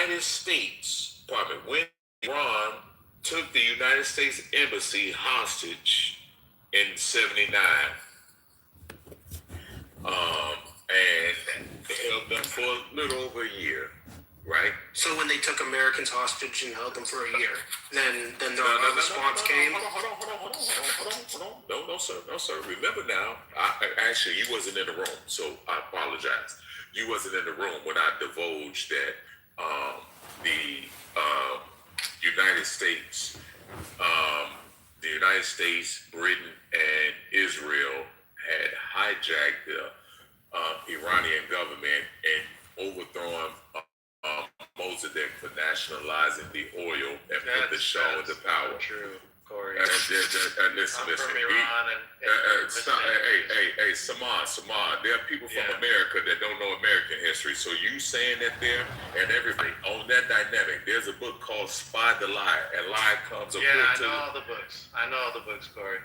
United States, when Iran took the United States Embassy hostage in '79, and held them for a little over a year, right? So when they took Americans hostage and held them for a year, then the response came? Hold on. No, sir. Remember now, actually, you wasn't in the room, so I apologize. You wasn't in the room when I divulged that the United States, Britain, and Israel had hijacked the Iranian government and overthrown Mossadegh for nationalizing the oil and put the Shah into power. True, Corey. Listen. From Iran Hey, Samad. There are people from America that don't know American history. So you saying that there and everything on that dynamic. There's a book called Spy the Lie, and lie comes. Yeah, I know all the books. Corey.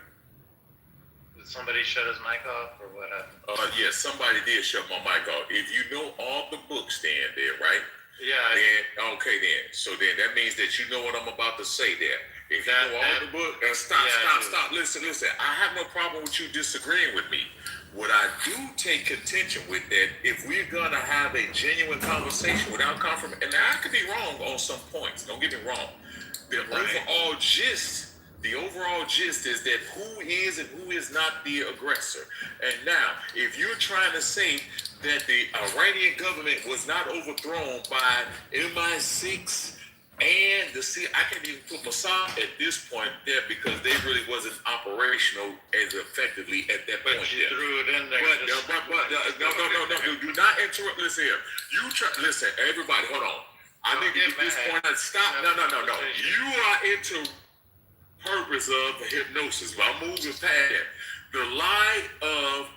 Did somebody shut his mic off or what happened? Yes, somebody did shut my mic off. If you know all the books, then right? Yeah. Okay then. So then that means that you know what I'm about to say there. If you know all the book, stop. Listen. I have no problem with you disagreeing with me. What I do take contention with that, if we're gonna have a genuine conversation without confirmation, and I could be wrong on some points. Don't get me wrong. The overall gist is that who is and who is not the aggressor. And now, if you're trying to say that the Iranian government was not overthrown by MI6 and the I can't even put Mossad at this point there because they really wasn't operational as effectively at that point. But you threw it in there. No, do not interrupt. Listen here. Listen, everybody, hold on. I need to get this point and stop. No. You are into purpose of hypnosis, but I'm moving past that. The lie of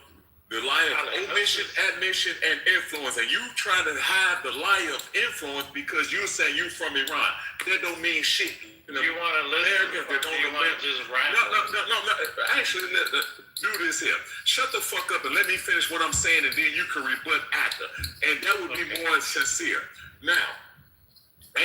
omission, admission, and influence, and you trying to hide the lie of influence because you're saying you from Iran. That don't mean shit. You want to listen? Or do you want to just ramble? No. Actually, do this here. Shut the fuck up and let me finish what I'm saying, and then you can rebut after, and that would be more sincere. Now,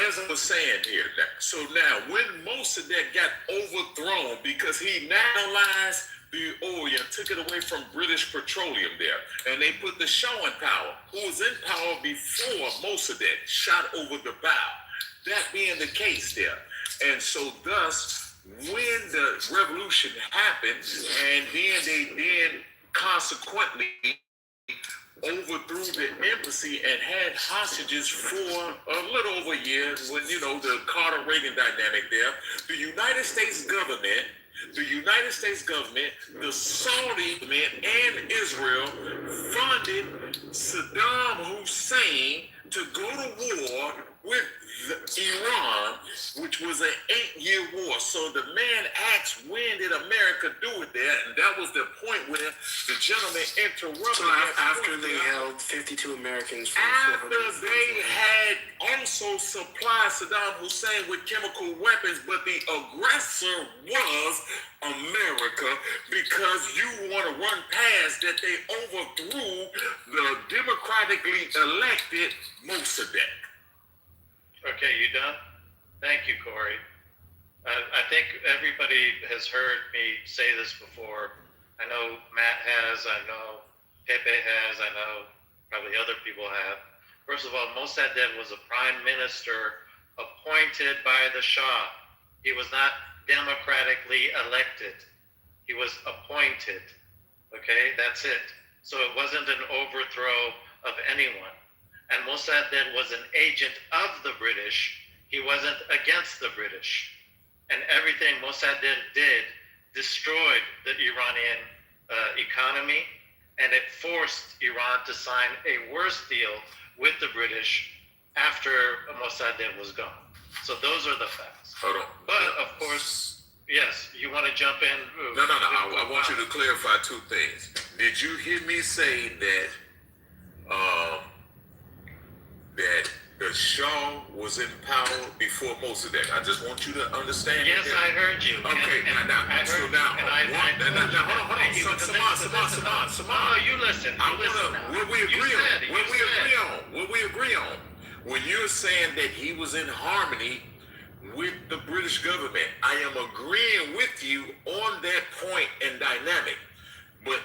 as I was saying here, so now when Mossadegh got overthrown because he nationalized the oil and took it away from British Petroleum there, and they put the Shah in power, who was in power before Mossadegh shot over the bow. That being the case there. And so thus, when the revolution happened, and then they consequently overthrew the embassy and had hostages for a little over a year when, the Carter-Reagan dynamic there, the United States government, the Saudi government, and Israel funded Saddam Hussein to go to war with Iran, which was an 8-year war. So the man asked, when did America do it there? And that was the point where the gentleman interrupted. So after they held 52 Americans. After they had also supplied Saddam Hussein with chemical weapons, but the aggressor was America, because you want to run past that they overthrew the democratically elected Mossadegh. Okay, you done? Thank you, Corey. I think everybody has heard me say this before. I know Matt has, I know Pepe has, I know probably other people have. First of all, Mossadegh was a prime minister appointed by the Shah. He was not democratically elected. He was appointed. Okay, that's it. So it wasn't an overthrow of anyone. And Mossadegh was an agent of the British. He wasn't against the British. And everything Mossadegh did destroyed the Iranian economy, and it forced Iran to sign a worse deal with the British after Mossadegh was gone. So those are the facts. Hold on. But of course, yes, you want to jump in? No. I want you to clarify two things. Did you hear me say that that the Shah was in power before Mossadegh? I just want you to understand. Yes, that. I heard you. Okay, Samad, you listen. what we agree on, when you're saying that he was in harmony with the British government, I am agreeing with you on that point and dynamic. But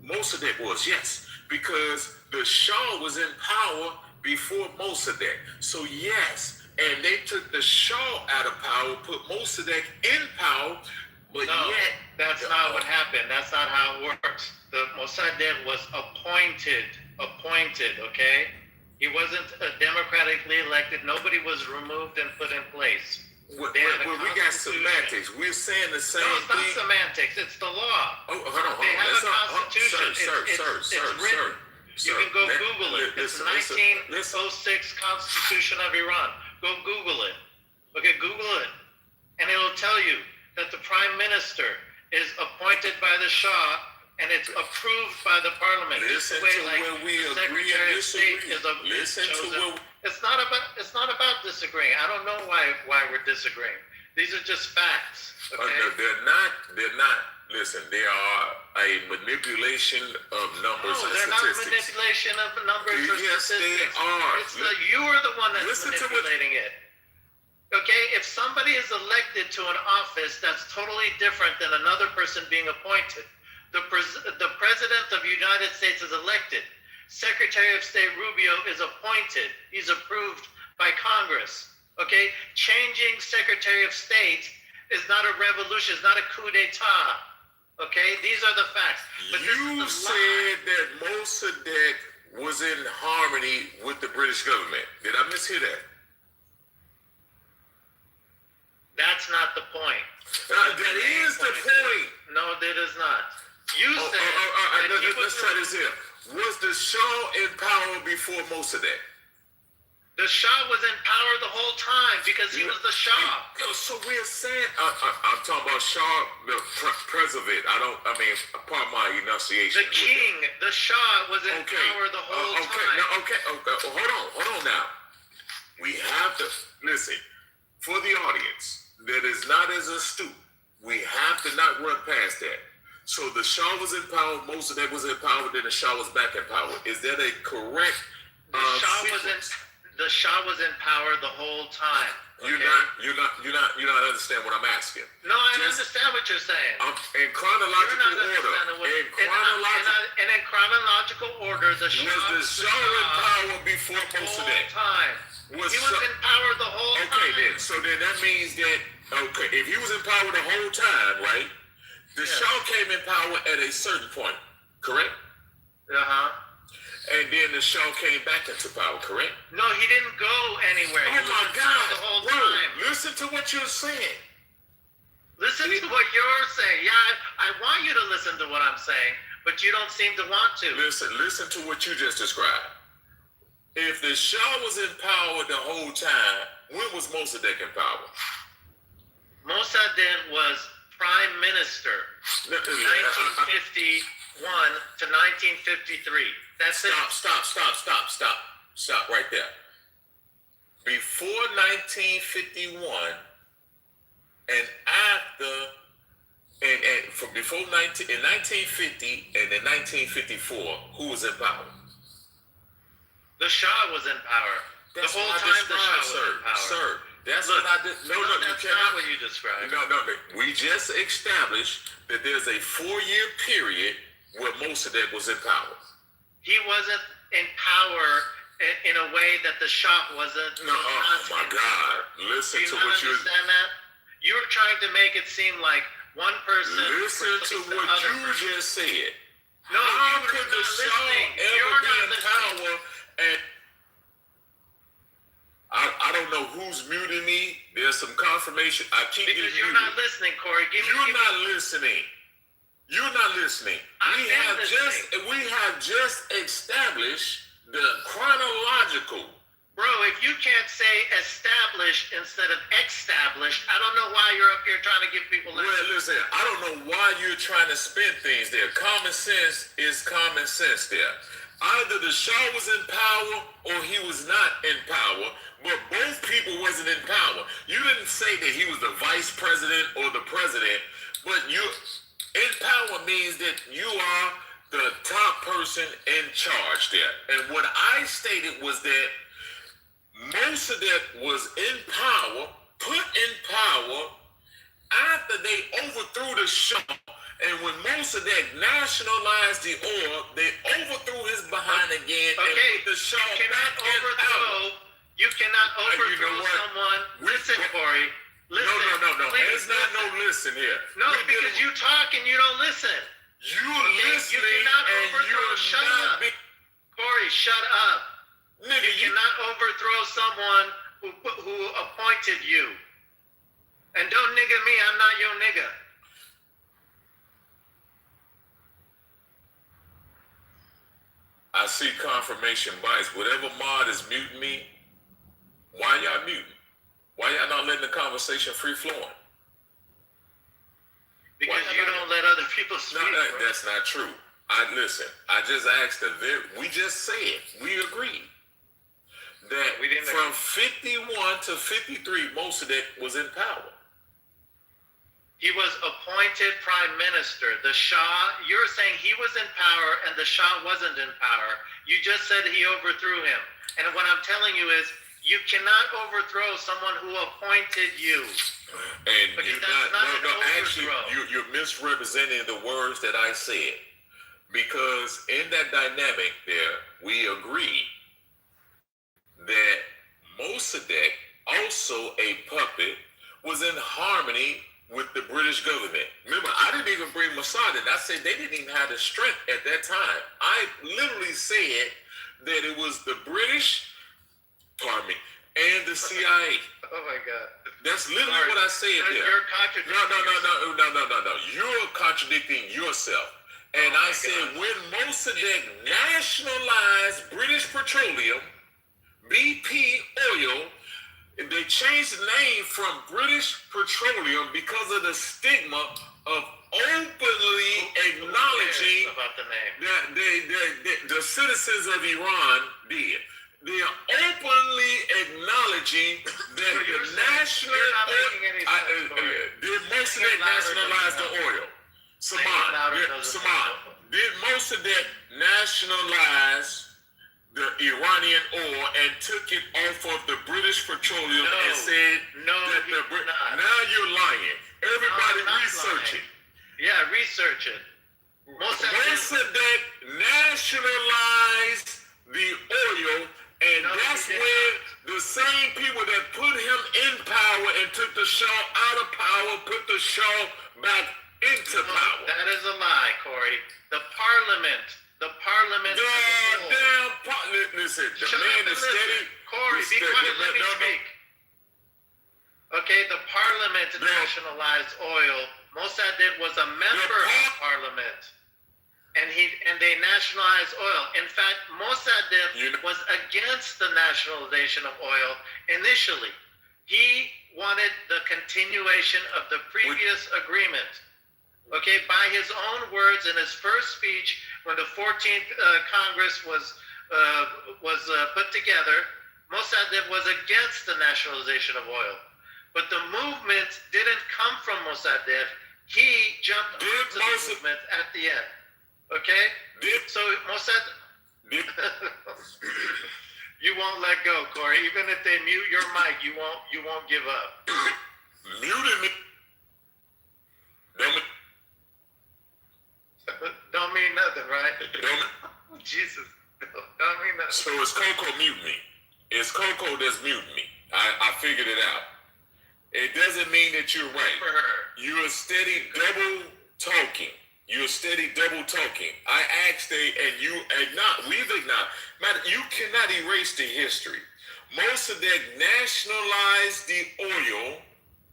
most of that was, yes, because the Shah was in power before Mossadegh. So yes, and they took the Shah out of power, put Mossadegh in power, but No, yet that's not what happened. That's not how it works. The Mossadegh was appointed, okay? He wasn't democratically elected. Nobody was removed and put in place. Well, we got semantics. We're saying the same No, it's not thing. semantics. It's the law. Oh, hold on. They have Let's a not- constitution. Sir, It's written. You can go Google it. It's the 1906 Constitution of Iran. Go Google it. Okay, Google it. And it'll tell you that the Prime Minister is appointed by the Shah and it's approved by the Parliament. Listen Just the way, to like, where we the agree Secretary and of State disagree. Listen to chosen. where It's not about disagreeing. I don't know why we're disagreeing. These are just facts. Okay? they're not. Listen, they are a manipulation of numbers No, and they're not statistics. manipulation of numbers or Yes, they statistics. are. You are the one that's Listen to what- manipulating it. Okay, if somebody is elected to an office that's totally different than another person being appointed, the president of the United States is elected. Secretary of State Rubio is appointed. He's approved by Congress. Okay, changing Secretary of State is not a revolution. It's not a coup d'état. Okay, these are the facts. But You this is the said that Mossadegh was in harmony with the British government. Did I mishear that? That's not the point. That is the point. No, that is not. You said that he was Let's try this here. Was the Shah in power before Mossadegh? The Shah was in power the whole time because he was the Shah. So we're saying, I'm talking about Shah, the president. Pardon my enunciation. The king, the Shah, was in power the whole time. Hold on now. We have to, listen, for the audience that is not as astute, we have to not run past that. So the Shah was in power, Mossadegh was in power, then the Shah was back in power. Is that a correct sequence? The Shah was in power the whole time. Okay? You're not understand what I'm asking. No, I understand what you're saying. In chronological order. In chronological order, the Shah was the Shah in power before the whole Mossadegh? time. He was in power the whole time. Okay, then. So then that means that if he was in power the whole time, right? The Shah came in power at a certain point, correct? And then the Shah came back into power, correct? No, he didn't go anywhere. Oh my God! The whole Bro, time. listen to what you're saying. Listen to what you're saying. Yeah, I want you to listen to what I'm saying, but you don't seem to want to. Listen to what you just described. If the Shah was in power the whole time, when was Mossadegh in power? Mossadegh was prime minister, 1951 to 1953. That's Stop right there. Before 1951 and after, and from before in 1950 and in 1954, who was in power? The Shah was in power. That's the whole what I time the Shah described, was in power. Sir, that's Look, what I did. No, that's not what you described. No, we just established that there's a 4-year period where Mossadegh was in power. He wasn't in power in a way that the Shah wasn't. No, oh my God! Listen to what you understand that. You're trying to make it seem like one person. Listen to what you just said. No, how you could the Shah ever You're be in not power? And I don't know who's muting me. There's some confirmation. I keep because getting you're muted. not listening, Corey. You're not listening. You're not listening. We have just established the chronological. Bro, if you can't say established instead of established, I don't know why you're up here trying to give people. Well, listen, I don't know why you're trying to spin things there. Common sense is common sense there. Either the Shah was in power or he was not in power, but both people wasn't in power. You didn't say that he was the vice president or the president, but you in power means that you are the top person in charge there. And what I stated was that Mossadegh was in power, put in power after they overthrew the Shah, and when Mossadegh nationalized the oil, they overthrew his behind again and put the Shah back in power. You cannot overthrow you know what? someone. Listen, Corey. Listen. No. Please, There's not no listen here. No, because you talk and you don't listen. You're listening you cannot and overthrow. you're Shut not up. Corey, shut up. Nigga, You cannot overthrow someone who appointed you. And don't nigga me, I'm not your nigga. I see confirmation bias. Whatever mod is muting me, why y'all muting? Why y'all not letting the conversation free flowing? Because you don't let other people speak. No, that's not true. Listen. I just asked we just said, we agreed that from 51 to 53, Mossadegh was in power. He was appointed prime minister. The Shah, you're saying he was in power and the Shah wasn't in power. You just said he overthrew him. And what I'm telling you is, you cannot overthrow someone who appointed you. And actually, you're misrepresenting the words that I said. Because in that dynamic there, we agreed that Mossadegh, also a puppet, was in harmony with the British government. Remember, I didn't even bring Mossad in. I said they didn't even have the strength at that time. I literally said that it was the British, and the CIA. Oh my God. That's literally what I said there. You're contradicting No. You're contradicting yourself. And I said when Mossadegh nationalized British Petroleum, BP oil, they changed the name from British Petroleum because of the stigma of openly acknowledging about the name that the citizens of Iran did. They are openly acknowledging that the national did Mossadegh nationalize the oil? Did Mossadegh nationalize the Iranian oil and took it off of the British Petroleum and said that now you're lying. Everybody research it. Yeah, research it. Mossadegh nationalized the oil, and that's when the same people that put him in power and took the Shah out of power put the Shah back into power. That is a lie, Corey. The parliament. Listen, the man is steady. Corey, be quiet, let me speak. Okay, the parliament nationalized oil. Mossadegh was a member of parliament. And they nationalized oil. In fact, Mossadegh was against the nationalization of oil initially. He wanted the continuation of the previous agreement. Okay, by his own words in his first speech, when the 14th Congress was put together, Mossadegh was against the nationalization of oil. But the movement didn't come from Mossadegh. He jumped onto the movement at the end. Okay? So Mossadegh, you won't let go, Corey. Even if they mute your mic, you won't give up. Muted me. Don't mean nothing, right? Jesus. Don't mean nothing. So it's Coco muting me. It's Coco that's muting me. I figured it out. It doesn't mean that you're right. For her. You're steady double talking. I asked and we've acknowledged. Man, you cannot erase the history. Mossadegh nationalized the oil.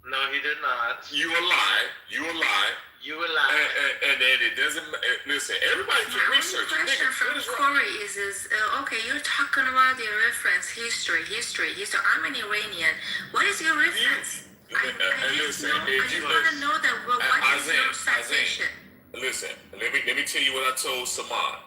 No, he did not. You a lie. You a lie. And then it doesn't. Listen, everybody can research. My question from Corey is okay, you're talking about the reference history. I'm an Iranian. What is your reference? I just want to know that. What is your citation? Listen, let me tell you what I told Saman.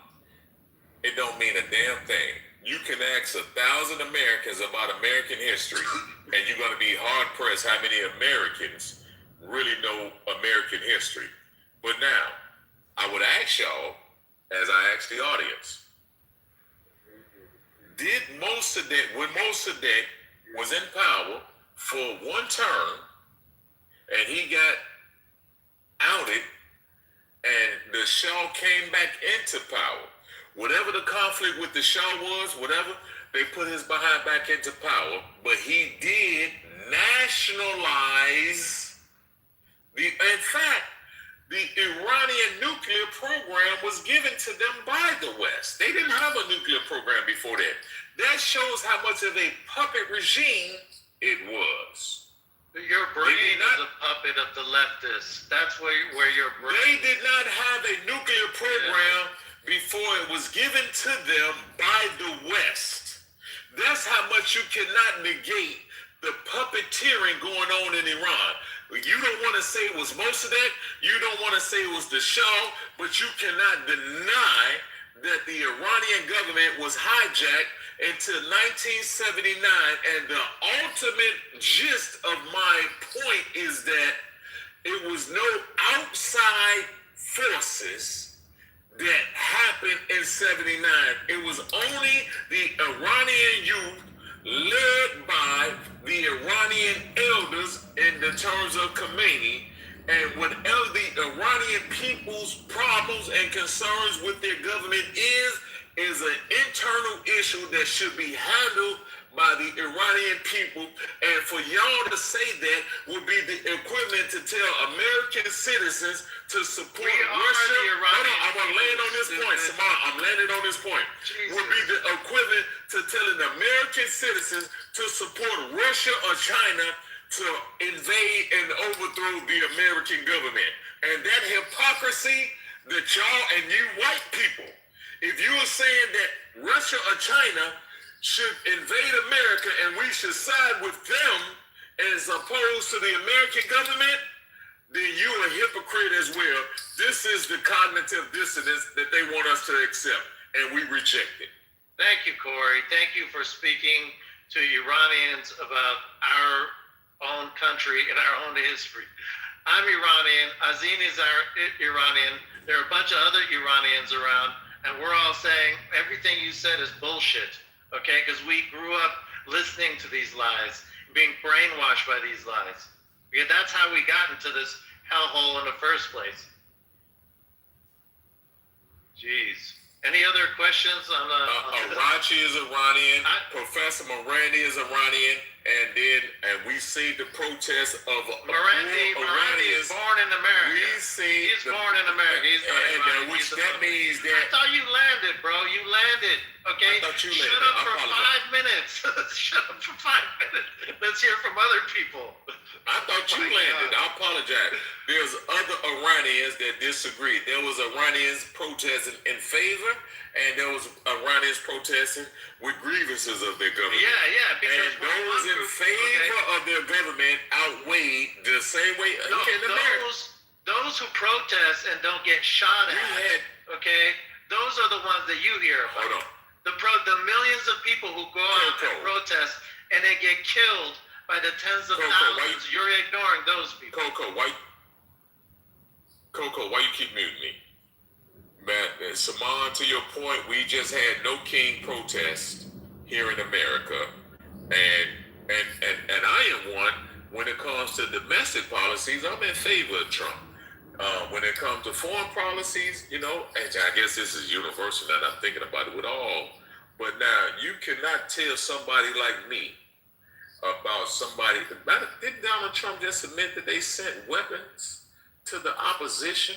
It don't mean a damn thing. You can ask 1,000 Americans about American history, and you're going to be hard pressed how many Americans really know American history. But now, I would ask y'all, as I ask the audience, when Mossadegh was in power for one term, and he got outed, and the Shah came back into power. Whatever the conflict with the Shah was, whatever, they put his behind back into power, but he did nationalize in fact, the Iranian nuclear program was given to them by the West. They didn't have a nuclear program before that. That shows how much of a puppet regime it was. Your brain is a puppet of the leftists. That's where your brain. They did not have a nuclear program before it was given to them by the West. That's how much you cannot negate the puppeteering going on in Iran. You don't want to say it was most of that. You don't want to say it was the Shah, but you cannot deny that the Iranian government was hijacked until 1979. And the ultimate gist of my point is that it was no outside forces that happened in 79. It was only the Iranian youth led by the Iranian elders in the terms of Khomeini, and whatever the Iranian people's problems and concerns with their government is an internal issue that should be handled by the Iranian people. And for y'all to say that would be the equivalent to tell American citizens to support Russia. Hold on, I'm going to land on this point, Samar. I'm landing on this point. Would be the equivalent to telling American citizens to support Russia or China to invade and overthrow the American government. And that hypocrisy that y'all and you white people, if you are saying that Russia or China should invade America and we should side with them as opposed to the American government, then you are a hypocrite as well. This is the cognitive dissonance that they want us to accept, and we reject it. Thank you, Corey. Thank you for speaking to Iranians about our own country and our own history. I'm Iranian. Azin is our Iranian. There are a bunch of other Iranians around, and we're all saying everything you said is bullshit, okay? Because we grew up listening to these lies, being brainwashed by these lies. Yeah, that's how we got into this hellhole in the first place. Jeez. Any other questions on Arachi is Iranian, Professor Morandi is Iranian, and we see the protest of Morandi is born in America. He's born in America. He's not Iranian. Which that means that I thought you landed, bro. You landed. Okay. I thought you landed. Shut up for 5 minutes. Shut up for 5 minutes. Let's hear from other people. I thought you landed. I apologize. There's other Iranians that disagree. There was Iranians protesting in favor, and there was Iranians protesting with grievances of their government. Yeah. And those in favor of their government outweigh the same way. No, those who protest and don't get shot at. Okay, those are the ones that you hear about. Hold on. The millions of people who go out and protest and they get killed by the tens of thousands. You're ignoring those people. Coco, why you keep muting me? Man, Saman, to your point, we just had no king protest here in America, and I am one. When it comes to domestic policies, I'm in favor of Trump. When it comes to foreign policies, you know, and I guess this is universal that I'm thinking about it with all. But now you cannot tell somebody like me about somebody. Didn't Donald Trump just admit that they sent weapons to the opposition?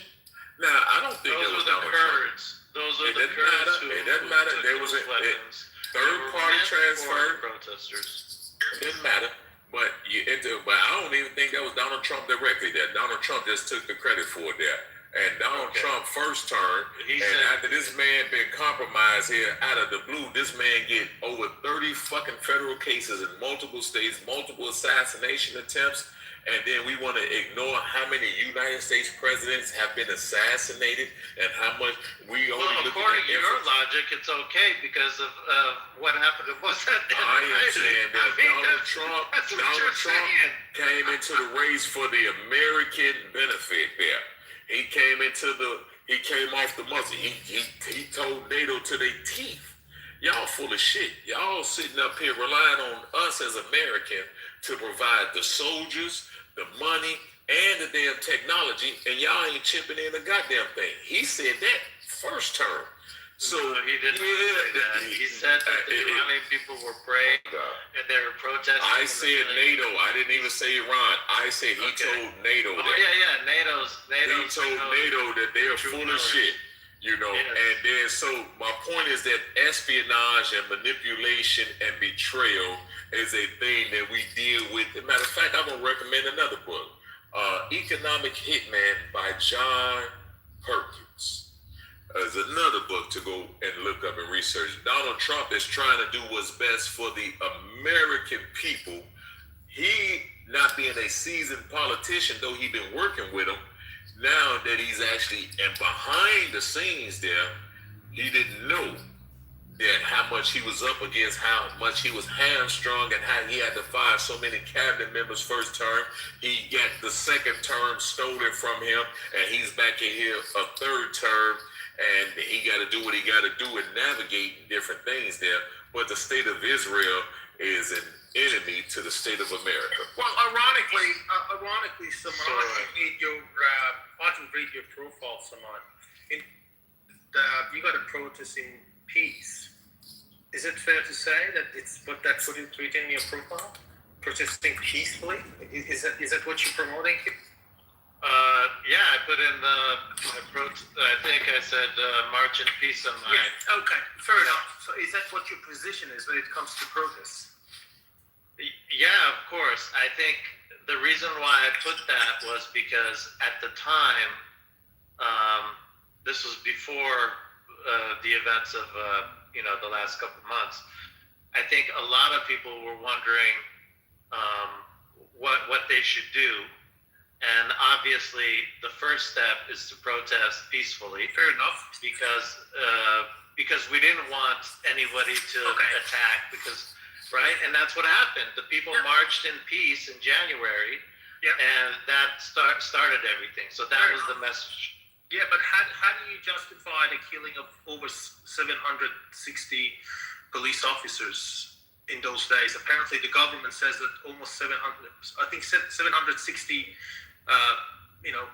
Now, I don't think those it was are the Donald Kurds. Trump. Those are the Kurds who it doesn't matter. There was a third-party transfer. Protesters. It didn't matter. But I don't even think that was Donald Trump directly there. Donald Trump just took the credit for it there. And Donald Trump first term, after this man been compromised here out of the blue, this man get over 30 fucking federal cases in multiple states, multiple assassination attempts, and then we want to ignore how many United States presidents have been assassinated and how much we only look at. Well, according to your logic, it's okay because of what happened to I am saying that Donald Trump came into the race for the American benefit there. He came off the muzzle. He told NATO to their teeth. Y'all full of shit. Y'all sitting up here relying on us as American to provide the soldiers, the money, and the damn technology, and y'all ain't chipping in a goddamn thing. He said that first term. So No, he didn't say that. He said that the Iranian people were brave and they were protesting. I said NATO. I didn't even say Iran. I said he told NATO Oh that. yeah, He told NATO that they are full of shit. You know, Yes. and then so my point is that espionage and manipulation and betrayal is a thing that we deal with. As a matter of fact, I'm gonna recommend another book, Economic Hitman by John Perkins. Is another book to go and look up and research. Donald Trump is trying to do what's best for the American people. He, not being a seasoned politician, though he's been working with them, now that he's actually and behind the scenes there, he didn't know that how much he was up against, how much he was hamstrung, and how he had to fire so many cabinet members first term. He got the second term stolen from him, and he's back in here a third term, and he got to do what he got to do and navigate different things there. But the state of Israel is an enemy to the state of America. Well, ironically, Saman, I can read your profile, Saman. You got a protest in peace. Is it fair to say that it's what that's what you're tweeting in your profile? Protesting peacefully? Is that what you're promoting here? Yeah, I put in I think I said march in peace on mine. Yeah, okay, fair enough. So is that what your position is when it comes to protests? Yeah, of course. I think the reason why I put that was because at the time, this was before the events of the last couple of months. I think a lot of people were wondering what they should do. And obviously, the first step is to protest peacefully. Fair enough. Because we didn't want anybody to attack. Right, and that's what happened. The people marched in peace in January, and that started everything. So that was the message. Yeah, but how do you justify the killing of over 760 police officers in those days? Apparently, the government says that almost 700, I think 760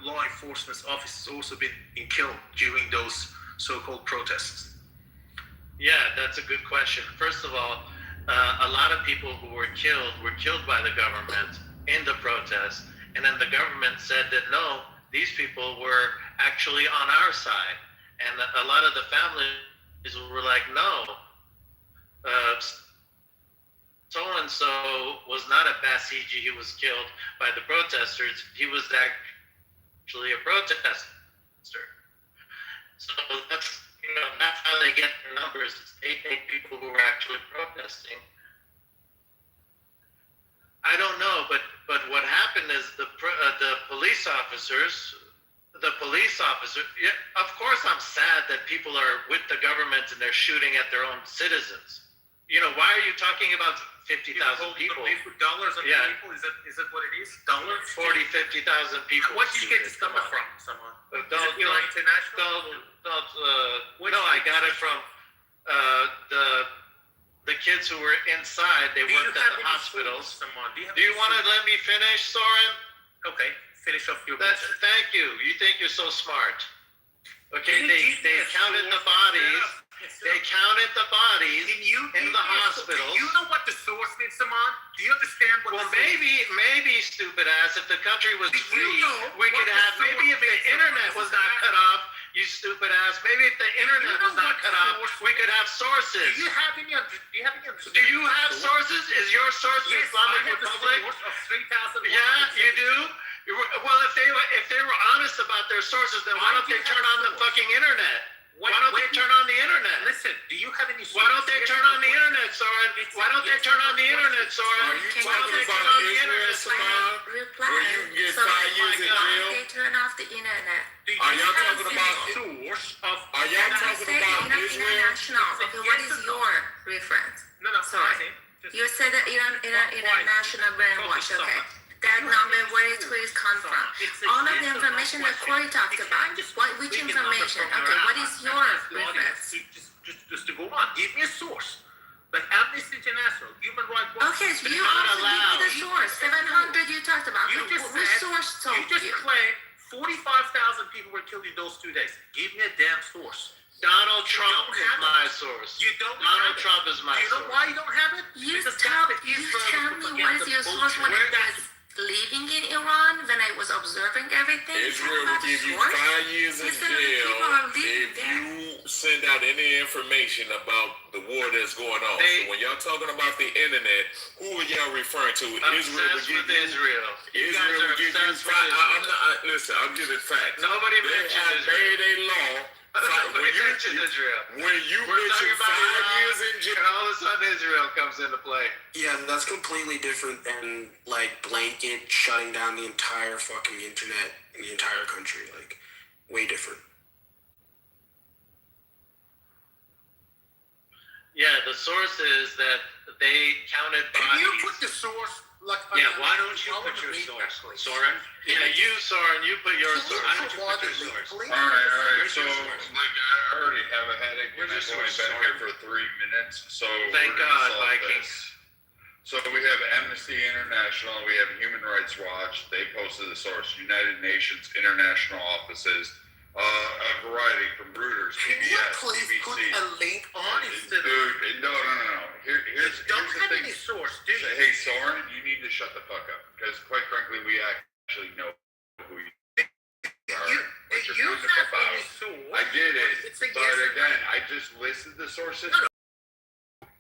law enforcement officers also been killed during those so-called protests. Yeah, that's a good question. First of all, a lot of people who were killed by the government in the protest, and then the government said that no, these people were actually on our side, and a lot of the families were like, no, so-and-so was not a Basiji who was killed by the protesters. He was actually a protester. So that's how they get their numbers. They take people who are actually protesting. I don't know, but what happened is the police officers. Yeah, of course, I'm sad that people are with the government and they're shooting at their own citizens. Why are you talking about 50,000 people? Pay for dollars on people? Is that what it is? Dollars? 50,000 people. What did you get this number from? Someone? International? No, I got it from the kids who were inside. They worked at the hospitals. Do you want to let me finish, Soren? Okay, finish off your. Thank you. You think you're so smart? Okay, they counted the bodies. They counted the bodies in the hospital. Do you know what the source means, Saman? Do you understand what? Well, maybe, stupid ass. If the country was free, we could have. Maybe if the internet was not cut off, you stupid ass. Maybe if the internet was not cut off, we could have sources. Do you have any understanding? Do you have sources? Is your source the Islamic Republic? Of 3,000. Yeah, you do. Well, if they were honest about their sources, then why don't they turn on the fucking internet? Why don't they turn on the internet? Listen, do you have any? Why don't they turn on the internet, Soren? Why don't they turn on the internet, Soren? Are you Why don't talking they turn about on the internet, Israel, Soren? Reply. where you can get So 5 years in why jail? they turn off the internet? Are y'all talking about? source of? Are y'all I talking said about Israel? international. Okay, what is your reference? No. Sorry. You said that international brainwash. Okay. That number, where it come from? All of the information that Corey talked about. Which information? Okay, what is your reference? just to go on. Give me a source. Like Amnesty International, Human Rights Watch. Okay, so you not also allowed. give me the source. 700 you talked about. You Okay, just which said, source told you just claimed 45,000 people were killed in those 2 days. Give me a damn source. Donald Trump don't is have it. my source. You don't Donald have it. Trump is my Do you know source. why you don't have it? You Because tell that's the me Israeli what is your propaganda source when I bullshit. was living in Iran, when I was observing everything. Israel Tell will me give you about the source. 5 years in Listen, the people are jail living if there. you send out any information about the war that's going on. They- So when y'all talking about the internet, who are y'all referring to? Israel will Obsessed give with you. Israel. You guys Israel are will give you obsessed with five. I'm Israel. not. Listen, I'm giving facts. Nobody They mentioned have Israel. made a law. Nobody mentioned Israel. When you We're talking mention about 5 Iran, years in jail. and all of a sudden Israel comes into play. Yeah, that's completely different than like blanket shutting down the entire fucking internet in the entire country. Like, way different. Yeah, the source is that they counted bodies. Can you put the source? Like, Yeah, why don't you I put wanna your read source, that, please. Soren? Yeah, you, Soren, you put your Can you source. Why don't you provide put your the link, source? please? All right. Where's So, your source? like, I already have a headache, and Where's I've your only source, been here for 3 minutes. So, Thank we're gonna God, solve Vikings. this. So we have Amnesty International, we have Human Rights Watch. They posted the source. United Nations International Offices, a variety from Reuters, Can you PBS, please put BBC. a link on instead of? Dude, no. Here's Don't the have thing. any source, do you? Hey, Soren, you need to shut the fuck up because, quite frankly, we actually know who you are. You what you're you kind of have about. any source. I did it, It's a but yes or again, I just listed the sources. No, no.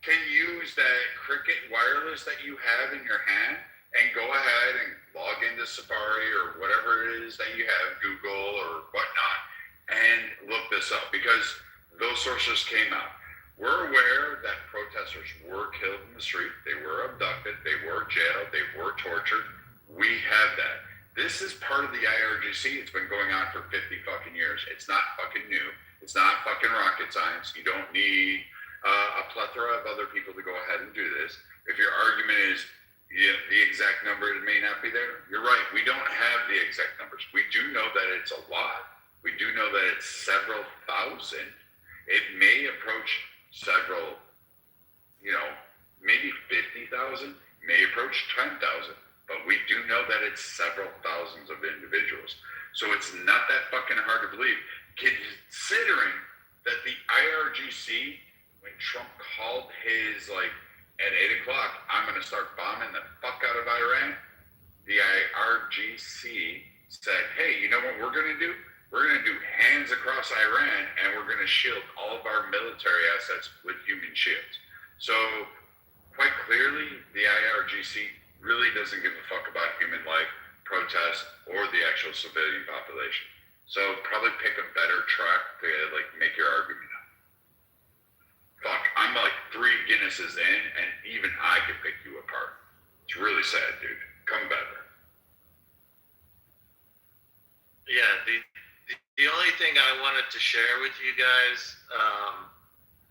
Can use that Cricket wireless that you have in your hand and go ahead and log into Safari or whatever it is that you have, Google or whatnot, and look this up because those sources came out. We're aware that protesters were killed in the street, they were abducted, they were jailed, they were tortured. We have that. This is part of the IRGC. It's been going on for 50 fucking years. It's not fucking new. It's not fucking rocket science. You don't need a plethora of other people to go ahead and do this. If your argument is the exact number may not be there, you're right. We don't have the exact numbers. We do know that it's a lot. We do know that it's several thousand. It may approach several, maybe 50,000, may approach 10,000. But we do know that it's several thousands of individuals. So it's not that fucking hard to believe. Considering that the IRGC, when Trump called his, at 8 o'clock, I'm going to start bombing the fuck out of Iran, the IRGC said, hey, you know what we're going to do? We're going to do hands across Iran, and we're going to shield all of our military assets with human shields. So, quite clearly, the IRGC really doesn't give a fuck about human life, protests, or the actual civilian population. So, probably pick a better track to, make your argument up. Fuck, I'm 3 Guinnesses in, and even I can pick you apart. It's really sad, dude. Come better. Yeah, the only thing I wanted to share with you guys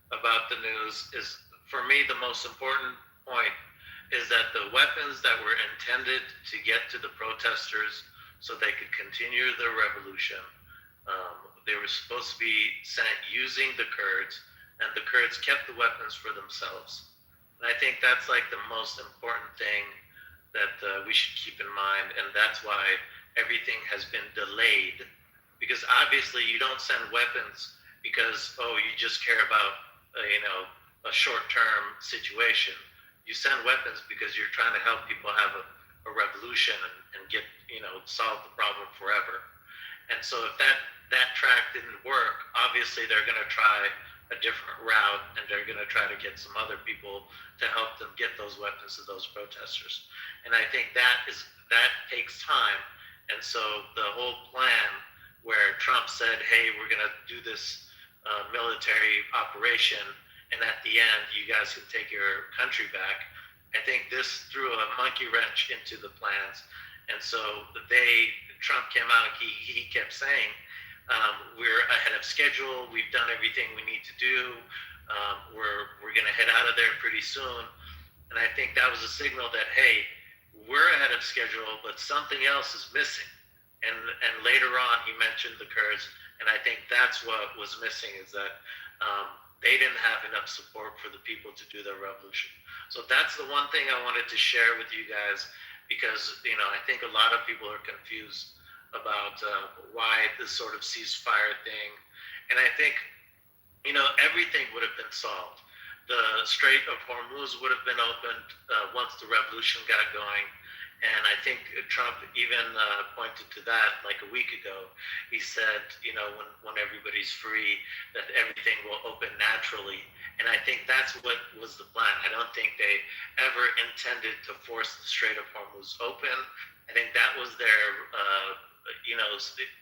about the news is, for me, the most important point is that the weapons that were intended to get to the protesters so they could continue their revolution, they were supposed to be sent using the Kurds, and the Kurds kept the weapons for themselves. And I think that's the most important thing that we should keep in mind, and that's why everything has been delayed, because obviously you don't send weapons because, you just care about, a short-term situation. You send weapons because you're trying to help people have a revolution and get, solve the problem forever. And so if that track didn't work, obviously they're going to try a different route, and they're going to try to get some other people to help them get those weapons to those protesters. And I think that takes time. And so the whole plan where Trump said, hey, we're going to do this military operation, and at the end, you guys can take your country back, I think this threw a monkey wrench into the plans. And so Trump came out, he kept saying, we're ahead of schedule, we've done everything we need to do, we're going to head out of there pretty soon. And I think that was a signal that, hey, we're ahead of schedule, but something else is missing. And later on, he mentioned the Kurds, and I think that's what was missing, is that they didn't have enough support for the people to do their revolution. So that's the one thing I wanted to share with you guys, because I think a lot of people are confused about why this sort of ceasefire thing, and I think everything would have been solved. The Strait of Hormuz would have been opened once the revolution got going. And I think Trump even pointed to that like a week ago. He said, when everybody's free, that everything will open naturally. And I think that's what was the plan. I don't think they ever intended to force the Strait of Hormuz open. I think that was their,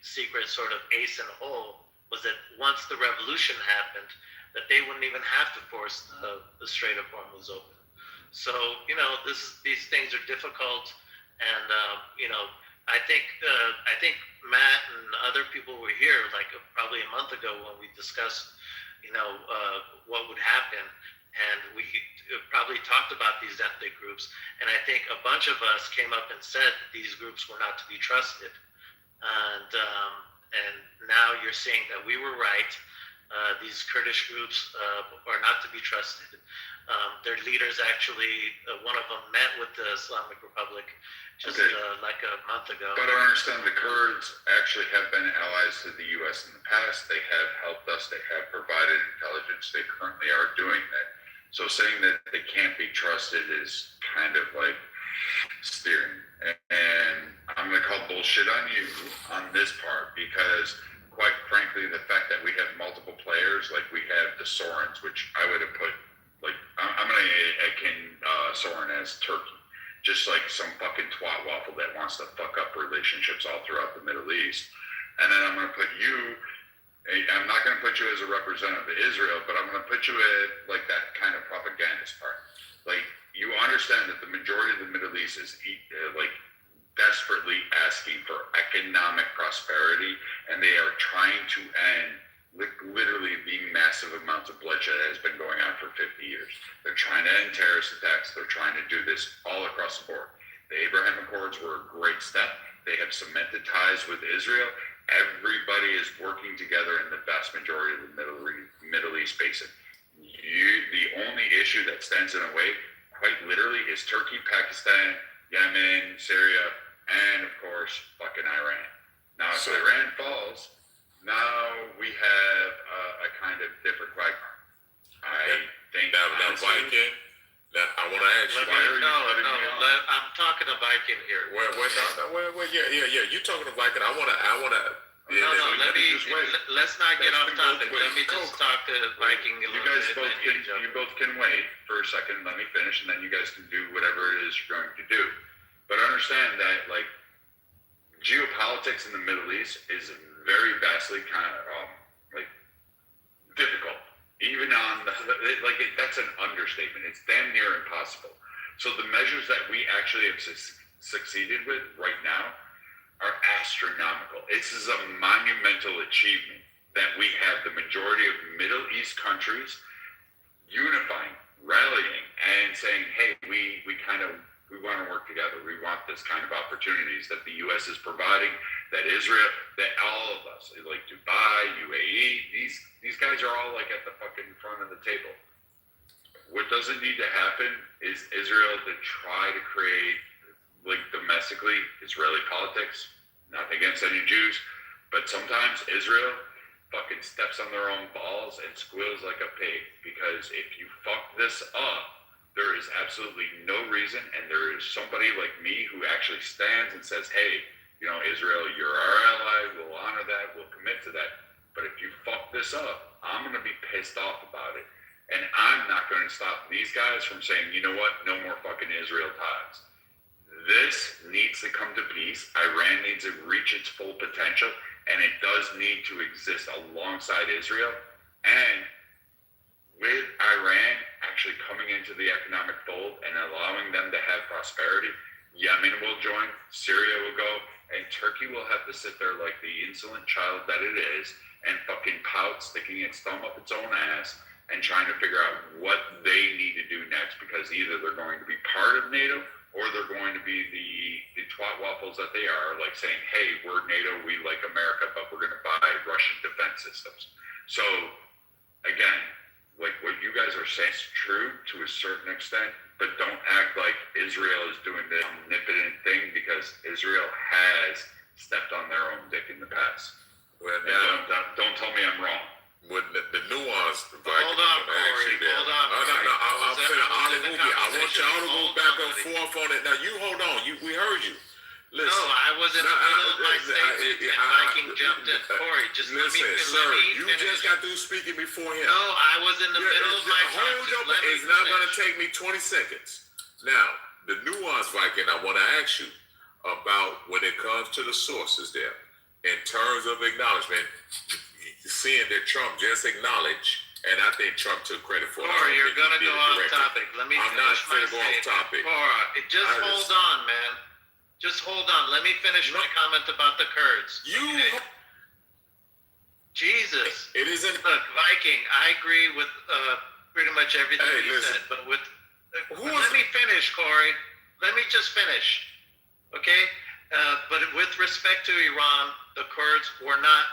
secret sort of ace in the hole, was that once the revolution happened, that they wouldn't even have to force the Strait of Hormuz open. So, these things are difficult. And I think Matt and other people were here like probably a month ago when we discussed what would happen, and we probably talked about these ethnic groups. And I think a bunch of us came up and said these groups were not to be trusted. And now you're saying that we were right. These Kurdish groups are not to be trusted. Their leaders actually, one of them met with the Islamic Republic just like a month ago. But I understand the Kurds actually have been allies to the U.S. in the past. They have helped us. They have provided intelligence. They currently are doing that. So saying that they can't be trusted is kind of like steering. And I'm going to call bullshit on you on this part, because quite frankly, the fact that we have multiple players, like we have the Sorens, which I would have put, like, I'm going to akin Soren as Turkey. Just like some fucking twat waffle that wants to fuck up relationships all throughout the Middle East. And then I'm going to put you, I'm not going to put you as a representative of Israel, but I'm going to put you at like that kind of propagandist part. Like, you understand that the majority of the Middle East is like desperately asking for economic prosperity, and they are trying to end literally the massive amounts of bloodshed that has been going on for 50 years. They're trying to end terrorist attacks. They're trying to do this all across the board. The Abraham Accords were a great step. They have cemented ties with Israel. Everybody is working together in the vast majority of the Middle East basin. The only issue that stands in the way, quite literally, is Turkey, Pakistan, Yemen, Syria, and of course, fucking Iran. Now, if Iran falls, now we have a kind of different vibe. I think that Viking. Now I want to ask you. I'm talking to Viking here. Yeah. You talking to Viking? I want to. Let's not get off topic. Let me just talk to Viking a little bit. You both can wait for a second. Let me finish, and then you guys can do whatever it is you're going to do. But understand that, like, geopolitics in the Middle East is very vastly kind of like difficult. Even on that's an understatement. It's damn near impossible. So the measures that we actually have succeeded with right now are astronomical. This is a monumental achievement that we have the majority of Middle East countries unifying, rallying, and saying, hey, we want to work together. We want this kind of opportunities that the U.S. is providing, that Israel, that all of us, like Dubai, UAE, these guys are all like at the fucking front of the table. What doesn't need to happen is Israel to try to create, like, domestically Israeli politics. Nothing against any Jews, but sometimes Israel fucking steps on their own balls and squeals like a pig, because if you fuck this up, there is absolutely no reason, and there is somebody like me who actually stands and says, hey, Israel, you're our ally, we'll honor that, we'll commit to that. But if you fuck this up, I'm going to be pissed off about it. And I'm not going to stop these guys from saying, you know what, no more fucking Israel ties. This needs to come to peace. Iran needs to reach its full potential, and it does need to exist alongside Israel. And with Iran actually coming into the economic fold and allowing them to have prosperity, Yemen will join, Syria will go, and Turkey will have to sit there like the insolent child that it is and fucking pout, sticking its thumb up its own ass and trying to figure out what they need to do next, because either they're going to be part of NATO or they're going to be the twat waffles that they are, like saying, hey, we're NATO, we like America, but we're going to buy Russian defense systems. So, again, like what you guys are saying is true to a certain extent, but don't act like Israel is doing the omnipotent thing, because Israel has stepped on their own dick in the past. Well, And now, don't tell me I'm wrong. with the nuance, Hold on, Corey. Hold on. I'm Corey. finna all Hold on. move you. I want y'all to go Hold back on, and buddy. forth on it. Now you hold on. We heard you. Listen. No, I was in the middle of my statement and Viking jumped in. Corey, just listen, let me you finish. just got through speaking before him. No, I was in the middle of my talk. Hold Just up. let me It's not going to finish. take me 20 seconds. Now, the nuance, Viking, I want to ask you about when it comes to the sources there, in terms of acknowledgement, seeing that Trump just acknowledged, and I think Trump took credit for it. I Corey, don't you're think he gonna did go it off directly. topic. Let me I'm not finish my finna go off statement. topic. Cora, just I hold just- on, man. Just hold on. Let me finish my comment about the Kurds. You, Jesus. it isn't. Look, Viking, I agree with pretty much everything Hey, you listen. said, but with Who let is- me finish, Corey. Let me just finish, okay? But with respect to Iran, the Kurds were not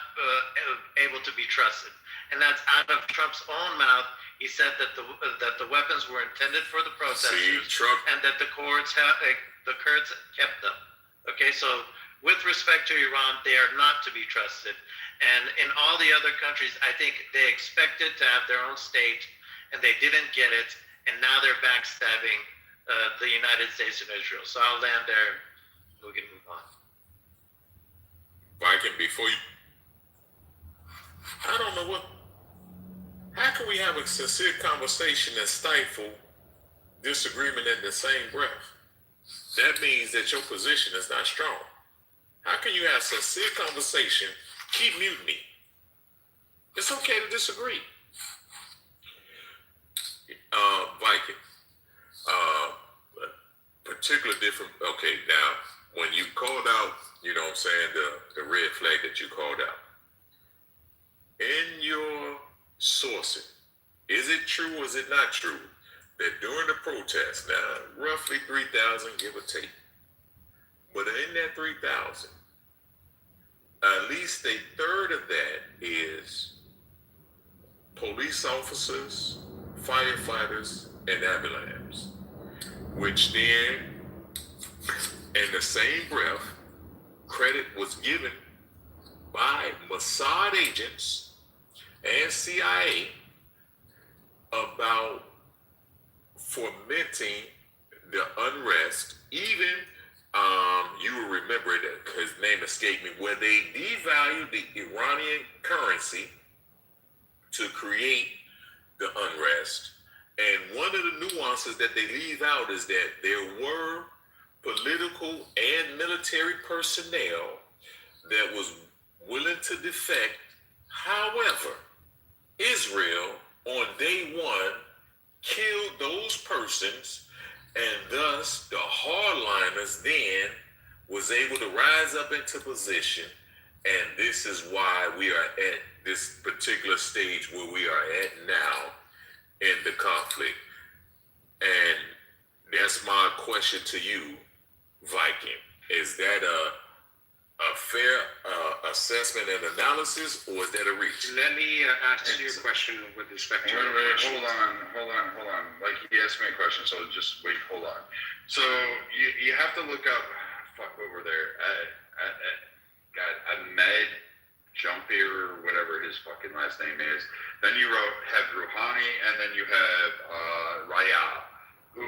able to be trusted, and that's out of Trump's own mouth. He said that the weapons were intended for the protesters, See, Trump. and that the Kurds kept them. Okay, so with respect to Iran, they are not to be trusted. And in all the other countries, I think they expected to have their own state, and they didn't get it, and now they're backstabbing the United States and Israel. So I'll land there, and we can move on. Viking, before you, I don't know what. How can we have a sincere conversation and stifle disagreement in the same breath? That means that your position is not strong. How can you have sincere conversation, keep mutiny? It's okay to disagree. Viking, particular different. Okay, now when you called out, you know what I'm saying, the red flag that you called out in your sourcing, is it true or is it not true that during the protest, now roughly 3,000 give or take, but in that 3,000, at least a third of that is police officers, firefighters, and ambulance, which then, in the same breath, credit was given by Mossad agents and CIA about fomenting the unrest. Even you will remember it, his name escaped me, where they devalued the Iranian currency to create the unrest. And one of the nuances that they leave out is that there were political and military personnel that was willing to defect. However, Israel on day one killed those persons, and thus the hardliners then was able to rise up into position. And this is why we are at this particular stage where we are at now in the conflict. And that's my question to you, Viking. Is that a fair assessment and analysis, or is that a reach? Let me answer your question with respect to Wait, hold on. Like, he asked me a question, so just wait, hold on. So you have to look up, fuck over there, Ahmed Jumpy or whatever his fucking last name is. Then you have Rouhani, and then you have Rayab, who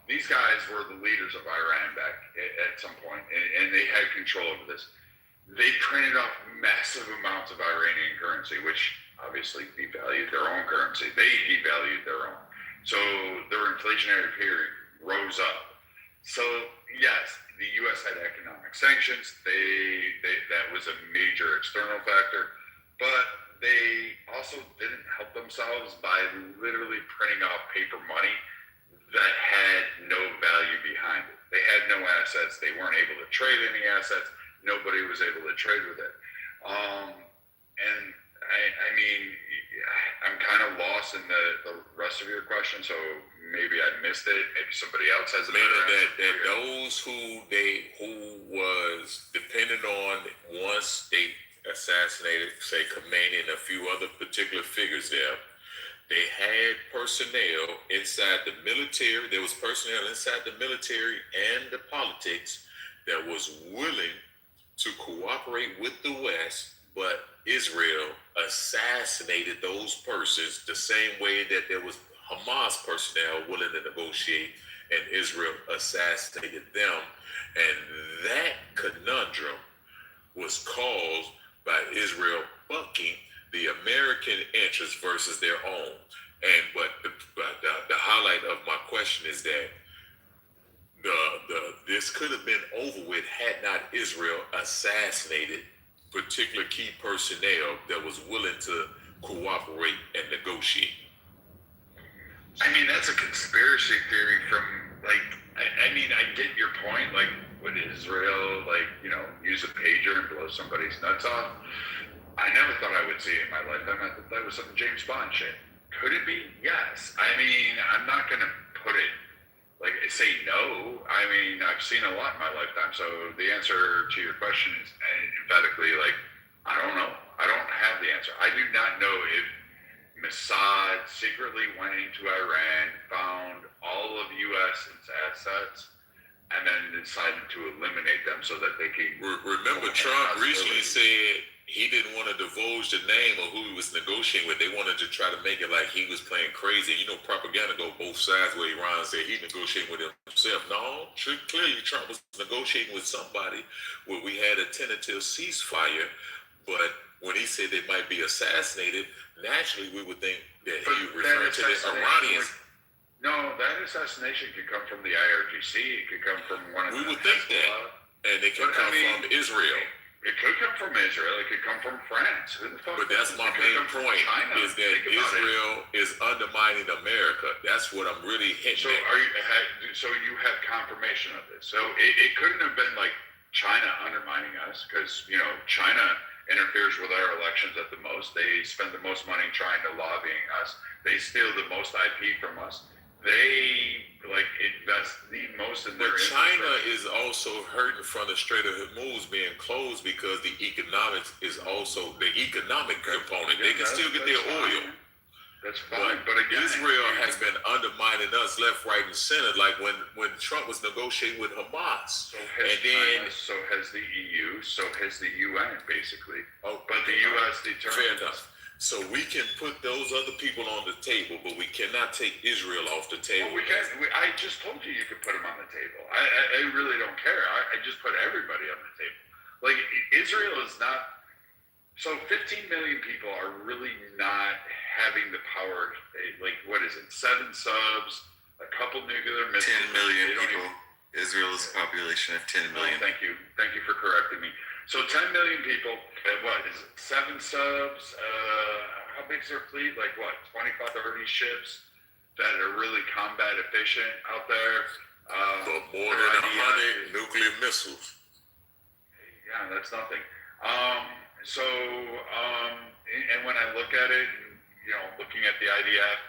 these guys were the leaders of Iran back at some point, and they had control over this. They printed off massive amounts of Iranian currency, which obviously devalued their own currency. They devalued their own. So their inflationary period rose up. So yes, the U.S. had economic sanctions. That was a major external factor, but they also didn't help themselves by literally printing off paper money that had no value behind it. They had no assets. They weren't able to trade any assets. Nobody was able to trade with it. And I mean, I'm kind of lost in the rest of your question, so maybe I missed it. Maybe somebody else has a better answer. That those who was dependent on, once they assassinated, say, Khomeini and a few other particular figures there, they had personnel inside the military. There was personnel inside the military and the politics that was willing to cooperate with the West, but Israel assassinated those persons the same way that there was Hamas personnel willing to negotiate, and Israel assassinated them. And that conundrum was caused by Israel bucking the American interests versus their own. And but the highlight of my question is that this could have been over with had not Israel assassinated particular key personnel that was willing to cooperate and negotiate. I mean, that's a conspiracy theory from, like, I mean, I get your point. Like, would Israel, like, you know, use a pager and blow somebody's nuts off? I never thought I would see it in my lifetime. I thought that was some James Bond shit. Could it be? Yes. I mean, I'm not going to put it, like, say no. I mean, I've seen a lot in my lifetime. So the answer to your question is emphatically, like, I don't know. I don't have the answer. I do not know if Mossad secretly went into Iran, found all of U.S. assets, and then decided to eliminate them so that they could. Remember, Trump recently said he didn't want to divulge the name of who he was negotiating with. They wanted to try to make it like he was playing crazy. You know, propaganda go both sides where Iran said he negotiating with himself. No, clearly Trump was negotiating with somebody where we had a tentative ceasefire. But when he said they might be assassinated, naturally we would think that he referred to the Iranians. No, that assassination could come from the IRGC. It could come from one of the. We would think that. And it could come from Israel. It could come from Israel. It could come from France. Who the fuck? But that's my main point, China. is that Israel is undermining America. That's what I'm really hitting So at. so you have confirmation of this. So it couldn't have been like China undermining us, because, you know, China interferes with our elections at the most. They spend the most money trying to lobbying us. They steal the most IP from us. They, like, invest the most in their. But China is also hurting from the Strait of Hormuz being closed because the economics is also the economic component. They can still get their oil. That's fine, but again, Israel has been undermining us left, right, and center. Like when Trump was negotiating with Hamas, so has and then China, so has the EU, so has the UN, basically. oh, But the U.S. determines. fair enough. So we can put those other people on the table, but we cannot take Israel off the table. Well, we can't. I just told you could put them on the table. I really don't care. I just put everybody on the table. Like, Israel is not. So 15 million people are really not having the power. Like, what is it? 7 subs, a couple nuclear missiles. 10 million people. Israel's population of 10 million. Oh, thank you for correcting me. So 10 million people. What is it? 7 subs. How big's their fleet? Like what? 25, 30 ships that are really combat efficient out there. But more than 100 nuclear missiles. Yeah, that's nothing. And when I look at it, you know, looking at the IDF,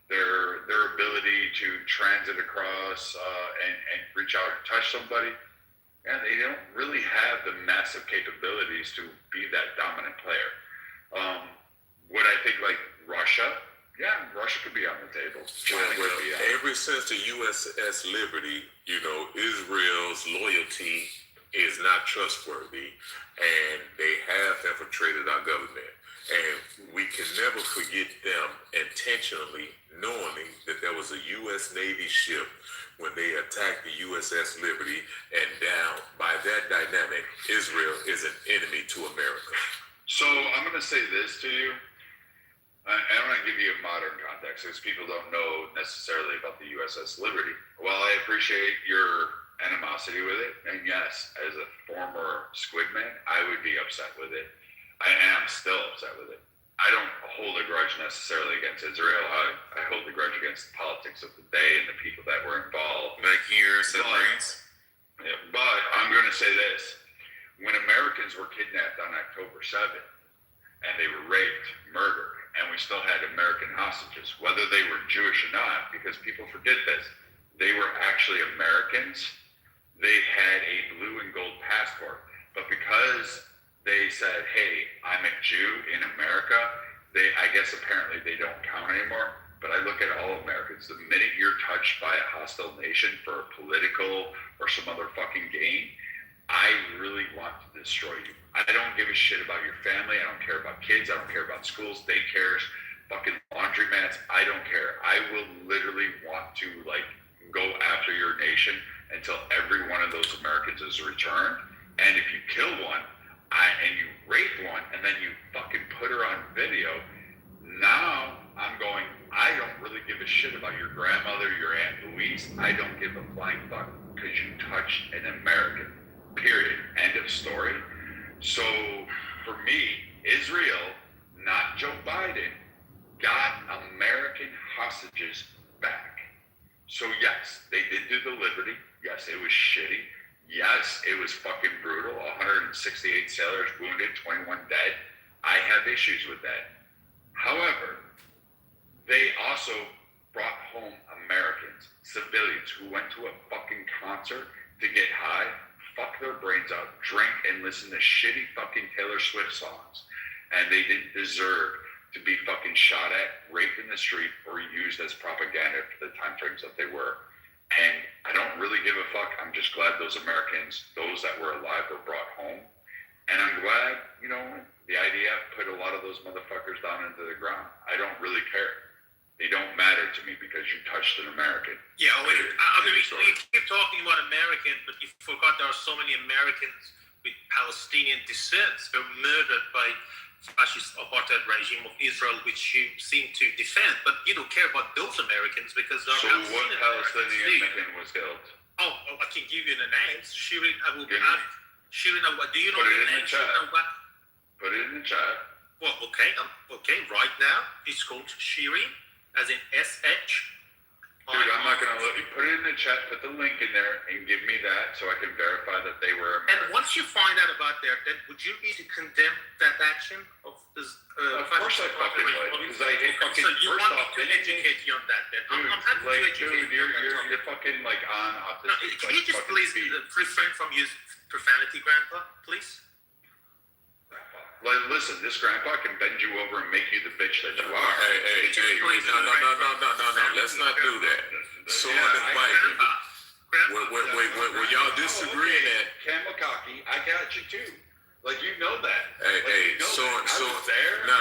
their ability to transit across and reach out and touch somebody, and they don't really have the massive capabilities to be that dominant player. Would I think like Russia? Yeah, Russia could be on the table. Well, ever since the USS Liberty, you know, Israel's loyalty is not trustworthy, and they have infiltrated our government. And we can never forget them intentionally knowing that there was a U.S. Navy ship when they attacked the USS Liberty, and now, by that dynamic, Israel is an enemy to America. So I'm going to say this to you. I want to give you a modern context, because people don't know necessarily about the USS Liberty. Well, I appreciate your animosity with it, and yes, as a former Squidman, I would be upset with it. I am still upset with it. I don't hold a grudge necessarily against Israel. I hold a grudge against the politics of the day and the people that were involved. Like your submarines? Yeah, but I'm going to say this. When Americans were kidnapped on October 7th, and they were raped, murdered, and we still had American hostages, whether they were Jewish or not, because people forget this, they were actually Americans. They had a blue and gold passport, but because they said, hey, I'm a Jew in America, I guess apparently they don't count anymore. But I look at all Americans. The minute you're touched by a hostile nation for a political or some other fucking gain, I really want to destroy you. I don't give a shit about your family. I don't care about kids. I don't care about schools, daycares, fucking laundromats. I don't care. I will literally want to like go after your nation until every one of those Americans is returned. And if you kill one, and you rape one, and then you fucking put her on video, now I'm going, I don't really give a shit about your grandmother, your Aunt Louise. I don't give a flying fuck because you touched an American. Period. End of story. So for me, Israel, not Joe Biden, got American hostages back. So yes, they did do the Liberty. Yes, it was shitty. Yes, it was fucking brutal. 168 sailors wounded, 21 dead. I have issues with that. However, they also brought home Americans, civilians who went to a fucking concert to get high, fuck their brains out, drink and listen to shitty fucking Taylor Swift songs. And they didn't deserve to be fucking shot at, raped in the street, or used as propaganda for the time frames that they were. And I don't really give a fuck. I'm just glad those Americans, those that were alive, were brought home. And I'm glad, you know, the IDF put a lot of those motherfuckers down into the ground. I don't really care. They don't matter to me because you touched an American. Yeah, I mean, we keep talking about American, but you forgot there are so many Americans with Palestinian descent who were murdered by fascist apartheid regime of Israel, which you seem to defend, but you don't care about those Americans because they're So what Palestinian man was killed? Oh, I can give you the names. Shirin Abu Give me. Bakr. Shirin Abu. Do you know Put it the in the name? chat. Shirin Abu Bakr? Put it in the chat. Well, okay. Right now, it's called Shirin, as in SH. Dude, I'm not gonna let you put it in the chat. Put the link in there and give me that so I can verify that they were And American. once you find out about their death, would you be to condemn that action of this? Of course I fucking would, because I hate fucking. So you first want me off, to educate you on that? Then Dude, I'm happy to educate you. you're fucking like on No, autistic. can you just please refrain from using profanity, Grandpa, please? Like, listen, this grandpa can bend you over and make you the bitch that you are. Hey, no. Let's not do that. So uninvited. When y'all disagree that. Kamakaki, I got you too. Like, you know that. Hey, so there. No,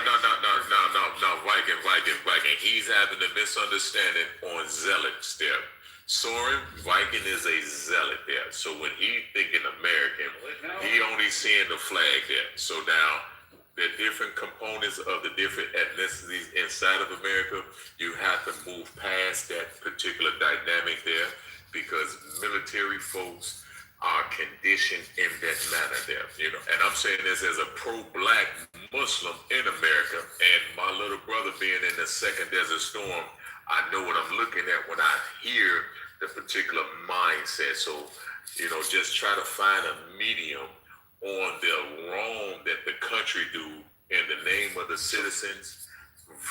Viking. He's having a misunderstanding on zealots there. Soren Viking is a zealot there. So when he thinking American, he only seeing the flag there. So now the different components of the different ethnicities inside of America, you have to move past that particular dynamic there because military folks are conditioned in that manner there, you know. And I'm saying this as a pro-black Muslim in America, and my little brother being in the second Desert Storm, I know what I'm looking at when I hear the particular mindset. So, you know, just try to find a medium on the wrong that the country do in the name of the citizens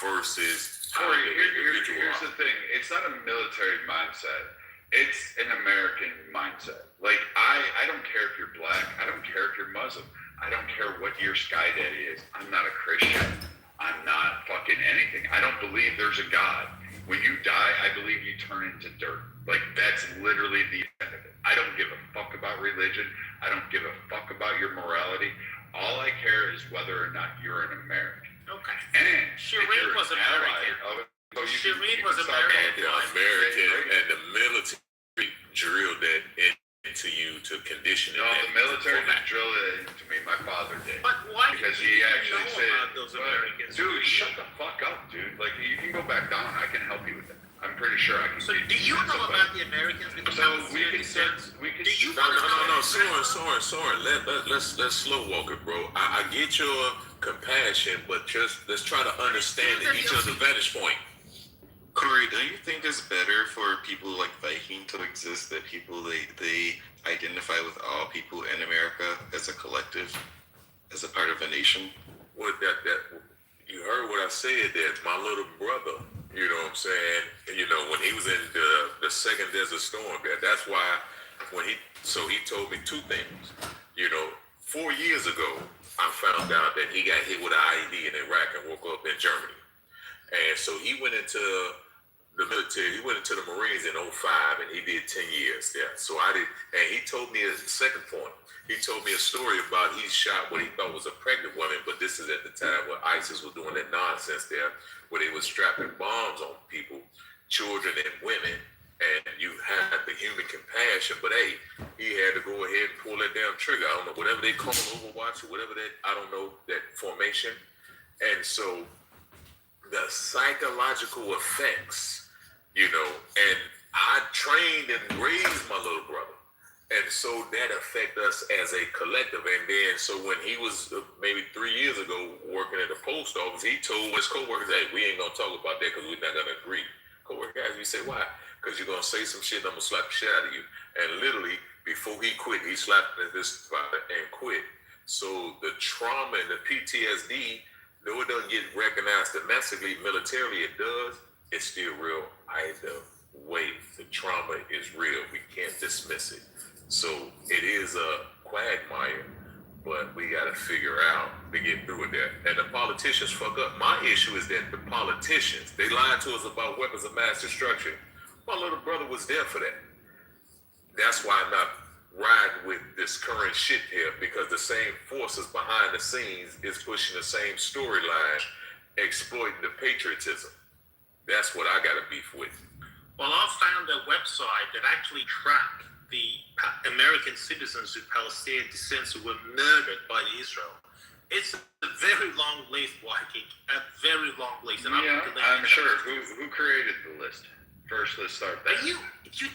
versus how Corey, the here's individual the thing. It's not a military mindset. It's an American mindset. Like, I don't care if you're black. I don't care if you're Muslim. I don't care what your sky daddy is. I'm not a Christian. I'm not fucking anything. I don't believe there's a God. When you die, I believe you turn into dirt. Like, that's literally the end of it. I don't give a fuck about religion. I don't give a fuck about your morality. All I care is whether or not you're an American. Okay. And Shireen was American. Shireen was American. and the military drilled that into you to condition it. No, the military didn't drill it into me. My father did. But why Because did he you actually know said, about those Americans? dude, shut the fuck up, dude. Like, you can go back down. I can help you with that. I'm pretty sure I can. So do you know about the Americans with the So we can Do you No, Soren. Let's slow walk it, bro. I get your compassion, but just let's try to understand each other's vantage point. Corey, don't you think it's better for people like Viking to exist, that people they identify with all people in America as a collective, as a part of a nation? What that you heard what I said, that my little brother, you know what I'm saying, you know, when he was in the second Desert Storm, that's why when he told me two things, you know, 4 years ago, I found out that he got hit with an IED in Iraq and woke up in Germany. And so he went into the military. He went into the Marines in 05 and he did 10 years there. So I did, and he told me a second point. He told me a story about he shot what he thought was a pregnant woman, but this is at the time where ISIS was doing that nonsense there, where they was strapping bombs on people, children and women, and you had the human compassion, but hey, he had to go ahead and pull that damn trigger. I don't know, whatever they call Overwatch or whatever that, I don't know, that formation. And so the psychological effects, you know, and I trained and raised my little brother. And so that affect us as a collective. And then, so when he was maybe 3 years ago working at the post office, he told his coworkers, hey, we ain't gonna talk about that because we're not gonna agree. Coworker guys, we say, why? Because you're gonna say some shit, I'm gonna slap the shit out of you. And literally, before he quit, he slapped this and quit. So the trauma and the PTSD, though it doesn't get recognized domestically, militarily it does, it's still real either way. The trauma is real. We can't dismiss it. So it is a quagmire, but we got to figure out to get through it there. And the politicians fuck up. My issue is that the politicians, they lied to us about weapons of mass destruction. My little brother was there for that. That's why I'm not riding with this current shit here, because the same forces behind the scenes is pushing the same storyline, exploiting the patriotism. That's what I got to beef with. Well, I found a website that actually tracked the American citizens with Palestinian descent who were murdered by Israel. It's a very long list, Waikik, a very long list. And I'm sure. Who created the list? First, let's start there. But you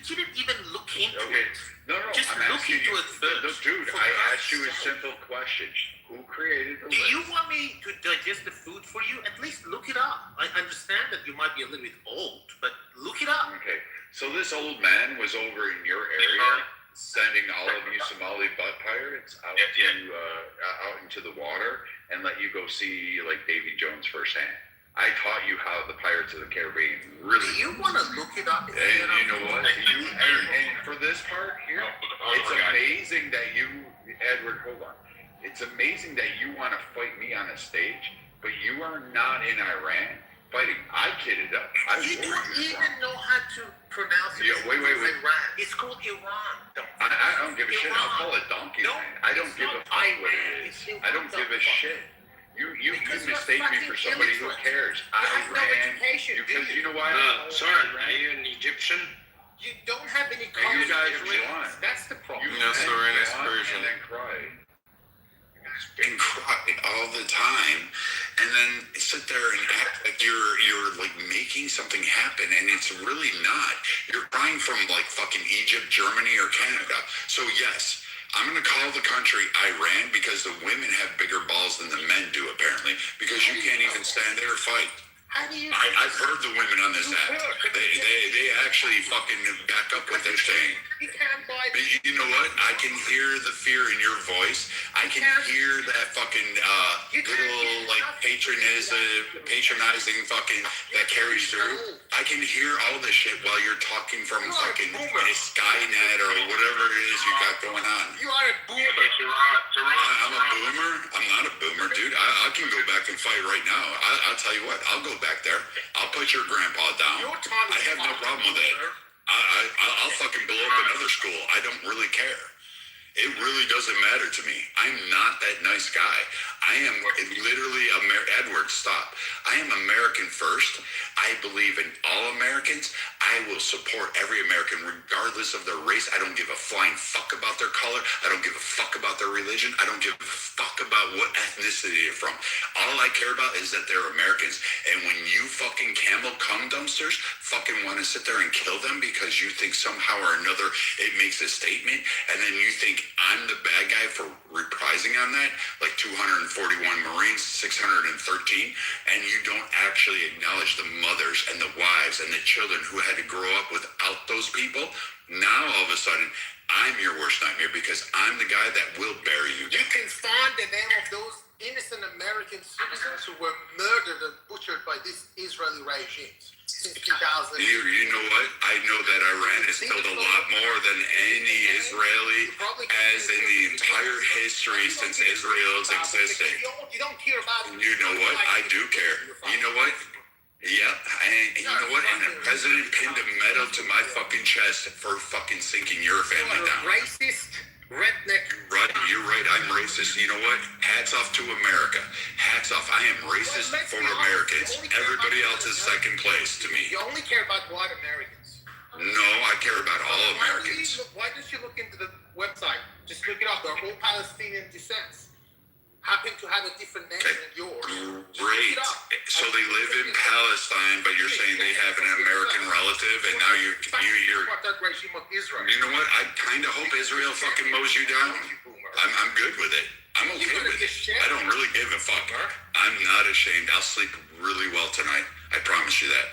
didn't even look into Okay, it. no, Just I'm look asking into you, it first. dude. For I God's asked you a sake. simple question. Who created the Do list? you want me to digest the food for you? At least look it up. I understand that you might be a little bit old, but look it up. Okay, so this old man was over in your area sending all of you Somali butt pirates out out into the water and let you go see like Davy Jones firsthand. I taught you how the Pirates of the Caribbean really. Do you want to look it up? And you know what? And for this part here, it's amazing that you, Edward, hold on. It's amazing that you want to fight me on a stage, but you are not in Iran fighting. I kidded up. You don't even know how to pronounce it. Yeah, wait. Iran. It's called Iran. I don't give a shit. I'll call it donkey land. I don't give a fuck what it is. I don't give a shit. You can mistake me for somebody who cares. Iran. Because you know why? Sorry, are you an Egyptian? You don't have any You college guys degrees. won. That's the problem. No, Soren is won Persian. And then cried. And cry all the time, and then sit there and act like you're like making something happen, and it's really not. You're crying from like fucking Egypt, Germany, or Canada. So yes, I'm gonna call the country Iran because the women have bigger balls than the men do, apparently, because you can't even stand there or fight. How do you? I've heard the women on this app. They actually fucking back up what they're saying. You can't buy. But you know what? I can hear the fear in your voice. I can hear that fucking little like patronizing fucking that carries through. I can hear all this shit while you're talking from fucking Skynet or whatever it is you got going on. You are a boomer. I'm a boomer. I'm not a boomer, dude. I can go back and fight right now. I'll tell you what. I'll go back there. I'll put your grandpa down. I have no problem with it. I'll fucking blow up another school. I don't really care. It really doesn't matter to me. I'm not that nice guy. I am literally Edward, stop. I am American first. I believe in all Americans. I will support every American regardless of their race. I don't give a flying fuck about their color. I don't give a fuck about their religion. I don't give a fuck about what ethnicity they're from. All I care about is that they're Americans. And when you fucking camel cum dumpsters fucking want to sit there and kill them because you think somehow or another it makes a statement, and then you think I'm the bad guy for reprising on that, like 241 Marines, 613, and you don't actually acknowledge the mothers and the wives and the children who had to grow up without those people. Now all of a sudden, I'm I'm your worst nightmare because I'm the guy that will bury you. You can find the name of those innocent American citizens who were murdered and butchered by this Israeli regime since 2000. You know what? I know that Iran has killed a lot more than any Israeli as in the entire history since Israel's existed. You don't care about it. You know what? I do care. You know what? Yeah, and you know what? And the president pinned a medal to my fucking chest for fucking sinking your family You're a down. racist, redneck. Right, you're right. I'm racist. You know what? Hats off to America. Hats off. I am racist for Americans. Everybody else is second place to me. You only care about white Americans. No, I care about all Americans. Why don't you look into the website? Just look it up. They're all Palestinian descents. Happen to have a different name than yours. Great. So they live in Palestine, but you're saying they have an American relative, and now you're. That regime of Israel. You know what? I kind of hope Israel fucking mows you down. I'm good with it. I'm okay with it. I don't really give a fuck. I'm not ashamed. I'll sleep really well tonight. I promise you that.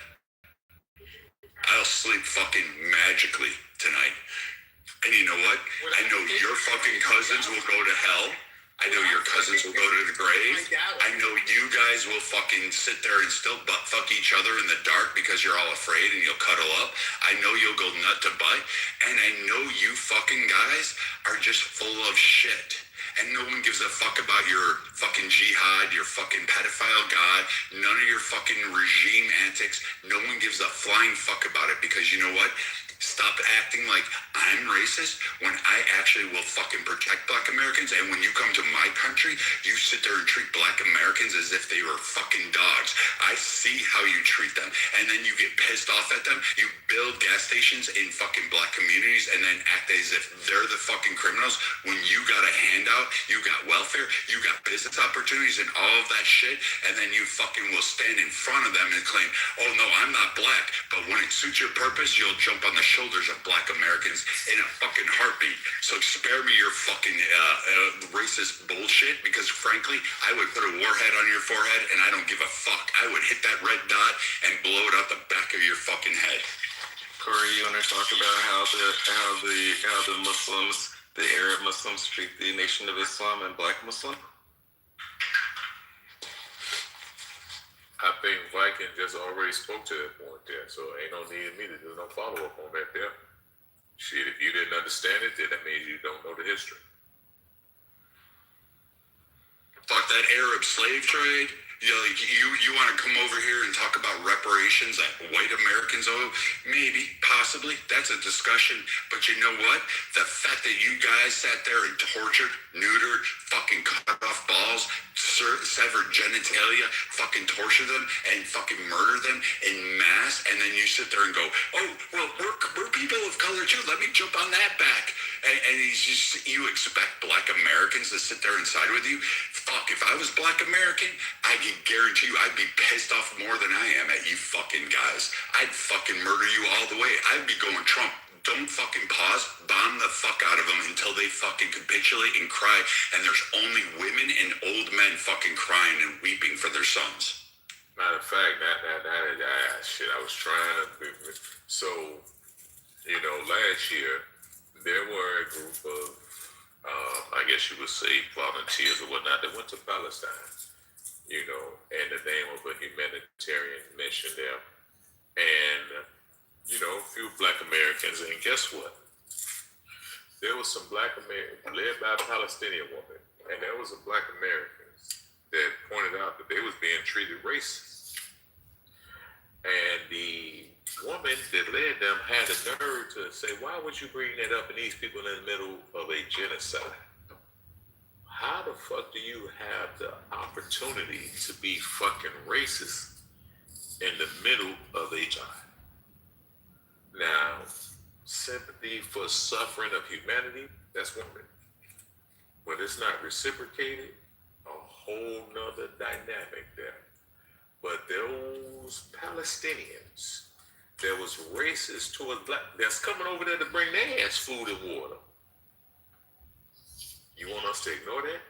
I'll sleep fucking magically tonight. And you know what? I know your fucking cousins will go to hell. I know your cousins will go to the grave. I know you guys will fucking sit there and still butt fuck each other in the dark because you're all afraid and you'll cuddle up. I know you'll go nut to butt. And I know you fucking guys are just full of shit. And no one gives a fuck about your fucking jihad, your fucking pedophile god, none of your fucking regime antics. No one gives a flying fuck about it because you know what? Stop acting like I'm racist when I actually will fucking protect black Americans. And when you come to my country, you sit there and treat black Americans as if they were fucking dogs. I see how you treat them. And then you get pissed off at them. You build gas stations in fucking black communities and then act as if they're the fucking criminals when you got a handout, you got welfare, you got business opportunities and all of that shit. And then you fucking will stand in front of them and claim, oh no, I'm not black. But when it suits your purpose, you'll jump on the shoulders of black Americans in a fucking heartbeat. So spare me your fucking racist bullshit because frankly, I would put a warhead on your forehead and I don't give a fuck. I would hit that red dot and blow it out the back of your fucking head. Corey, you want to talk about how the Muslims, the Arab Muslims, treat the Nation of Islam and Black Muslim? I think Viking just already spoke to that point there, so ain't no need of me to do no follow-up on that there. Shit, if you didn't understand it, then that means you don't know the history. Fuck that Arab slave trade. You want to come over here and talk about reparations that white Americans owe? Maybe, possibly. That's a discussion. But you know what? The fact that you guys sat there and tortured, neutered, fucking cut off balls, severed genitalia, fucking torture them, and fucking murder them in mass, and then you sit there and go, oh, well, we're people of color too. Let me jump on that back. And you expect black Americans to sit there and side with you? Fuck, if I was black American, I can guarantee you I'd be pissed off more than I am at you fucking guys. I'd fucking murder you all the way. I'd be going Trump. Don't fucking pause. Bomb the fuck out of them until they fucking capitulate and cry. And there's only women and old men fucking crying and weeping for their sons. Matter of fact, shit, I was trying to. So, last year, there were a group of, I guess you would say, volunteers or whatnot that went to Palestine, in the name of a humanitarian mission there. And, a few black Americans. And guess what? There was some black Americans led by a Palestinian woman. And there was a black Americans that pointed out that they was being treated racist. And the woman that led them had the nerve to say, why would you bring that up and these people in the middle of a genocide? How the fuck do you have the opportunity to be fucking racist in the middle of a time? Now, sympathy for suffering of humanity, that's one thing. But it's not reciprocated, a whole nother dynamic there. But those Palestinians, there was racist towards black, that's coming over there to bring their ass food and water. You want us to ignore that?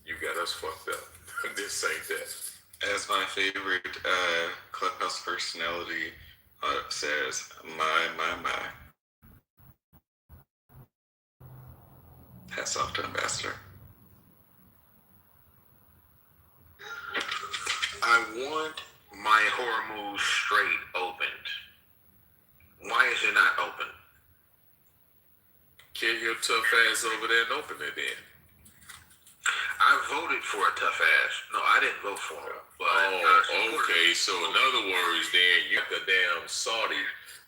You got us fucked up. This ain't that. As my favorite Clubhouse personality says, my. Pass off to Ambassador. I want my Hormuz Strait opened. Why is it not open? Kill your tough ass over there and open it then. I voted for a tough ass. No, I didn't vote for him. But Okay. So in other words, then you the damn Saudi,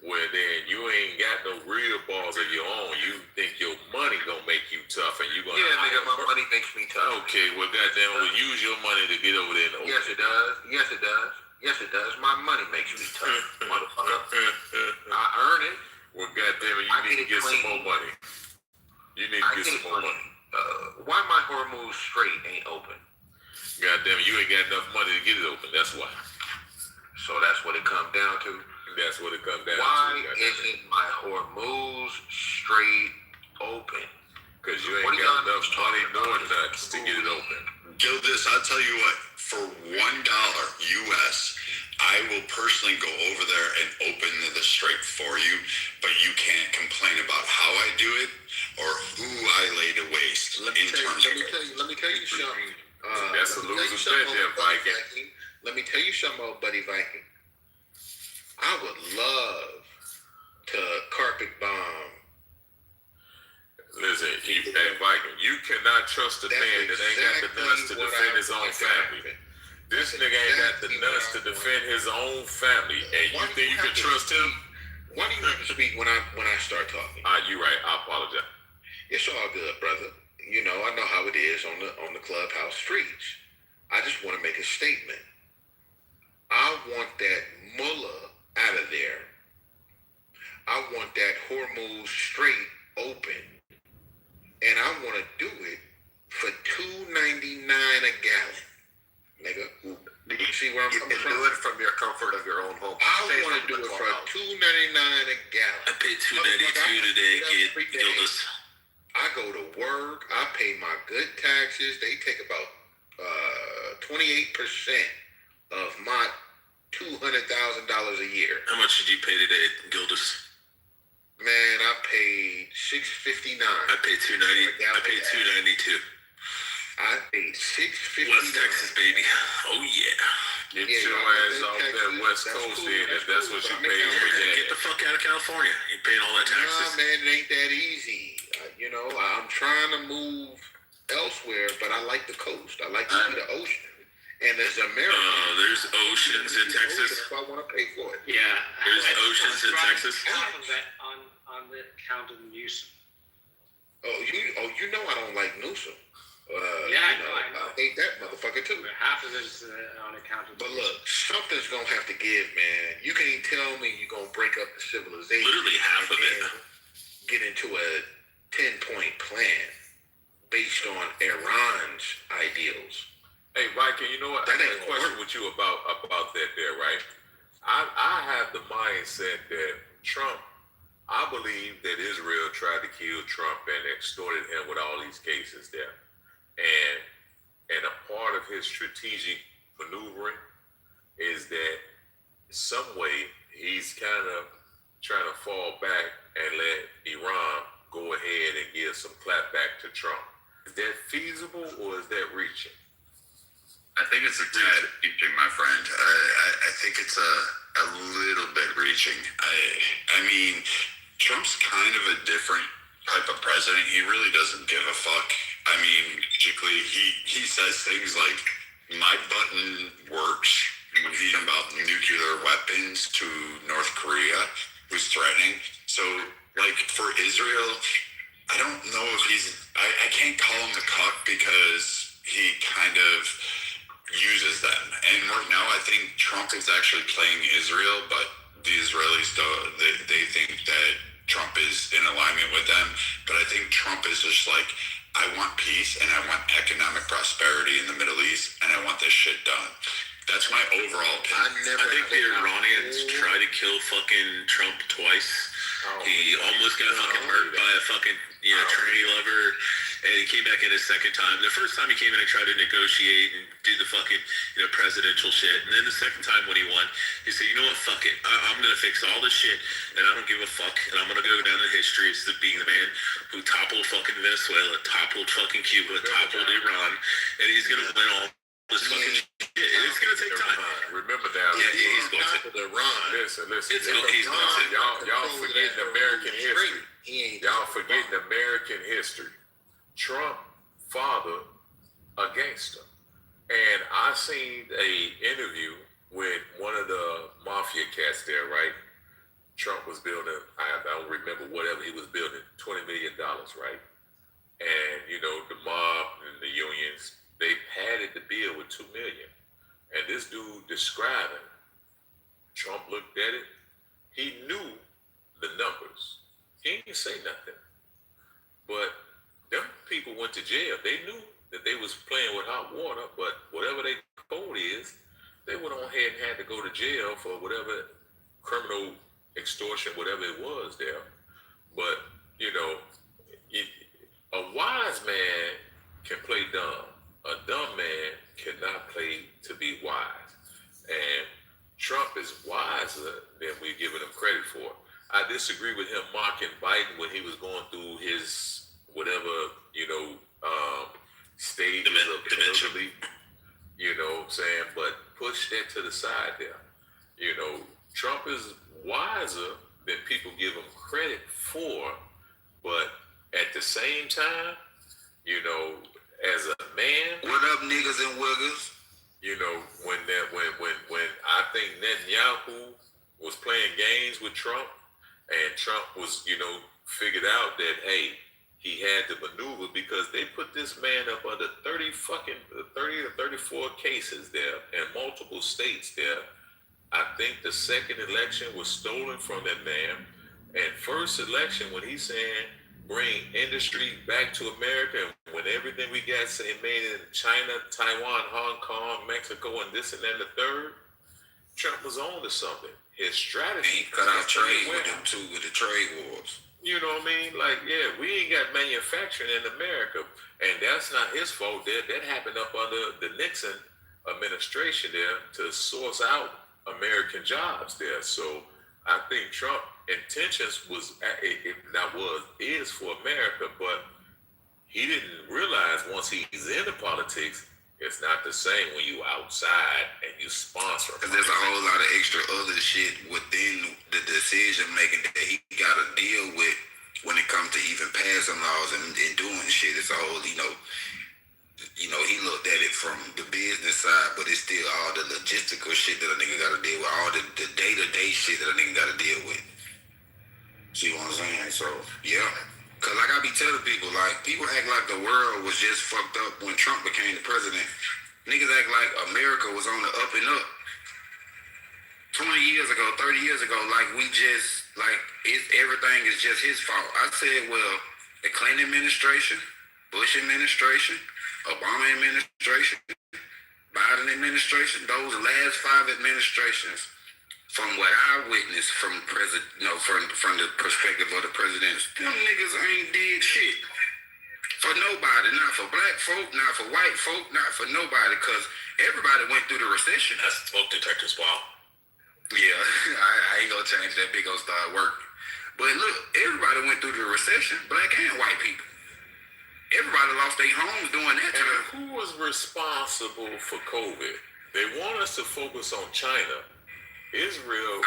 where then you ain't got no real balls of your own. You think your money gonna make you tough, and you gonna nigga, my money makes me tough. Okay, well, goddamn, we'll use your money to get over there and open. Yes, it does. Yes, it does. Yes, it does. My money makes me tough, motherfucker. I earn it. Well, goddamn it, you need to get some more money. You need to get some more money. Why my Hormuz Strait ain't open? Goddamn it, you ain't got enough money to get it open. That's why. So that's what it comes down to. That's what it comes down Why to. isn't my Hormuz Strait open? Because you ain't got enough money nor nuts to get it open. Gildas, I'll tell you what, for $1 US, I will personally go over there and open the strait for you, but you can't complain about how I do it or who I lay to waste Let me tell you something. That's a loser bet there, Viking. Let me tell you something, old buddy Viking. I would love to carpet bomb. Listen, hey, Viking, you cannot trust a man that ain't got the nuts to defend his own family. This nigga ain't got the nuts to defend his own family, and you think you can trust him? Why do you have to speak when I start talking? You right. I apologize. It's all good, brother. You know, I know how it is on the clubhouse streets. I just want to make a statement. I want that mullah out of there. I want that Hormuz Strait open. And I want to do it for $2.99 a gallon. Nigga, do you see where I'm coming from? You can do it from your comfort of your own home. I want to do it for $2.99 a gallon. I paid $2.92 today, Gildas. I go to work. I pay my good taxes. They take about 28% of my $200,000 a year. How much did you pay today, Gildas? Man, I paid $6.59. I paid $2.90. I paid $2.92. I paid $6.59. West Texas, baby. Oh yeah. Get your ass off that West Coast then, if that's what you pay for that. Get the fuck out of California. You're paying all that taxes. Nah, man, it ain't that easy. You know, I'm trying to move elsewhere, but I like the coast. I like to see the ocean. And there's America. There's oceans in Texas. If I want to pay for it. Yeah. There's oceans in Texas. Half of that on the account of Newsom. You know I don't like Newsom. I know. I hate that motherfucker too. Half of it is on account of. But look, something's gonna have to give, man. You can't tell me you're gonna break up the civilization. Literally half of it. Get into a 10-point plan based on Iran's ideals. Hey, Viking, you know what? I got a question with you about that there, right? I have the mindset that Trump, I believe that Israel tried to kill Trump and extorted him with all these cases there. And a part of his strategic maneuvering is that some way he's kind of trying to fall back and let Iran go ahead and give some clapback to Trump. Is that feasible or is that reaching? I think it's a tad reaching, my friend. I think it's a little bit reaching. I mean, Trump's kind of a different type of president. He really doesn't give a fuck. I mean, basically, he says things like, my button works about nuclear weapons to North Korea, who's threatening. So, like, for Israel, I don't know if I can't call him the cuck because he kind of uses them. And right now, I think Trump is actually playing Israel, but the Israelis, they think that Trump is in alignment with them. But I think Trump is just like, I want peace and I want economic prosperity in the Middle East, and I want this shit done. That's my overall opinion. I think the Iranians tried to kill fucking Trump twice. He almost got fucking murdered by a fucking tranny lover. And he came back in a second time. The first time he came in and tried to negotiate and do the fucking, presidential shit. And then the second time when he won, he said, you know what, fuck it. I'm going to fix all this shit, and I don't give a fuck. And I'm going to go down in history as being the man who toppled fucking Venezuela, toppled fucking Cuba, toppled Iran. And he's going to win all this fucking shit. It's going to take time. Remember now. Yeah, he's going to. Listen. He's going to. Y'all forgetting American history. Y'all forgetting American history. Trump father a gangster. And I seen a interview with one of the mafia cats there, right? Trump was building, I don't remember whatever he was building, $20 million, right? And, the mob and the unions, they padded the bill with $2 million. And this dude describing, Trump looked at it, he knew the numbers. He didn't say nothing. But them people went to jail. They knew that they was playing with hot water, but whatever their code is, they went on ahead and had to go to jail for whatever criminal extortion, whatever it was there. But, a wise man can play dumb. A dumb man cannot play to be wise. And Trump is wiser than we're giving him credit for. I disagree with him mocking Biden when he was going through his whatever, stages of elderly, what I'm saying? But push that to the side there. Trump is wiser than people give him credit for, but at the same time, as a man, What up, niggas and wiggers? when I think Netanyahu was playing games with Trump, and Trump was, figured out that, hey, he had to maneuver because they put this man up under 30 or 34 cases there in multiple states there. I think the second election was stolen from that man. And first election, when he's saying bring industry back to America, and when everything we got say made in China, Taiwan, Hong Kong, Mexico, and this and that and the third, Trump was on to something. His strategy. He cut out trade with them too, with the trade wars. You know what I mean? Like, yeah, we ain't got manufacturing in America. And that's not his fault. That happened up under the Nixon administration there to source out American jobs there. So I think Trump intentions is for America, but he didn't realize once he's into politics, it's not the same when you outside and you sponsor. Because there's a whole lot of extra other shit within the decision making that he got to deal with when it comes to even passing laws and doing shit. It's a whole, he looked at it from the business side, but it's still all the logistical shit that a nigga got to deal with, all the day-to-day shit that a nigga got to deal with. See what I'm saying? So, yeah. Because like I be telling people, people act like the world was just fucked up when Trump became the president. Niggas act like America was on the up and up 20 years ago, 30 years ago, everything is just his fault. I said, well, the Clinton administration, Bush administration, Obama administration, Biden administration, those last 5 administrations, from what I witnessed from from the perspective of the presidents, them niggas ain't did shit for nobody, not for black folk, not for white folk, not for nobody, because everybody went through the recession. That's smoke detectors, wow. Yeah, I ain't gonna change that. Big gonna start working. But look, everybody went through the recession, black and white people. Everybody lost their homes during that time. And who was responsible for COVID? They want us to focus on China. Israel.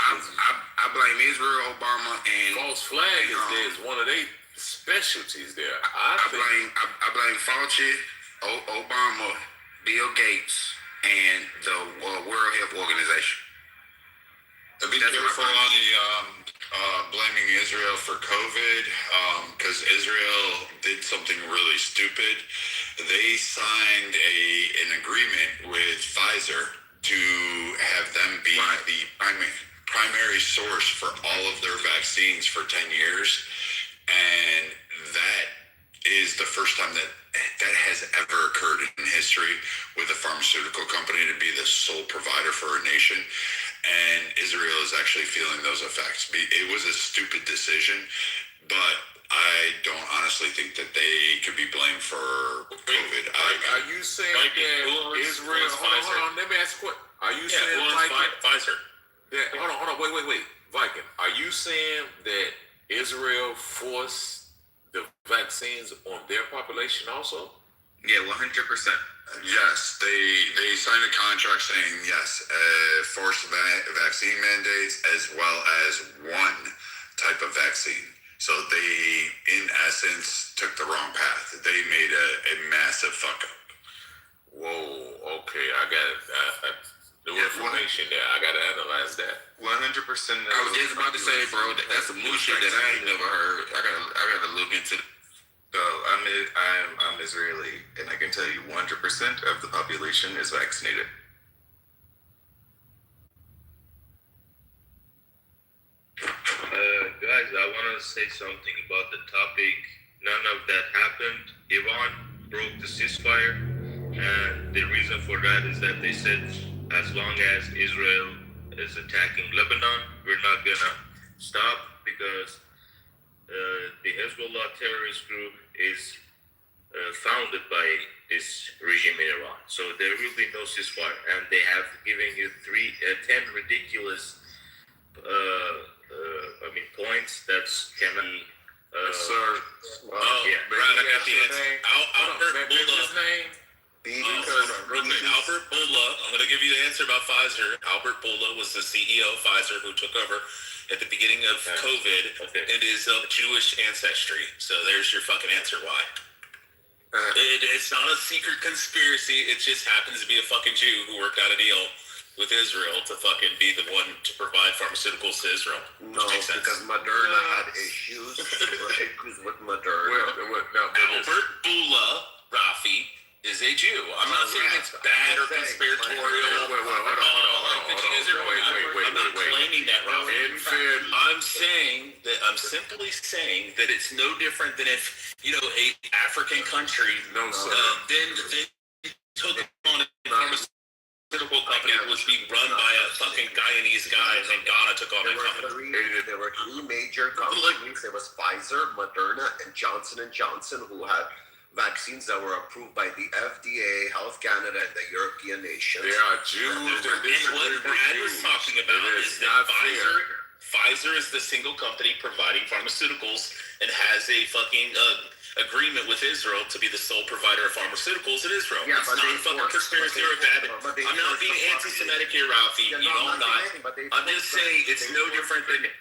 I blame Israel, Obama, and false flag is one of their specialties there. I blame Fauci, Obama, Bill Gates, and the World Health Organization. Be careful on the blaming Israel for COVID, because Israel did something really stupid. They signed an agreement with Pfizer to have them be the primary source for all of their vaccines for 10 years. And that is the first time that has ever occurred in history with a pharmaceutical company to be the sole provider for a nation. And Israel is actually feeling those effects. It was a stupid decision, but I don't honestly think that they could be blamed for COVID. Are you saying that Israel? Hold on. Let me ask you a question. Are you saying Pfizer? Hold on. Wait. Viking, are you saying that Israel forced the vaccines on their population also? Yeah, 100%. Yes, they signed a contract saying yes, forced vaccine mandates as well as one type of vaccine. So they, in essence, took the wrong path. They made a massive fuck up. Whoa. Okay, I got it. The information there. I gotta analyze that. 100%. I was just about to say, bro, that's some new shit that I ain't never heard. I gotta look into. So I'm Israeli, and I can tell you 100% of the population is vaccinated. Guys, I want to say something about the topic. None of that happened. Iran broke the ceasefire, and the reason for that is that they said as long as Israel is attacking Lebanon, we're not gonna stop because the Hezbollah terrorist group is founded by this regime in Iran. So there will be no ceasefire, and they have given you 10 ridiculous points that can be. Sir. Yeah, Brad, I got the answer. Albert Bourla. I'm going to give you the answer about Pfizer. Albert Bourla was the CEO of Pfizer who took over at the beginning of COVID and is of Jewish ancestry. So there's your fucking answer why. It's not a secret conspiracy. It just happens to be a fucking Jew who worked out a deal with Israel to fucking be the one to provide pharmaceuticals to Israel. No, because Moderna had issues with Moderna. Albert Bourla, Rafi, is a Jew. I'm not saying it's bad or conspiratorial. Hold on. I'm not claiming that, Rafi. I'm simply saying that it's no different than if, a African country then took on a pharmaceutical company that was being run by a fucking Guyanese guy, and then Ghana took on that company. There were three major companies. There was Pfizer, Moderna, and Johnson & Johnson, who had vaccines that were approved by the FDA, Health Canada, and the European nations. There are Jews. And what Brad was talking about is that Pfizer is the single company providing pharmaceuticals and has a fucking agreement with Israel to be the sole provider of pharmaceuticals in Israel. Yeah, it's not a fucking conspiracy or a bad. I'm not being anti-Semitic here, Ralphie. I'm not. I'm just saying it's no different than.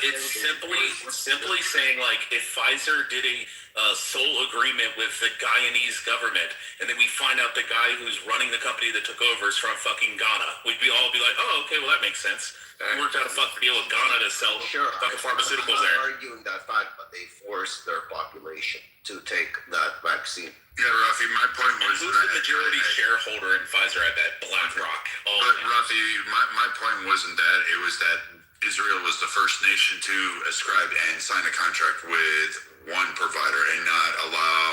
It's simply saying, like, if Pfizer did a sole agreement with the Guyanese government, and then we find out the guy who's running the company that took over is from fucking Ghana, we'd all be like, oh, okay, well, that makes sense. We worked out a fucking deal with Ghana to sell fucking pharmaceuticals there. I'm not arguing that fact, but they forced their population to take that vaccine. Yeah, Rafi, my point was who's the majority shareholder in Pfizer at that? BlackRock. But Rafi, my point wasn't that. It was that Israel was the first nation to ascribe and sign a contract with one provider and not allow,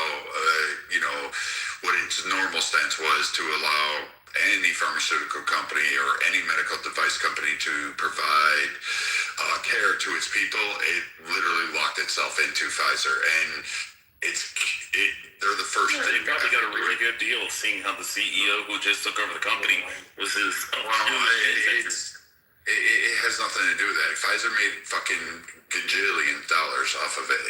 what its normal stance was to allow any pharmaceutical company or any medical device company to provide care to its people. It literally locked itself into Pfizer, and they're the first thing. Probably got a really good deal, seeing how the CEO who just took over the company was his. It has nothing to do with that. Pfizer made fucking gajillion dollars off of it.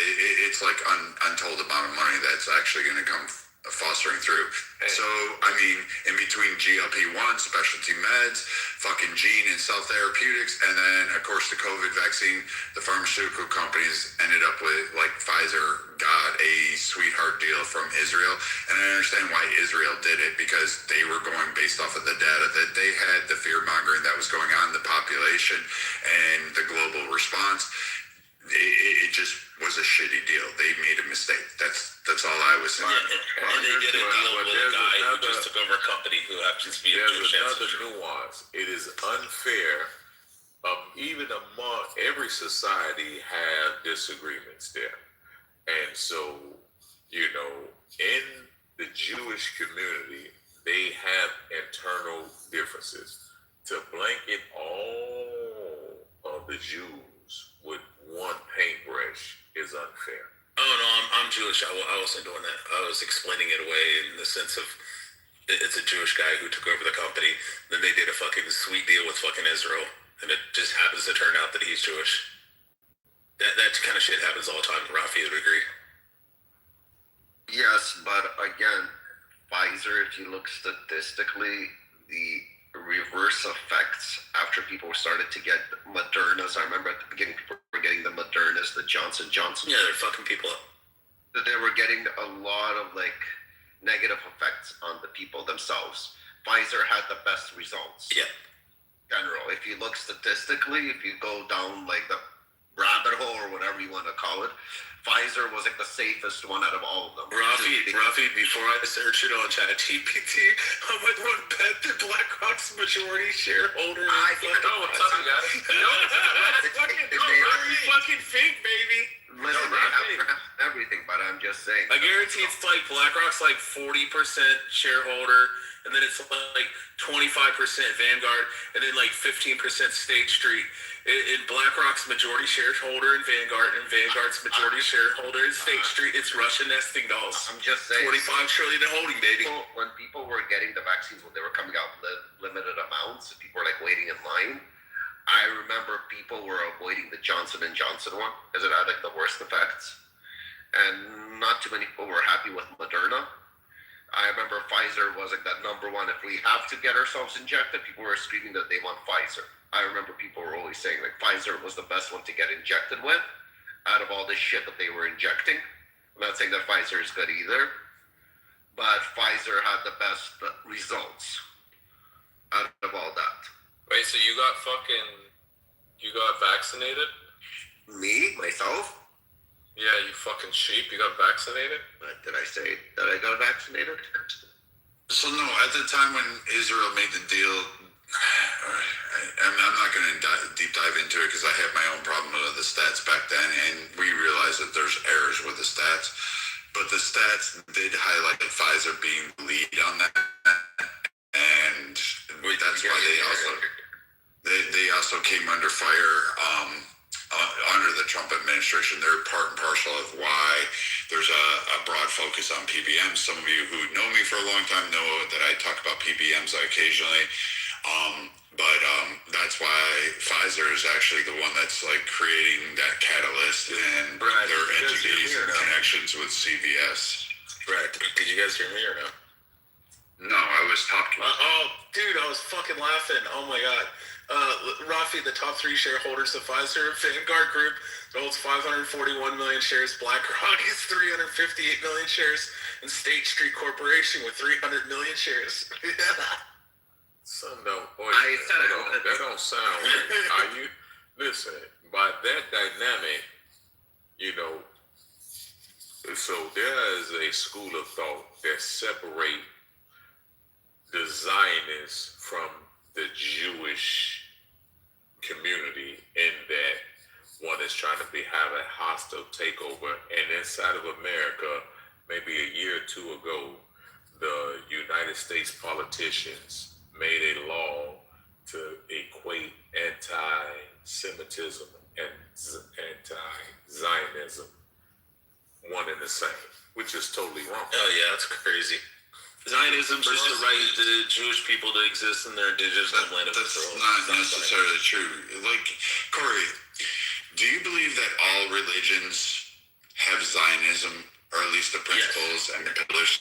It's like untold amount of money that's actually going to come fostering through. So, I mean, in between GLP-1, specialty meds, fucking gene and cell therapeutics, and then, of course, the COVID vaccine, the pharmaceutical companies ended up with, like, Pfizer got a sweetheart deal from Israel. And I understand why Israel did it, because they were going based off of the data that they had, the fear-mongering that was going on in the population, and the global response. It just was a shitty deal. They made a mistake. That's all I was saying. And they did a deal with a guy who just took over a company who happens to be a Jewish ancestor. There's another nuance. It is unfair. Even among every society have disagreements there. And so, in the Jewish community, they have internal differences. To blanket all of the Jews with one paintbrush is unfair. Oh no, I'm Jewish, I wasn't doing that. I was explaining it away in the sense of it's a Jewish guy who took over the company. Then they did a fucking sweet deal with fucking Israel, and it just happens to turn out that he's Jewish. That kind of shit happens all the time. Rafi would agree. Yes, but again, Pfizer, if you look statistically, the reverse effects after people started to get Modernas. I remember at the beginning people were getting the Modernas, the Johnson & Johnson. Yeah, they're fucking people up. They were getting a lot of like negative effects on the people themselves. Pfizer had the best results. Yeah. General, if you look statistically, if you go down like the rabbit hole or whatever you want to call it, Pfizer was like the safest one out of all of them. Rafi, before I search it on ChatGPT, I might want to bet that BlackRock's majority shareholder. I know what's up, you guys. Fucking fake, baby. Listen, they have everything, but I'm just saying. I guarantee it's like BlackRock's like 40% shareholder, and then it's like 25% Vanguard, and then like 15% State Street. In BlackRock's majority shareholder in Vanguard, and Vanguard's majority shareholder in State Street, it's Russian nesting dolls. I'm just saying. 45 trillion in holding, baby. When people were getting the vaccines, when they were coming out limited amounts, people were like waiting in line. I remember people were avoiding the Johnson & Johnson one because it had like the worst effects. And not too many people were happy with Moderna. I remember Pfizer was like that number one. If we have to get ourselves injected, people were screaming that they want Pfizer. I remember people were always saying like Pfizer was the best one to get injected with out of all this shit that they were injecting. I'm not saying that Pfizer is good either, but Pfizer had the best results out of all that. Wait, so you got vaccinated? Me? Myself? Yeah, you fucking sheep. You got vaccinated? Did I say that I got vaccinated? So no, at the time when Israel made the deal, I'm not going to deep dive into it because I had my own problem with the stats back then, and we realized that there's errors with the stats. But the stats did highlight Pfizer being the lead on that, and that's why they also came under fire under the Trump administration. They're part and parcel of why there's a broad focus on PBMs. Some of you who know me for a long time know that I talk about PBMs occasionally. But that's why Pfizer is actually the one that's like creating that catalyst and their entities and connections with CVS. Right. Did you guys hear me or no? No, I was talking. Oh, dude, I was fucking laughing. Oh my god. Rafi, the top 3 shareholders of Pfizer, Vanguard Group holds 541 million shares. BlackRock is 358 million shares, and State Street Corporation with 300 million shares. Son, that don't sound right. Are you listen? By that dynamic, so there is a school of thought that separate the Zionists from the Jewish community, in that one is trying to have a hostile takeover. And inside of America, maybe a year or two ago, the United States politicians made a law to equate anti-Semitism and anti-Zionism one and the same, which is totally wrong. Oh yeah, that's crazy. Zionism's just the right of the Jewish people to exist in their indigenous homeland. That's not necessarily true. Like, Corey, do you believe that all religions have Zionism, or at least the principles and the pillars?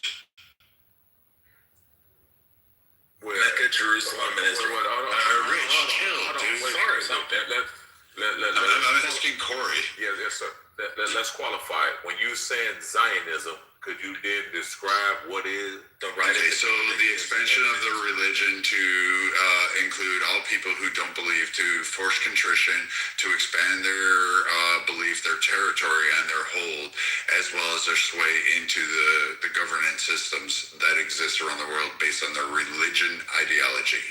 Mecca, Jerusalem, and Israel. Rich, chill, dude. Sorry. I'm asking Corey. Yeah, yes, sir. Let's qualify it. When you're saying Zionism, could you then describe what is the right? Okay, so the expansion of the religion to include all people who don't believe, to force contrition, to expand their belief, their territory, and their hold, as well as their sway into the governance systems that exist around the world based on their religion ideology.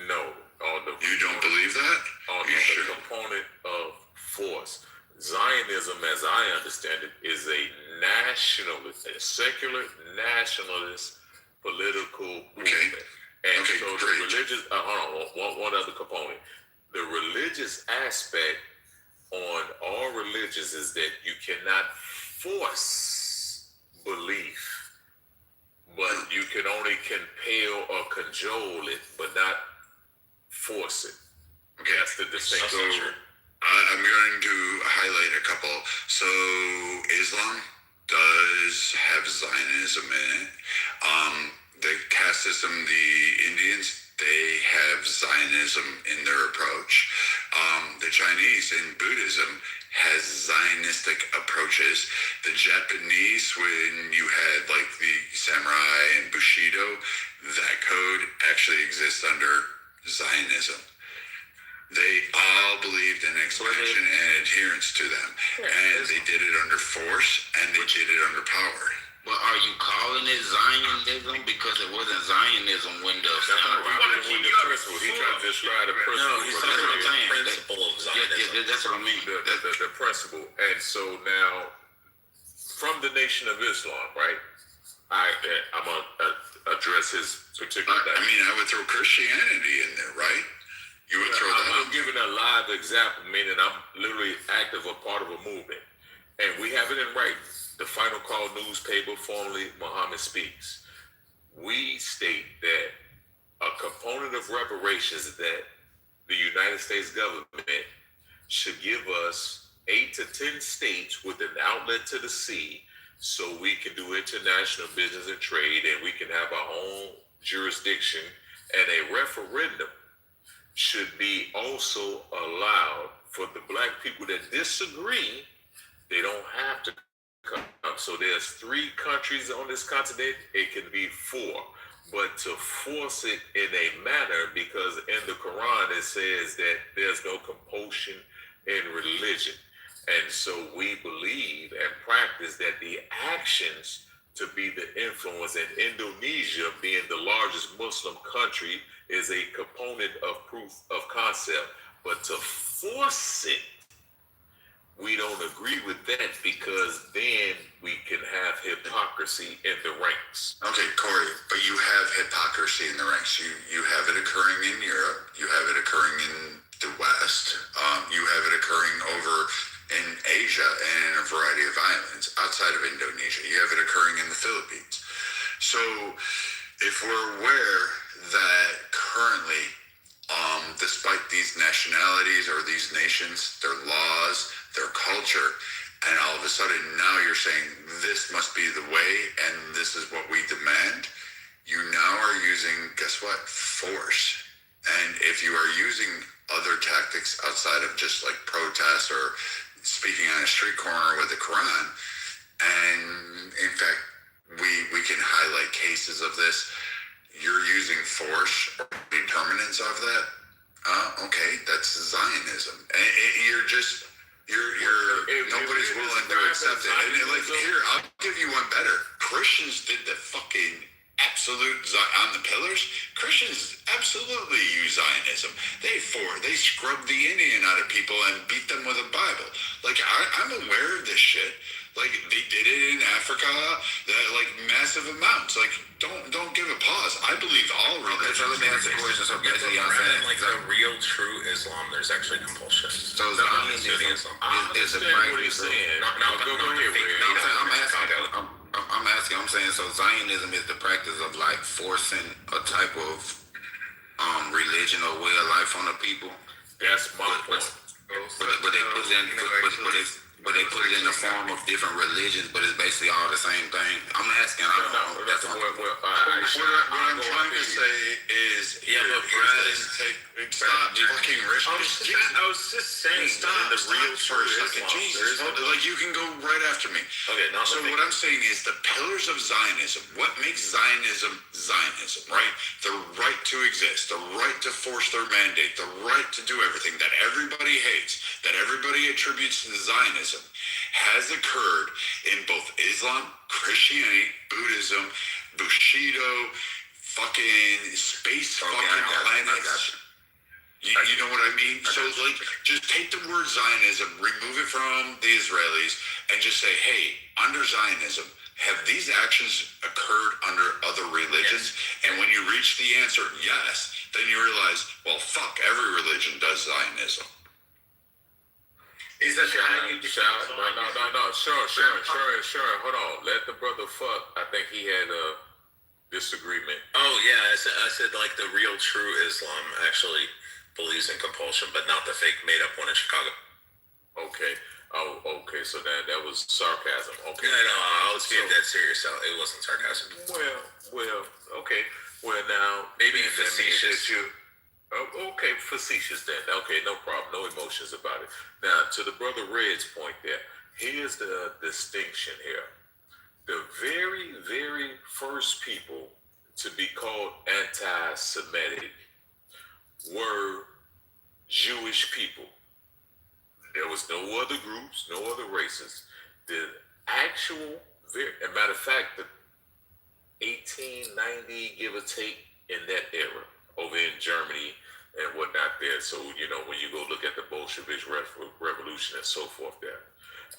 No. You don't believe that? On the component of force. Zionism, as I understand it, is a nationalist, a secular nationalist political movement. And so the religious, hold on, one other component. The religious aspect on all religions is that you cannot force belief, but you can only compel or cajole it, but not force it. Okay, that's the distinction. So I'm going to highlight a couple. So Islam does have Zionism in it. The caste system, the Indians, they have Zionism in their approach. The Chinese in Buddhism has Zionistic approaches. The Japanese, when you had like the samurai and Bushido, that code actually exists under Zionism. They all believed in expansion and adherence to them, and they did it under force, and they did it under power. But are you calling it Zionism because it wasn't Zionism when the samurai? He tried to describe the principle. No, he's that's what I'm saying. Principle of Zionism. Yeah, that's what I mean. The principle. And so now, from the Nation of Islam, right? I'm gonna address his particular. I mean, I would throw Christianity in there, right? You would throw that. I'm giving a live example, meaning I'm literally active, a part of a movement, and we have it in writing. The Final Call newspaper, formerly Muhammad Speaks. We state that a component of reparations is that the United States government should give us 8 to 10 states with an outlet to the sea, so we can do international business and trade, and we can have our own jurisdiction, and a referendum should be also allowed for the black people that disagree. They don't have to come. So there's 3 countries on this continent. It can be 4, but to force it in a manner, because in the Quran it says that there's no compulsion in religion. And so we believe and practice that the actions to be the influence, in Indonesia being the largest Muslim country, is a component of proof of concept. But to force it, we don't agree with that, because then we can have hypocrisy in the ranks. Okay, Corey, but you have hypocrisy in the ranks. You have it occurring in Europe. You have it occurring in the West. You have it occurring over in Asia and in a variety of islands outside of Indonesia. You have it occurring in the Philippines. So if we're aware that currently, despite these nationalities or these nations, their laws, their culture, and all of a sudden now you're saying this must be the way and this is what we demand, you now are using, guess what, force. And if you are using other tactics outside of just like protest or speaking on a street corner with the Quran, and in fact we can highlight cases of this, you're using force or determinants of that, okay, that's Zionism. And you're nobody's willing to accept it. And like, here, I'll give you one better. Christians did the fucking absolute on the pillars. Christians absolutely use Zionism. They scrubbed the Indian out of people and beat them with a Bible. Like, I'm aware of this shit. Like, they did it in Africa, that like massive amounts. Like, don't give a pause. I believe all religions. So let me ask you a question. So basically, I'm saying, like the real true Islam, there's actually compulsion. So Zionism is a practice. I'm saying, so Zionism is the practice of like forcing a type of religion or way of life on the people. That's my point. But they put it in, but they put it in the form of different religions, but it's basically all the same thing. I'm asking. I don't know. That's what I'm trying to say is, stop fucking risking. I was just saying, stop for a second. Jesus, like you can go right after me. Okay, so what I'm saying is the pillars of Zionism. What makes Zionism Zionism, right? The right to exist, the right to force their mandate, the right to do everything that everybody hates, that everybody attributes to Zionism, has occurred in both Islam, Christianity, Buddhism, Bushido, fucking space, fucking planets. You know what I mean? So, like, just take the word Zionism, remove it from the Israelis, and just say, hey, under Zionism, have these actions occurred under other religions? Yes. And when you reach the answer, yes, then you realize, well, fuck, every religion does Zionism. Is that how you Sure. Hold on. Let the brother fuck. I think he had a disagreement. Oh yeah, I said like the real true Islam actually believes in compulsion, but not the fake made up one in Chicago. Okay. Oh, okay. So that was sarcasm. Okay. No, I was being dead serious. It wasn't sarcasm. Well, okay. Well, now maybe then that means facetious. that you. Oh, okay, facetious then. Okay, no problem. No emotions about it. Now, to the brother Red's point there, here's the distinction here. The very, very first people to be called anti-Semitic were Jewish people. There was no other groups, no other races. The actual, as a matter of fact, the 1890, give or take, in that era, over in Germany and whatnot there. So, when you go look at the Bolshevik revolution and so forth there.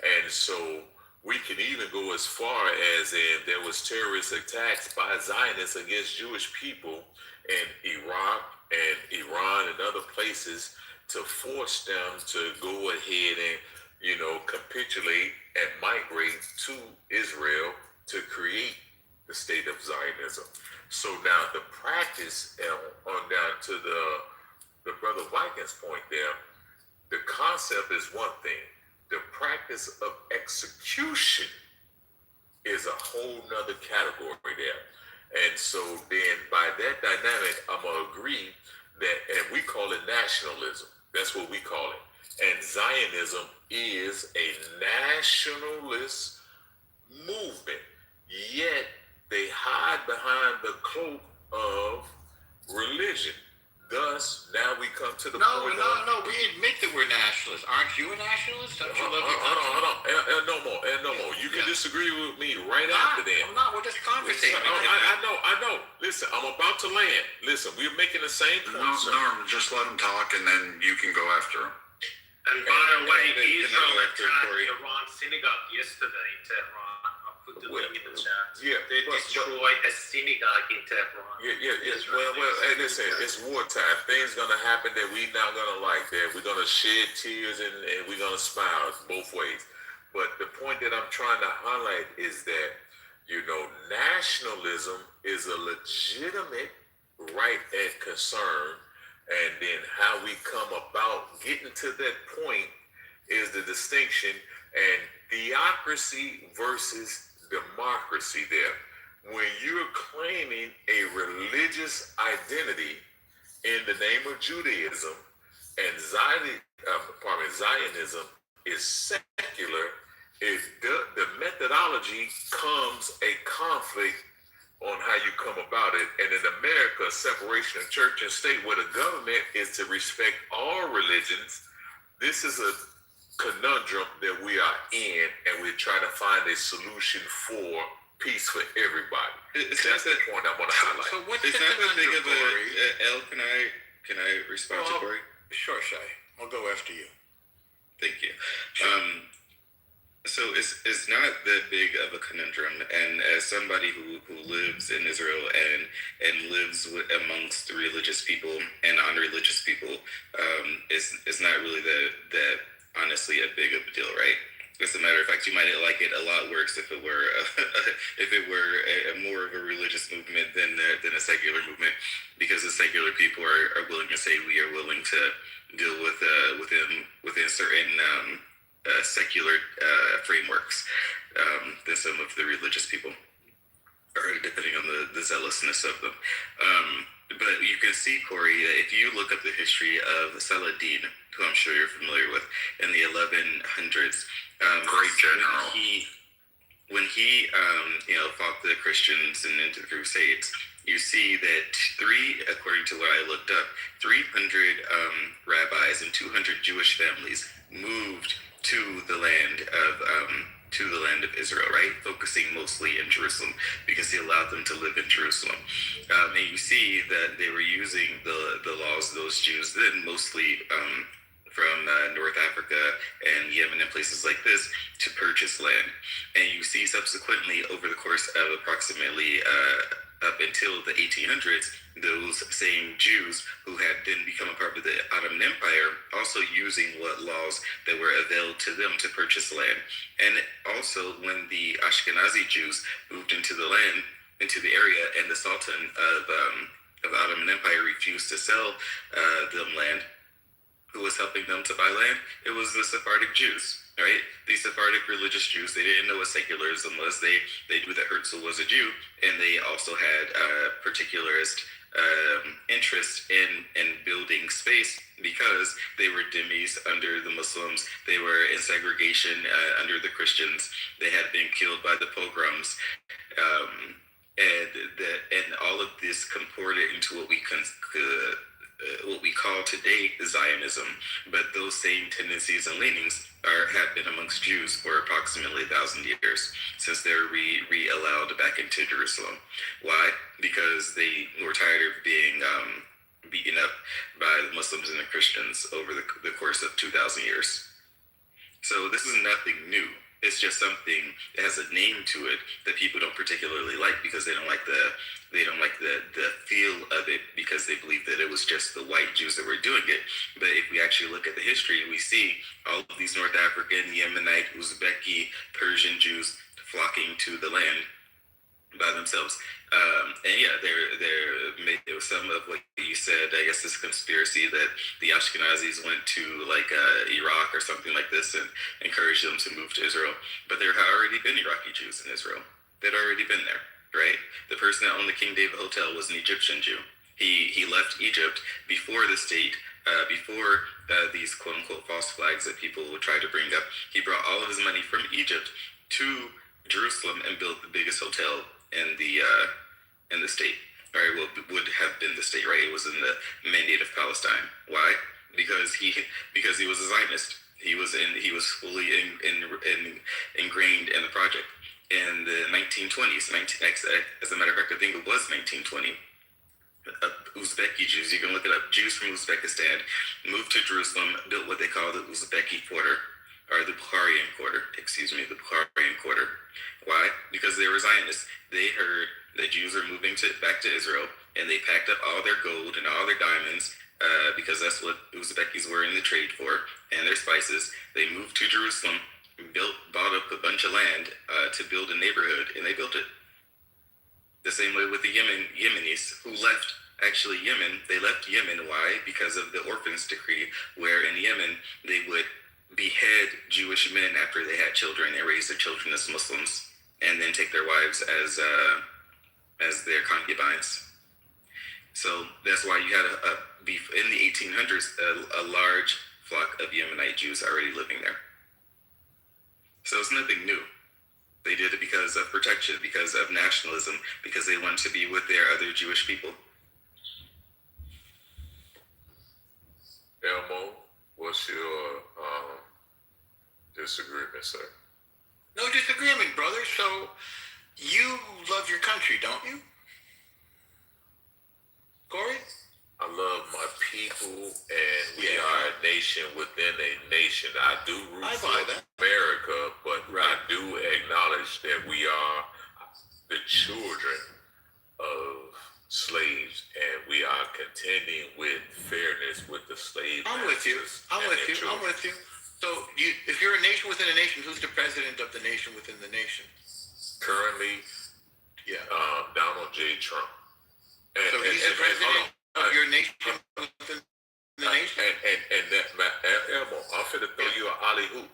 And so we can even go as far as there was terrorist attacks by Zionists against Jewish people in Iraq and Iran and other places to force them to go ahead and, capitulate and migrate to Israel to create the state of Zionism. So now the practice, on down to the brother Vikings point there, the concept is one thing. The practice of execution is a whole nother category there. And so then by that dynamic, I'm going to agree that, and we call it nationalism. That's what we call it. And Zionism is a nationalist movement. Yet they hide behind the cloak of religion. Thus, now we come to the point. No. We admit that we're nationalists. Aren't you a nationalist? Don't you love your country? No more. You can disagree with me right after that. I'm not. We're just conversating. I know. Listen, I'm about to land. Listen, we're making the same point. No, just let him talk, and then you can go after him. And by the way, Israel attacked Iran synagogue yesterday in Tehran. I put the link in the chat. Yeah, they destroyed a synagogue in Tehran. Yeah. Well, hey, listen, it's wartime. Things gonna happen that we not gonna like. That we're gonna shed tears and we're gonna smile both ways. But the point that I'm trying to highlight is that nationalism is a legitimate right and concern. And then how we come about getting to that point is the distinction and theocracy versus democracy there. When you're claiming a religious identity in the name of Judaism and Zionism is secular, the methodology comes a conflict on how you come about it. And in America, separation of church and state, where the government is to respect all religions, this is a conundrum that we are in, and we're trying to find a solution for peace for everybody. That's the point I want to highlight. So what's the conundrum, Corey? Can I respond to Corey? Sure, Shay. I'll go after you. Thank you. So it's not that big of a conundrum, and as somebody who lives in Israel and lives amongst religious people and non-religious people, it's not really that honestly a big of a deal, right? As a matter of fact, you might like it a lot worse if it were a more of a religious movement than a secular movement, because the secular people are willing to say we are willing to deal within certain secular frameworks than some of the religious people, or depending on the zealousness of them. But you can see, Corey, if you look up the history of Saladin, who I'm sure you're familiar with, in the 1100s, great general. When he fought the Christians and into the Crusades, you see that according to what I looked up, 300 rabbis and 200 Jewish families moved to the land of Israel, right? Focusing mostly in Jerusalem because he allowed them to live in Jerusalem. And you see that they were using the laws of those Jews then, mostly from North Africa and Yemen and places like this, to purchase land. And you see subsequently, over the course of approximately up until the 1800s, those same Jews who had then become a part of the Ottoman Empire also using what laws that were availed to them to purchase land. And also when the Ashkenazi Jews moved into the land, into the area, and the Sultan of the Ottoman Empire refused to sell them land, who was helping them to buy land? It was the Sephardic Jews, right? These Sephardic religious Jews, they didn't know what secularism was. They knew that Herzl was a Jew, and they also had particularist interest in building space because they were dhimmis under the Muslims. They were in segregation under the Christians. They had been killed by the pogroms. And all of this comported into what we call today Zionism, but those same tendencies and leanings have been amongst Jews for approximately 1,000 years since they were re-allowed back into Jerusalem. Why? Because they were tired of being beaten up by the Muslims and the Christians over the course of 2,000 years. So this is nothing new. It's just something that has a name to it that people don't particularly like because they don't like the feel of it because they believe that it was just the white Jews that were doing it. But if we actually look at the history, we see all of these North African, Yemenite, Uzbeki, Persian Jews flocking to the land by themselves. And yeah, there was some of what you said, I guess this conspiracy that the Ashkenazis went to like Iraq or something like this and encouraged them to move to Israel. But there had already been Iraqi Jews in Israel. They'd already been there, right? The person that owned the King David Hotel was an Egyptian Jew. He left Egypt before the state, before these quote unquote false flags that people would try to bring up. He brought all of his money from Egypt to Jerusalem and built the biggest hotel in the state, or would have been the state, right? It was in the Mandate of Palestine. Why? Because he was a Zionist. He was fully ingrained in the project. In the 1920s, as a matter of fact, I think it was 1920. Uzbeki Jews, you can look it up. Jews from Uzbekistan moved to Jerusalem, built what they call the Uzbeki Quarter, or the Bukharian Quarter. The Bukharian Quarter. Why? Because they were Zionists. They heard that Jews were moving back to Israel, and they packed up all their gold and all their diamonds, because that's what Uzbekis were in the trade for, and their spices. They moved to Jerusalem, bought up a bunch of land to build a neighborhood, and they built it. The same way with the Yemenis, who left Yemen. They left Yemen. Why? Because of the Orphans Decree, where in Yemen they would behead Jewish men after they had children and raise their children as Muslims, and then take their wives as their concubines. So that's why you had in the 1800s a large flock of Yemenite Jews already living there. So it's nothing new. They did it because of protection, because of nationalism, because they wanted to be with their other Jewish people. Elmo, what's your disagreement, sir? No disagreement, brother. So you love your country, don't you? Corey? I love my people, and we are a nation within a nation. I do root for America, but I do acknowledge that we are the children of slaves, and we are contending with fairness with the slave I'm with you. I'm with you. So if you're a nation within a nation, who's the president of the nation within the nation? Currently, Donald J. Trump. So he's the president of your nation within the nation? And Elmo, I'm finna throw you an alley-oop.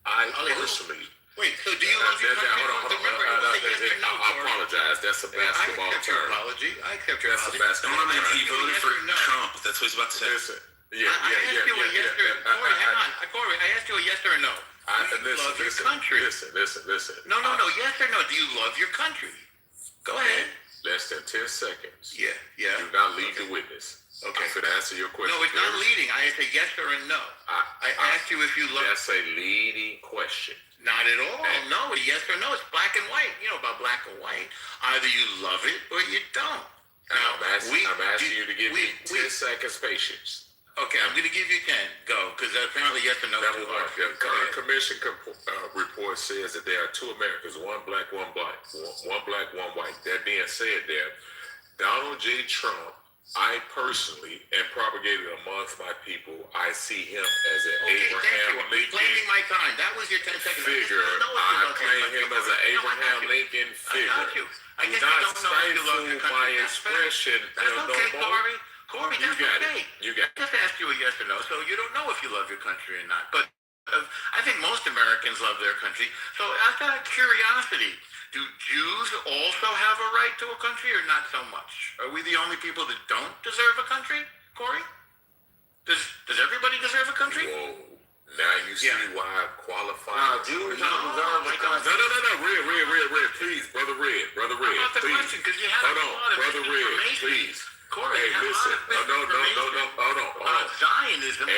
I personally... Wait, so do you love your country? Hold on. I apologize. That's a basketball term. I accept your apology. That's a basketball term. He voted for Trump. That's what he's about to say. Listen. I asked you a yes or no. Corey, hang on. Corey, I asked you a yes or no. Do you love your country? Listen. No. Yes or no. Do you love your country? Go ahead. Less than 10 seconds. Yeah. Do not lead the witness. Okay. I'm going to answer your question. No, it's not leading. I asked a yes or a no. I asked you if you love... That's a leading question. Not at all. No, yes or no. It's black and white. You know about black and white. Either you love it or you don't. Now, I'm asking you to give me 10 seconds patience. Okay, I'm going to give you 10. Go, because apparently yes or no. Number one, the current commission report says that there are 2 Americans, one black, one white. One black, one white. That being said there, Donald J. Trump, I personally, and propagated amongst my people, I see him as an Abraham Lincoln Claiming my time. That was your 10 seconds. figure. I claim him as an Abraham Lincoln figure. I guess not you don't know if you love your stifle my country. expression. That's okay, Corey. Corey, You that's got okay. it. You got it. Just ask you a yes or no, so you don't know if you love your country or not. But I think most Americans love their country. So out of curiosity, do Jews also have a right to a country or not so much? Are we the only people that don't deserve a country, Corey? Does everybody deserve a country? Whoa. Now you see why I qualify. Jews No, Red, please, brother Red, How about the please. question? Because you have Hold a on, lot of brother Red, misinformation. please. Corey, Hey, you have a listen. lot of No, misinformation hold on. about Zionism. El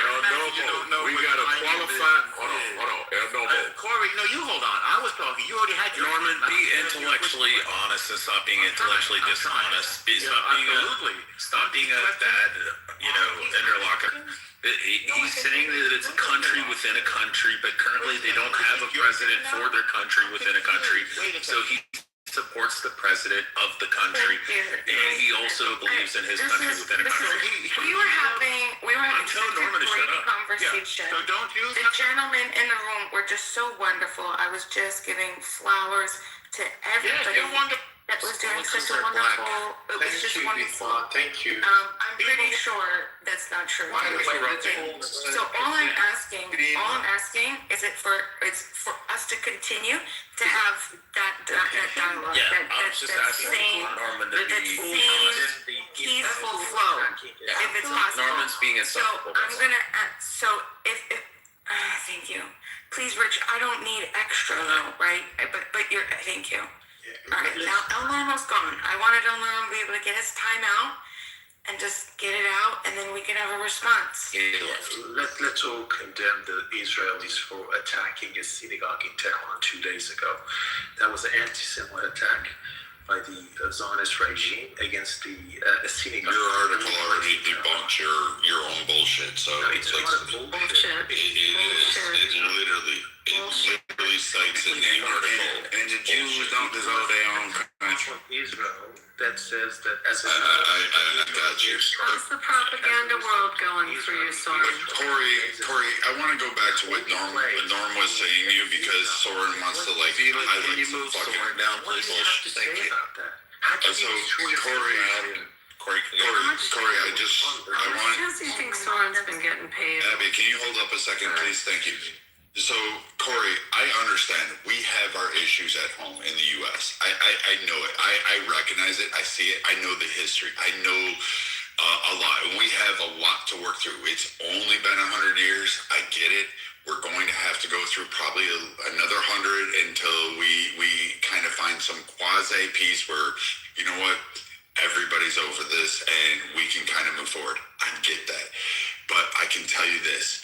You don't know Nomo, we what gotta Zionism qualify. is. Hold on, El Nomo. Corey, no, you hold on. I was talking. You already had your Norman, be intellectually honest and stop being intellectually dishonest. Stop being a bad, interlocutor. He's saying that it's a country within a country, but currently they don't have a president for their country within a country. So he supports the president of the country, and he also believes in his country within a country. We were having such a great conversation. So don't you? The gentlemen in the room were just so wonderful. I was just giving flowers to everybody. Yes, you're wonderful. That was doing such a wonderful. It was just wonderful. Thank you. I'm pretty sure that's not true. So all I'm asking is it's for us to continue to have that dialogue. Yeah, I was just asking Norman to be honest. Peaceful flow, if it's possible. Norman's being So insultful. I'm gonna. So if thank you. Please, Rich. I don't need extra though, right? But you're. Thank you. All right. Now El Normo's gone. I wanted El Normo to be able to get his time out and just get it out, and then we can have a response. Let's all condemn the Israelis for attacking a synagogue in Tehran 2 days ago. That was an anti-Semite attack by the Zionist regime against the synagogue. Your article already debunks your own bullshit. So No, it's not a bullshit. It literally cites in the article. And the Jews don't deserve their own country. Israel that says that as a I got you. How's the propaganda world going for you, Soren? Corey, I want to go back to what Norm was saying to you because Soren wants to highlight some fucking down, what do please? you have to say about that? How can So you Corey, I want. How much do you think Soren's been getting paid? Abby, can you hold up a second, please? Thank you. So, Corey, I understand we have our issues at home in the U.S. I know it. I recognize it. I see it. I know the history. I know a lot. And we have a lot to work through. It's only been 100 years. I get it. We're going to have to go through probably another 100 until we kind of find some quasi peace where, you know what, everybody's over this and we can kind of move forward. I get that. But I can tell you this.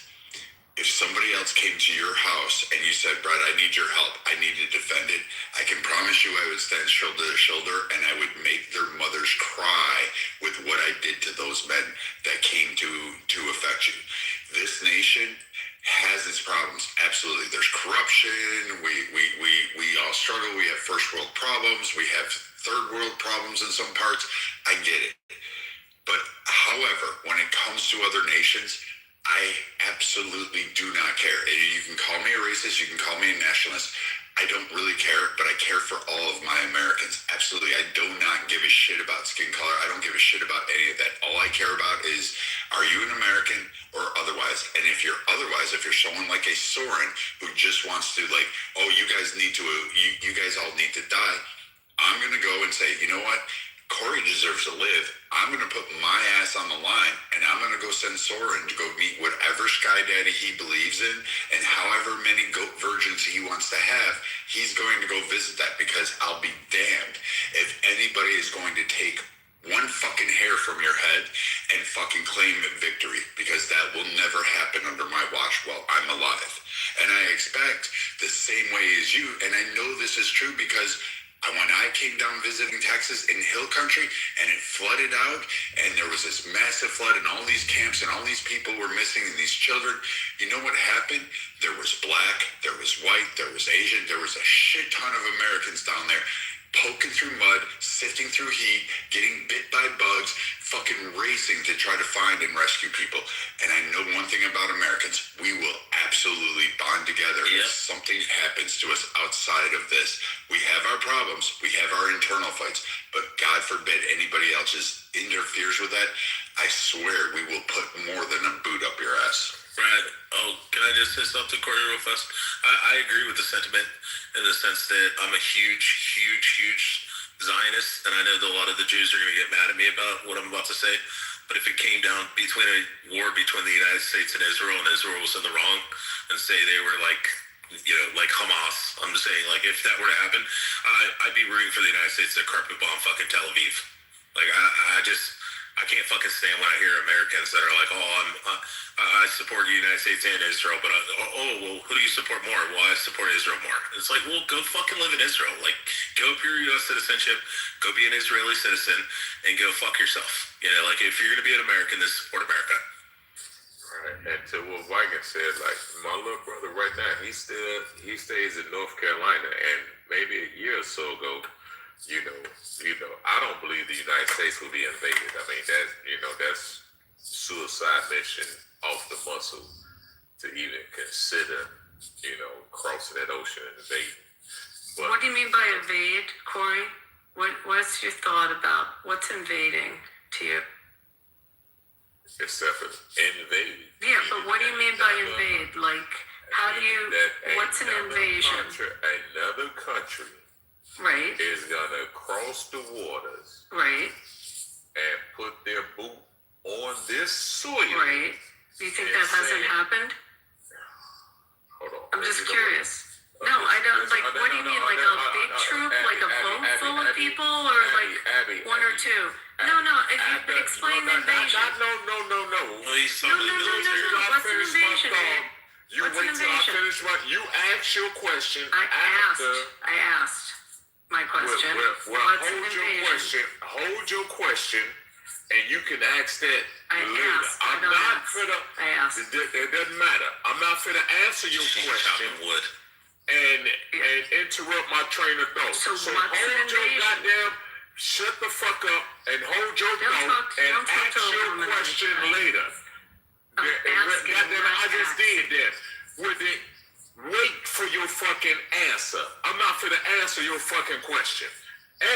If somebody else came to your house and you said, Brad, I need your help, I need to defend it, I can promise you I would stand shoulder to shoulder and I would make their mothers cry with what I did to those men that came to affect you. This nation has its problems. Absolutely. There's corruption. We all struggle. We have first world problems. We have third world problems in some parts. I get it. But however, when it comes to other nations, I absolutely do not care. And you can call me a racist, you can call me a nationalist. I don't really care, but I care for all of my Americans. Absolutely. I do not give a shit about skin color. I don't give a shit about any of that. All I care about is, are you an American or otherwise? And if you're otherwise, if you're someone like a Soren who just wants to oh, you guys all need to die, I'm going to go and say, you know what? Corey deserves to live. I'm going to put my ass on the line and I'm going to go send Soren to go meet whatever sky daddy he believes in and however many goat virgins he wants to have, he's going to go visit that because I'll be damned if anybody is going to take one fucking hair from your head and fucking claim victory because that will never happen under my watch while I'm alive. And I expect the same way as you, and I know this is true because I when I came down visiting Texas in Hill Country and it flooded out and there was this massive flood and all these camps and all these people were missing and these children, you know what happened? There was black, there was white, there was Asian, there was a shit ton of Americans down there poking through mud, sifting through heat, getting bit by bugs, fucking racing to try to find and rescue people. And I know one thing about Americans, we will absolutely bond together if something happens to us outside of this. We have our problems, we have our internal fights, but God forbid anybody else interferes with that. I swear we will put more than a boot up your ass. Brad, can I just say something, Corey, real fast? I agree with the sentiment in the sense that I'm a huge Zionist, and I know that a lot of the Jews are going to get mad at me about what I'm about to say, but if it came down between a war between the United States and Israel was in the wrong, and say they were like Hamas, I'm just saying, like, if that were to happen, I'd be rooting for the United States to carpet bomb fucking Tel Aviv. Like, I can't fucking stand when I hear Americans that are like, I support the United States and Israel, but well, who do you support more? Well, I support Israel more. It's like, well, go fucking live in Israel. Like, go up your U.S. citizenship, go be an Israeli citizen, and go fuck yourself. You know, like, if you're gonna be an American, then support America. Right. And to what Viking said, like, my little brother right now, he stays in North Carolina, and maybe a year or so ago, you know, I don't believe the United States will be invaded. I mean, that's suicide mission off the muscle to even consider, crossing that ocean and invading. But what do you mean by invade, Corey? What's your thought about what's invading to you? Except for invading. Yeah, but what do you mean by invade? Like, how do you? What's an invasion? Another country. Right. Is gonna cross the waters. Right. And put their boot on this soil. Right. Do you think that hasn't happened? Hold on. I'm just curious. No, I don't. Like, what do you mean? Like a big troop? Like a boat full of people? Or like one or two? No. If you could explain the invasion. No. No. What's an invasion, man? You wait till I finish you ask your question. I asked my question. Well, hold your question, and you can ask that later. I asked. It doesn't matter. I'm not finna answer your question and interrupt my train of thought. So hold an your invasion? goddamn, shut the fuck up and hold your thought and ask your question later. Goddamn, I just did that. Wait for your fucking answer. I'm not finna answer your fucking question.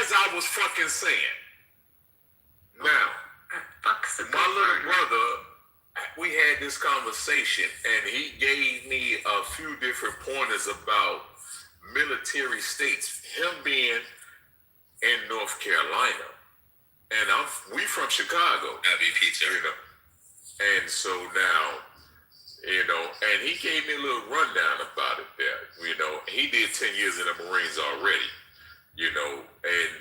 As I was fucking saying. Now, my little brother, we had this conversation and he gave me a few different pointers about military states. Him being in North Carolina. And we from Chicago. Abby Pizza. And so now, and he gave me a little rundown about it there. He did 10 years in the Marines already, and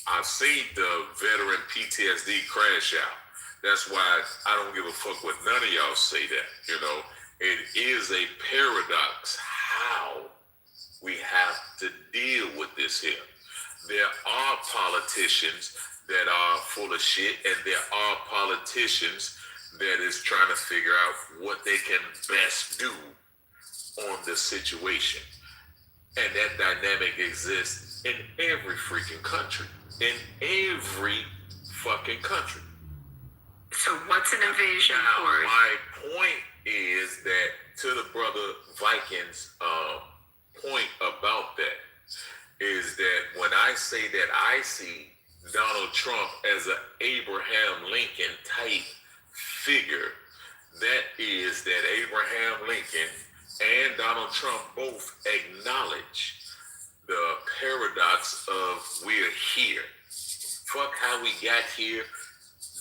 I've seen the veteran PTSD crash out. That's why I don't give a fuck what none of y'all say that, It is a paradox how we have to deal with this here. There are politicians that are full of shit, and there are politicians that is trying to figure out what they can best do on the situation. And that dynamic exists in every freaking country. In every fucking country. So what's an invasion, now, Corey? My point is that to the brother Vikings' point about that is that when I say that I see Donald Trump as an Abraham Lincoln type figure, that is that Abraham Lincoln and Donald Trump both acknowledge the paradox of we're here. Fuck how we got here.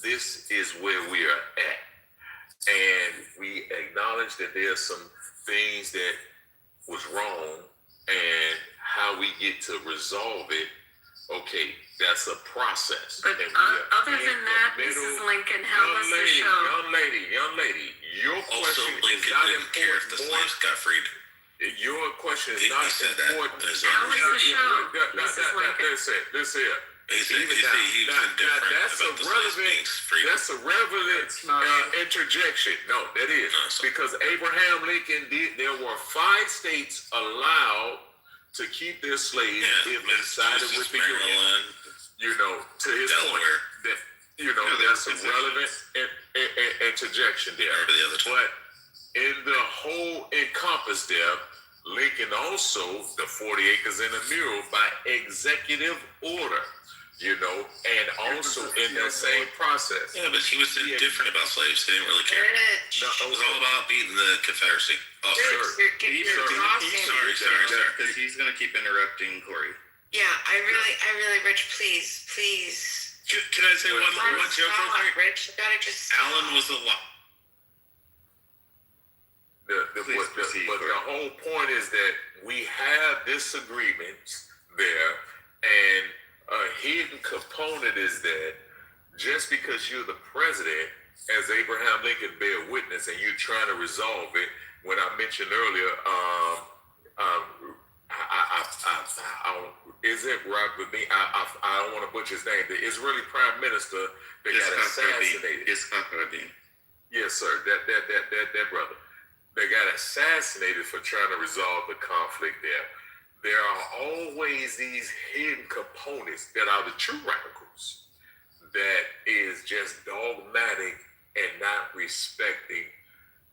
This is where we are at. And we acknowledge that there's some things that was wrong and how we get to resolve it. Okay, that's a process. But other than that, Mrs. Lincoln, how was the show? Young lady, your question Lincoln is not didn't care if the slaves got freed. Your question is not important. How was the show? This here. He said he was indifferent That's a about the slaves being relevant. free. That's a relevant interjection. No, that is because Abraham Lincoln did. There were 5 states allowed to keep their slaves if they sided with the Union. You know, to his point, that that's a relevant interjection there. But in the whole encompass there, Lincoln also the 40 acres and a mule by executive order. And also in that same process. Yeah, but he was indifferent about slaves. He didn't really care. It was all about beating the Confederacy. Oh, Sorry. Because he's gonna keep interrupting Corey. Yeah, I really, Rich, please. Can I say one joke real quick? Rich, you gotta just stop. Alan was a lot. But the whole point is that we have disagreements there, and a hidden component is that just because you're the president, as Abraham Lincoln bear witness, and you're trying to resolve it, when I mentioned earlier, is it right with me? I don't want to butcher his name. The Israeli Prime Minister that got assassinated. Yes, sir. That brother. They got assassinated for trying to resolve the conflict there. There are always these hidden components that are the true radicals that is just dogmatic and not respecting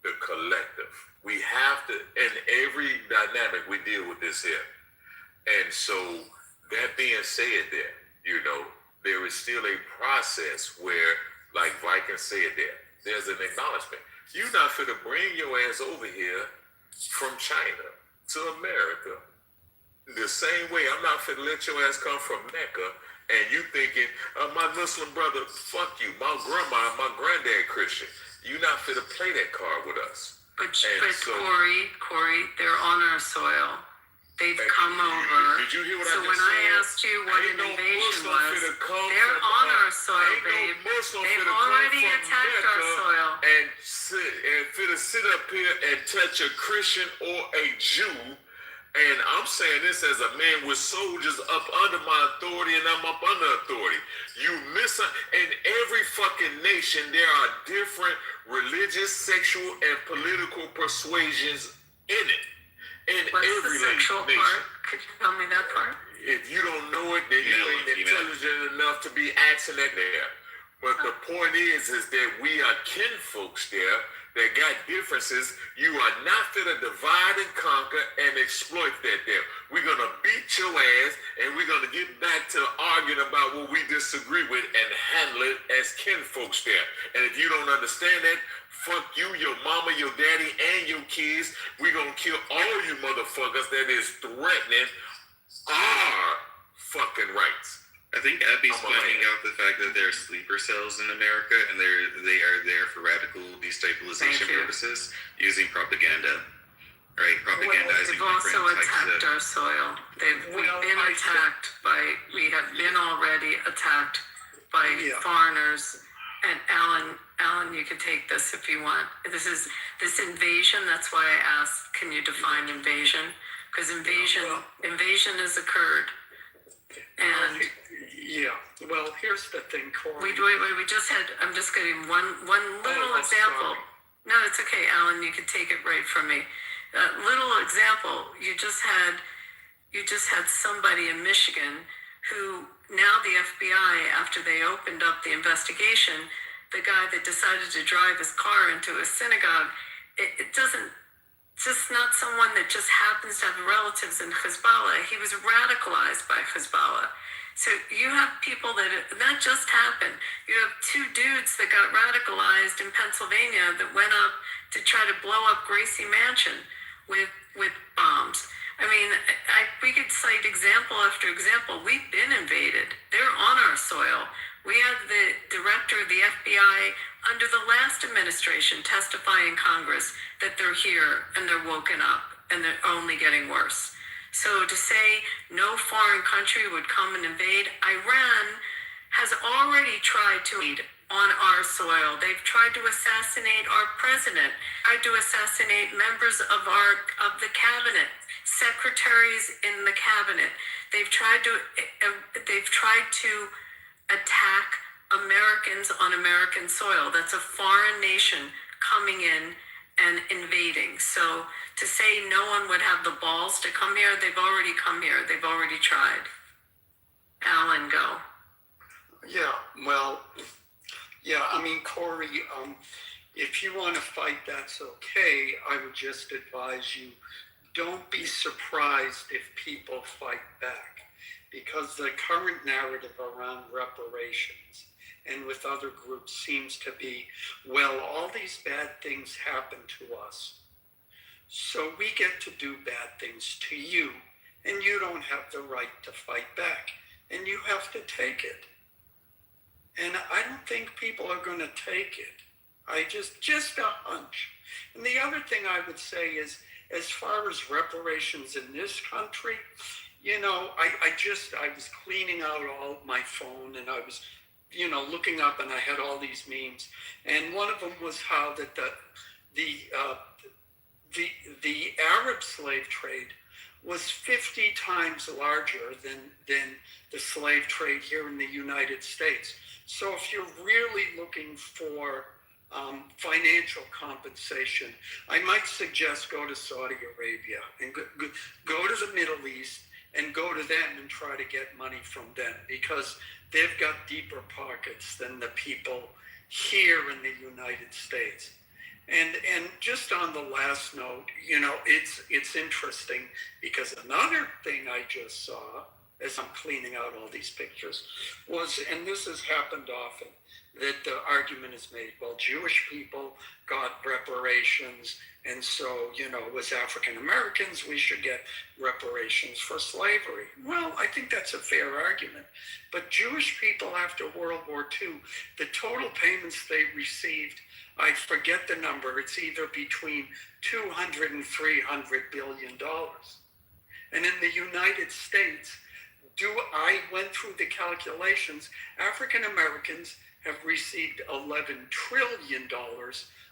the collective. We have to, in every dynamic, we deal with this here. And so, that being said there, there is still a process where, like Viking said there's an acknowledgement. You're not fit to bring your ass over here from China to America the same way I'm not fit to let your ass come from Mecca and you thinking, my Muslim brother, fuck you, my grandma, my granddad Christian. You're not fit to play that card with us. But Corey, they're on our soil. They've come over. Did you hear what so I just when said? I asked you what an invasion was, they're on our soil, babe. They've already attacked our soil. And fit to sit up here and touch a Christian or a Jew. And I'm saying this as a man with soldiers up under my authority, and I'm up under authority. In every fucking nation, there are different religious, sexual, and political persuasions in it. What's the sexual part? Could you tell me that part? If you don't know it, then you ain't intelligent enough to be asking that there. But the point is that we are kinfolks there that got differences. You are not fit to divide and conquer and exploit that there. We're going to beat your ass, and we're going to get back to arguing about what we disagree with and handle it as kinfolks there. And if you don't understand that, fuck you, your mama, your daddy, and your kids. We're going to kill all you motherfuckers that is threatening our fucking rights. I think Abby's pointing out the fact that there are sleeper cells in America, and they are there for radical destabilization purposes, using propaganda, right? Propagandizing they've also attacked our soil. We have been already attacked by foreigners. And Alan, you can take this if you want. This invasion. That's why I asked, can you define invasion? Because invasion has occurred, and well, here's the thing, Corey. We just had. I'm just getting one little example. Sorry. No, it's okay, Alan. You can take it right from me. Little example. You just had somebody in Michigan who now the FBI, after they opened up the investigation, the guy that decided to drive his car into a synagogue, it doesn't. It's just not someone that just happens to have relatives in Hezbollah. He was radicalized by Hezbollah. So you have people that just happened. You have 2 dudes that got radicalized in Pennsylvania that went up to try to blow up Gracie Mansion with bombs. I mean, we could cite example after example. We've been invaded. They're on our soil. We had the director of the FBI under the last administration testify in Congress that they're here and they're woken up and they're only getting worse. So to say no foreign country would come and invade, Iran has already tried to invade on our soil. They've tried to assassinate our president, tried to assassinate members of the cabinet, secretaries in the cabinet. They've tried to attack Americans on American soil. That's a foreign nation coming in and invading. So to say no one would have the balls to come here, they've already come here. They've already tried. Alan, go. Yeah, well, yeah, I mean, Corey, if you want to fight, that's okay. I would just advise you, don't be surprised if people fight back, because the current narrative around reparations and with other groups seems to be, well, all these bad things happen to us, so we get to do bad things to you, and you don't have the right to fight back, and you have to take it. And I don't think people are going to take it. I just a hunch. And the other thing I would say is, as far as reparations in this country, you know, I was cleaning out all my phone, and I was, you know, looking up, and I had all these memes, and one of them was how that the Arab slave trade was 50 times larger than the slave trade here in the United States. So if you're really looking for financial compensation, I might suggest go to Saudi Arabia and go to the Middle East and go to them and try to get money from them, because they've got deeper pockets than the people here in the United States. And just on the last note, you know, it's interesting, because another thing I just saw as I'm cleaning out all these pictures was, and this has happened often, that the argument is made, well, Jewish people got reparations, and so, you know, as African Americans, we should get reparations for slavery. Well, I think that's a fair argument. But Jewish people after World War II, the total payments they received, I forget the number, it's either between $200 and $300 billion. And in the United States, I went through the calculations, African Americans have received $11 trillion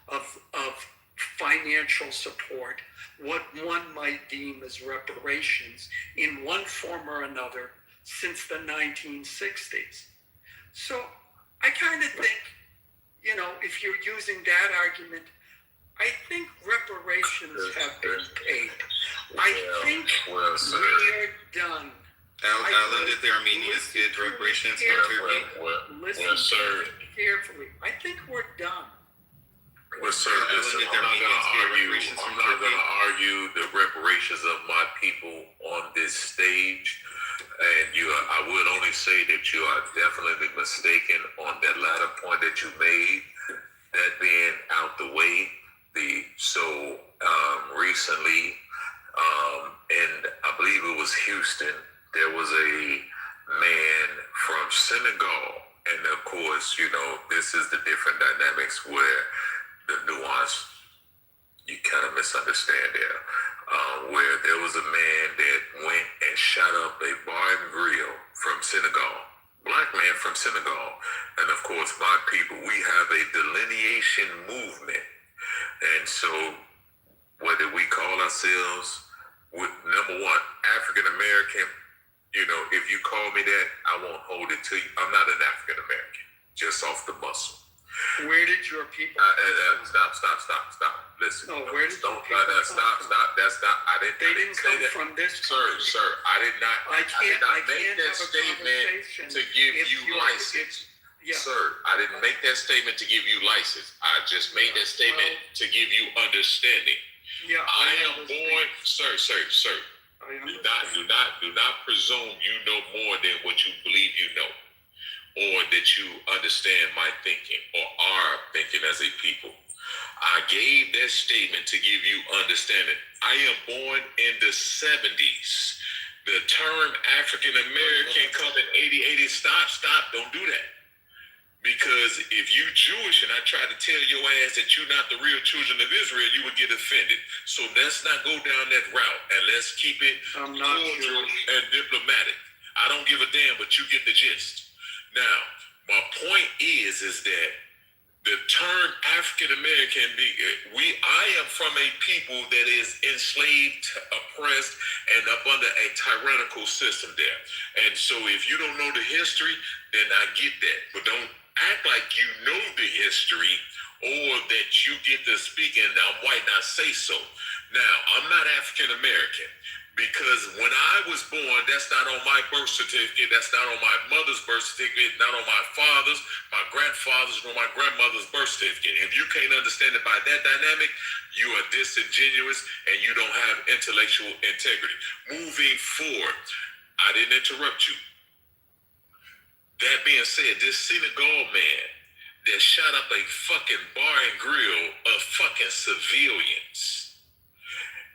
of financial support, what one might deem as reparations, in one form or another since the 1960s. So I kind of think, you know, if you're using that argument, I think reparations have been paid. I think we're done. Alan, did the Armenians get reparations from Turkey? Listen carefully. I think we're done. Well, sir, listen, I'm not going to argue the reparations of my people on this stage. And I would only say that you are definitely mistaken on that latter point that you made. That being out the way, recently, and I believe it was Houston, there was a man from Senegal, and of course, you know, this is the different dynamics where the nuance you kind of misunderstand there. Where there was a man that went and shot up a bar and grill from Senegal, black man from Senegal. And of course, my people, we have a delineation movement. And so, what did we call ourselves? Number one, African American. You know, if you call me that, I won't hold it to you. I'm not an African American, just off the muscle. Where did your people? Stop. Listen. No, where did stop. That's not. They didn't come from this. Sir. I did not. I did not make that statement to give you license. Yeah. Sir, I didn't make that statement to give you license. I just made that statement to give you understanding. Yeah. I am born, sir. Do not presume you know more than what you believe you know, or that you understand my thinking or our thinking as a people. I gave that statement to give you understanding. I am born in the 70s. The term African American come in 80. Stop. Don't do that. Because if you Jewish and I try to tell your ass that you're not the real children of Israel, you would get offended. So let's not go down that route, and let's keep it cordial and diplomatic. I don't give a damn, but you get the gist. Now, my point is that the term African American, I am from a people that is enslaved, oppressed, and up under a tyrannical system there. And so if you don't know the history, then I get that. But don't act like you know the history or that you get to speak and I'm white and I say so. Now, I'm not African American. Because when I was born, that's not on my birth certificate, that's not on my mother's birth certificate, not on my father's, my grandfather's, nor my grandmother's birth certificate. If you can't understand it by that dynamic, you are disingenuous and you don't have intellectual integrity. Moving forward, I didn't interrupt you. That being said, this synagogue man that shot up a fucking bar and grill of fucking civilians,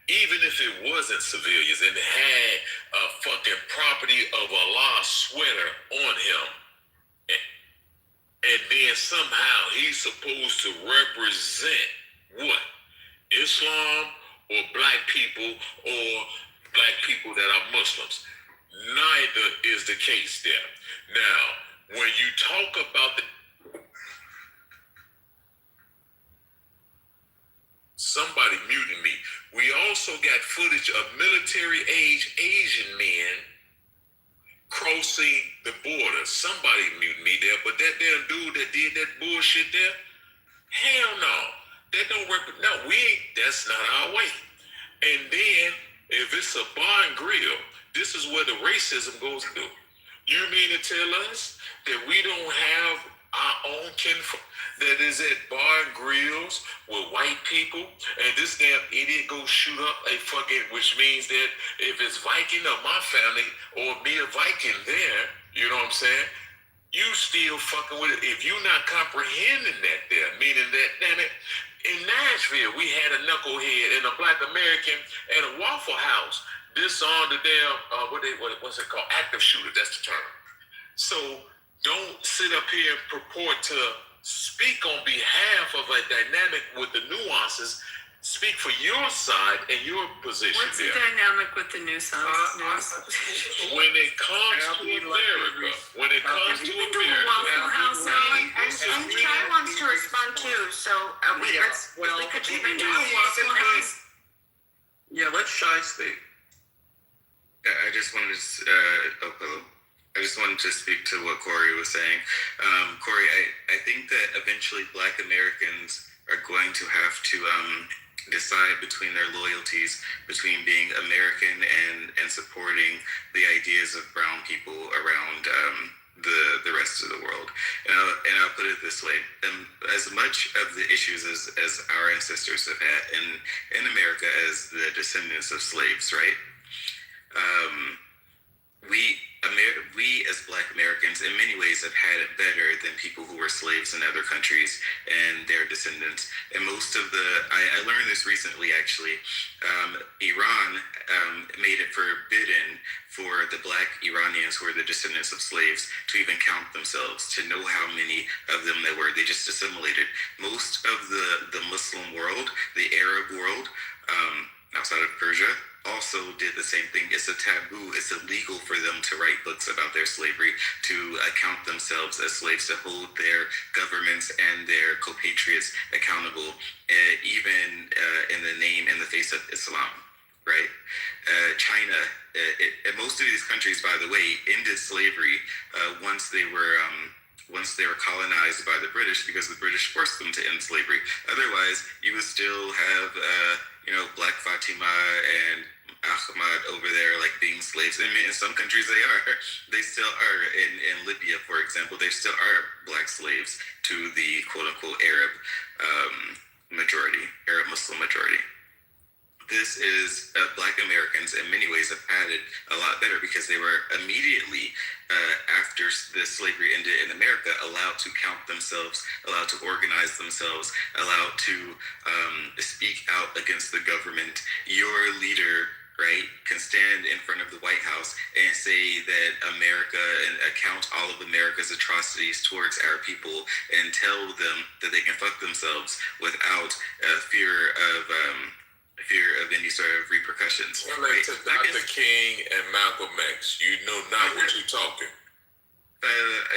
even if it wasn't civilians and had a fucking property of Allah sweater on him, and then somehow he's supposed to represent what? Islam or black people or black people that are Muslims. Neither is the case there. Now, when you talk about somebody muting me. We also got footage of military-age Asian men crossing the border. Somebody muted me there, but that damn dude that did that bullshit there, hell no. That don't no, we ain't, that's not our way. And then, if it's a bar and grill, this is where the racism goes through. You mean to tell us that we don't have our own kinfolk that is at bar and grills with white people, and this damn idiot go shoot up a fucking, which means that if it's Viking of my family or me a Viking there, you know what I'm saying? You still fucking with it. If you're not comprehending that there, meaning that, damn it, in Nashville, we had a knucklehead and a black American at a Waffle House. This on the damn, what's it called? Active shooter, that's the term. So don't sit up here and purport to speak on behalf of a dynamic with the nuances. Speak for your side and your position. What's there. the dynamic with the nuisance? When it comes to America, Have you been to a Waffle House, Alan? And Chai wants to respond too, so could you been to a Waffle House? Yeah, let Shy speak. I just wanted to. I just wanted to speak to what Corey was saying. Corey, I think that eventually Black Americans are going to have to decide between their loyalties between being American and supporting the ideas of brown people around the rest of the world. And I'll put it this way. As much of the issues as our ancestors have had in America as the descendants of slaves, right? We as Black Americans in many ways have had it better than people who were slaves in other countries and their descendants. And most of I learned this recently actually. Iran made it forbidden for the Black Iranians who are the descendants of slaves to even count themselves, to know how many of them there were. They just assimilated. Most of the Muslim world, the Arab world, outside of Persia, also did the same thing. It's a taboo. It's illegal for them to write books about their slavery, to count themselves as slaves, to hold their governments and their compatriots accountable, even in the face of Islam, right? China, most of these countries, by the way, ended slavery once they were colonized by the British, because the British forced them to end slavery. Otherwise, you would still have Black Fatima and Ahmad over there like being slaves. I mean, in some countries they still are. In Libya, for example, there still are Black slaves to the quote-unquote Arab Muslim majority. This is Black Americans in many ways have had it a lot better because they were immediately after the slavery ended in America allowed to count themselves, allowed to organize themselves, allowed to speak out against the government. Your leader, right, can stand in front of the White House and say that America and account all of America's atrocities towards our people and tell them that they can fuck themselves without fear of any sort of repercussions. Right? To Dr. King and Malcolm X, you know not what you're talking.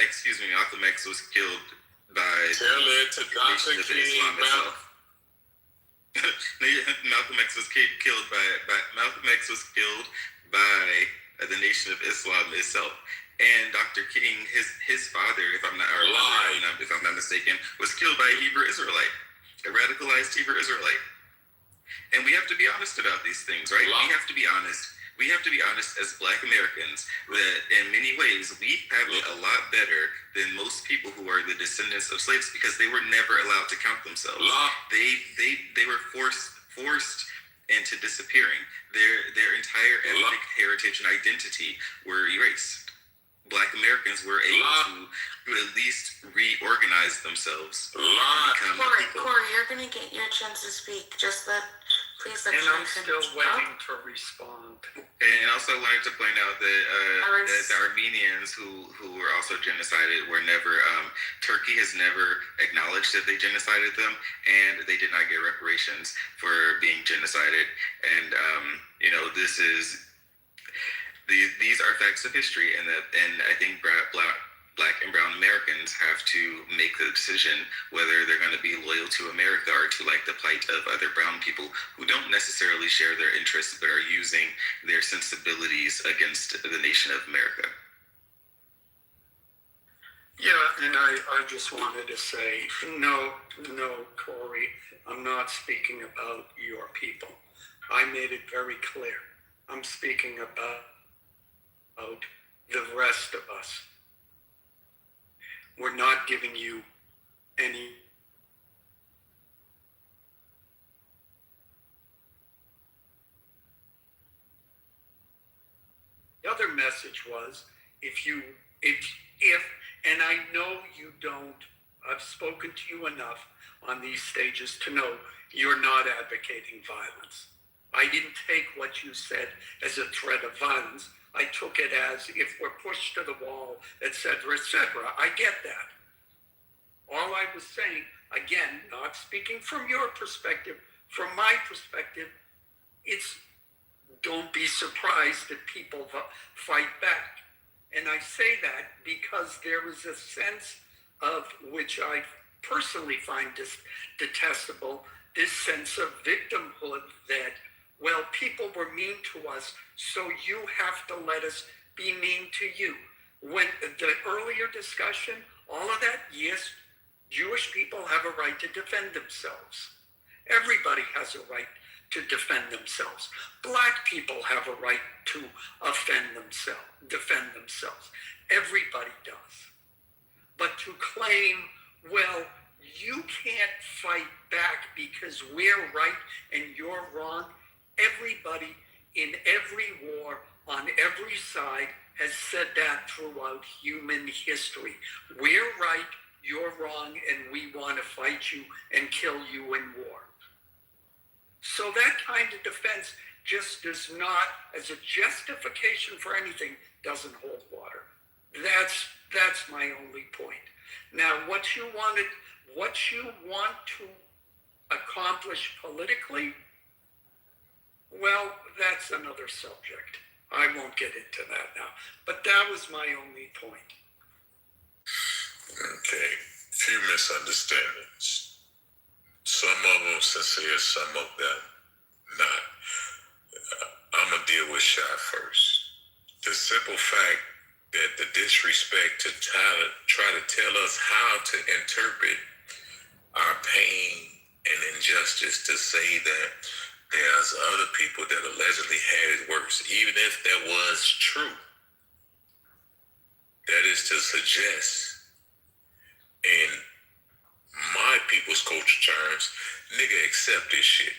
Excuse me, Malcolm X was killed by Tell it to Dr. Nation of King Islam itself. Malcolm X was killed by the Nation of Islam itself. And Dr. King, his father, if I'm not mistaken, was killed by a Hebrew Israelite, a radicalized Hebrew Israelite. And we have to be honest about these things, right? We have to be honest. We have to be honest as Black Americans that in many ways we have it a lot better than most people who are the descendants of slaves because they were never allowed to count themselves. They were forced into disappearing. Their entire ethnic heritage and identity were erased. Black Americans were able to at least reorganize themselves. Corey, you're gonna get your chance to speak. Please let And me I'm still finish. waiting to respond. And also wanted to point out that that the Armenians who were also genocided were never. Turkey has never acknowledged that they genocided them, and they did not get reparations for being genocided. And this is. These are facts of history, and I think Black and brown Americans have to make the decision whether they're going to be loyal to America or to like the plight of other brown people who don't necessarily share their interests but are using their sensibilities against the nation of America. Yeah, and I just wanted to say, no, Corey, I'm not speaking about your people. I made it very clear. I'm speaking about the rest of us. We're not giving you any the other message was if and I know you don't, I've spoken to you enough on these stages to know you're not advocating violence. I didn't take what you said as a threat of violence. I took it as if we're pushed to the wall, etc., etc. I get that. All I was saying, again, not speaking from your perspective, from my perspective, it's don't be surprised if people fight back. And I say that because there is a sense of, which I personally find detestable, this sense of victimhood that, well, people were mean to us, so you have to let us be mean to you. When the earlier discussion, all of that, yes, Jewish people have a right to defend themselves. Everybody has a right to defend themselves. Black people have a right to defend themselves. Everybody does. But to claim, well, you can't fight back because we're right and you're wrong, everybody in every war on every side has said that throughout human history. We're right, you're wrong, and we want to fight you and kill you in war. So that kind of defense just does not, as a justification for anything, doesn't hold water. That's my only point. Now, what you want to accomplish politically, well, that's another subject. I won't get into that now. But that was my only point. Okay, few misunderstandings. Some of them sincere, some of them not. I'm going to deal with Shy first. The simple fact that the disrespect to try to tell us how to interpret our pain and injustice, to say that there's other people that allegedly had it worse, even if that was true. That is to suggest, in my people's culture terms, nigga, accept this shit.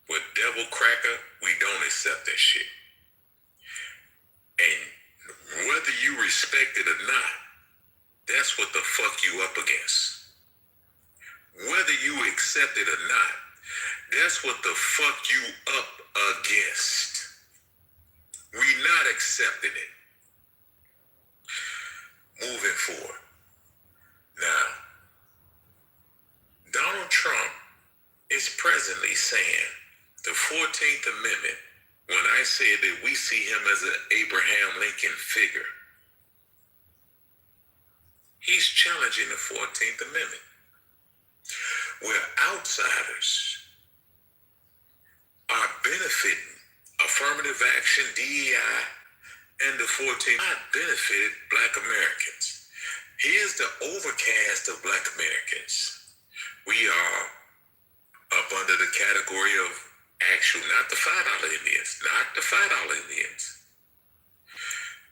With devil cracker, we don't accept that shit. And whether you respect it or not, that's what the fuck you up against. Whether you accept it or not, that's what the fuck you up against. We not accepting it. Moving forward. Now, Donald Trump is presently saying the 14th Amendment, when I said that we see him as an Abraham Lincoln figure, He's challenging the 14th Amendment, where outsiders are benefiting affirmative action, DEI, and the 14th benefited Black Americans. Here's the overcast of Black Americans. We are up under the category of actual, not the $5 Indians, not the $5 Indians.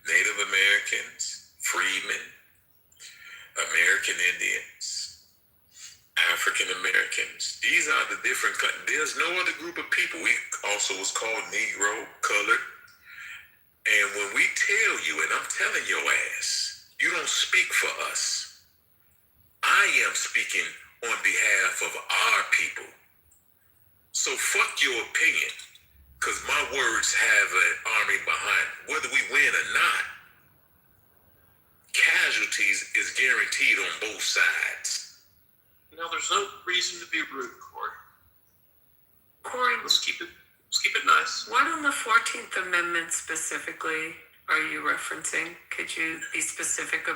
Native Americans, freedmen, American Indians, African Americans. These are the different, there's no other group of people. We also was called Negro, colored. And when we tell you, and I'm telling your ass, you don't speak for us. I am speaking on behalf of our people. So fuck your opinion, because my words have an army behind it. Whether we win or not, casualties is guaranteed on both sides. No, there's no reason to be rude, Corey. Corey, Let's keep it nice. what on the 14th Amendment specifically are you referencing? Could you be specific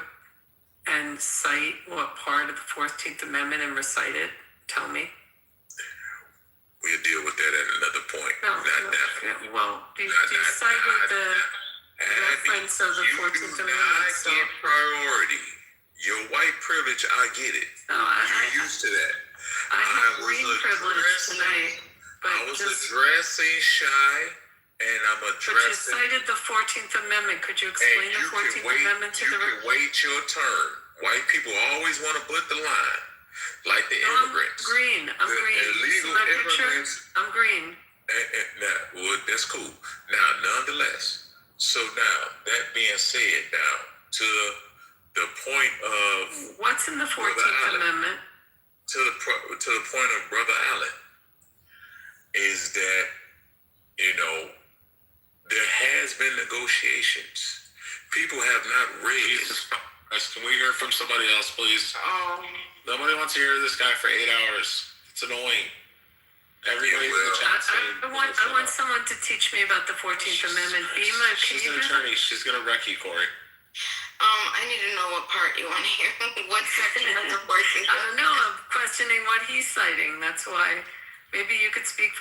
and cite what part of the 14th Amendment and recite it? Tell me. We'll deal with that at another point. No, not now. Well, you cited the reference of the 14th Amendment. You do not get priority. Your white privilege, I get it. No, You're used to that. I have green privilege tonight. I was addressing Shy, and I'm addressing. But you cited the 14th Amendment. Could you explain the 14th Amendment to the? You can wait your turn. White people always want to put the line, like the immigrants. I'm green. Illegal immigrants. I'm green. Well, that's cool. Now, nonetheless, so now that being said, now to the point of what's in the 14th Amendment? To the point of Brother Allen is that, there has been negotiations. People have not read. Can we hear from somebody else, please? Nobody wants to hear this guy for 8 hours. It's annoying. Everybody in the chat saying, I want someone to teach me about the 14th Amendment. Bima, she's an attorney. She's going to wreck you, Corey. I need to know what part you want to hear. What section of the 14th? I don't know. I'm questioning what he's citing. That's why. Maybe you could speak.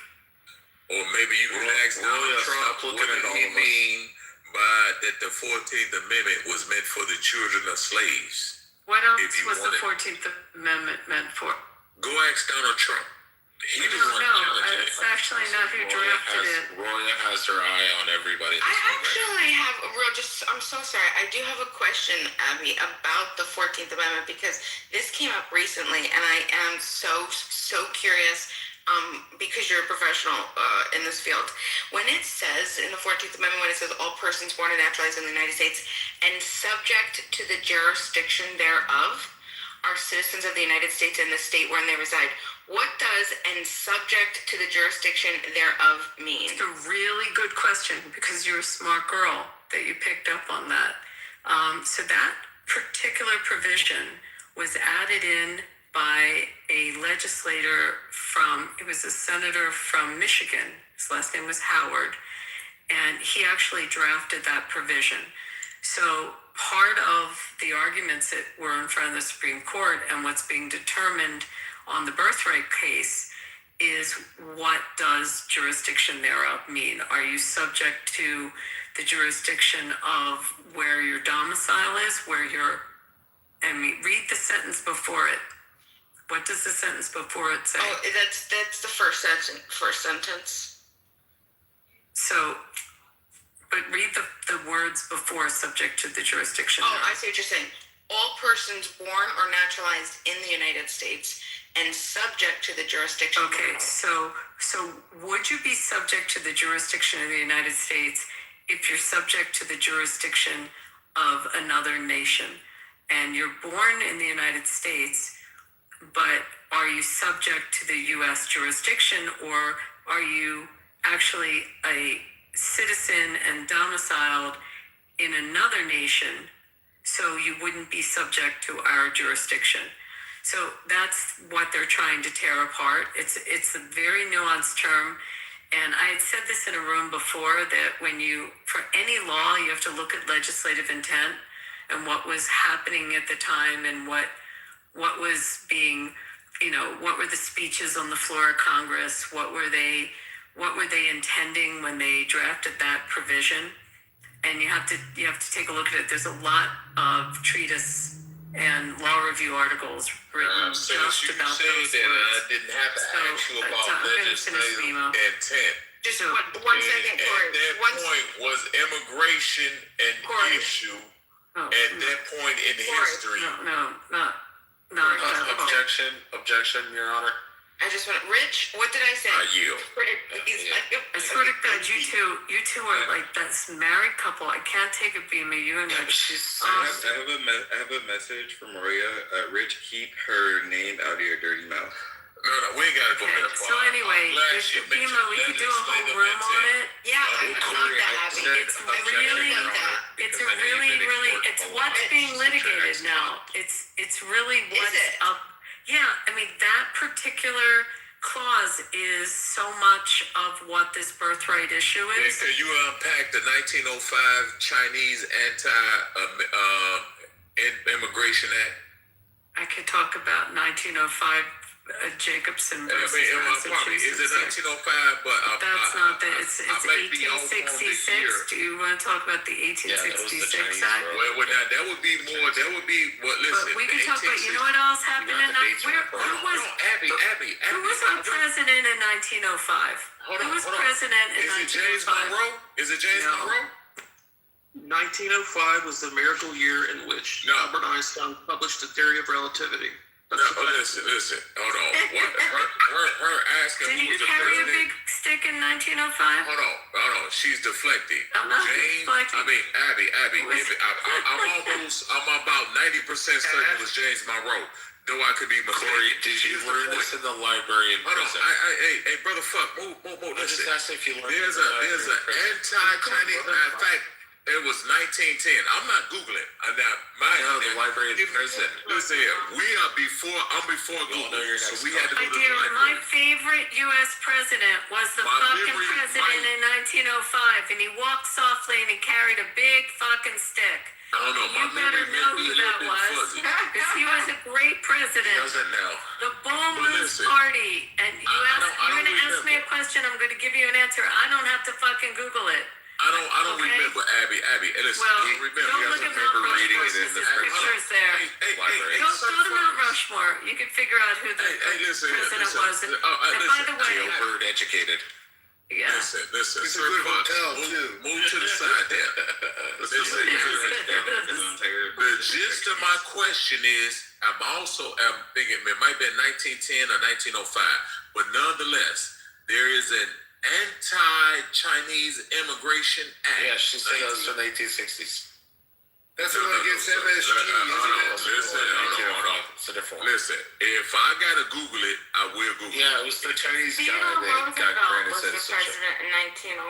Or maybe you can ask Donald Trump what did he mean by that the 14th Amendment was meant for the children of slaves. What else was the 14th Amendment meant for? Go ask Donald Trump. It's actually not who drafted it. Roya has her eye on everybody. I actually have a real I'm so sorry. I do have a question, Abby, about the 14th Amendment because this came up recently and I am so curious because you're a professional in this field. When it says in the 14th Amendment, when it says all persons born and naturalized in the United States and subject to the jurisdiction thereof are citizens of the United States and the state wherein they reside. What does "and subject to the jurisdiction thereof" mean? It's a really good question because you're a smart girl that you picked up on that. So that particular provision was added in by a legislator it was a senator from Michigan. His last name was Howard, and he actually drafted that provision. So part of the arguments that were in front of the Supreme Court and what's being determined on the birthright case is what does jurisdiction thereof mean? Are you subject to the jurisdiction of where your domicile is, read the sentence before it. What does the sentence before it say? Oh, that's the first sentence. So, but read the words before subject to the jurisdiction. Oh, I see what you're saying. All persons born or naturalized in the United States and subject to the jurisdiction. Okay, so would you be subject to the jurisdiction of the United States if you're subject to the jurisdiction of another nation? And you're born in the United States, but are you subject to the U.S. jurisdiction, or are you actually a citizen and domiciled in another nation, so you wouldn't be subject to our jurisdiction? So that's what they're trying to tear apart. It's a very nuanced term. And I had said this in a room before that for any law, you have to look at legislative intent. and what was happening at the time, and what was being, what were the speeches on the floor of Congress? What were they intending when they drafted that provision? And you have to take a look at it. There's a lot of treatise and law review articles written just about those that words. I didn't have to ask you about I'm going to finish the email. intent. Just one second, Corey. At that point was immigration an issue. At that point in history. Objection, Your Honor. I just want Rich, what did I say? I yield. I swear to God, you two are like this married couple. I can't take it being me, you and Rich. I have a message from Maria. Rich, keep her name out of your dirty mouth. No, we ain't gotta go that far. So anyway, we could do a whole room on it. Yeah, I love that, Abby. It's what's being litigated now. It's really what's up. Yeah, I mean, that particular clause is so much of what this birthright issue is. Can you unpack the 1905 Chinese Anti-Immigration Act? I could talk about 1905 Jacobson versus Massachusetts. Is it 1905? But that's not the. It's 1866. Do you want to talk about the 1866 Act? Well, now that would be more. That would be what. Listen, but we could talk about. You know what else happened in? Who was our president in 1905? Who was president in 1905? James Monroe? Is it James Monroe? 1905 was the miracle year in which Albert Einstein published the theory of relativity. Listen. Hold on. Her asking Did who he was the carry a president. big stick in 1905? Hold on. She's deflecting. I'm not deflecting. I mean, Abby. I'm about 90% certain it was James Monroe. Though I could be mistaken. Did you learn this in the library in prison? Hey, brother, fuck. Move. I just asked if you learned There's an anti-Chinese. Matter of fact, it was 1910. I'm not Googling. The library in prison. Listen here. I'm before Google. So we had to go to the library. My favorite U.S. president was the fucking president in 1905, and he walked softly and he carried a big fucking stick. I don't know. You better know who that was, because he was a great president. He doesn't know. The Bull Moose Party. And you're going to ask me a question, I'm going to give you an answer. I don't have to fucking Google it. I don't remember, Abby. Listen, remember. Don't look at Mount Rushmore. There's pictures there. Go to Mount Rushmore. You can figure out who the president was. And by the way, Jailbird educated. Yeah. Listen. Sir Fox, move to the side there. The gist of my question is, I'm thinking it might be 1910 or 1905, but nonetheless, there is an Anti-Chinese Immigration Act. Yeah, she said that was from the 1860s. That's what gets MSG. Listen, if I gotta Google it, I will Google it. Yeah, it was the Chinese guy that got granted citizenship.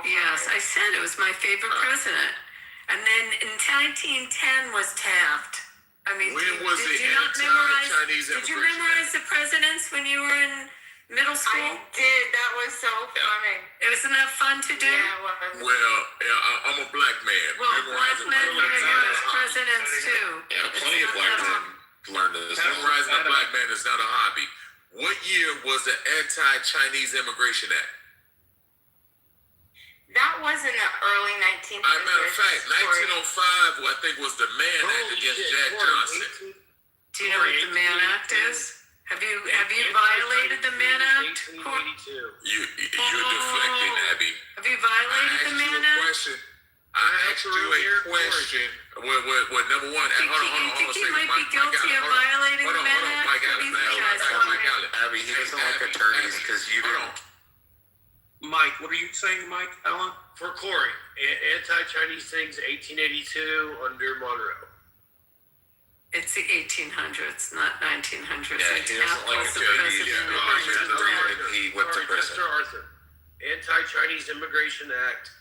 Yes, I said it was my favorite president. And then in 1910 was Taft. I mean, when was did the you not memorize? Chinese Did you memorize the presidents when you were in middle school? I did. That was so funny. Wasn't that fun to do? Yeah, it was. Well, I'm a black man. Well, black men memorize presidents too. Yeah, plenty of black men learned this. Memorizing a black man is not a hobby. What year was the Anti-Chinese Immigration Act? That was in the early 1900s. Matter of fact, 1905, I think, was the Mann Act against Jack Johnson. Do you know what the Mann Act is? Have you violated the Mann Act? You're deflecting, Abby. Have you violated the Mann Act? I asked you a question. Well, number one, hold on. You might be guilty of violating the Mann Act. Abby, he doesn't like attorneys because you don't. Mike, what are you saying, Mike? Ellen? For Corey, anti-Chinese things, 1882 under Monroe. It's the 1800s, not 1900s. Yeah, he doesn't like attorneys. He went to prison. Chester Arthur. Anti-Chinese Immigration Act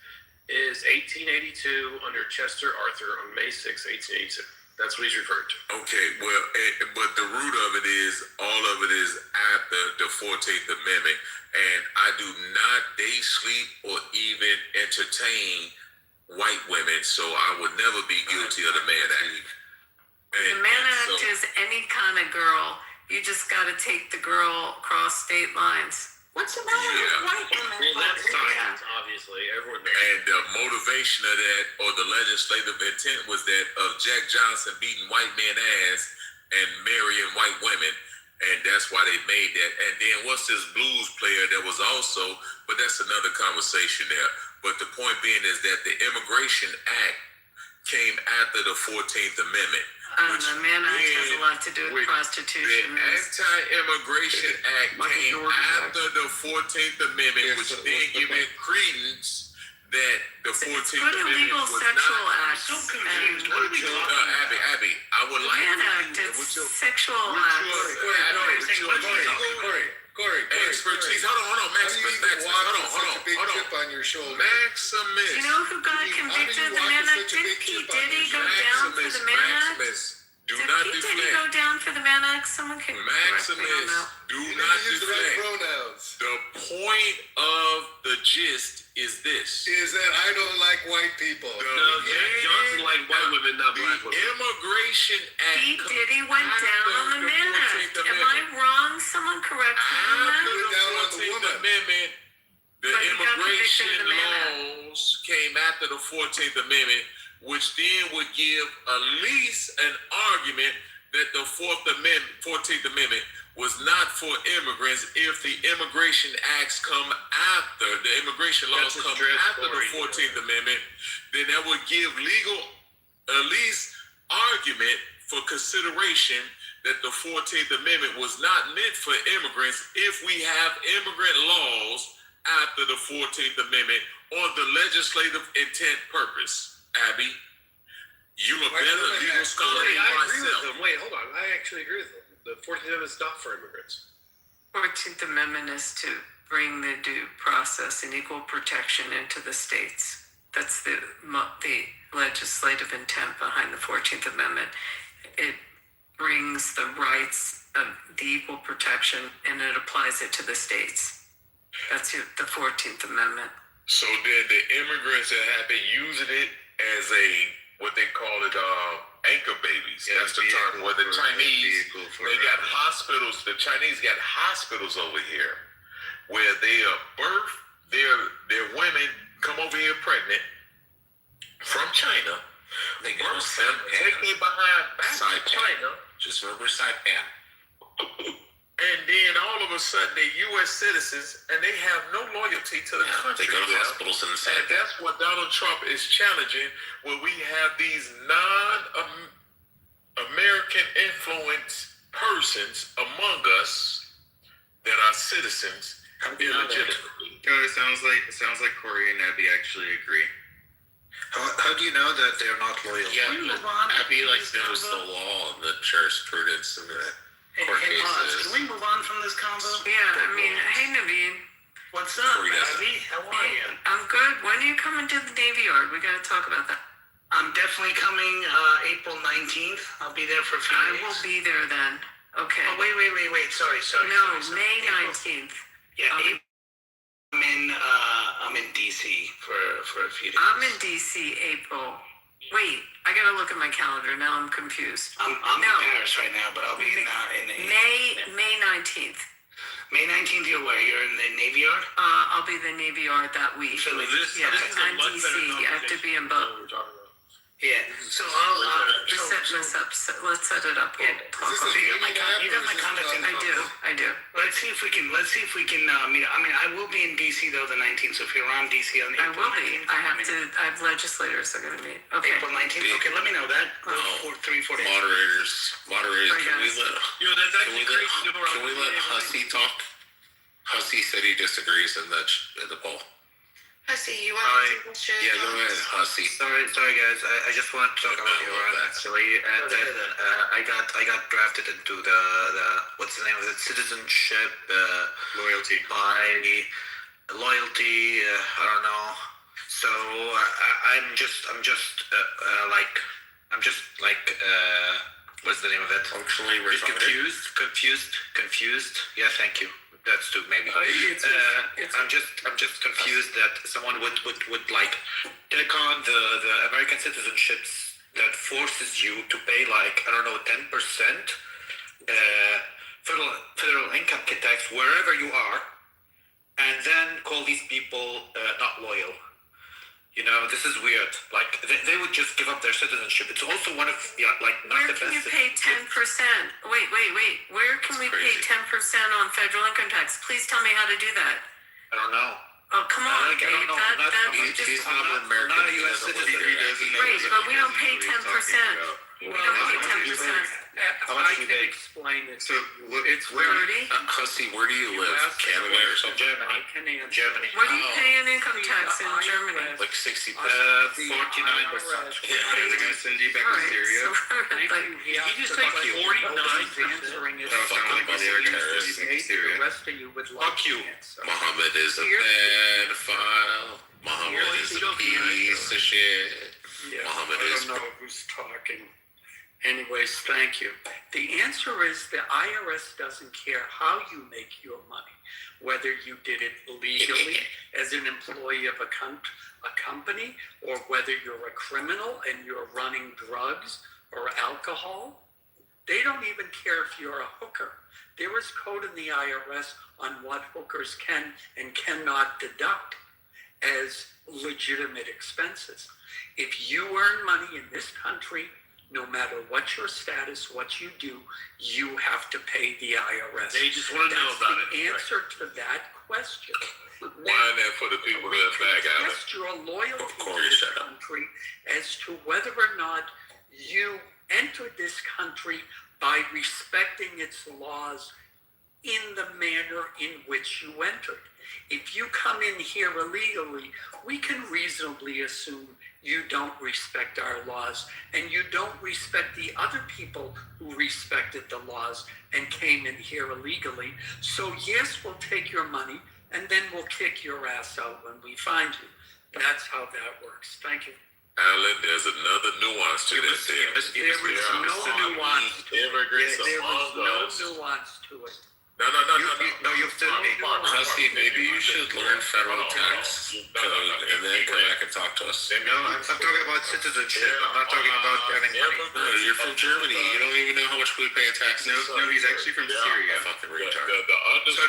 is 1882 under Chester Arthur on May 6, 1882. That's what he's referring to. Okay, well, but the root of it is, all of it is after the 14th Amendment, and I do not date, sleep, or even entertain white women, so I would never be guilty of the Mann Act. The Mann Act is any kind of girl. You just got to take the girl across state lines. What's the matter with white women? Well, that's science, obviously. Everyone knows. And the motivation of that, or the legislative intent, was that of Jack Johnson beating white men ass and marrying white women. And that's why they made that. And then what's this blues player that was also, but that's another conversation there. But the point being is that the Immigration Act came after the 14th Amendment. The Mann Act has a lot to do with prostitution. The Anti-Immigration Act came after the 14th Amendment, which then gave it credence that the 14th Amendment was sexual not. acts. I'm so confused. What are we talking about? Abby, I would like Mann Act is sexual acts. Corey, expertise. Hold on, Maximus. Hold on. On your shoulder. Maximus. You know who got convicted of the Mann Act? Did P. Diddy go down for the Mann Act? Do Did not P. deflect. Diddy go down for the Mann Act? Someone can correct me on that. Do not deflect. The point of the gist is this: is that I don't like white people. Johnson like white women, not black women. Immigration Act. P. Diddy went down on the Mann Act. Am I wrong? Someone correct me on that. The 14th Amendment, the immigration laws came after the 14th Amendment, which then would give at least an argument that the 14th Amendment was not for immigrants if the immigration acts come after, the immigration laws come after the 14th Amendment, then that would give legal, at least argument for consideration that the 14th Amendment was not meant for immigrants if we have immigrant laws after the 14th Amendment on the legislative intent purpose. Abby, you a better legal scholar than I agree myself. with them. Wait, hold on. I actually agree with them. The 14th Amendment is not for immigrants. 14th Amendment is to bring the due process and equal protection into the states. That's the legislative intent behind the 14th Amendment. It brings the rights of the equal protection and it applies it to the states. That's the 14th Amendment. So then the immigrants that have been using it as a, what they call it, anchor babies. Yeah, that's the term. Where the Chinese, they got for hospitals. The Chinese got hospitals over here where they birth their women come over here pregnant from China. They birth them, take their behind back to China. Just remember Saipan. And then all of a sudden they're U.S. citizens and they have no loyalty to the country. They go to hospitals in the And that's what Donald Trump is challenging, where we have these non-American influenced persons among us that are citizens illegitimately. It sounds like Corey and Abby actually agree. How do you know that they're not loyal? Yeah, Abby knows the law and the jurisprudence and the court cases. Can we move on from this convo? Yeah, I mean, hey Naveen. What's up, Abby? How are you? I'm good. When are you coming to the Navy Yard? We gotta talk about that. I'm definitely coming April 19th. I'll be there for a few days. I will be there then. Okay. Oh, wait. Sorry. No, sorry. May 19th. Yeah, I'm in DC for a few days. I'm in DC April. Wait, I gotta look at my calendar. Now I'm confused. I'm in Paris right now, but I'll be in May 19th. May 19th, you're where? You're in the Navy Yard? I'll be in the Navy Yard that week. So this yeah, is I'm DC. I have to be in both. Yeah. So I'll set this up. Let's set it up. We'll talk about it. You got my contact info. I do. Let's see if we can meet. I mean, I will be in DC though the 19th. So if you're around DC on I April will be. 19th, I have legislators that are gonna meet. Okay. April 19th. Okay, let me know that. 3-4 days. Moderators, can we let? That's actually crazy. Can we let Hussey talk? Hussey said he disagrees in the poll. I see you want to share. Yeah, go ahead, Hussey. Sorry, guys. I just want to talk about Iran actually, and then I got drafted into the what's the name of it? Citizenship Loyalty. By loyalty. I don't know. So I'm just what's the name of it? Functionally retarded. Confused. Yeah, thank you. That's too maybe. I'm just confused that someone would like take on the American citizenship that forces you to pay like, I don't know, 10% federal income tax wherever you are, and then call these people not loyal. You know, this is weird. Like, they would just give up their citizenship. It's also one of, like, not Where the can you best. pay 10%? Wait. Where can we pay 10% on federal income tax? Please tell me how to do that. I don't know. Oh, come on, Like, I don't know. He's not an American. I'm not a U.S. citizen. Right, but we don't pay 10%. We don't pay 10%. I can explain it. So It's where, Rudy? Hussey, where do you live? Canada or something? Germany. I can answer. Germany. What do you pay in income tax in Germany? Like 60%. 49%. They're gonna send you back to Syria. Thank you. He just said 49 answering it. Syria. The rest of you would like Fuck you. to answer. Muhammad is a pedophile. Muhammad is a piece of shit. Yeah, Muhammad I is. don't know who's talking. Anyways, thank you. The answer is the IRS doesn't care how you make your money, whether you did it legally as an employee of a company, or whether you're a criminal and you're running drugs or alcohol. They don't even care if you're a hooker. There is code in the IRS on what hookers can and cannot deduct as legitimate expenses. If you earn money in this country, no matter what your status, what you do, you have to pay the IRS. They just want to know about it. The answer to that question. Wind that for the people We that back can out. test your loyalty Of to course, this shut up. country as to whether or not you entered this country by respecting its laws in the manner in which you entered. If you come in here illegally, we can reasonably assume you don't respect our laws, and you don't respect the other people who respected the laws and came in here illegally. So yes, we'll take your money, and then we'll kick your ass out when we find you. That's how that works. Thank you. Alan, there's another nuance to this there. There is no nuance to it. Immigrants There among is no us. nuance to it. No, you've told me. Hussey, maybe you should learn federal tax code and then come back and talk to us. No, I'm talking about citizenship. I'm not talking about having money. No, you're from Germany. You don't even know how much we pay in taxes. No, he's actually from Syria. Fucking retard. The underscore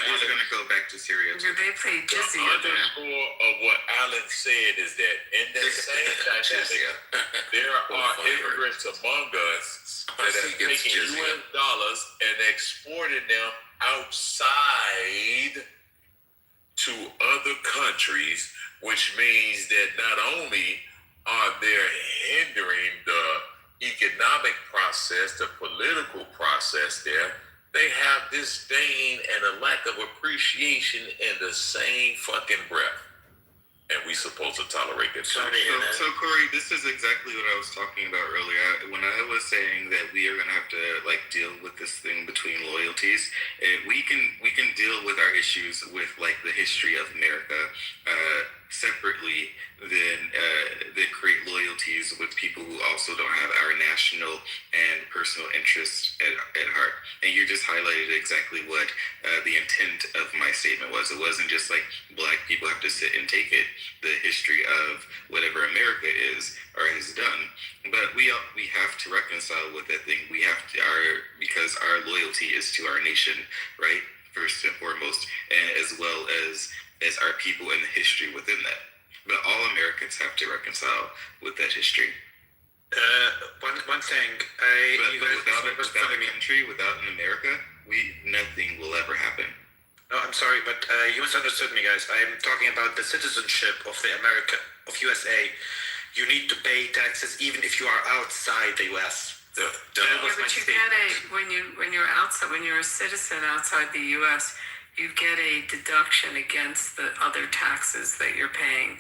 He's going to go back to Syria. Do they pay the jizya? underscore of what Alan said is that in that same dynamic, there are immigrants among us that have taken US dollars and exported them outside to other countries, which means that not only are they hindering the economic process, the political process there, they have disdain and a lack of appreciation in the same fucking breath. And we supposed to tolerate that. So Corey, this is exactly what I was talking about earlier. When I was saying that we are going to have to like deal with this thing between loyalties, we can deal with our issues with like the history of America separately than create loyalties with people who also don't have our national and personal interests at heart. And you just highlighted exactly what the intent of my statement was. It wasn't just like black people have to sit and take it, the history of whatever America is or has done, but we have to reconcile with that thing. We have to because our loyalty is to our nation, right? First and foremost, and as well as our people and the history within that. But all Americans have to reconcile with that history. One thing, without a country, without an America, nothing will ever happen. No, I'm sorry, but you misunderstood me, guys. I'm talking about the citizenship of USA. You need to pay taxes even if you are outside the US. Yeah, but you get when you're outside, when you're a citizen outside the U.S., you get a deduction against the other taxes that you're paying.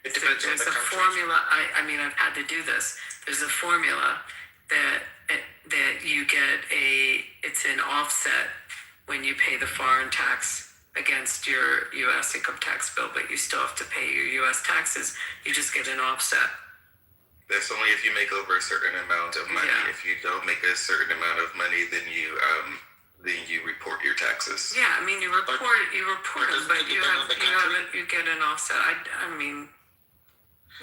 It depends on There's the a country. formula. I mean, I've had to do this. There's a formula that you get it's an offset when you pay the foreign tax against your U.S. income tax bill, but you still have to pay your U.S. taxes. You just get an offset. That's only if you make over a certain amount of money. Yeah. If you don't make a certain amount of money, then you report your taxes. Yeah, I mean you report them, but you get an offset. I mean,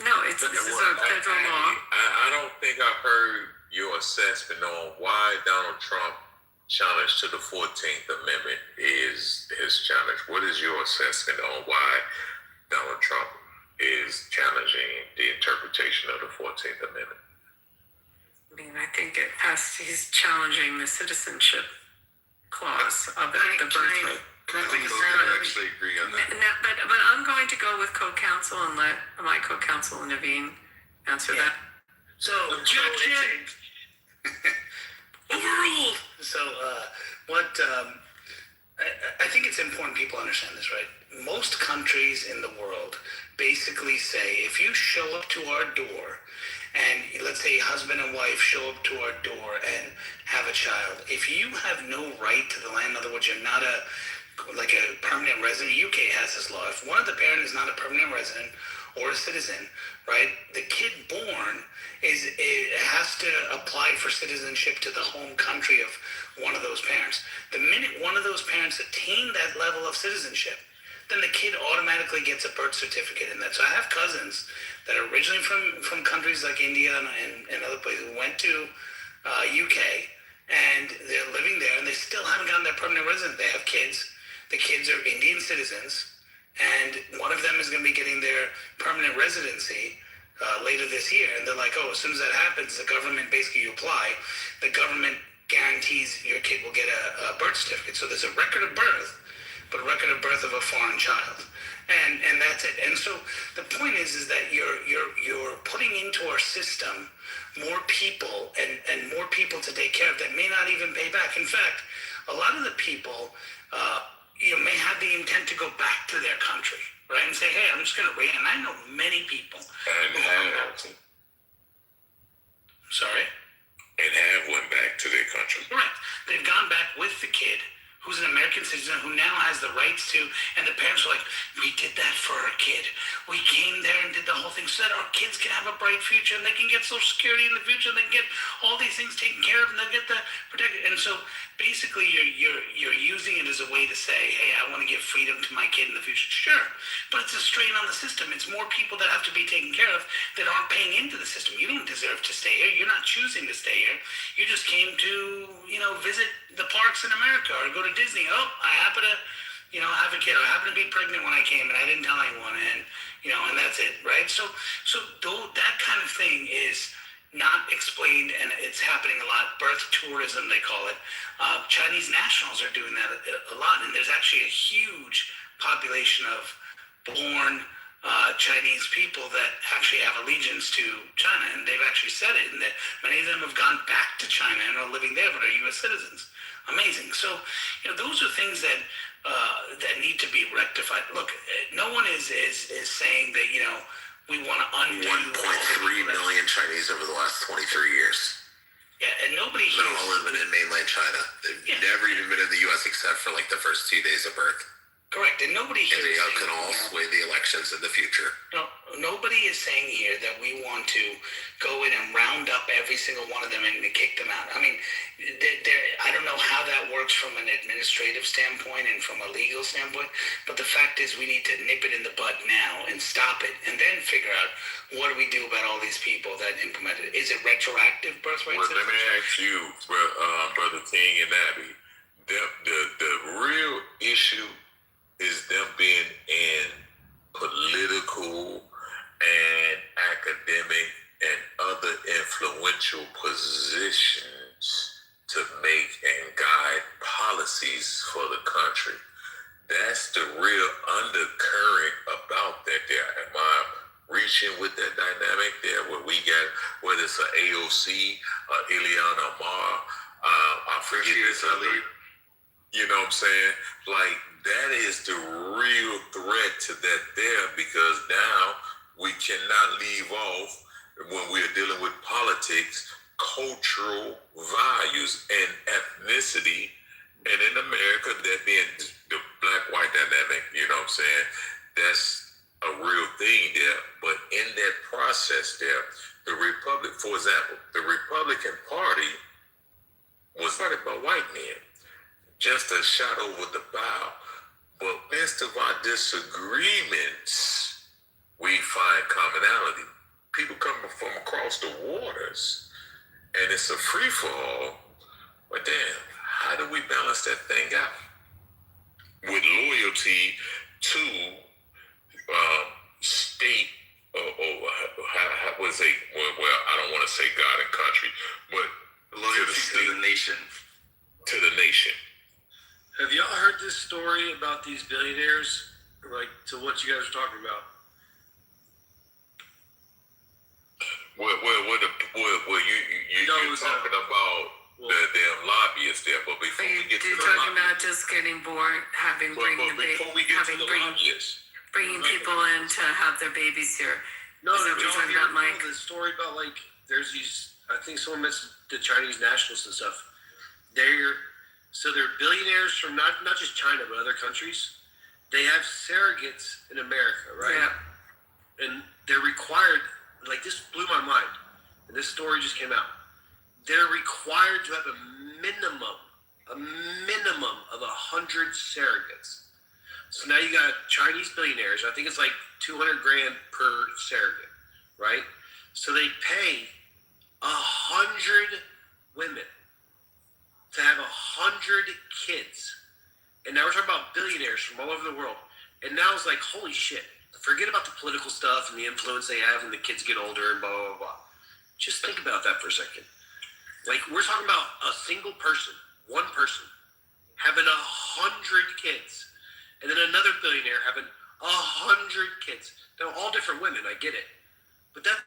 No, this is a federal law. I don't think I heard your assessment on why Donald Trump challenge to the 14th Amendment is his challenge. What is your assessment on why Donald Trump is challenging the interpretation of the 14th Amendment? I mean, I think he's challenging the citizenship clause of it, the birthright. I actually agree on that. But I'm going to go with co-counsel and let my co-counsel Naveen answer that. So objection. Overruled. So I think it's important people understand this, right? Most countries in the world basically say if you show up to our door and let's say husband and wife show up to our door and have a child, if you have no right to the land, in other words, you're not a permanent resident. UK has this law. If one of the parents is not a permanent resident or a citizen, right, the kid born has to apply for citizenship to the home country of one of those parents. The minute one of those parents attain that level of citizenship, then the kid automatically gets a birth certificate in that. So I have cousins that are originally from countries like India and other places who went to UK and they're living there and they still haven't gotten their permanent resident. They have kids. The kids are Indian citizens, and one of them is going to be getting their permanent residency later this year. And they're like, oh, as soon as that happens, the government basically, you apply, the government guarantees your kid will get a birth certificate. So there's a record of birth, but a record of birth of a foreign child. And that's it. And so the point is that you're putting into our system more people and more people to take care of that may not even pay back. In fact, a lot of the people may have the intent to go back to their country, right? And say, hey, I'm just going to wait. And I know many people who have went back to their country. Right. They've gone back with the kid who's an American citizen who now has the rights to, and the parents are like, we did that for our kid. We came there and did the whole thing so that our kids can have a bright future and they can get Social Security in the future and they can get all these things taken care of and they'll get the protected. And so basically you're using it as a way to say, hey, I want to give freedom to my kid in the future. Sure, but it's a strain on the system. It's more people that have to be taken care of that aren't paying into the system. You don't deserve to stay here. You're not choosing to stay here. You just came to, visit the parks in America or go to Disney. Oh, I happen to, have a kid. I happen to be pregnant when I came and I didn't tell anyone. And, and that's it, right? So that kind of thing is not explained, and it's happening a lot. Birth tourism, they call it. Chinese nationals are doing that a lot, and there's actually a huge population of born Chinese people that actually have allegiance to China, and they've actually said it, and that many of them have gone back to China and are living there, but are U.S. citizens. Amazing. So, those are things that need to be rectified. Look, no one is saying that we want to undo 1.3 million Chinese over the last 23 years. Yeah, and nobody here all living in mainland China. They've never even been in the U.S. except for like the first 2 days of birth. Correct, and nobody here and they can all sway the elections in the future. No, nobody is saying here that we want to go in and round up every single one of them and kick them out. I mean, I don't know how that works from an administrative standpoint and from a legal standpoint, but the fact is we need to nip it in the bud now and stop it and then figure out what do we do about all these people that implemented it. Is it retroactive birthright? Well, let me ask you, Brother King and Abby, the real issue is them being in political and academic and other influential positions to make and guide policies for the country. That's the real undercurrent about that there. Am I reaching with that dynamic there where we got, whether it's an AOC, Ileana Mar, I forget this other, you know what I'm saying? Like, that is the real threat to that there, because now we cannot leave off, when we're dealing with politics, cultural values and ethnicity. And in America, that being the black-white dynamic, you know what I'm saying? That's a real thing there. But in that process there, the Republican Party was started by white men, just a shot over the bow. But midst of our disagreements, we find commonality. People coming from across the waters, and it's a free for all. But damn, how do we balance that thing out with loyalty to state how was it? Well, I don't want to say God and country, but loyalty to the nation. To the nation. Have y'all heard this story about these billionaires? Like, to what you guys are talking about? Well, you're talking about the damn lobbyists there, but before we get to the talking lobbyists, about just getting bored, bringing people in to have their babies here. No, is that what you're talking about, Mike? The story about, like, there's these, I think someone mentioned the Chinese nationalists and stuff. They're billionaires from not just China, but other countries. They have surrogates in America, right? Yeah. And they're required, like, this blew my mind. And this story just came out. They're required to have a minimum of 100 surrogates. So now you got Chinese billionaires. I think it's like $200,000 per surrogate, right? So they pay 100 women to have 100 kids. And now we're talking about billionaires from all over the world. And now it's like, holy shit. Forget about the political stuff and the influence they have when the kids get older and blah, blah, blah. Just think about that for a second. Like, we're talking about a single person, one person, having 100 kids. And then another billionaire having 100 kids. Now, all different women, I get it. But that's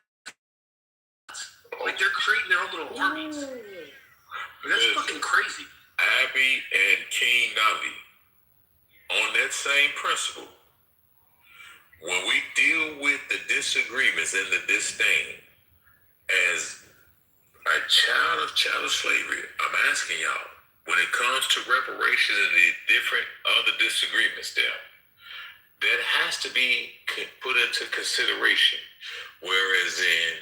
like they're creating their own little armies. But that's fucking crazy. Abby and King Nali, on that same principle, when we deal with the disagreements and the disdain as a child of slavery, I'm asking y'all, when it comes to reparations and the different other disagreements there, that has to be put into consideration. Whereas in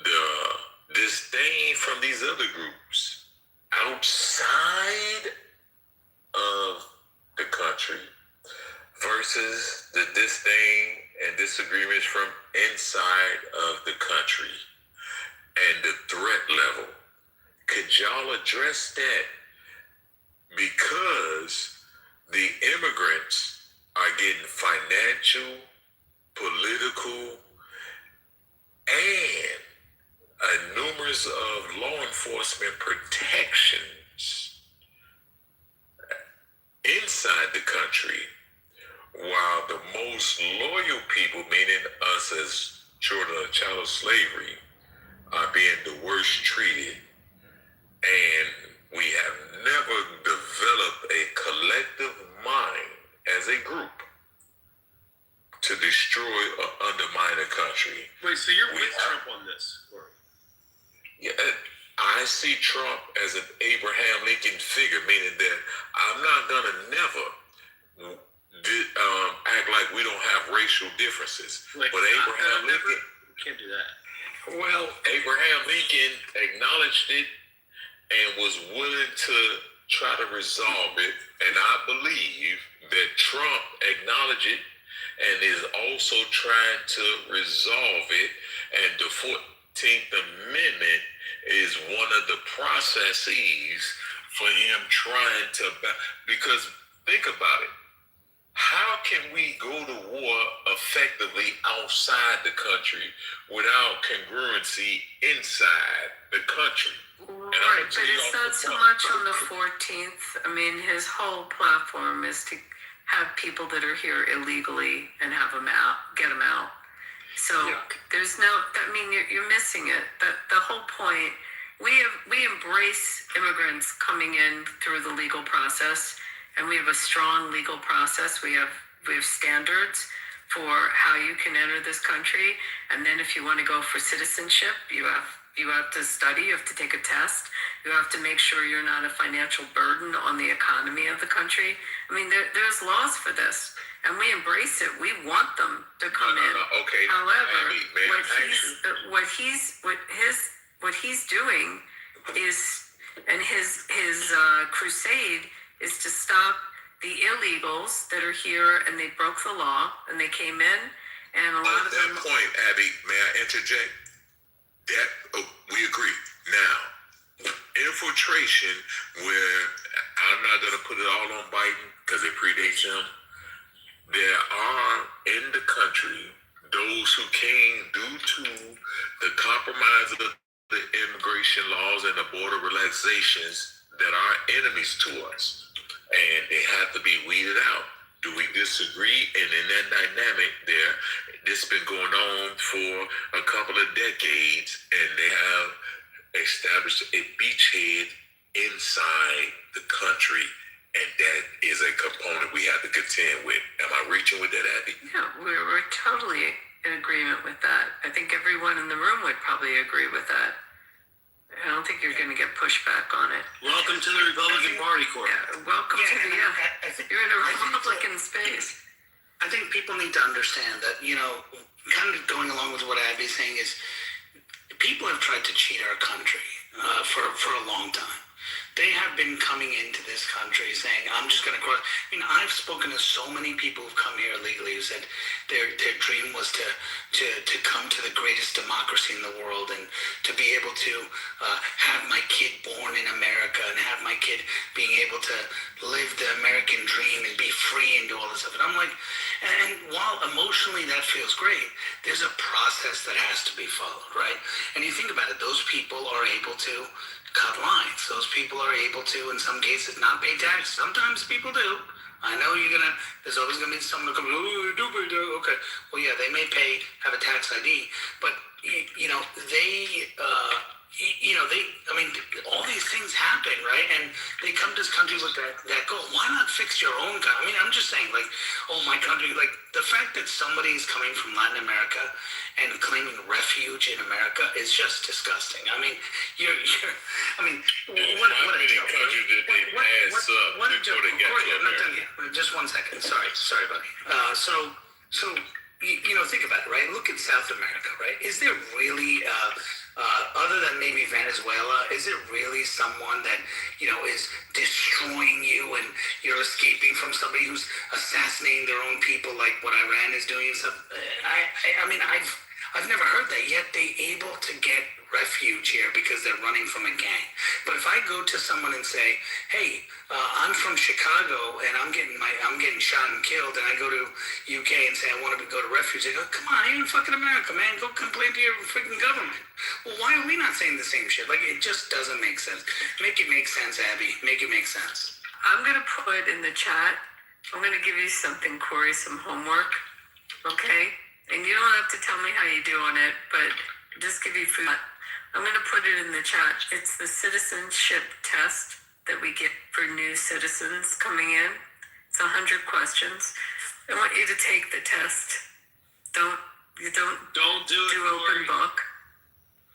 the disdain from these other groups outside of the country versus the disdain and disagreements from inside of the country and the threat level, could y'all address that? Because the immigrants are getting financial, political, and numerous of law enforcement protections inside the country, while the most loyal people, meaning us as children of child slavery, are being the worst treated. And we have never developed a collective mind as a group to destroy or undermine a country. Wait, so you're with Trump on this? Or? Yeah, I see Trump as an Abraham Lincoln figure, meaning that I'm not gonna never act like we don't have racial differences. Like, but Abraham Lincoln, you can't do that. Well, Abraham Lincoln acknowledged it and was willing to try to resolve it. And I believe that Trump acknowledged it and is also trying to resolve it. And the 14th Amendment is one of the processes for him trying to, because think about it. How can we go to war effectively outside the country without congruency inside the country? Right, but it's not so much on the 14th. I mean, his whole platform is to have people that are here illegally and have them out, get them out. So there's no, I mean, you're missing it. The whole point, we embrace immigrants coming in through the legal process. And we have a strong legal process. We have standards for how you can enter this country. And then if you want to go for citizenship, you have to study, you have to take a test. You have to make sure you're not a financial burden on the economy of the country. I mean, there's laws for this. And we embrace it. We want them to come in. Okay. However, what he's doing is, and his crusade is to stop the illegals that are here and they broke the law and they came in And a lot At of that them. point, Abby, may I interject? We agree. Now, infiltration, where I'm not going to put it all on Biden because it predates him. There are in the country those who came due to the compromise of the immigration laws and the border relaxations that are enemies to us, and they have to be weeded out. Do we disagree? And in that dynamic there, this has been going on for a couple of decades, and they have established a beachhead inside the country, and that is a component we have to contend with. Am I reaching with that, Abby? Yeah, we're totally in agreement with that. I think everyone in the room would probably agree with that. I don't think you're going to get pushback on it. Welcome to the Republican Party, Corey. Yeah, welcome to the, I think you're in a Republican space. I think people need to understand that, kind of going along with what Abby's saying is, people have tried to cheat our country for a long time. They have been coming into this country saying, I'm just going to cross. I've spoken to so many people who've come here illegally who said their dream was to come to the greatest democracy in the world and to be able to have my kid born in America and have my kid being able to live the American dream and be free and do all this stuff. And I'm like, and while emotionally that feels great, there's a process that has to be followed, right? And you think about it, those people are able to cut lines. Those people are able to, in some cases, not pay tax. Sometimes people do. I know there's always going to be someone who comes, oh, you do pay tax. Okay. Well, yeah, they may have a tax ID, but, all these things happen, right? And they come to this country with that goal. Why not fix your own country? I'm just saying, my country, the fact that somebody is coming from Latin America and claiming refuge in America is just disgusting. What a joke. What a joke. Corey, I'm not done yet. Just 1 second. Sorry, buddy. Think about it, right? Look at South America, right? Is there really, other than maybe Venezuela, is it really someone that, is destroying you and you're escaping from somebody who's assassinating their own people like what Iran is doing and stuff? I've never heard that, yet they able to get refuge here because they're running from a gang. But if I go to someone and say, hey, I'm from Chicago and I'm getting shot and killed, and I go to UK and say I want to go to refuge, they go, come on, you're in fucking America, man, go complain to your freaking government. Well, why are we not saying the same shit? It just doesn't make sense. Make it make sense, Abby. Make it make sense. I'm going to put in the chat, I'm going to give you something, Corey, some homework, okay? And you don't have to tell me how you do on it, but just give you food. I'm going to put it in the chat. It's the citizenship test that we get for new citizens coming in. It's 100 questions. I want you to take the test. Don't do open book.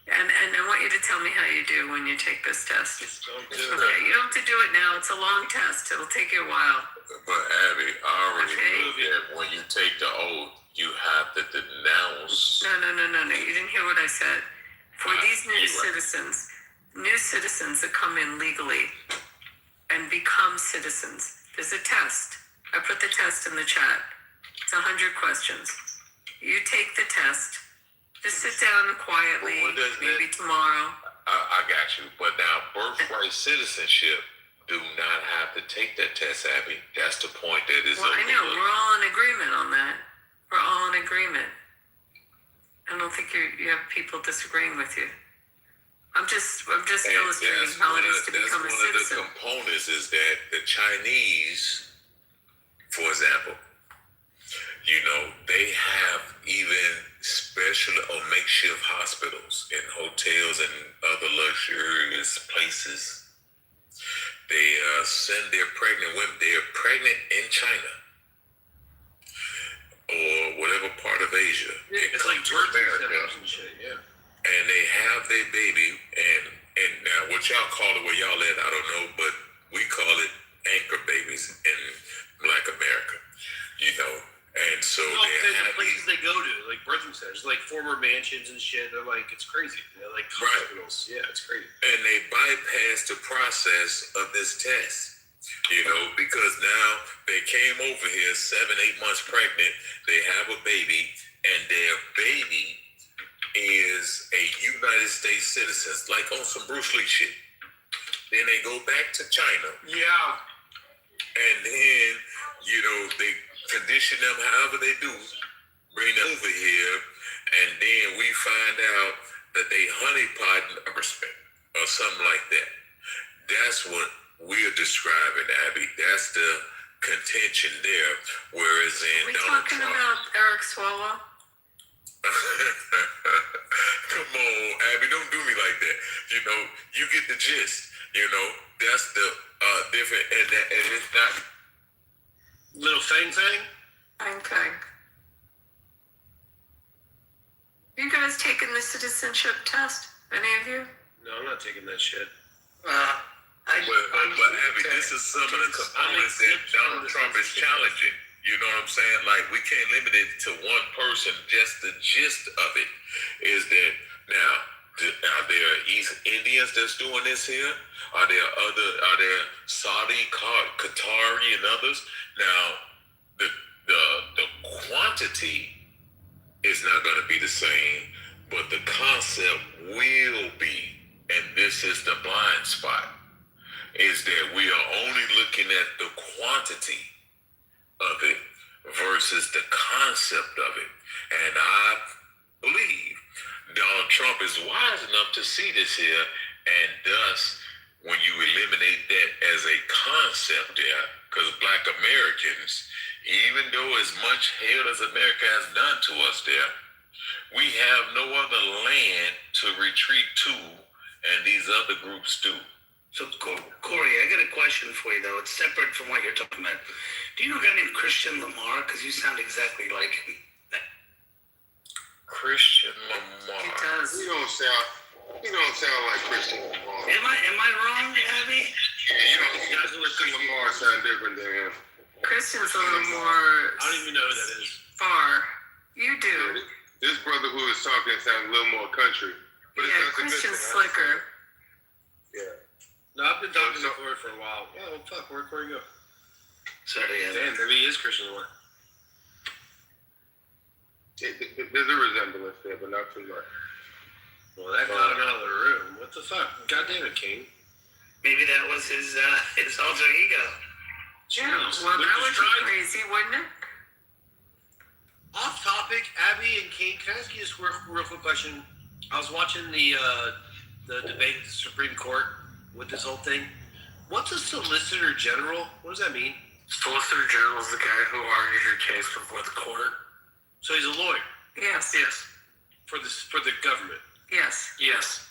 And I want you to tell me how you do when you take this test. Okay, you don't have to do it now. It's a long test. It'll take you a while. But Abby, I already knew that when you take the oath, you have to denounce. No. You didn't hear what I said. For these new citizens that come in legally and become citizens, there's a test. I put the test in the chat. It's 100 questions. You take the test. Just sit down quietly, maybe tomorrow. I got you. But now, birthright citizenship do not have to take that test, Abby. That's the point that is. Well, I know. We're all in agreement on that. We're all in agreement. I don't think you have people disagreeing with you. I'm just illustrating how it is to become a citizen. That's one of the components is that the Chinese, for example, they have even special or makeshift hospitals and hotels and other luxurious places. They send their pregnant women. They are pregnant in China or whatever part of Asia. Yeah, it's like America and shit, yeah. And they have their baby, and now what y'all call it where y'all at, I don't know, but we call it anchor babies in Black America, And so the places they go to, like birthing centers, like former mansions and shit. They're like, it's crazy. They're like hospitals. Right. Yeah, it's crazy. And they bypass the process of this test, because now they came over here 7-8 months pregnant. They have a baby, and their baby is a United States citizen, like on some Bruce Lee shit. Then they go back to China. Yeah. And then, they condition them however they do, bring them over here, and then we find out that they honeypot or something like that. That's what we're describing, Abby. That's the contention there. Whereas in Are we Donald talking Trump, about Eric Swalwell? come on, Abby, don't do me like that. You get the gist. That's the different, and it's not Little Fang Fang? Okay. You guys taking the citizenship test? Any of you? No, I'm not taking that shit. but Abby, this is some of the components that Donald Trump is challenging. You know what I'm saying? Like, we can't limit it to one person. Just the gist of it is that now, are there East Indians that's doing this here? Are there Saudi, Qatari, and others? Now, the quantity is not going to be the same, but the concept will be, and this is the blind spot, is that we are only looking at the quantity of it versus the concept of it. And I believe Donald Trump is wise enough to see this here, and thus, when you eliminate that as a concept there, because Black Americans, even though as much hell as America has done to us there, we have no other land to retreat to, and these other groups do. So, Corey, I got a question for you, though. It's separate from what you're talking about. Do you know a guy named Christian Lamar? Because you sound exactly like him. Christian Lamar. He does. You don't sound like Christian Lamar. Am I wrong, Abby? Guys who listen to Lamar sound different than him. Christian's a little more I don't even know who that is. far. You do. This brother who is talking sounds a little more country. But Yeah, Christian's slicker. Yeah. No, I've been talking to Corey for a while. Oh, fuck, where'd Corey go? Sorry, Damn, maybe he is Christian Lamar. There's a resemblance there, but not too much. Well, that got him out of the room. What the fuck? God damn it, King. Maybe that was his alter ego. Yeah, well, that would be crazy, wouldn't it? Off topic, Abby and King, can I ask you this real quick question? I was watching the debate at the Supreme Court with this whole thing. What's a Solicitor General? What does that mean? Solicitor General is the guy who argues your case before the court. So he's a lawyer. Yes. Yes. For the government. Yes. Yes.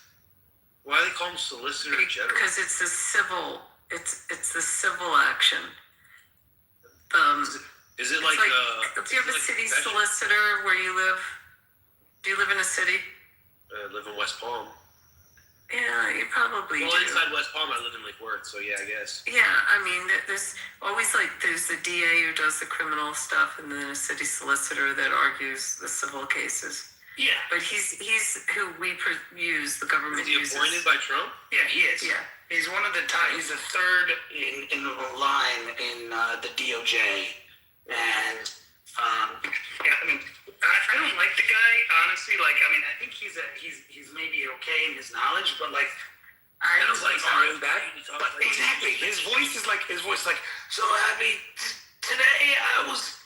Why do they call him Solicitor General? Because it's a civil. It's the civil action. Is it it's like do you have a city solicitor where you live? Do you live in a city? I live in West Palm. Yeah, you probably Well, do. inside West Palm, I live in Lake Worth, so yeah, I guess. Yeah, I mean, there's always there's the DA who does the criminal stuff, and then a city solicitor that argues the civil cases. Yeah. But he's who we use, the government Is he uses. appointed by Trump? Yeah, he is. Yeah. He's one of the top. He's the third in line in the DOJ, and yeah, I mean, I don't like the guy honestly. Like, I mean, I think he's maybe okay in his knowledge, but like, I don't like him. But exactly, his voice is like so Abby. Today I was.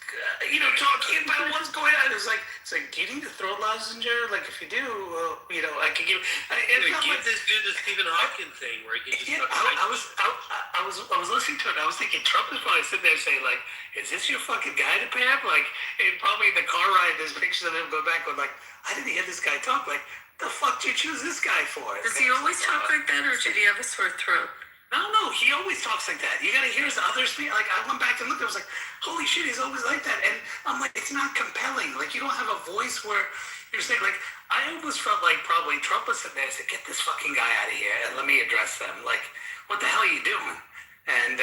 Talking about what's going on. It's like, do you need a throat lousinger? Like, if you do, I could give. Give this dude the Stephen Hawking thing where he can just. Yeah, I was listening to it. I was thinking Trump is probably sitting there saying, like, "Is this your fucking guy to pimp?" Like, and probably in the car ride, there's pictures of him go back with like, "I didn't hear this guy talk." Like, the fuck did you choose this guy for? Does he always talk like that, or did he have a sore throat? No, he always talks like that. You gotta hear his other speech. Like, I went back and looked, I was like, holy shit, he's always like that. And I'm like, it's not compelling. Like, you don't have a voice where you're saying, like, I almost felt like probably Trump was sitting there and said, get this fucking guy out of here and let me address them. Like, what the hell are you doing? And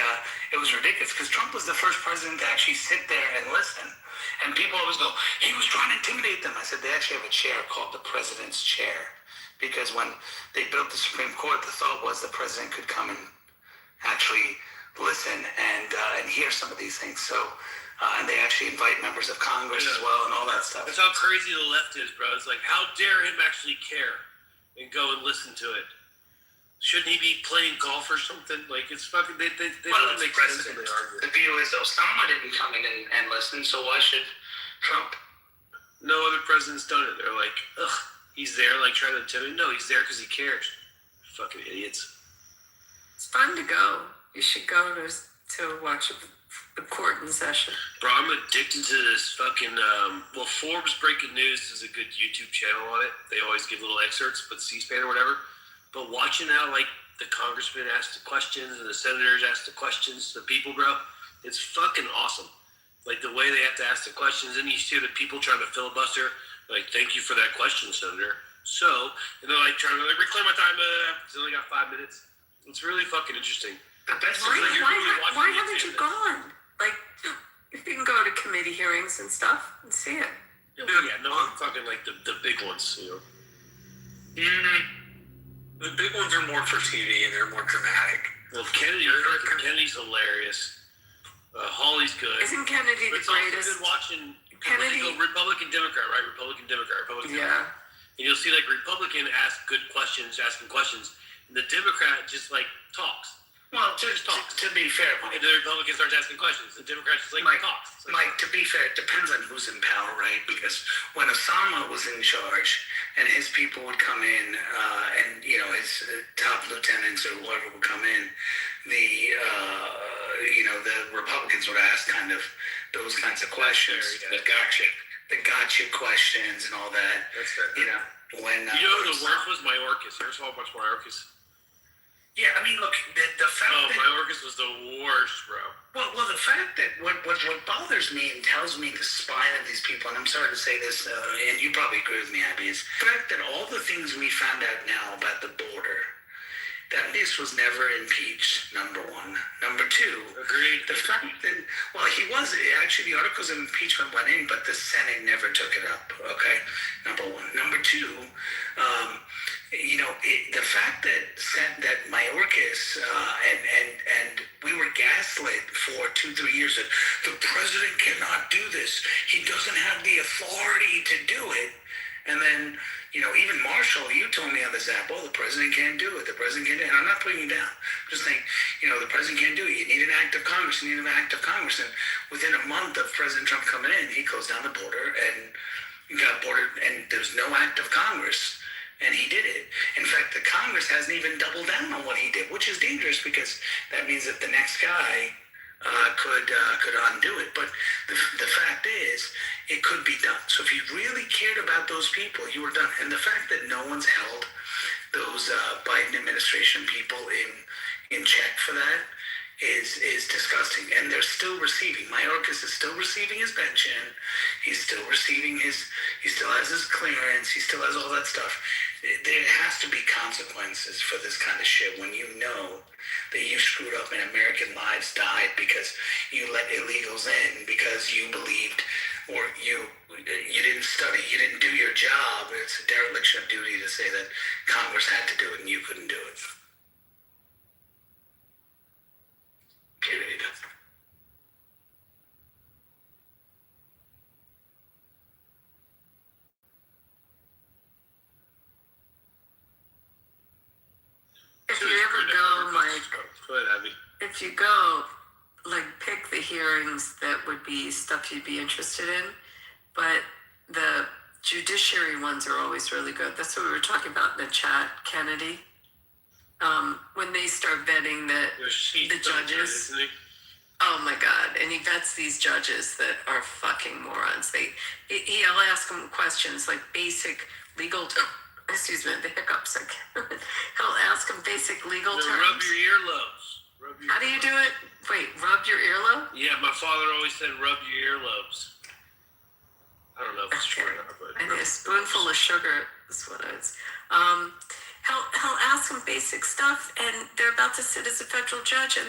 it was ridiculous because Trump was the first president to actually sit there and listen. And people always go, he was trying to intimidate them. I said, they actually have a chair called the president's chair. Because when they built the Supreme Court, the thought was the president could come and actually listen and hear some of these things. So And they actually invite members of Congress as well and all that stuff. That's how crazy the left is, bro. It's like, how dare him actually care and go and listen to it? Shouldn't he be playing golf or something? Like, it's fucking, they don't make sense when they argue. The view is Osama didn't come in and listen, so why should Trump? No other president's done it. They're like, ugh, he's there, like, trying to tell me, no, he's there because he cares. Fucking idiots. It's fun to go. You should go to watch the court in session. Bro, I'm addicted to this fucking, Forbes Breaking News is a good YouTube channel on it. They always give little excerpts, but C-SPAN or whatever. But watching how, like, the congressman ask the questions and the senators ask the questions to the people, bro, it's fucking awesome. Like, the way they have to ask the questions, and you see the people trying to filibuster, like, thank you for that question, Senator. So, and they're, like, trying to, like, reclaim my time, because they only got 5 minutes. It's really fucking interesting. Why haven't you gone? Like, if you can go to committee hearings and stuff and see it. Yeah, no, I'm talking like the big ones, you know. The big ones are more for TV and they're more dramatic. Well, Kennedy's hilarious. Hawley's good. Isn't Kennedy the it's also greatest? good watching Kennedy. Republican Democrat, right? Republican Democrat. Yeah. And you'll see like Republican ask good questions, asking questions, and the Democrat just like talks. Well, to be fair, And the Republican starts asking questions. The Democrat just like talks. Mike, to be fair, it depends on who's in power, right? Because when Osama was in charge and his people would come in, and, you know, his top lieutenants or whoever would come in, the Republicans would ask kind of those kinds of questions. The gotcha questions and all that. That's fair. You know, when... you know the worst was Mayorkas. There's so much Mayorkas. Yeah, I mean, look, the fact that... Mayorkas was the worst, bro. Well, the fact that what bothers me and tells me the spine of these people, and I'm sorry to say this, and you probably agree with me, Abby, is the fact that all the things we found out now about the border, that this was never impeached, number one. Number two, agreed. The fact that, well, he was, actually, the articles of impeachment went in, but the Senate never took it up, okay? Number one. Number two, the fact that Mayorkas and we were gaslit for 2-3 years that the president cannot do this. He doesn't have the authority to do it. And then, even Marshall, you told me on this app, the president can't do it. The president can't do it. And I'm not putting you down. I'm just saying, the president can't do it. You need an act of Congress. You need an act of Congress. And within a month of President Trump coming in, he closed down the border and got border, and there's no act of Congress. And he did it. In fact, the Congress hasn't even doubled down on what he did, which is dangerous because that means that the next guy could undo it. But the fact is, it could be done. So if you really cared about those people, you were done. And the fact that no one's held those Biden administration people in check for that is disgusting. And they're still receiving. Mayorkas is still receiving his pension. He's still receiving he still has his clearance. He still has all that stuff. There has to be consequences for this kind of shit when you know that you screwed up and American lives died because you let illegals in because you believed or you didn't study, you didn't do your job. It's a dereliction of duty to say that Congress had to do it and you couldn't do it. Period. If you ever go, like, go ahead, Abby. If you go, like, pick the hearings that would be stuff you'd be interested in, but the judiciary ones are always really good. That's what we were talking about in the chat, Kennedy. When they start vetting the judges. Oh my God! And he vets these judges that are fucking morons. He'll ask them questions like basic legal. Excuse me, the hiccups. He'll ask them basic legal terms. Rub your earlobes. How do you do it? Wait, rub your earlobe? Yeah, my father always said rub your earlobes. I don't know if it's true or not, but... I need a spoonful of sugar is what it is. He'll ask them basic stuff, and they're about to sit as a federal judge, and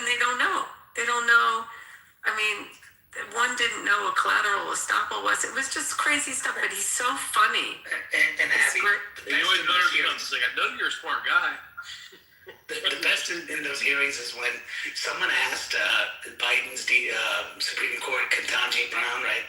they don't know. They don't know. I mean, one didn't know what collateral estoppel was. It was just crazy stuff, but he's so funny. And Abby, he always better get up. It's like, I know you're a smart guy. The best in those those hearings is when someone asked Biden's Supreme Court, Ketanji Brown, right,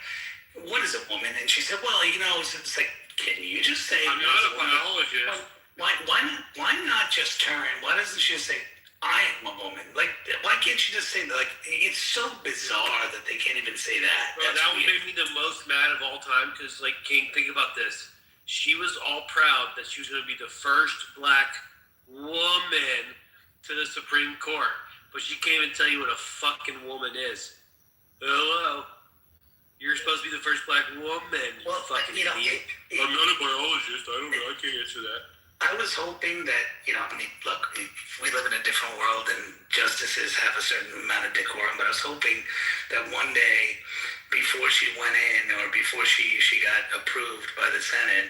what is a woman? And she said, well, it's like, can you just say I'm not a biologist. Why not just turn? Why doesn't she just say, I am a woman? Like, why can't she just say that? Like, it's so bizarre that they can't even say that. Bro, that would make me the most mad of all time because, like, King, think about this. She was all proud that she was going to be the first black woman to the Supreme Court, but she can't even tell you what a fucking woman is. Hello? You're supposed to be the first black woman, you fucking idiot. I'm not a biologist. I don't know. I can't answer that. I was hoping that, look, we live in a different world and justices have a certain amount of decorum, but I was hoping that one day before she went in or before she got approved by the Senate,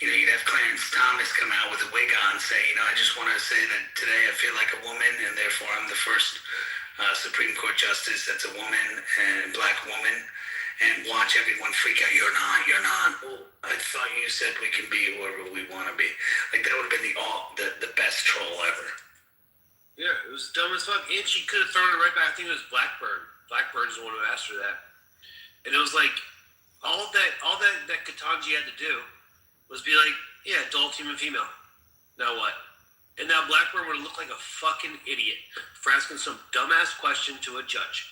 you'd have Clarence Thomas come out with a wig on and say, I just want to say that today I feel like a woman and therefore I'm the first Supreme Court justice that's a woman and black woman, and watch everyone freak out. You're not. Well, I thought you said we can be whoever we want to be. Like, that would have been the best troll ever. Yeah, it was dumb as fuck. And she could have thrown it right back. I think it was Blackburn. Blackburn's the one who asked her that. And it was like, all that Ketanji had to do was be like, yeah, adult human female. Now what? And now Blackburn would have looked like a fucking idiot for asking some dumbass question to a judge.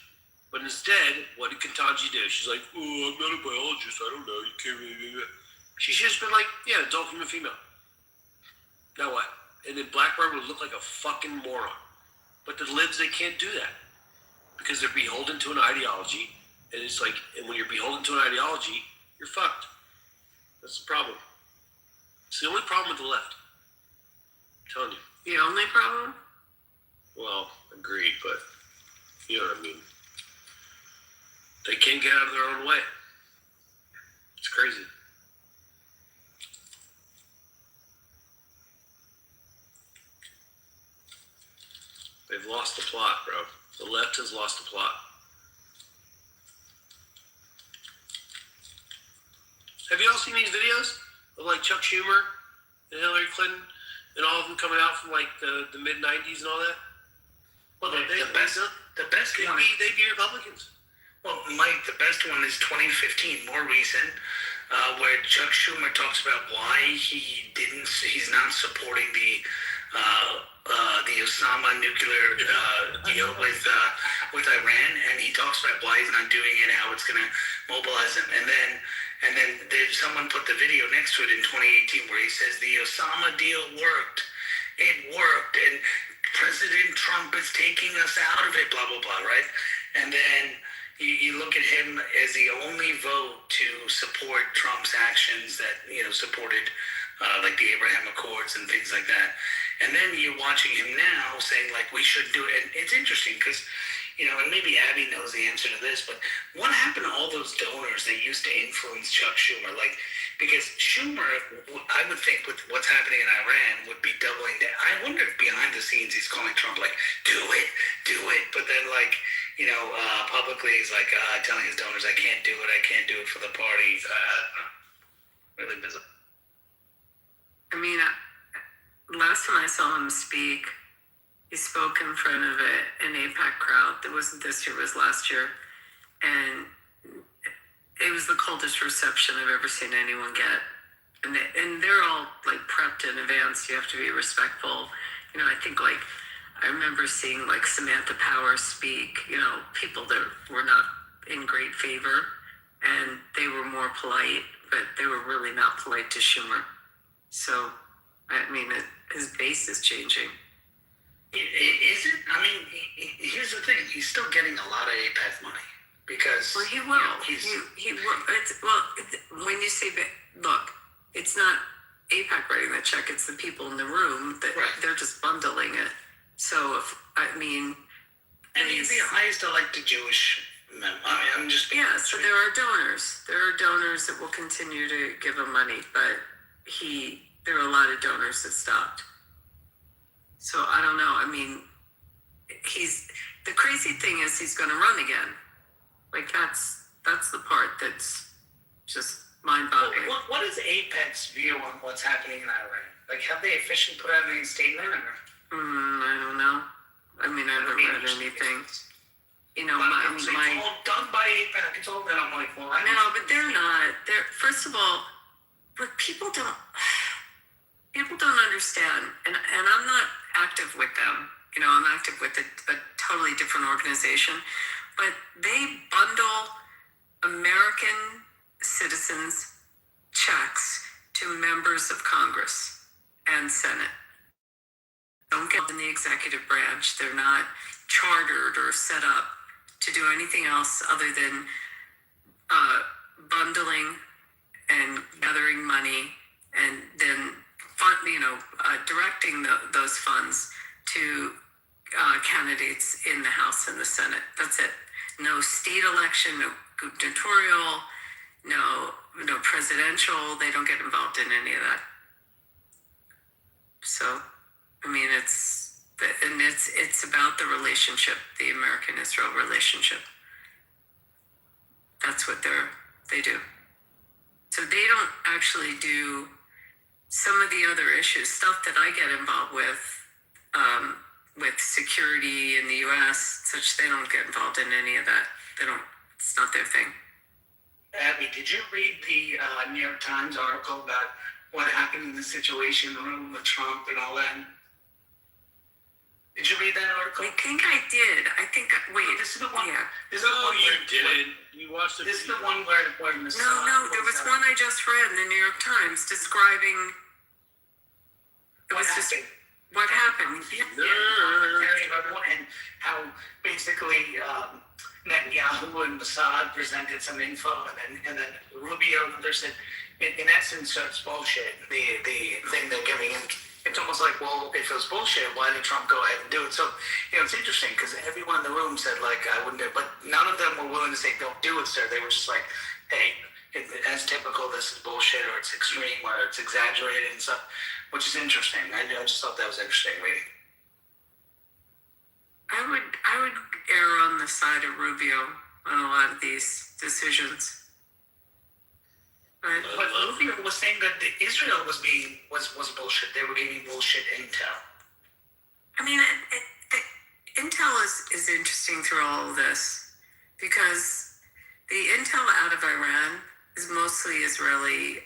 But instead, what did Ketanji do? She's like, oh, I'm not a biologist. I don't know. You can't really... She should have just been like, yeah, adult human female. Now what? And then Blackburn would look like a fucking moron. But the libs, they can't do that. Because they're beholden to an ideology. And it's like, and when you're beholden to an ideology, you're fucked. That's the problem. It's the only problem with the left. I'm telling you. The only problem? Well, agreed, but you know what I mean. They can't get out of their own way. It's crazy. They've lost the plot, bro. The left has lost the plot. Have you all seen these videos of like Chuck Schumer and Hillary Clinton and all of them coming out from like the mid '90s and all that? Well, the best one. They'd be Republicans. Well, Mike, the best one is 2015, more recent, where Chuck Schumer talks about why he's not supporting the Osama nuclear deal with Iran, and he talks about why he's not doing it, how it's going to mobilize him, and then someone put the video next to it in 2018 where he says the Osama deal worked. It worked, and President Trump is taking us out of it, blah, blah, blah, right? And then you look at him as the only vote to support Trump's actions that, supported like the Abraham Accords and things like that. And then you're watching him now saying, like, we should do it. And it's interesting because, and maybe Abby knows the answer to this, but what happened to all those donors that used to influence Chuck Schumer? Like, because Schumer, I would think with what's happening in Iran, would be doubling down. I wonder if behind the scenes he's calling Trump, like, do it. But then, like, publicly he's like, telling his donors, I can't do it for the party. Really bizarre. I mean, last time I saw him speak, he spoke in front of an APAC crowd. That wasn't this year, it was last year. And it was the coldest reception I've ever seen anyone get. And they're all, like, prepped in advance. You have to be respectful. I think, like, I remember seeing, like, Samantha Power speak, people that were not in great favor. And they were more polite, but they were really not polite to Schumer. So, I mean, his base is changing. Is it? I mean, here's the thing. He's still getting a lot of APAC money because... Well, he will. He will. When you say, look, it's not APAC writing the check. It's the people in the room that they're just bundling it. So, and he's the highest elected Jewish member. I'm just... Yeah, so there are donors. There are donors that will continue to give him money, but there are a lot of donors that stopped. So I don't know. I mean, the crazy thing is he's going to run again. Like that's the part that's just mind-boggling. What is AIPAC's view on what's happening in Iran? Like, have they officially put out any statement? I don't know. I mean, I haven't read anything. You know, my It's all done by APAC. It's all done. I'm like, well, I no, but they're not. They're first of all, but people don't understand, and I'm not active with them. You know, I'm active with a totally different organization, but they bundle American citizens' checks to members of Congress and Senate. Don't get in the executive branch. They're not chartered or set up to do anything else other than bundling and gathering money and then directing those funds to candidates in the House and the Senate. That's it. No state election, no gubernatorial, no presidential. They don't get involved in any of that. So, I mean, it's about the relationship, the American-Israel relationship. That's what they do. So they don't actually do some of the other issues, stuff that I get involved with security in the U.S., such they don't get involved in any of that. They don't. It's not their thing. Abby, did you read the New York Times article about what happened in the Situation Room with Trump and all that? Did you read that article? I think I did. Wait. This is the one. Yeah. This is the one you didn't. You watched it. This is the one where No, there was one I just read in the New York Times describing. It was just what happened. And how basically Netanyahu and Mossad presented some info, and then Rubio said, in essence, it's bullshit. The thing they're giving him. It's almost like, well, if it was bullshit, why did Trump go ahead and do it? So, it's interesting because everyone in the room said, like, I wouldn't do it, but none of them were willing to say, don't do it, sir. They were just like, hey, as typical, this is bullshit, or it's extreme, or it's exaggerated and stuff, which is interesting. I just thought that was interesting reading. I would err on the side of Rubio on a lot of these decisions. But Rubio was saying that Israel was bullshit. They were giving bullshit intel. I mean, intel is interesting through all of this because the intel out of Iran is mostly Israeli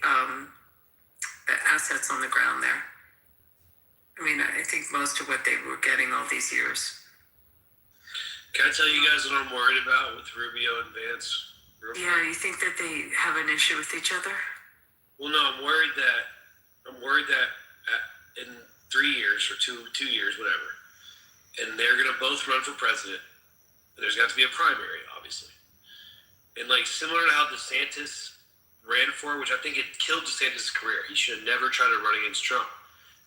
assets on the ground there. I mean, I think most of what they were getting all these years. Can I tell you guys what I'm worried about with Rubio and Vance? Yeah, you think that they have an issue with each other? Well, no, I'm worried that in 3 years or two years, whatever, and they're gonna both run for president. And there's got to be a primary, obviously. And like similar to how DeSantis ran for, which I think it killed DeSantis' career. He should have never tried to run against Trump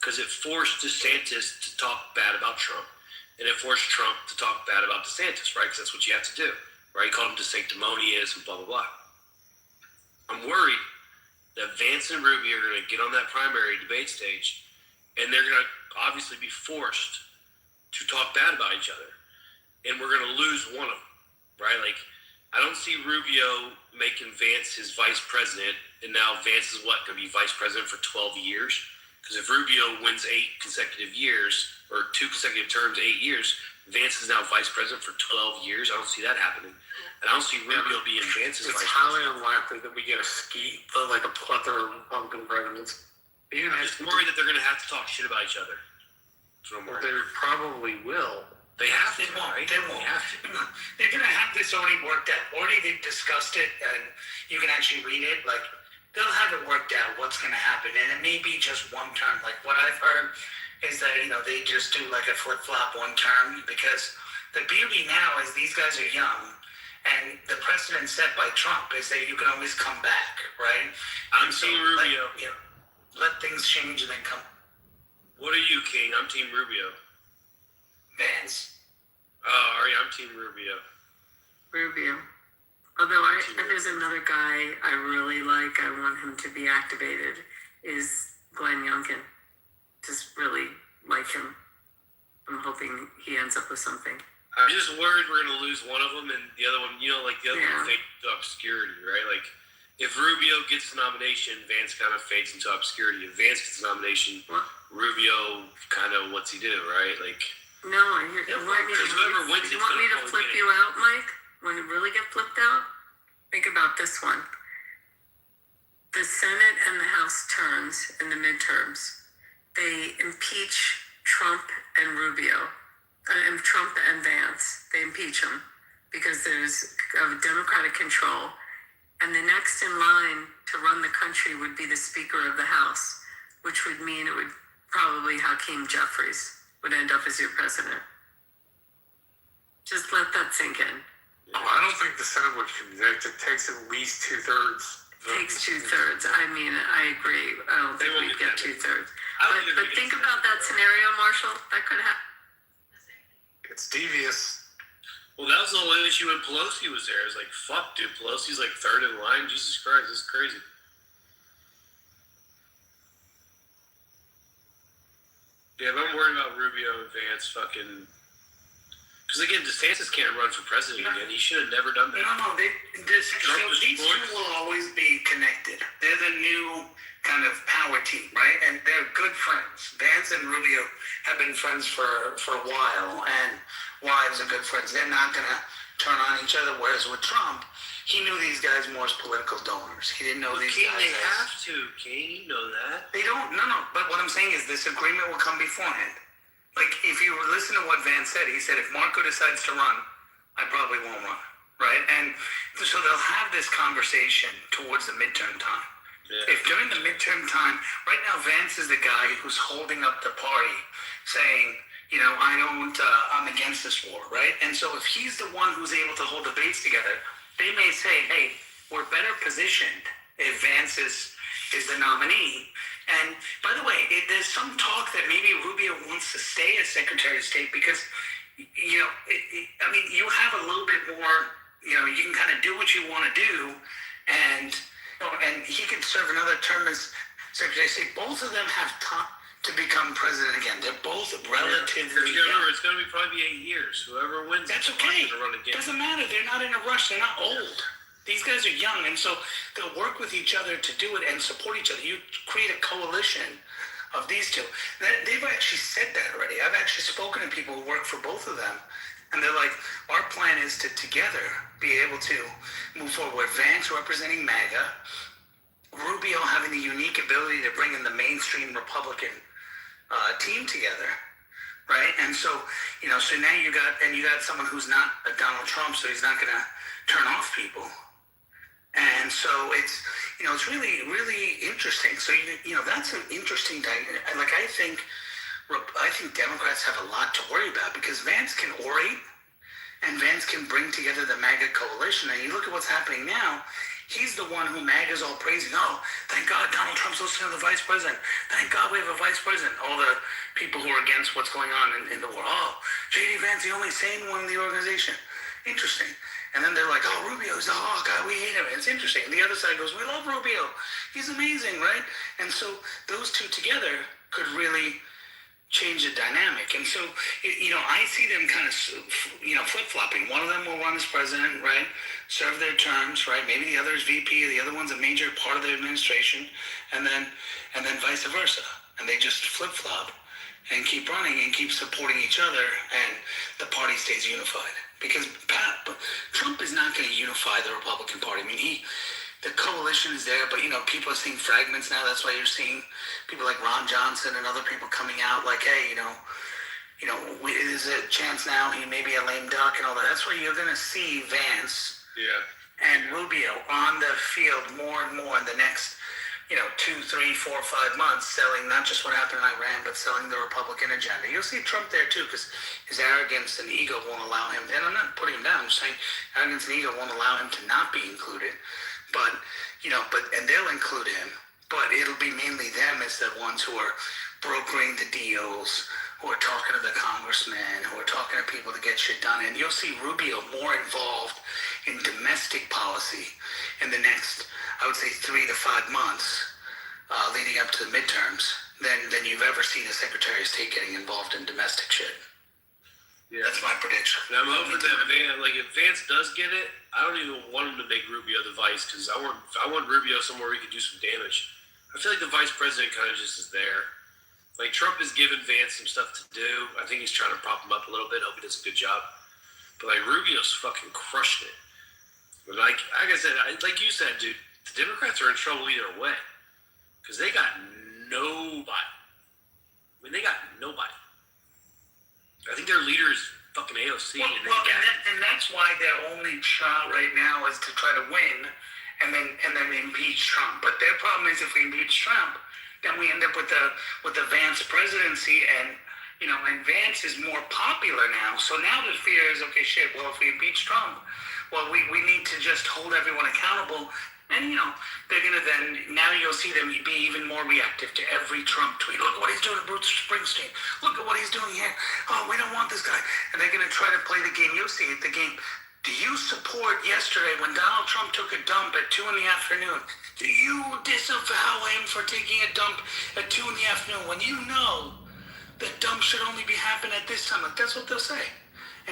because it forced DeSantis to talk bad about Trump, and it forced Trump to talk bad about DeSantis, right? Because that's what you have to do. Right, he called him sanctimonious and blah, blah, blah. I'm worried that Vance and Rubio are going to get on that primary debate stage, and they're going to obviously be forced to talk bad about each other, and we're going to lose one of them, right? Like, I don't see Rubio making Vance his vice president, and now Vance is going to be vice president for 12 years? Because if Rubio wins 8 consecutive years, or 2 consecutive terms, 8 years, Vance is now vice president for 12 years. I don't see that happening. And I don't see Rubio being Vance's vice president. It's highly unlikely that we get a plethora of Republican presidents. I'm just worried that they're going to have to talk shit about each other. Well, they probably will. They have to. They won't. Right? They won't. They have to. They're going to have this already worked out. Already they've discussed it, and you can actually read it. Like, they'll have it worked out what's going to happen. And it may be just one term. Like, what I've heard is that, they just do like a flip-flop one term, because the beauty now is these guys are young, and the precedent set by Trump is that you can always come back, right? I'm Team Rubio. Let things change and then come. What are you, King? I'm Team Rubio. Vance. Oh, Ari, I'm Team Rubio. Rubio. Although there's another guy I really like, I want him to be activated, is Glenn Youngkin. Just really like him. I'm hoping he ends up with something. I'm just worried we're going to lose one of them, and the other one, the other one fade to obscurity, right? Like, if Rubio gets the nomination, Vance kind of fades into obscurity. If Vance gets the nomination, Rubio kind of what's he do, right? Like No, you want me to flip you out, Mike? Want to really get flipped out? Think about this one. The Senate and the House turns in the midterms. They impeach Trump and Rubio, and Trump and Vance. They impeach them because there's Democratic control. And the next in line to run the country would be the Speaker of the House, which would mean it would probably Hakeem Jeffries would end up as your president. Just let that sink in. Oh, I don't think the Senate would convict. It takes at least 2/3. Takes 2/3. I mean, I agree. I don't think we'd get 2/3. But think about that scenario, Marshall. That could happen. It's devious. Well, that was the only issue when Pelosi was there. It was like, fuck, dude. Pelosi's like third in line. Jesus Christ, this is crazy. Yeah, but I'm worried about Rubio and Vance fucking... Because, again, DeSantis can't run for president again. He should have never done that. No, these two will always be connected. They're the new kind of power team, right? And they're good friends. Vance and Rubio have been friends for a while, and wives are good friends. They're not going to turn on each other, whereas with Trump, he knew these guys more as political donors. He didn't know these guys They have to, Kane. You know that. They don't. No. But what I'm saying is this agreement will come beforehand. Like, if you listen to what Vance said, he said, if Marco decides to run, I probably won't run, right? And so they'll have this conversation towards the midterm time. Yeah. If during the midterm time, right now Vance is the guy who's holding up the party, saying, you know, I'm against this war, right? And so if he's the one who's able to hold the base together, they may say, hey, we're better positioned if Vance is the nominee. And by the way, there's some talk that maybe Rubio wants to stay as Secretary of State because, you know, I mean, you have a little bit more, you know, you can kind of do what you want to do, and he can serve another term as Secretary of State. Both of them have time to become president again. They're both relatively young. It's going to be probably 8 years. Whoever wins, that's okay. Run again. Doesn't matter. They're not in a rush. They're not old. These guys are young, and so they'll work with each other to do it and support each other. You create a coalition of these two. They've actually said that already. I've actually spoken to people who work for both of them, and they're like, our plan is to together be able to move forward. Vance representing MAGA, Rubio having the unique ability to bring in the mainstream Republican team together. Right? And so, you know, so now you got someone who's not a Donald Trump, so he's not going to turn off people. And so it's, you know, it's really, really interesting. So, you know, that's an interesting dynamic. Like, I think Democrats have a lot to worry about because Vance can orate and Vance can bring together the MAGA coalition. And you look at what's happening now, he's the one who MAGA's all praising. Oh, thank God Donald Trump's listening to the vice president. Thank God we have a vice president. All the people who are against what's going on in the world. Oh, J.D. Vance, the only sane one in the organization. Interesting. And then they're like, oh, Rubio's the hawk. We hate him. And it's interesting. And the other side goes, we love Rubio. He's amazing, right? And so those two together could really change the dynamic. And so, you know, I see them kind of, you know, flip-flopping. One of them will run as president, right? Serve their terms, right? Maybe the other is VP. The other one's a major part of the administration. And then vice versa. And they just flip-flop and keep running and keep supporting each other. And the party stays unified. Because Trump is not going to unify the Republican Party. I mean, the coalition is there, but, you know, people are seeing fragments now. That's why you're seeing people like Ron Johnson and other people coming out like, hey, you know, there's a chance now he may be a lame duck and all that. That's why you're going to see Vance and Rubio on the field more and more in the next, you know, 2, 3, 4, 5 months, selling not just what happened in Iran, but selling the Republican agenda. You'll see Trump there too, because his arrogance and ego won't allow him. And I'm not putting him down. I'm just saying arrogance and ego won't allow him to not be included. But, you know, and they'll include him. But it'll be mainly them as the ones who are brokering the deals, who are talking to the congressmen, who are talking to people to get shit done. And you'll see Rubio more involved in domestic policy in the next, I would say, 3 to 5 months leading up to the midterms than you've ever seen a Secretary of State getting involved in domestic shit. Yeah. That's my prediction. And I'm hoping that if Vance does get it, I don't even want him to make Rubio the vice because I want Rubio somewhere he can do some damage. I feel like the vice president kind of just is there. Like Trump is giving Vance some stuff to do. I think he's trying to prop him up a little bit. Hope he does a good job. But like Rubio's fucking crushing it. But like I said, like you said, dude, the Democrats are in trouble either way because they got nobody. I mean, they got nobody. I think their leader is fucking AOC. And that's why their only shot right now is to try to win and then impeach Trump. But their problem is if we impeach Trump, then we end up with the Vance presidency, and Vance is more popular now. So now the fear is, okay, shit, well, if we impeach Trump, well, we need to just hold everyone accountable. And, they're going to then, now you'll see them be even more reactive to every Trump tweet. Look what he's doing to Bruce Springsteen. Look at what he's doing here. Oh, we don't want this guy. And they're going to try to play the game. You'll see it, the game. Do you support yesterday when Donald Trump took a dump at 2 p.m? Do you disavow him for taking a dump at 2 p.m when you know that dump should only be happening at this time? Like, that's what they'll say.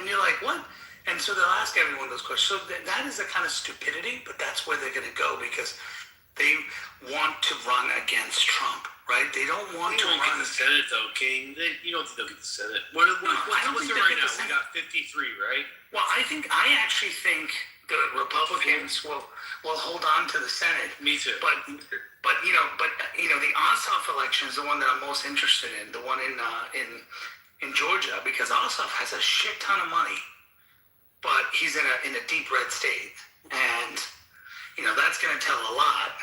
And you're like, what? And so they'll ask everyone those questions. So that is the kind of stupidity, but that's where they're going to go because they want to run against Trump, right? They don't want to run. Get the Senate, though, King. You don't think they'll get the Senate. What's it right now? We got 53, right? Well, I actually think the Republicans will hold on to the Senate. Me too. But the Ossoff election is the one that I'm most interested in. The one in Georgia, because Ossoff has a shit ton of money. But he's in a deep red state, and that's going to tell a lot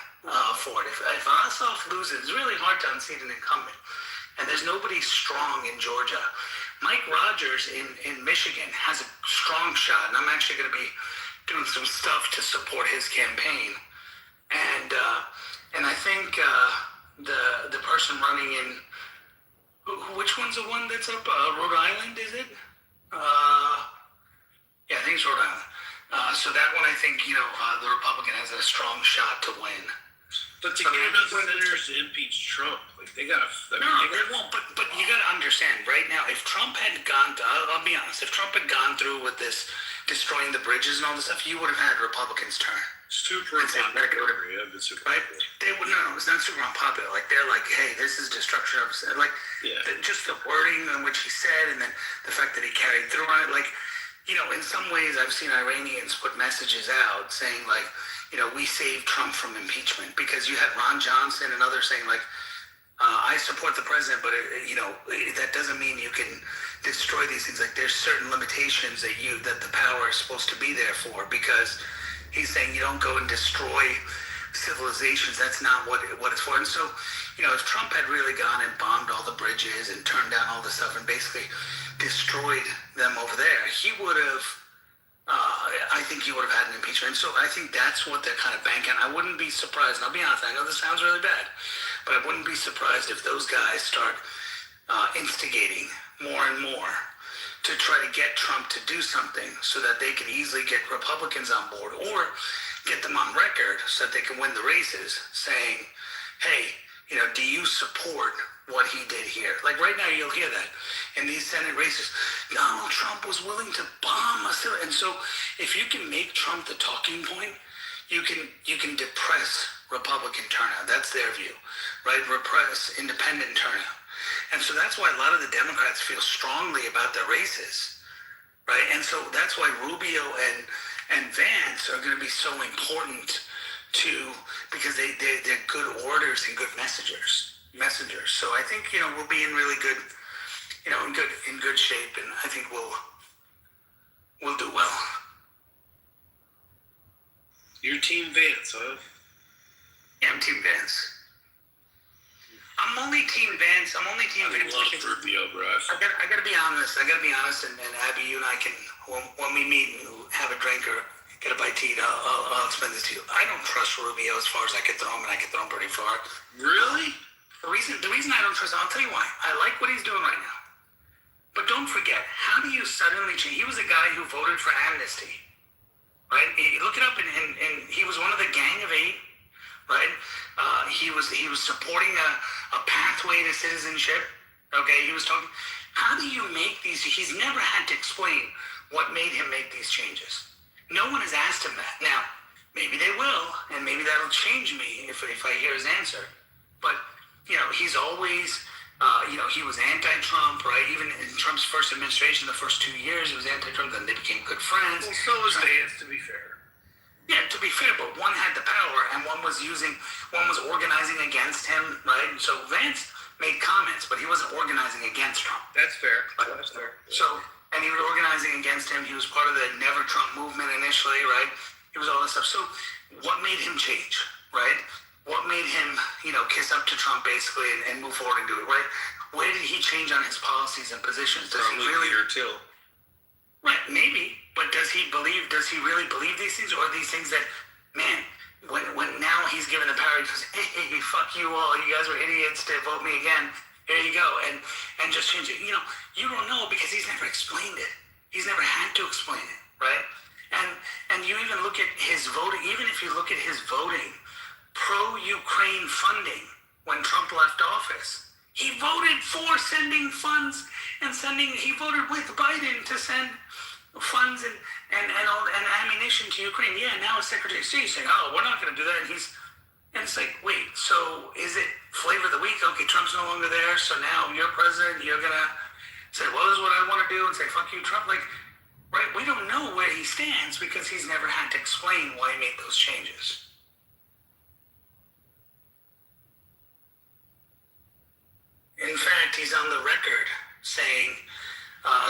for it. If Ossoff loses, it's really hard to unseat an incumbent, and there's nobody strong in Georgia. Mike Rogers in Michigan has a strong shot, and I'm actually going to be doing some stuff to support his campaign. And I think the person running in which one's the one that's up? Rhode Island, is it? Yeah, I think it's Rhode Island. So that one, I think, the Republican has a strong shot to win. But to get enough senators to impeach Trump, they gotta. They won't. But you gotta understand, right now, if Trump had gone, I'll be honest, if Trump had gone through with this destroying the bridges and all this stuff, you would have had Republicans turn. Super unpopular. Yeah, but super unpopular. They would no, it's not super unpopular. Like they're like, hey, this is destruction of just the wording in which he said, and then the fact that he carried through on it, in some ways, I've seen Iranians put messages out saying, we saved Trump from impeachment, because you had Ron Johnson and others saying, I support the president, but, that doesn't mean you can destroy these things. There's certain limitations that the power is supposed to be there for, because he's saying you don't go and destroy civilizations. That's not what it's for. And so, if Trump had really gone and bombed all the bridges and turned down all the stuff and basically destroyed them over there, he would have, I think he would have had an impeachment. So I think that's what they're kind of banking. I wouldn't be surprised, and I'll be honest, I know this sounds really bad, but I wouldn't be surprised if those guys start instigating more and more to try to get Trump to do something so that they can easily get Republicans on board, or get them on record so that they can win the races, saying, hey, do you support what he did here? Right now, you'll hear that in these Senate races. Donald Trump was willing to bomb us. And so if you can make Trump the talking point, you can depress Republican turnout. That's their view, right? Repress independent turnout. And so that's why a lot of the Democrats feel strongly about their races, right? And so that's why Rubio and Vance are going to be so important because they're good orators and good messengers. So I think, we'll be in really good, in good shape, and I think we'll do well. You're Team Vance, huh? Yeah, I'm Team Vance. I'm only Team Vance. I love Rubio, bro. I gotta be honest. And Abby, you and I can, when we meet and have a drink or get a bite to eat, I'll explain this to you. I don't trust Rubio as far as I can throw him, and I can throw him pretty far. Really? The reason I don't trust him, I'll tell you why. I like what he's doing right now. But don't forget, how do you suddenly change? He was a guy who voted for amnesty, right? Look it up, and he was one of the Gang of Eight, right? He was supporting a pathway to citizenship. Okay, he was talking. How do you make these? He's never had to explain what made him make these changes. No one has asked him that. Now, maybe they will, and maybe that'll change me if I hear his answer. But, he's always, he was anti-Trump, right? Even in Trump's first administration, the first 2 years, he was anti-Trump. Then they became good friends. Well, so was Vance, to be fair. Yeah, to be fair, but one had the power, and one was organizing against him, right? And so Vance made comments, but he wasn't organizing against Trump. That's fair. That's fair. So, and he was organizing against him. He was part of the Never Trump movement initially, right? He was all this stuff. So, what made him change, right? What made him, kiss up to Trump basically and move forward and do it, right? Where did he change on his policies and positions? Does he really? Peter Thiel. Right, maybe. But does he really believe these things, or are these things that, man, when now he's given the power, he goes, hey, fuck you all, you guys were idiots to vote me again, here you go, and just change it. You don't know because he's never explained it. He's never had to explain it, right? And you even look at his voting, even if you look at his voting, pro-Ukraine funding when Trump left office, he voted for sending funds and he voted with Biden to send funds and ammunition to Ukraine. Yeah, now as Secretary of State, he's saying, oh, we're not going to do that. And it's like, wait, so is it flavor of the week? Okay, Trump's no longer there, so now you're president, you're going to say, well, this is what I want to do, and say, fuck you, Trump. Like, right, we don't know where he stands because he's never had to explain why he made those changes. In fact, he's on the record saying,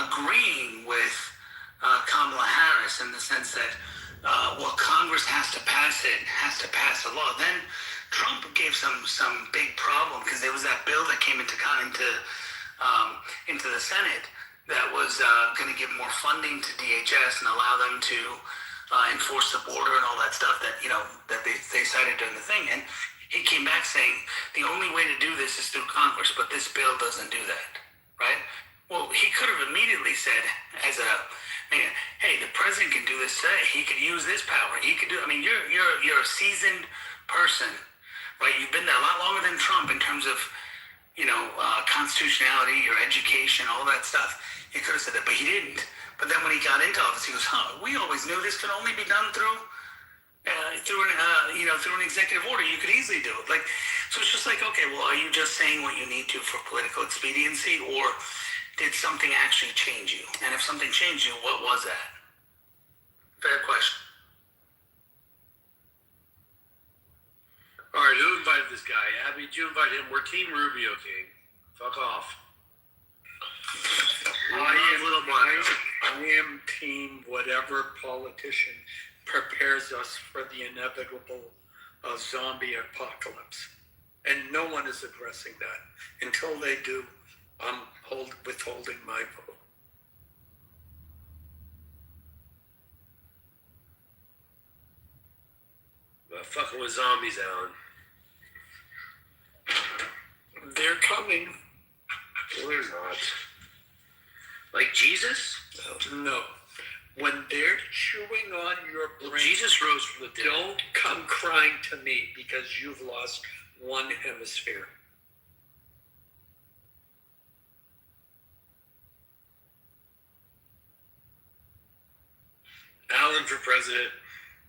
agreeing with Kamala Harris in the sense that, Congress has to pass a law. Then Trump gave some big problem because there was that bill that came into the Senate that was going to give more funding to DHS and allow them to enforce the border and all that stuff that they cited during the thing. And he came back saying the only way to do this is through Congress, but this bill doesn't do that, right? Well, he could have immediately said, hey, the president can do this today. He could use this power. He could do. I mean, you're a seasoned person, right? You've been there a lot longer than Trump in terms of, constitutionality, your education, all that stuff. He could have said that, but he didn't. But then when he got into office, he goes, we always knew this could only be done through an executive order. You could easily do it. Like, so it's just like, okay, well, are you just saying what you need to for political expediency, or did something actually change you? And if something changed you, what was that? Fair question. All right, who invited this guy? Abby, did you invite him? We're Team Rubio King. Fuck off. I am team whatever politician prepares us for the inevitable zombie apocalypse. And no one is addressing that. Until they do, I'm withholding my vote. Fucking with zombies, Alan. They're coming. No, they're not. Like Jesus? No. When they're chewing on your brain, well, Jesus rose from the dead. Don't come crying to me because you've lost one hemisphere. Alan for president.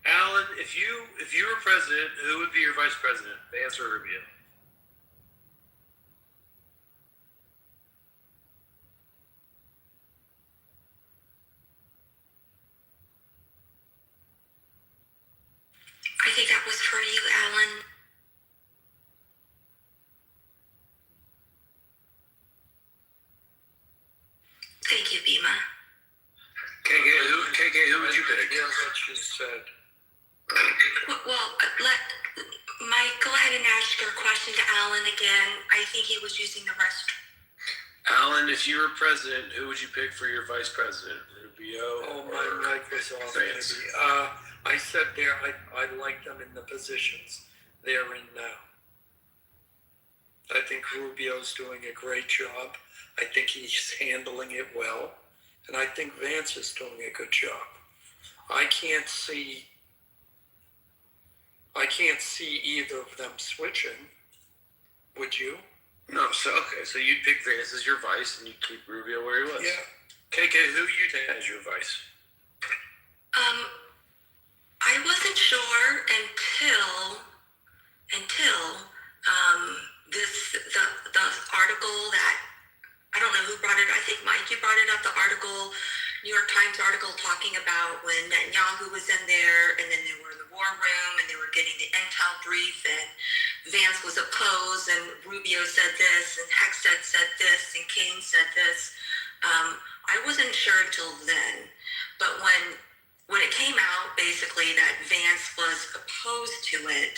Alan, if you were president, who would be your vice president? Vance or Rubio? I think that was for you, Alan. Thank you, Bima. KK, who would you pick? Yeah, what you said. Well, let Mike go ahead and ask your question to Alan again. I think he was using the restroom. Alan, if you were president, who would you pick for your vice president? Rubio? Oh, my mic was off. Vance? I said there, I like them in the positions they're in now. I think Rubio's doing a great job. I think he's handling it well. And I think Vance is doing a good job. I can't see either of them switching. Would you? No, so you'd pick Vance as your vice, and you keep Rubio where he was. Yeah. KK, who you take as your vice? I wasn't sure until the article that I don't know who brought it. I think Mike, you brought it up. The article, New York Times article, talking about when Netanyahu was in there, and then they were in the war room, and they were getting the intel brief, and Vance was opposed, and Rubio said this, and Hexed said this, and Kane said this. I wasn't sure until then, but when it came out, basically that Vance was opposed to it,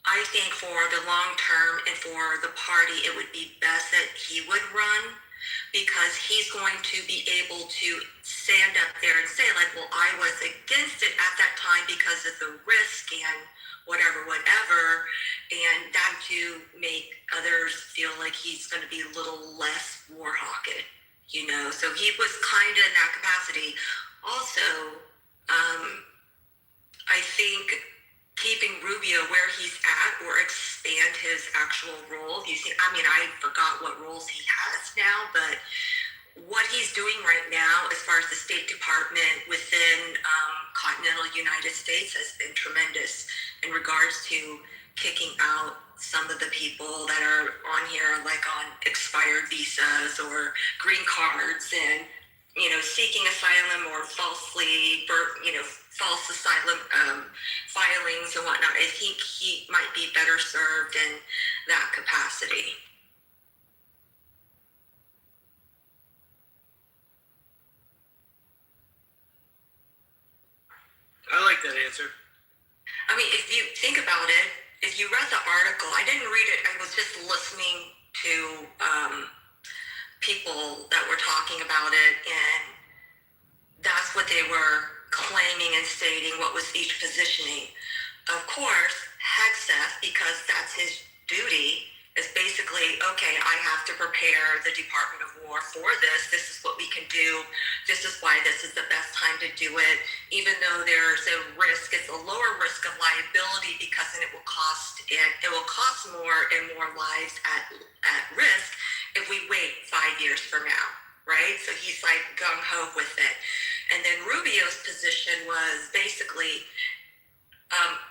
I think for the long term and for the party, it would be best that he would run, because he's going to be able to stand up there and say, like, well, I was against it at that time because of the risk and whatever, and that to make others feel like he's going to be a little less war-hawked, So he was kind of in that capacity. Also, I think keeping Rubio where he's at or expand his actual role. I forgot what roles he has now, but what he's doing right now as far as the State Department within continental United States has been tremendous in regards to kicking out some of the people that are on here, like on expired visas or green cards, and seeking asylum or false asylum filings and whatnot. I think he might be better served in that capacity. I like that answer. If you think about it, if you read the article, I didn't read it, I was just listening to people that were talking about it, and that's what they were claiming and stating, what was each positioning. Of course, Hegseth, because that's his duty, is basically, okay, I have to prepare the Department of War for this. This is what we can do. This is why this is the best time to do it. Even though there's a risk, it's a lower risk of liability, because then it will cost more and more lives at risk if we wait 5 years from now, right? So he's like gung-ho with it. And then Rubio's position was basically,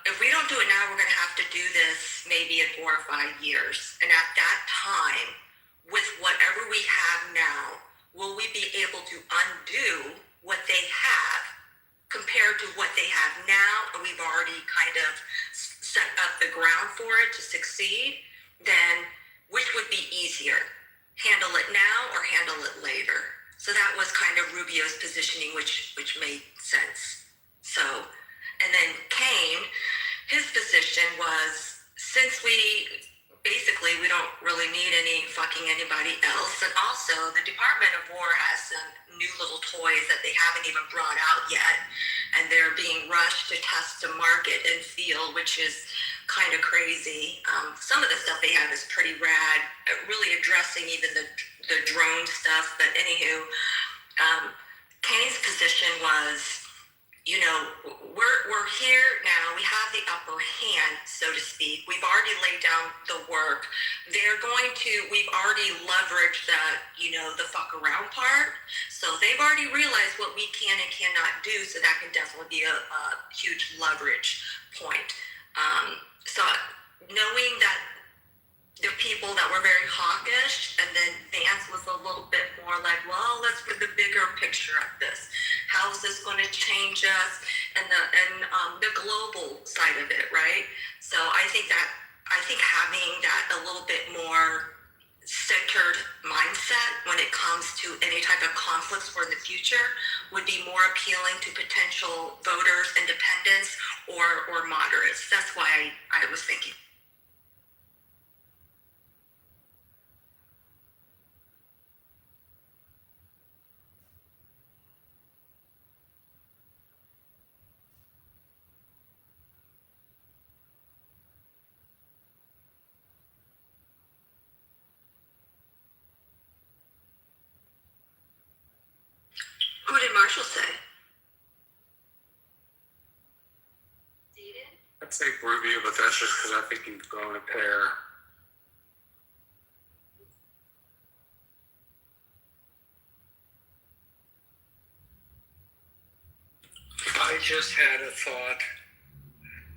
if we don't do it now, we're going to have to do this maybe in 4 or 5 years. And at that time, with whatever we have now, will we be able to undo what they have compared to what they have now? And we've already kind of set up the ground for it to succeed. Then which would be easier? Handle it now or handle it later? So that was kind of Rubio's positioning, which made sense. So, and then Kane, his position was, since we don't really need anybody else, and also the Department of War has some new little toys that they haven't even brought out yet, and they're being rushed to test to market and field, which is kind of crazy. Some of the stuff they have is pretty rad, really addressing even the drone stuff. But anywho, Kane's position was, we're here now. We have the upper hand, so to speak. We've already laid down the work. We've already leveraged that, the fuck around part. So they've already realized what we can and cannot do. So that can definitely be a huge leverage point. So knowing that the people that were very hawkish, and then Vance was a little bit more like, well, let's get the bigger picture of this. How is this going to change us? And the global side of it, right? So I think having that a little bit more centered mindset when it comes to any type of conflicts for the future would be more appealing to potential voters, independents, or moderates. That's why I was thinking. Who did Marshall say? I'd say Rubio, but that's just because I think he's going to pair. just had a thought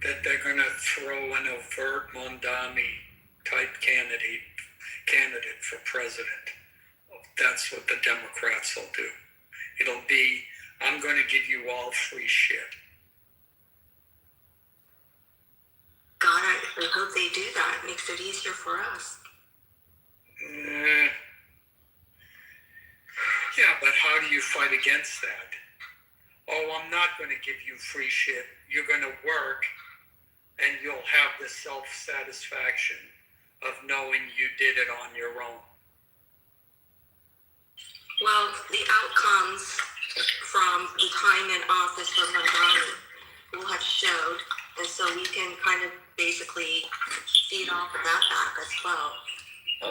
that they're going to throw an overt Mondami type candidate for president. That's what the Democrats will do. It'll be, I'm going to give you all free shit. God, I hope they do that. It makes it easier for us. Yeah, but how do you fight against that? Oh, I'm not going to give you free shit. You're going to work, and you'll have the self-satisfaction of knowing you did it on your own. Well, the outcomes from the time in office for Mondani will have showed, and so we can kind of basically feed off of that back as well.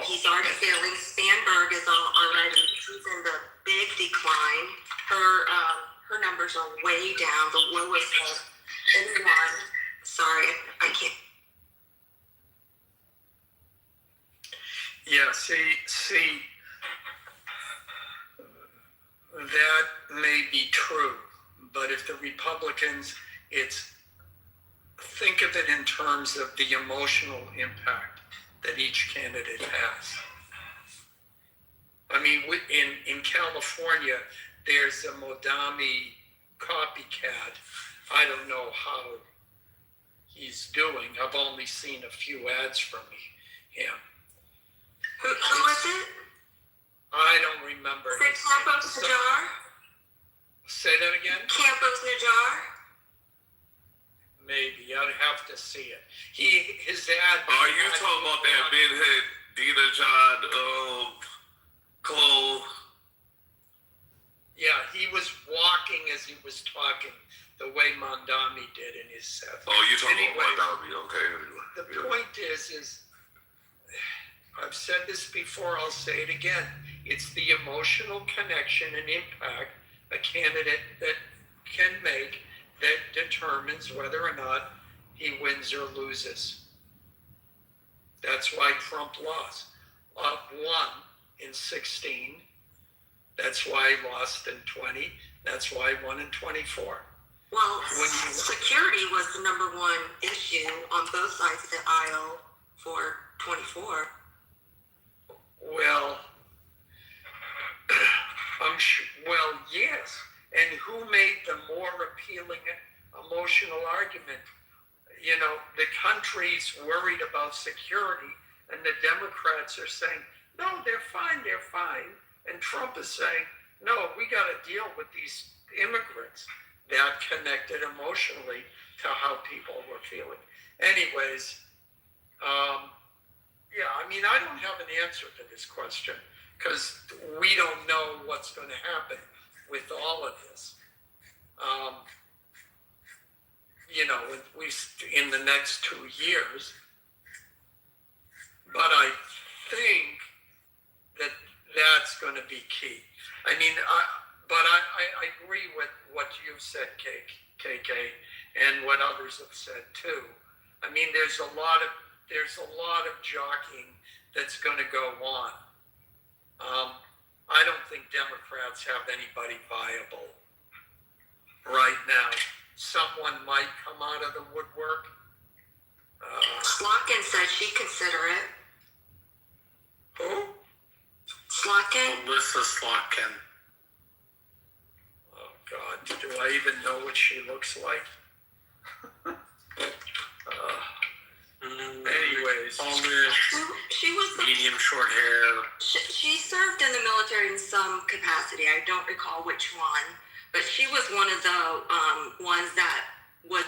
He's already failing. Spanberg is already, she's in the big decline. Her numbers are way down, the lowest of anyone. Sorry, I can't. Yeah, see, that may be true, but if the Republicans, think of it in terms of the emotional impact that each candidate has. I mean, in California, there's a Mondami copycat. I don't know how he's doing. I've only seen a few ads from him. Who is it? I don't remember. Is it Campos Najar? Say that again? Campos Najar? Maybe. I'd have to see it. His ad. Are you talking about that big head Dina John Cole? Yeah, he was walking as he was talking, the way Mondami did in his set. Oh, you're talking about Mondami, okay. The point is, I've said this before, I'll say it again. It's the emotional connection and impact a candidate that can make that determines whether or not he wins or loses. That's why Trump lost. Won in 16. That's why he lost in 20. That's why he won in 24. Well, security was the number one issue on both sides of the aisle for 24. Well, I'm sure. Well, yes. And who made the more appealing emotional argument? You know, the country's worried about security, and the Democrats are saying, no, they're fine. And Trump is saying, no, we got to deal with these immigrants. That connected emotionally to how people were feeling. Anyways, yeah, I mean, I don't have an answer to this question because we don't know what's going to happen with all of this. You know, in the next 2 years. But I think that that's going to be key. I mean, I agree with what you've said, KK, and what others have said too. I mean, there's a lot of jockeying that's going to go on. I don't think Democrats have anybody viable right now. Someone might come out of the woodwork. Slotkin said she'd consider it. Who? Slotkin? Alyssa Slotkin. Oh, God. Do I even know what she looks like? Anyways. She was the, medium short hair. She served in the military in some capacity. I don't recall which one. But she was one of the ones that was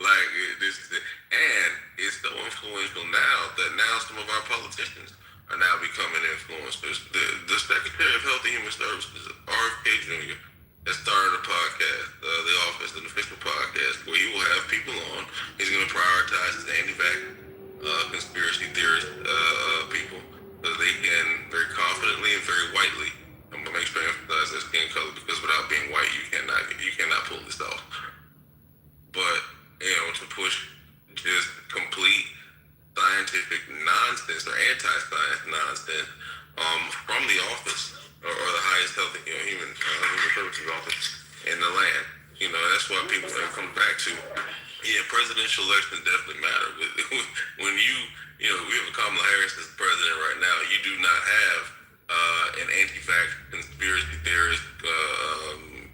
Like this, and it's so influential now that now some of our politicians are now becoming influencers. The Secretary of Health and Human Services, RFK Jr., has started a podcast, The Office, an official podcast, where he will have people on. He's going to prioritize his anti-vax conspiracy theorist people, so they can very confidently and very whitely. I'm gonna make sure I emphasize that skin color, because without being white, you cannot pull this off. But to push just complete scientific nonsense or anti-science nonsense from the office or the highest health human services office in the land. That's why people come back to. Yeah, presidential elections definitely matter. When we have a Kamala Harris as president right now, you do not have an anti-vax conspiracy theorist,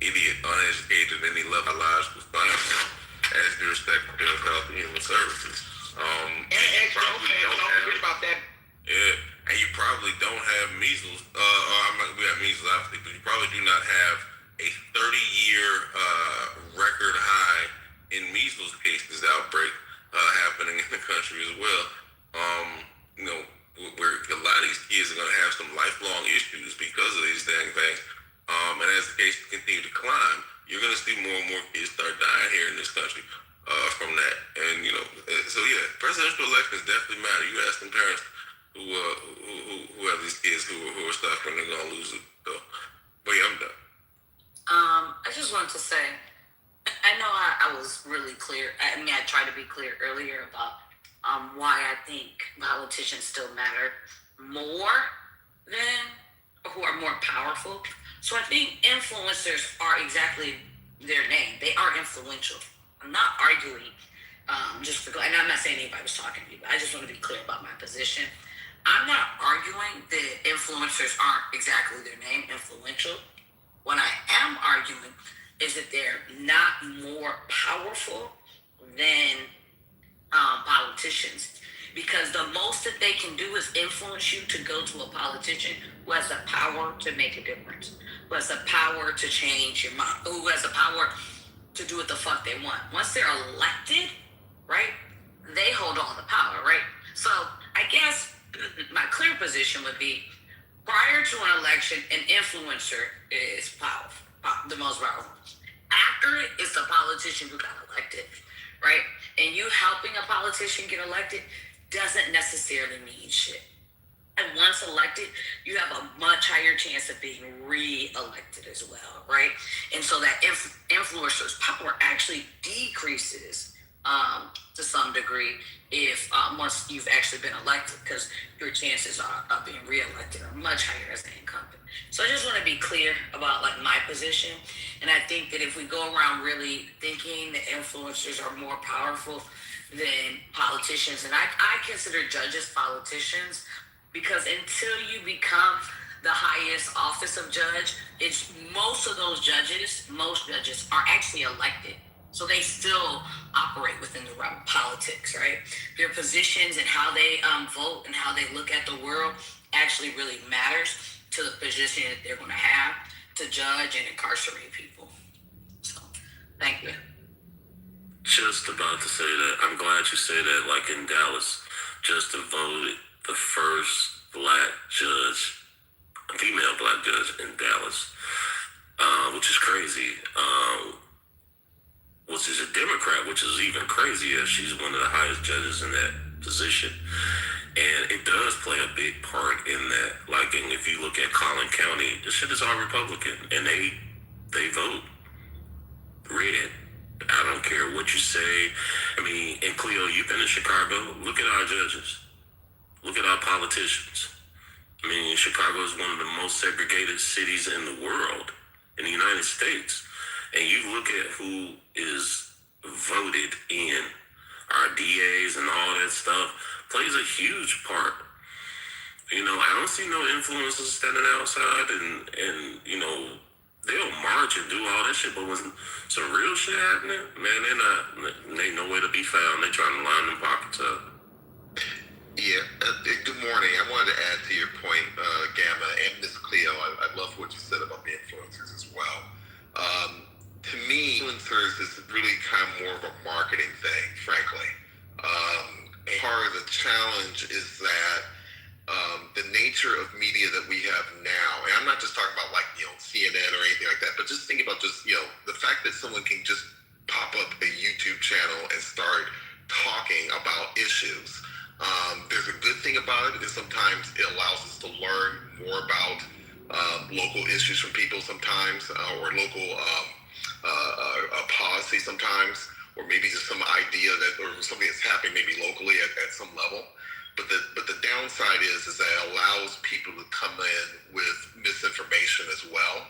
idiot, uneducated, any level of lives with science as your Secretary of Health and Human Services. Don't forget about that. Yeah, and you probably don't have measles. We have measles, obviously, but you probably do not have a 30-year record high in measles cases outbreak happening in the country as well. Where a lot of these kids are going to have some lifelong issues because of these dang things. And as the cases continue to climb, you're going to see more and more kids start dying here in this country from that. And so yeah, presidential elections definitely matter. You ask some parents who have these kids who are suffering, they're going to lose it. So, but yeah, I'm done. I just wanted to say, I know I was really clear. I tried to be clear earlier about why I think politicians still matter more than, who are more powerful. So I think influencers are exactly their name. They are influential. I'm not arguing and I'm not saying anybody was talking to me, but I just want to be clear about my position. I'm not arguing that influencers aren't exactly their name, influential. What I am arguing is that they're not more powerful than politicians, because the most that they can do is influence you to go to a politician who has the power to make a difference, who has the power to change your mind, who has the power to do what the fuck they want. Once they're elected, right, they hold all the power, right? So I guess my clear position would be, prior to an election, an influencer is powerful, the most powerful. After it is the politician who got elected, right? And you helping a politician get elected doesn't necessarily mean shit. And once elected, you have a much higher chance of being re-elected as well, right? And so that influencer's power actually decreases to some degree if once you've actually been elected, because your chances of being re-elected are much higher as an incumbent. So I just want to be clear about my position, and I think that if we go around really thinking that influencers are more powerful than politicians, and I consider judges politicians, because until you become the highest office of judge, most judges are actually elected. So they still operate within the realm of politics, right? Their positions and how they vote and how they look at the world actually really matters to the position that they're going to have to judge and incarcerate people. So, thank you. Just about to say that, I'm glad you say that, like in Dallas, just voted the first female black judge in Dallas, which is crazy. Which is a Democrat, which is even crazier. She's one of the highest judges in that position. And it does play a big part in that. And if you look at Collin County, the shit is all Republican, and they vote red. I don't care what you say. And Cleo, you've been in Chicago. Look at our judges. Look at our politicians. Chicago is one of the most segregated cities in the world, in the United States. And you look at who is voted in, our DAs and all that stuff, plays a huge part. I don't see no influencers standing outside and they'll march and do all that shit, but when some real shit happening, man, they nowhere to be found. They trying to line them pockets up. Yeah, good morning. I wanted to add to your point, Gamma and Miss Cleo. I love what you said about the influencers as well. To me, influencers is really kind of more of a marketing thing, frankly. And part of the challenge is that the nature of media that we have now, and I'm not just talking about like, CNN or anything like that, but just think about just, the fact that someone can just pop up a YouTube channel and start talking about issues. There's a good thing about it, is sometimes it allows us to learn more about local issues from people sometimes, or local policy sometimes, or maybe just some idea or something that's happening maybe locally at some level. But the downside is that it allows people to come in with misinformation as well.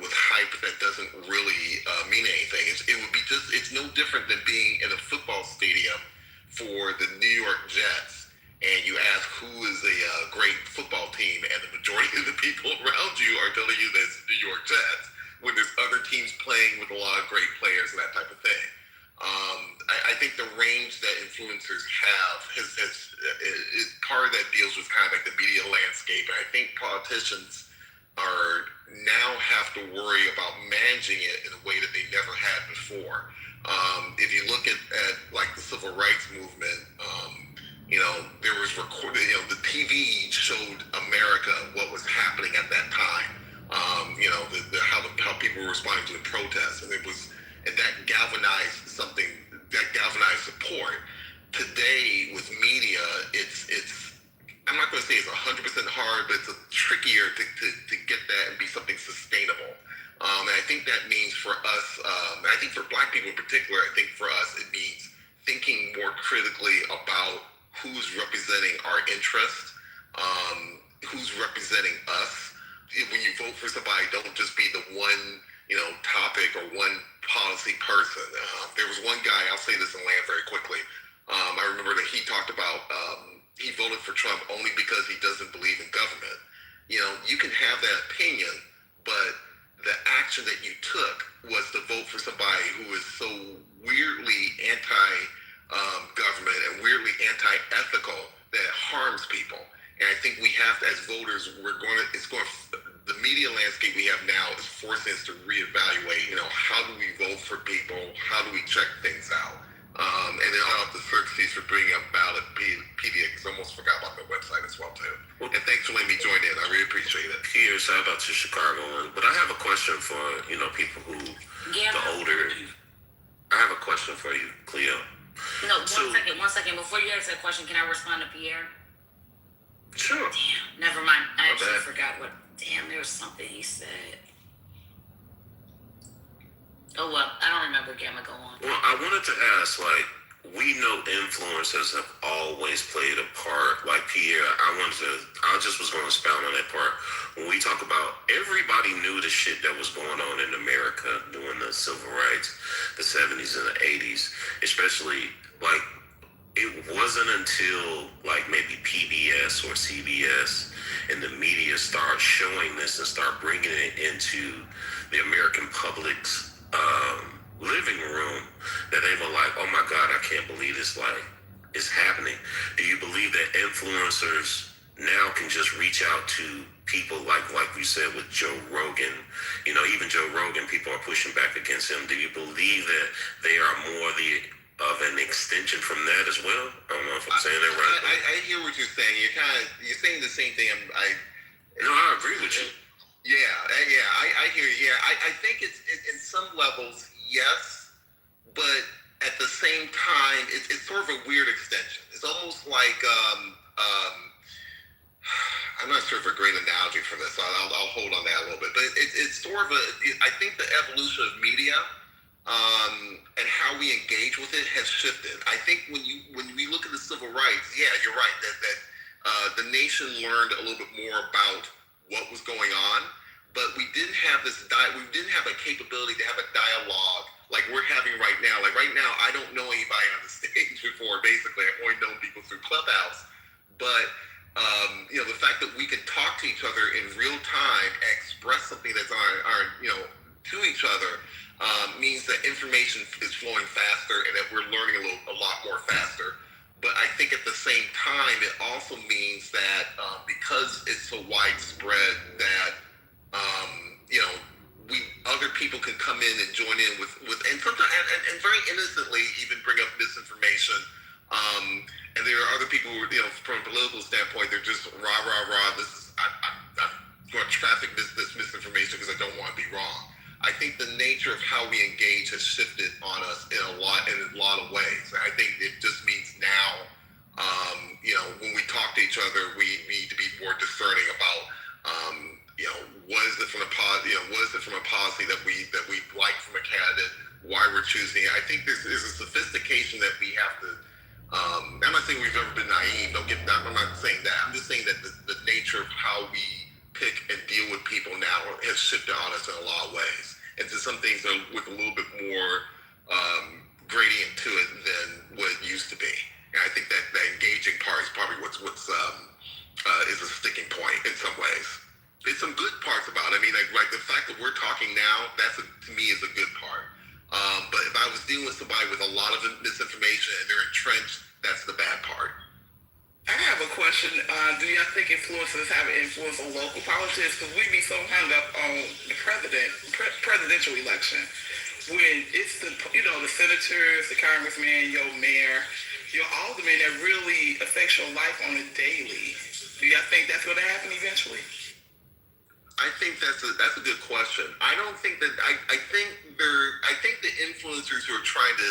With hype that doesn't really mean anything. It's no different than being in a football stadium for the New York Jets, and you ask who is a great football team, and the majority of the people around you are telling you that it's the New York Jets, when there's other teams playing with a lot of great players and that type of thing. I think the range that influencers have is part of that deals with kind of like the media landscape. And I think politicians now have to worry about managing it in a way that they never had before. If you look at like the civil rights movement, there was recorded, the TV showed America what was happening at that time. How people were responding to the protests, and that galvanized something, that galvanized support. Today with media, it's I'm not going to say it's 100% hard, but it's trickier to get that and be something sustainable. And I think that means for us, I think for Black people in particular, I think for us it means thinking more critically about who's representing our interests, who's representing us. When you vote for somebody, don't just be the one, topic or one policy person. There was one guy, I'll say this and land very quickly. I remember that he talked about, he voted for Trump only because he doesn't believe in government. You can have that opinion, but the action that you took was to vote for somebody who is so weirdly anti-government and weirdly anti-ethical that it harms people. And I think we have to, as voters, the media landscape we have now is forcing us to reevaluate, how do we vote for people? How do we check things out? And then I'll have to search these for bringing up Ballotpedia, because I almost forgot about the website as well, too. And thanks for letting me join in. I really appreciate it. Here, shout out to Chicago. But I have a question for, people who, the older. I have a question for you, Cleo. No, one second. Before you ask that question, can I respond to Pierre? Sure. Damn, never mind. I actually forgot what. Damn, there was something he said. Oh, well, I don't remember. Gamma, go on. Well, I wanted to ask, we know influencers have always played a part. Like Pierre, I just was going to expound on that part. When we talk about, everybody knew the shit that was going on in America during the civil rights, the 70s and the 80s, especially, it wasn't until maybe PBS or CBS and the media start showing this and start bringing it into the American public's living room that they were like, oh my God, I can't believe this, it's happening. Do you believe that influencers now can just reach out to people like we said with Joe Rogan? Even Joe Rogan, people are pushing back against him. Do you believe that they are more of an extension from that as well? I don't know if I'm saying that right. I hear what you're saying. You're saying the same thing. No, I agree with you. Yeah, I hear you. Yeah, I think it's in some levels, yes, but at the same time, it's sort of a weird extension. It's almost like I'm not sure of a great analogy for this. I'll hold on that a little bit, but it's sort of I think the evolution of media and how we engage with it has shifted. I think when we look at the civil rights, yeah, you're right that the nation learned a little bit more about what was going on, but we didn't have we didn't have a capability to have a dialogue like we're having right now. Like right now, I don't know anybody on the stage before. Basically, I've only known people through Clubhouse, but the fact that we can talk to each other in real time, express something that's to each other, means that information is flowing faster and that we're learning a lot more faster. But I think at the same time, it also means that because it's so widespread that other people people can come in and join in with and sometimes and very innocently even bring up misinformation. And there are other people who, from a political standpoint, they're just rah. This is I'm going to traffic this misinformation because I don't want to be wrong. I think the nature of how we engage has shifted on us in a lot of ways. I think it just means now, when we talk to each other, we need to be more discerning about, what is it from a policy that we like from a candidate, why we're choosing it. I think there's a sophistication that we have to. I'm not saying we've ever been naive. I'm not saying that. I'm just saying that the nature of how we pick and deal with people now has shifted on us in a lot of ways. And to some things with a little bit more gradient to it than what it used to be. And I think that engaging part is probably what's is a sticking point in some ways. There's some good parts about it. I mean, like the fact that we're talking now, to me is a good part. But if I was dealing with somebody with a lot of misinformation and they're entrenched, that's the bad part. I have a question. Do y'all think influencers have an influence on local politics? Because we be so hung up on the presidential election. When it's the senators, the congressman, your mayor, your alderman that really affects your life on a daily. Do y'all think that's going to happen eventually? I think that's a good question. I don't think that I think the influencers who are trying to,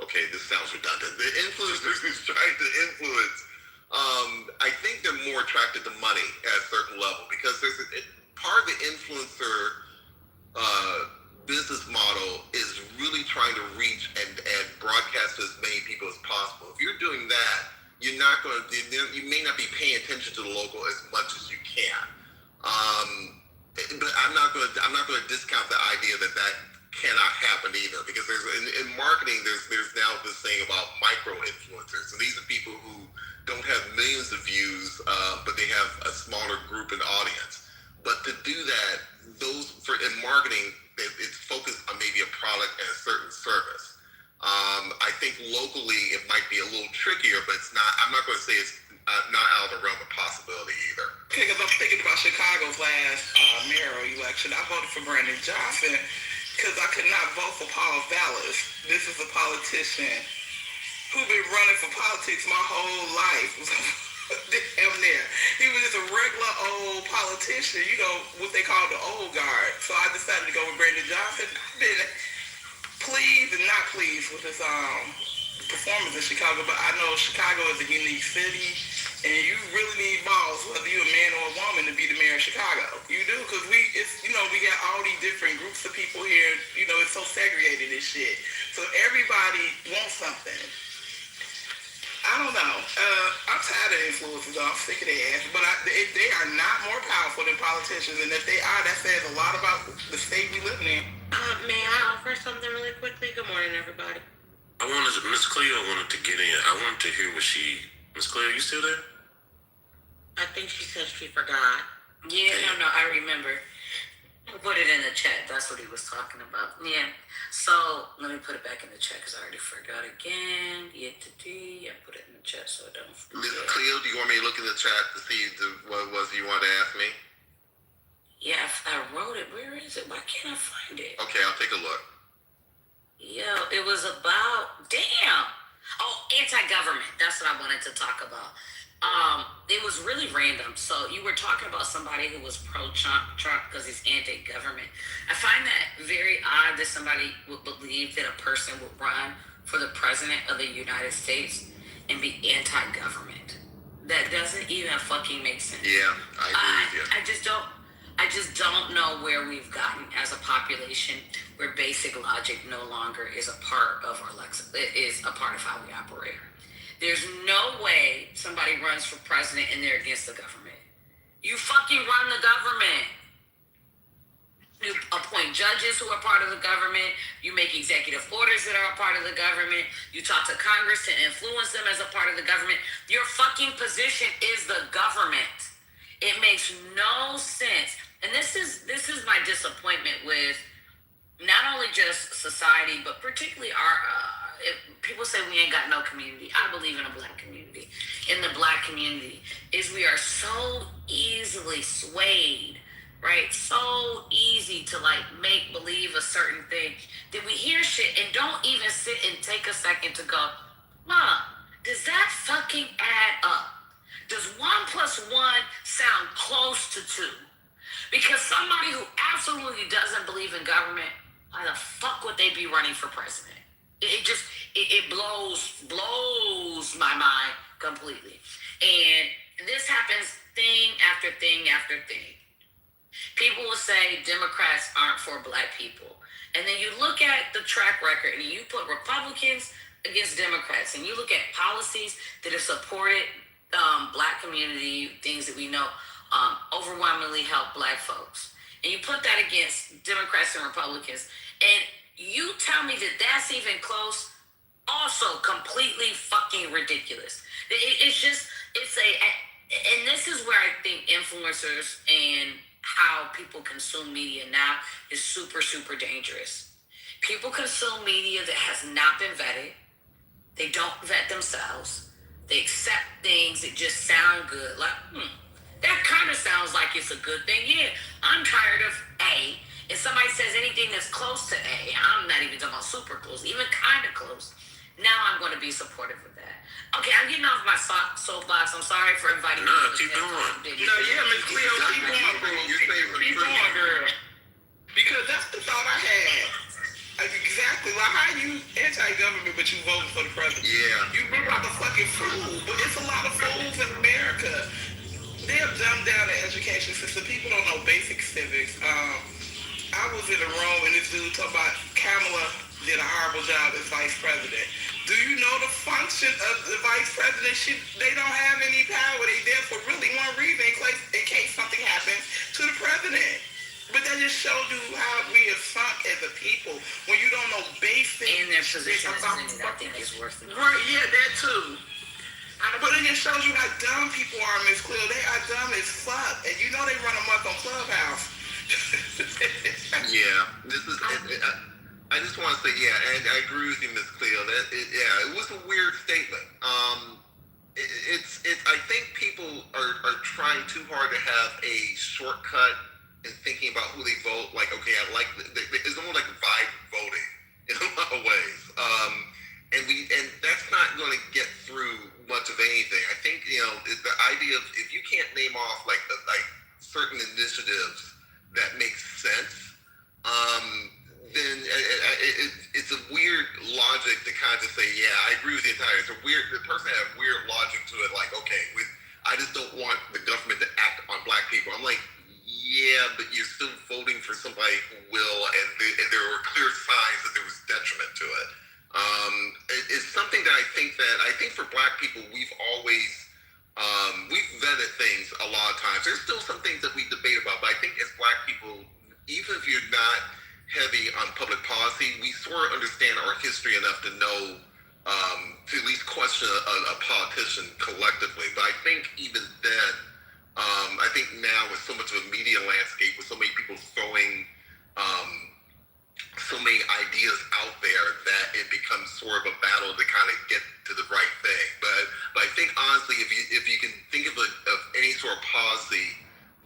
okay, this sounds redundant. The influencers who's trying to influence, I think they're more attracted to money at a certain level because there's part of the influencer business model is really trying to reach and broadcast to as many people as possible. If you're doing that, you may not be paying attention to the local as much as you can. But I'm not going to discount the idea that cannot happen either, because there's in marketing there's now this thing about micro influencers, and these are people who don't have millions of views, but they have a smaller group and audience. But to do that, in marketing, it's focused on maybe a product and a certain service. I think locally it might be a little trickier, but it's not. I'm not going to say it's not out of the realm of possibility either. Okay, because I'm thinking about Chicago's last mayoral election. I voted for Brandon Johnson because I could not vote for Paul Vallis. This is a politician who's been running for politics my whole life. Damn near. He was just a regular old politician, what they call the old guard. So I decided to go with Brandon Johnson. I've been pleased and not pleased with his performance in Chicago, but I know Chicago is a unique city, and you really need balls, whether you're a man or a woman, to be the mayor of Chicago. You do, because we got all these different groups of people here. It's so segregated and shit. So everybody wants something. I don't know. I'm tired of influencers. I'm sick of their ass. But they are not more powerful than politicians, and if they are, that says a lot about the state we live in. May I offer something really quickly? Good morning, everybody. Miss Cleo wanted to get in. I wanted to hear Miss Cleo, you still there? I think she said she forgot. Yeah, no, I remember. I put it in the chat. That's what he was talking about. Yeah. So let me put it back in the chat because I already forgot again. I put it in the chat so I don't forget. Cleo, do you want me to look in the chat to see what it was you wanted to ask me? Yeah, I wrote it. Where is it? Why can't I find it? Okay, I'll take a look. Yeah, it was about, anti-government. That's what I wanted to talk about. It was really random. So you were talking about somebody who was pro-Trump because he's anti-government. I find that very odd that somebody would believe that a person would run for the president of the United States and be anti-government. That doesn't even fucking make sense. Yeah, I agree with you. I just don't know where we've gotten as a population where basic logic no longer is a part of our is a part of how we operate. There's no way somebody runs for president and they're against the government. You fucking run the government. You appoint judges who are part of the government. You make executive orders that are a part of the government. You talk to Congress to influence them as a part of the government. Your fucking position is the government. It makes no sense. And this is my disappointment with not only just society, but particularly our, people say we ain't got no community. I believe in a black community. In the black community is we are so easily swayed, right? So easy to like make believe a certain thing that we hear shit and don't even sit and take a second to go, huh, does that fucking add up? Does 1 + 1 sound close to 2? Because somebody who absolutely doesn't believe in government, why the fuck would they be running for president? It blows my mind completely. And this happens thing after thing after thing. People will say Democrats aren't for black people. And then you look at the track record and you put Republicans against Democrats and you look at policies that have supported black community, things that we know overwhelmingly help black folks. And you put that against Democrats and Republicans. And you tell me that that's even close, also completely fucking ridiculous. And this is where I think influencers and how people consume media now is super, super dangerous. People consume media that has not been vetted. They don't vet themselves. They accept things that just sound good. Like, that kind of sounds like it's a good thing. Yeah, I'm tired of A. If somebody says anything that's close to A, I'm not even talking about super close, even kind of close. Now I'm going to be supportive of that. Okay, I'm getting off my soapbox. I'm sorry for inviting No, you. keep going. No, yeah, Miss Cleo, keep going, bro. Keep going, girl. Because that's the thought I had. Like, exactly. Like, how you anti-government, but you voting for the president? Yeah. You look like a fucking fool. But it's a lot of fools in America. They have dumbed down the education system. People don't know basic civics. I was in a room and this dude talked about Kamala did a horrible job as vice president. Do you know the function of the vice president? They don't have any power. They there for really one reason, in case something happens to the president. But that just shows you how we have sunk as a people when you don't know basic. And their position is I think is worse than right, yeah, that too. But it just shows you how dumb people are, Miss Cleo. They are dumb as fuck. And you know they run amok on Clubhouse. Yeah, this is. I just want to say, yeah, and I agree with you, Miss Cleo. It was a weird statement. I think people are trying too hard to have a shortcut in thinking about who they vote. Like, okay, it's almost like vibe voting in a lot of ways. And that's not going to get through much of anything. I think the idea of if you can't name off like certain initiatives that make sense, then it's a weird logic to kind of say, yeah, I agree with the entire. The person had a weird logic to it, like, okay, I just don't want the government to act on black people. I'm like, yeah, but you're still voting for somebody who will, and there were clear signs that there was detriment to it. It's something that I think for black people, we've always we've vetted things a lot of times. There's still some things that we debate about, but I think as black people, even if you're not heavy on public policy, we sort of understand our history enough to know to at least question a politician collectively. But I think even then, I think now with so much of a media landscape, with so many people throwing so many ideas out there, that it becomes sort of a battle to kind of get to the right thing. But I think honestly, if you can think of any sort of policy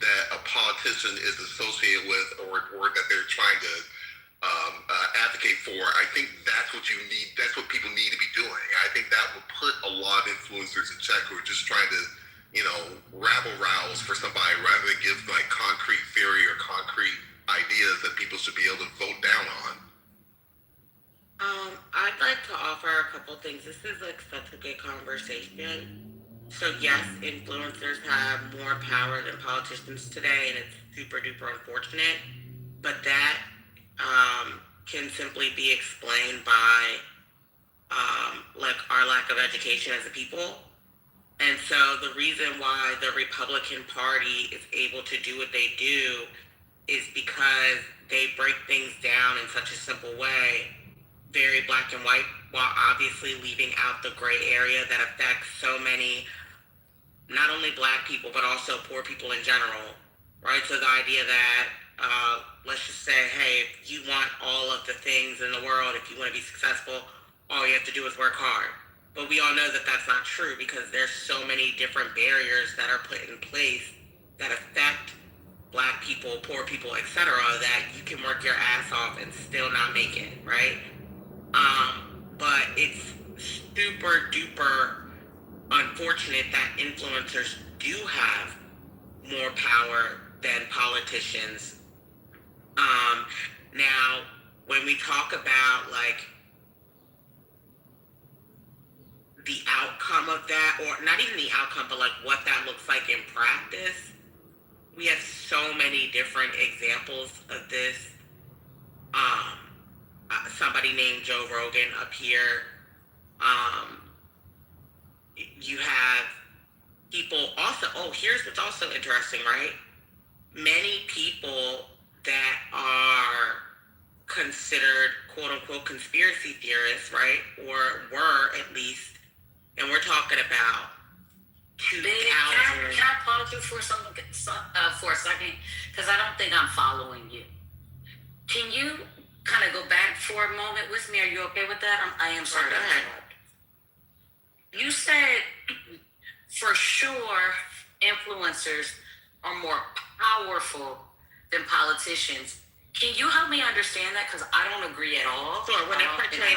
that a politician is associated with or that they're trying to advocate for, I think that's what you need. That's what people need to be doing. I think that will put a lot of influencers in check who are just trying to, rabble rouse for somebody rather than give like concrete theory or concrete ideas that people should be able to vote down on. I'd like to offer a couple things. This is like such a good conversation. So yes, influencers have more power than politicians today, and it's super duper unfortunate. But that can simply be explained by like our lack of education as a people. And so the reason why the Republican Party is able to do what they do is because they break things down in such a simple way, very black and white, while obviously leaving out the gray area that affects so many, not only black people, but also poor people in general, right? So the idea that, let's just say, hey, if you want all of the things in the world, if you want to be successful, all you have to do is work hard. But we all know that that's not true because there's so many different barriers that are put in place that affect Black people, poor people, etc., that you can work your ass off and still not make it, right? But it's super duper unfortunate that influencers do have more power than politicians. Now, when we talk about like the outcome of that, or not even the outcome, but like what that looks like in practice, we have so many different examples of this. Somebody named Joe Rogan up here. You have people also, here's what's also interesting, right? Many people that are considered quote unquote conspiracy theorists, right? Or were at least, and we're talking about 2000. Can I pause you for a second? Because I don't think I'm following you. Can you kind of go back for a moment with me? Are you okay with that? I am sorry. Go ahead. You said for sure influencers are more powerful than politicians. Can you help me understand that? Because I don't agree at all. Sure. When it pertains,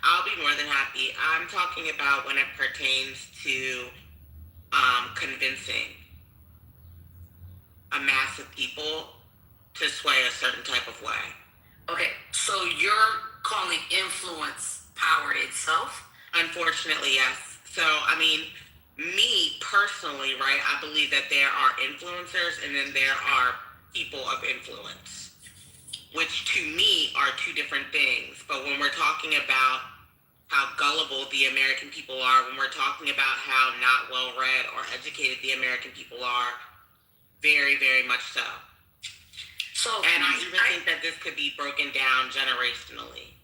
I'll be more than happy. I'm talking about when it pertains to convincing a mass of people to sway a certain type of way. Okay, so you're calling influence power itself? Unfortunately, yes. So, I mean, me personally, right, I believe that there are influencers and then there are people of influence, which to me are two different things. But when we're talking about how gullible the American people are, when we're talking about how not well-read or educated the American people are, very, very much so. And I even think that this could be broken down generationally.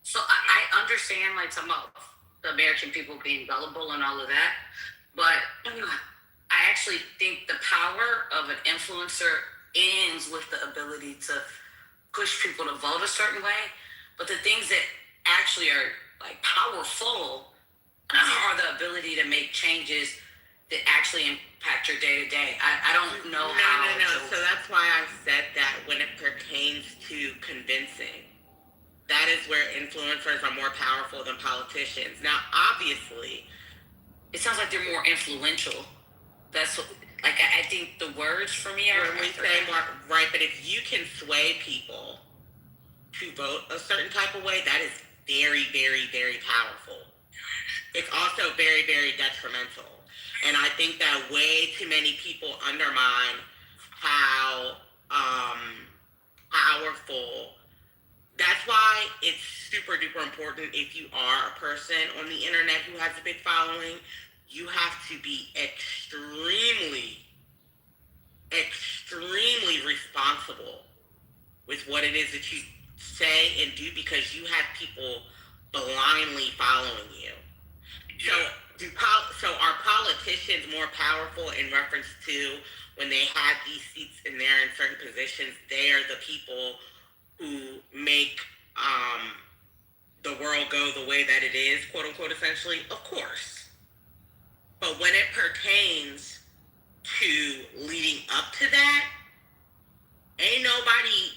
So I understand, like, some of the American people being gullible and all of that, but I actually think the power of an influencer ends with the ability to push people to vote a certain way. But the things that actually are like powerful are the ability to make changes that actually impact your day to day. I don't know how. No. So that's why I said that when it pertains to convincing, that is where influencers are more powerful than politicians. Now, obviously, it sounds like they're more influential. That's what, like, I think the words for me are. When we say more, right, but if you can sway people to vote a certain type of way, that is very, very, very powerful. It's also very, very detrimental. And I think that way too many people undermine how powerful. That's why it's super duper important if you are a person on the internet who has a big following, you have to be extremely responsible with what it is that you say and do, because you have people blindly following you. So are politicians more powerful in reference to when they have these seats and they're in certain positions? They are the people who make the world go the way that it is, quote unquote, essentially? Of course. But when it pertains to leading up to that, ain't nobody.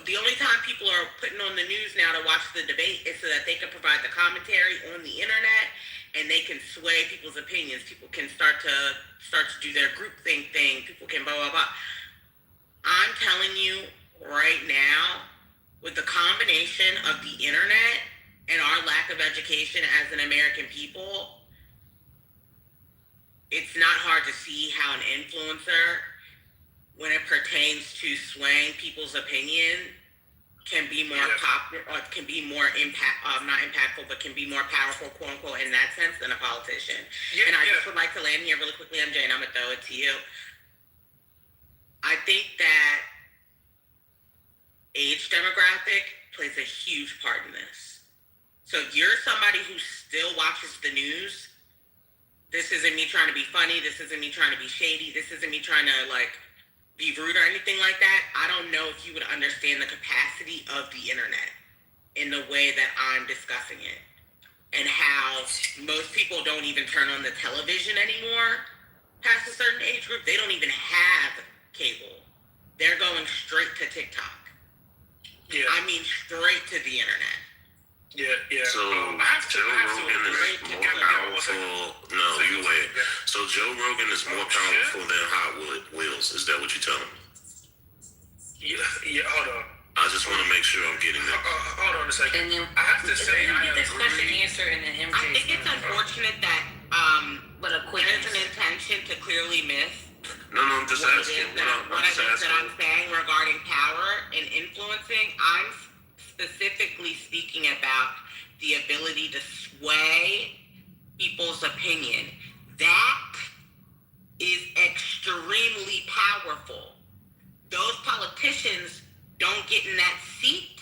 The only time people are putting on the news now to watch the debate is so that they can provide the commentary on the internet and they can sway people's opinions. People can start to do their groupthink thing. People can blah, blah, blah. I'm telling you right now, with the combination of the internet and our lack of education as an American people, it's not hard to see how an influencer, when it pertains to swaying people's opinion, can be more popular, or can be more not impactful, but can be more powerful, quote unquote, in that sense than a politician. And I just would like to land here really quickly, MJ, and I'm gonna throw it to you. I think that age demographic plays a huge part in this. So if you're somebody who still watches the news, this isn't me trying to be funny, this isn't me trying to be shady, this isn't me trying to like be rude or anything like that. I don't know if you would understand the capacity of the internet in the way that I'm discussing it, and how most people don't even turn on the television anymore past a certain age group, they don't even have cable. They're going straight to TikTok. Yeah. I mean, straight to the internet. Yeah. So Joe Rogan is more powerful. No, you wait. So Joe Rogan is more powerful than Hot Wheels. Is that what you're telling me? Yeah. Hold on. I just want to make sure I'm getting that. Hold on a second. I have to say, Let me get this question answered and then MJ. I think it's unfortunate that but a quick there's an intention to clearly miss No, I'm just asking. what it is that I'm saying regarding power and influencing. I'm specifically speaking about the ability to sway people's opinion. That is extremely powerful. Those politicians don't get in that seat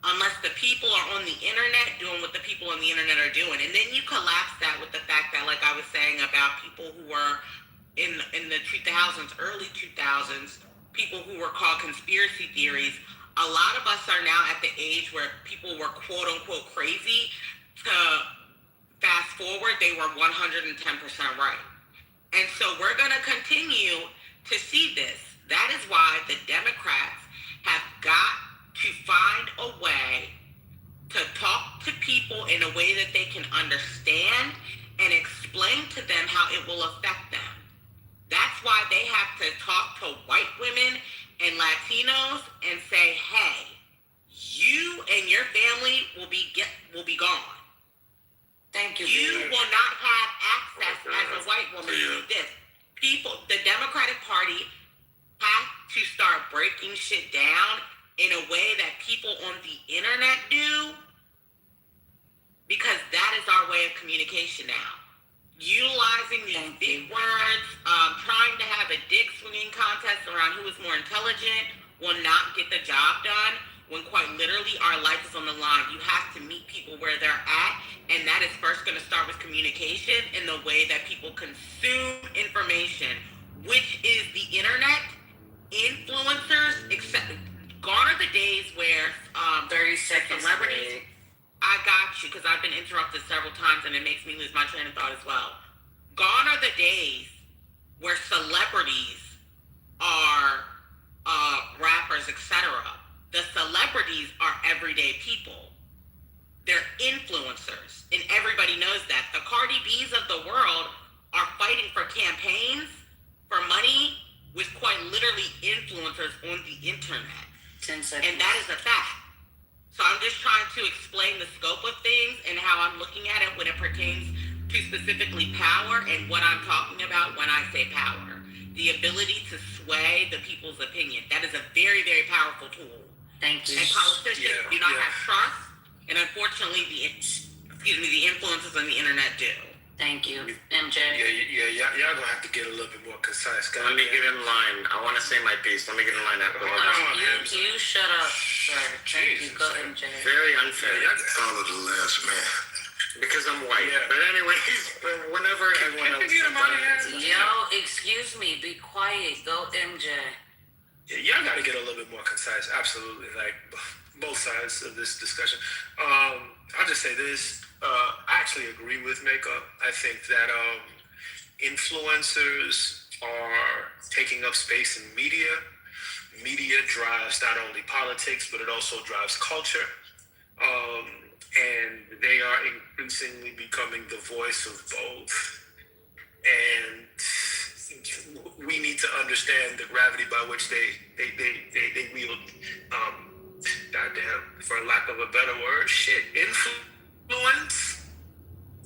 unless the people are on the internet doing what the people on the internet are doing. And then you collapse that with the fact that, like I was saying about people who were in the 2000s, early 2000s, people who were called conspiracy theories. A lot of us are now at the age where people were quote unquote crazy. To fast forward, they were 110% right. And so we're going to continue to see this. That is why the Democrats have got to find a way to talk to people in a way that they can understand and explain to them how it will affect them. That's why they have to talk to white women and Latinos and say, hey, you and your family will be gone. Thank you. You will not have access as a white woman to this. People, the Democratic Party has to start breaking shit down in a way that people on the internet do, because that is our way of communication now. Utilizing these big words, trying to have a dick swinging contest around who is more intelligent will not get the job done when quite literally our life is on the line. You have to meet people where they're at, and that is first going to start with communication in the way that people consume information, which is the internet, influencers, except gone are the days where 30 seconds celebrities. I got you, because I've been interrupted several times and it makes me lose my train of thought as well. Gone are the days where celebrities are rappers, etc. The celebrities are everyday people. They're influencers, and everybody knows that. The Cardi B's of the world are fighting for campaigns, for money, with quite literally influencers on the internet. 10 seconds. And that is a fact. So I'm just trying to explain the scope of things and how I'm looking at it when it pertains to specifically power and what I'm talking about when I say power. The ability to sway the people's opinion. That is a very, very powerful tool. Thank you. And politicians do not have trust, and unfortunately, the influencers on the internet do. Thank you, MJ. Y'all gonna have to get a little bit more concise. Let me get in line. I want to say my piece. Let me get in line after You shut up, sir. Thank you. Go, MJ. Very unfair. Follow the last man. Because I'm white. But anyways, whenever everyone else... Yo, excuse me. Be quiet. Go, MJ. Yeah, y'all got to get a little bit more concise. Absolutely. Like, both sides of this discussion. I'll just say this. I actually agree with Makeup. I think that influencers are taking up space in media. Media drives not only politics, but it also drives culture. And they are increasingly becoming the voice of both. And we need to understand the gravity by which they wield, goddamn, for lack of a better word, influence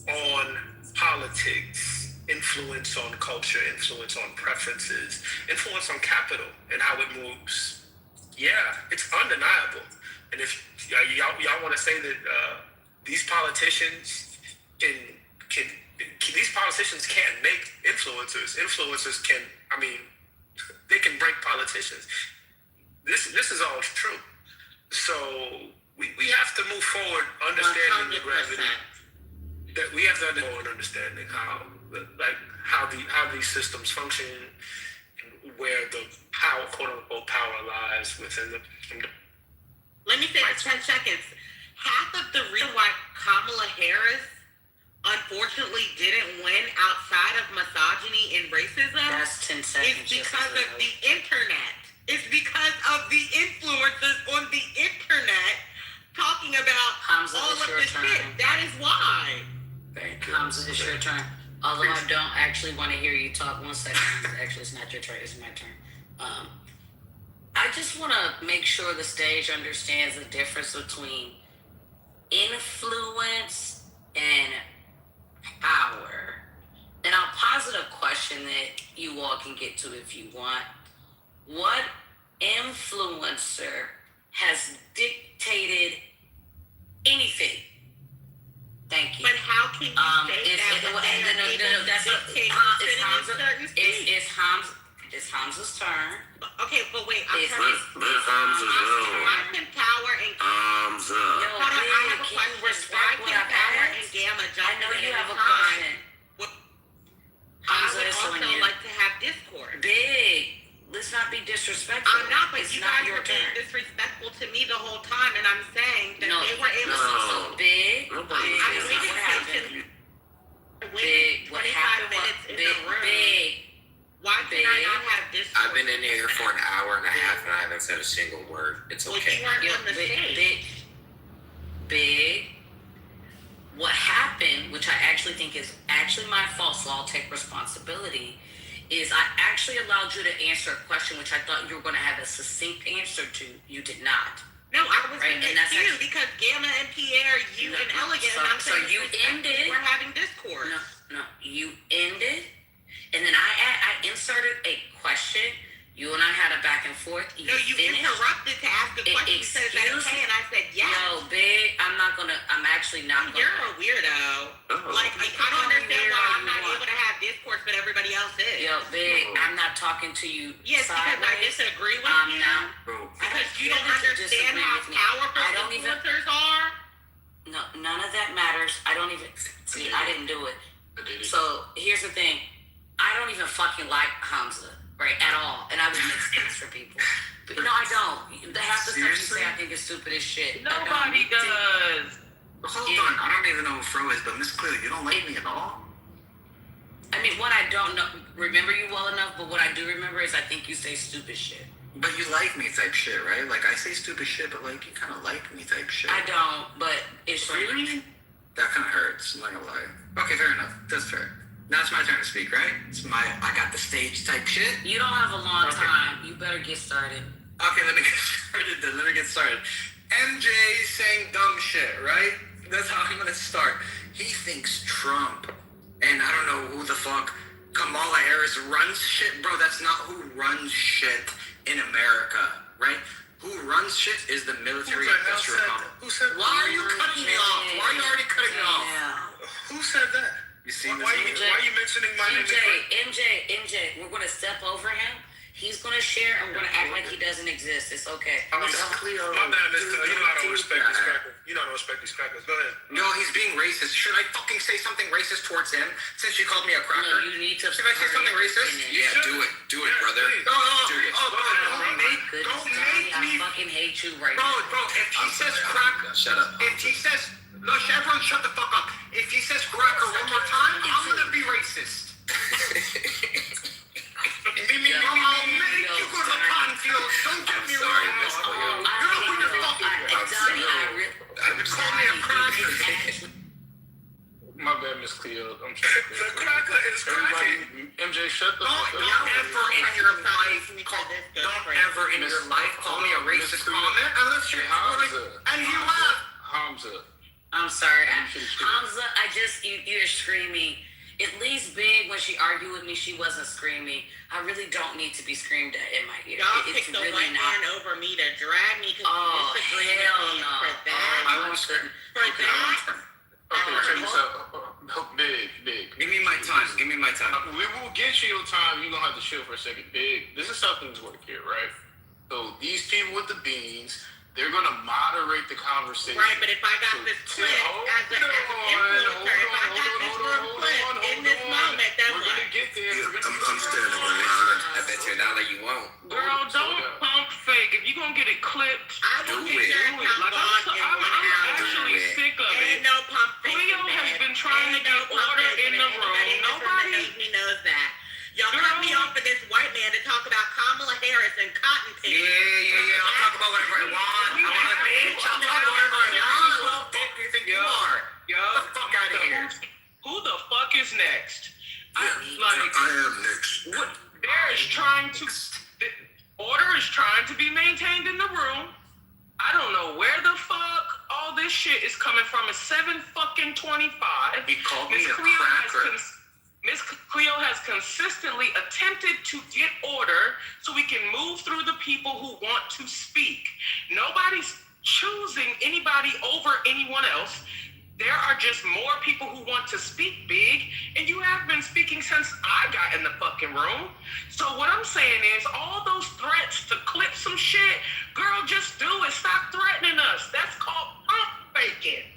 on politics, influence on culture, influence on preferences, influence on capital and how it moves. Yeah, it's undeniable. And if y'all want to say that these politicians these politicians can't make influencers. Influencers can, they can break politicians. This is all true. So we have to move forward understanding 100%. The gravity. That we have to understanding how these systems function, where the power, quote unquote, power lies within the. Let me say 10 seconds. Half of the reason why Kamala Harris unfortunately didn't win outside of misogyny and racism, That's 10 seconds. it's because of the internet. It's because of the influencers on the internet talking about Hamza, all it's of your this turn. shit. That is why. Thank you. Hamza, it's your turn. Although I don't actually want to hear you talk. 1 second. Actually, it's not your turn. It's my turn. I just want to make sure the stage understands the difference between influence and power. And I'll posit a question that you all can get to if you want. What influencer has dictated anything? Thank you. But how can you say that? It's Hamza's turn. Okay, but wait, I'm It's trying Hamza's own. Why can power and Hamza. hold on, I have a question. Why can power and gamma jump I know in you at have a time? question. I Hamza, would it's on also you. like to have discourse. Big. Let's not be disrespectful. I'm not, but It's you not guys your were being turn. disrespectful to me the whole time, and I'm saying that No, they were able no. to. Big. Nobody Big. I It's waited not what happened. Big. What 25 happened? minutes in Big. the room. Big. Why can I not have discourse? I've been in here for an hour and a half and I haven't said a single word. It's Well, okay. you weren't Yeah, on the stage. Big. What happened, which I actually think is actually my fault, so I'll take responsibility, is I actually allowed you to answer a question which I thought you were going to have a succinct answer to. You did not. No, I was Right, in and the that's queue actually- because Gamma and Pierre, you No, and no, Elegant, so- and I'm so saying you disrespectful. ended- We're having discourse. No, you ended, and then I inserted a question. You and I had a back and forth. No, you finished. interrupted to ask a question. You said, is that Excuse okay? me? And I said, yes. Yo, Big, I'm actually not gonna. You're a weirdo. Like, I don't understand why I'm not able to have discourse, but everybody else is. Yo, Big, I'm not talking to you Yes, because I sideways. disagree with I'm you. not. Because you don't care that you understand disagree how with me. powerful I don't even. influencers are. No, none of that matters. I don't even. See, I didn't do it. So here's the thing. I don't even fucking like Hamza, right, at all. And I would mix things for people. But no, I don't. The half the stuff you say I think is stupid as shit. Nobody does. Hold on, I don't even know who Fro is, but Miss Clear, you don't like me at all? I mean, what I don't know, remember you well enough, but what I do remember is I think you say stupid shit. But you like me type shit, right? Like, I say stupid shit, but like, you kind of like me type shit. I don't, but it's Really? That kind of hurts, I'm not gonna lie. Okay, fair enough. That's fair. Now it's my turn to speak, right? I got the stage type shit. You don't have a long time. You better get started. Okay, let me get started then. Let me get started. MJ saying dumb shit, right? That's how I'm gonna start. He thinks Trump, and I don't know who the fuck Kamala Harris runs shit. Bro, that's not who runs shit in America, right? Who runs shit is the military industrial complex. Who said? Why are you cutting me off? Why are you already cutting me off? Who said that? You see, why are you mentioning my name? MJ, we're gonna step over him. He's gonna share, and we're gonna act like he doesn't exist. It's okay. My bad, Mr. You know I don't respect these crackers. You know I don't respect these crackers. Go ahead. No, he's being racist. Should I fucking say something racist towards him since you called me a cracker? No, you need to. Should I say something racist? Yeah, do it, brother. Don't make me. I fucking hate you right now. Bro, if he says cracker, Shut up. if he says, no, everyone shut the fuck up. If he says cracker one more time, I'm gonna be racist. I'll make you go to Ponfield. Don't get me wrong. You're who you're fucking with. Call me a cracker. My bad, Miss Cleo. I'm trying to. The cracker is cracking. MJ, shut the fuck up. Don't ever in your life call me a racist comment unless you're and he laughed. Hamza. I'm sorry, Hamza. You're screaming. At least Big, when she argued with me, she wasn't screaming. I really don't need to be screamed at in my ear. Y'all It's picked the really white not. man over me to drag me because Oh, you disagree hell with me no. for that. I won't start. Okay, check this out. Big. Give me my time. Give me my time. We will get you your time. You're going to have to chill for a second. Big, this is how things work here, right? So these people with the beans, they're going to moderate the conversation. Right, but if I got this clip as an influencer, if I got this little clip in this moment, then we're going to get there. I'm standing on mine. I bet you $1 you won't. Girl, don't pump fake. If you gonna get it clipped, I will Do take it. your account like on in 1 I'm hour. actually sick of it. Ain't no pump fake Cleo in has there. been been trying to get order in the room. Nobody knows that. Y'all cut me off for this white man to talk about Kamala Harris and cotton picks. Yeah. I'll talk about whatever I want. I want a bitch. I'll talk about whatever I want. Who the fuck do you think you are? Get the fuck out of here. Who the fuck is next? I am next. Order is trying to be maintained in the room. I don't know where the fuck all this shit is coming from. It's 7:25. He called me a cracker. Miss Cleo has consistently attempted to get order so we can move through the people who want to speak. Nobody's choosing anybody over anyone else. There are just more people who want to speak big, and you have been speaking since I got in the fucking room. So what I'm saying is all those threats to clip some shit, girl, just do it. Stop threatening us. That's called pump faking.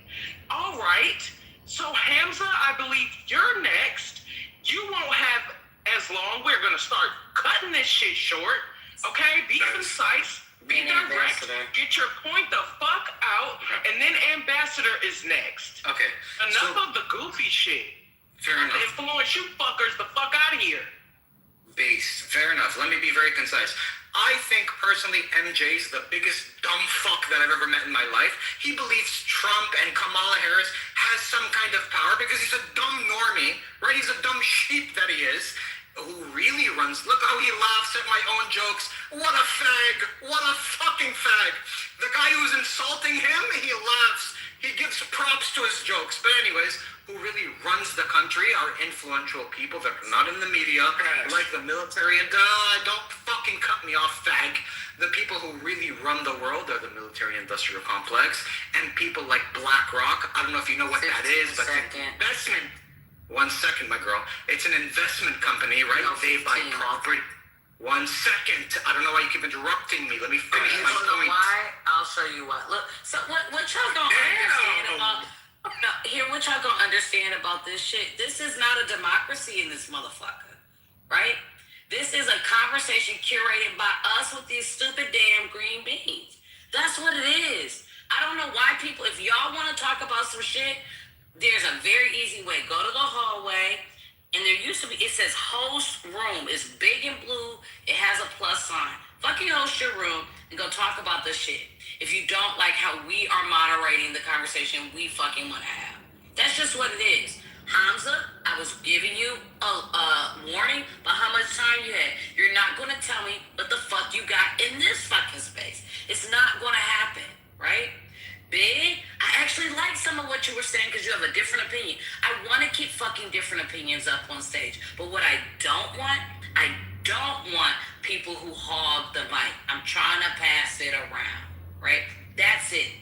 All right. So Hamza, I believe you're next. You won't have as long. We're going to start cutting this shit short. Okay? Be concise. Be direct. Get your point the fuck out. And then Ambassador is next. Okay. Enough of the goofy shit. Fair enough. Influence you fuckers the fuck out of here. Based. Fair enough. Let me be very concise. I think personally MJ's the biggest dumb fuck that I've ever met in my life. He believes Trump and Kamala Harris has some kind of power because he's a dumb normie, right? He's a dumb sheep that he is, who really runs. Look how he laughs at my own jokes. What a fag. What a fucking fag. The guy who's insulting him, he laughs. He gives props to his jokes. But anyways, who really runs the country are influential people that are not in the media, like the military. And don't fucking cut me off, fag. The people who really run the world are the military-industrial complex, and people like BlackRock. I don't know if you know what that is, but investment. 1 second, my girl. It's an investment company, right? They buy property. 1 second. I don't know why you keep interrupting me. Let me finish my point. You don't know why? I'll show you why. Look, so what y'all don't understand about... No, what y'all don't understand about this shit, this is not a democracy in this motherfucker, right? This is a conversation curated by us with these stupid damn green beans. That's what it is. I don't know why people, if y'all want to talk about some shit, there's a very easy way. Go to the hallway, and there used to be, it says host room. It's big and blue. It has a plus sign. Fucking host your room and go talk about this shit. If you don't like how we are moderating the conversation we fucking want to have. That's just what it is. Hamza, I was giving you a warning about how much time you had. You're not going to tell me what the fuck you got in this fucking space. It's not going to happen, right? Big, I actually like some of what you were saying because you have a different opinion. I want to keep fucking different opinions up on stage. But what I don't want people who hog the mic. I'm trying to pass it around, right? That's it.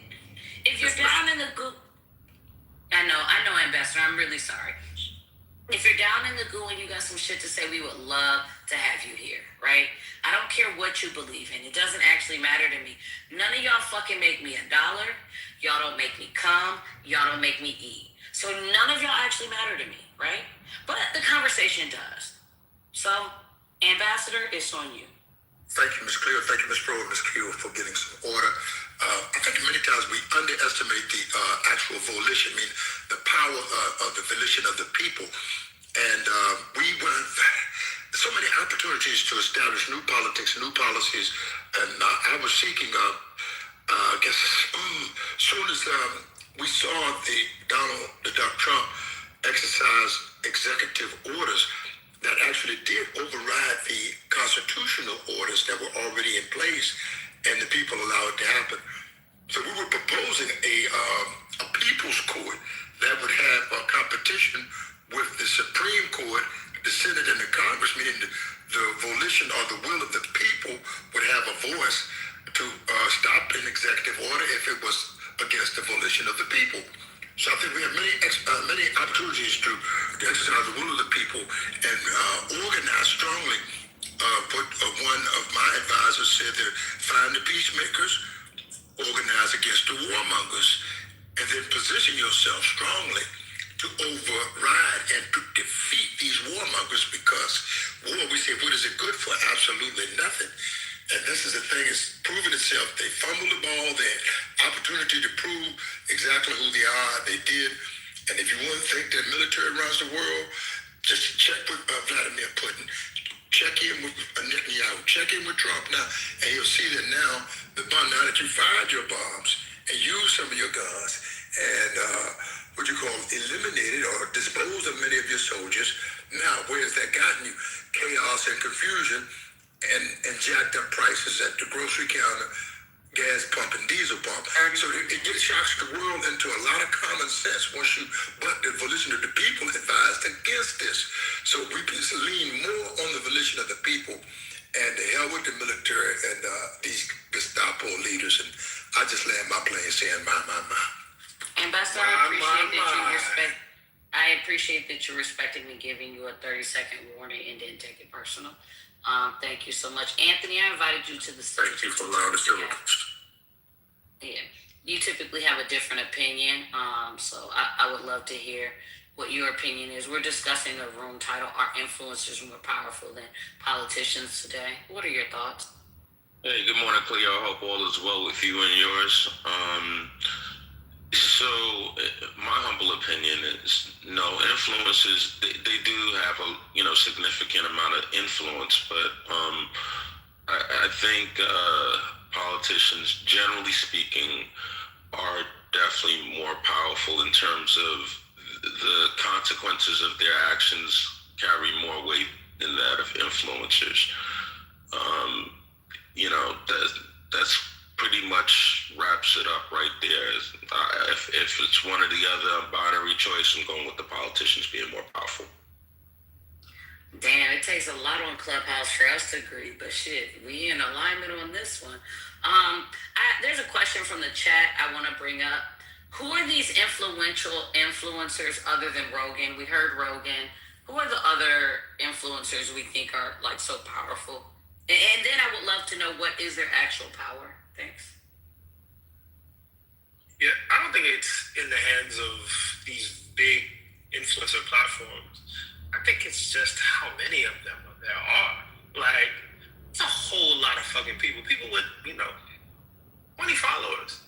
If you're down in the goo, I know, Ambassador, I'm really sorry. If you're down in the goo and you got some shit to say, we would love to have you here, right? I don't care what you believe in. It doesn't actually matter to me. None of y'all fucking make me $1. Y'all don't make me come. Y'all don't make me eat. So none of y'all actually matter to me, right? But the conversation does. So, Ambassador, it's on you. Thank you, Ms. Cleo. Thank you, Ms. Pro and Ms. Q, for getting some order. I think many times we underestimate the actual volition, I mean, the power of the volition of the people. And we weren't so many opportunities to establish new politics, new policies. And I was seeking, I guess, as soon as we saw the Donald Trump exercise executive orders that actually did override the constitutional orders that were already in place, and the people allowed it to happen. So we were proposing a people's court that would have a competition with the Supreme Court, the Senate, and the Congress, meaning the volition or the will of the people would have a voice to stop an executive order if it was against the volition of the people. So I think we have many opportunities to exercise the will of the people and organize strongly. What one of my advisors said, that find the peacemakers, organize against the warmongers, and then position yourself strongly to override and to defeat these warmongers, because war, we say, what is it good for? Absolutely nothing. And this is the thing, it's proven itself. They fumbled the ball, they had opportunity to prove exactly who they are. They did. And if you want to think that military runs the world, just check with Vladimir Putin. Check in with Netanyahu. Check in with Trump now. And you'll see that now that you fired your bombs and used some of your guns and eliminated or disposed of many of your soldiers, now where has that gotten you? Chaos and confusion and jacked up prices at the grocery counter, gas pump and diesel pump. So it shocks the world into a lot of common sense once you, but the volition of the people advised against this. So we just lean more on the volition of the people and the hell with the military and these Gestapo leaders. And I just land my plane saying, my. Ambassador, I appreciate that you're respecting me giving you a 30-second warning and didn't take it personal. Thank you so much. Anthony, I invited you to the stage. Thank you for allowing us to. Yeah, you typically have a different opinion, so I would love to hear what your opinion is. We're discussing a room title, Are Influencers More Powerful Than Politicians Today? What are your thoughts? Hey, good morning, Cleo. I hope all is well with you and yours. So, my humble opinion is, no, influencers, they do have a significant amount of influence, but I think politicians, generally speaking, are definitely more powerful in terms of the consequences of their actions carry more weight than that of influencers. That's pretty much wraps it up right there. If it's one or the other, binary choice, I'm going with the politicians being more powerful. Damn, it takes a lot on Clubhouse for us to agree, but shit, we in alignment on this one. There's a question from the chat I want to bring up. Who are these influencers other than Rogan? We heard Rogan. Who are the other influencers we think are like so powerful? And then I would love to know what is their actual power. Thanks. Yeah, I don't think it's in the hands of these big influencer platforms. I think it's just how many of them there are. Like, it's a whole lot of fucking people. People with, 20 followers,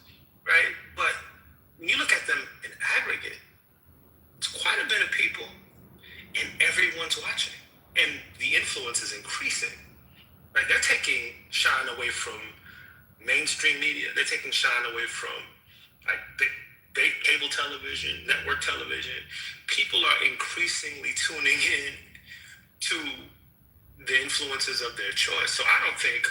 right? But when you look at them in aggregate, it's quite a bit of people, and everyone's watching. And the influence is increasing. Like, they're taking shine away from mainstream media. They're taking shine away from, like, big cable television, network television. People are increasingly tuning in to the influences of their choice. So I don't think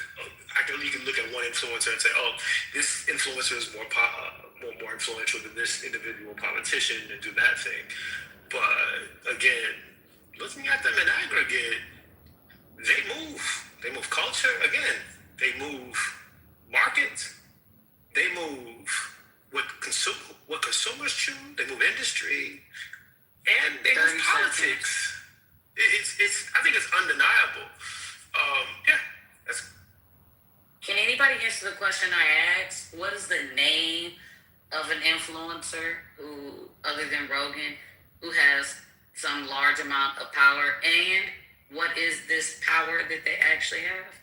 you can look at one influencer and say, oh, this influencer is more influential than this individual politician and do that thing. But again, looking at them in aggregate, they move. They move culture. Again, they move markets. They move what consumers choose. They move industry, and they move politics. I think it's undeniable. Can anybody answer the question I asked? What is the name of an influencer who, other than Rogan, who has some large amount of power, and what is this power that they actually have?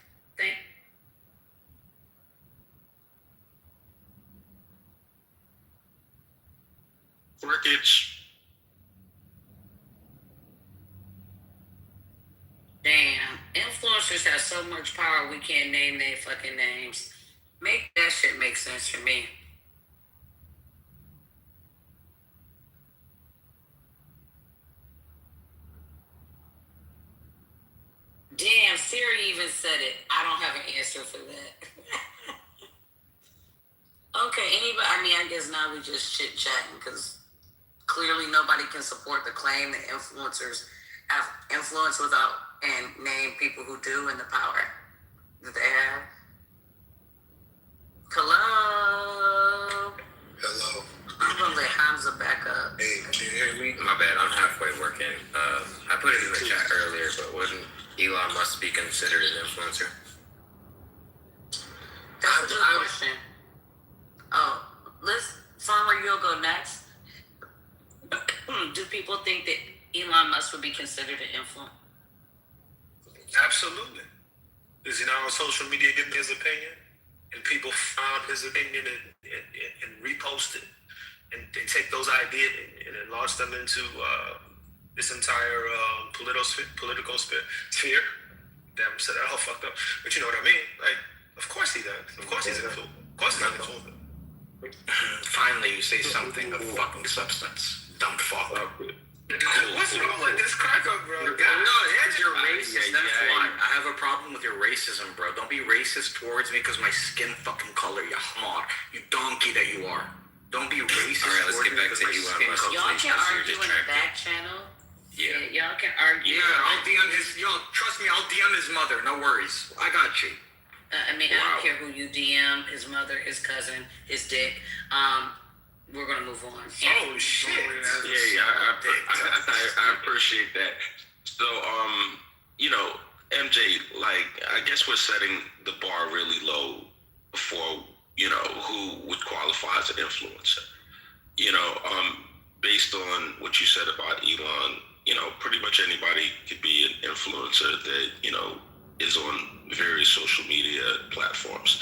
Crickets. Damn, influencers have so much power we can't name their fucking names. Make that shit make sense for me. Damn, Siri even said it. I don't have an answer for that. Okay, anybody? I guess now we just chit-chatting because clearly nobody can support the claim that influencers have influence without and name people who do and the power that they have. Hello? Hello. I'm going to let Hamza back up. Hey, can you hear me? My bad, I'm halfway working. I put it in the chat earlier, but wasn't Elon Musk be considered an influencer? That's a good question. Oh, Farmer, you'll go next. Do people think that Elon Musk would be considered an influencer? Absolutely. Is he not on social media giving his opinion? And people found his opinion and reposted and take those ideas and then launch them into this entire political sphere. Damn, said that all fucked up, but you know what I mean. Like, of course he does. Of course he's influenced. Of course he's influenced. Finally, you say something of fucking substance. Dumb fuck. What's wrong with this cracker, bro? No, because you're racist. That's why. I have a problem with your racism, bro. Don't be racist towards me because my skin fucking color, you hamar. You donkey that you are. Don't be racist. All right, let's get back to Elon Musk. Y'all can argue in the back channel. Yeah. Y'all can argue. Yeah, I'll DM his. Trust me, I'll DM his mother. No worries. I got you. I mean, I don't care who you DM, his mother, his cousin, his dick. We're gonna move on. Oh shit! Yeah, I appreciate that. So, MJ, like, I guess we're setting the bar really low for who would qualify as an influencer. Based on what you said about Elon, pretty much anybody could be an influencer that is on various social media platforms,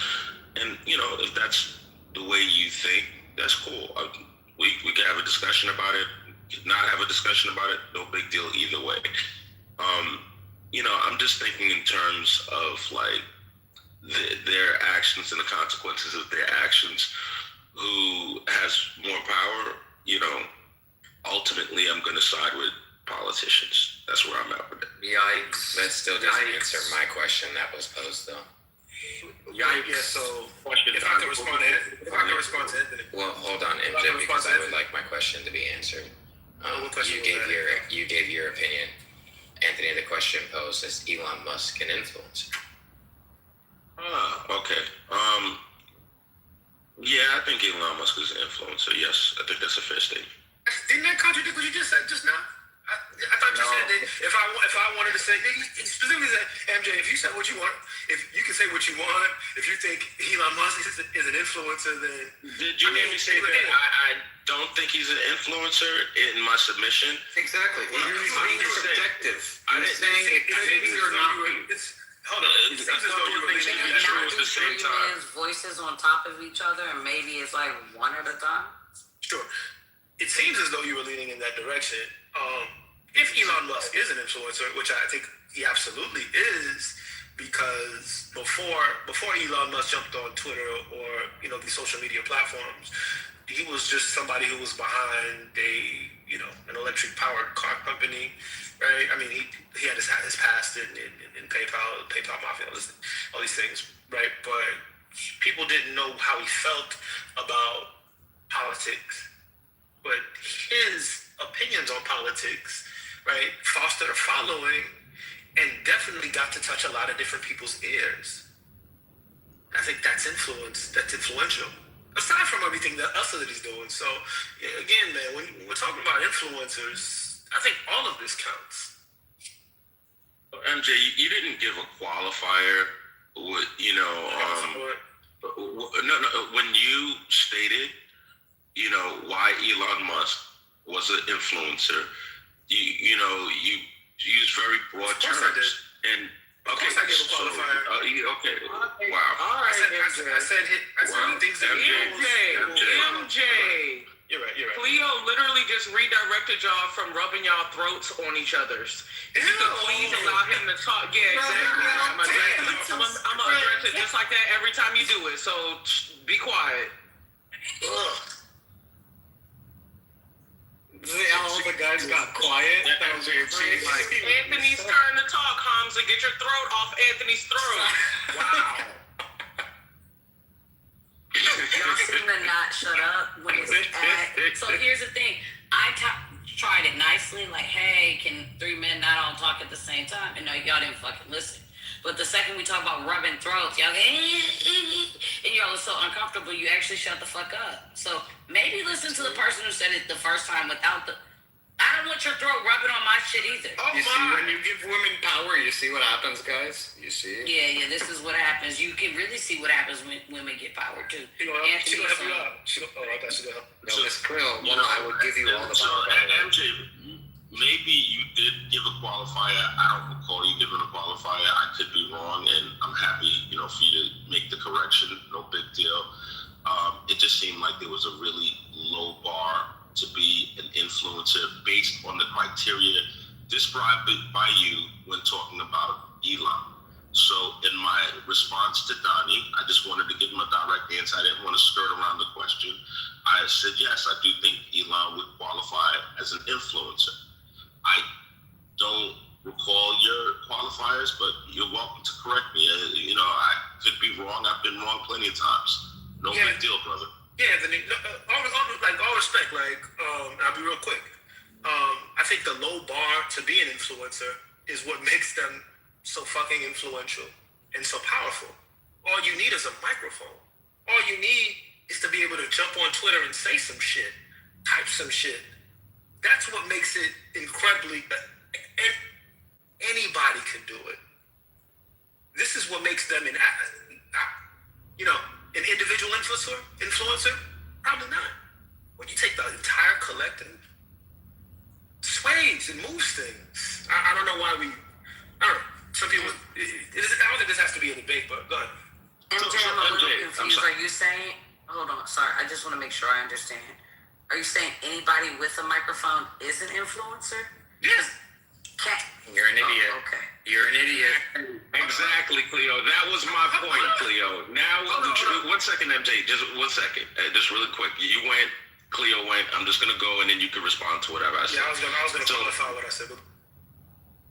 and if that's the way you think, that's cool. We can have a discussion about it, not have a discussion about it, no big deal either way. I'm just thinking in terms of like their actions and the consequences of their actions. Who has more power? Ultimately, I'm going to side with politicians. That's where I'm at with it. Yikes. That still doesn't answer my question that was posed, though. Yikes. Yeah, so if I can respond to Anthony. Well, hold on, MJ, because I would like my question to be answered. You gave your opinion. Anthony, the question posed is Elon Musk an influencer? Okay. Yeah, I think Elon Musk is an influencer. Yes, I think that's a fair statement. Didn't that contradict what you just said just now? I thought you said that if I wanted to say, specifically said, MJ, if you said what you want, if you can say what you want, if you think Elon Musk is an influencer, then... Did you hear me say that I don't think he's an influencer in my submission? Exactly. He's being subjective. I didn't say it could be or not be. Hold on. It seems as though you were thinking at the same time. Voices on top of each other, and maybe it's like one at a time. Sure. It seems as though you were leaning in that direction. If Elon Musk is an influencer, which I think he absolutely is, because before Elon Musk jumped on Twitter or these social media platforms, he was just somebody who was behind an electric powered car company, right? I mean, he had his past in PayPal Mafia, all these things, right? But people didn't know how he felt about politics. But his opinions on politics, right, fostered a following and definitely got to touch a lot of different people's ears. I think that's influential. Aside from everything else that he's doing. So, again, man, when we're talking about influencers, I think all of this counts. MJ, you didn't give a qualifier. When you stated, why Elon Musk was an influencer, you used very broad terms. And okay, I gave a qualifier. Okay. Wow. All right, I said things that MJ. You're right. Cleo literally just redirected y'all from rubbing y'all throats on each other's. If you could please allow him to talk. Yeah, exactly. I'm gonna address it just like that every time you do it. So be quiet. All the guys got quiet. That was weird. Anthony's turn to talk, Hamza. Get your throat off Anthony's throat. Wow. Y'all seem to not shut up when it's so here's the thing. I tried it nicely, like, hey, can three men not all talk at the same time? And no, y'all didn't fucking listen. But the second we talk about rubbing throats, y'all go, and y'all are so uncomfortable, you actually shut the fuck up. So maybe listen to the person who said it the first time without the... I don't want your throat rubbing on my shit either. You see, when you give women power, you see what happens, guys? You see? Yeah, this is what happens. You can really see what happens when women get power, too. She gonna help you out. I thought she gonna help. No, Miss Krill, I would give you all the power. MJ, maybe you did give a qualifier. I don't recall you giving a qualifier. I could be wrong, and I'm happy, for you to make the correction. No big deal. it just seemed like there was a really low bar to be an influencer based on the criteria described by you when talking about Elon. So in my response to Donnie, I just wanted to give him a direct answer. I didn't want to skirt around the question. I said, yes, I do think Elon would qualify as an influencer. I don't recall your qualifiers, but you're welcome to correct me. I could be wrong. I've been wrong plenty of times. No big deal, brother. Yeah, all respect. I'll be real quick. I think the low bar to be an influencer is what makes them so fucking influential and so powerful. All you need is a microphone. All you need is to be able to jump on Twitter and say some shit, type some shit. That's what makes it incredibly. Anybody can do it. This is what makes them an individual influencer. Probably not. When you take the entire collective, sways and moves things. I don't know why I don't know. Some people. I don't think this has to be a debate, but go ahead. MJ, I'm a little confused. Are you saying? Hold on. Sorry, I just want to make sure I understand. Are you saying anybody with a microphone is an influencer? Yes. You're an idiot. Oh, okay. You're an idiot. Exactly, Cleo. That was my point, Cleo. Now, 1 second, MJ. Just 1 second. Just really quick. You went. Cleo went. I'm just gonna go, and then you can respond to whatever I said. Yeah, I was gonna qualify what I said.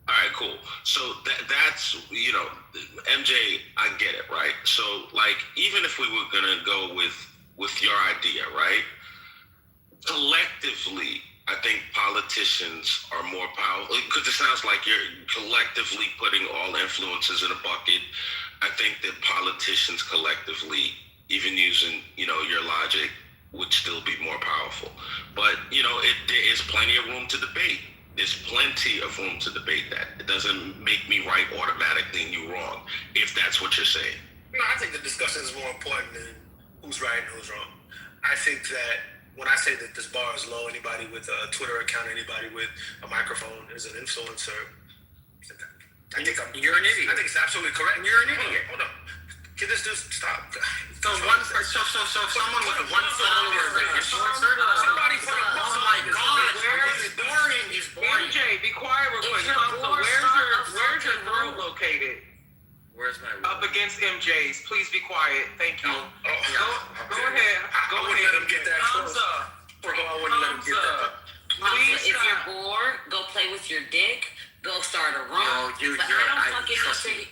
All right, cool. So that's MJ. I get it, right? So even if we were gonna go with your idea, right? Collectively, I think politicians are more powerful because it sounds like you're collectively putting all influences in a bucket. I think that politicians collectively, even using your logic, would still be more powerful. But there is plenty of room to debate. There's plenty of room to debate that. It doesn't make me right automatically and you wrong, if that's what you're saying. No, I think the discussion is more important than who's right and who's wrong. I think that when I say that this bar is low, anybody with a Twitter account, anybody with a microphone is an influencer. You're an idiot. I think it's absolutely correct. You're an idiot. Hold on. Can this dude stop? So someone with one follower is an influencer? Somebody put a Oh my God! He's boring. He's boring. MJ, be quiet real quick. Where's your room located? Where's my room? Up against MJ's. Please be quiet. Thank you. Go ahead. I wouldn't let him get that close. I wouldn't let him get that. Please, if you're bored, go play with your dick. Go start a room. But I don't fucking know to.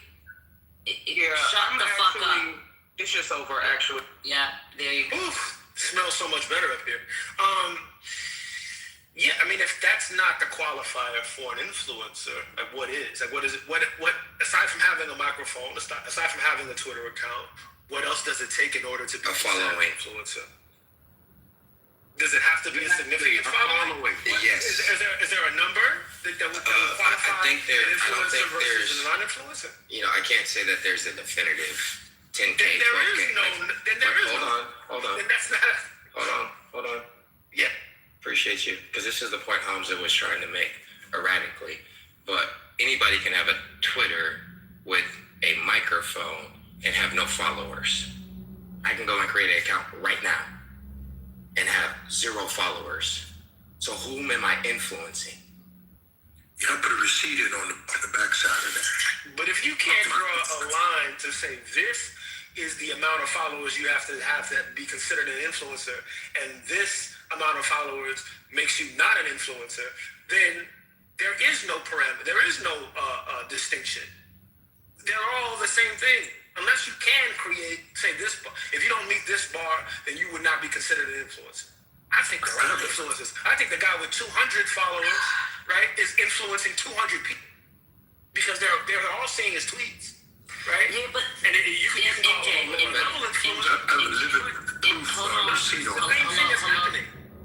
Shut the fuck up. It's just over, actually. Yeah, there you go. Smells so much better up here. Yeah, I mean, if that's not the qualifier for an influencer, what is? What is it? What aside from having a microphone, aside from having a Twitter account, what else does it take in order to be considered an influencer? Does it have to be a significant following? Yes. Is there a number that would qualify an influencer versus a non-influencer? I can't say that there's a definitive 10K. Hold on. And that's not. Hold on. Yeah. Appreciate you, because this is the point Hamza was trying to make erratically. But anybody can have a Twitter with a microphone and have no followers. I can go and create an account right now and have 0 followers. So whom am I influencing? You have to put a receipt in on the backside of that. But if you can't draw a line to say this is the amount of followers you have to be considered an influencer, and this amount of followers makes you not an influencer, then there is no parameter. There is no distinction. They're all the same thing. Unless you can create, say this bar. If you don't meet this bar, then you would not be considered an influencer. I think there are influencers. I think the guy with 200 followers, right, is influencing 200 people because they're all seeing his tweets, right? Yeah, but and you can call him a double influencer.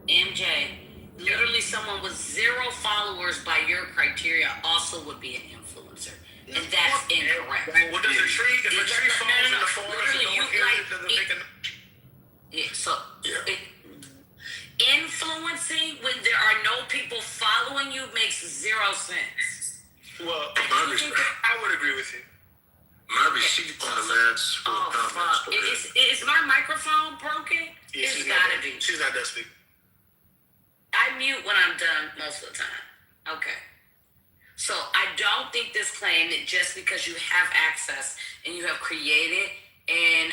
MJ, literally someone with 0 followers by your criteria also would be an influencer. And that's incorrect. Well, does a tree, if a tree falls in the forest, influencing when there are no people following you makes 0 sense. Well, I would agree with you. My receipt on the last four comments. Fuck. Is my microphone broken? Yeah, It's gotta be. She's not done speaking. I mute when I'm done most of the time. Okay. So I don't think this claim that just because you have access and you have created an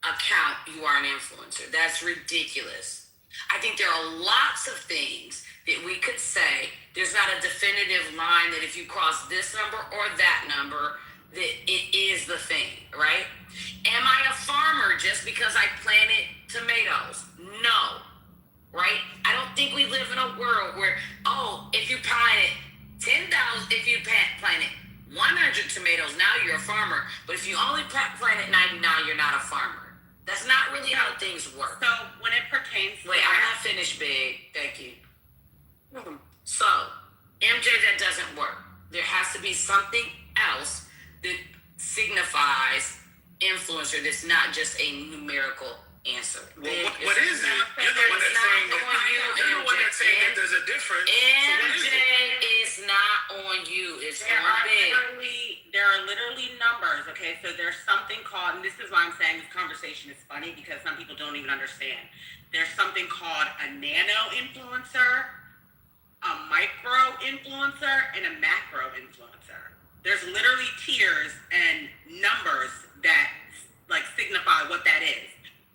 account, you are an influencer. That's ridiculous. I think there are lots of things that we could say. There's not a definitive line that if you cross this number or that number, that it is the thing, right? Am I a farmer just because I planted tomatoes? No, right? I don't think we live in a world where, if you planted 10,000, if you planted 100 tomatoes, now you're a farmer. But if you only planted 99, you're not a farmer. That's not really how things work. So when it pertains to Wait, I'm not finished, Big. Thank you. So, MJ, that doesn't work. There has to be something else that signifies influencer that's not just a numerical answer. Well, what is it? You're the one that's saying that there's a difference. MJ is not on you. It's on Big. There are literally numbers, okay? So there's something called, and this is why I'm saying this conversation is funny, because some people don't even understand. There's something called a nano influencer, a micro influencer, and a macro influencer. There's literally tiers and numbers that signify what that is.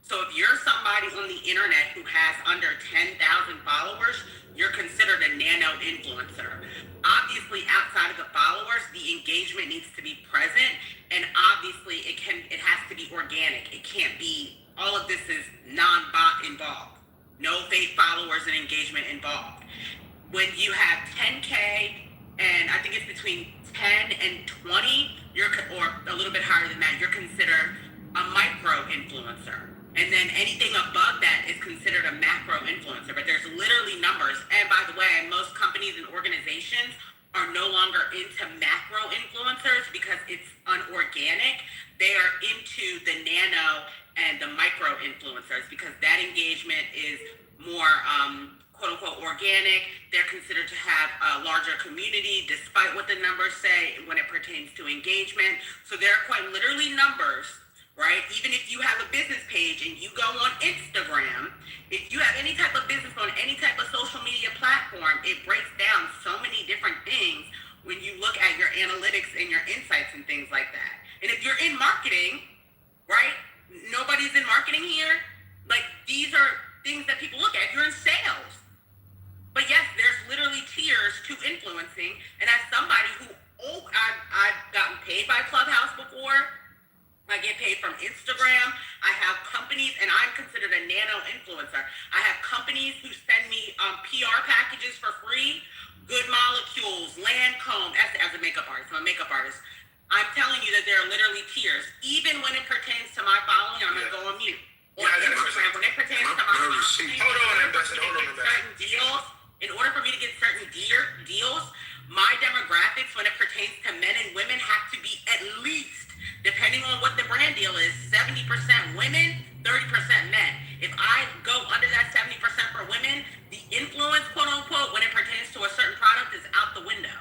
So if you're somebody on the internet who has under 10,000 followers, you're considered a nano influencer. Obviously, outside of the followers, the engagement needs to be present, and obviously it has to be organic. It can't be, all of this is non-bot involved. No fake followers and engagement involved. When you have 10K, and I think it's between 10 and 20, or a little bit higher than that, you're considered a micro influencer. And then anything above that is considered a macro influencer. But there's literally numbers. And by the way, most companies and organizations are no longer into macro influencers because it's unorganic. They are into the nano and the micro influencers because that engagement is more quote unquote organic. They're considered to have a larger community despite what the numbers say when it pertains to engagement. So there are quite literally numbers, right? Even if you have a business page and you go on Instagram, if you have any type of business on any type of social media platform, it breaks down so many different things when you look at your analytics and your insights and things like that. And if you're in marketing, right? Nobody's in marketing here. These are things that people look at. You're in sales. But yes, there's literally tiers to influencing. And as somebody who, I've gotten paid by Clubhouse before. I get paid from Instagram. I have companies, and I'm considered a nano influencer. I have companies who send me PR packages for free. Good Molecules, Lancome, as a makeup artist. I'm a makeup artist. I'm telling you that there are literally tiers. Even when it pertains to my following, I'm going to go on mute. Or Instagram, when it pertains to my following, certain deals, in order for me to get certain deals, my demographics, when it pertains to men and women, have to be at least, depending on what the brand deal is, 70% women, 30% men. If I go under that 70% for women, the influence, quote unquote, when it pertains to a certain product is out the window.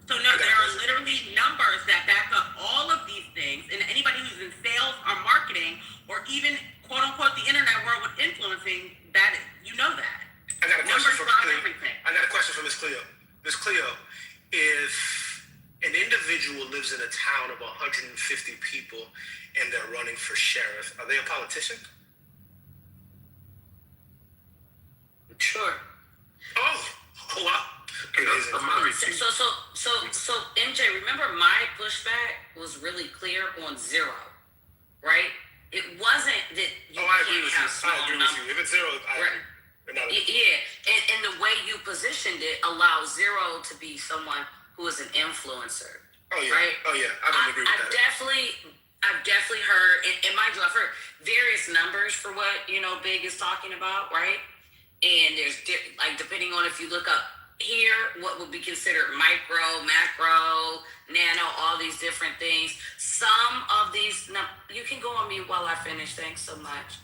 So no, there are literally numbers that back up all of these things. And anybody who's in sales or marketing, or even quote unquote the internet world with influencing, that you know that. I got a question for Ms. Cleo. Ms. Cleo, if an individual lives in a town of 150 people and they're running for sheriff, are they a politician? Sure. Oh wow. So MJ, remember my pushback was really clear on zero, right? It wasn't that you I agree with you. small I agree numbers. with you. If it's zero, I agree. Yeah, and the way you positioned it allows zero to be someone who is an influencer. Oh yeah. Right? Oh yeah. I don't agree with that. I've definitely heard, and mind you, I've heard various numbers for what Big is talking about, right? And there's depending on if you look up here, what would be considered micro, macro, nano, all these different things. Some of these, you can go on mute while I finish. Thanks so much.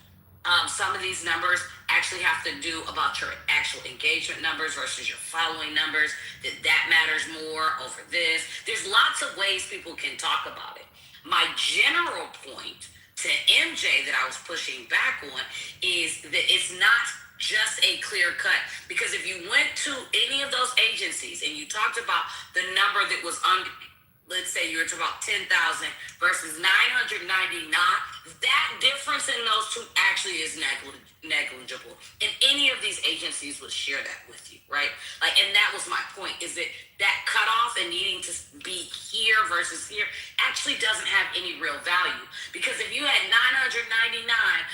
Some of these numbers actually have to do about your actual engagement numbers versus your following numbers. That matters more over this. There's lots of ways people can talk about it. My general point to MJ that I was pushing back on is that it's not just a clear cut, because if you went to any of those agencies and you talked about the number that was under, let's say you were talking about 10,000 versus 999, that difference in those two actually is negligible. And any of these agencies would share that with you, right? Like, and that was my point, is that cutoff and needing to be here versus here actually doesn't have any real value. Because if you had 999,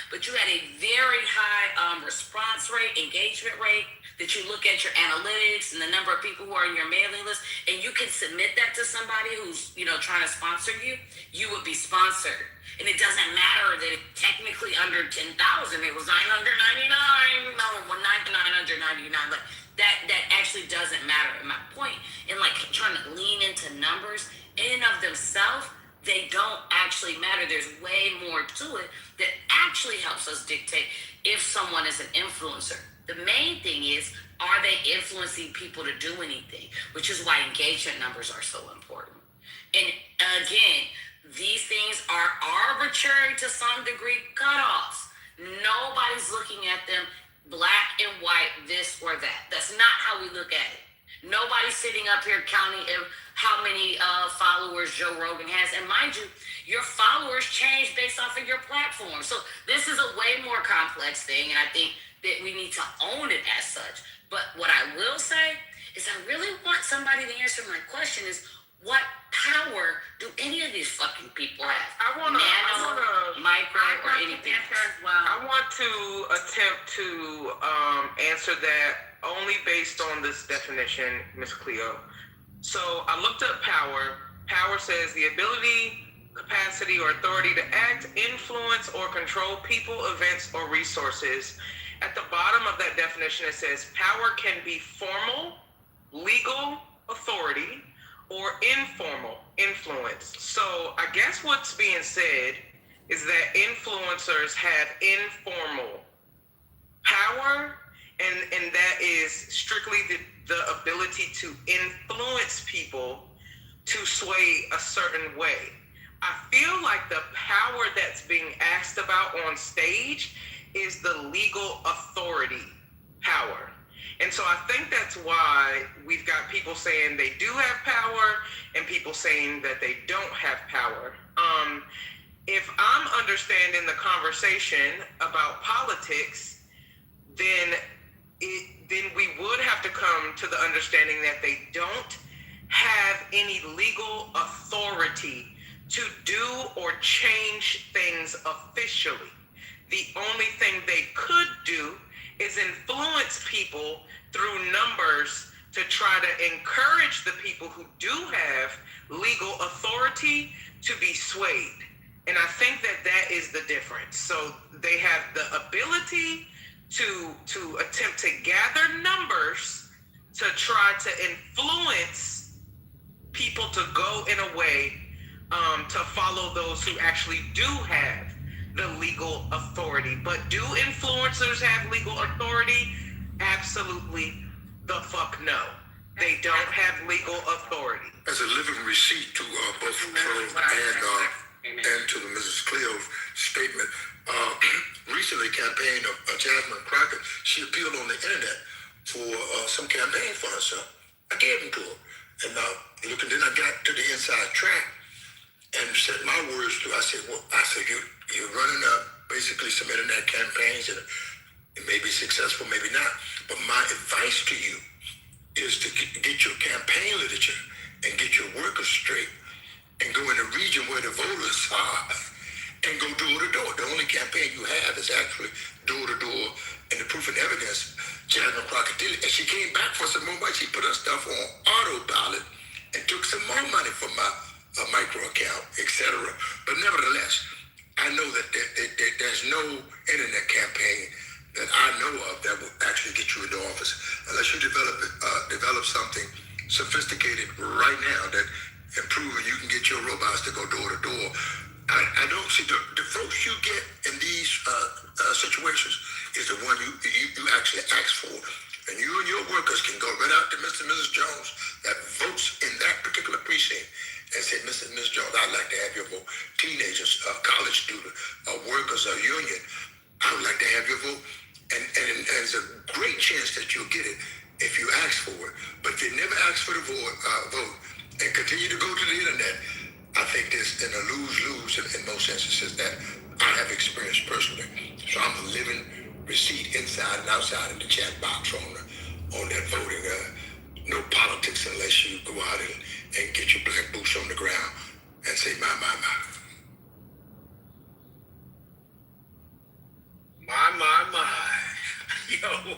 but you had a very high response rate, engagement rate, that you look at your analytics and the number of people who are in your mailing list, and you can submit that to somebody who's, trying to sponsor you, you would be sponsored. And it doesn't matter that technically under 10,000, it was 999, no, well, 999, but that actually doesn't matter. And my point in trying to lean into numbers in and of themselves, they don't actually matter. There's way more to it that actually helps us dictate if someone is an influencer. The main thing is, are they influencing people to do anything? Which is why engagement numbers are so important. And again, these things are arbitrary to some degree cutoffs. Nobody's looking at them black and white, this or that. That's not how we look at it. Nobody's sitting up here counting how many followers Joe Rogan has. And mind you, your followers change based off of your platform. So this is a way more complex thing, and I think that we need to own it as such. But what I will say is I really want somebody to answer my question is, what power do any of these fucking people have? I want to micro, or anything? I want to attempt to answer that only based on this definition, Ms. Cleo. So I looked up power. Power says the ability, capacity, or authority to act, influence, or control people, events, or resources. At the bottom of that definition, it says power can be formal, legal authority, or informal influence. So I guess what's being said is that influencers have informal power, and that is strictly the ability to influence people to sway a certain way. I feel like the power that's being asked about on stage is the legal authority power. And so I think that's why we've got people saying they do have power and people saying that they don't have power. If I'm understanding the conversation about politics, then we would have to come to the understanding that they don't have any legal authority to do or change things officially. The only thing they could do is influence people through numbers to try to encourage the people who do have legal authority to be swayed. And I think that is the difference. So they have the ability to attempt to gather numbers to try to influence people to go in a way to follow those who actually do have the legal authority. But do influencers have legal authority? Absolutely the fuck no. They don't have legal authority. As a living receipt to both Trove and to the Mrs. Cleo's statement, recently campaign of Jasmine Crockett, she appealed on the internet for some campaign for herself. I gave them to her. And then I got to the inside track and said my words to her. I said, you're running up, basically submitting that campaigns, and it may be successful, maybe not. But my advice to you is to get your campaign literature and get your workers straight and go in a region where the voters are and go door to door. The only campaign you have is actually door to door, and the proof and evidence, Jasmine Crockett did it. And she came back for some more money. She put her stuff on autopilot and took some more money from my micro account, etc. But nevertheless, I know that there's no internet campaign that I know of that will actually get you into office unless you develop something sophisticated right now that improving you can get your robots to go door to door. I don't see the folks you get in these situations is the one you actually ask for. And you and your workers can go right out to Mr. and Mrs. Jones that votes in that particular precinct and say, Mr. and Mrs. Jones, I'd like to have your vote. Teenagers, college students, workers, union, I would like to have your vote. And there's a great chance that you'll get it if you ask for it. But if you never ask for the vote and continue to go to the internet, I think there's in a lose-lose in most instances that I have experienced personally. So I'm a living receipt inside and outside in the chat box on that voting. No politics unless you go out and get your black boots on the ground and say, my. Yo.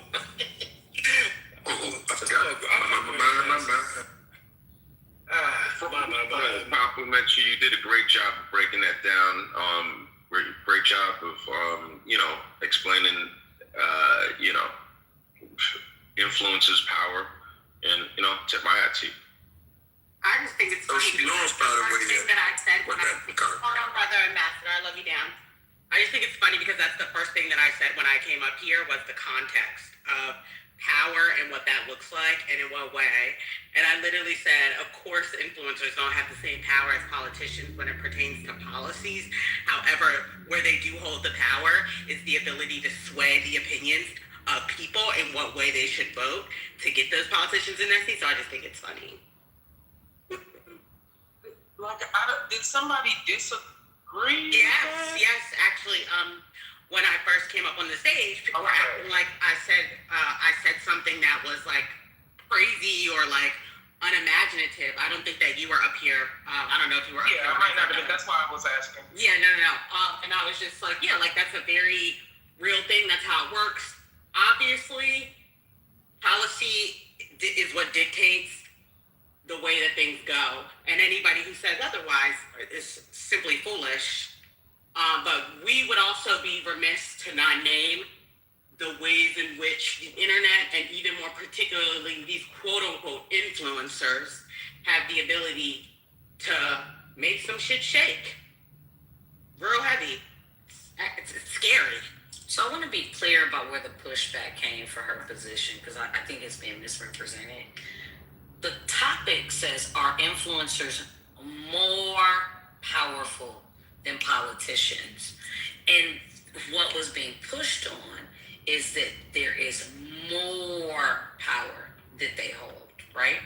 Compliment you. You did a great job of breaking that down. Great job of explaining influence's power, and tip my hat to you. I just think it's funny because the first thing that I said when hold on, brother ambassador, I love you down. I just think it's funny because that's the first thing that I said when I came up here was the context of power and what that looks like and in what way. And I literally said, of course, influencers don't have the same power as politicians when it pertains to policies. However, where they do hold the power is the ability to sway the opinions of people in what way they should vote to get those politicians in their seats. So I just think it's funny. Did somebody disagree? Yes, actually, when I first came up on the stage, people were acting like I said something that was like crazy or like unimaginative. I don't think that you were up here. I don't know if you were up here. Yeah, I might not have been. That's why I was asking. Yeah, no. And I was just like, yeah, like that's a very real thing. That's how it works. Obviously, policy is what dictates the way that things go. And anybody who says otherwise is simply foolish. But we would also be remiss to not name the ways in which the internet and even more particularly these quote-unquote influencers have the ability to make some shit shake. Real heavy. It's scary. So I want to be clear about where the pushback came for her position because I think it's being misrepresented. The topic says, are influencers more powerful than politicians? And what was being pushed on is that there is more power that they hold, right?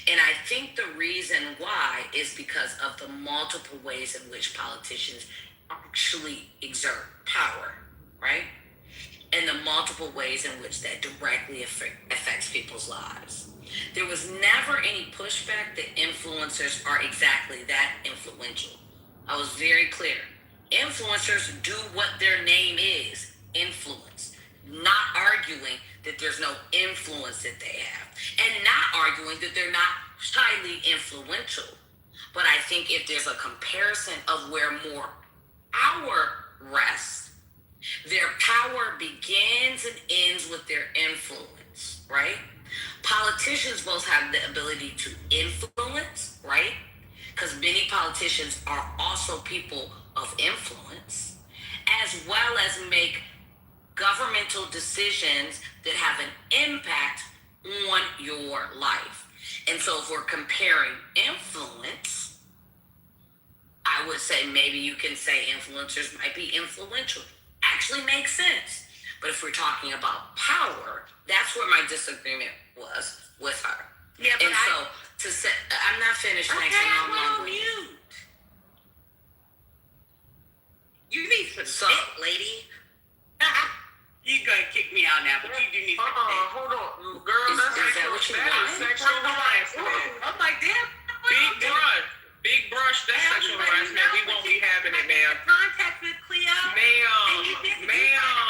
And I think the reason why is because of the multiple ways in which politicians actually exert power, right? And the multiple ways in which that directly affects people's lives. There was never any pushback that influencers are exactly that influential. I was very clear. Influencers do what their name is, influence. Not arguing that there's no influence that they have. And not arguing that they're not highly influential. But I think if there's a comparison of where more power rests, their power begins and ends with their influence, right? Politicians both have the ability to influence, right? Because many politicians are also people of influence, as well as make governmental decisions that have an impact on your life. And so if we're comparing influence, I would say maybe you can say influencers might be influential. Actually makes sense. But if we're talking about power, that's where my disagreement was with her. Yeah, but to say, I'm not finished. Okay, I'm on mute. You need some shit, lady. You gonna kick me out now, but you do need some shit. Hold on, girl. That's sexual harassment. I'm like, damn. Big brush, that's sexual harassment. We won't be having it, ma'am. Contact with Cleo. Ma'am.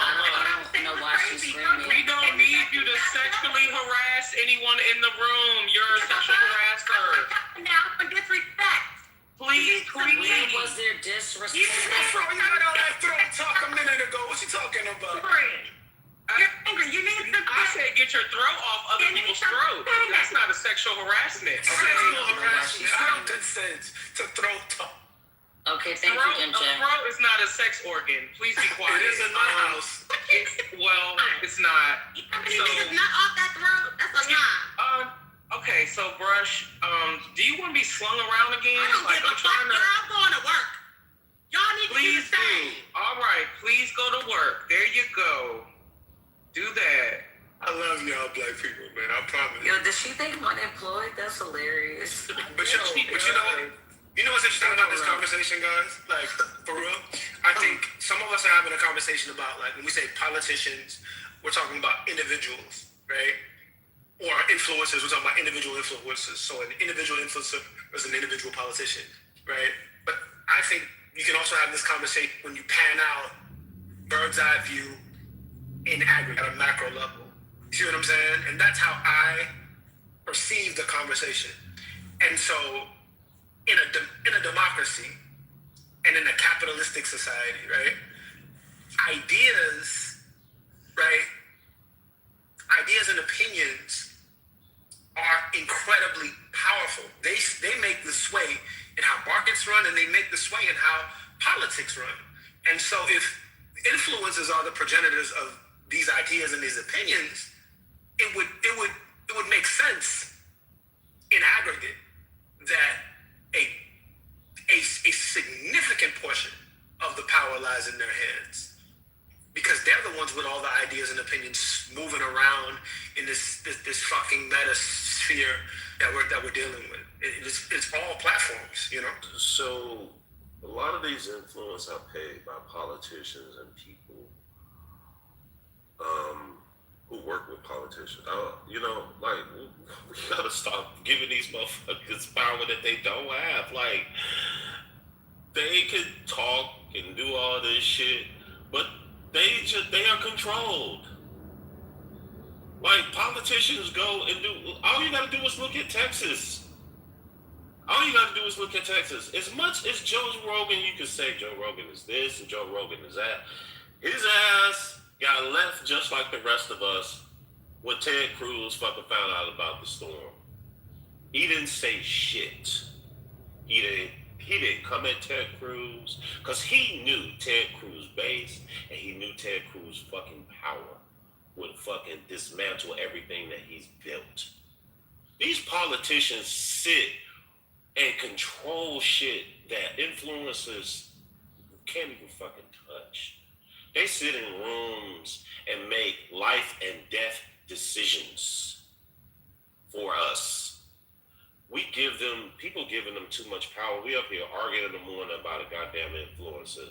I don't know why she's screaming. We don't need you to sexually harass anyone in the room. You're a sexual harasser. Now for disrespect. Please. When was there disrespect? You heard all that throat talk a minute ago. What you talking about? You're angry. You need some. I said get your throat off other people's throat. That's not a sexual harassment. Sexual harassment. I don't consent to throat talk. Okay, thank you, MJ. A throat is not a sex organ. Please be quiet. It is in my house. Well, it's not. How many niggas not off that throat? That's a lie. Okay, so Brush, do you want to be slung around again? I don't give a fuck, girl. I'm going to work. Y'all need to do the same. All right, please go to work. There you go. Do that. I love y'all black people, man. I promise. Yo, does she think I'm unemployed? That's hilarious. But you know what's interesting about this conversation, guys? Like, for real, I think some of us are having a conversation about, like, when we say politicians, we're talking about individuals, right? Or influencers, we're talking about individual influencers. So an individual influencer is an individual politician, right? But I think you can also have this conversation when you pan out bird's eye view in aggregate at a macro level. You see what I'm saying? And that's how I perceive the conversation. And so in a democracy and in a capitalistic society, right? Ideas and opinions are incredibly powerful. They make the sway in how markets run, and they make the sway in how politics run. And so if influencers are the progenitors of these ideas and these opinions, it would make sense in aggregate that a significant portion of the power lies in their hands, because they're the ones with all the ideas and opinions moving around in this fucking metasphere that we're dealing with. It's all platforms, you know. So a lot of these influence are paid by politicians and people who work with politicians. We gotta stop giving these motherfuckers power that they don't have. Like, they could talk and do all this shit, but they are controlled. Like, politicians go and do, all you gotta do is look at Texas. All you gotta do is look at Texas. As much as Joe Rogan, you can say Joe Rogan is this and Joe Rogan is that, his ass got left just like the rest of us when Ted Cruz fucking found out about the storm. He didn't say shit. He didn't come at Ted Cruz because he knew Ted Cruz base and he knew Ted Cruz fucking power would fucking dismantle everything that he's built. These politicians sit and control shit that influencers can't even fucking touch. They sit in rooms and make life and death decisions for us. People giving them too much power. We up here arguing in the morning about a goddamn influencer.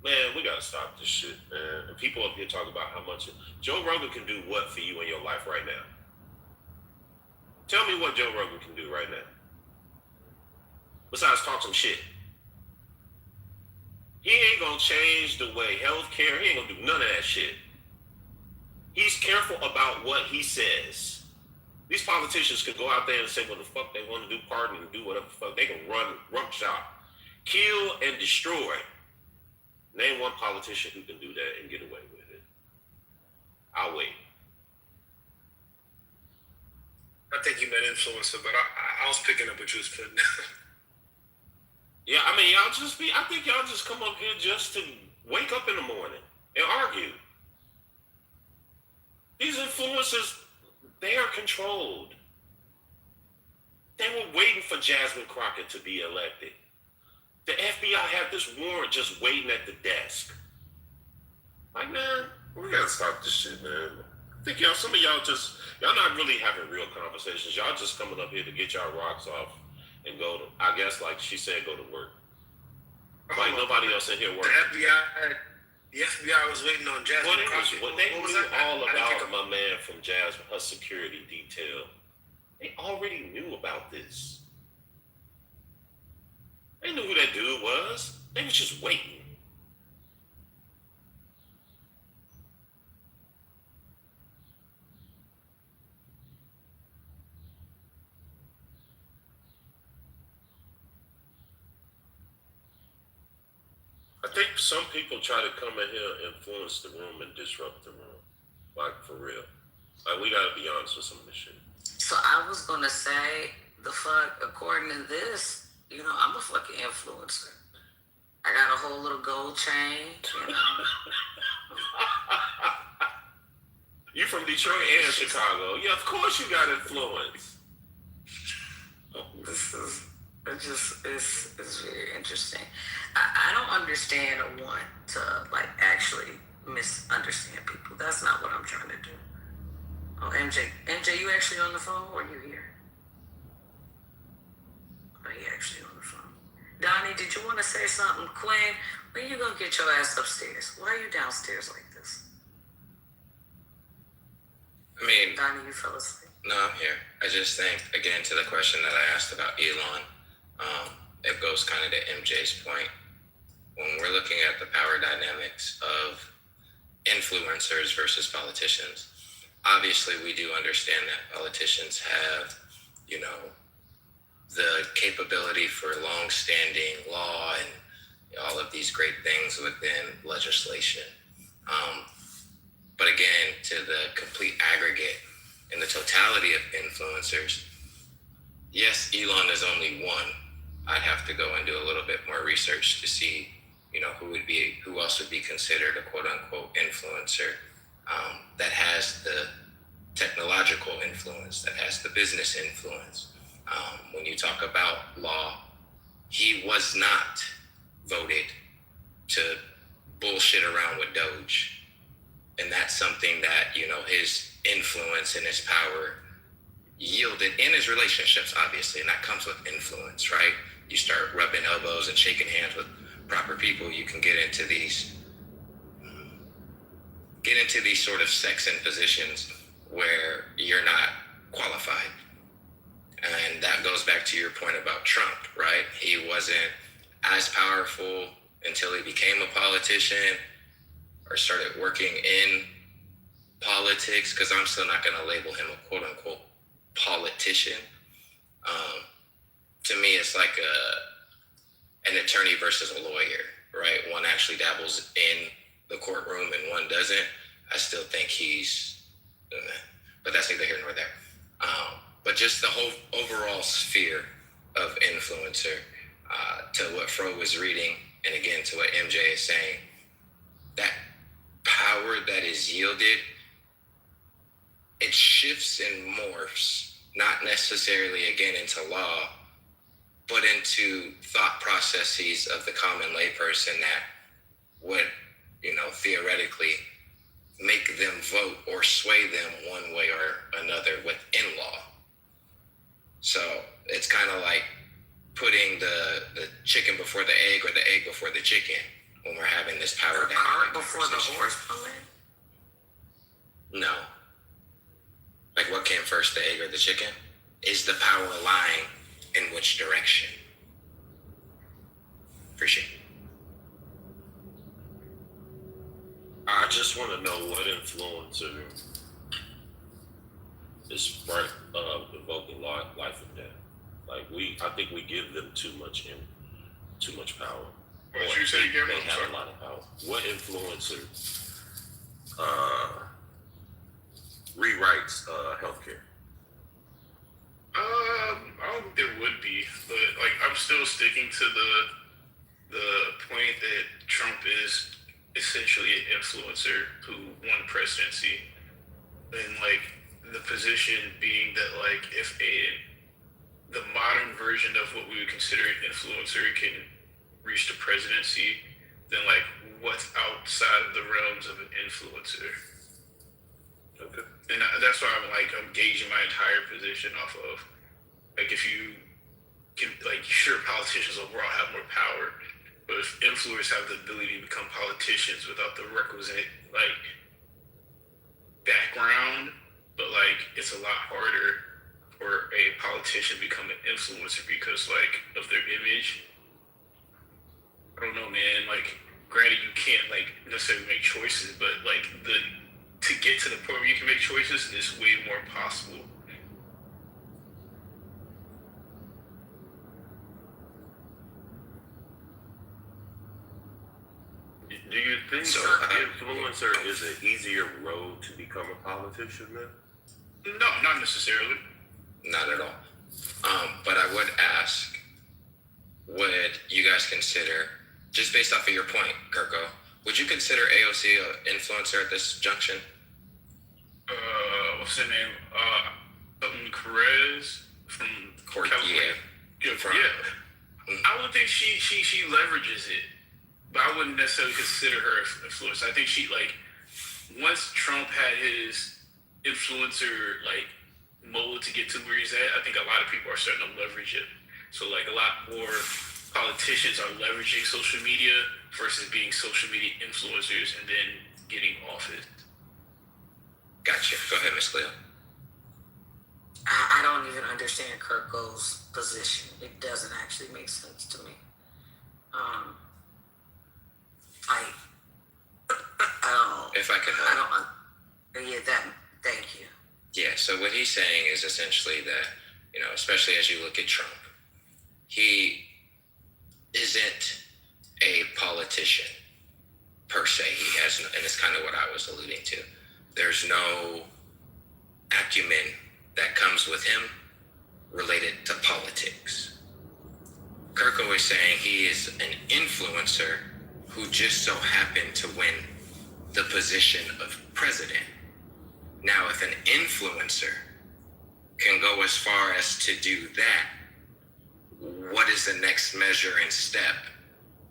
Man, we gotta stop this shit, man. And people up here talk about how much Joe Rogan can do what for you in your life right now. Tell me what Joe Rogan can do right now. Besides talk some shit. He ain't gonna change the way healthcare, he ain't gonna do none of that shit. He's careful about what he says. These politicians can go out there and say what the fuck they want to do, pardon and do whatever the fuck. They can run roughshod, kill and destroy. Name one politician who can do that and get away with it. I'll wait. I think you meant influencer, but I was picking up what you was putting. Yeah, I mean, I think y'all just come up here just to wake up in the morning and argue. These influencers, they are controlled. They were waiting for Jasmine Crockett to be elected. The FBI had this warrant just waiting at the desk. Like, man, we gotta stop this shit, man. I think some of y'all not really having real conversations. Y'all just coming up here to get y'all rocks off and go to, I guess, like she said, go to work. Like nobody else in here working. The FBI was waiting on Jasmine Crockett. They knew all about my man from Jasmine, her security detail. They already knew about this. They knew who that dude was. They was just waiting. I think some people try to come in here, influence the room, and disrupt the room. Like, for real. Like, we gotta be honest with some of this shit. So I was gonna say, the fuck, according to this, You know, I'm a fucking influencer. I got a whole little gold chain. You know. You from Detroit and Chicago. Yeah, of course you got influence. It's very interesting. I don't understand or want to like actually misunderstand people. That's not what I'm trying to do. Oh, MJ, you actually on the phone or you here? Oh, you actually on the phone. Donnie, did you want to say something? Quinn, when you gonna get your ass upstairs? Why are you downstairs like this? I mean, Donnie, you fell asleep. no, I'm here. I just think, again, to the question that I asked about Elon, it goes kind of to MJ's point. When we're looking at the power dynamics of influencers versus politicians, obviously we do understand that politicians have, you know, the capability for long-standing law and all of these great things within legislation. But again, to the complete aggregate and the totality of influencers, yes, Elon is only one. I'd have to go and do a little bit more research to see, you know, who else would be considered a quote unquote influencer that has the technological influence, that has the business influence. When you talk about law, he was not voted to bullshit around with Doge. And that's something that, you know, his influence and his power yielded in his relationships, obviously, and that comes with influence, right? You start rubbing elbows and shaking hands with proper people, you can get into these sort of sex and positions where you're not qualified. And that goes back to your point about Trump, right? He wasn't as powerful until he became a politician or started working in politics, because I'm still not going to label him a quote unquote politician. To me, it's like an attorney versus a lawyer, right? One actually dabbles in the courtroom and one doesn't. I still think but that's neither here nor there. But just the whole overall sphere of influencer, to what Fro was reading, and again, to what MJ is saying, that power that is yielded, it shifts and morphs, not necessarily again into law, but into thought processes of the common layperson that would, you know, theoretically make them vote or sway them one way or another within law. So it's kind of like putting the chicken before the egg or the egg before the chicken when we're having this power dynamic. Cart before the horse, No. Like what came first, the egg or the chicken? Is the power lying in which direction? Appreciate it. I just want to know what influencer is invoking life and death. Like I think we give them too much power. What you say, Gary? They have a lot of power. What influencer rewrites healthcare? I don't think there would be, but like I'm still sticking to the point that Trump is essentially an influencer who won the presidency, and like the position being that like if the modern version of what we would consider an influencer can reach the presidency, then like what's outside of the realms of an influencer? Okay. And that's why I'm gauging my entire position off of, like, if you can, like, sure, politicians overall have more power, but if influencers have the ability to become politicians without the requisite, like, background, but, like, it's a lot harder for a politician to become an influencer because, like, of their image. I don't know, man. Like, granted, you can't, like, necessarily make choices, but, like, to get to the point where you can make choices is way more possible. Do you think influencer is an easier road to become a politician then? No, not necessarily. Not at all. But I would ask, guys consider, just based off of your point, Kirko, would you consider AOC an influencer at this junction? What's her name? Something Perez from California. Yeah. I would think she leverages it, but I wouldn't necessarily consider her influence. I think she, like, once Trump had his influencer like mode to get to where he's at, I think a lot of people are starting to leverage it. So like a lot more politicians are leveraging social media versus being social media influencers and then getting office. Gotcha. Go ahead, Miss Cleo. I don't even understand Kirko's position. It doesn't actually make sense to me. I don't. If I could help. I don't. Yeah, that. Thank you. Yeah. So what he's saying is essentially that, you know, especially as you look at Trump, he isn't a politician per se. He has, and it's kind of what I was alluding to. There's no acumen that comes with him related to politics. Kirko is saying he is an influencer who just so happened to win the position of president. Now, if an influencer can go as far as to do that, what is the next measure and step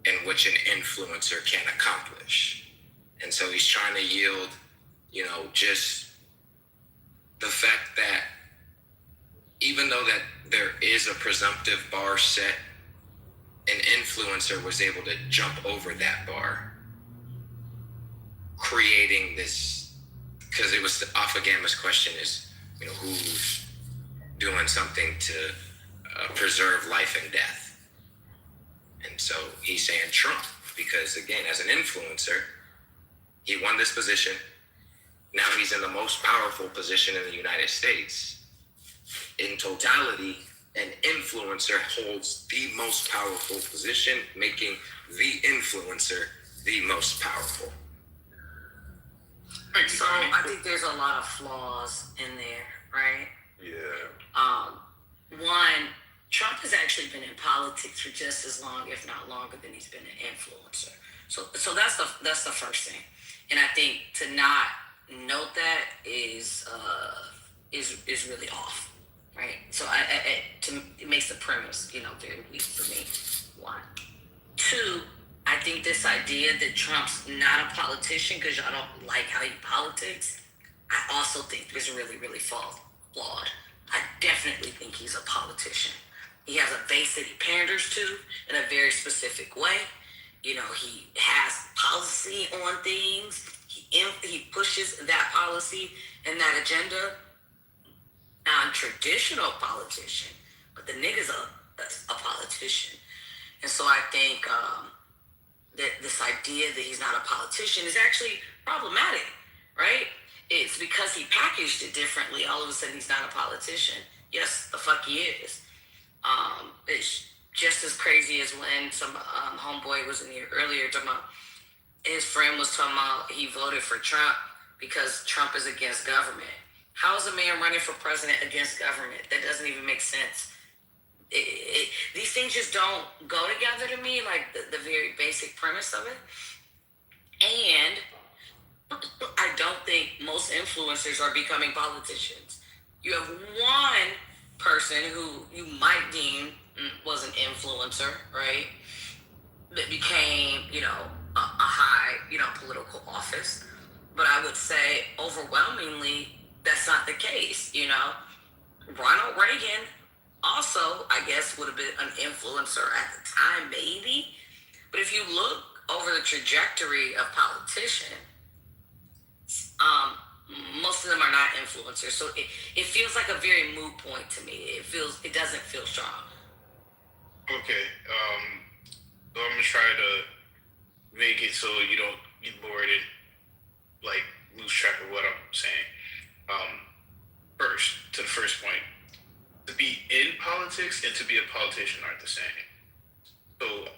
in which an influencer can accomplish? And so he's trying to yield, you know, just the fact that even though that there is a presumptive bar set, an influencer was able to jump over that bar, creating this, because it was off of Gamma's question is, you know, who's doing something to preserve life and death. And so he's saying Trump, because again, as an influencer, he won this position. Now he's in the most powerful position in the United States. In totality, an influencer holds the most powerful position, making the influencer the most powerful. So I think there's a lot of flaws in there, right? Yeah. One, Trump has actually been in politics for just as long, if not longer, than he's been an influencer. So that's the first thing. And I think to not note that is really off, right? So it makes the premise, you know, very weak for me. One. Two, I think this idea that Trump's not a politician because y'all don't like how he politics, I also think is really, really flawed. I definitely think he's a politician. He has a base that he panders to in a very specific way. You know, he has policy on things. He pushes that policy and that agenda. Non-traditional politician, but the nigga's a politician. And so I think that this idea that he's not a politician is actually problematic, right? It's because he packaged it differently. All of a sudden, he's not a politician. Yes, the fuck he is. It's just as crazy as when some homeboy was in here earlier talking about his friend was talking about he voted for Trump because Trump is against government. How is a man running for president against government? That doesn't even make sense. These things just don't go together to me, like the very basic premise of it. And I don't think most influencers are becoming politicians. You have one person who you might deem was an influencer, right? That became, you know, a high, you know, political office. But I would say overwhelmingly, that's not the case, you know. Ronald Reagan also, I guess, would have been an influencer at the time, maybe. But if you look over the trajectory of politicians, most of them are not influencers. So it feels like a very moot point to me. It doesn't feel strong. Okay. So I'm gonna try to make it so you don't get bored and like lose track of what I'm saying. First, to the first point, to be in politics and to be a politician aren't the same. So,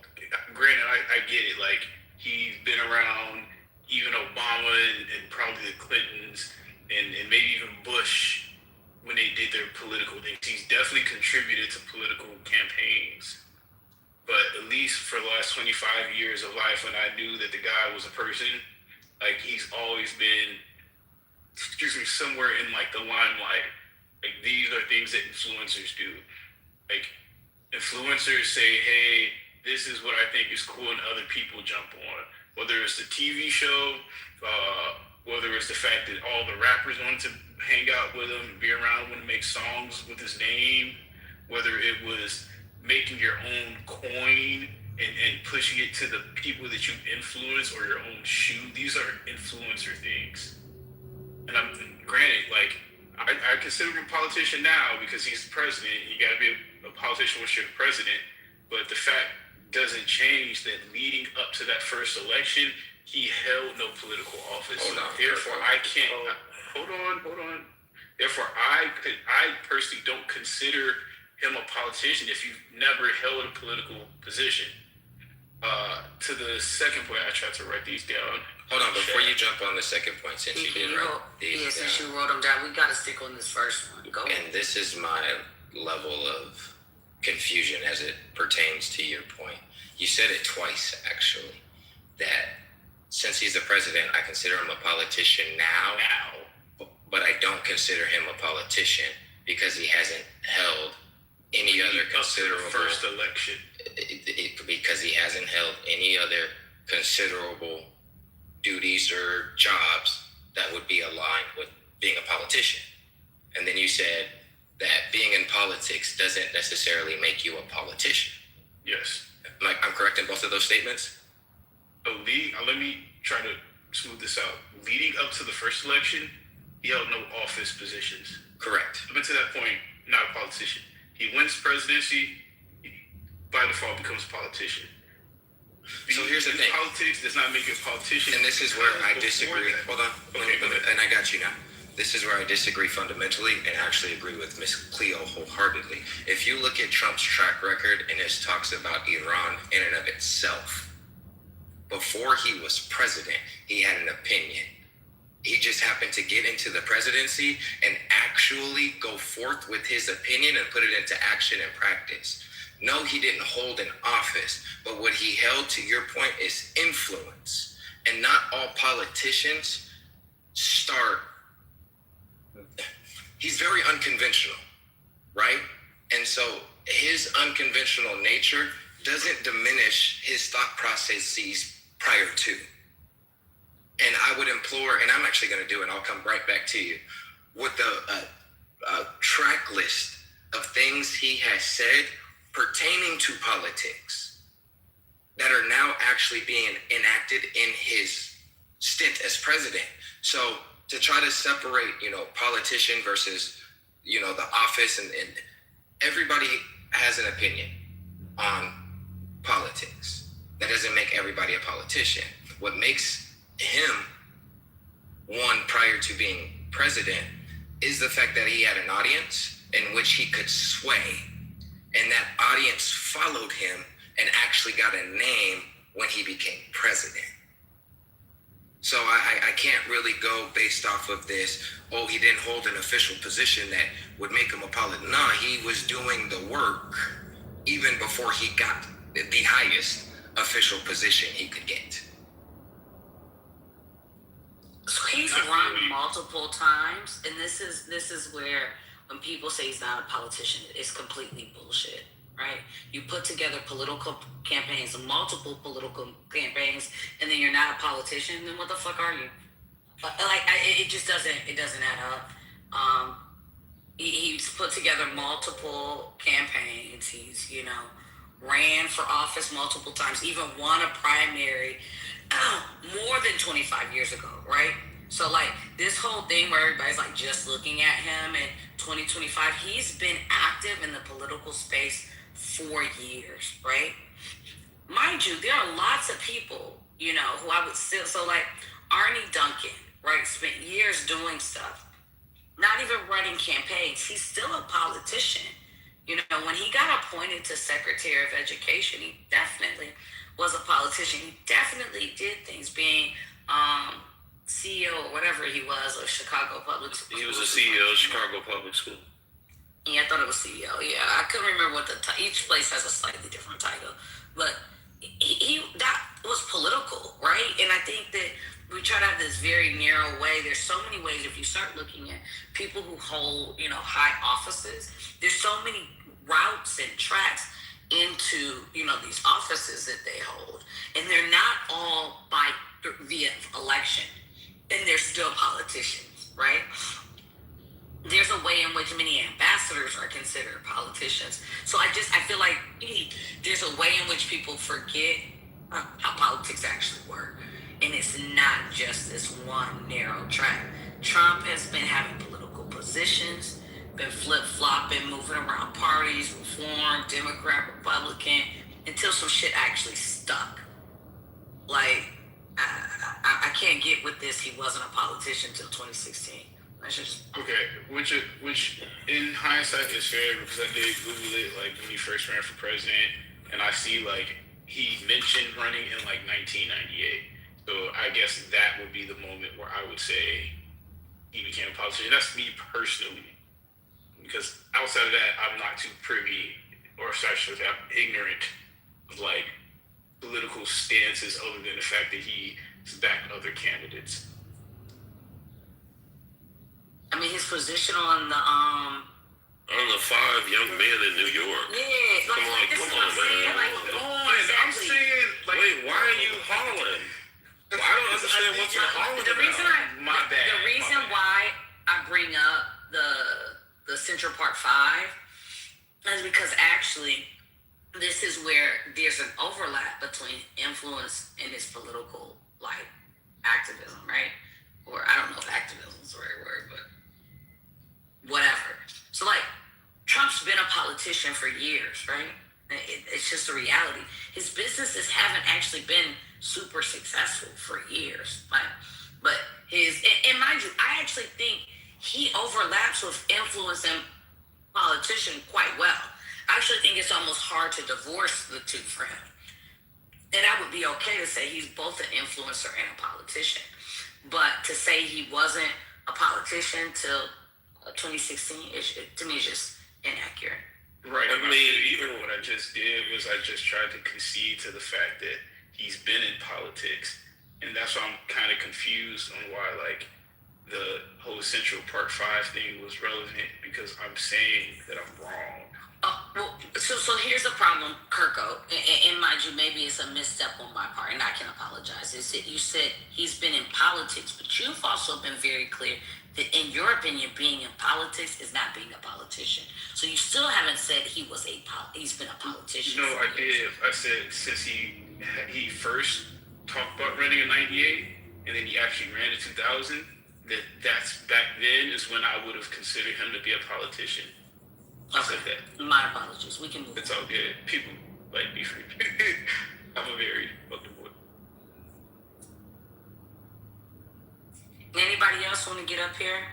granted, I get it. Like, he's been around even Obama and probably the Clintons and maybe even Bush when they did their political things. He's definitely contributed to political campaigns. But at least least for the last 25 years of life, when I knew that the guy was a person, like he's always been, somewhere in like the limelight. Like these are things that influencers do. Like influencers say, hey, this is what I think is cool, and other people jump on. Whether it's the TV show, whether it's the fact that all the rappers wanted to hang out with him, be around him, make songs with his name, whether it was making your own coin and pushing it to the people that you influence, or your own shoe. These are influencer things. And I'm granted, like, I consider him a politician now because he's the president. You got to be a politician once you're the president. But the fact doesn't change that leading up to that first election, he held no political office. Therefore, I can't. Hold on. Therefore, I personally don't consider him a politician if you've never held a political position. To the second point, I tried to write these down. Hold on, before you jump on the second point, since you did write these down. Since you wrote them down, we got to stick on this first one. Go. And this is my level of confusion as it pertains to your point. You said it twice, actually, that since he's the president, I consider him a politician now, but I don't consider him a politician because he hasn't held any other considerable first election. Because he hasn't held any other considerable duties or jobs that would be aligned with being a politician. And then you said that being in politics doesn't necessarily make you a politician. Yes. Like, I'm correct in both of those statements? Let me try to smooth this out. Leading up to the first election, he held no office positions. Correct. Up until that point, not a politician. He wins presidency, he by default becomes a politician. So here's the thing. Politics does not make you a politician. And this is where I disagree. Hold on. Okay, go ahead. And I got you now. This is where I disagree fundamentally and actually agree with Miss Cleo wholeheartedly. If you look at Trump's track record and his talks about Iran in and of itself, before he was president, he had an opinion. He just happened to get into the presidency and actually go forth with his opinion and put it into action and practice. No, he didn't hold an office, but what he held, to your point, is influence. And not all politicians start. He's very unconventional, right? And so his unconventional nature doesn't diminish his thought processes prior to. And I would implore, and I'm actually going to do it, I'll come right back to you, with a track list of things he has said pertaining to politics that are now actually being enacted in his stint as president. So to try to separate, politician versus, the office, and everybody has an opinion on politics. That doesn't make everybody a politician. What makes him one prior to being president is the fact that he had an audience in which he could sway, and that audience followed him and actually got a name when he became president. So I can't really go based off of this, he didn't hold an official position that would make him a politician. No, he was doing the work even before he got the highest official position he could get. So he's run multiple times, and this is where when people say he's not a politician, it's completely bullshit, right? You put together political campaigns, multiple political campaigns, and then you're not a politician. Then what the fuck are you? It just doesn't add up. He's put together multiple campaigns. He's ran for office multiple times, even won a primary more than 25 years ago, right? So this whole thing where everybody's just looking at him in 2025, he's been active in the political space for years, right? Mind you, there are lots of people, who I would still, Arnie Duncan, right, spent years doing stuff, not even running campaigns. He's still a politician. When he got appointed to Secretary of Education, he definitely was a politician. He definitely did things, being CEO or whatever he was of Chicago Public School. He was a CEO of Chicago Public School. Yeah, I thought it was CEO. Yeah, I couldn't remember what each place has a slightly different title. But this very narrow way. There's so many ways. If you start looking at people who hold, high offices, there's so many routes and tracks into, these offices that they hold. And they're not all via election. And they're still politicians, right? There's a way in which many ambassadors are considered politicians. So I feel like there's a way in which people forget how politics actually work. And it's not just this one narrow track. Trump has been having political positions, been flip-flopping, moving around parties, reform, Democrat, Republican, until some shit actually stuck. Like, I can't get with this. He wasn't a politician until 2016. Okay, which in hindsight is fair because I did Google it like when he first ran for president, and I see like he mentioned running in like 1998. So I guess that would be the moment where I would say he became a politician. That's me personally, because outside of that, I'm not too privy, or actually I'm ignorant of like political stances other than the fact that he backed other candidates. I mean, his position on the 5 young men in New York. Yeah, come on, man. I'm saying, like, wait, why are you hollering? I don't understand what you're hollering about. The reason why I bring up the Central Park 5 is because actually this is where there's an overlap between influence and his political activism, right? Or I don't know if activism is the right word, but whatever. So Trump's been a politician for years, right? It's just a reality. His businesses haven't actually been super successful for years. But and mind you, I actually think he overlaps with influence and politician quite well. I actually think it's almost hard to divorce the two for him. And I would be okay to say he's both an influencer and a politician. But to say he wasn't a politician till 2016, to me, is just inaccurate. Right. I mean, even what I just did was I just tried to concede to the fact that he's been in politics. And that's why I'm kind of confused on why, the whole Central Park 5 thing was relevant, because I'm saying that I'm wrong. So here's the problem, Kirko, and mind you, maybe it's a misstep on my part, and I can apologize. Is that you said he's been in politics, but you've also been very clear that, in your opinion, being in politics is not being a politician. So you still haven't said he's been a politician. No, I did. I said since he first talked about running in '98, and then he actually ran in 2000. That's back then is when I would have considered him to be a politician. I said that. My apologies. We can move. It's all good. People like me free. I'm a very fucking boy. Anybody else want to get up here?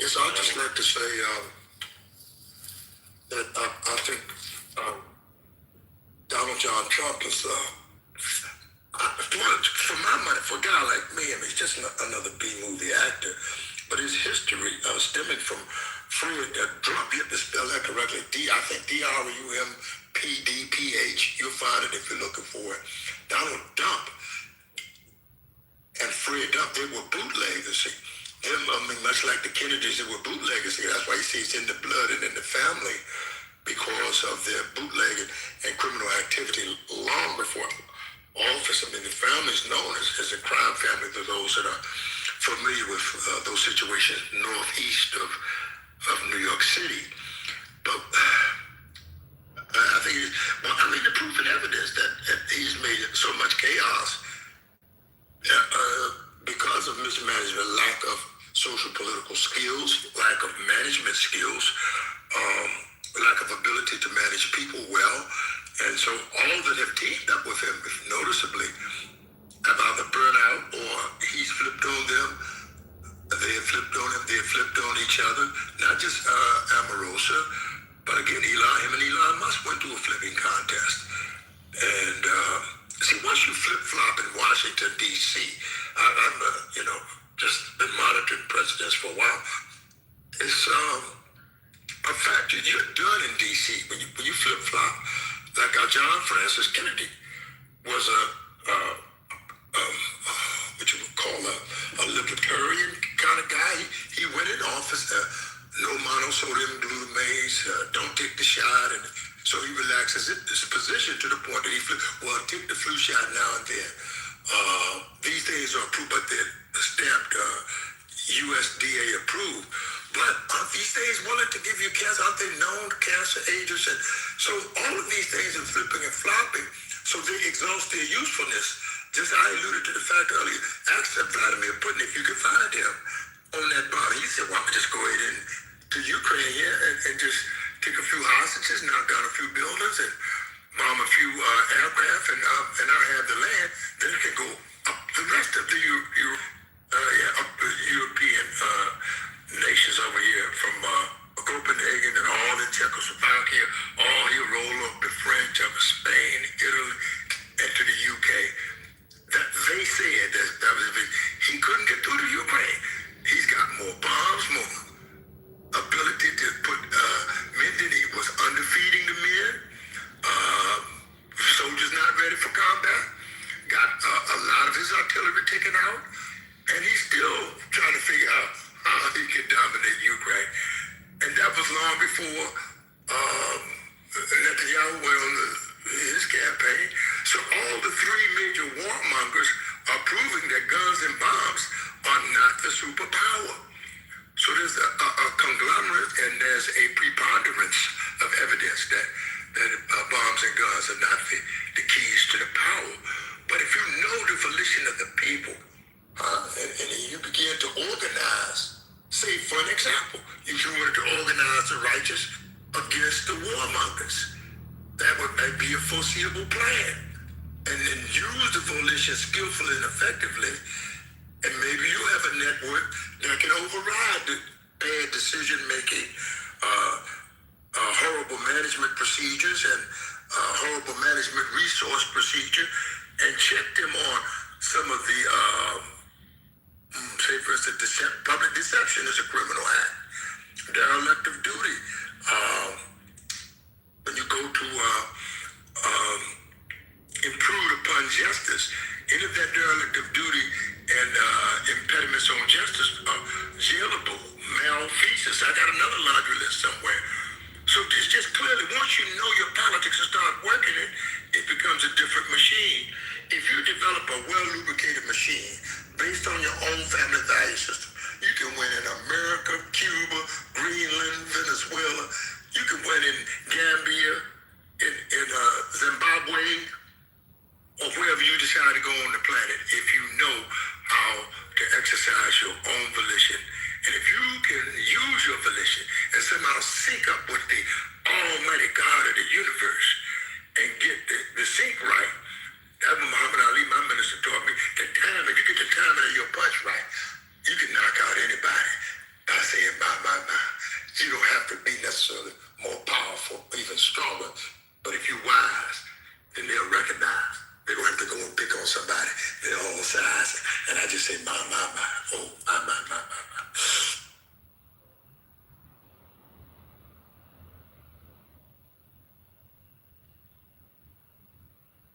Yes, I'd just like to say that I think Donald John Trump is, for my money, for a guy like me, I mean, he's just another B-movie actor. But his history stemming from Fred Trump, you have to spell that correctly. I think DRUMPDPH. You'll find it if you're looking for it. Donald Trump and Fred Trump, they were bootleggers. See, much like the Kennedys, they were bootleggers. See, that's why you see it's in the blood and in the family, because of their bootlegging and criminal activity long before office. I mean, the family is known as a crime family to those that are familiar with those situations northeast of New York City. But I think, the proof and evidence that he's made so much chaos because of mismanagement, lack of social political skills, lack of management skills, lack of ability to manage people well. And so all that have teamed up with him, noticeably, have either burned out or he's flipped on them. They have flipped on him. They have flipped on each other. Not just Omarosa, but again, him and Elon Musk went through a flipping contest. And see, once you flip-flop in Washington, D.C., I'm just been monitoring presidents for a while. It's a fact that you're done in D.C. When you flip-flop. Like John Francis Kennedy was what you would call a libertarian kind of guy. He went in office, no monosodium glutamate, don't take the shot, and so he relaxes his position to the point that he take the flu shot now and then. These things are approved, but they're stamped USDA approved. But are these things willing to give you cancer? Aren't they known cancer agents? And so all of these things are flipping and flopping. So they exhaust their usefulness. Just I alluded to the fact earlier, ask Vladimir Putin if you could find him on that body. He said, well, I'm just go ahead and to Ukraine here and just take a few hostages, knock down a few buildings, and bomb a few aircraft, and I have the land. Then I can go up the rest of the European nations over here, from Copenhagen and all in Czechoslovakia, all here roll up the French, up to Spain, Italy, and to the UK. That they said that was he couldn't get through to Ukraine. He's got more bombs, more ability to put men than he was underfeeding the men. Soldiers not ready for combat. Got a lot of his artillery taken out, and he's still trying to figure out how he can dominate Ukraine. And that was long before Netanyahu went on his campaign. So all the three major warmongers are proving that guns and bombs are not the superpower. So there's a conglomerate and there's a preponderance of evidence that bombs and guns are not the keys to the power. But if you know the volition of the people, and you begin to organize, say for an example, if you wanted to organize the righteous against the warmongers, that would be a foreseeable plan. And then use the volition skillfully and effectively, and maybe you have a network that can override the bad decision-making, horrible management procedures and horrible management resource procedure, and check them on some of the, say for instance, public deception is a criminal act. Derelict of duty. When you go to intrude upon justice, any of that derelict of duty and impediments on justice are jailable. Malfeasance. I got another laundry list somewhere. So it's just clearly, once you know your politics and start working it, it becomes a different machine. If you develop a well-lubricated machine based on your own family value system, you can win in America, Cuba, Greenland, Venezuela. You can win in Gambia, in Zimbabwe, or wherever you decide to go on the planet, if you know how to exercise your own volition. And if you can use your volition and somehow sync up with the almighty God of the universe and get the sync right, that's what Muhammad Ali, my minister, taught me. The time, if you get the timing of your punch right, you can knock out anybody by saying, my. You don't have to be necessarily more powerful, even stronger. But if you're wise, then they'll recognize. They don't have to go and pick on somebody. They're all sides. And I just say, my. Oh, my.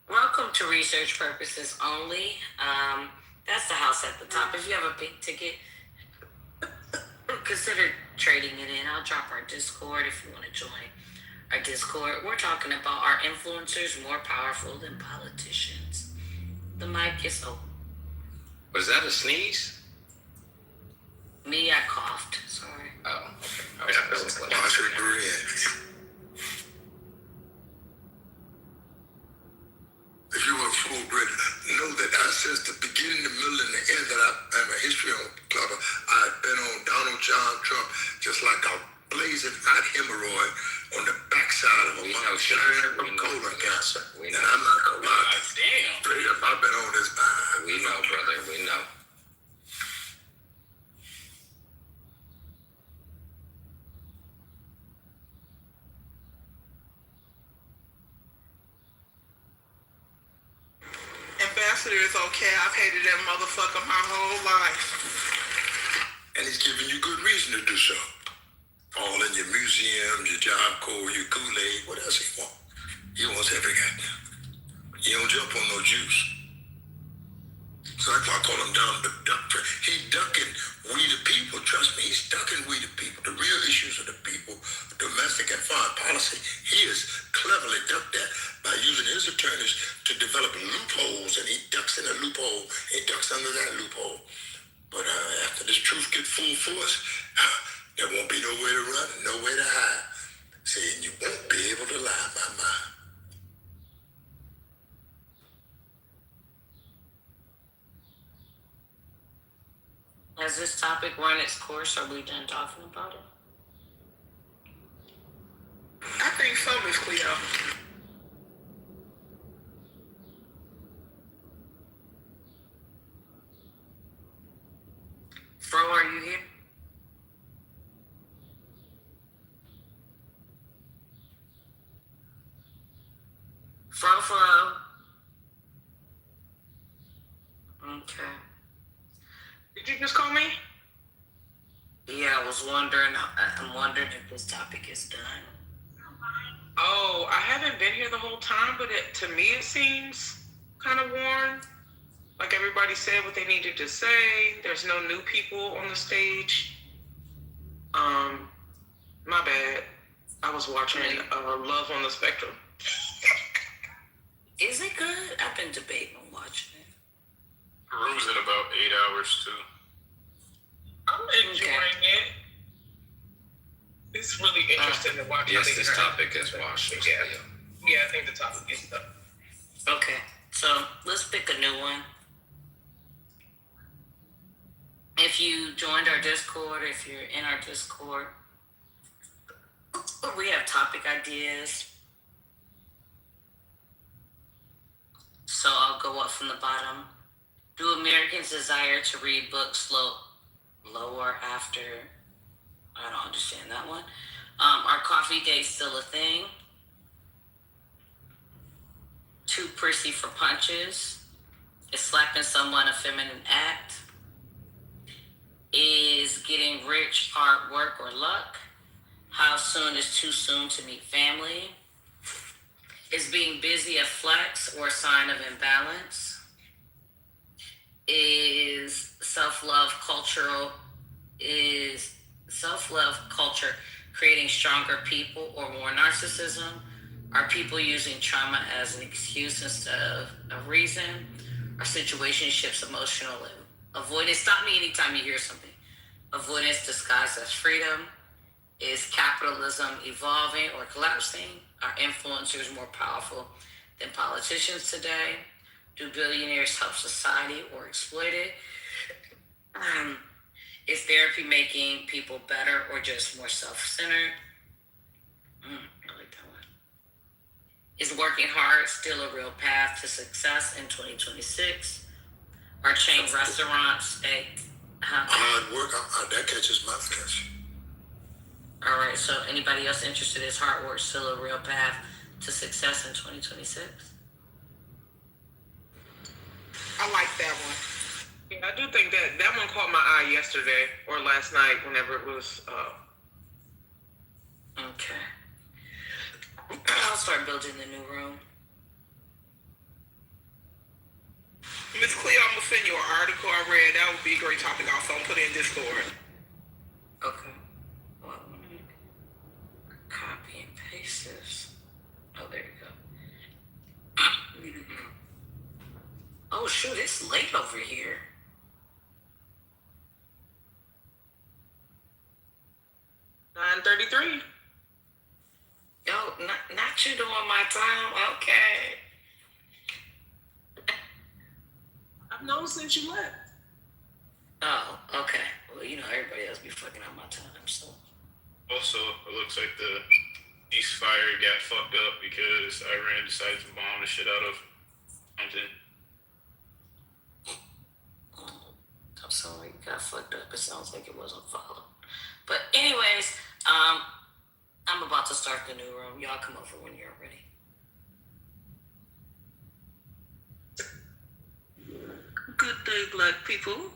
Welcome to Research Purposes Only. That's the house at the top. If you have a big ticket, consider trading it in. I'll drop our Discord if you want to join our Discord. We're talking about are influencers more powerful than politicians? The mic is open. Was that a sneeze? Me, I coughed. Sorry. Oh, okay. I should agree. If you were a full grid, know that I, since the beginning, the middle, and the end, that I have a history on Clubber. I've been on Donald John Trump just like a blazing hot hemorrhoid on the backside of a lung from colon cancer. And I'm not gonna lie. Damn. Straight up, I've been on this behind. We know, brother. We know. Ambassador is okay. I've hated that motherfucker my whole life. And he's giving you good reason to do so. All in your museum, your Job Corps, your Kool-Aid, what else he wants? He wants every goddamn. You don't jump on no juice. So that's why I call him down the duck. He ducking we the people. Trust me, he's ducking we the people. The real issues of the people, domestic and foreign policy. He has cleverly ducked that by using his attorneys to develop loopholes, and he ducks in a loophole. He ducks under that loophole. But after this truth gets full force, there won't be nowhere to run, nowhere to hide. See, and you won't be able to lie, my. Has this topic run its course? Are we done talking about it? I think so, Miss Cleo. Fro, are you here? Fro. Okay. Did you just call me? Yeah, I was wondering. I'm wondering if this topic is done. Oh, I haven't been here the whole time, but to me it seems kind of worn. Like everybody said what they needed to say. There's no new people on the stage. My bad. I was watching Love on the Spectrum. Is it good? I've been debating on watching it. Room's in about 8 hours too. I'm enjoying it. It's really interesting to watch. Yes, this topic is washed. Yeah, I think the topic is done. Okay, so let's pick a new one. If you joined our Discord, if you're in our Discord, we have topic ideas. So I'll go up from the bottom. Do Americans desire to read books lower after? I don't understand that one. Are coffee dates still a thing? Too prissy for punches? Is slapping someone a feminine act? Is getting rich hard work or luck? How soon is too soon to meet family? Is being busy a flex or a sign of imbalance? Is self-love culture creating stronger people or more narcissism? Are people using trauma as an excuse instead of a reason? Are situationships emotional avoidance? Stop me anytime you hear something. Avoidance disguised as freedom. Is capitalism evolving or collapsing? Are influencers more powerful than politicians today? Do billionaires help society or exploit it? Is therapy making people better or just more self-centered? I like that one. Is working hard still a real path to success in 2026? Are chain restaurants hard work? That catches my attention. All right, so anybody else interested? Is hard work still a real path to success in 2026? I like that one. Yeah, I do think that one caught my eye yesterday or last night, whenever it was. Okay. I'll start building the new room. Miss Cleo, I'm gonna send you an article I read. That would be a great topic. Also, I'll put it in Discord. Okay. Well, let me copy and paste this. Oh, there you go. Oh shoot, it's late over here. $9:33. Yo, not you doing my time. Okay. I've known since you left. Oh, okay. Well, everybody else be fucking up my time, so. Also, it looks like the ceasefire got fucked up because Iran decided to bomb the shit out of something. I'm sorry, it got fucked up. It sounds like it wasn't followed. But anyways, I'm about to start the new room. Y'all come over when you're ready. Good day, black people.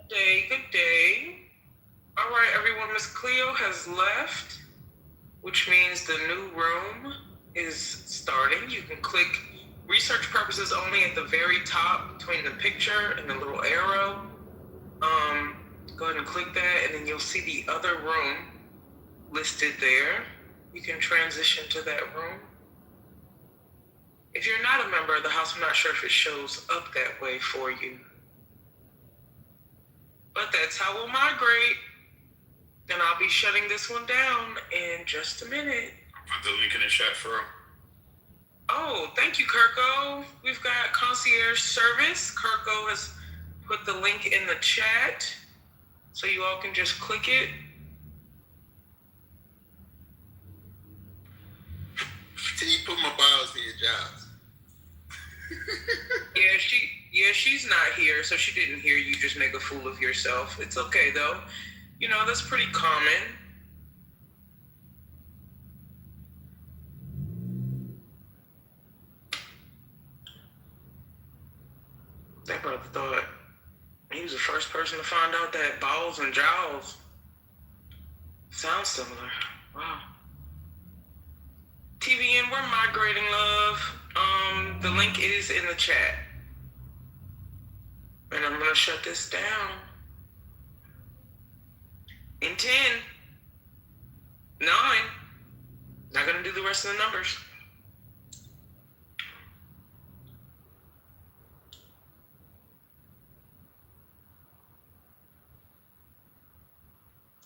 Good day. All right, everyone. Miss Cleo has left, which means the new room is starting. You can click research purposes only at the very top between the picture and the little arrow. Go ahead and click that, and then you'll see the other room listed there. You can transition to that room. If you're not a member of the house, I'm not sure if it shows up that way for you. But that's how we'll migrate. And I'll be shutting this one down in just a minute. Put the link in the chat for her. Oh, thank you, Kirko. We've got concierge service. Kirko has put the link in the chat, so you all can just click it. Till you put my bios in your jobs. She's not here, so she didn't hear you just make a fool of yourself. It's okay, though. You know, that's pretty common. That brother thought he was the first person to find out that balls and jowls sound similar. Wow. TVN, we're migrating, love. The link is in the chat. And I'm gonna shut this down in 10, 9. Not gonna do the rest of the numbers.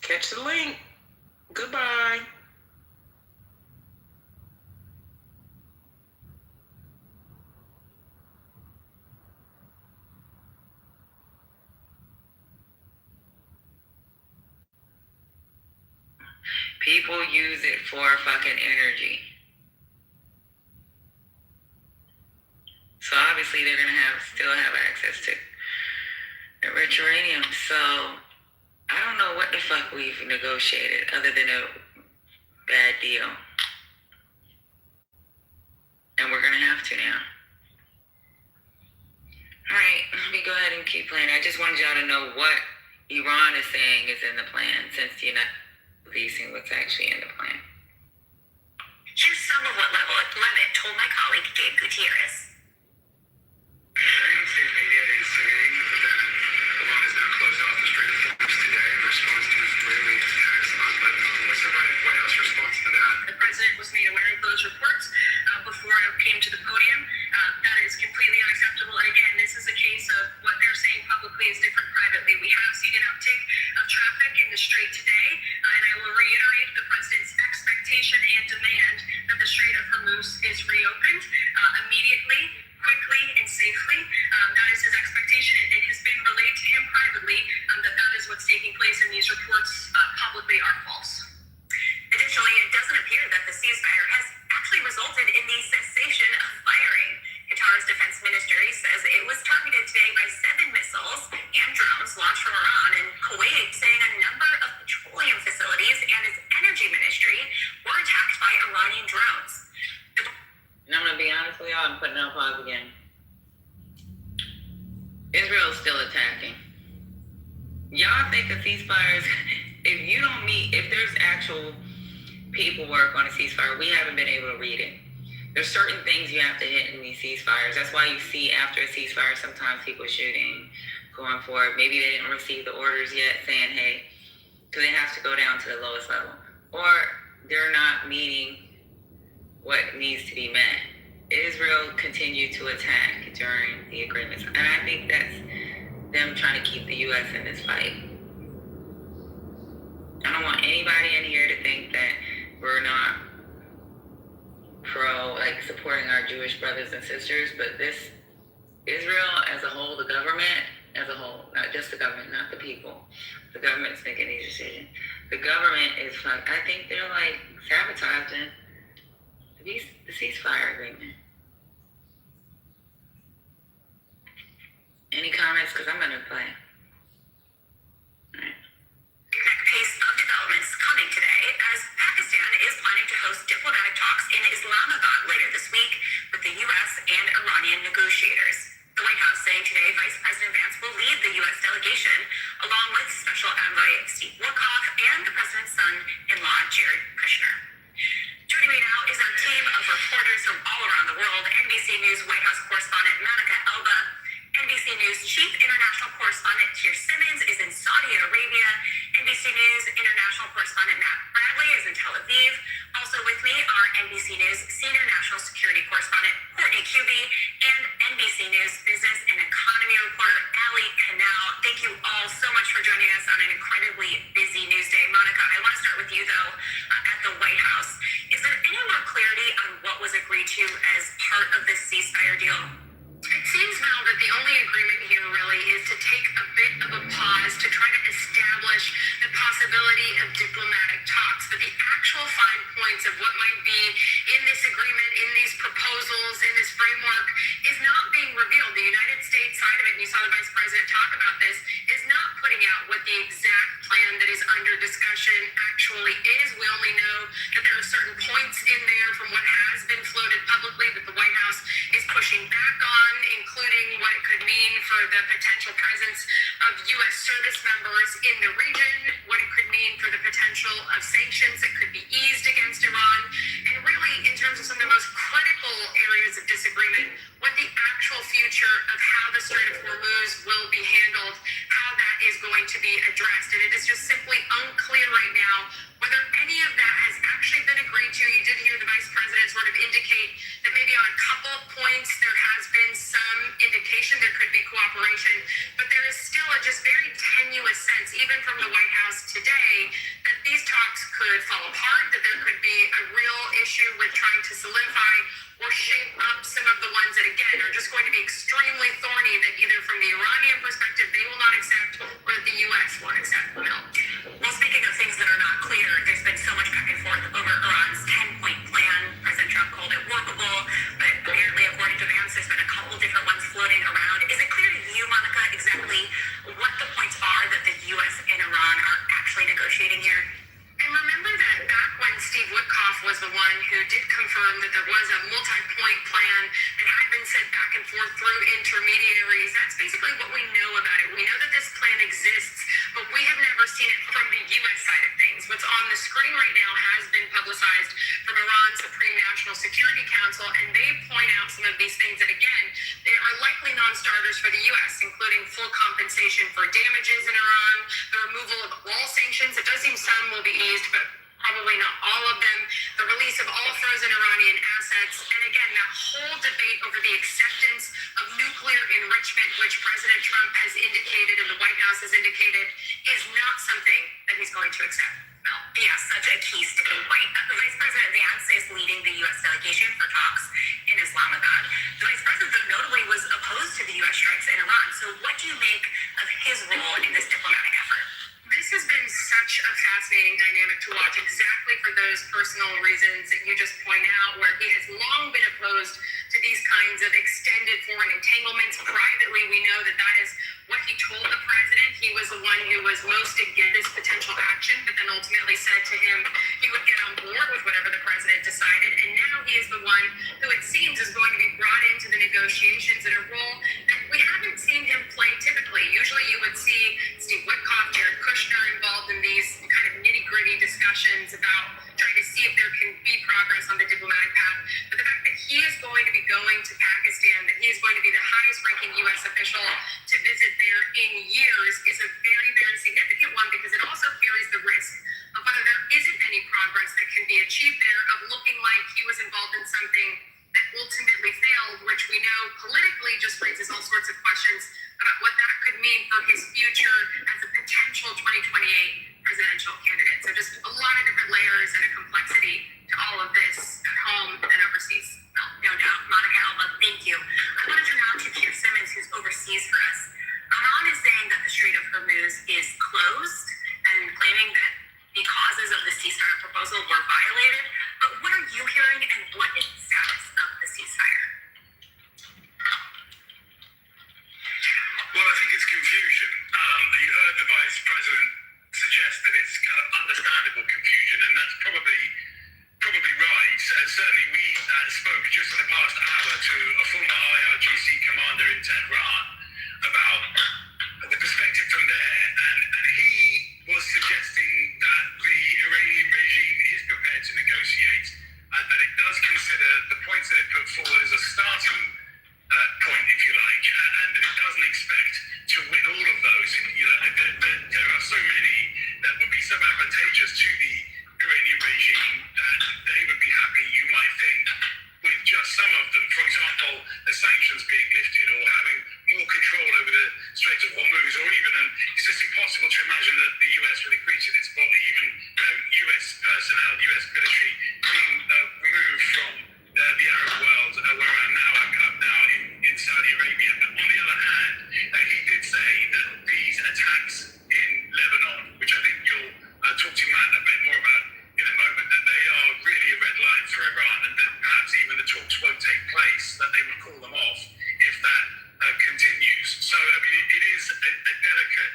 Catch the link. Goodbye. People use it for fucking energy. So obviously they're gonna still have access to the rich uranium. So I don't know what the fuck we've negotiated other than a bad deal. And we're gonna have to now. Alright, let me go ahead and keep playing. I just wanted y'all to know what Iran is saying is in the plan, since you're not releasing what's actually in the plan. Here's some of what Levitt told my colleague Gabe Gutierrez. Mainstream media is saying that Iran has now closed off the Strait of Hormuz today in response to Israeli attacks on Lebanon. What's the White House response to that? The president was made aware of those reports before I came to the podium. That is completely unacceptable. And again, this is a case of what they're saying publicly is different privately. We have seen an uptick of traffic in the Strait today, and I will reiterate the president's expectation and demand that the Strait of Hormuz is reopened immediately, quickly, and safely. That is his expectation, and it has been relayed to him privately that is what's taking place, and these reports publicly are false. Additionally, it doesn't appear that the ceasefire has actually resulted in the cessation of firing. Qatar's defense ministry says it was targeted today by 7 missiles and drones launched from Iran and Kuwait, saying a number of petroleum facilities and its energy ministry were attacked by Iranian drones. And I'm gonna be honest with y'all, I'm putting it on pause again. Israel's still attacking. Y'all think a ceasefire is, if there's actual paperwork on a ceasefire, we haven't been able to read it. There's certain things you have to hit in these ceasefires. That's why you see after a ceasefire, sometimes people shooting, going for it. Maybe they didn't receive the orders yet saying, hey, because they have to go down to the lowest level. Or they're not meeting what needs to be met. Israel continued to attack during the agreements. And I think that's them trying to keep the U.S. in this fight. I don't want anybody in here to think that we're not supporting our Jewish brothers and sisters, but this, Israel as a whole, the government as a whole, not just the government, not the people. The government's making these decisions. The government is, I think they're sabotaging the ceasefire agreement. Any comments? Because I'm going to play. Pace of developments coming today as Pakistan is planning to host diplomatic talks in Islamabad later this week with the U.S. and Iranian negotiators. The White House saying today Vice President Vance will lead the U.S. delegation along with Special Envoy Steve Witkoff and the president's son-in-law Jared Kushner. Joining me now is our team of Aviv. Also with me are NBC News senior national security correspondent Courtney Cubey and NBC News business and economy reporter Ali Canal. Thank you all so much for joining us on an incredibly busy news day. Monica, I want to start with you though at the White House. Is there any more clarity on what was agreed to as part of this ceasefire deal? It seems now that the only agreement here really is to take a bit of a pause to try to establish the possibility of diplomatic talks, but the actual fine points of what might be in this agreement, in these proposals, in this framework, is not being revealed. The United States side of it, and you saw the Vice President talk about this, is not putting out what the exact plan that is under discussion actually is. We only know that there are certain points in there from what has been floated publicly that the White House is pushing back on, including what it could mean for the potential presence of U.S. service members in the region, what it could mean for the potential of sanctions that could be eased against Iran, and really, in terms of some of the most critical areas of disagreement, what the actual future of how the Strait of Hormuz will be handled, how that is going to be addressed. And it is just simply unclear right now whether any of that has actually been agreed to. You did hear the Vice President sort of indicate that maybe on a couple of points there has been some indication there could be cooperation, but there is still a just very tenuous sense, even from the White House today, that these talks could fall apart, that there could be a real issue with trying to solidify or shape up some of the ones that, again, are just going to be extremely thorny, that either from the Iranian perspective they will not accept or that the U.S. won't accept. Well, speaking of things that are not clear, there's been so much back and forth over Iran's 10-point plan. President Trump called it workable, but apparently, according to Vance, there's been a couple different ones floating around. Is it clear to you, Monica, exactly what the points are that the U.S. and Iran are actually negotiating here? And remember that back when Steve Witkoff was the one who did confirm that there was a multi-point plan that had been sent back and forth through intermediaries, that's basically what we know about it. We know that this plan exists, but we have never seen it from the U.S. side of things. What's on the screen right now has been publicized from Iran's Supreme National Security Council, and they point out some of these things that, again, they are likely non-starters for the U.S., including full compensation for damages in Iran, the removal of all sanctions. It does seem some will be eased, but probably not all of them, the release of all frozen Iranian assets, and again, that whole debate over the acceptance of nuclear enrichment, which President Trump has indicated and the White House has indicated, is not something that he's going to accept. Well, yeah, such a key sticking point. Vice President Vance is leading the U.S. delegation for talks in Islamabad. The Vice President, though, notably was opposed to the U.S. strikes in Iran. So what do you make of his role in this diplomatic effort? This has been such a fascinating dynamic to watch, exactly for those personal reasons that you just point out, where he has long been opposed to these kinds of extended foreign entanglements. Privately, we know that that is what he told the president. He was the one who was most against this potential action, but then ultimately said to him he would get on board with whatever the president decided. And now he is the one who, it seems, is going to be brought into the negotiations in a role that we haven't seen him play typically. Usually you would see Steve Witkoff, Jared Kushner involved in these kind of nitty-gritty discussions about trying to see if there can be progress on the diplomatic path. But the fact that he is going to be going to Pakistan, that he is going to be the highest-ranking U.S. official to visit there in years, is a very, very significant one, because it also carries the risk of whether there isn't any progress that can be achieved there, of looking like he was involved in something that ultimately failed, which we know politically just raises all sorts of questions about what that could mean for his future as a potential 2028 presidential candidate. So just a lot of different layers and a complexity to all of this at home and overseas. No doubt. Monica Alba, thank you. I want to turn now to Pierre Simmons, who's overseas for us. Iran is saying that the Strait of Hormuz is closed and claiming that the causes of the ceasefire proposal were violated. But what are you hearing, and what is the status of the ceasefire? Well, I think it's confusion. You heard the Vice President suggest that it's kind of understandable confusion, and that's probably personnel, the U.S. military, being removed from the Arab world, where I'm now in Saudi Arabia. But on the other hand, he did say that these attacks in Lebanon, which I think you'll talk to Matt a bit more about in a moment, that they are really a red line for Iran, and that perhaps even the talks won't take place, that they would call them off if that continues. So, I mean, it is a delicate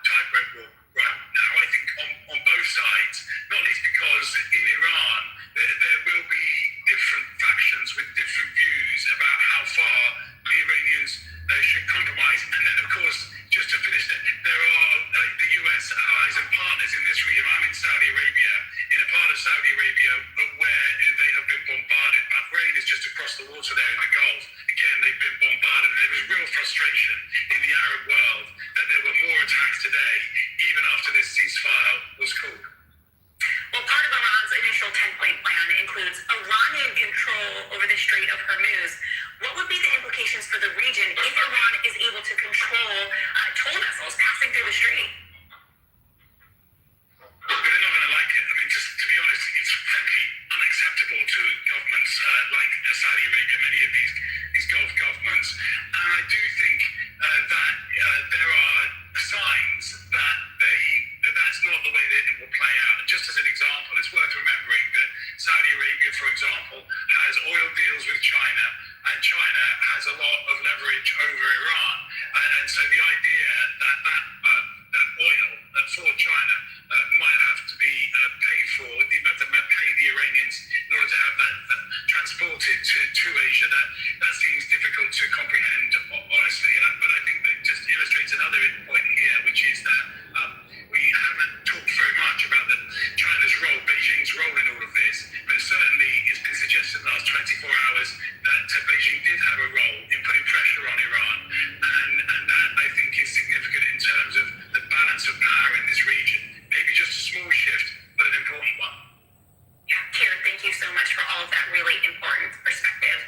tightrope walk right now, I think, on both sides, not least because in Iran there will be different factions with different views about how far the Iranians should compromise. And then, of course, just to finish that, there are the US allies and partners in this region. I'm in Saudi Arabia, in a part of Saudi Arabia where they have been bombarded. Bahrain is just across the water there in the Gulf. Again, they've been bombarded, and there was real frustration in the Arab world that there were more attacks today, even after this ceasefire was called. Well, part of Iran's initial 10-point plan includes Iranian control over the Strait of Hormuz. What would be the implications for the region if Iran is able to control toll vessels passing through the strait? They're not going to like it. I mean, just to be honest, it's frankly unacceptable to governments like Saudi Arabia, many of these Gulf governments. And I do think that there are signs that that's not the way that it will play out. And just as an example, it's worth remembering that Saudi Arabia, for example, has oil deals with China, and China has a lot of leverage over Iran. And so the idea that oil for China might have to be paid for, you have to pay the Iranians in order to have that transported to Asia, that seems difficult to comprehend, honestly. But I think that just illustrates another point here, which is that we haven't talked very much about China's role, Beijing's role in all of this, but certainly it's been suggested in the last 24 hours that Beijing did have a role in putting pressure on Iran, and that I think is significant in terms of the balance of power in this region. Maybe just a small shift, but an important one. Yeah, Kieran, thank you so much for all of that really important perspective.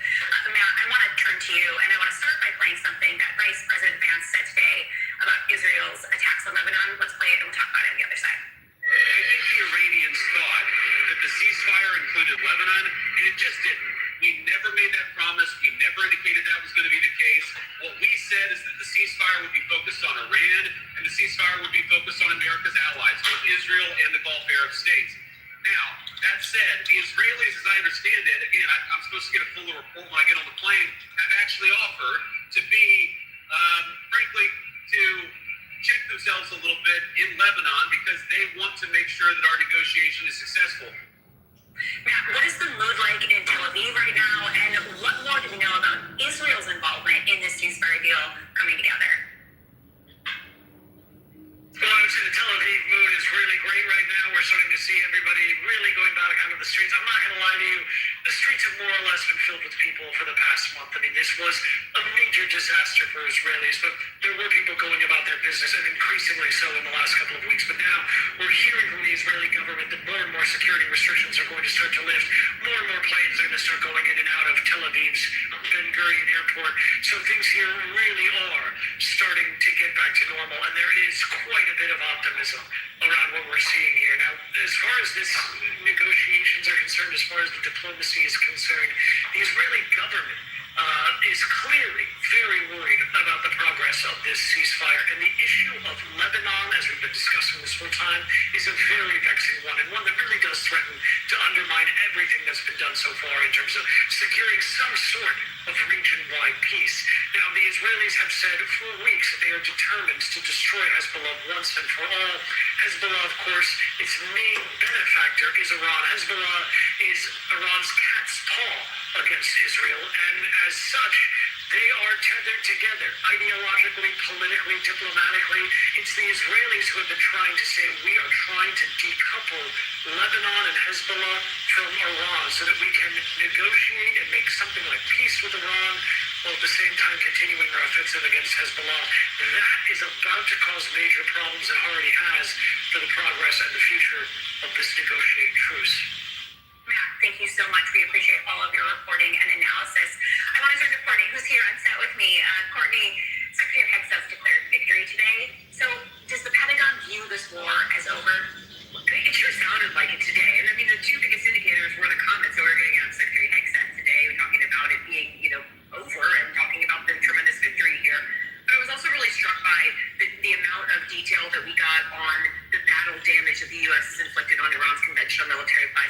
Matt, I want to turn to you, and I want to start by playing something that Vice President Vance said today about Israel's attacks on Lebanon. Let's play it, and we'll talk about it on the other side. I think the Iranians thought that the ceasefire included Lebanon, and it just didn't. We never made that promise. We never indicated that was going to be the case. What we said is that the ceasefire would be focused on Iran, and the ceasefire would be focused on America's allies, both Israel and the Gulf Arab states. Now, that said, the Israelis, as I understand it, again, I'm supposed to get a fuller report when I get on the plane, have actually offered to be, frankly, to check themselves a little bit in Lebanon because they want to make sure that our negotiation is successful. Matt, what is the mood like in Tel Aviv right now, and what more do we know about Israel's involvement in this ceasefire deal coming together? Well, I would say the Tel Aviv mood is really great right now. We're starting to see everybody really going back onto the streets. I'm not going to lie to you. The streets have more or less been filled with people for the past month. I mean, this was a major disaster for Israelis, but there were people going about their business, and increasingly so in the last couple of weeks. But now we're hearing from the Israeli government that more and more security restrictions are going to start to lift. More and more planes are going to start going in and out of Tel Aviv's Ben Gurion airport. So things here really are starting to get back to normal, and there is quite a bit of optimism around what we're seeing here. Now, as far as this negotiations are concerned, as far as the diplomacy is concerned, the Israeli government is clearly very worried about the progress of this ceasefire. And the issue of Lebanon, as we've been discussing this whole time, is a very vexing one, and one that really does threaten to undermine everything that's been done so far in terms of securing some sort of region-wide peace. Now, the Israelis have said for weeks that they are determined to destroy Hezbollah once and for all. Hezbollah, of course, its main benefactor is Iran. Hezbollah is Iran's cat's paw against Israel, and as such, they are tethered together ideologically, politically, diplomatically. It's the Israelis who have been trying to say we are trying to decouple Lebanon and Hezbollah from Iran so that we can negotiate and make something like peace with Iran, while at the same time continuing our offensive against Hezbollah. That is about to cause major problems, and already has, for the progress and the future of this negotiated truce. Matt, thank you so much. We appreciate all of your reporting and analysis. I want to turn to Courtney, who's here on set with me. Courtney, Secretary of Hegseth declared victory today. So does the Pentagon view this war as over? It sure sounded like it today. And I mean,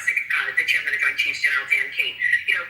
the chairman of the Joint Chiefs, General Dan King.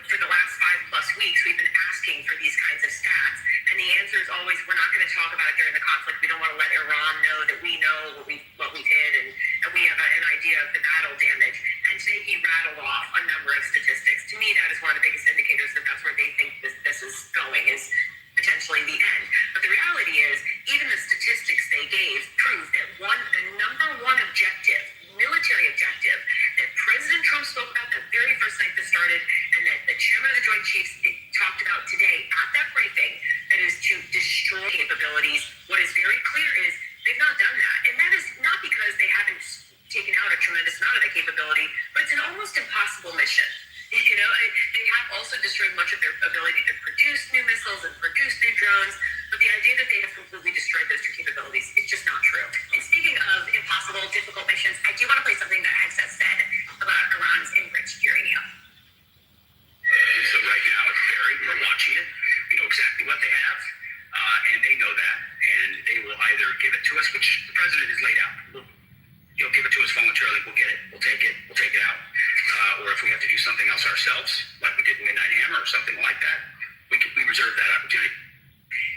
For the last 5+ weeks, we've been asking for these kinds of stats, and the answer is always, we're not going to talk about it during the conflict. We don't want to let Iran know that we know what we did, and we have an idea of the battle damage. And today he rattled off a number of statistics. To me, that is one of the biggest indicators that that's where they think this is going, is potentially the end. But the reality is, even the statistics they gave prove that the number one objective, military objective, that President Trump spoke about the very first night this started, and that the chairman of the Joint Chiefs talked about today at that briefing, that is to destroy capabilities. What is very clear is they've not done that. And that is not because they haven't taken out a tremendous amount of that capability, but it's an almost impossible mission. They have also destroyed much of their ability to produce new missiles and produce new drones, but the idea that they have completely destroyed those two capabilities is just not true. And speaking of impossible, difficult missions, I do want to play something that Hegseth said about Iran's enriched uranium. So right now it's buried. We're watching it. We know exactly what they have, and they know that. And they will either give it to us, which the president has laid out. He'll give it to us voluntarily. We'll get it. We'll take it. We'll take it out. Or if we have to do something else ourselves, like we did in Midnight Hammer or something like that, we reserve that opportunity.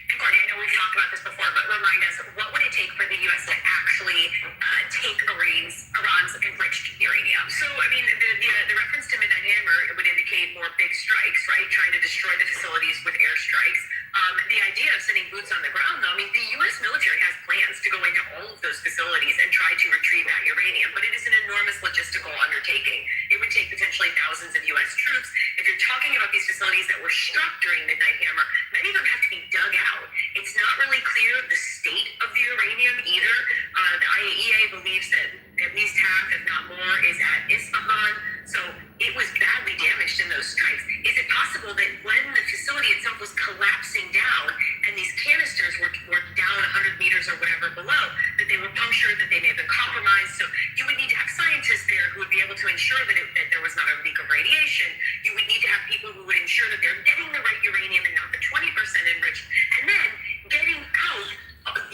And Courtney, I know we've talked about this before, but remind us, what would it take for the U.S. to actually take Iran's enriched uranium? So, the reference to Midnight Hammer would indicate more big strikes, right? Trying to destroy the facilities with airstrikes. The idea of sending boots on the ground, though, the U.S. military has plans to go into all of those facilities and try to retrieve that uranium, but it is an enormous logistical undertaking. It would take potentially thousands of U.S. troops. If you're talking about these facilities that were struck during Midnight Hammer, many of them have to be dug out. It's not really clear the state of the uranium either. The IAEA believes that at least half, if not more, is at Isfahan. So it was badly damaged in those strikes. Is it possible that when the facility itself was collapsing down and these canisters were down 100 meters or whatever below, that they were punctured, that they may have been compromised? So you would need to have scientists there who would be able to ensure that there was not a leak of radiation. You would need to have people who would ensure that they're getting the right uranium and not the 20% enriched. And then getting out, over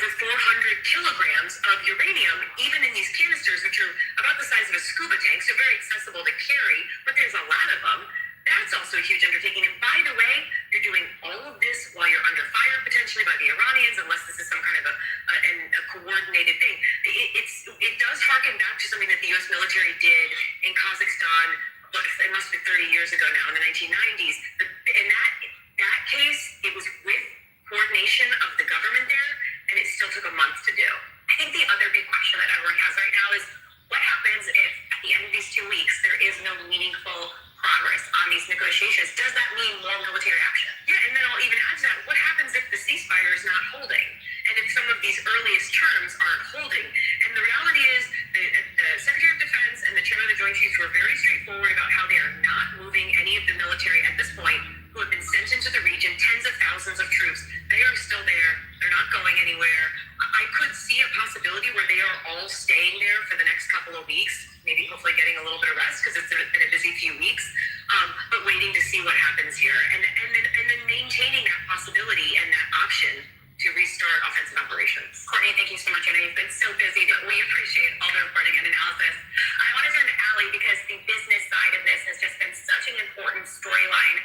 400 kilograms of uranium, even in these canisters, which are about the size of a scuba tank, so very accessible to carry, but there's a lot of them. That's also a huge undertaking. And by the way, you're doing all of this while you're under fire potentially by the Iranians, unless this is some kind of a coordinated thing. It does harken back to something that the U.S. military did in Kazakhstan. It must have been 30 years ago now, in the 1990s. But in that case, it was with coordination of the government there, and it still took a month to do. I think the other big question that everyone has right now is, what happens if at the end of these 2 weeks there is no meaningful progress on these negotiations? Does that mean more military action? Yeah, and then I'll even add to that, what happens if the ceasefire is not holding? And if some of these earliest terms aren't holding? And the reality is, the Secretary of Defense and the Chairman of the Joint Chiefs were very straightforward about how they are not moving any of the military at this point who have been sent into the region, tens of thousands of troops. They are still there. They're not going anywhere. I could see a possibility where they are all staying there for the next couple of weeks, maybe hopefully getting a little bit of rest because it's been a busy few weeks, but waiting to see what happens here. And then maintaining that possibility and that option to restart offensive operations. Courtney, thank you so much. I know you've been so busy, but we appreciate all the reporting and analysis. I want to turn to Allie because the business side of this has just been such an important storyline.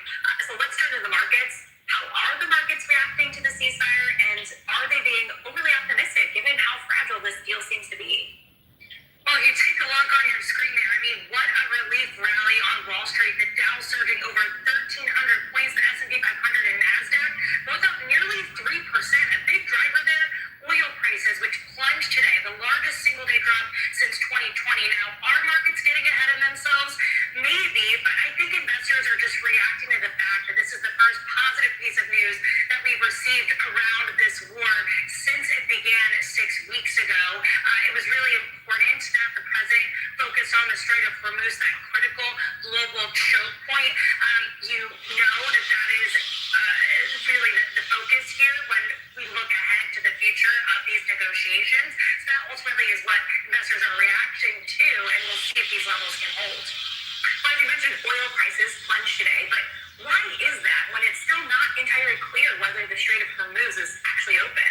So let's turn to the markets. How are the markets reacting to the ceasefire, and are they being overly optimistic given how fragile this deal seems to be? Well, you take a look on your screen there. What a relief rally on Wall Street. The Dow surging over 1,300 points, the S&P 500 and NASDAQ both up nearly 3%. A big driver there, oil prices, which plunged today, the largest single-day drop since 2020. Now, are markets getting ahead of themselves? Maybe, but I think investors are just reacting to the fact that this is the first positive piece of news that we've received around this war since it began 6 weeks ago. It was really important that the president focused on the Strait of Hormuz, that critical global choke point. You know that is really the focus here when we look ahead to the future of these negotiations. So that ultimately is what investors are reacting to, and we'll see if these levels can hold. But you mentioned oil prices plunged today, but why is that when it's still not entirely clear whether the Strait of Hormuz is actually open?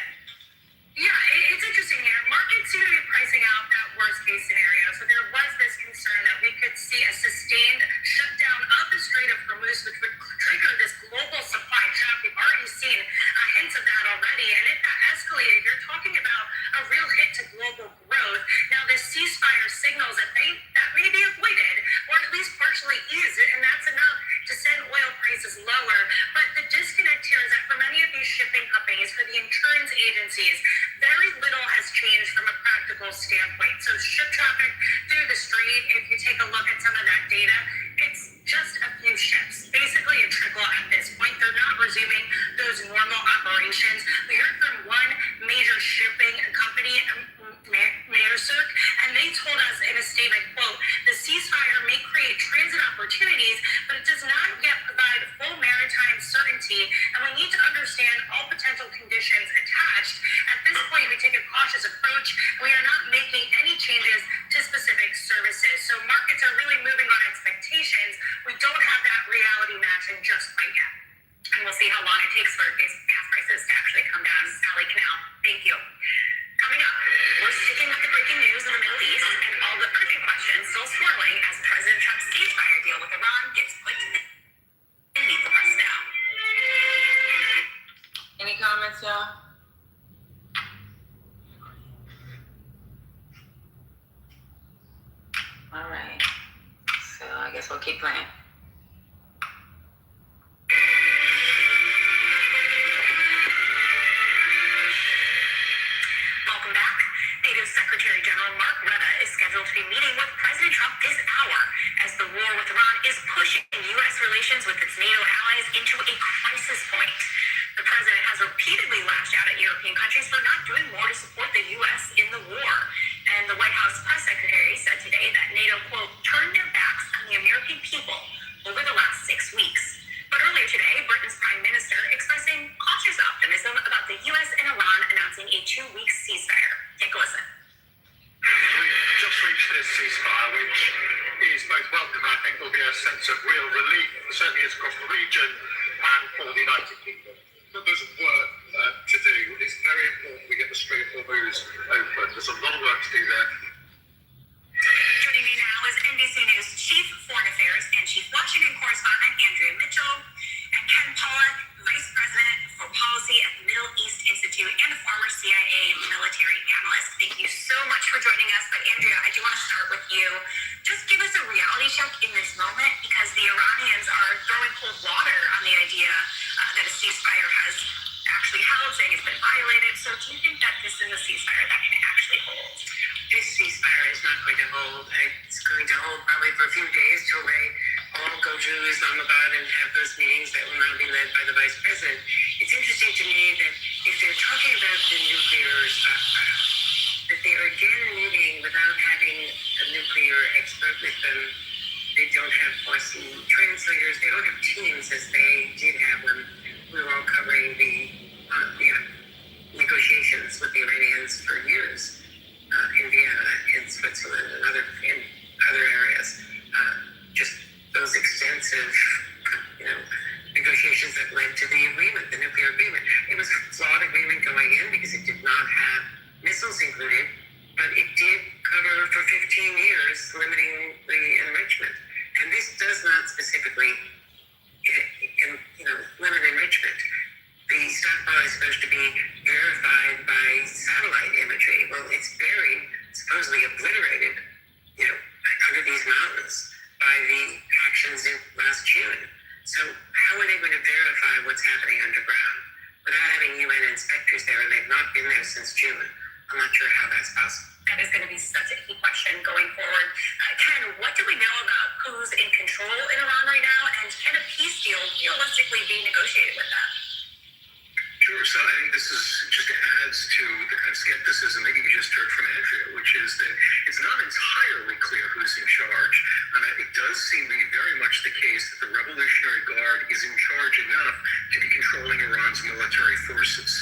Yeah, it's interesting here. Markets seem to be pricing out that worst case scenario. So there was see a sustained shutdown of the Strait of Hormuz, which would trigger this global supply shock. We've already seen hints of that already. And if that escalated, you're talking about a real hit to global growth. Now, this ceasefire signals that may be avoided, or at least partially ease it, and that's enough to send oil prices lower. But the disconnect here is that for many of these shipping companies, for the insurance agencies, very little has changed from a practical standpoint. So ship traffic through the strait, if you take a look at some of that data, it's just a few ships, basically a trickle at this point. They're not resuming those normal operations. We heard from one major shipping company, Maersk, and they told us in a statement, quote, the ceasefire may create transit opportunities, but it does not yet provide full maritime certainty, and we need to understand all potential conditions attached. At this point, we take a cautious approach, and we are not making any changes to specific services. So markets are really moving on expectations. We don't have that reality matching just quite yet. And we'll see how long it takes for gas prices to actually come down. Sally Canal, thank you. Coming up, we're sticking with the breaking news in the Middle East and all the urgent questions still swirling as President Trump's ceasefire deal with Iran gets put to the press now. Any comments, y'all? All right. So I guess we'll keep playing. Welcome back. NATO Secretary General Mark Rutte is scheduled to be meeting with President Trump this hour as the war with Iran is pushing U.S. relations with its NATO allies into a crisis point. The president has repeatedly lashed out at European countries for not doing more to support the U.S. in the war. And the White House press secretary said today that NATO, quote, turned their backs on the American people over the last 6 weeks. But earlier today, Britain's prime minister expressing cautious optimism about the U.S. and Iran announcing a 2-week ceasefire. Take a listen. We've just reached this ceasefire, which is both welcome. I think there'll be a sense of real relief, certainly across the region and for the United Kingdom. But there's work to do. It's very important we get the Strait of Hormuz open. There's a lot of work to do there. Joining me now is NBC News Chief Foreign Affairs and Chief Washington Correspondent Andrea Mitchell, and Ken Pollack, Vice President for Policy at the Middle East Institute and a former CIA military analyst. Thank you so much for joining us. But Andrea, I do want to start with you. Just give us a reality check in this moment, because the Iranians are throwing cold water on the idea that a ceasefire has actually held, saying it's been violated. So do you think that this is a ceasefire that can actually hold? This ceasefire is not going to hold. It's going to hold probably for a few days till they all go to Islamabad and have those meetings that will now be led by the vice president. It's interesting to me that if they're talking about the nuclear stockpile, that they are again meeting without having a nuclear expert with them. They don't have Farsi translators. They don't have teams as they did have when we were all covering the negotiations with the Iranians for years. In Vienna, in Switzerland, and other areas, just those extensive, negotiations that led to the agreement, the nuclear agreement. It was a flawed agreement going in because it did not have missiles included, but it did cover for 15 years limiting the enrichment. And this does not specifically, limit enrichment. The stockpile is supposed to be verified by satellite imagery. Well, it's buried, supposedly obliterated, under these mountains by the actions in last June. So how are they going to verify what's happening underground without having UN inspectors there, and they've not been there since June? I'm not sure how that's possible. That is going to be such a key question going forward. Ken, what do we know about who's in control in Iran right now, and can a peace deal realistically be negotiated with them? Sure. So I think this just adds to the kind of skepticism that you just heard from Andrea, which is that it's not entirely clear who's in charge. And it does seem to be very much the case that the Revolutionary Guard is in charge enough to be controlling Iran's military forces.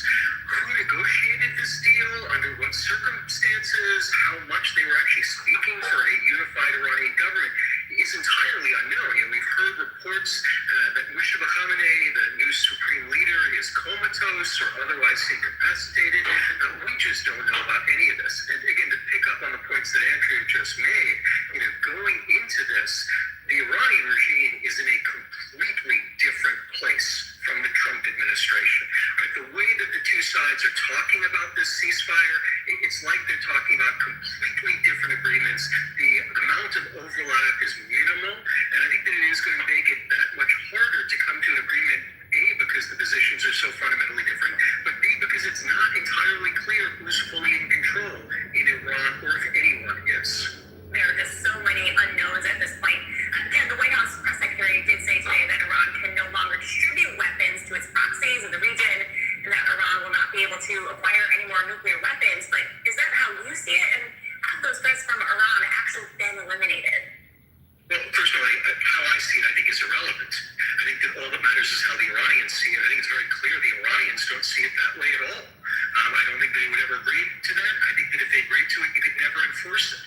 Who negotiated this deal? Under what circumstances? How much they were actually speaking for a unified Iranian government is entirely unknown. We've heard reports that Mustafa Khamenei, the new supreme leader, is comatose or otherwise incapacitated. We just don't know about any of this. And again, to pick up on the points that Andrea just made, going into this, talking about this ceasefire, it's like they're talking about completely different agreements. The amount of overlap is minimal, and I think that it is going to make it that much harder to come to an agreement, A, because the positions are so fundamentally different, but B, because it's not entirely clear who's fully in control in Iran, or if anyone is. There are just so many unknowns at this point. Again, the White House press secretary did say today that Iran can no longer distribute weapons to its proxies in the region, and that Iran will not be able to acquire any more nuclear weapons. But is that how you see it? And have those threats from Iran actually been eliminated? Well, first of all, how I see it, I think, is irrelevant. I think that all that matters is how the Iranians see it. I think it's very clear the Iranians don't see it that way at all. I don't think they would ever agree to that. I think that if they agreed to it, you could never enforce it,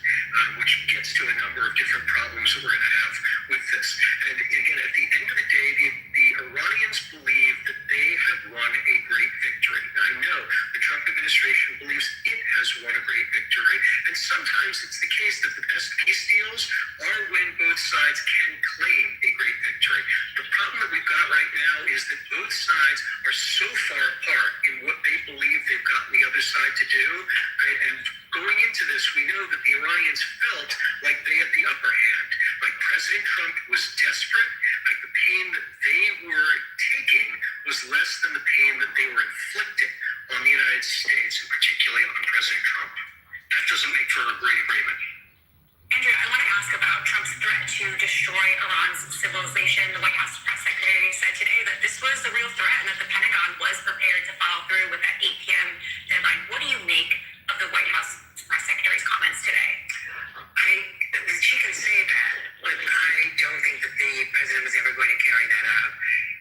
which gets to a number of different problems that we're going to have with this. And again, at the end of the day, the Iranians believe that they have won a great victory. Now, I know the Trump administration believes it has won a great victory, and sometimes it's the case that the best peace deals are when both sides can claim a great victory. The problem that we've got right now is that both sides are so far apart in what they believe they've gotten the other side to do, right? And going into this, we know that the Iranians felt like they had the upper hand, like President Trump was desperate, like the pain that they were taking was less than the pain that they were inflicting on the United States, and particularly on President Trump. That doesn't make for a great agreement. Andrew, I want to ask about Trump's threat to destroy Iran's civilization. The White House press secretary said today that this was the real threat and that the Pentagon was prepared to follow through with that 8 p.m. deadline. What do you make of the White House press secretary's comments today? She can say that, but I don't think that the president was ever going to carry that out.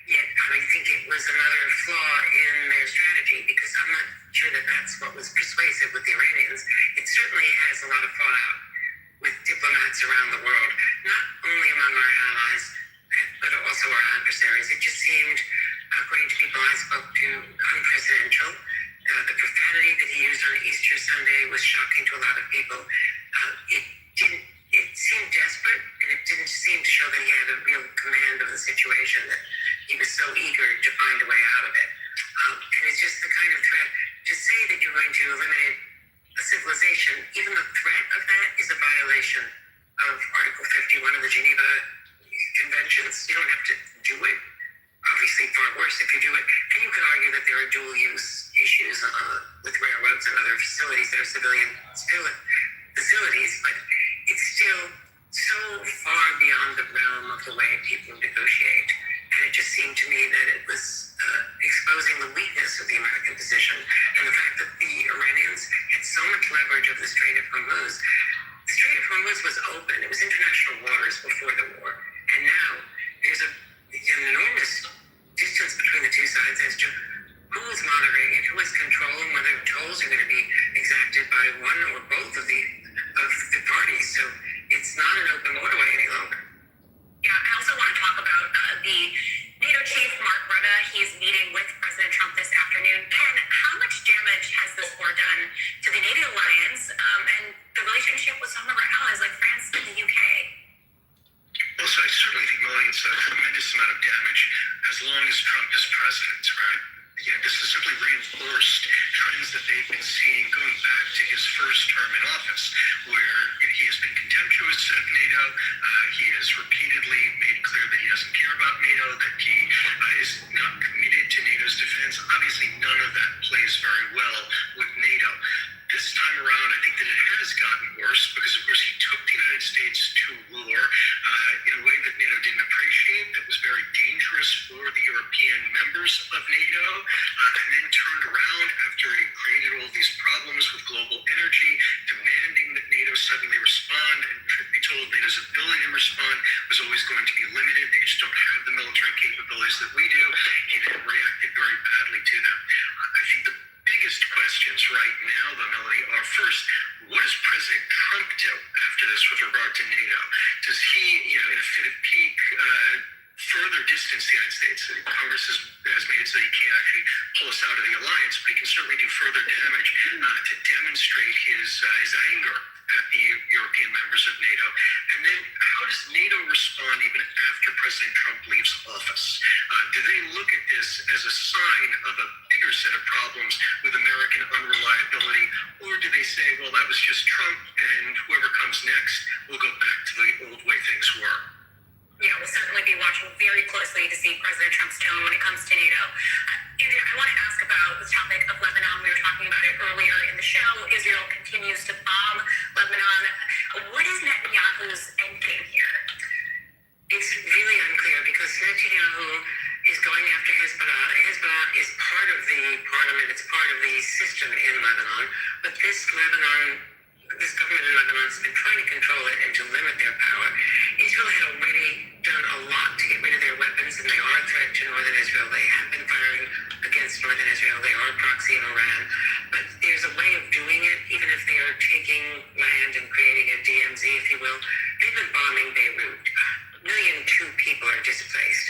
Yet, I think it was another flaw in their strategy, because I'm not sure that that's what was persuasive with the Iranians. It certainly has a lot of fallout with diplomats around the world, not only among our allies, but also our adversaries. It just seemed, according to people I spoke to, unpresidential. The profanity that he used on Easter Sunday was shocking to a lot of people. It seemed desperate, and it didn't seem to show that he had a real command of the situation, that he was so eager to find a way out of it. And it's just the kind of threat to say that you're going to eliminate a civilization. Even the threat of that is a violation of Article 51 of the Geneva Conventions. You don't have to do it. Obviously, far worse if you do it. And you could argue that there are dual-use issues with railroads and other facilities that are civilian facilities, but it's still so far beyond the realm of the way people negotiate. And it just seemed to me that it was exposing the weakness of the American position, and the fact that the Iranians had so much leverage of the Strait of Hormuz. The Strait of Hormuz was open. It was international waters before the war. And now there's an enormous distance between the two sides as to who is monitoring it, who is controlling whether tolls are going to be exacted by one or both of the parties. So it's not an open waterway any longer. Yeah, I also want to talk about the NATO chief, Mark Rutte. He's meeting with President Trump this afternoon. Ken, how much damage has this war done to the NATO alliance and the relationship with some of our allies like France and the UK? Well, so I certainly think Millions done a tremendous amount of damage as long as Trump is president, right? Yeah, this has simply reinforced trends that they've been seeing going back to his first term in office, where he has been contemptuous of NATO. He has repeatedly made clear that he doesn't care about NATO, that he is not committed to NATO's defense. Obviously, none of that plays very well with NATO. This time around, I think that it has gotten worse because, of course, he took the United States to war in a way that NATO didn't appreciate, that was very dangerous for the European members of NATO, and then turned around after he created all these problems with global energy, demanding that NATO suddenly respond, and truth be told, NATO's ability to respond was always going to be limited. They just don't have the military capabilities that we do. He then reacted very badly to them. I think the biggest questions right now, though, Melody, are first, what does President Trump do after this with regard to NATO? Does he, in a fit of pique, further distance the United States? Congress has made it so he can't actually pull us out of the alliance, but he can certainly do further damage to demonstrate his anger at the European members of NATO. And then how does NATO respond even after President Trump leaves office? Do they look at this as a sign of a bigger set of problems with American unreliability, or do they say, well, that was just Trump, and whoever comes next will go back to the old way things were? Yeah, we'll certainly be watching very closely to see President Trump's tone when it comes to NATO. Andrea, I want to ask about the topic of Lebanon. We were talking about it earlier in the show. Israel continues to bomb Lebanon. What is Netanyahu's endgame here? It's really unclear because Netanyahu is going after Hezbollah. Hezbollah is part of the parliament, it's part of the system in Lebanon, but this government in Lebanon has been trying to control it and to limit their power. Israel had already done a lot to get rid of their weapons, and they are a threat to northern Israel. They have been firing against northern Israel. They are a proxy of Iran. But there's a way of doing it, even if they are taking land and creating a DMZ, if you will. They've been bombing Beirut. 1,002,000 people are displaced.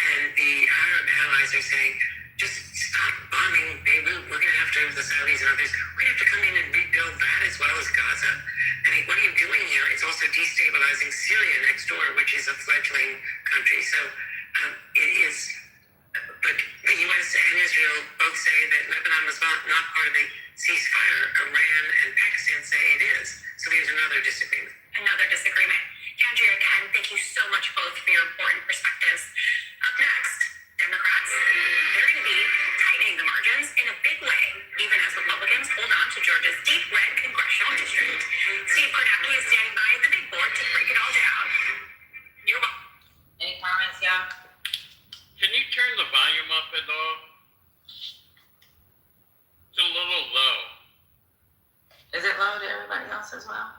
And the Arab allies are saying, just stop bombing Beirut. We're going to have to, the Saudis and others, we're going to have to come in and rebuild that as well as Gaza. I mean, what are you doing here? It's also destabilizing Syria next door, which is a fledgling country. So it is, but the U.S. and Israel both say that Lebanon was not part of the ceasefire. Iran and Pakistan say it is. So there's another disagreement. Andrea, Ken, thank you so much both for your important perspectives. Up next, Democrats, they're going to be tightening the margins in a big way, even as Republicans hold on to Georgia's deep red congressional district. Steve Kornacki is standing by at the big board to break it all down. You're welcome. Any comments, y'all? Can you turn the volume up at all? It's a little low. Is it low to everybody else as well?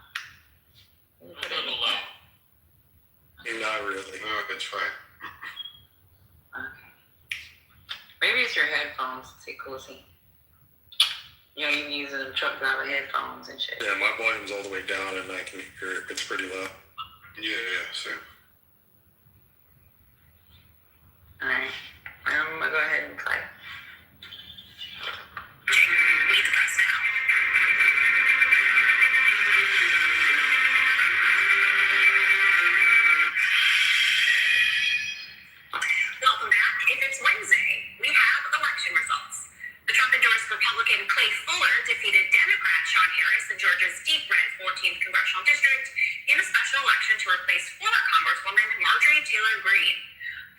A little low. Not really. No, it's fine. Okay. Maybe it's your headphones, see, Coolsy. You know, you can use them truck driver headphones and shit. Yeah, my volume's all the way down and I can hear it. It's pretty loud. Yeah, same. Alright. I'm gonna go ahead and play. Welcome back. If it's Wednesday, we have election results. The Trump-endorsed Republican Clay Fuller defeated Democrat Sean Harris in Georgia's deep red 14th congressional district in a special election to replace former Congresswoman Marjorie Taylor Greene.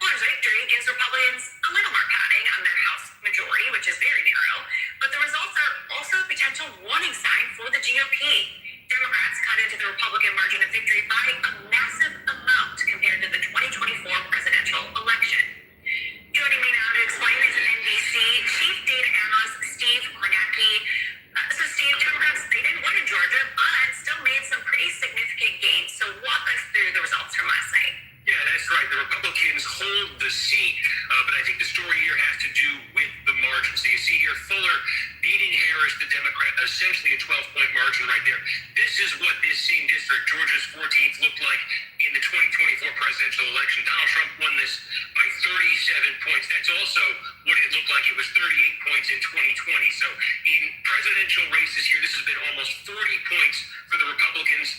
Fuller's victory gives Republicans a little more padding on their House majority, which is very narrow, but the results are also a potential warning sign for the GOP. Democrats cut into the Republican margin of victory by a massive amount compared to the 2024 presidential election. Joining me now to explain is NBC Chief Data Analyst Steve Kornacki. So Steve, Democrats, they didn't win in Georgia, but still made some pretty significant gains. So walk us through the results from last night. Yeah, that's right. The Republicans hold the seat, but I think the story here has to do with the margin. So you see here Fuller beating Harris, the Democrat, essentially a 12-point margin right there. This is what this same district, Georgia's 14th, looked like in the 2024 presidential election. Donald Trump won this by 37 points. That's also what it looked like. It was 38 points in 2020. So in presidential races here, this has been almost 40 points for the Republicans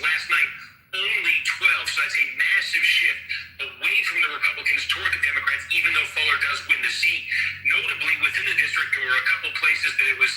last night. Only 12, so that's a massive shift away from the Republicans toward the Democrats, even though Fuller does win the seat. Notably, within the district, there were a couple places that it was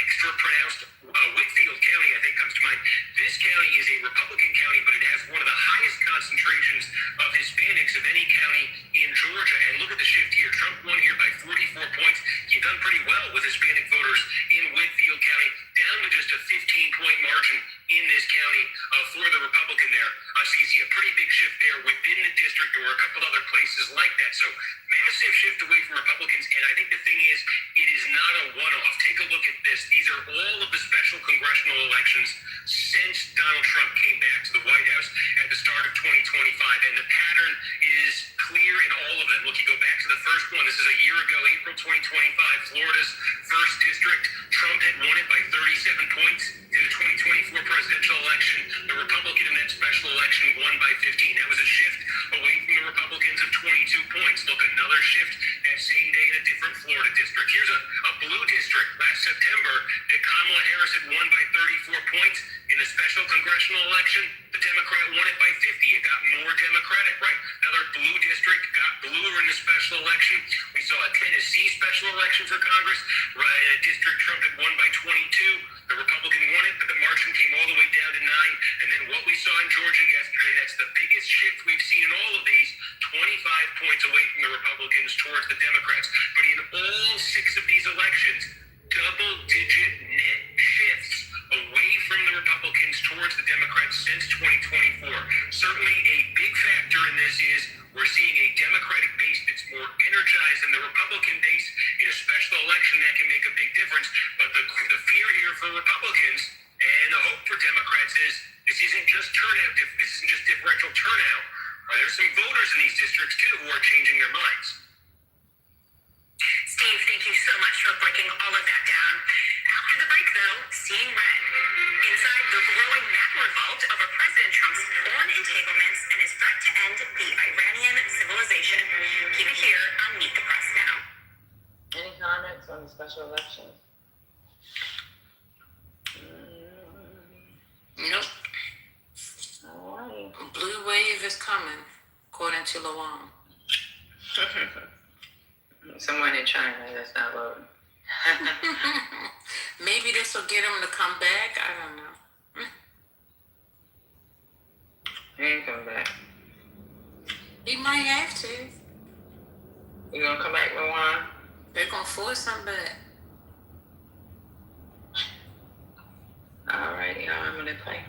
extra pronounced. Whitfield County, I think, comes to mind. This county is a Republican county, but it has one of the highest concentrations of Hispanics of any county in Georgia. And look at the shift here. Trump won here by 44 points. He's done pretty well with Hispanic voters in Whitfield County, down to just a 15-point margin in this county for the Republican there. So you see a pretty big shift there within the district. There were a couple other places like that. So massive shift away from Republicans. And I think the thing is, it is not a one-off. Take a look at this. These are all of the special congressional elections since Donald Trump came back to the White House at the start of 2025. And the pattern is clear in all of them. Look, you go back to the first one. This is a year ago, April 2025, Florida's 1st district. Trump had won it by 37 points in the 2024 presidential election. The Republican in that special election won by 15. That was a shift away from the Republicans of 22 points. Look, another shift that same day in a different Florida district. Here's a blue district. Last September, Kamala Harris had won by 34 points in the special congressional election. The Democrat won it by more Democratic, right? Another blue district got bluer in the special election. We saw a Tennessee special election for Congress, right? A district Trump had won by 22. The Republican won it, but the margin came all the way down to 9. And then what we saw in Georgia yesterday, that's the biggest shift we've seen in all of these, 25 points away from the Republicans towards the Democrats. But in all 6 of these elections, double-digit net shifts away from the Republicans towards the Democrats since 2024. Certainly a big factor in this is we're seeing a Democratic base that's more energized than the Republican base in a special election. That can make a big difference. But the fear here for Republicans and the hope for Democrats is this isn't just turnout. This isn't just differential turnout. There's some voters in these districts, too, who are changing their minds. Steve, thank you so much for breaking all of that down. After the break, though, seeing red. Inside the growing mad revolt over President Trump's foreign entanglements and his threat to end the Iranian civilization. Keep it here on Meet the Press Now. Any comments on the special election? Nope. Alrighty. Blue wave is coming, according to Luan. Someone in China that's not voting. Maybe this will get him to come back. I don't know. He ain't coming back. He might have to. You gonna come back, Luan? They're gonna force him back. Alrighty, I'm gonna play.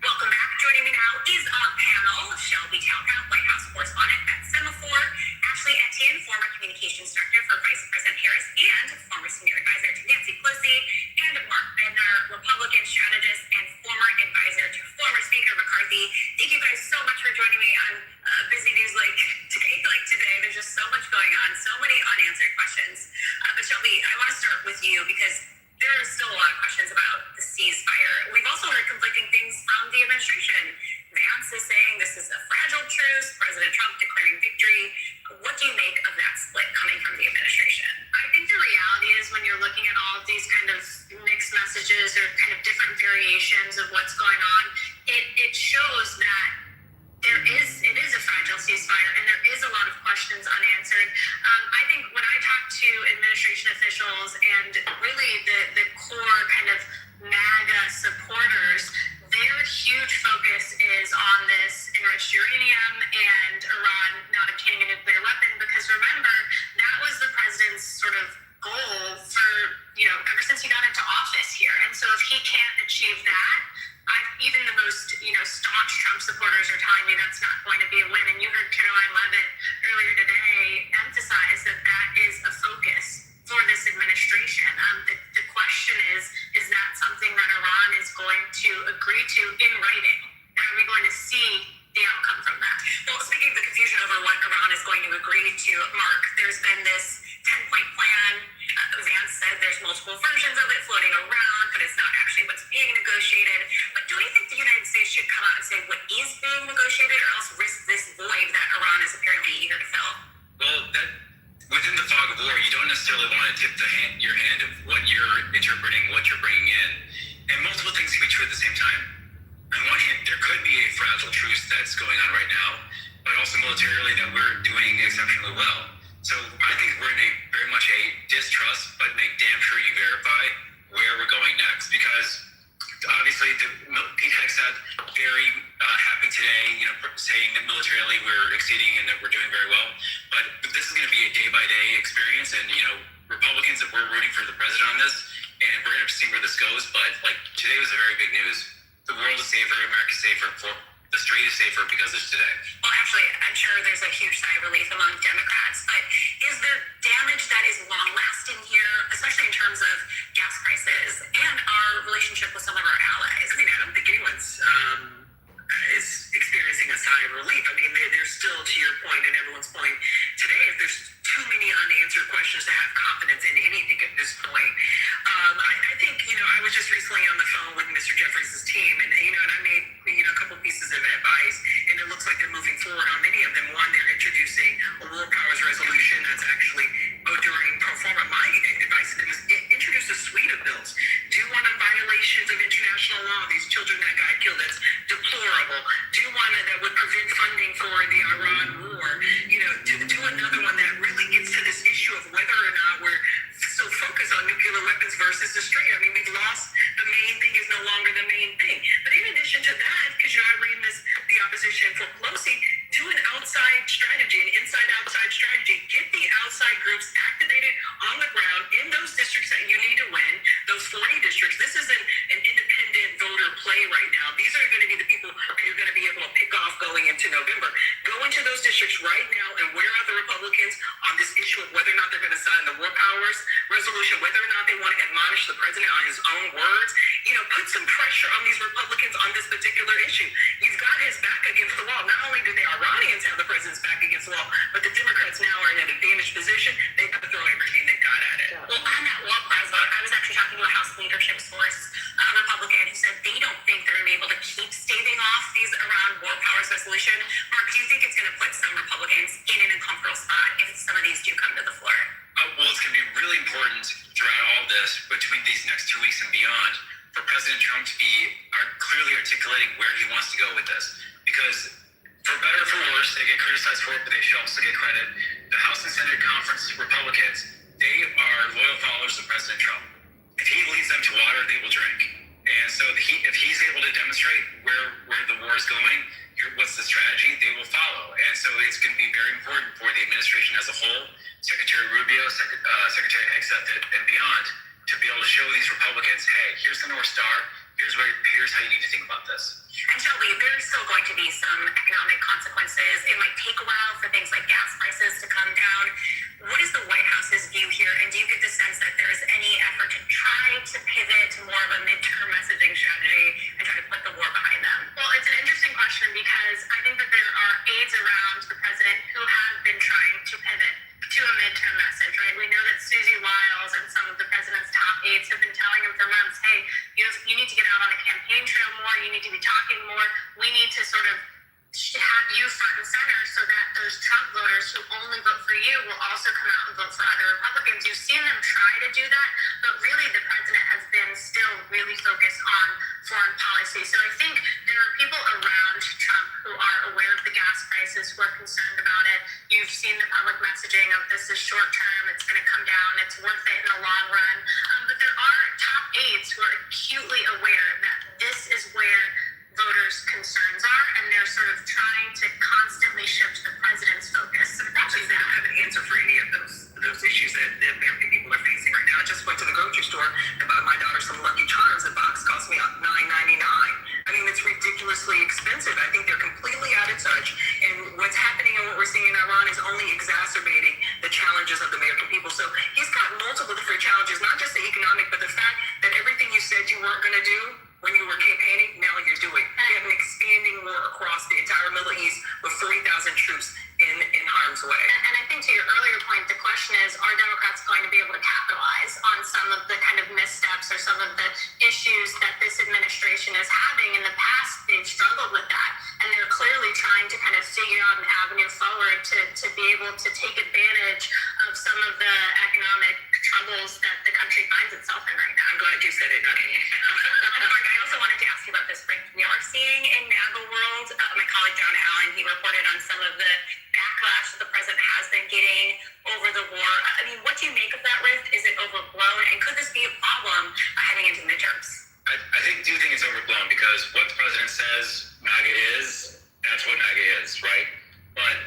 Welcome back. Joining me now is our panel, Shelby Talcott, White House correspondent at Semaphore, Ashley Etienne, former communications director for Vice President Harris and former senior advisor to Nancy Pelosi, and Mark Bednar, Republican strategist and former advisor to former Speaker McCarthy. Thank you guys so much for joining me on busy news like today. There's just so much going on, so many unanswered questions. But Shelby, I want to start with you because there are still a lot of questions about the ceasefire. We've also heard conflicting things from the administration. Vance is saying this is a fragile truce, President Trump declaring victory. What do you make of that split coming from the administration? I think the reality is when you're looking at all of these kind of mixed messages or kind of different variations of what's going on, it shows that it is a fragile ceasefire and there is a lot of questions unanswered. I think when I talk to administration officials and really the core kind of MAGA supporters, their huge focus is on this enriched uranium and Iran not obtaining a nuclear weapon, because remember, that was the president's sort of goal for, ever since he got into office here. And so if he can't achieve that, even the most, staunch Trump supporters are telling me that's not going to be a win. And you heard Caroline Leavitt earlier today emphasize that that is a focus for this administration. The question is that something that Iran is going to agree to in writing? And are we going to see the outcome from that? Well, speaking of the confusion over what Iran is going to agree to, Mark, there's been this 10-point plan. Vance said there's multiple versions of it floating around, but it's not actually what's being negotiated. But do you think the United States should come out and say what is being negotiated, or else risk this void that Iran is apparently eager to fill? Well, that within the fog of war, you don't necessarily want to tip your hand of what you're interpreting, what you're bringing in. And multiple things can be true at the same time. On one hand, there could be a fragile truce that's going on right now, but also militarily that we're doing exceptionally well. So I think we're in a very much a distrust, but make damn sure you verify where we're going next. Because obviously, Pete Hegseth very happy today, saying that militarily we're exceeding and that we're doing very well. But this is going to be a day-by-day experience, and Republicans, we're rooting for the president on this, and we're going to have to see where this goes. But today was a very big news. The world is safer, America's safer, the street is safer because of today. Well, actually, I'm sure there's a huge sigh of relief among Democrats, but is there damage that is long-lasting here, especially in terms of gas prices and our relationship with some of our allies? I don't think anyone's is experiencing a sigh of relief. There's still, to your point and everyone's point today, there's too many unanswered questions to have confidence in anything at this point. I think, I was just recently on the phone with Mr. Jeffries' team, and I made, a couple pieces of advice, and it looks like they're moving forward on many of them. One, they're introducing a war powers resolution that's actually outside groups activated on the ground in those districts that you need to win, those 40 districts. This isn't an independent voter play right now. These are going to be the people you're going to be able to pick off going into November. Go into those districts right now and wear out the Republicans on this issue of whether or not they're going to sign the War Powers resolution, whether or not they want to admonish the president on his own words. Put some pressure on these Republicans on this particular issue. You've got his back against the wall. Not only do the Iranians have the president's back against the wall, but the Democrats now are in an advantaged position. They've got to throw everything they've got at it. Well, on that war prize vote, I was actually talking to a House leadership source, a Republican, who said they don't think they're going to be able to keep staving off these Iran war powers resolution. Mark, do you think it's going to put some Republicans in an uncomfortable spot if some of these do come to the floor? Well, it's going to be really important throughout all this, between these next 2 weeks and beyond, for President Trump to be clearly articulating where he wants to go with this. Because for better or for worse, they get criticized for it, but they should also get credit. The House and Senate conference Republicans, they are loyal followers of President Trump. If he leads them to water, they will drink. And so if he's able to demonstrate where the war is going, what's the strategy, they will follow. And so it's going to be very important for the administration as a whole, Secretary Rubio, Secretary Hegseth, and beyond, to be able to show these Republicans, hey, here's the North Star, here's how you need to think about this. And Shelby, there's still going to be some economic consequences. It might take a while for things like gas prices to come down. What is the White House's view here? And do you get the sense that there is any effort to try to pivot to more of a midterm messaging strategy and try to put the war behind them? Well, it's an interesting question because I think that there are aides around the president who have been trying to pivot to a midterm message, right? We know that Susie Wiles and some of the president's top aides have been telling him for months, hey, you need to get out on the campaign trail more, you need to be talking more, we need to sort of have you front and center so that those Trump voters who only vote for you will also come out and vote for other Republicans. You've seen them try to do that, but really the president has been still really focused on foreign policy. So I think there are people around Trump who are aware of the gas prices, who are concerned about it. You've seen the public messaging of this is short term, it's going to come down, it's worth it in the long run. But there are top aides who are acutely aware that this is where voters' concerns are, and they're sort of trying to constantly shift the president's focus. The problem is they don't have an answer for any of those issues that the American people are facing right now. I just went to the grocery store and bought my daughter some Lucky Charms. The box cost me $9.99. I mean, it's ridiculously expensive. I think they're completely out of touch, and what's happening and what we're seeing in Iran is only exacerbating the challenges of the American people. So he's got multiple different challenges, not just the economic, but the fact that everything you said you weren't going to do when you were campaigning, now you're doing. You have an expanding war across the entire Middle East with 40,000 troops in harm's way. And I think to your earlier point, the question is, are Democrats going to be able to capitalize on some of the kind of missteps or some of the issues that this administration is having? In the past, they've struggled with that, and they're clearly trying to kind of figure out an avenue forward to be able to take advantage of some of the economic troubles that the country finds itself in right now. I'm glad you said it, not me. Mark, I also wanted to ask you about this break we are seeing in MAGA world. My colleague John Allen, he reported on some of the backlash that the president has been getting over the war. I mean, what do you make of that rift? Is it overblown? And could this be a problem heading into midterms? I do think it's overblown because what the president says MAGA is, that's what MAGA is, right? But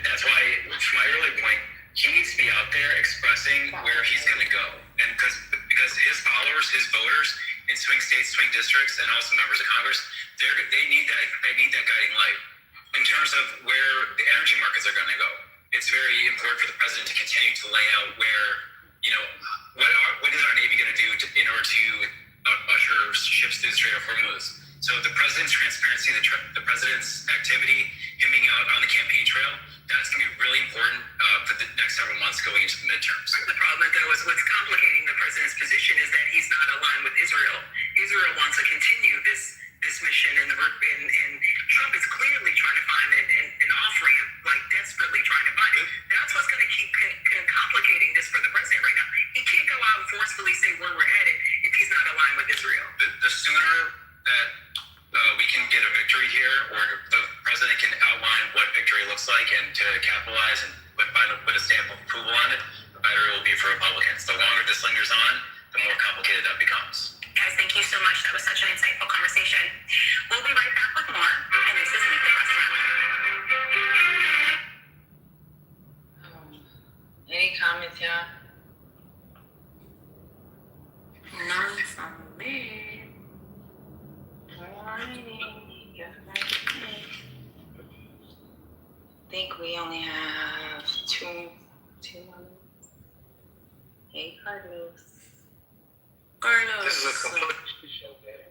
that's why, to my earlier point, he needs to be out there expressing where he's going to go. And because his followers, his voters in swing states, swing districts, and also members of Congress, they need that guiding light in terms of where the energy markets are going to go. It's very important for the president to continue to lay out where, what is our Navy going to do in order to usher ships through the Strait of Hormuz. So the president's transparency, the president's activity, him being out on the campaign trail, that's going to be really important for the next several months going into the midterms. The problem, though, is what's complicating the president's position is that he's not aligned with Israel. Israel wants to continue this mission, and Trump is clearly trying to find an off-ramp, like desperately trying to find it. That's what's going to keep complicating this for the president right now. He can't go out and forcefully say where we're headed if he's not aligned with Israel. The sooner that we can get a victory here, or the president can outline what victory looks like and to capitalize and put a stamp of approval on it, the better it will be for Republicans. The longer this lingers on, the more complicated that becomes. Guys, thank you so much. That was such an insightful conversation. We'll be right back with more, and this is Meet the President. Any comments, y'all? None from me. Alrighty. I think we only have two minutes. Hey, Carlos. This is a complete shit show, man.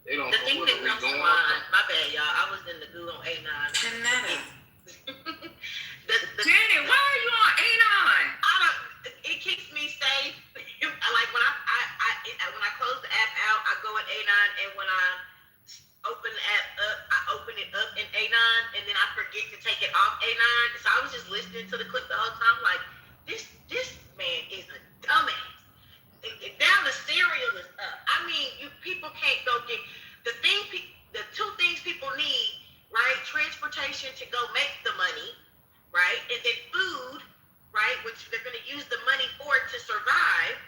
They don't The know thing where that we're comes to going. mind, my bad, y'all. I was in the goo on 8-9. Janetta. Janet, why are you on A9? It keeps me safe. Like when I close the app out, I go in A9, and when I open the app up, I open it up in A9, and then I forget to take it off A9. So I was just listening to the clip the whole time, like this man is a dumbass. Now the cereal is up. I mean, people can't go get the two things people need, right? Transportation to go make the money, right? And then food, right? Which they're going to use the money for to survive,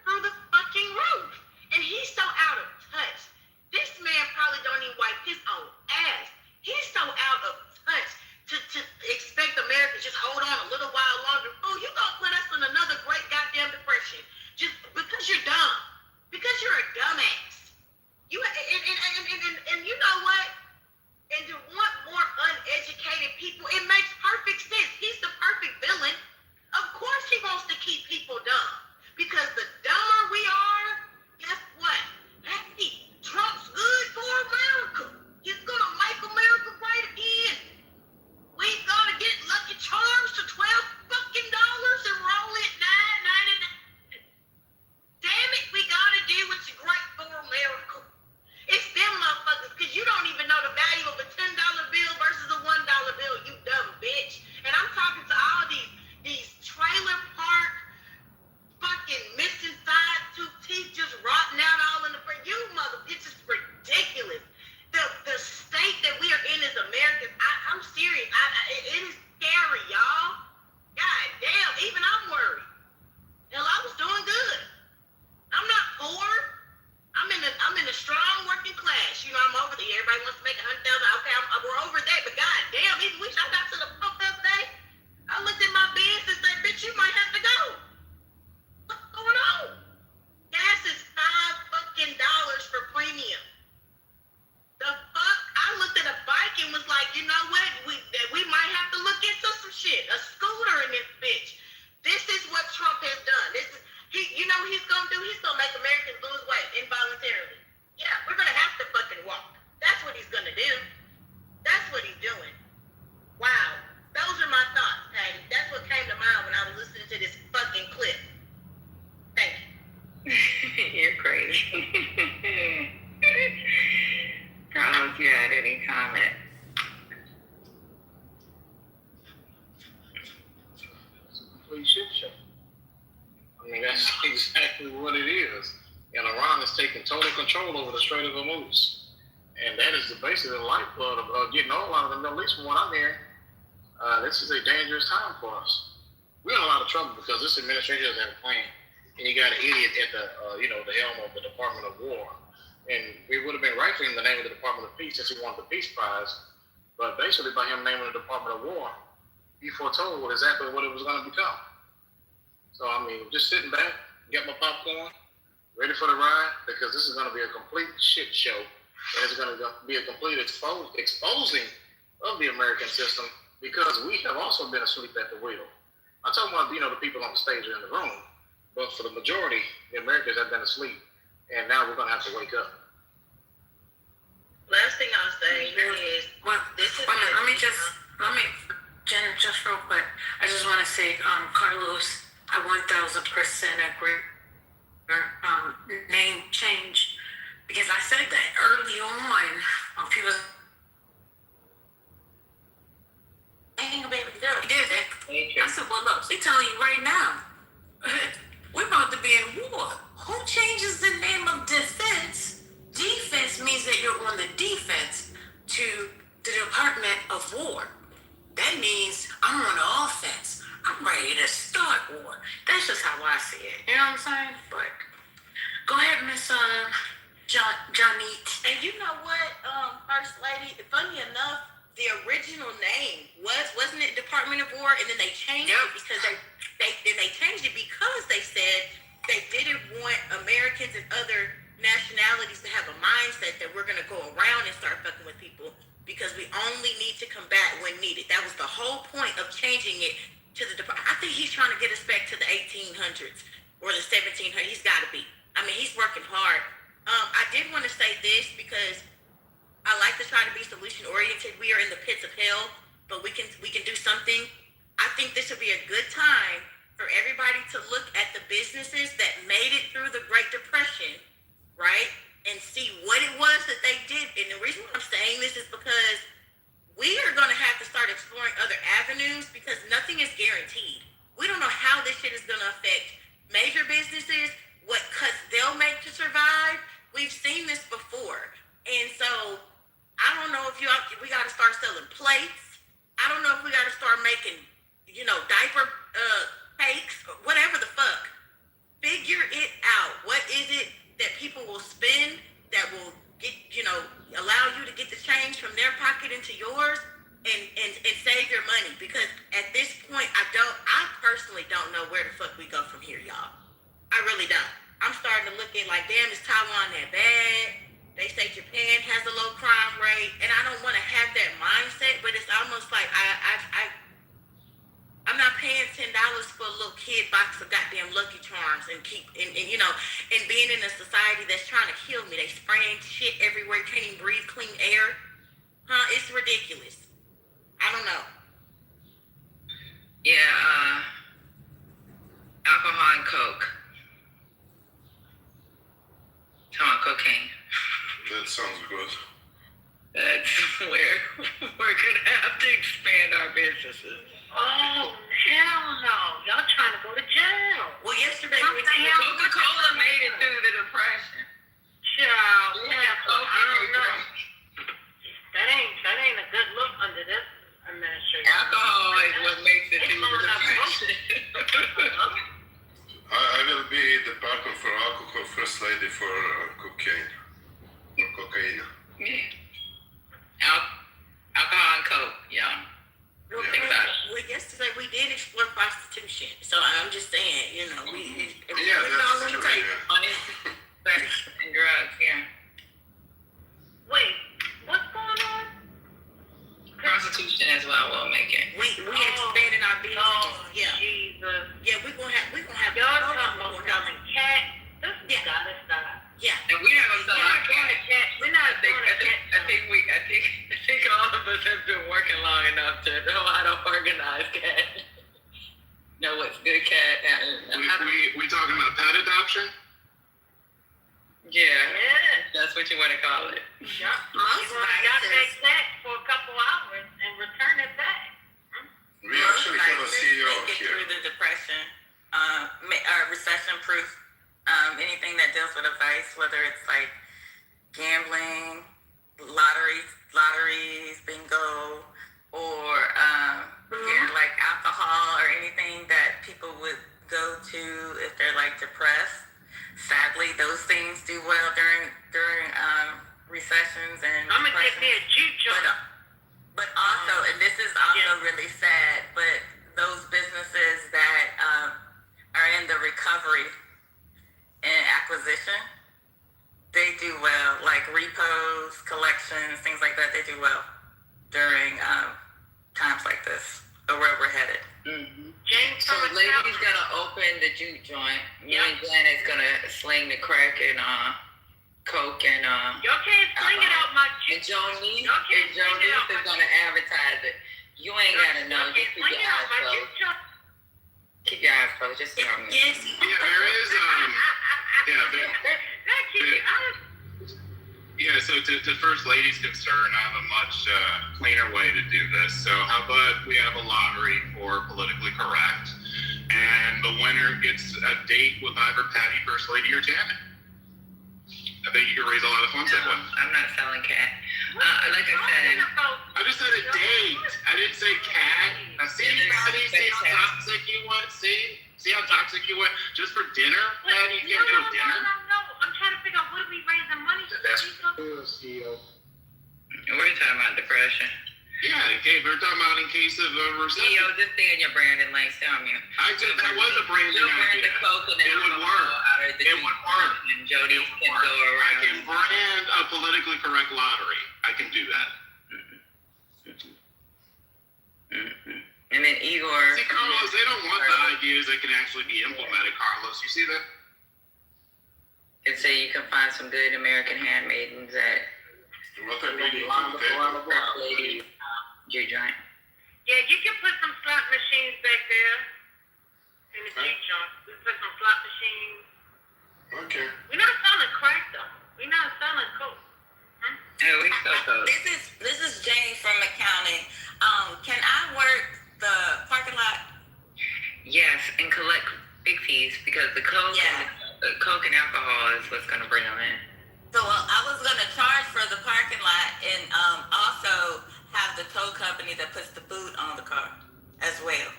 through the fucking roof. And he's so out of touch. This man probably don't even wipe his own ass. He's so out of touch to expect America to just hold on a little while longer. Oh, you gonna put us in another great goddamn depression just because you're dumb, because you're a dumbass. And you know what? And to want more uneducated people, it makes perfect sense. He's the perfect villain. Of course he wants to keep people dumb. Because the dumber we are, guess what? Hey, Trump's good for America. He's gonna make America great again. We gotta get Lucky Charms to $12 fucking and roll it $9.99. Damn it, we gotta do what's great for America. It's them motherfuckers, because you don't even know the value of a $10 bill versus a $1 bill, you dumb bitch. And I'm talking to all these trailer park fucking missing side tooth teeth just rotting out all in the front. You mother, it's just ridiculous. The state that we are in as Americans, I'm serious. It is scary, y'all. God damn, even I'm worried. Hell, I was doing good. I'm not poor. I'm in a strong working class. You know, I'm over there. Everybody wants to make $100,000. Okay, we're over that. But god damn, even when I got to the pump the other day, I looked at my biz and said, bitch, you might have to go. What's going on? Gas is $5 fucking for premium. The fuck? I looked at a bike and was like, you know what? We might have to look into some shit. A scooter in this bitch. This is what Trump has done. You know what he's gonna do? He's gonna make Americans lose weight involuntarily. Yeah, we're gonna have to fucking walk. That's what he's gonna do. That's what he's doing. Wow. Those are my thoughts, Patty. That's what came to mind when I was listening to this fucking clip. Thank you. You're crazy. Carlos, you had any comment? It's a complete shit show. I mean, that's exactly what it is. And Iran is taking total control over the Strait of Hormuz. And that is basically the lifeblood of getting oil out of the Middle East, from what I'm hearing. This is a dangerous time for us. We're in a lot of trouble because this administration doesn't have a plan. And you got an idiot at the helm of the Department of War. And it would have been right for him to name the Department of Peace since he wanted the Peace Prize. But basically, by him naming the Department of War, he foretold exactly what it was going to become. So, I mean, just sitting back, get my popcorn, ready for the ride, because this is going to be a complete shit show. And it's going to be a complete exposing of the American system, because we have also been asleep at the wheel. I'm talking about, the people on the stage or in the room, but for the majority, the Americans have been asleep, and now we're going to have to wake up. Last thing I'll say is, Jen, just real quick, I just want to say, Carlos, I 1000% agree. Name change, because I said that early on people. Ain't a baby girl. He did that. I said, well, look, they're telling you right now, we're about to be in war. Who changes the name of defense? Defense means that you're on the defense to the Department of War. That means I'm on the offense. I'm ready to start war. That's just how I see it. You know what I'm saying? But go ahead, Miss Johnny. And you know what, First Lady? Funny enough, the original name wasn't it Department of War, and then they changed it because Mexicans and other nationalities to have a mindset that we're gonna go around and start fucking with people because we only need to combat when needed. That was the whole point of changing it to the department. I think he's trying to get us back to the 1800s or the 1700s. He's got to be. I mean, he's working hard. I did want to say this because I like to try to be solution oriented. We are in the pits of hell, but we can do something. I think this would be a good time for everybody to look at the businesses that made it through the Great Depression, right? And see what it was that they did. And the reason why I'm saying this is because we are going to have to start exploring other avenues because nothing is guaranteed. We don't know how this shit is going to affect major businesses, what cuts they'll make to survive. We've seen this before. And so I don't know if we got to start selling plates. I don't know if we got to start making, diaper cakes, or whatever the fuck. Figure it out. What is it that people will spend that will get, allow you to get the change from their pocket into yours and save your money? Because at this point, I personally don't know where the fuck we go from here, y'all. I really don't. I'm starting to look at like, damn, is Taiwan that bad? They say Japan has a low crime rate, and I don't want to have that mindset, but it's almost like I'm not paying $10 for a little kid box of goddamn Lucky Charms and and being in a society that's trying to kill me. They spraying shit everywhere, can't even breathe clean air. It's ridiculous. I don't know. Yeah, alcohol and coke. Cocaine. That sounds good. That's where we're gonna have to expand our businesses. Oh, hell no. Y'all trying to go to jail. Well, yesterday Coca-Cola made it through the depression. Child, Yeah, I don't know. That ain't a good look under this administration. Alcohol is what makes it through the depression. I will be the partner for alcohol, first lady for cocaine. Cocaine. Yeah. Alcohol and coke, yeah. Well, yesterday we did explore prostitution. So I'm just saying, that's true. Money, sex, and drugs, yeah. Wait, what's going on? Prostitution as well will make it. We expanding our business. Oh, Yeah. Jesus. Yeah, we're gonna have Y'all talking about selling cat. This gotta stop. Yeah. And we're not gonna sell our cat. We're not doing a cat. I think all of us have been working long enough to know how to organize cat. Know what's good cat. We talking about pet adoption? Yeah. Yeah. That's what you want to call it. Yeah. You want to adopt that cat for a couple hours and return it back. We actually have a CEO get here. through the depression, recession-proof, anything that deals with a vice, whether it's like gambling, lotteries, bingo, or like alcohol or anything that people would go to if they're like depressed. Sadly, those things do well during recessions and I'm gonna get me a juke joint. But also, and this is also really sad, but those businesses that are in the recovery and acquisition, they do well, like repos, collections, things like that. They do well during times like this, or where we're headed. Mm-hmm. James, so lady's gonna open the juke joint. Me and Janet's gonna sling the crack and coke and y'all can't sling it out my juke. And Jonice is gonna advertise it. You ain't gotta know. Just keep your eyes closed. Keep your eyes closed. Just tell me. Yes. Yeah, there is So to First Lady's concern, I have a much cleaner way to do this. So how about we have a lottery for politically correct, and the winner gets a date with either Patty, First Lady, or Janet. I think you can raise a lot of funds that way. I'm not selling cat. Like I said, I just said a date. I didn't say cat. Now see, Patty, see how toxic you went? See how toxic you went? Just for dinner? Patty, you can't do dinner? No. I'm trying to figure out what are we raising money for? That's CEO. we're talking about depression. Yeah, okay, we're talking about in case of a recession. Yo, just stay in your Brandon lane. Stay on mute. I said that was a Brandon Brand idea. the coke and It would work. It would work. And Jody can go I around. can brand a politically correct lottery. I can do that. And then Igor. See, Carlos, they don't want the ideas that can actually be implemented, Carlos. You see that? And say you can find some good American handmaidens at What they're reading lady Jew joint. Yeah, you can put some slot machines back there in the Jeep joint. We put some slot machines. Okay. We're not selling crack though. We're not selling coke. Yeah, we sell coke. This is Jane from accounting. Can I work the parking lot? Yes, and collect big fees because the coke and alcohol is what's gonna bring them in. So I was gonna charge for the parking lot and also have the tow company that puts the boot on the car as well.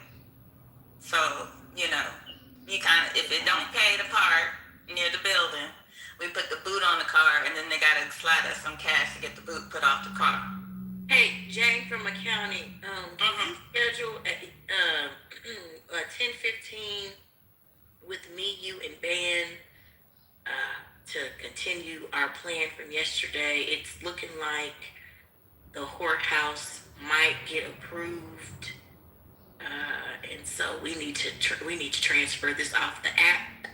So, you kind of, if it don't pay to park near the building, we put the boot on the car and then they gotta slide us some cash to get the boot put off the car. Hey, Jane from accounting, can you schedule a 10:15 with me, you, and Ben to continue our plan from yesterday? It's looking like the whorehouse might get approved, and so we need to transfer this off the app.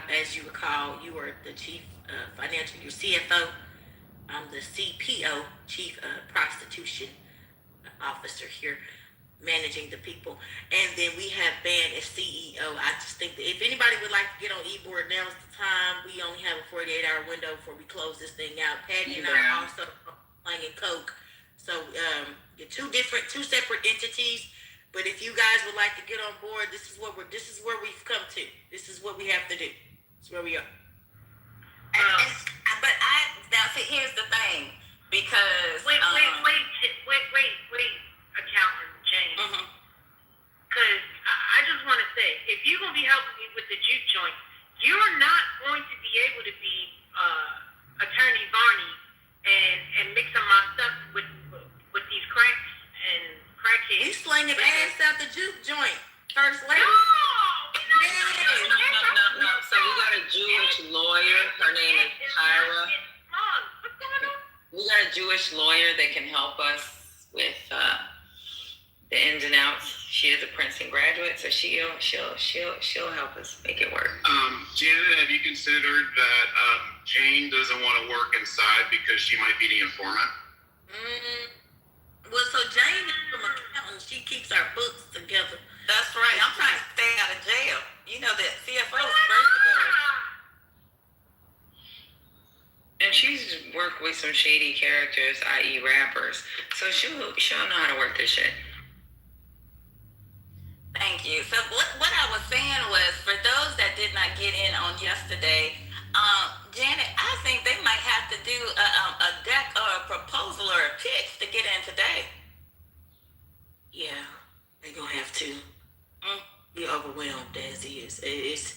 As you recall, you are the chief financial, your CFO. I'm the CPO, Chief Prostitution Officer here, managing the people. And then we have Ben as CEO. I just think that if anybody would like to get on e-board, now's the time. We only have a 48-hour window before we close this thing out. Patty and I are also playing Coke. So you're two separate entities. But if you guys would like to get on board, this is where we've come to. This is what we have to do. This is where we are. But now see, here's the thing, because wait, accountant Jane. Because I just want to say, if you're gonna be helping me with the juke joint, you're not going to be able to be Attorney Barney and mixing my stuff with these cracks and crackheads. We slinging ass out the juke joint, first lady. No. So we got a Jewish lawyer. Her name is Tyra. We got a Jewish lawyer that can help us with the ins and outs. She is a Princeton graduate, so she'll help us make it work. Janet, have you considered that Jane doesn't want to work inside because she might be the informant? Well, so Jane is from accounting. She keeps our books together. That's right. I'm trying to stay out of jail. You know that CFO is first to go. And she's worked with some shady characters, i.e. rappers. So she'll know how to work this shit. Thank you. So what I was saying was, for those that did not get in on yesterday, Janet, I think they might have to do a deck or a proposal or a pitch to get in today. Yeah, they're gonna have to. Be overwhelmed as is.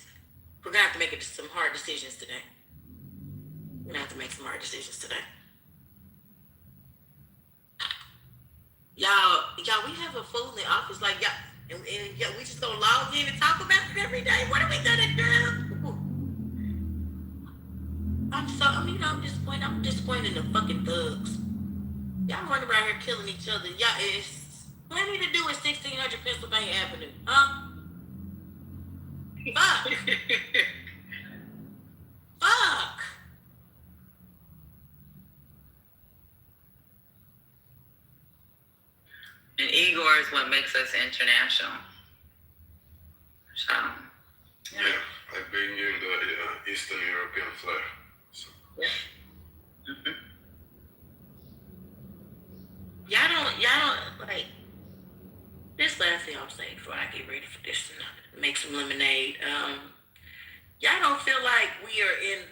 We're gonna have to make some hard decisions today. We're gonna have to make some hard decisions today. Y'all, we have a fool in the office, like y'all, and we just gonna log in and talk about it every day. What are we gonna do? I'm disappointed in the fucking thugs. Y'all running around here killing each other. Y'all, it's plenty to do at 1600 Pennsylvania Avenue, huh? Fuck. Fuck. And Igor is what makes us international. So, yeah, I bring you the Eastern European flair. So. Yeah. Y'all don't like. This last thing I'm saying before I get ready for this and make some lemonade. Y'all don't feel like we are in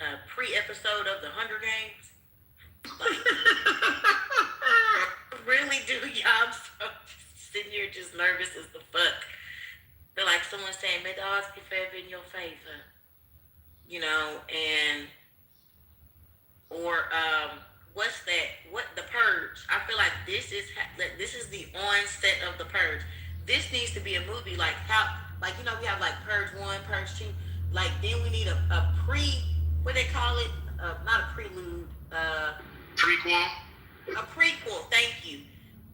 a pre-episode of the Hunger Games? Like, really do y'all? I'm so sitting here just nervous as the fuck. Feel like someone saying, "May the odds be forever in your favor," and or what's that? What the purge? I feel like this is the onset of the purge. This needs to be a movie like how, like we have like Purge 1, Purge 2. Like then we need a what they call it? Not a prelude. Prequel. A prequel. Thank you.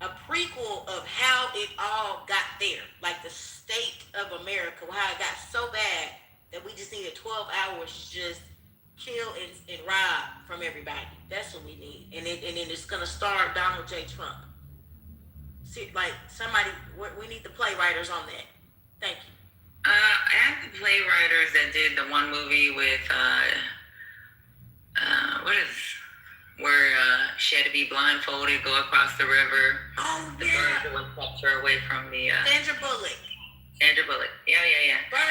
A prequel of how it all got there, like the state of America, how it got so bad that we just needed 12 hours to just kill and rob from everybody. That's what we need. And then it's gonna star Donald J. Trump. See, like somebody, we need the playwriters on that. Thank you. I have the playwriters that did the one movie with where she had to be blindfolded, go across the river. Oh the yeah. bird would kept her away from the Sandra Bullock. Sandra Bullock. Yeah.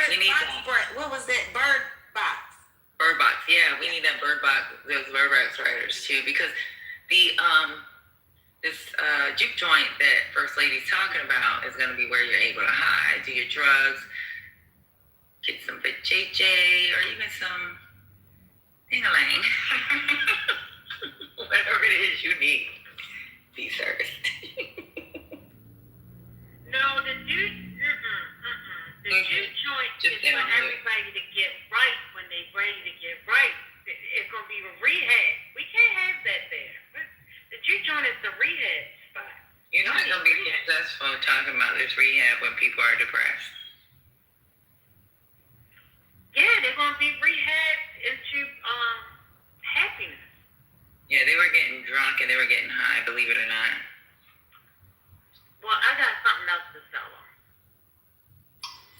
We need that. What was that? Bird Box. Bird Box. Yeah, we need that Bird Box. Those Bird Box writers too, because the this juke joint that First Lady's talking about is going to be where you're able to hide, do your drugs, get some JJ, or even some ding-a-lang. Whatever it is you need. Be serviced. No, the juke joint is for everybody to get right when they're ready to get right. It's going to be a rehab. We can't have that there. The juke joint is the rehab spot. You're not going to be successful talking about this rehab when people are depressed. Yeah, they're going to be rehabbed into happiness. Yeah, they were getting drunk and they were getting high, believe it or not. Well, I got something else to sell them.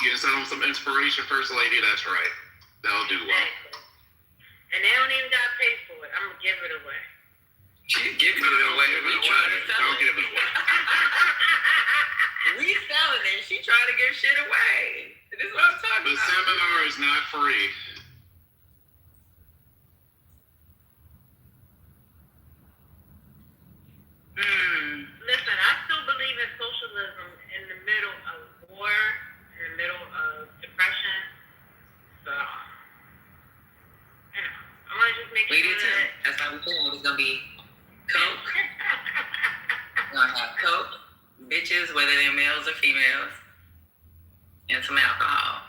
You can sell them some inspiration, First Lady. That's right. That'll do well. And they don't even got to pay for it. I'm going to give it away. She's giving it away. We trying to sell Don't it. give it away. We selling it. She trying to give shit away. This is what I'm talking The about. seminar is not free. Listen, I still believe in socialism in the middle of war, in the middle of depression. So, I want to just make We do sure too. that... That's how we feel. It's going to be Coke. We're going to have Coke, bitches, whether they're males or females, and some alcohol.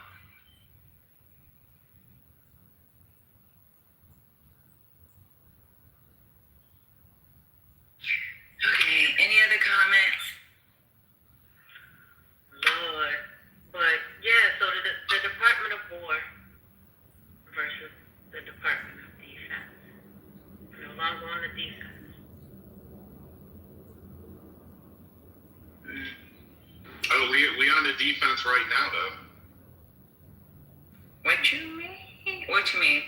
Okay, any other comments? Lord. But, yeah, so the Department of War versus the Department of Defense. We're no longer on the defense. Oh, we on the defense right now, though. What you mean? What you mean?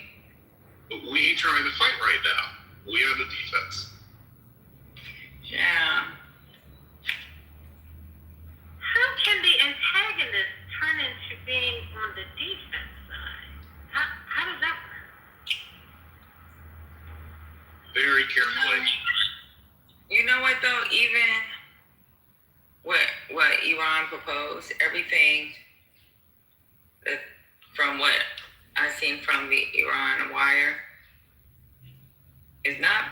We ain't trying to fight right now. We on the defense. Yeah. How can the antagonist turn into being on the defense side? How does that work? Very carefully. You know what though? Even what Iran proposed, everything that from what I've seen from the Iran wire is not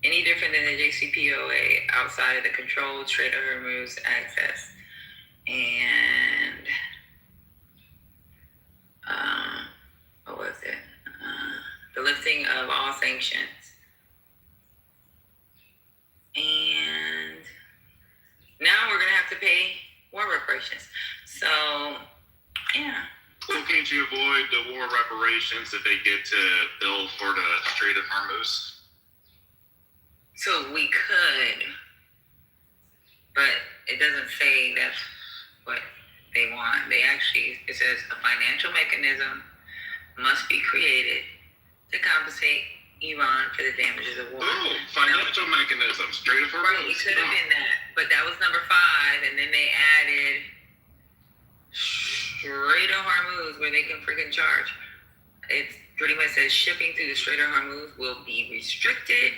any different than the JCPOA outside of the controlled Strait of Hormuz access and what was it? The lifting of all sanctions. And now we're gonna have to pay war reparations. So, yeah. Well, can't you avoid the war reparations if they get to bill for the Strait of Hormuz? So we could, but it doesn't say that's what they want. They actually, it says a financial mechanism must be created to compensate Iran for the damages of war. Oh, financial mechanism, Strait of Hormuz. Right, it could have been that, but that was number 5, and then they added Strait of Hormuz, where they can freaking charge. It pretty much says shipping through the Strait of Hormuz will be restricted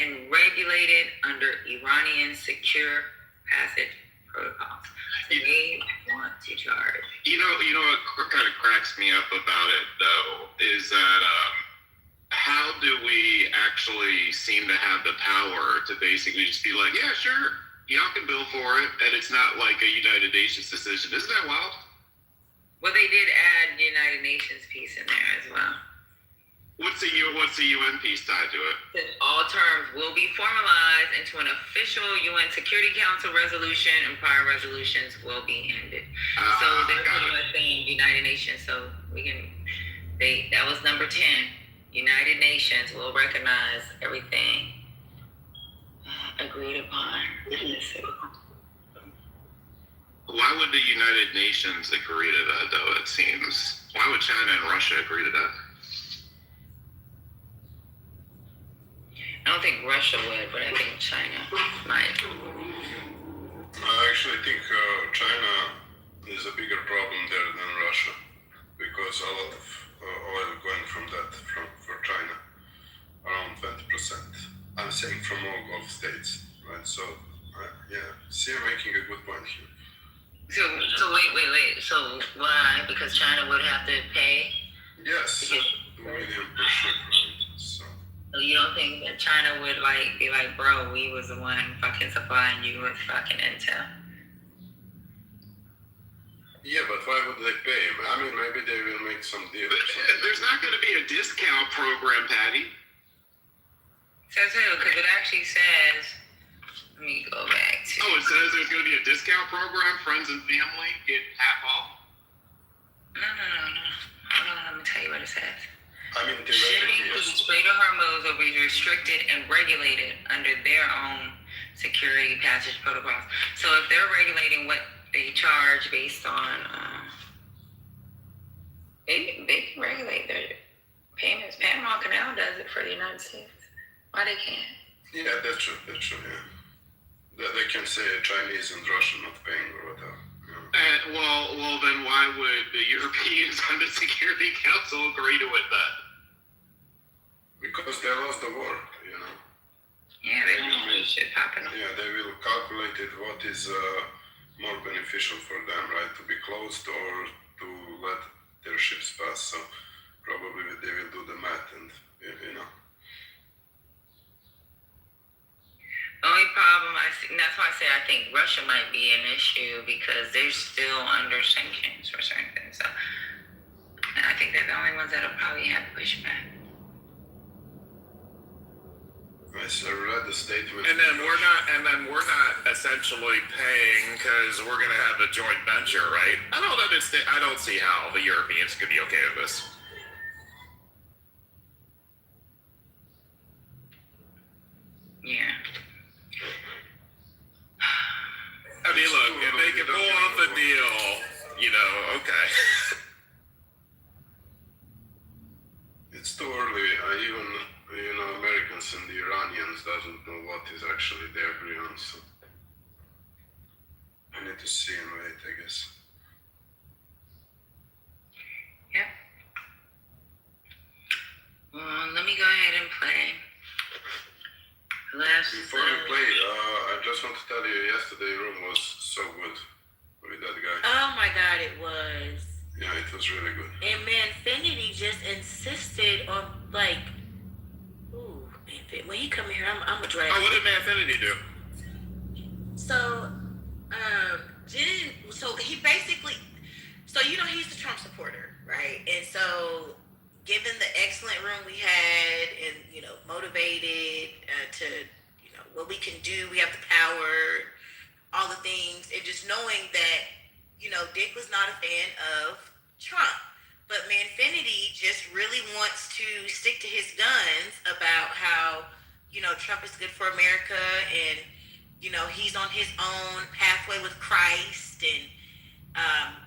and regulated under Iranian secure passage protocols. They want to charge. You know what kind of cracks me up about it though is that how do we actually seem to have the power to basically just be like, yeah, sure, y'all can bill for it, and it's not like a United Nations decision? Isn't that wild? Well, they did add the United Nations piece in there as well. What's the UN piece tied to it? That all terms will be formalized into an official UN Security Council resolution, and prior resolutions will be ended. So they're pretty much saying United Nations. So we can. That was number 10. United Nations will recognize everything agreed upon. Why would the United Nations agree to that, though? It seems. Why would China and Russia agree to that? I don't think Russia would, but I think China might. I actually think China is a bigger problem there than Russia, because a lot of oil going from for China, around 20%. I'm saying from all Gulf states, right? So, see, I'm making a good point here. So wait. So why? Because China would have to pay? Yes, $2 million per ship, right? So you don't think that China would be like, bro, we was the one fucking supplying you with fucking intel? Yeah, but why would they pay? I mean, maybe they will make some deal. There's not going to be a discount program, Patty. Says who? Because it actually says, let me go back to. Oh, it says there's going to be a discount program. Friends and family get half off. No. Hold on, let me tell you what it says. I mean, shipping through the Strait of Hormuz will be restricted and regulated under their own security passage protocols. So if they're regulating what they charge based on, they can regulate their payments. Panama Canal does it for the United States. Why they can't? Yeah, that's true. They can say Chinese and Russian not paying or whatever. Well, then why would the Europeans on the Security Council agree to it then? Because they lost the war, you know. Yeah, they don't really shit popping up. Yeah, they will calculate it what is more beneficial for them, right? To be closed or to let their ships pass. So probably they will do the math and, you know. The only problem and that's why I say I think Russia might be an issue because they're still under sanctions for certain things. So and I think they're the only ones that'll probably have to push back. I read the statement. And then we're not essentially paying because we're gonna have a joint venture, right? I don't see how the Europeans could be okay with this. Yeah. I mean, look, if they can pull off the deal, you know, okay. It's too early. Even, Americans and the Iranians doesn't know what is actually they agree on. So I need to see and wait, I guess. Yep. Let me go ahead and play. Before you play, I just want to tell you, yesterday room was so good with that guy. Oh my God, it was. Yeah, it was really good. And Manfinity just insisted on when he come here, I'm a drag. Oh, what did Manfinity do? So, Jen, he basically, he's the Trump supporter, right? And so, given the excellent room we had and, motivated to, what we can do, we have the power, all the things, and just knowing that, Dick was not a fan of Trump. But Manfinity just really wants to stick to his guns about how, Trump is good for America and, he's on his own pathway with Christ and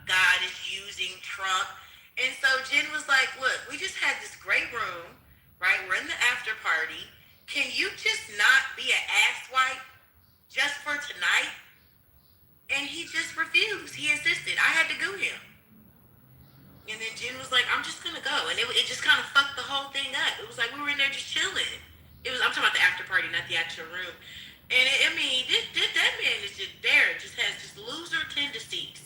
God is using Trump. And so Jen was like, look, we just had this great room, right? We're in the after party. Can you just not be an asswipe just for tonight? And he just refused. He insisted. I had to goo him. And then Jen was like, I'm just going to go. And it just kind of fucked the whole thing up. It was like we were in there just chilling. I'm talking about the after party, not the actual room. And that man is just there. Just has just loser tendencies.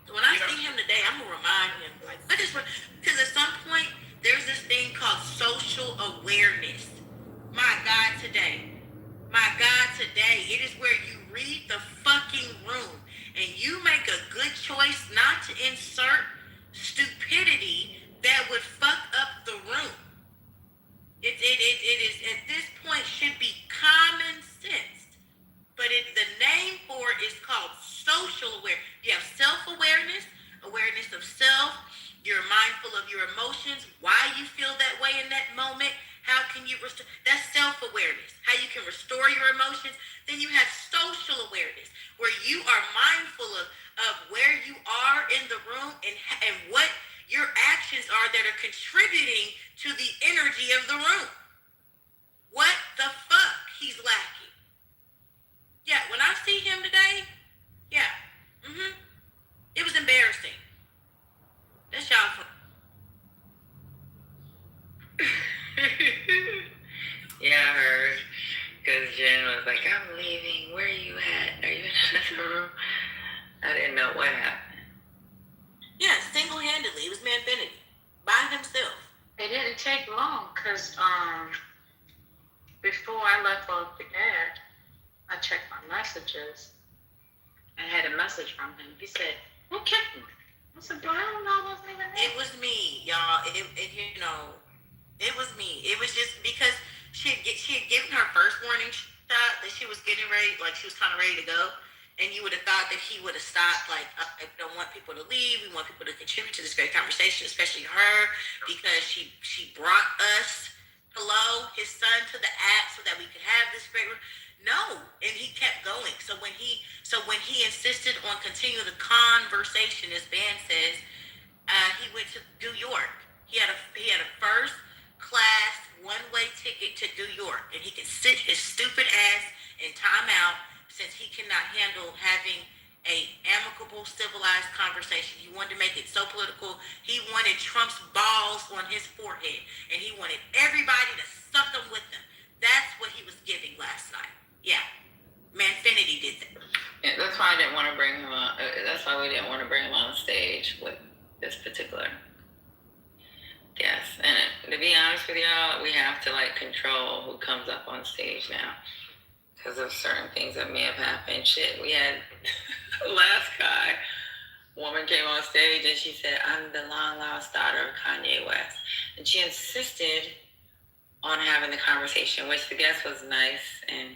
When I see him today, I'm going to remind him. Because at some point, there's this thing called social awareness. My God, today. My God, today. It is where you read the fucking room and you make a good choice not to insert stupidity that would fuck up the room. It is, at this point, should be common sense. But the name for it is called social awareness. You have self-awareness, awareness of self. You're mindful of your emotions, why you feel that way in that moment. How can you restore? That's self-awareness. How you can restore your emotions. Then you have social awareness, where you are mindful of where you are in the room and what your actions are that are contributing to the energy of the room. What the fuck he's lacking. Yeah, when I see him today, yeah, it was embarrassing. That's y'all. Yeah, I heard. Because Jen was like, I'm leaving. Where are you at? Are you in another room? I didn't know what happened. Yeah, single-handedly. It was Manfinity. By himself. It didn't take long because before I left off the ad, I checked my messages and had a message from him. He said, who kicked me? I said, well, I don't know. It wasn't even me. It was me, y'all. It was me. It was just because she had given her first warning shot that she was getting ready, like she was kind of ready to go. And you would have thought that he would have stopped, like, I don't want people to leave. We want people to contribute to this great conversation, especially her, because she brought us, his son, to the app so that we could have this great. No, and he kept going. So when he insisted on continuing the conversation, as Van says, he went to New York. He had a first class one-way ticket to New York, and he could sit his stupid ass in timeout since he cannot handle having a amicable, civilized conversation. He wanted to make it so political. He wanted Trump's balls on his forehead, and he wanted everybody to suck them with him. That's what he was giving last night. Yeah, Manfinity did that. Yeah, that's why I didn't want to bring him on. That's why we didn't want to bring him on stage with this particular. Yes, and to be honest with y'all, we have to control who comes up on stage now because of certain things that may have happened. Shit, we had last guy, woman came on stage and she said, I'm the long lost daughter of Kanye West. And she insisted on having the conversation, which the guest was nice. And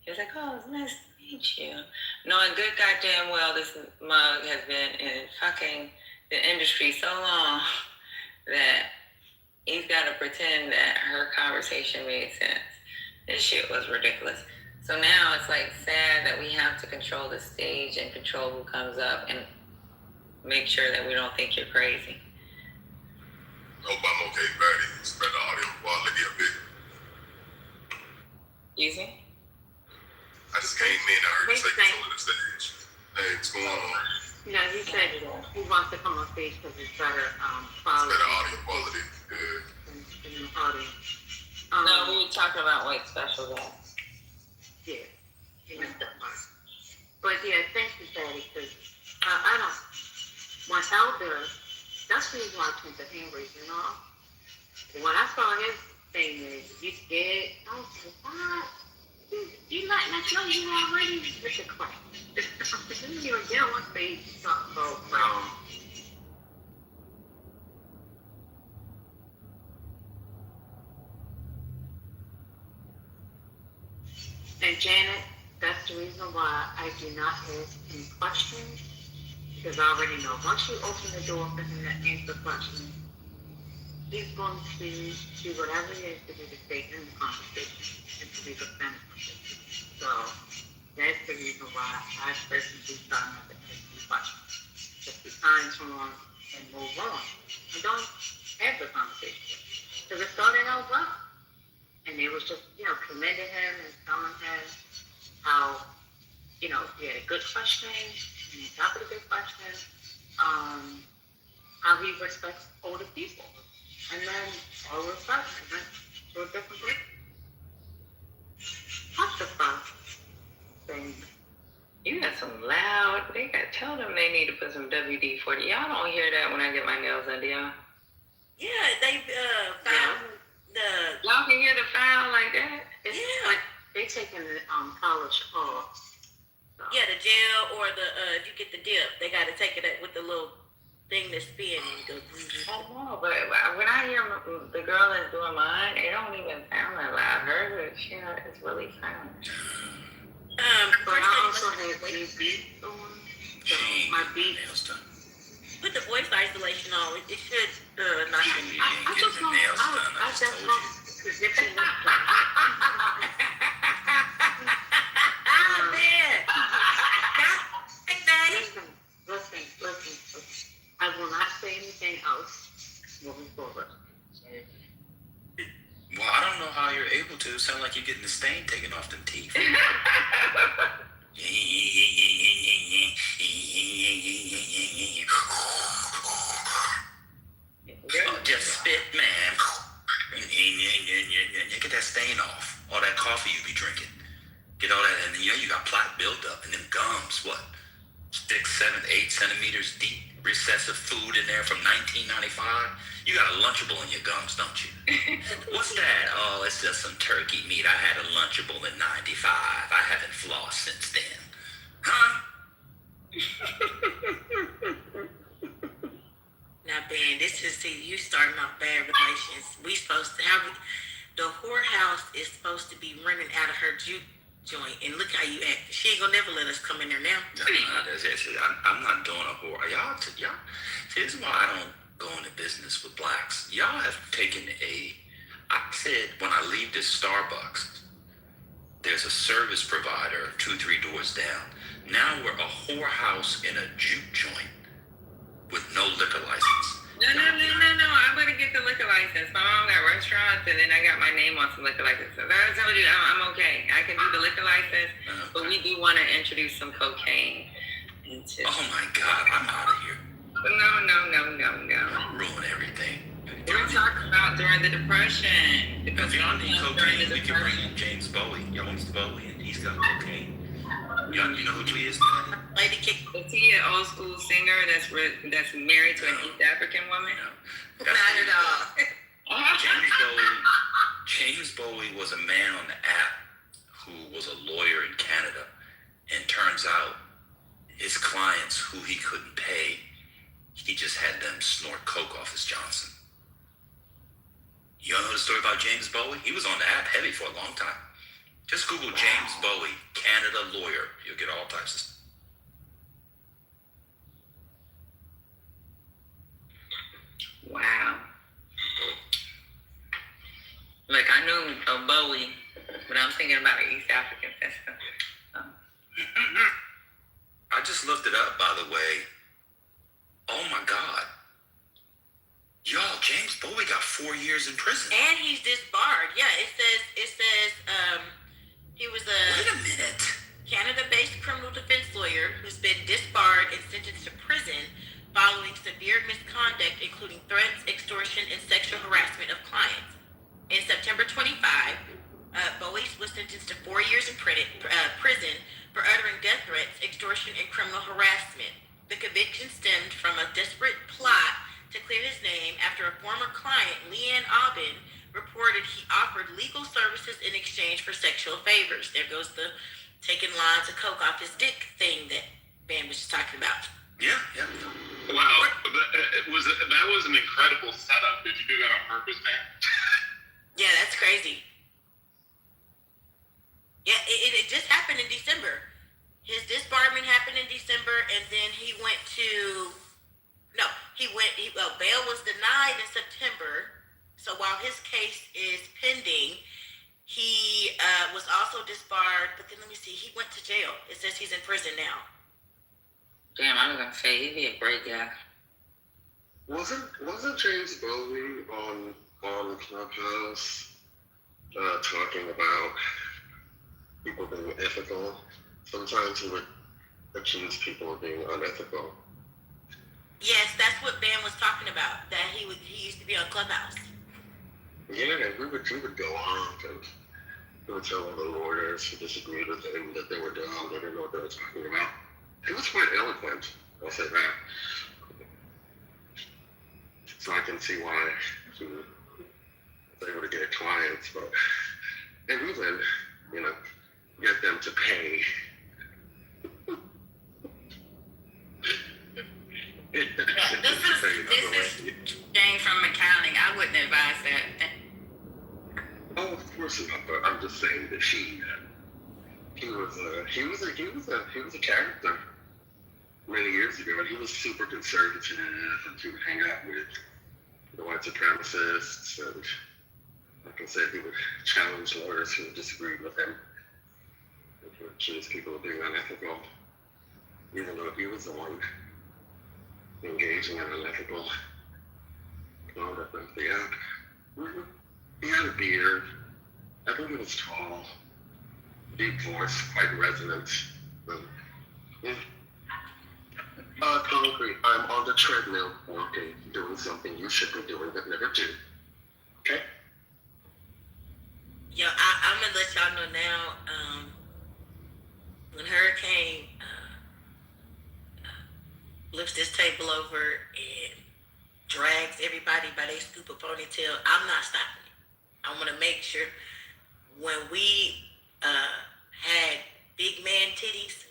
he was like, oh, it's nice to meet you. Knowing good goddamn well this mug has been in fucking the industry so long that he's got to pretend that her conversation made sense. This shit was ridiculous. So now it's sad that we have to control the stage and control who comes up and make sure that we don't think you're crazy. Hope I'm okay, Bernie. Spread the audio quality a bit. Excuse me? I just came in and heard you say something on the stage. Hey, what's going on? Yeah, he said he wants to come on stage because it's better quality. Better audio quality. In the audience. No, we were talking about white special guests. Yeah, he missed that part. But yeah, thank you, Patty, because I don't, when Elder, that's the reason why I turned the hand raising off. When I saw his thing is, you scared? I was like, what? You letting us know you already with the class. You don't get on stage talking about And Janet, that's the reason why I do not ask any questions, because I already know once you open the door for him to answer questions, he's going to do whatever it is to be the stay in the conversation and to be the benefit. So that's the reason why I personally try not to ask any questions. Just be kind to him and move on. And don't have the conversation. Because it started out well. And they was just, commending him and telling him how, he had a good question, and on top of the good question, how he respects older people. And then all of a sudden, it went to a different place. What's the thing? You got some loud, tell them they need to put some WD-40. Y'all don't hear that when I get my nails done, do y'all? Yeah, they found Y'all can hear the foul like that? It's Yeah. like they taking the college off. So. Yeah, the gel or the if you get the dip, they got to take it with the little thing that spins and go. I know, but when I hear the girl that's doing mine, it don't even sound that loud. Hers, it's really silent. But I also have these beats on, so my beats. Put the voice isolation on. It should not. I just want. I just want to zip it up. Listen. I will not say anything else moving forward. Well, I don't know how you're able to. Sound like you're getting the stain taken off them teeth. Just spit, man. Get that stain off. All that coffee you be drinking. Get all that, and you got plaque buildup, and them gums, what? 6, 7, 8 centimeters deep. Recessive food in there from 1995. You got a Lunchable in your gums, don't you? What's that? Oh, it's just some turkey meat. I had a Lunchable in 95. I haven't flossed since then. Huh? Now, Ben, this is you starting off bad relations. We supposed to have the whorehouse is supposed to be running out of her juke joint, and look how you act. She ain't gonna never let us come in there now. I'm not doing a whore. Y'all, see, this is why I don't go into business with blacks. Y'all have taken I said when I leave this Starbucks, there's a service provider 2-3 doors down. Now we're a whorehouse in a juke joint with no liquor license. No. I'm gonna get the liquor license. My mom got restaurants, and then I got my name on some liquor licenses. So I told you I'm okay. I can do the liquor license, but we do want to introduce some cocaine into. Oh my God, I'm out of here. No. Ruin everything. We were talking about during the Depression. If y'all need cocaine, we can bring in James Bowie. Y'all want Mr. Bowie, and he's got cocaine. You know who he is, man? Lady Kick. Is he an old school singer that's married to an East African woman? Not at all. James Bowie was a man on the app who was a lawyer in Canada, and turns out his clients who he couldn't pay, he just had them snort coke off his Johnson. You all know the story about James Bowie? He was on the app heavy for a long time. Just Google James Bowie, Canada lawyer. You'll get all types of stuff. Wow. Look, I knew of Bowie, but I'm thinking about an East African system. I just looked it up, by the way. Oh my God. Y'all, James Bowie got 4 years in prison. And he's disbarred. Yeah, it says he was Wait a minute. Canada-based criminal defense lawyer who's been disbarred and sentenced to prison following severe misconduct, including threats, extortion, and sexual harassment of clients. In September 25, Bowie was sentenced to 4 years in prison for uttering death threats, extortion, and criminal harassment. The conviction stemmed from a desperate plot to clear his name after a former client, Leanne Aubin, reported he offered legal services in exchange for sexual favors. There goes the taking lines of coke off his dick thing that Ben was just talking about. Yeah. Wow, that was an incredible setup. Did you do that on purpose, man? Yeah, that's crazy. Yeah, it just happened in December. His disbarment happened in December, and then he went to... bail was denied in September. So while his case is pending, he was also disbarred. But then let me see, he went to jail. It says he's in prison now. Damn, I was gonna say he'd be a great guy. Wasn't James Bowie on Clubhouse talking about people being ethical? Sometimes he would accuse people of being unethical. Yes, that's what Ben was talking about. That he used to be on Clubhouse. Yeah, we would go on and he would tell all the lawyers who disagreed with him that they were dumb, they didn't know what they were talking about. He was quite eloquent, I'll say that. So I can see why he able to get clients, but and even, get them to pay. This is Jane from accounting. I wouldn't advise that. Oh, of course not. But I'm just saying that he was a character many years ago, and he was super conservative, and he would hang out with the white supremacists, and like I said, he would challenge lawyers who disagreed with him, and he would accuse people of being unethical, even though he was the one engaging in unethical conduct. He had a beard. I think he was tall, deep voice, quite resonant. Concrete, I'm on the treadmill, walking, doing something you should be doing but never do. Okay? Yo, I'm gonna let y'all know now, when Hurricane lifts this table over and drags everybody by their scoop of ponytail, I'm not stopping it. I want to make sure when we had big man titties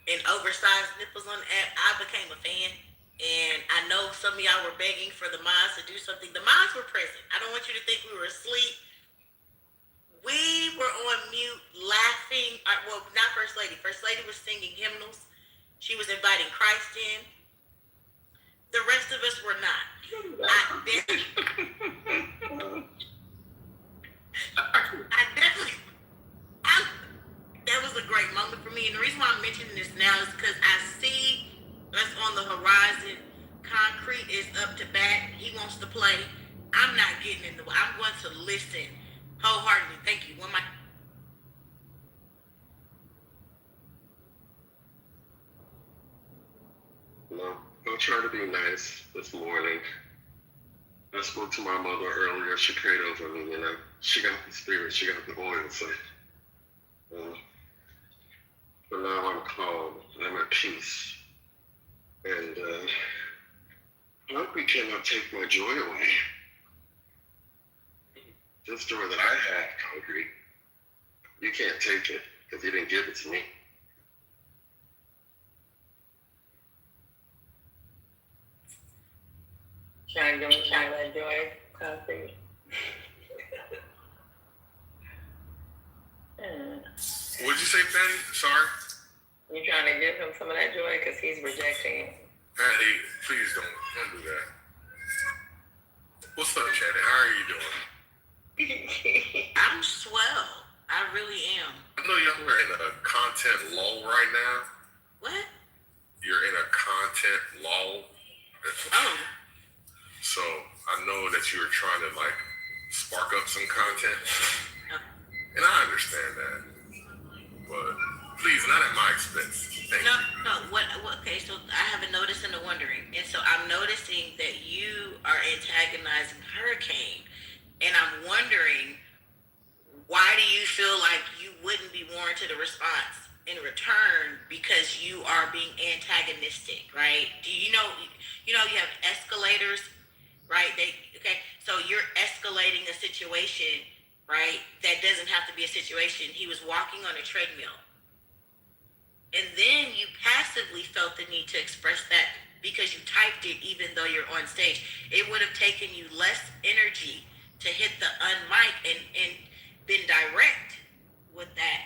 and oversized nipples on the app, I became a fan. And I know some of y'all were begging for the moms to do something. The moms were present. I don't want you to think we were asleep. We were on mute laughing. Well, not First Lady. First Lady was singing hymnals. She was inviting Christ in. The rest of us were not. That was a great moment for me. And the reason why I'm mentioning this now is because I see us on the horizon. Concrete is up to bat. He wants to play. I'm not getting in the way. I'm going to listen wholeheartedly. Thank you. No, I'll try to be nice this morning. I spoke to my mother earlier. She prayed over me, she got the spirit, she got the oil, so but now I'm calm, I'm at peace, and Concrete cannot take my joy away. This joy that I had, Concrete, you can't take it because you didn't give it to me. Trying to give me some of that joy, Concrete. What'd you say, Patty? Sorry? You trying to give him some of that joy because he's rejecting it. Patty, please don't do that. What's up, Shannon? How are you doing? I'm swell. I really am. I know y'all are in a content lull right now. What? You're in a content lull. Oh. So I know that you were trying to spark up some content. And I understand that. But please, not at my expense. Thank you. What, okay, so I haven't noticed and wondering. And so I'm noticing that you are antagonizing Hurricane. And I'm wondering, why do you feel like you wouldn't be warranted a response in return because you are being antagonistic, right? Do you know you have escalators, right? So you're escalating a situation, right? That doesn't have to be a situation. He was walking on a treadmill. And then you passively felt the need to express that because you typed it even though you're on stage. It would have taken you less energy to hit the unmic and been direct with that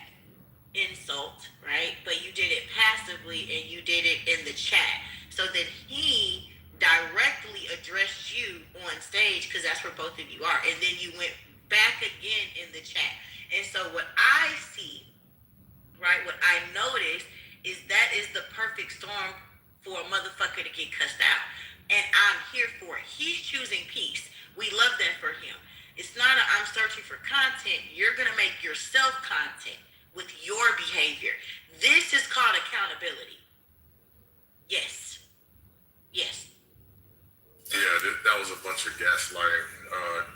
insult, right? But you did it passively and you did it in the chat. So that he directly addressed you on stage because that's where both of you are. And then you went back again in the chat. And so what I see, right, what I noticed is that is the perfect storm for a motherfucker to get cussed out. And I'm here for it. He's choosing peace. We love that for him. It's not I'm searching for content. You're going to make yourself content with your behavior. This is called accountability. Yes. Yes. Yeah, that was a bunch of gaslighting.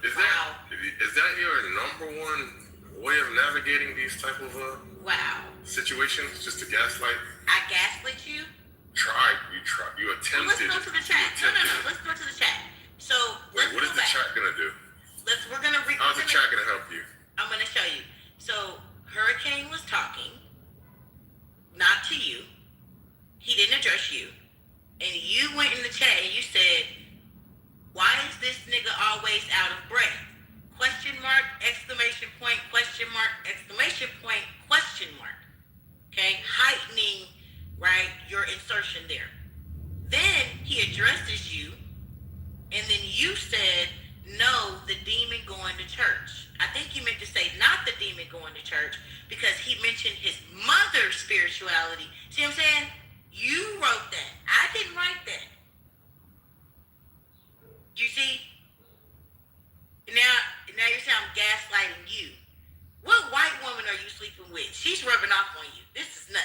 Is that your number one way of navigating these type of situations? Just to gaslight? I gaslit you? You attempted. Let's go to the chat. No. Let's go to the chat. So wait, what is the chat gonna do? We're gonna read. backtracking to help you. I'm gonna show you. So Hurricane was talking, not to you. He didn't address you, and you went in the chat and you said, "Why is this nigga always out of breath?" Question mark, exclamation point, question mark, exclamation point, question mark. Okay, heightening, right, your insertion there. Then he addresses you, and then you said, "No, the demon going to church." I think he meant to say not the demon going to church because he mentioned his mother's spirituality. See what I'm saying? You wrote that. I didn't write that. You see? Now you're saying I'm gaslighting you. What white woman are you sleeping with? She's rubbing off on you. This is nuts.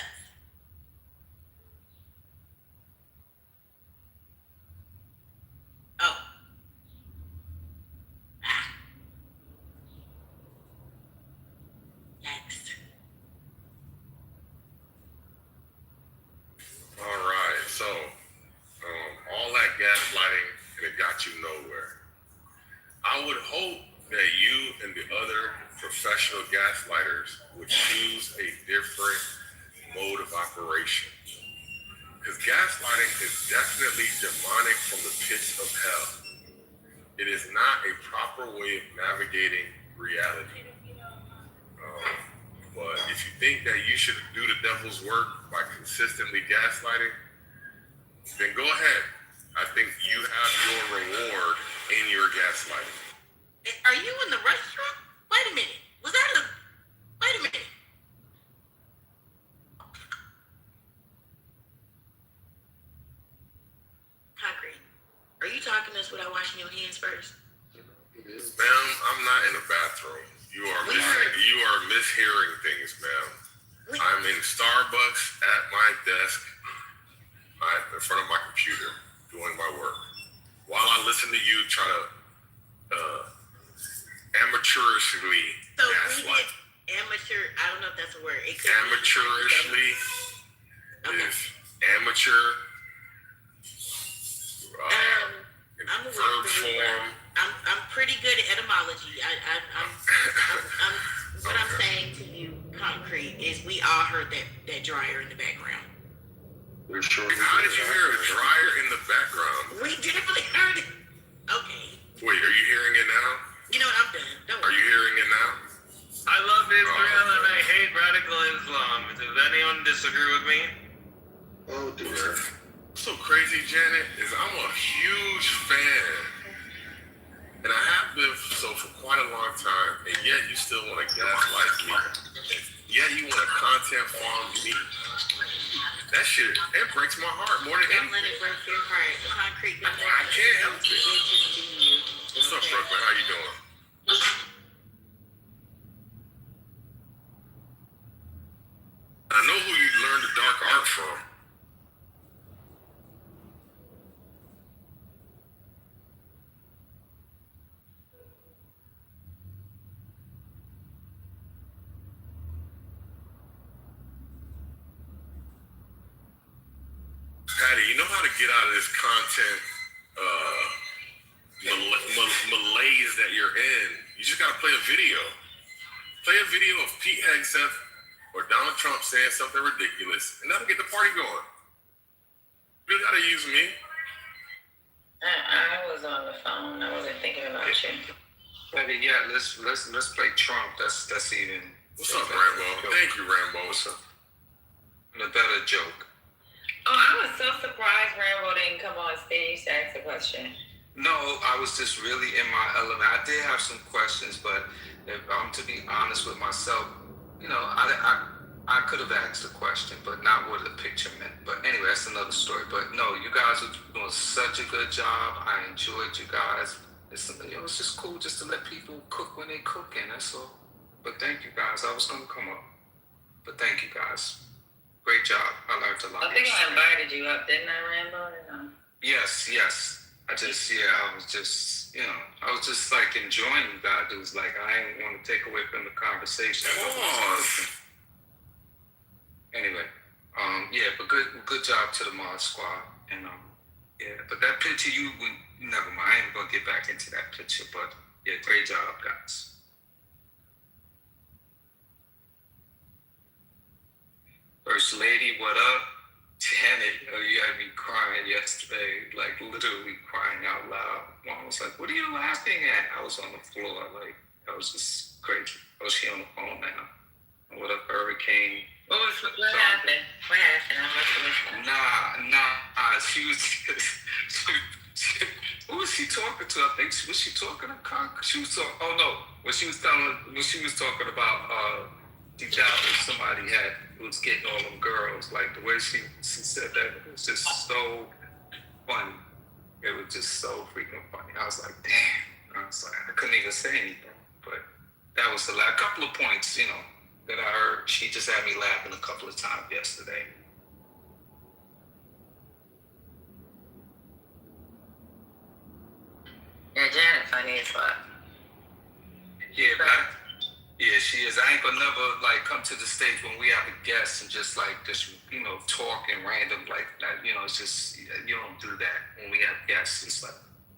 Oh. Yikes. All right, so all that gaslighting and it got you nowhere. I would hope that you and the other professional gaslighters would choose a different mode of operation. Because gaslighting is definitely demonic from the pits of hell. It is not a proper way of navigating reality. But if you think that you should do the devil's work by consistently gaslighting, then go ahead. I think you have your reward in your gaslighting. Are you in the restaurant? Wait a minute. Wait a minute. Concrete. Are you talking to us without washing your hands first? Ma'am, I'm not in the bathroom. You are mishearing things, ma'am. I'm in Starbucks at my desk, in front of my computer, doing my work. While I listen to you try to amateurishly gaslight. Amateur, I don't know if that's a word. It could amateurishly is amateur. I'm a verb form. I'm pretty good at etymology. What I'm saying to you, Concrete, is we all heard that dryer in the background. We're sure. How did you hear a dryer in the background? We definitely heard it. Okay. Wait, are you hearing it now? You know what? I'm done. Don't Are you hearing it now? I love Israel and I hate radical Islam. Does anyone disagree with me? Oh dear. So crazy, Janet, is I'm a huge fan. And I have been so for quite a long time, and yet you still want to gaslight me. Yet you want to content farm me. That shit, it breaks my heart more than anything. let it break your heart. Concrete. I can't help it. What's up, Brooklyn? How you doing? I know who you learned the dark art from. Patty, you know how to get out of this content malaise that you're in. You just gotta play a video. Play a video of Pete Hegseth or Donald Trump saying something ridiculous, and that'll get the party going. You gotta use me. I was on the phone. I wasn't thinking about you. Maybe let's play Trump. That's even. What's up, Rambo? Thank you, Rambo. What's up? And a better joke. Oh, I was so surprised Rambo didn't come on stage to ask a question. No, I was just really in my element. I did have some questions, but if I'm to be honest with myself, I could have asked a question, but not what the picture meant. But anyway, that's another story. But no, you guys are doing such a good job. I enjoyed you guys. It's just cool just to let people cook when they cook, and that's all. But thank you guys. I was going to come up. But thank you guys. Great job. I learned a lot. I think I invited you up, didn't I, Rambo? Or no? Yes. I was just like enjoying you guys. It was like I didn't want to take away from the conversation. Anyway, but good job to the mod squad. And but that picture never mind. I ain't gonna get back into that picture. But yeah, great job, guys. First Lady, what up? Janet, you had me crying yesterday, like literally crying out loud. Mom was like, what are you laughing at? I was on the floor, like, that was just crazy. Oh, she on the phone now. What up, Hurricane? What happened? What happened? I must have missed that. Nah. She was who was she talking to? I think was she talking to She was talking. Oh no, when she was talking about she doubted if somebody was getting all them girls. Like the way she said that, it was just so funny. It was just so freaking funny. I was like, damn. I was like, I couldn't even say anything. But that was a couple of points, that I heard. She just had me laughing a couple of times yesterday. Yeah, Janet funny as fuck. Yeah, she is. I ain't gonna never come to the stage when we have a guest and just talk and random like that. It's just you don't do that when we have guests. It's like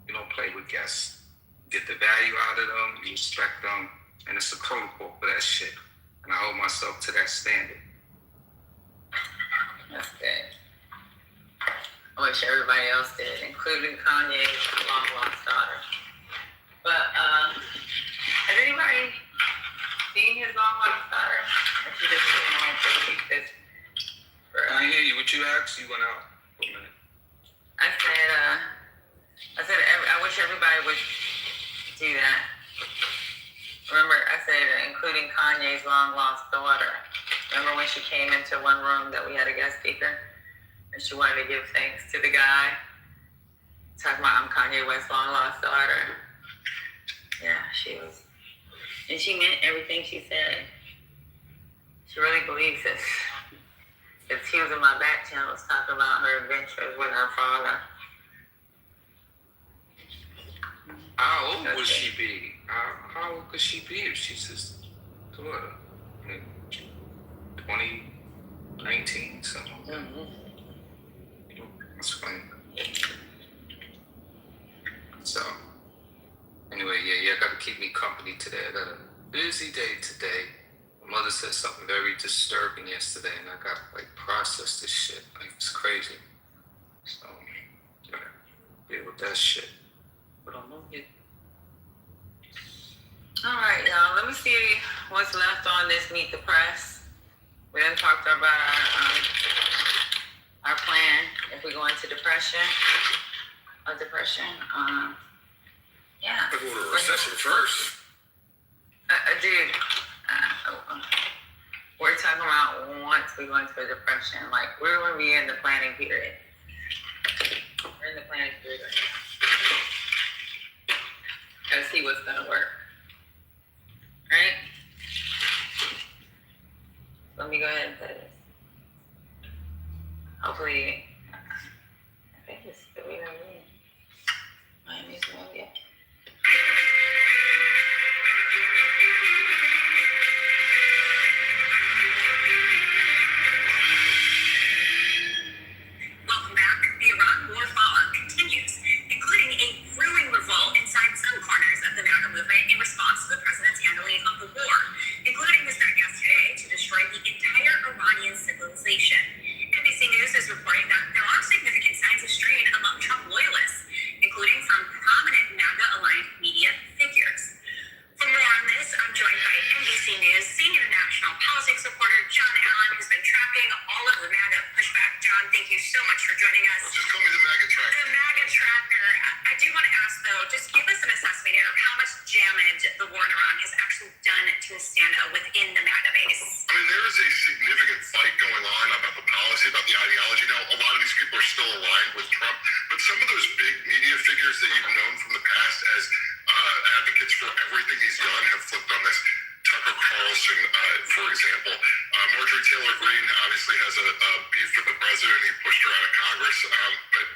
you don't play with guests. Get the value out of them, you respect them, and it's a protocol for that shit. And I hold myself to that standard. That's good. I wish everybody else did, including Kanye's long lost daughter. But has anybody seen his long lost daughter? Or she just didn't want to keep this? I hear you. What you asked? You went out for a minute. I said, I wish everybody would do that. Remember, I said, including Kanye's long lost daughter. Remember when she came into one room that we had a guest speaker? And she wanted to give thanks to the guy? Talking about, I'm Kanye West's long lost daughter. Yeah, she was. And she meant everything she said. She really believes this. If she was in my back channels talking about her adventures with her father. How old would she be? How old could she be if she's his daughter? 2019, something. Mm-hmm. That's funny. So, anyway, yeah, gotta keep me company today. I got a busy day today. My mother said something very disturbing yesterday, and I gotta process this shit. It's crazy. So, deal with that shit. But I'm gonna get. All right, y'all. Let me see what's left on this Meet the Press. We done talked about our plan if we go into depression. Yeah. I go to recession first. Dude, we're talking about once we go into a depression. We're going to be in the planning period. We're in the planning period right now. Gotta see what's going to work. Right? Let me go ahead and play this. Hopefully, I think it's the way I'm in. Miami's one yet. Welcome back. The Iraq war fallout continues, including a brewing revolt inside some corners of the MAGA movement in response to the president's handling of the war, including his threat yesterday to destroy the entire Iranian civilization. NBC News is reporting that there are significant signs of strain among Trump loyalists, including from prominent MAGA-aligned media figures. For more on this, I'm joined by NBC News senior national politics reporter John Allen, who's been tracking all of the MAGA pushback. John, thank you so much for joining us. Just call me the MAGA tracker. The MAGA tracker. I do want to ask, though, just give us an assessment here of how much damage the war in Iran has actually done to a stand-up within the MAGA base. I mean, there is a significant fight going on about the policy, about the ideology. Now, a lot of these people are still aligned with Trump, but some of those big media figures that you've known from the past as advocates for everything he's done have flipped on this. Tucker Carlson, for example. Marjorie Taylor Greene obviously has a beef with the president. He pushed her out of Congress, but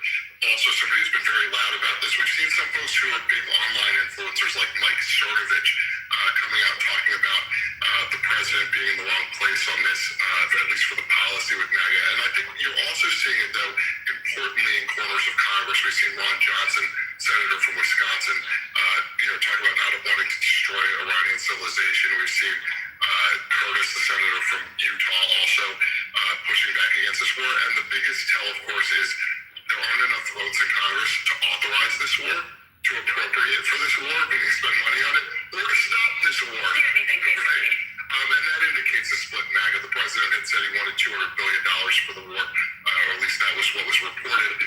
also somebody who's been very loud about this. We've seen some folks who are big online influencers like Mike Cernovich coming out talking about the president being in the wrong place on this, at least for the policy with MAGA. And I think you're also seeing it, though, importantly in corners of Congress. We've seen Ron Johnson, senator from Wisconsin, talk about not wanting to destroy Iranian civilization. We've seen Curtis, the senator from Utah, also pushing back against this war. And the biggest tell, of course, is there aren't enough votes in Congress to authorize this war, to appropriate for this war, meaning spend money on it, or to stop this war. Right. And that indicates a split MAGA. The president had said he wanted $200 billion for the war, or at least that was what was reported.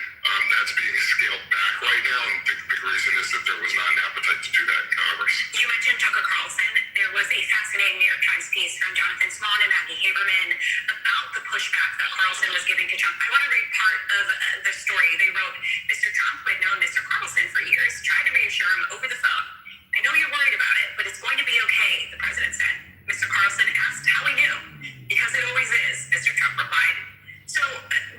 That's being scaled back right now, and the big reason is that there was not an appetite to do that in Congress. You mentioned Tucker Carlson. There was a fascinating New York Times piece from Jonathan Swan and Maggie Haberman about the pushback that Carlson was giving to Trump. I want to read part of the story. They wrote, Mr. Trump, who had known Mr. Carlson for years, tried to reassure him over the phone. I know you're worried about it, but it's going to be okay, the president said. Mr. Carlson asked how he knew. Because it always is, Mr. Trump replied. So,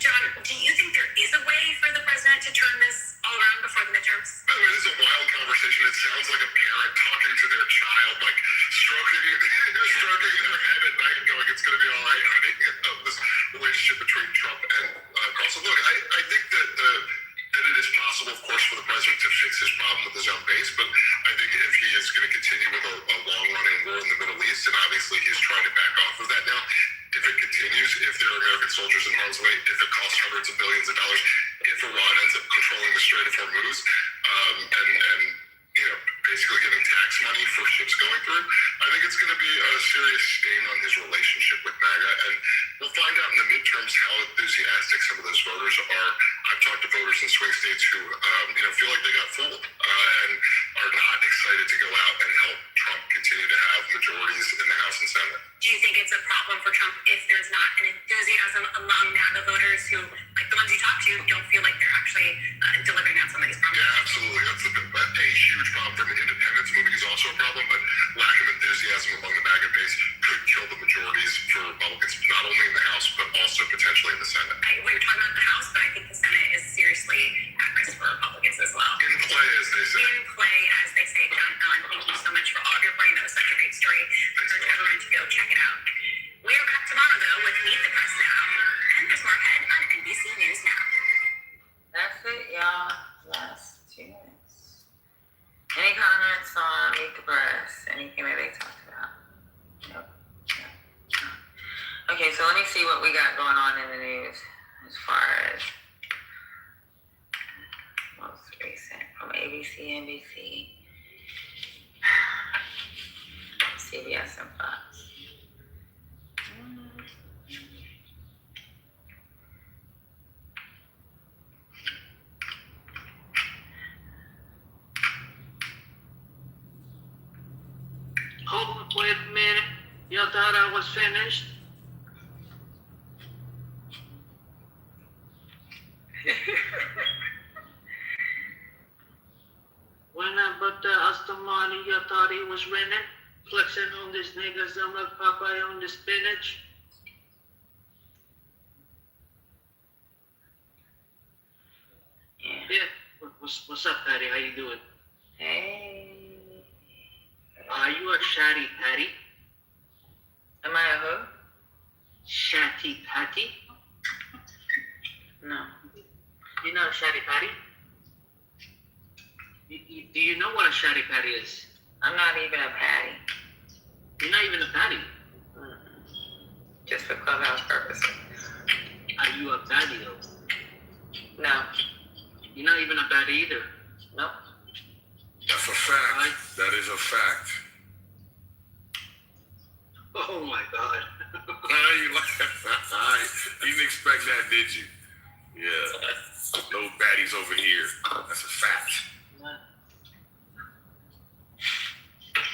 John, do you think there is a way for the president to turn this all around before the midterms? By the way, this is a wild conversation. It sounds like a parent talking to their child, like stroking their head at night and going, it's going to be all right, honey. This relationship between Trump and Carlson. Look, I think that it is possible, of course, for the president to fix his problem with his own base, but I think if he is going to continue with a long-running war in the Middle East, and obviously he's trying to back off of that now, if it continues, if there are American soldiers in harm's way, if it costs hundreds of billions of dollars, if Iran ends up controlling the Strait of Hormuz, and basically getting tax money for ships going through, I think it's going to be a serious stain on his relationship with MAGA, and we'll find out in the midterms how enthusiastic some of those voters are. I've talked to voters in swing states who, feel like they got fooled and are not excited to go out and help Trump continue to have majorities in the House and Senate. Do you think it's a problem for Trump if there's not an enthusiasm among MAGA voters who, like the ones you talk to, don't feel like they're actually delivering on some of these promises? Yeah, absolutely. That's a huge problem from independents. Moving is also a problem, but lack of enthusiasm among the MAGA base could kill the majorities for Republicans, not only in the House, but also potentially in the Senate. We were talking about the House, but I think the Senate is seriously at risk for Republicans as well. In play, as they say. In play, as they say. John Allen, thank you so much for all of your brain. That was such a great story. I urge everyone to go check it out. We are back tomorrow, though, with Meet the Press Now. And there's more ahead on NBC News Now. That's it, y'all. Last 2 minutes. Any comments on Meet the Press? Anything that they talked about? Nope. Okay, so let me see what we got going on in the news as far as most recent from ABC, NBC, CBS, and Fox. Hold on, wait a minute. You thought I was finished? When I bought the Astamani, you thought he was winning? Flexing on these niggas, I'm like Popeye on the spinach. Yeah. What's up, Patty? How you doing? Hey. Are you a Shatty Patty? Am I a who? Shatty Patty? No. You're not a Shatty Patty? Do you know what a Shatty Patty is? I'm not even a patty. You're not even a patty? Just for clubhouse purposes. Are you a patty though? No. You're not even a patty either? Nope. That's a fact. That is a fact. Oh my God. You didn't expect that, did you? Yeah. No baddies over here. That's a fact.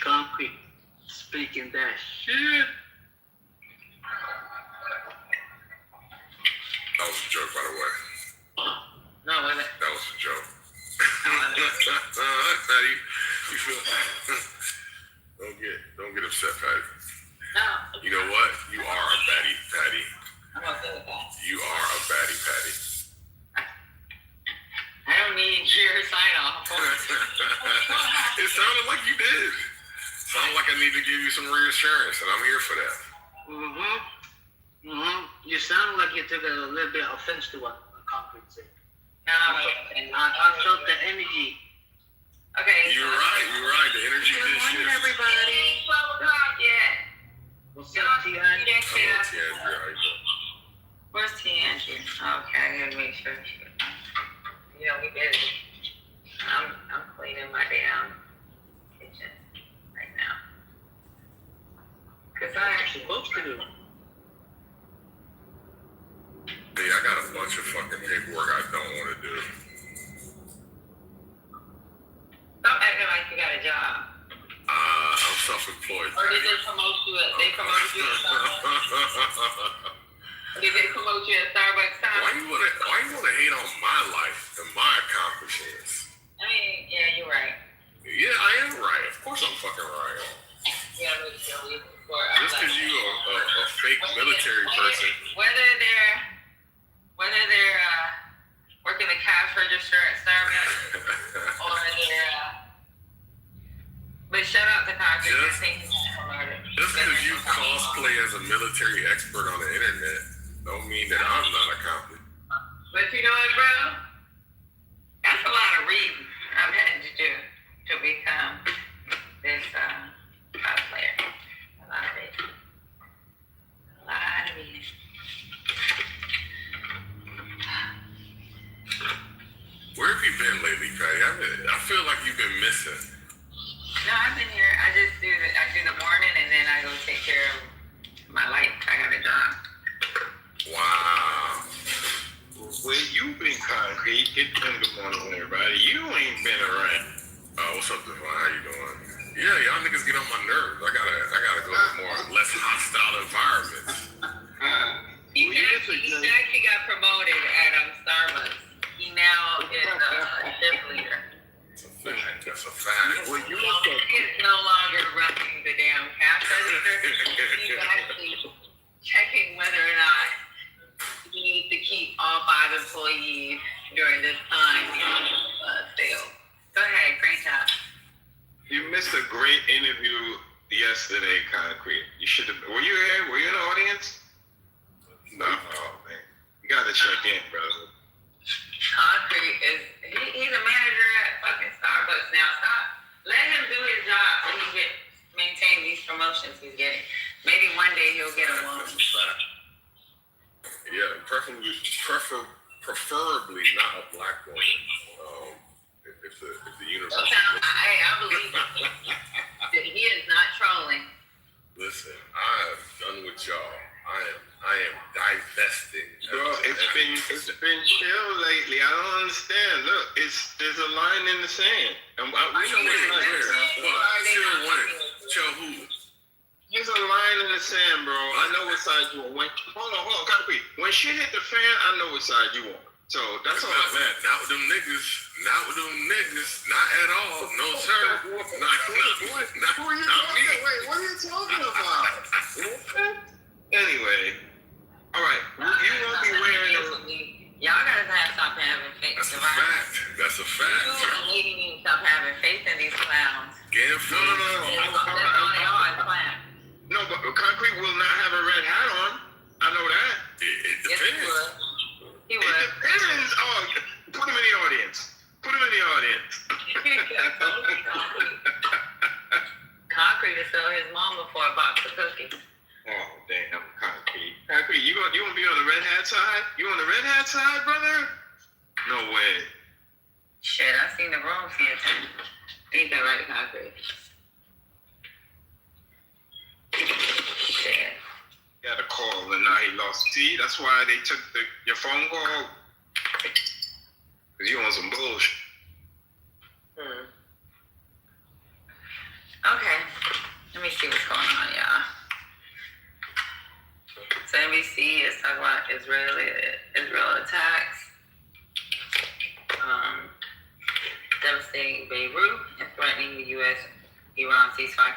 Concrete speaking that shit. That was a joke, by the way. No, was it? That was a joke. Patty, you feel? Don't get upset, Patty. No. You know what? You are a baddie, Patty. I'm okay with that. You are a baddie, Patty. I don't need your sign off. It sounded like you did. Sounded like I need to give you some reassurance, and I'm here for that. You sound like you took a little bit of offense to what Concrete said. No, I felt the energy. Okay. You're right. The energy Good did morning, shift. everybody. 12 o'clock yet. What's up, T.I.? Hello, T.I. How you doing? We're Thank you. Okay, I gotta make sure. You know, we busy. I'm cleaning my damn kitchen right now. Cause I'm supposed to do. Yeah, I got a bunch of fucking paperwork I don't want to do. Stop acting like you got a job. I'm self-employed. Or did they promote you at Starbucks? Did they promote you at Starbucks time? Why you wanna hate on my life and my accomplishments? I mean, yeah, you're right. Yeah, I am right. Of course I'm fucking right. Yeah, but you Just because you a fake military person. Whether they're working the cash register at Starbucks or they're but shout out to Congressman. Just because you cosplay as a military expert on the internet don't mean that I'm not accomplished. But you know what, bro? That's a lot of reading I've had to do to become this cosplayer. A lot of reading. A lot of reading. Where have you been lately, Patty? I feel like you've been missing. No, I've been here. I just do the morning and then I go take care of my life. I got a job. Wow. Where you been, Concrete? Good morning, everybody. You ain't been around. What's up, Devon? How you doing? Yeah, y'all niggas get on my nerves. I gotta go to less hostile environments. He actually got promoted at Starbucks. He now is a shift leader. That's a fact. Well, you He is no longer running the damn cash register. He's actually checking whether or not he needs to keep all 5 employees during this time sale. Go ahead, great job. You missed a great interview yesterday, Concrete. You should have. Were you here? Were you in the audience? No, oh, man. You gotta check in, brother. Concrete he's a manager at fucking Starbucks now. Stop. Let him do his job so he can maintain these promotions he's getting. Maybe one day he'll get a woman. Yeah, preferably not a black woman. If the universe. Hey, I believe that he is not trolling. Listen, I am done with y'all. I am divesting. Bro, it's been chill lately. I don't understand. Look, there's a line in the sand. And we know where. Chill who? There's a line in the sand, bro. I know what side you want. Hold on, Concrete. When shit hit the fan, I know what side you want. So that's all that matters. Not with them niggas. Not with them niggas. Not at all. No, sir. Not me. Wait, what are you talking about? Anyway, all right. You won't be wearing Y'all gotta stop having faith. That's a fact. That's a fact. You and Lady need to stop having faith in these clowns. Getting full. No, but Concrete will not have a red hat on. I know that. It depends. He would. It depends. Oh, put him in the audience. Concrete to sell his mom for a box of cookies. Oh, damn, Concrete. Concrete, you want to be on the red hat side? You on the red hat side, brother? No way. Shit, I seen the wrong skin too. Ain't that right, Concrete? Shit. He had a call and now he lost. See, that's why they took your phone call. Because you on some bullshit. Okay. Let me see what's going on, y'all. So NBC is talking about Israel attacks. Devastating Beirut and threatening the U.S.-Iran ceasefire.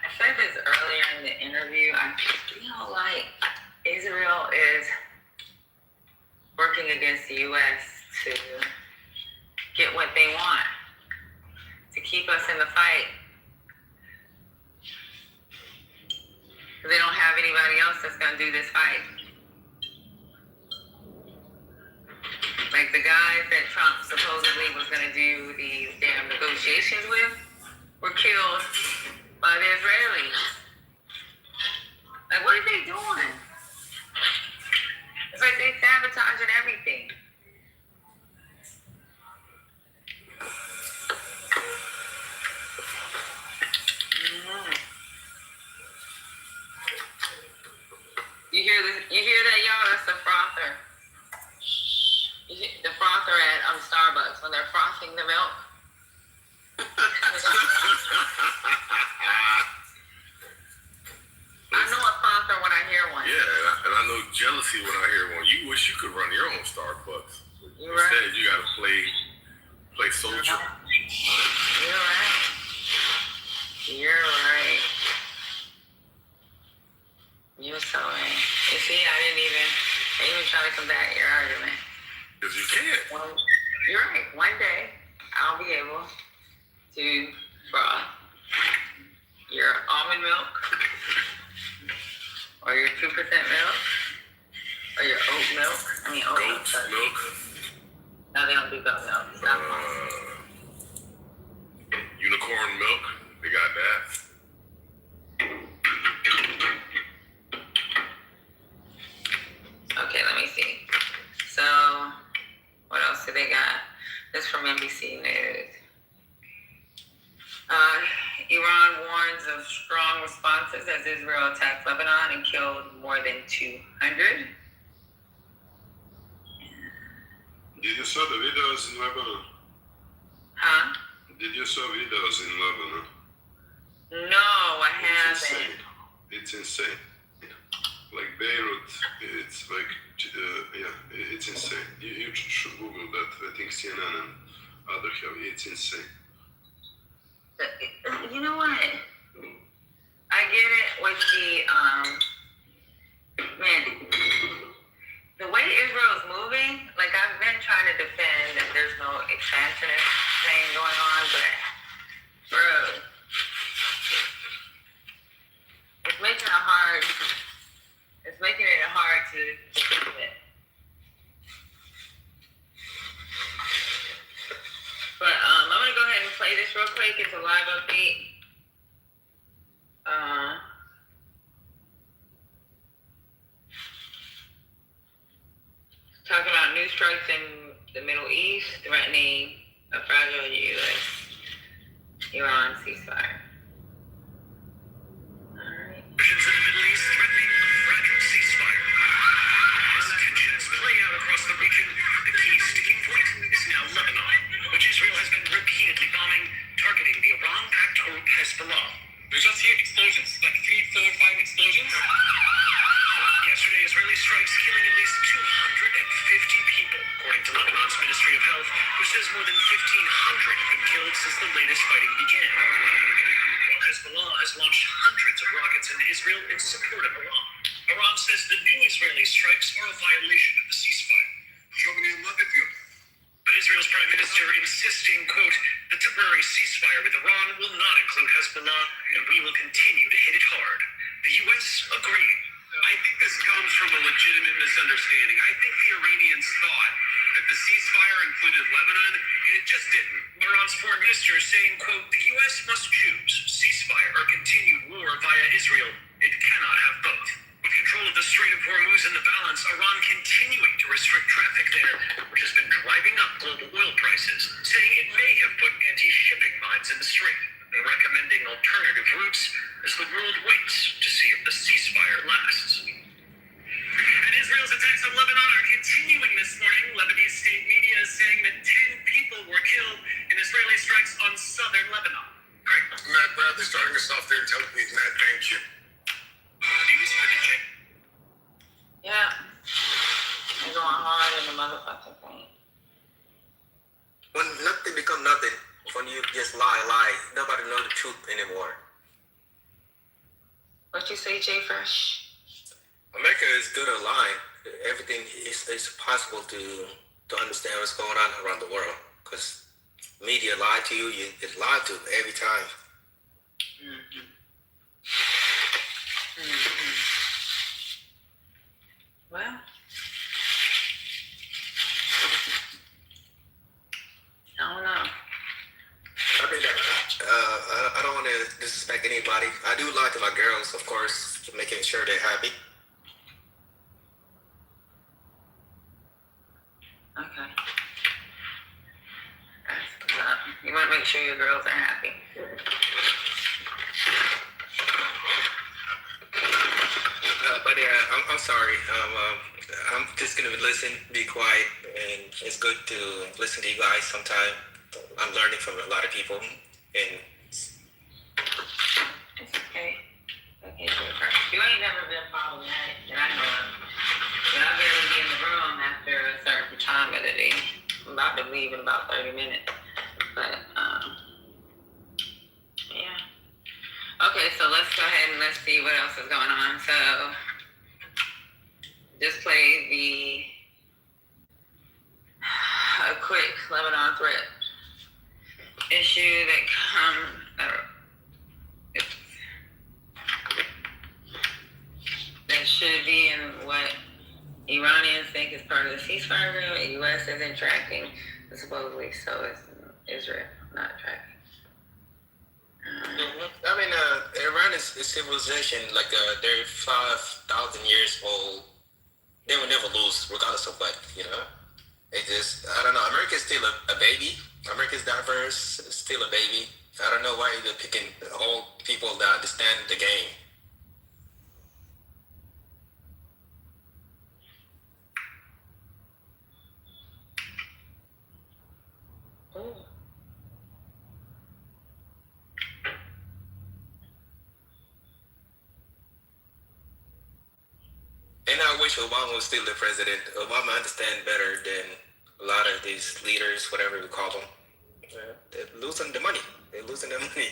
I said this earlier in the interview. I feel like Israel is working against the U.S. to get what they want, to keep us in the fight. They don't have anybody else that's going to do this fight. Like the guys that Trump supposedly was going to do these damn negotiations with were killed by the Israelis. Like, what are they doing? It's like they sabotaging everything. You hear that, y'all? That's the frother. The frother at Starbucks when they're frothing the milk. I know a frother when I hear one. Yeah, and I know jealousy when I hear one. You wish you could run your own Starbucks. You're right. Instead, you gotta play soldier. You're right. You're right. You're so right. You see, I didn't even try to combat your argument. Because you can't. Well, you're right. One day, I'll be able to froth your almond milk, or your 2% milk, or your oat milk. Oat milk. No, they don't do goat milk. Stop. Unicorn milk. They got that. Okay, let me see. So, what else do they got? This from NBC News. Iran warns of strong responses as Israel attacked Lebanon and killed more than 200. Did you saw the videos in Lebanon? Huh? Did you saw videos in Lebanon? No, I haven't. It's insane. Like Beirut, it's like, it's insane. You should Google that. I think CNN and other have. It's insane. You know what? I get it with the way Israel's moving, like I've been trying to defend that there's no expansionist thing going on, but bro, it's making it hard to believe it. But I'm gonna go ahead and play this real quick. It's a live update. Talking about new strikes in the Middle East, threatening a fragile U.S.-Iran ceasefire. Tensions in the Middle East threatening a fragile ceasefire. As tensions play out across the region, the key sticking point is now Lebanon, which Israel has been repeatedly bombing, targeting the Iran-backed group Hezbollah. We just hear explosions, like 3, 4, 5 explosions. Yesterday, Israeli strikes killing at least 250 people, according to Lebanon's Ministry of Health, which says more than 1,500 have been killed since the latest fighting began. While Hezbollah has launched hundreds of rockets into Israel in support of Iran. Iran says the new Israeli strikes are a violation of the ceasefire. But Israel's prime minister insisting, quote, the temporary ceasefire with Iran will not include Hezbollah, and we will continue to hit it hard. The U.S. agreeing. I think this comes from a legitimate misunderstanding. I think the Iranians thought that the ceasefire included Lebanon, and it just didn't. Iran's foreign minister saying, quote, the U.S. must choose ceasefire or continued war via Israel. It cannot have both. With control of the Strait of Hormuz in the balance, Iran continuing to restrict traffic there, which has been driving up global oil prices, saying it may have put anti-shipping mines in the strait, and recommending alternative routes as the world waits to see if the ceasefire lasts. And Israel's attacks on Lebanon are continuing this morning. Lebanese state media is saying that 10 people were killed in Israeli strikes on southern Lebanon. Greg. Matt Bradley starting us off there and telling me, Matt, thank you. Yeah. They're going hard in the motherfucking thing. When nothing become nothing, when you just lie, nobody know the truth anymore. What you say, Jay Fresh? America is good at lying. Everything is possible to understand what's going on around the world. Because media lie to you, you get lied to every time. Mm-hmm. Well, I don't know. I mean, I don't want to disrespect anybody. I do lie to my girls, of course, making sure they're happy. You want to make sure your girls are happy. But yeah, I'm sorry. I'm just gonna listen, be quiet, and it's good to listen to you guys sometime. I'm learning from a lot of people, and It's okay. Okay, sweetheart. You ain't never been problematic that I know of. But I'll barely be in the room after a certain time of the day. I'm about to leave in about 30 minutes. But, yeah. Okay, so let's go ahead and let's see what else is going on. So, just play a quick Lebanon threat issue that that should be in what Iranians think is part of the ceasefire agreement. The U.S. isn't tracking, but supposedly so is Israel not tracking. I mean, Iran is a civilization, like they're 5,000 years old. They will never lose, regardless of what, you know? It just, I don't know, America is still a baby. America's diverse, still a baby. I don't know why they're picking old people that understand the game. Oh. And I wish Obama was still the president. Obama understands better than a lot of these leaders, whatever we call them. They're losing the money. They're losing their money.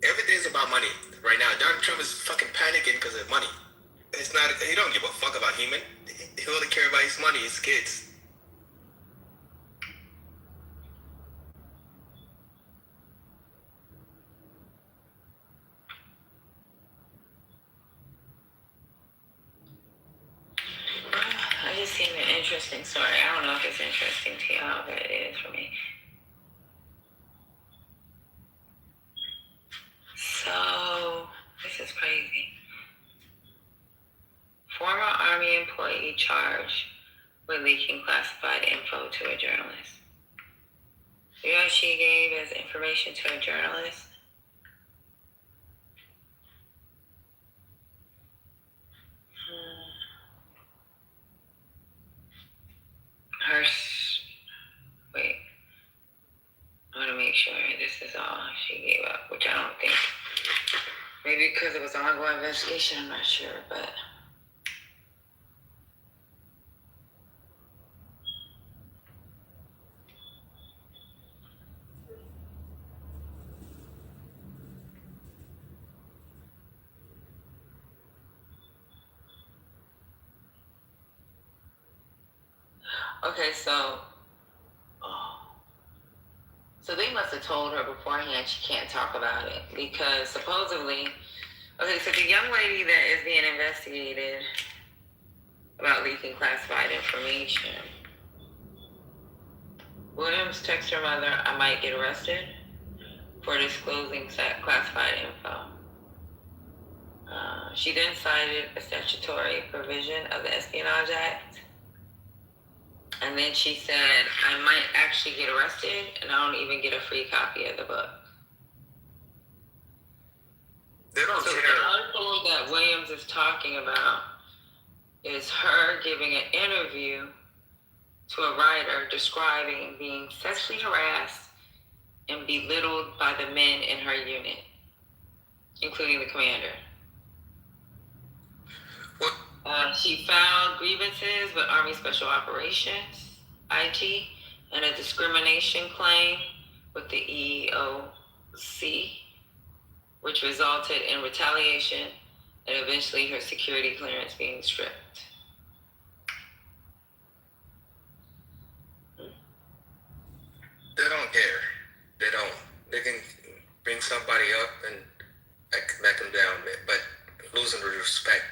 Everything's about money right now. Donald Trump is fucking panicking because of money. It's not. He don't give a fuck about human. He only care about his money, his kids. I just seen an interesting story. I don't know if it's interesting to y'all, but it is for me. So, this is crazy. Former Army employee charged with leaking classified info to a journalist. You know what she gave as information to a journalist? Wait. I want to make sure this is all she gave up, which I don't think. Maybe because it was an ongoing investigation, I'm not sure, but. Okay, so they must have told her beforehand she can't talk about it because supposedly, okay, so the young lady that is being investigated about leaking classified information, Williams texted her mother, "I might get arrested for disclosing classified info." She then cited a statutory provision of the Espionage Act. And then she said, "I might actually get arrested and I don't even get a free copy of the book." They don't so care. The article that Williams is talking about is her giving an interview to a writer describing being sexually harassed and belittled by the men in her unit, including the commander. She filed grievances with Army Special Operations, IG, and a discrimination claim with the EEOC, which resulted in retaliation and eventually her security clearance being stripped. They don't care. They don't. They can bring somebody up and back them down, but losing the respect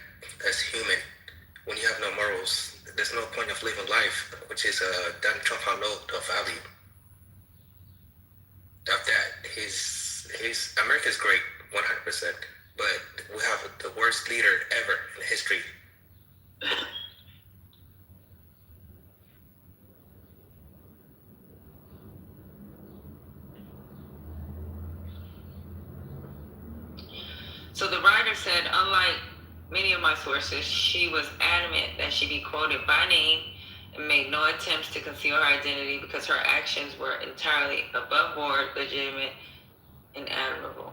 as human when you have no morals, there's no point of living life, which is Donald Trump how low the value of that. His America's great, 100%, but we have the worst leader ever in history. So the writer said, unlike many of my sources, she was adamant that she be quoted by name and made no attempts to conceal her identity because her actions were entirely above board, legitimate, and admirable.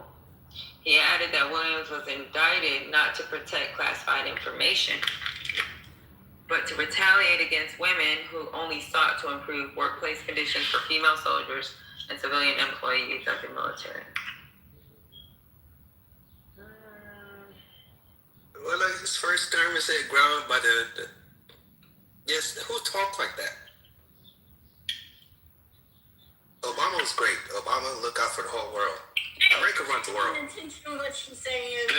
He added that Williams was indicted not to protect classified information, but to retaliate against women who only sought to improve workplace conditions for female soldiers and civilian employees of the military. Well, like his first term is said grounded by the yes, who talked like that? Obama was great. Obama looked out for the whole world. America runs the world. Intentional what she's saying.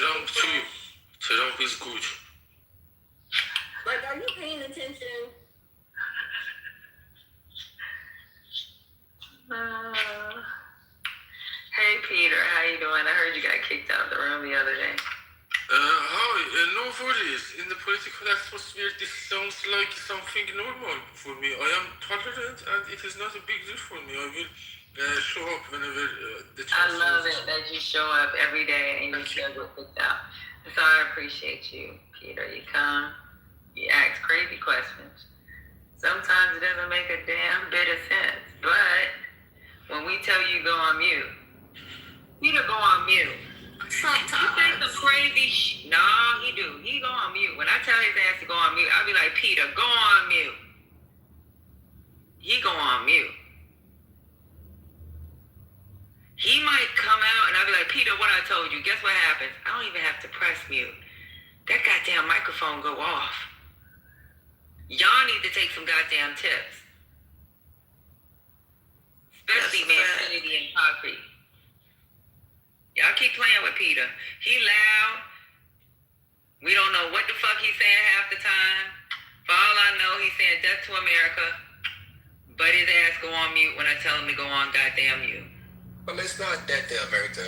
Trump is good. Like, are you paying attention? Hey Peter, how you doing? I heard you got kicked out of the room the other day. Hi, no worries. In the political atmosphere, this sounds like something normal for me. I am tolerant and it is not a big deal for me. I will show up whenever the chance I love is. it that you show up every day and you still get kicked out. So I appreciate you, Peter. You come, you ask crazy questions. Sometimes it doesn't make a damn bit of sense. But when we tell you go on mute, Peter go on mute. Sometimes. You say some crazy Nah, he do. He go on mute. When I tell his ass to go on mute, I'll be like, Peter, go on mute. He go on mute. He might come out and I'll be like, Peter, what I told you, guess what happens? I don't even have to press mute. That goddamn microphone go off. Y'all need to take some goddamn tips. Especially Manfinity and Concrete. Y'all keep playing with Peter. He loud. We don't know what the fuck he's saying half the time. For all I know, he's saying death to America. But his ass go on mute when I tell him to go on goddamn mute. Well, it's not that to America.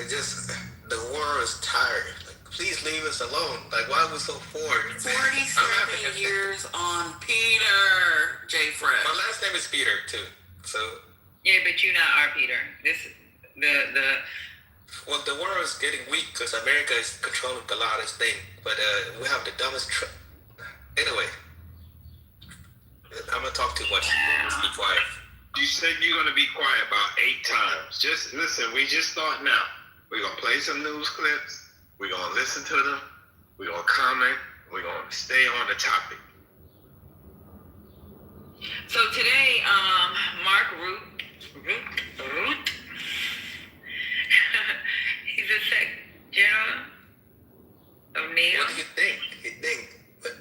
It's just the world is tired. Like, please leave us alone. Like, why are we so bored? 47 years on Peter J. Fresh. My last name is Peter too. So yeah, but you not our Peter. This is well, the world is getting weak because America is controlling the loudest thing. But we have the dumbest. Anyway, I'm gonna talk too much. Let's be quiet. You said you're gonna be quiet about 8 times. Just listen. We just start now. We're gonna play some news clips. We're gonna listen to them. We're gonna comment. We're gonna stay on the topic. So today, Mark Root, he's a Sec General of NATO. What do you think? But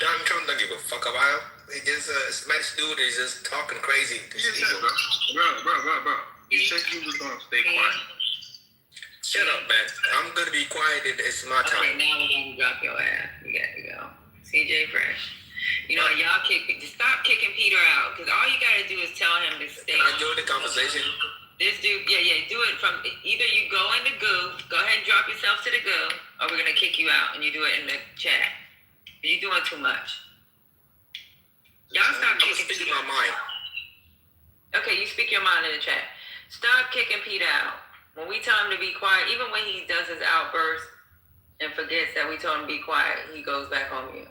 Donald Trump don't give a fuck about him. He just a Spanish dude is just talking crazy. You said, bro. You said you was gonna stay quiet. Shut up, man. I'm gonna be quiet. It's my time. Okay, now we're gonna drop your ass. You got to go. CJ Fresh. You know, y'all stop kicking Peter out, because all you gotta do is tell him to stay. Can I join the conversation? This dude, yeah, do it from either you go in the goo, go ahead and drop yourself to the goo, or we're gonna kick you out and you do it in the chat. You're doing too much. Y'all stop kicking Peter out. My mind. Okay, you speak your mind in the chat. Stop kicking Peter out. When we tell him to be quiet, even when he does his outburst and forgets that we told him to be quiet, he goes back on mute.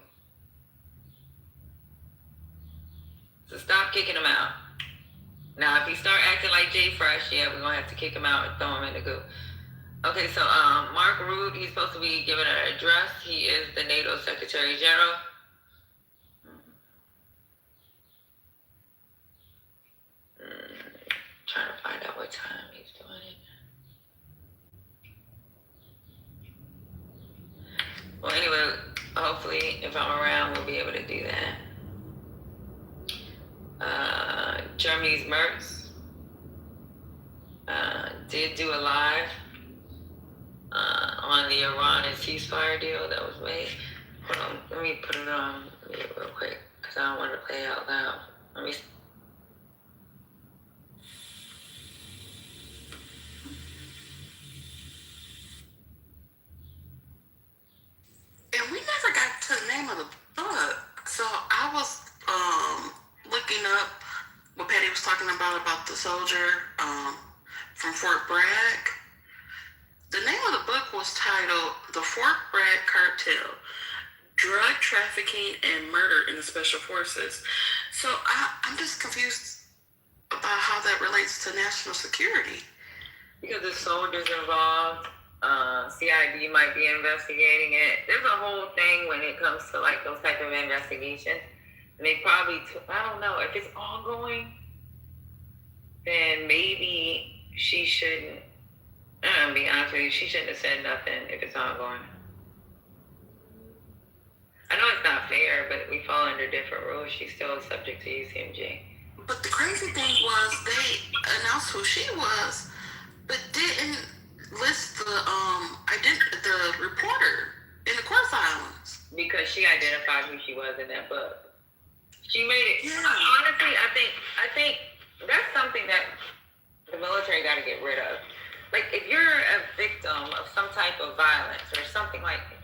So stop kicking him out. Now, if he start acting like Jay Fresh, yeah, we're gonna have to kick him out and throw him in the goo. Okay, so Mark Rutte, he's supposed to be giving an address. He is the NATO Secretary General. Trying to find out what time he's doing it. Well, anyway, hopefully, if I'm around, we'll be able to do that. Germany's Merz did do a live on the Iran and ceasefire deal that was made. Hold on, let me put it on real quick, because I don't want to play it out loud. Let me. And we never got to the name of the book. So I was looking up what Patty was talking about the soldier from Fort Bragg. The name of the book was titled The Fork Bread Cartel, Drug Trafficking and Murder in the Special Forces. So I'm just confused about how that relates to national security. Because the soldiers involved, CID might be investigating it. There's a whole thing when it comes to like those type of investigations. And they probably, I don't know, if it's ongoing, then maybe she shouldn't, I'm gonna be honest with you, she shouldn't have said nothing if it's ongoing. I know it's not fair, but we fall under different rules. She's still subject to UCMJ. But the crazy thing was they announced who she was, but didn't list the reporter in the court filings. Because she identified who she was in that book. She made it. Yeah. Honestly, I think that's something that the military got to get rid of. Like, if you're a victim of some type of violence or something like that,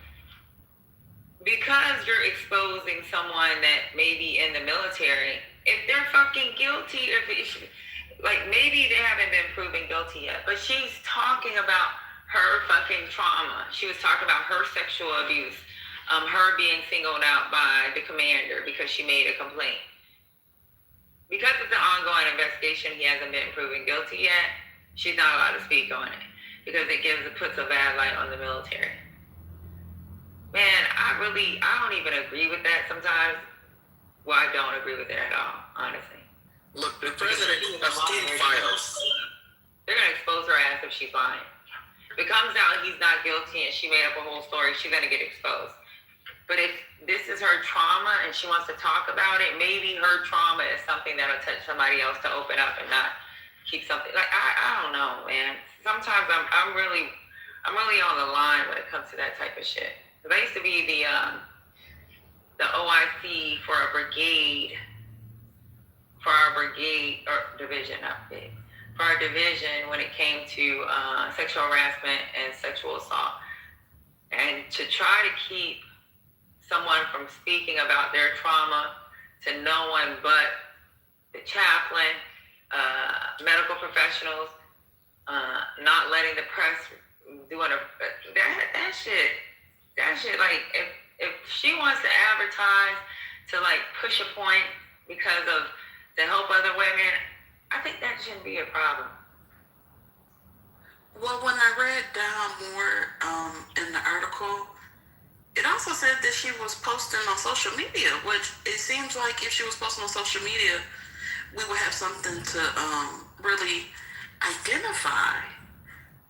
because you're exposing someone that may be in the military, if they're fucking guilty, like maybe they haven't been proven guilty yet, but she's talking about her fucking trauma. She was talking about her sexual abuse, her being singled out by the commander because she made a complaint. Because it's an ongoing investigation, he hasn't been proven guilty yet. She's not allowed to speak on it because it puts a bad light on the military. Man, I don't even agree with that sometimes. Well, I don't agree with it at all, honestly. Look, the president has 10 files. They're going to expose her ass if she's lying. If it comes out he's not guilty and she made up a whole story, she's going to get exposed. But if this is her trauma and she wants to talk about it, maybe her trauma is something that'll touch somebody else to open up and not keep something. Like, I don't know, man. Sometimes I'm really on the line when it comes to that type of shit. Because I used to be the OIC for a brigade, for our brigade, or division, not brigade, for our division when it came to sexual harassment and sexual assault. And to try to keep someone from speaking about their trauma to no one but the chaplain, medical professionals, not letting the press doing that shit, like, if she wants to advertise to, like, push a point because of, to help other women, I think that shouldn't be a problem. Well, when I read down more in the article, it also said that she was posting on social media, which it seems like if she was posting on social media, we would have something to really identify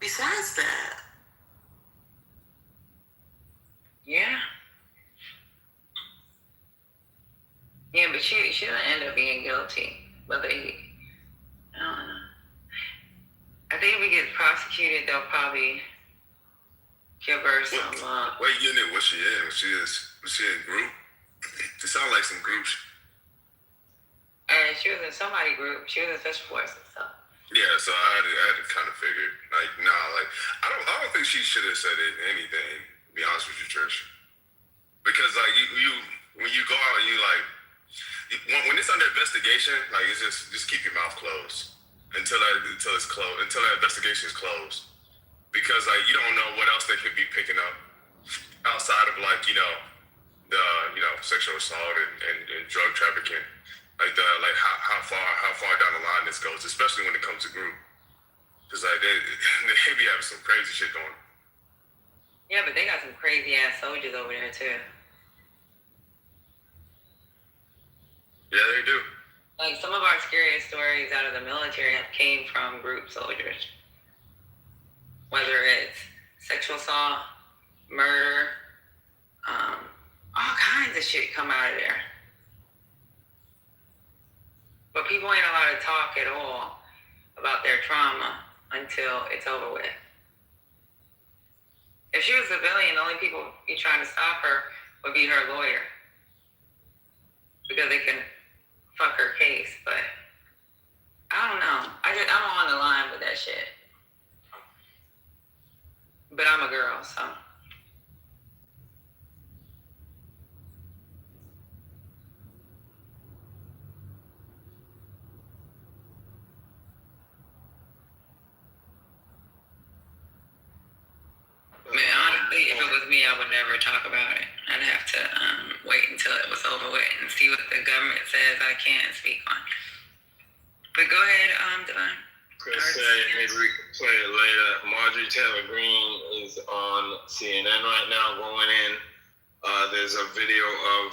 besides that. Yeah. Yeah, but she didn't end up being guilty. But I don't know. I think if we get prosecuted, they'll probably give her some. What unit was she in? Was she in group? It sounded like some groups. And she was in somebody group. She was in special forces. So. Yeah, so I had to kind of figure, like, I don't think she should have said anything. To be honest with you, Trish, because like you when you go out and you like when it's under investigation, like it's just keep your mouth closed until it's closed, until that investigation is closed, because like you don't know what else they could be picking up outside of like the sexual assault and drug trafficking. Like how far down the line this goes, especially when it comes to group, because like they be having some crazy shit going. Yeah, but they got some crazy ass soldiers over there too. Yeah, they do. Like some of our scariest stories out of the military have came from group soldiers, whether it's sexual assault, murder, all kinds of shit come out of there. But people ain't allowed to talk at all about their trauma until it's over with. If she was a civilian, the only people be trying to stop her would be her lawyer. Because they can fuck her case, but I don't know. I'm on the line with that shit. But I'm a girl, so. was me, I would never talk about it. I'd have to wait until it was over with and see what the government says I can speak on. But go ahead, Divine. Chris said maybe we can play it later. Marjorie Taylor Greene is on CNN right now going in. There's a video of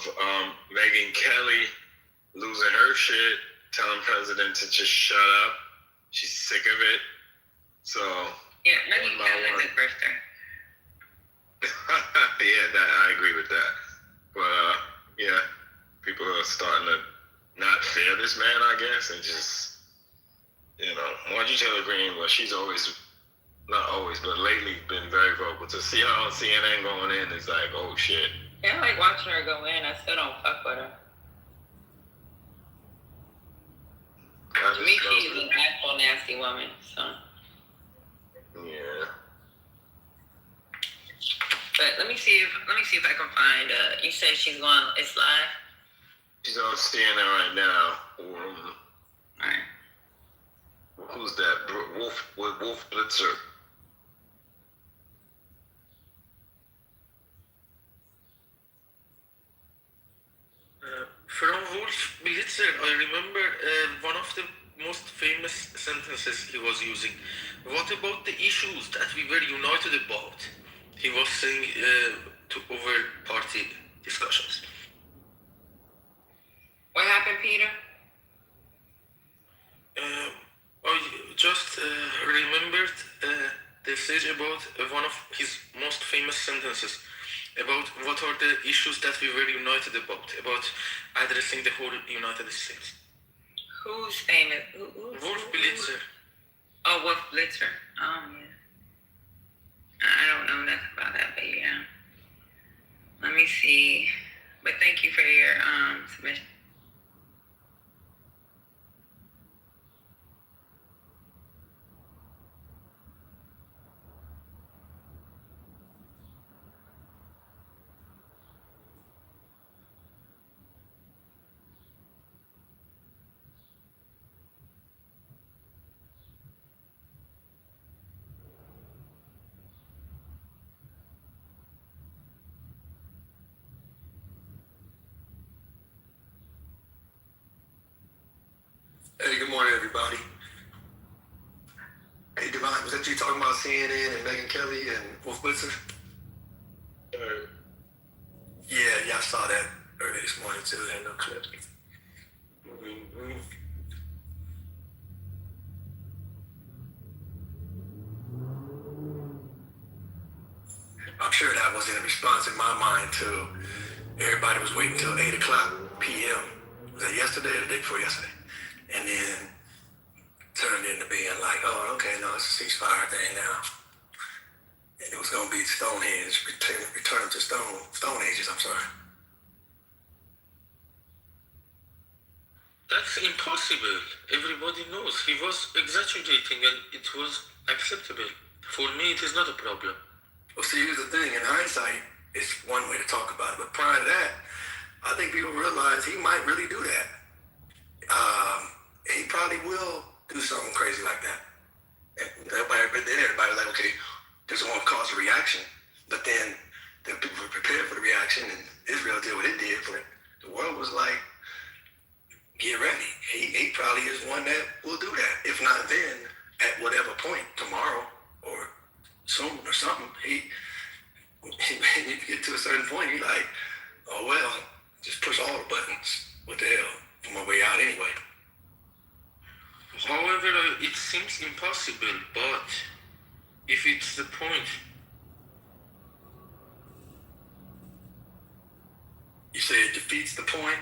Megyn Kelly losing her shit, telling President to just shut up. She's sick of it. So yeah, Megyn Kelly's a grifter. Yeah, I agree with that. But yeah, people are starting to not fear this man, I guess, and just, Marjorie Taylor Greene, well, she's always, not always, but lately been very vocal. To see her on CNN going in is like, oh shit. Yeah, I like watching her go in. I still don't fuck with her. To me, she's an actual nasty woman, so. Yeah. But let me see if I can find. You said she's going. It's live. She's on CNN right now. Alright. Who's that? Wolf Blitzer. From Wolf Blitzer, I remember one of the most famous sentences he was using. What about the issues that we were united about? He was saying over party discussions. What happened, Peter? I just remembered the message about one of his most famous sentences about what are the issues that we were united about addressing the whole United States. Who's famous? Wolf Blitzer. Oh, Wolf Blitzer. Oh, yeah. I don't know nothing about that, but yeah. Let me see. But thank you for your submission. Hey, good morning, everybody. Hey, Divine, was that you talking about CNN and Megyn Kelly and Wolf Blitzer? Yeah, I saw that early this morning too. There no clip. I'm sure that was in response in my mind to everybody was waiting till 8 o'clock p.m. Was that yesterday or the day before yesterday? And then turned into being like, oh, okay, no, it's a ceasefire thing now. And it was going to be Stonehenge, return to Stone Ages, I'm sorry. That's impossible. Everybody knows. He was exaggerating and it was acceptable. For me, it is not a problem. Well, see, here's the thing. In hindsight, it's one way to talk about it. But prior to that, I think people realize he might really do that. He probably will do something crazy like that. And everybody's like, okay, this won't cause a reaction. But then the people were prepared for the reaction, and Israel did what it did. But the world was like, get ready. He probably is one that will do that. If not then, at whatever point, tomorrow or soon or something, you get to a certain point, you're like, oh well, just push all the buttons. What the hell? I'm on my way out anyway. However, it seems impossible, but if it's the point. You say it defeats the point?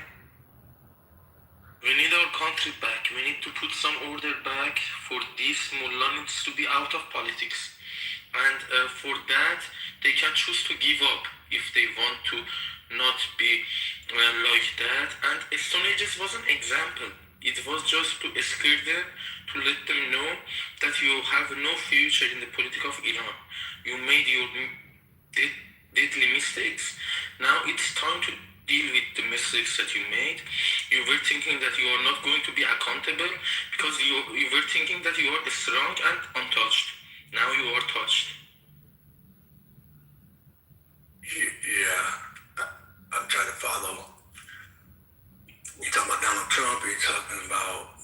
We need our country back. We need to put some order back. For this, Mullah needs to be out of politics. And for that, they can choose to give up if they want to not be like that. And Stone Ages was an example. It was just to scare them, to let them know that you have no future in the politics of Iran. You made your deadly mistakes. Now it's time to deal with the mistakes that you made. You were thinking that you are not going to be accountable because you were thinking that you are strong and untouched. Now you are touched. talking about,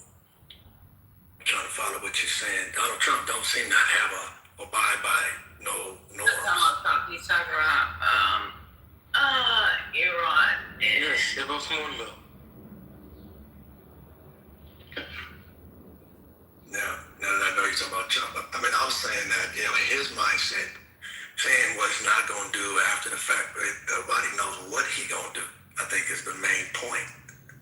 I'm trying to follow what you're saying. Donald Trump don't seem to have abide by no norms. Donald Trump, he's talking about Iran. Yes, about Mullah. Now that I know you're talking about Trump, I mean, I was saying that, his mindset, saying what he's not going to do after the fact, but nobody knows what he going to do. I think is the main point,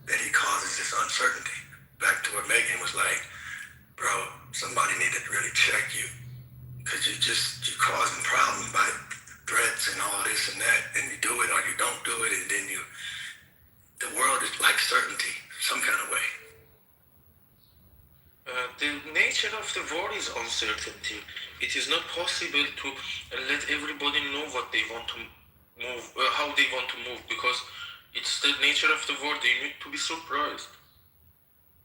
that he causes this uncertainty. Back to what Megan was like, bro, somebody need to really check you, because you're causing problems by threats and all this and that, and you do it or you don't do it, and then the world is like certainty, some kind of way. The nature of the war is uncertainty. It is not possible to let everybody know what they want to move, how they want to move, because it's the nature of the war. They need to be surprised.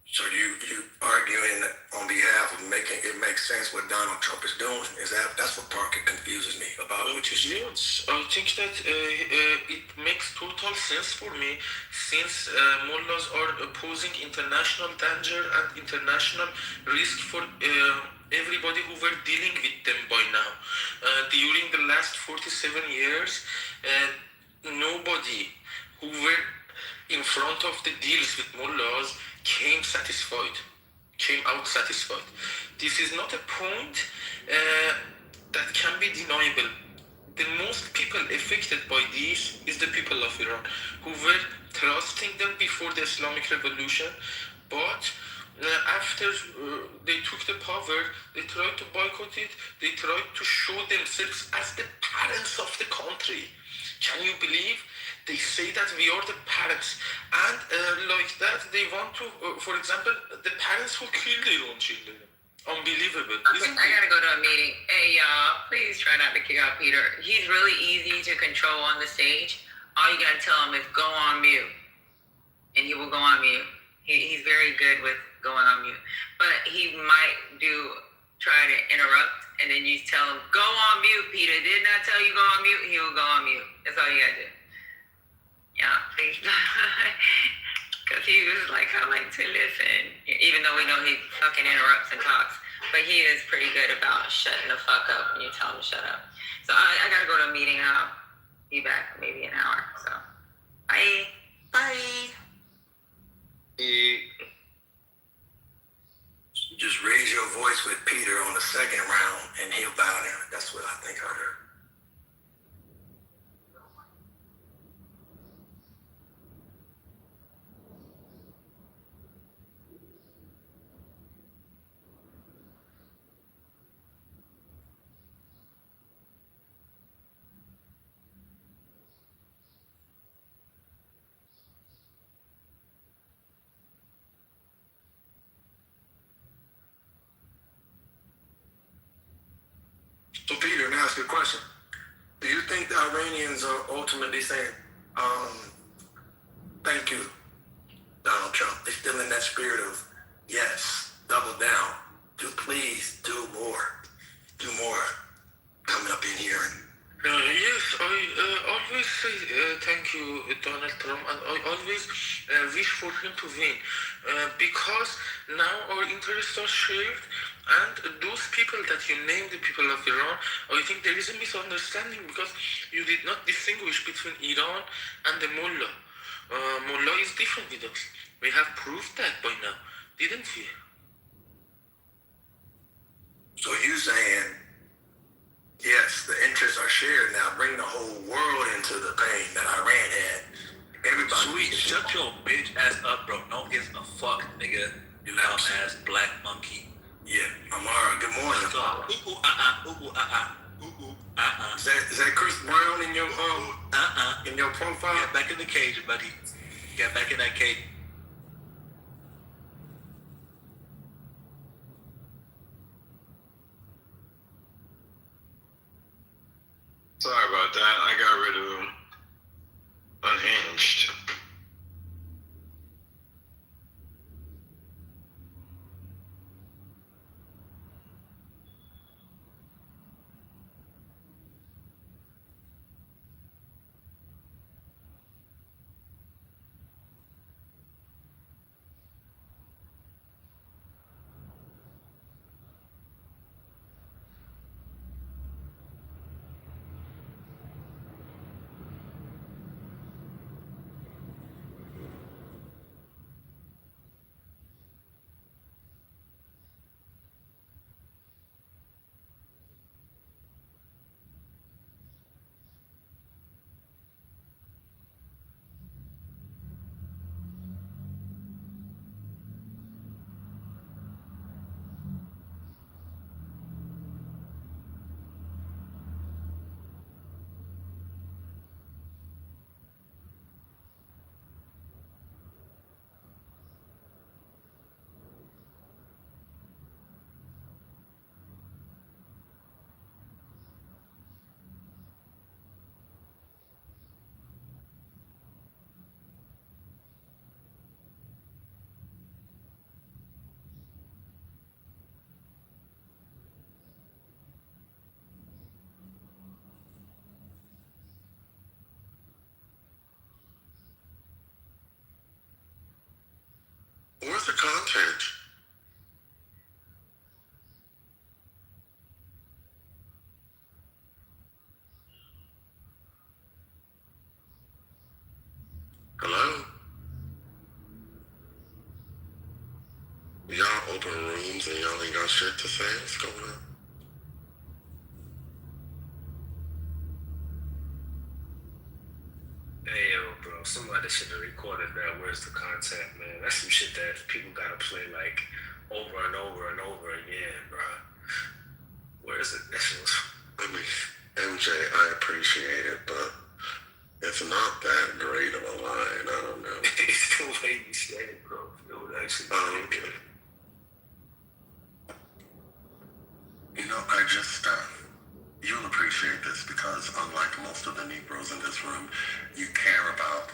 So you arguing on behalf of making it make sense what Donald Trump is doing? That's what Parker confuses me about what you say? Yes, I think that it makes total sense for me, since mullahs are posing international danger and international risk for everybody who were dealing with them by now. During the last 47 years, nobody who were in front of the deals with mullahs came out satisfied. This is not a point that can be deniable. The most people affected by this is the people of Iran, who were trusting them before the Islamic Revolution, but after they took the power, they tried to boycott it. They tried to show themselves as the parents of the country. Can you believe? They say that we are the parents, and like that, they want to, for example, the parents who kill their own children. Unbelievable. Okay, I gotta go to a meeting. Hey, y'all, please try not to kick out Peter. He's really easy to control on the stage. All you gotta tell him is go on mute, and he will go on mute. He's very good with going on mute, but he might try to interrupt, and then you tell him, go on mute, Peter. Didn't I tell you go on mute? He will go on mute. That's all you gotta do. Yeah, please. Because he was like, I like to listen. Even though we know he fucking interrupts and talks. But he is pretty good about shutting the fuck up when you tell him to shut up. So I gotta go to a meeting. I'll be back maybe an hour. So, bye. Bye. Just raise your voice with Peter on the second round, and he'll bow down. That's what I think I heard. So Peter, let me ask you a question. Do you think the Iranians are ultimately saying, thank you, Donald Trump? They're still in that spirit of, yes, double down. Please do more. Do more. Coming up in here. Yes, I always say thank you, Donald Trump, and I always wish for him to win, because now our interests are shared, and those people that you named, the people of Iran, I think there is a misunderstanding, because you did not distinguish between Iran and the mullah. Mullah is different with us. We have proved that by now, didn't we? So you saying, yes, the interests are shared now. Bring the whole world into the pain that Iran had. Everybody. Sweet, shut your bitch ass up, bro. No gives a fuck, nigga. You dumb ass black monkey. Yeah, Amara, good morning. Is that Chris Brown in your in your profile? Get back in the cage, buddy. Get back in that cage. Sorry about that. I got rid of him. Unhinged. Where's the content? Hello? Y'all open rooms and y'all ain't got shit to say? What's going on? Hey, yo, bro, somebody should have recorded that. Where's the content, man? That's some shit that people gotta play, like, over and over and over again, bro. Where is it? That shit was... I mean, MJ, I appreciate it, but it's not that great of a line. I don't know. It's the way you say it, bro. It would actually be good. You know, you'll appreciate this because unlike most of the Negroes in this room, you care about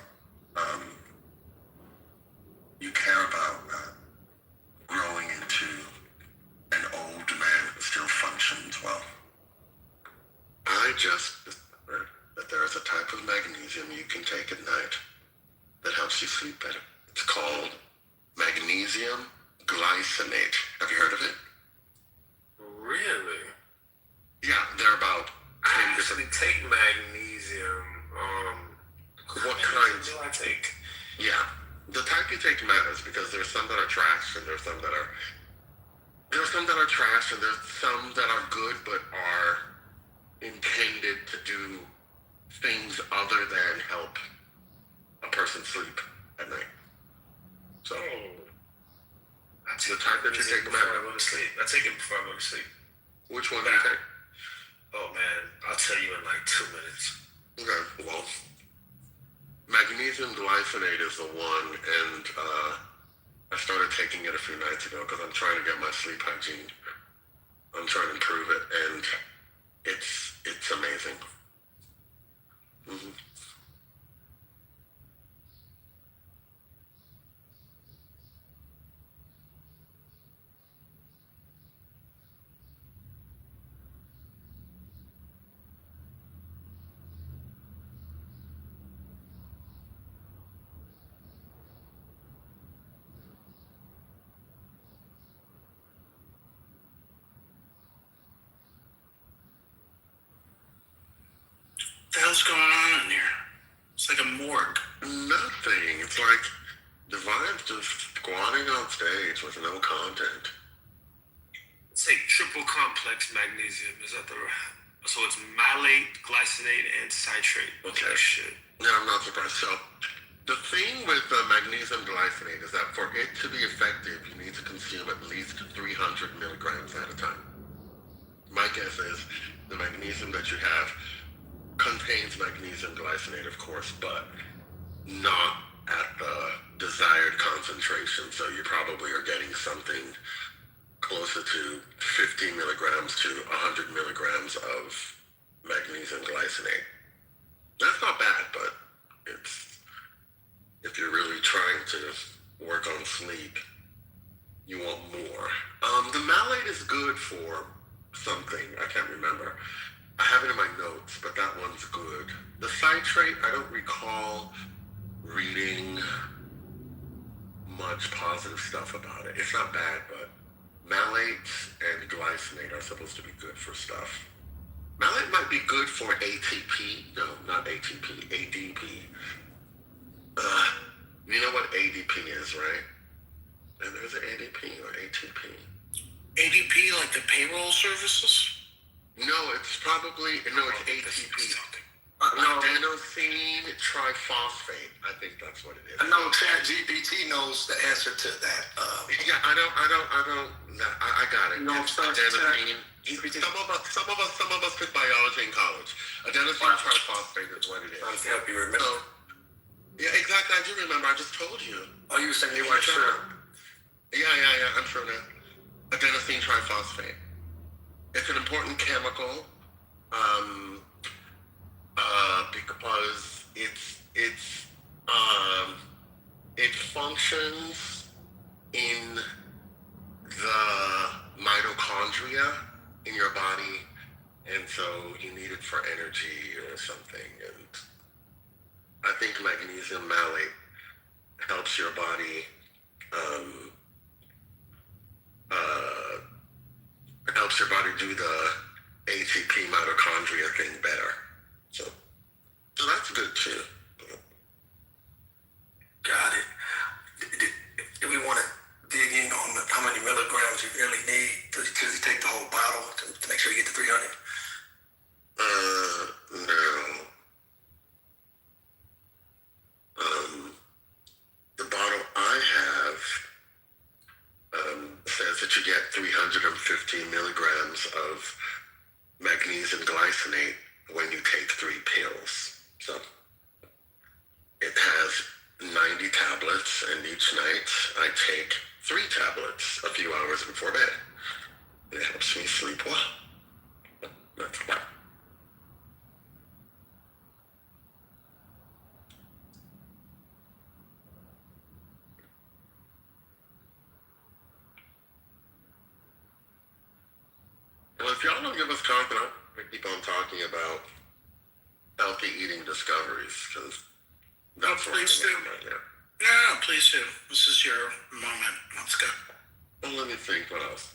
growing into an old man who still functions well. I just discovered that there is a type of magnesium you can take at night that helps you sleep better. It's called magnesium glycinate. Have you heard of it? Really? Yeah, they're about 10 I actually take magnesium. What kind do I take? Yeah. The type you take matters because there's some that are trash and there's some that are trash and there's some that are good but are intended to do things other than help a person sleep at night. So I take the type that you take before I matters. go to sleep. I take it before I go to sleep. Which one do you take? Oh man, I'll tell you in like 2 minutes. Okay, well, magnesium glycinate is the one, and I started taking it a few nights ago because I'm trying to get my sleep hygiene. I'm trying to improve it, and it's amazing. Mm-hmm. What the hell's going on in here? It's like a morgue. Nothing. It's like Divine's just squatting on stage with no content. It's like triple complex magnesium. Is that the so it's malate, glycinate, and citrate. Okay. Shit. Yeah, I'm not surprised. So the thing with magnesium glycinate is that for it to be effective, you need to consume at least 300 milligrams at a time. My guess is the magnesium that you have contains magnesium glycinate, of course, but not at the desired concentration. So you probably are getting something closer to 50 milligrams to 100 milligrams of magnesium glycinate. That's not bad, but if you're really trying to work on sleep, you want more. The malate is good for something. I can't remember. I have it in my notes, but that one's good. The citrate, I don't recall reading much positive stuff about it. It's not bad, but malates and glycinate are supposed to be good for stuff. Malate might be good for ATP. No, not ATP. ADP. You know what ADP is, right? And there's an ADP or ATP. ADP, like the payroll services? No, it's ATP. Adenosine triphosphate. I think that's what it is. I know ChatGPT knows the answer to that. Yeah, I got it. No, it's adenosine. Some of us took biology in college. Adenosine triphosphate is what it is. Trying to help you remember. So, yeah, exactly. I do remember. I just told you. Oh, you were saying you weren't sure. Yeah. I'm sure now. Adenosine triphosphate. It's an important chemical because it functions in the mitochondria in your body, and so you need it for energy or something. And I think magnesium malate helps your body helps your body do the ATP mitochondria thing better. So that's good too. Got it. Do we want to dig in on how many milligrams you really need to take the whole bottle to make sure you get to 300? No. The bottle I have says that you get 350 milligrams of magnesium glycinate when you take 3 pills. So it has 90 tablets, and each night I take 3 tablets a few hours before bed. It helps me sleep well. That's about it. Well, if y'all don't give us content, I'm going to keep on talking about healthy eating discoveries, because that's what please do. right now. No, please do. This is your moment. Let's go. Well, let me think what else.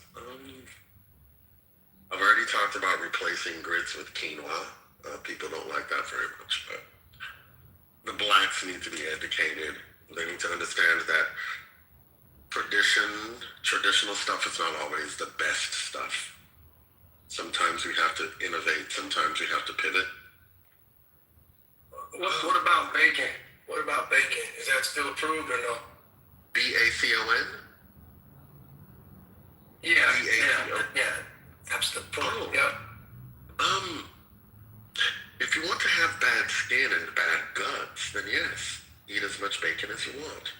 I've already talked about replacing grits with quinoa. People don't like that very much, but the blacks need to be educated. They need to understand that traditional stuff is not always the best stuff. Sometimes we have to innovate. Sometimes we have to pivot. What about bacon? What about bacon? Is that still approved or no? BACON? Yeah. That's the problem. Yeah. If you want to have bad skin and bad guts, then yes, eat as much bacon as you want.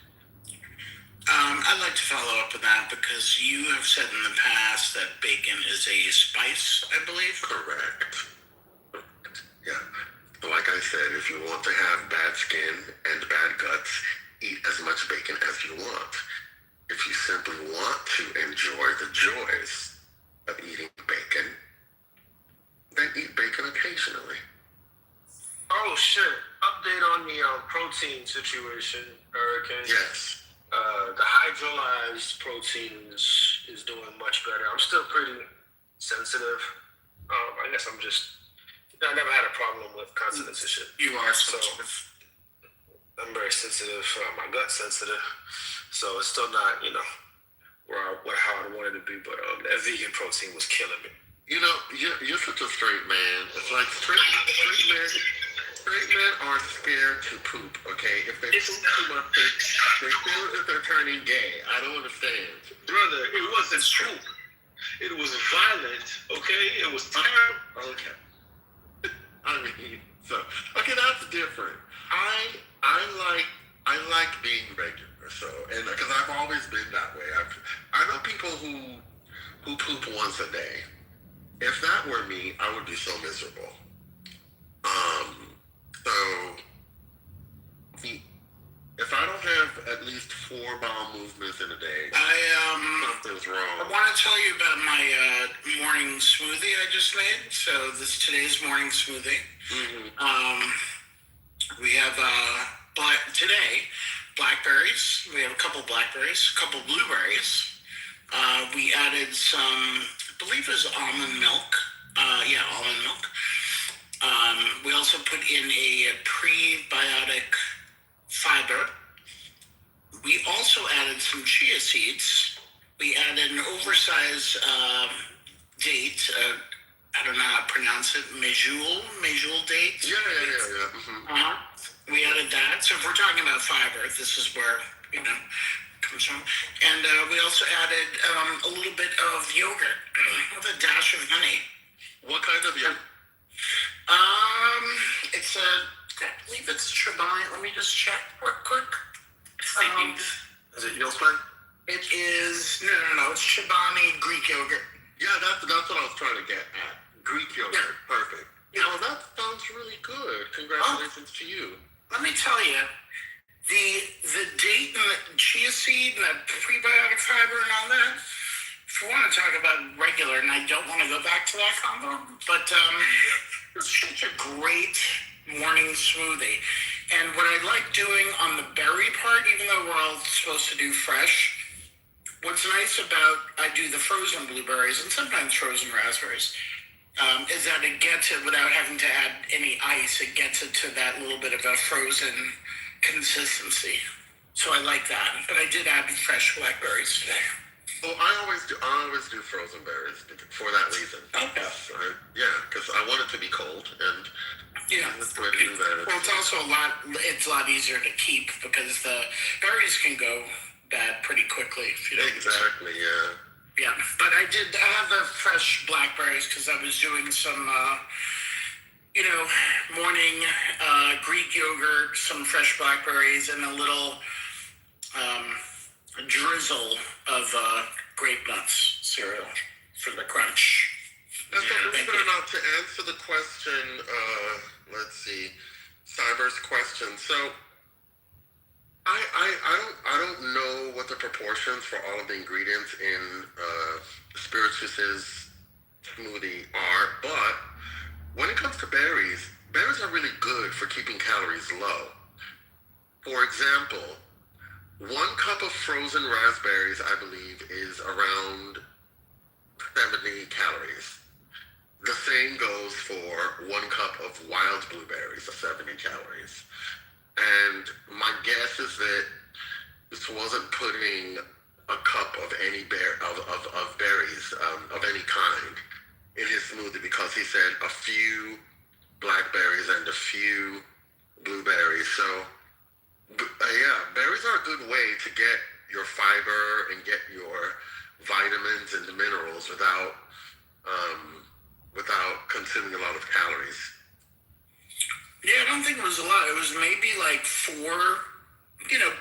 I'd like to follow up with that because you have said in the past that bacon is a spice, I believe. Correct. Yeah. Like I said, if you want to have bad skin and bad guts, eat as much bacon as you want. If you simply want to enjoy the joys of eating bacon, then eat bacon occasionally. Oh, shit. Update on the protein situation, Hurricane. Yes. The hydrolyzed protein is doing much better. I'm still pretty sensitive. I guess I never had a problem with consonants and shit. You are sensitive. So I'm very sensitive. My gut's sensitive. So it's still not, how I wanted to be. But that vegan protein was killing me. You know, you're such a straight man. It's like straight men are scared to poop, okay? If they poop too much, they feel as if they're turning gay. I don't understand. Brother, it wasn't poop. It was violent, okay? It was terrible. Okay. I mean, okay, that's different. I like being regular, so, and because I've always been that way. I know people who poop once a day. If that were me, I would be so miserable. So if I don't have at least 4 bowel movements in a day, something's wrong. I want to tell you about my morning smoothie I just made. So today's morning smoothie. Mm-hmm. We have today blackberries. We have a couple blackberries, a couple blueberries. We added some, I believe it was almond milk. Almond milk. We also put in a prebiotic fiber. We also added some chia seeds. We added an oversized date. I don't know how to pronounce it. Majul date. Yeah. Mm-hmm. We added that. So if we're talking about fiber, this is where comes from. And we also added a little bit of yogurt with a dash of honey. What kind of yogurt? I believe it's Chobani. Let me just check real quick. Is it Yosplan? It is no. It's Chobani Greek yogurt. Yeah, that's what I was trying to get at. Greek yogurt, yeah. Perfect. Yeah. Oh, that sounds really good. Congratulations to you. Let me tell you, the date and the chia seed and the prebiotic fiber and all that. If you want to talk about regular, and I don't want to go back to that combo, but it's such a great morning smoothie. And what I like doing on the berry part, even though we're all supposed to do fresh, what's nice about I do the frozen blueberries and sometimes frozen raspberries, is that it gets it without having to add any ice. It gets it to that little bit of a frozen consistency. So I like that. But I did add fresh blackberries today. Oh, I always do frozen berries for that reason. Okay. Because I want it to be cold, and that's the way to do that. Well, it's also it's a lot easier to keep because the berries can go bad pretty quickly. If you don't Exactly, yeah. Yeah, but I have the fresh blackberries because I was doing some, morning Greek yogurt, some fresh blackberries, and a little drizzle of grape nuts cereal for the crunch. Believe it or not, to answer the question, let's see, Cyber's question. So, I don't know what the proportions for all of the ingredients in Spiritus's smoothie are, but when it comes to berries are really good for keeping calories low. For example, 1 cup of frozen raspberries, I believe, is around 70 calories. The same goes for 1 cup of wild blueberries, 70 calories. And my guess is that this wasn't putting a cup of any of berries of any kind in his smoothie, because he said a few blackberries and a few blueberries. So berries are a good way to get your fiber and get your vitamins and the minerals without consuming a lot of calories. Yeah, I don't think it was a lot. It was maybe like 4,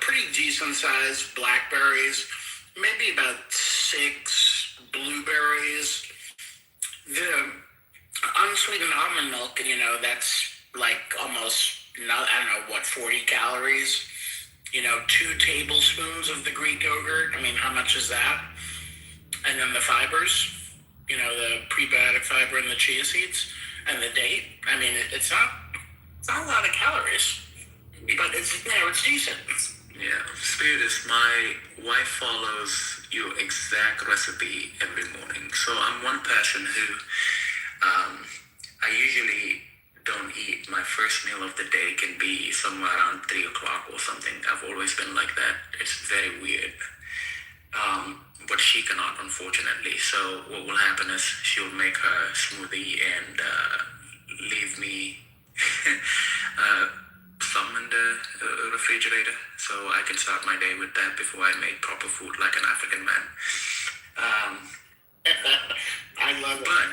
pretty decent sized blackberries, maybe about 6 blueberries. The unsweetened almond milk, that's like almost, 40 calories. 2 tablespoons of the Greek yogurt. I mean, how much is that? And then the fibers, the prebiotic fiber and the chia seeds and the date. I mean, it's not a lot of calories, but it's decent. Yeah, Spiritus, my wife follows your exact recipe every morning. So I'm one person who, I usually don't eat. My first meal of the day can be somewhere around 3 o'clock or something. I've always been like that. It's very weird. But she cannot, unfortunately. So what will happen is she'll make her smoothie and leave me some in the refrigerator, so I can start my day with that before I make proper food like an African man. I love it. But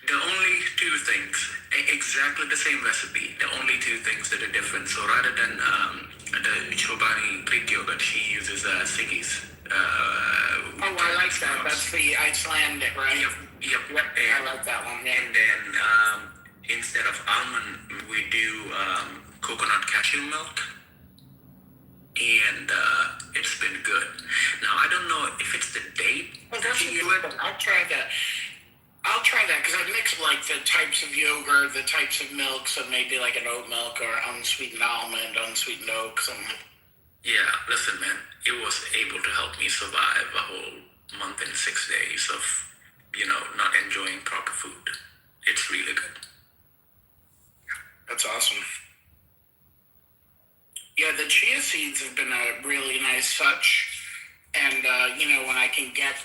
the only 2 things, exactly the same recipe, the only 2 things that are different. So rather than the Chobani Greek yogurt, she uses Siggy's. I like that. That's the Icelandic, right? Yep. I like that one. Yeah. And then instead of almond, we do coconut cashew milk, and it's been good. Now I don't know if it's the date. Well, that's good. I'll try that because I mix like the types of yogurt, the types of milk, so maybe like an oat milk or unsweetened almond, unsweetened oat, something like that. Yeah, listen, man, it was able to help me survive a whole month and 6 days of, not enjoying proper food. It's really good. That's awesome. Yeah, the chia seeds have been a really nice touch. And, when I can get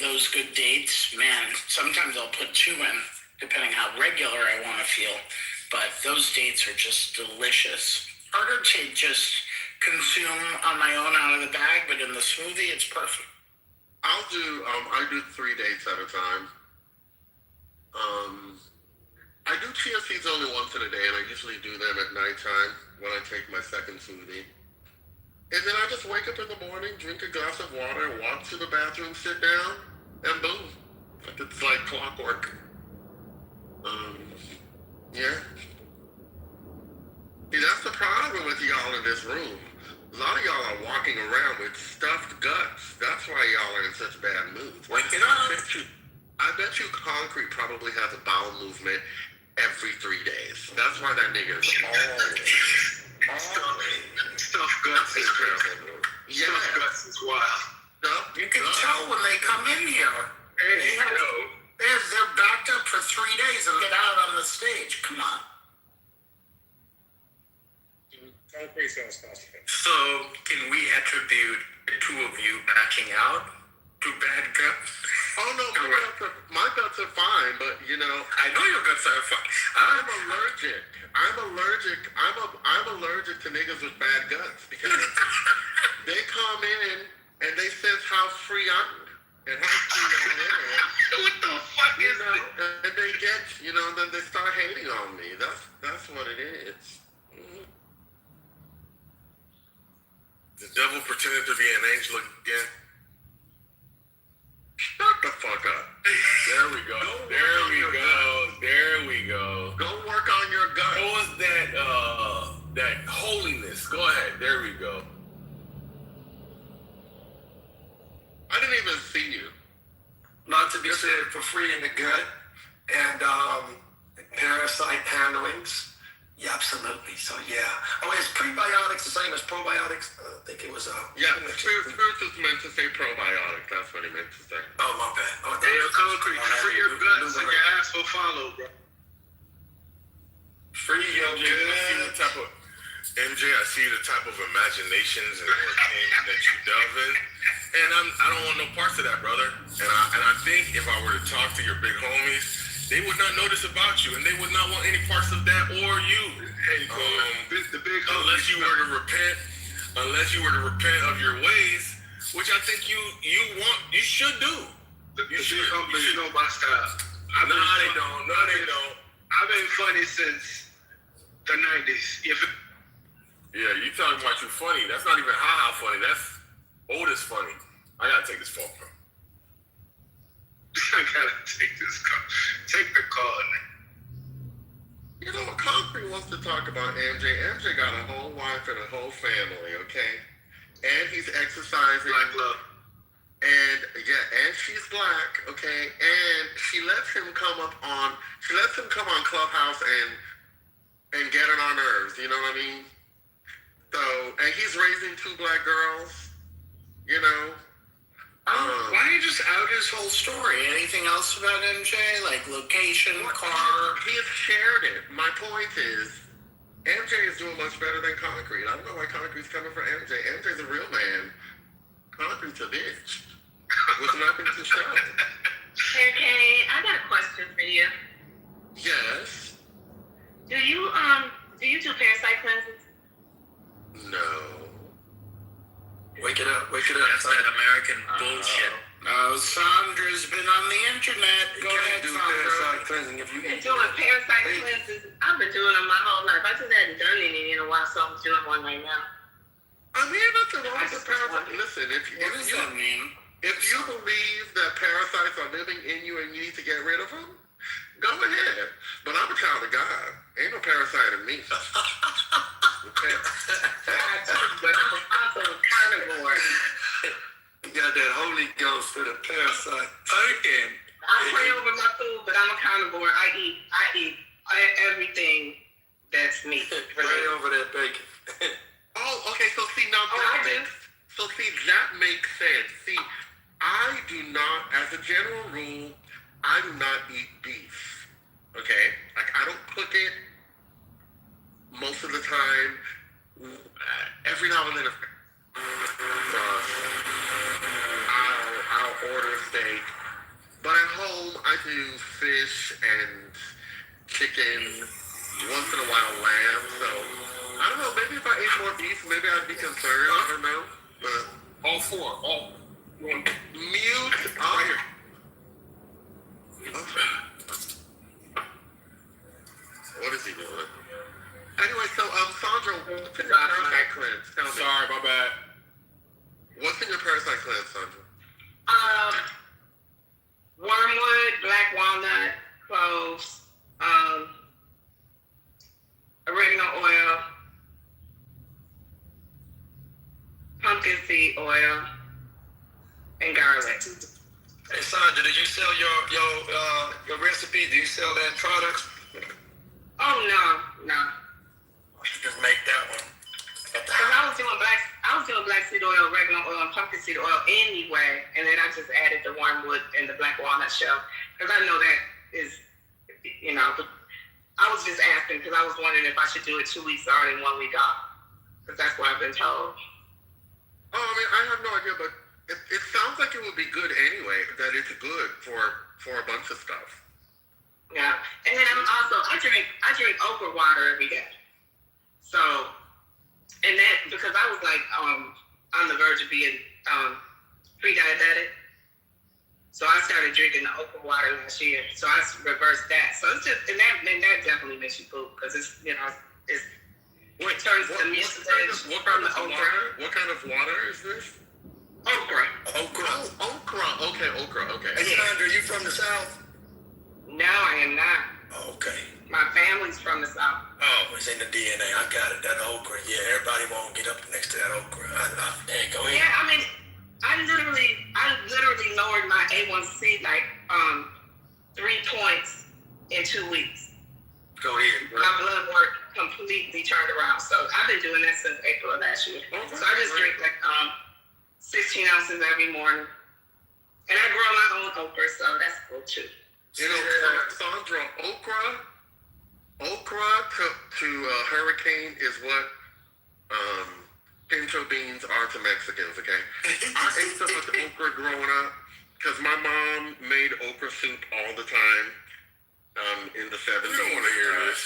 those good dates, man, sometimes I'll put 2 in, depending how regular I want to feel. But those dates are just delicious. Harder to just consume on my own out of the bag, but in the smoothie, it's perfect. I do 3 dates at a time. I do chia seeds only once in a day, and I usually do them at nighttime when I take my second smoothie. And then I just wake up in the morning, drink a glass of water, walk to the bathroom, sit down, and boom. It's like clockwork. Yeah. See, that's the problem with y'all in this room. A lot of y'all are walking around with stuffed guts. That's why y'all are in such bad moods. I bet you Concrete probably has a bowel movement every 3 days. That's why that nigga is always Stuff guts is crazy. Yeah. Stuff guts is wild. You can tell when they come in here. They're backed up for 3 days and get out on the stage. Come on. So, can we attribute the two of you backing out to bad guts? Oh no, my guts are fine, but you know, I know your guts are fine. I'm allergic. I'm allergic to niggas with bad guts because they come in and they sense how free I'm and how free I am. What the fuck is it? And they get, then they start hating on me. That's what it is. The devil pretended to be an angel again. Shut the fuck up. There we go. There we go. Go work on your gut. What was that holiness? Go ahead. There we go. I didn't even see you. Not to be said for free in the gut and parasite handlings. Yeah, absolutely. So yeah. Oh, is prebiotics the same as probiotics? I think it was. Yeah, Spirit is meant to say probiotic. That's what he meant to say. Oh, my bad. Oh, Hey, Concrete, free your guts and your ass will follow, bro. Free your guts. MJ, I see the type of imaginations and entertainment that you delve in, and I don't want no parts of that, brother. And I think if I were to talk to your big homies, they would not notice about you, and they would not want any parts of that or you. Hey, the big unless you were to repent of your ways, which I think you should do. You should know my style. No, they don't. I've been funny since the 90s. Yeah, you talking about you funny. That's not even ha-ha funny. That's oldest funny. I gotta take this phone, bro. I gotta take this call. Take the call. You know, Concrete wants to talk about MJ. MJ got a whole wife and a whole family, okay? And he's exercising. Black love. And she's black, okay? And she lets him come on Clubhouse and get on our nerves, you know what I mean? So, and he's raising 2 black girls, you know? Why don't you just out his whole story? Anything else about MJ? Like location, car? He has shared it. My point is, MJ is doing much better than Concrete. I don't know why Concrete's coming for MJ. MJ's a real man. Concrete's a bitch. With nothing to show. Hey, Kenny, I got a question for you. Yes. Do you do parasite cleanses? No. Wake it up. That's that American bullshit. Sandra's been on the internet. Go ahead, do Sandra. parasite cleansing if you I've been doing parasite cleanses. I've been doing them my whole life. I just hadn't done any in a while, so I'm doing one right now. I mean, nothing wrong with the parasite. Listen, What does that mean? If you believe that parasites are living in you and you need to get rid of them, go ahead. But I'm a child of God. Ain't no parasite in me. Okay. But I'm also a carnivore. You got that Holy Ghost for the parasite. Okay. I pray over my food, but I'm a carnivore. I eat everything that's meat. Pray over that bacon. Oh, okay. So see now that makes sense. See, I do not, as a general rule, I do not eat beef. Okay, like I don't cook it. Most of the time, every now and then, I'll order steak. But at home, I do fish and chicken. Once in a while, lamb. So I don't know. Maybe if I ate more beef, maybe I'd be concerned. I don't know. But All 4. mute up. What is he doing? Anyway, so Sandra, what's in your parasite cleanse? Tell me. Sorry, my bad. What's in your parasite cleanse, Sandra? Wormwood, black walnut, cloves, oregano oil, pumpkin seed oil, and garlic. Hey Sandra, did you sell your recipe? Do you sell that product? Oh no. You just make that one. Because I was doing black seed oil, regular oil, and pumpkin seed oil anyway, and then I just added the wormwood and the black walnut shell because I know that is, But I was just asking because I was wondering if I should do it 2 weeks on and 1 week off, because that's what I've been told. Oh, I mean, I have no idea, but it sounds like it would be good anyway. That it's good for a bunch of stuff. Yeah, and then I drink okra water every day. So, and that because I was like on the verge of being pre-diabetic, so I started drinking the okra water last year. So I reversed that. So it's just and that definitely makes you poop because it turns the mucilage from the okra. What kind of water is this? Okra. Okra. Oh, okra. Okay, okra. Okay. Hey, Sandra, are you from the South? No, I am not. Oh, okay. My family's from the South. Oh, it's in the DNA. I got it. That okra. Yeah, everybody won't get up next to that okra. Hey, go ahead. Yeah, I mean, I literally lowered my A1C like 3 points in 2 weeks. Go ahead. Bro. My blood work completely turned around. So I've been doing that since April of last year. So I just drink like 16 ounces every morning. And I grow my own okra, so that's cool too. Sandra, okra to hurricane is what pinto beans are to Mexicans, okay? I ate so much okra growing up because my mom made okra soup all the time in the 70s. You don't want to hear this.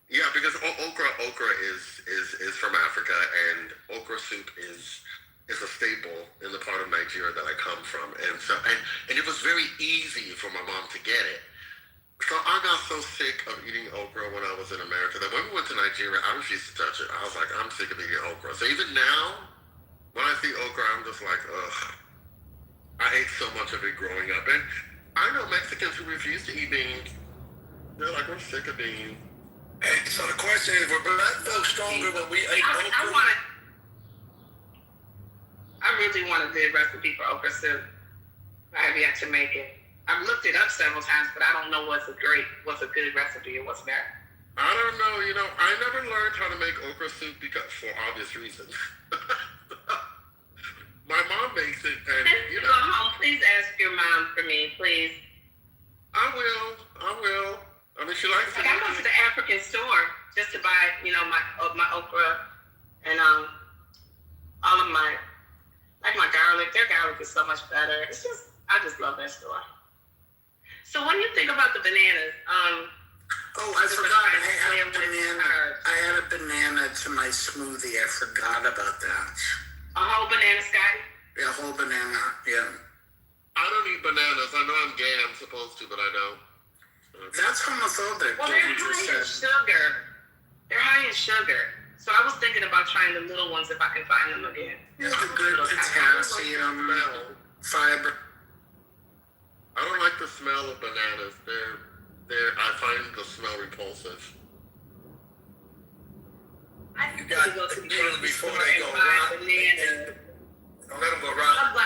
Yeah, because okra is from Africa, and okra soup is a staple in the part of Nigeria that I come from, and it was very easy for my mom to get it. So I got so sick of eating okra when I was in America that when we went to Nigeria, I refused to touch it. I was like, I'm sick of eating okra. So even now, when I see okra, I'm just like, ugh. I ate so much of it growing up, and I know Mexicans who refuse to eat beans. They're like, we're sick of beans. Hey, so the question is, were black folks stronger when we ate okra? I really want a good recipe for okra soup. I have yet to make it. I've looked it up several times, but I don't know what's a good recipe and what's not. I don't know. I never learned how to make okra soup for obvious reasons. My mom makes it, and Go home. Please ask your mom for me, please. I will. I mean, she likes to. I go to the African store just to buy, my okra and all of my garlic. Their garlic is so much better. I just love that store. So what do you think about the bananas? I forgot. I had a banana to my smoothie. I forgot about that. A whole banana, Scotty? Yeah, a whole banana. Yeah. I don't eat bananas. I know I'm gay. I'm supposed to, but I don't. That's homophobic. Well, they're high in sugar. They're high in sugar. So I was thinking about trying the little ones if I can find them again. Yeah, the good potassium, fiber. I don't like the smell of bananas. I find the smell repulsive. I think we go to the grocery store and buy bananas. Don't let them go wrong.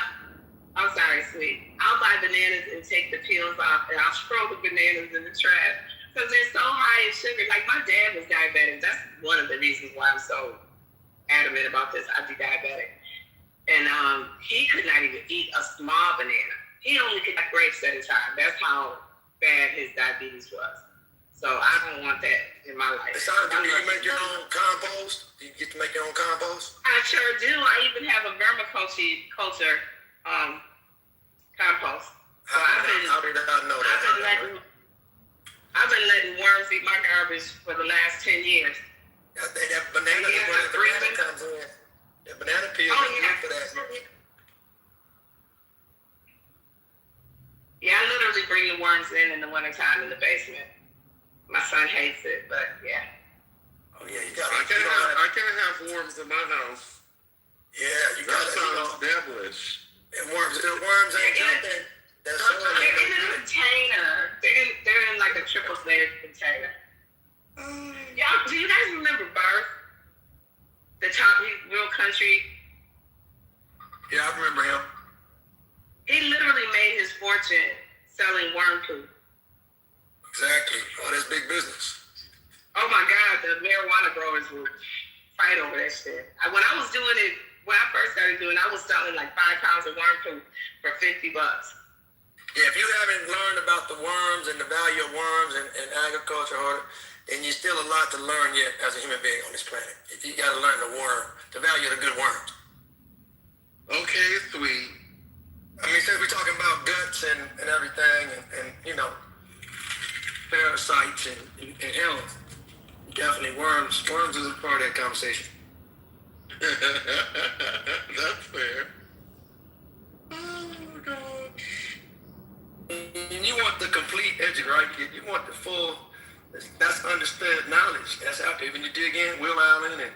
I'm sorry, sweet. I'll buy bananas and take the peels off, and I'll throw the bananas in the trash because they're so high in sugar. Like, my dad was diabetic. That's one of the reasons why I'm so adamant about this. I'd be diabetic. And he could not even eat a small banana. He only could eat grapes at a time. That's how bad his diabetes was. So I don't want that in my life. Do you make your own compost? Do you get to make your own compost? I sure do. I even have a vermiculture compost. So How did I know that? I've been letting worms eat my garbage for the last 10 years. That banana is where the banana comes in. The banana peel is good for that. Yeah, I literally bring the worms in the wintertime in the basement. My son hates it, but yeah. Oh yeah, you got. I can't have worms in my house. Yeah, you got to. That sounds devilish. And worms ain't jumping. They're in a container. They're in like a triple layered container. Y'all, do you guys remember Birth? The top real country. Yeah, I remember him. He literally made his fortune selling worm poop. Exactly. Oh, that's big business. Oh my God, the marijuana growers will fight over that shit. When I was doing it, when I first started doing it, I was selling like 5 pounds of worm food for $50. Yeah, if you haven't learned about the worms and the value of worms and agriculture, then you're still a lot to learn yet as a human being on this planet. You got to learn the value of the good worms. Okay, sweet. I mean, since we're talking about guts and everything and you know, parasites and health, definitely worms. Worms is a part of that conversation. That's fair. Oh, God. And you want the complete education, right? You want the full, that's understood knowledge. That's out there. When you dig in, Will Allen and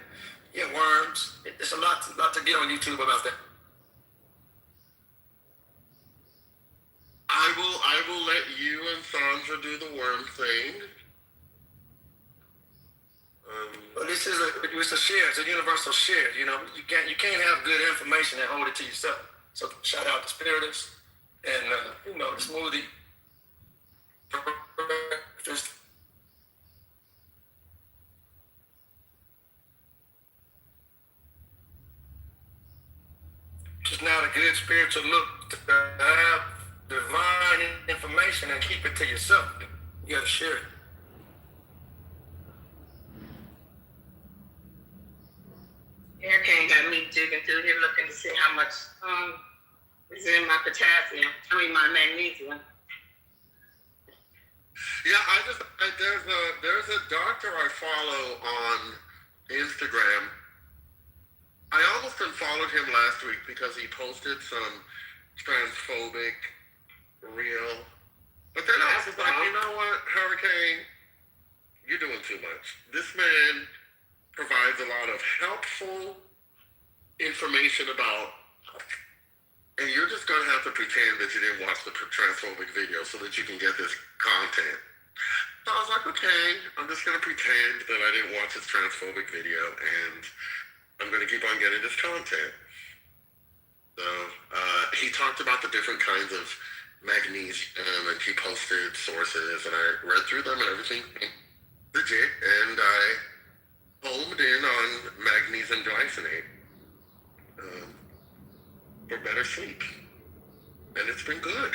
worms. There's a lot to get on YouTube about that. I will let you and Sandra do the worm thing. Well, it's a share. It's a universal share. You know, you can't have good information and hold it to yourself. So shout out to Spiritus and the smoothie. Just not a good spiritual look to have divine information and keep it to yourself. You gotta share it. Hurricane got me digging through here looking to see how much is in my potassium. My magnesium. Yeah, there's a doctor I follow on Instagram. I almost unfollowed him last week because he posted some transphobic reel. But then I was like, you know what, Hurricane, you're doing too much. This man provides a lot of helpful information about, and you're just going to have to pretend that you didn't watch the transphobic video so that you can get this content. So I was like, okay, I'm just going to pretend that I didn't watch this transphobic video, and I'm going to keep on getting this content. So he talked about the different kinds of magnesium, and he posted sources, and I read through them, and everything legit, and I homed in on magnesium glycinate for better sleep, and it's been good.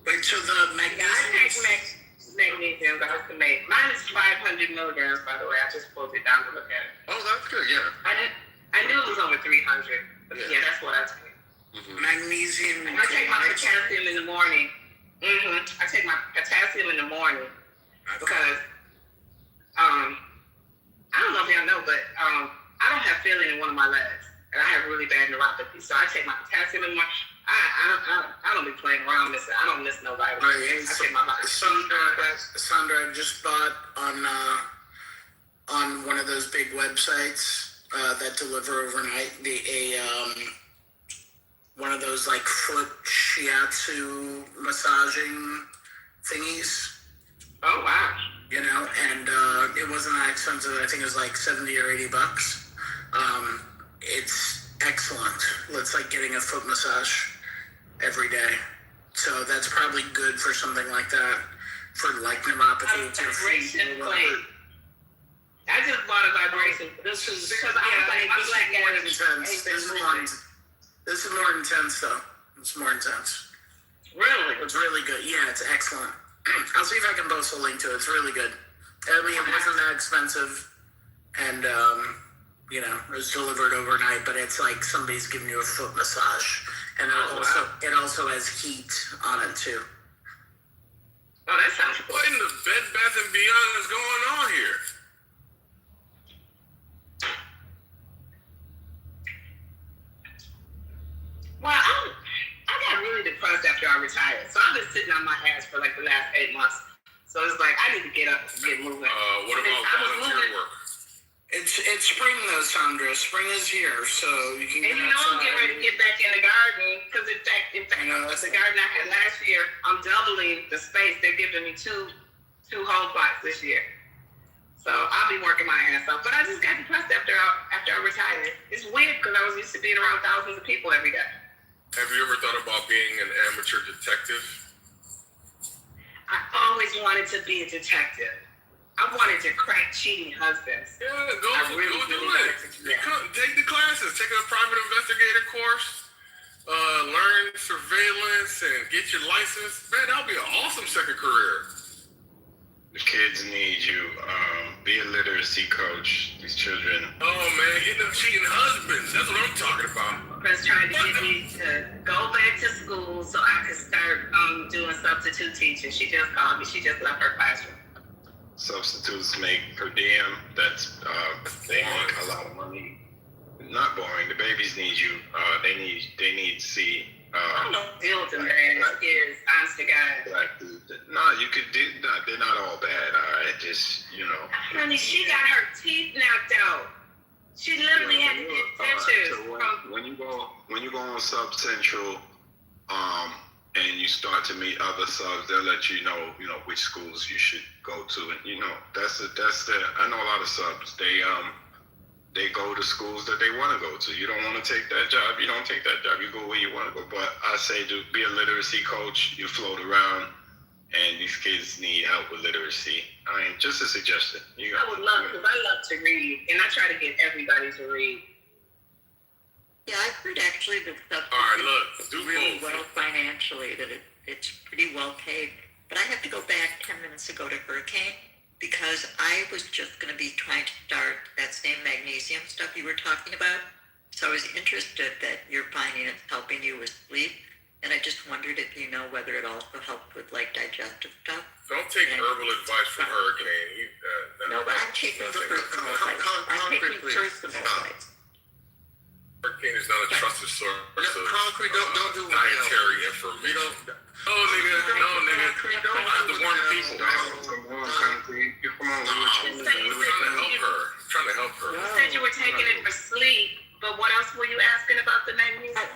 Wait, so the magnesium? I take magnesium glycinate. Mine is 500 milligrams, by the way. I just pulled it down to look at it. Oh, that's good. Yeah. I knew it was over 300, but yeah, that's what I take. Mm-hmm. Magnesium. I take my potassium in the morning. I take my potassium in the morning because I don't know if y'all know, but I don't have feeling in one of my legs, and I have really bad neuropathy. So I take my potassium in the morning. I don't be playing around. I don't miss no vitamins. Right, I take my vitamins. Sandra, I just bought on one of those big websites that deliver overnight one of those like foot shiatsu massaging thingies. Oh wow! You know, and it wasn't that expensive. I think it was like $70 or $80. It's excellent. It's like getting a foot massage every day. So that's probably good for something like that, for like neuropathy. Vibration plate. I just bought a vibration. This is because I was like, this is more intense. This is more intense though. It's more intense. Really? It's really good. Yeah, it's excellent. I'll see if I can post a link to it. It's really good. I mean, it wasn't that expensive, and you know, it was delivered overnight. But it's like somebody's giving you a foot massage, and it also has heat on it too. Oh, that sounds cool. What in the Bed Bath & Beyond is going on here? Well, I got really depressed after I retired, so I've been sitting on my ass for like the last 8 months. So it's like I need to get up and get moving. What about volunteer work? It's spring though, Sandra. Spring is here, so you can. And you know I'm getting ready to get back in the garden because in fact, the garden I had last year, I'm doubling the space. They're giving me two whole plots this year. So I'll be working my ass off. But I just got depressed after I retired. It's weird because I was used to being around thousands of people every day. Have you ever thought about being an amateur detective? I always wanted to be a detective. I wanted to crack cheating husbands. Yeah, go do it. Take the classes. Take a private investigator course. Learn surveillance and get your license. Man, that'll be an awesome second career. The kids need you. Be a literacy coach. These children. Oh man, get them cheating husbands. That's what I'm talking about. Chris tried to get me to go back to school so I could start doing substitute teaching. She just called me. She just left her classroom. Substitutes make per diem. That's they make a lot of money. Not boring. The babies need you. They need to see. I don't deal with them bad kids, honest to God. No, you could do. No, they're not all bad. All right, just Honey, she got her teeth knocked out. She literally had to get dentures. So when you go on Sub Central, and you start to meet other subs, they'll let you know which schools you should go to, and that's the. I know a lot of subs. They go to schools that they want to go to. You don't want to take that job, you don't take that job. You go where you want to go. But I say to be a literacy coach. You float around, and these kids need help with literacy. I mean, just a suggestion. I would love, because I love to read, and I try to get everybody to read. Yeah, I've heard actually that stuff is really well financially, that it's pretty well paid. But I have to go back 10 minutes ago to Hurricane, because I was just going to be trying to start that same magnesium stuff you were talking about. So I was interested that you're finding it's helping you with sleep. And I just wondered if you know whether it also helps with like digestive stuff. Don't take herbal advice from Hurricane. No, but I'm taking personal advice. I'm taking personal advice. Hurricane is not a trusted source of Concrete, don't do dietary information. No, nigga. I have to warn people. Come on, I'm trying to help her. You said you were taking it for sleep, but what else were you asking about the magnesium?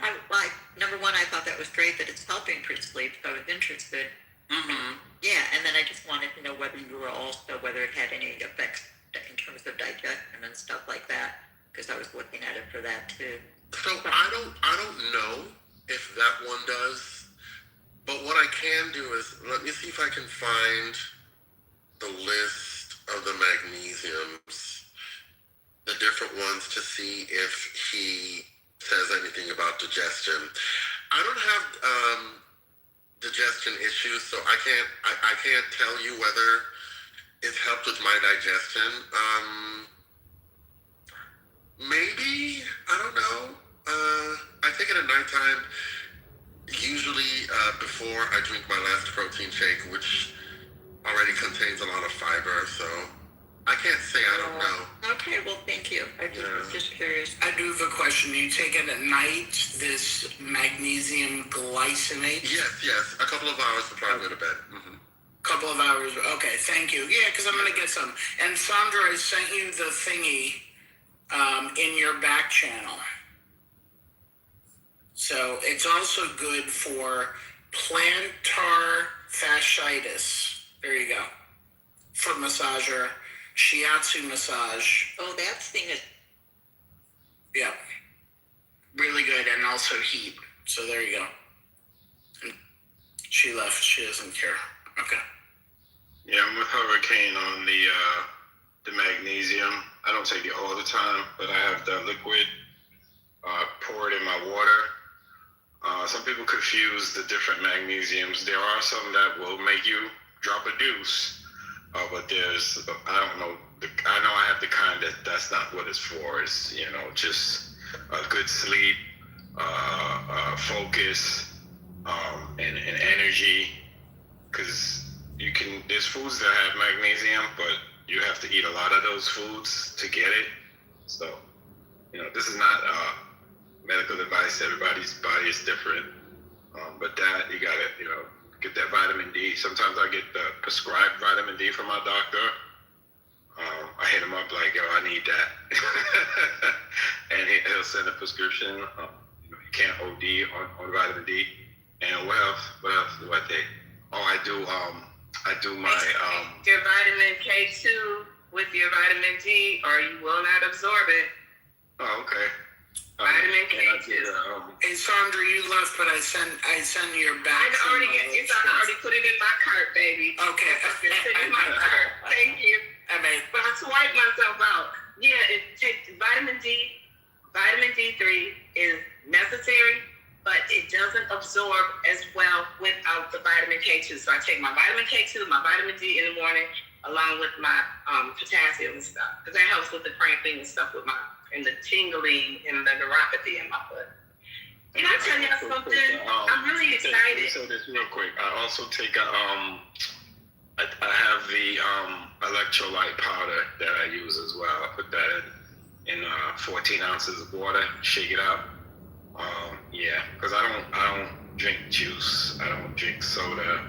Number one, I thought that was great that it's helping for sleep, so I was interested. Mm-hmm. Yeah, and then I just wanted to know whether it had any effects in terms of digestion and stuff like that, because I was looking at it for that too. So I don't know if that one does, but what I can do is let me see if I can find the list of the magnesiums, the different ones, to see if he says anything about digestion. I don't have digestion issues, so I can't tell you whether it's helped with my digestion. Maybe, I don't know. I take it at nighttime, usually before I drink my last protein shake, which already contains a lot of fiber, so I can't say I don't know. Okay, well, thank you. I was just curious. I do have a question. You take it at night, this magnesium glycinate? Yes. A couple of hours before I go to bed. Mm-hmm. Couple of hours. Okay, thank you. Yeah, because I'm going to get some. And Sandra, I sent you the thingy in your back channel. So it's also good for plantar fasciitis. There you go. Foot massager, shiatsu massage. Oh, that thing is... Yeah. Really good, and also heat. So there you go. And she left. She doesn't care. Okay. Yeah, I'm with Hurricane on the magnesium. I don't take it all the time, but I have the liquid. Pour it in my water. Some people confuse the different magnesiums. There are some that will make you drop a deuce, but there's, I don't know, I know I have the kind that's not what it's for. It's, just a good sleep, focus, and energy, because there's foods that have magnesium, but you have to eat a lot of those foods to get it. So, this is not medical advice. Everybody's body is different. But that, you gotta, get that vitamin D. Sometimes I get the prescribed vitamin D from my doctor. I hit him up like, yo, I need that. And he'll send a prescription. You can't OD on vitamin D. And what else do I take? Oh, I do my... your vitamin K2 with your vitamin D, or you will not absorb it. Oh, okay. Vitamin K2. Hey Sandra, you left, but I sent your back. I already put it in my cart, baby. Okay. It's in my cart. Thank you. But I swiped myself out. Yeah, it takes vitamin D. Vitamin D3 is necessary, but it doesn't absorb as well without the vitamin K2. So I take my vitamin K2, my vitamin D in the morning, along with my potassium and stuff, because that helps with the cramping and stuff and the tingling and the neuropathy in my foot. Can I tell you something? I'm really excited. So this real quick. I also take I have the electrolyte powder that I use as well. I put that in 14 ounces of water, shake it up. Because I don't drink juice. I don't drink soda.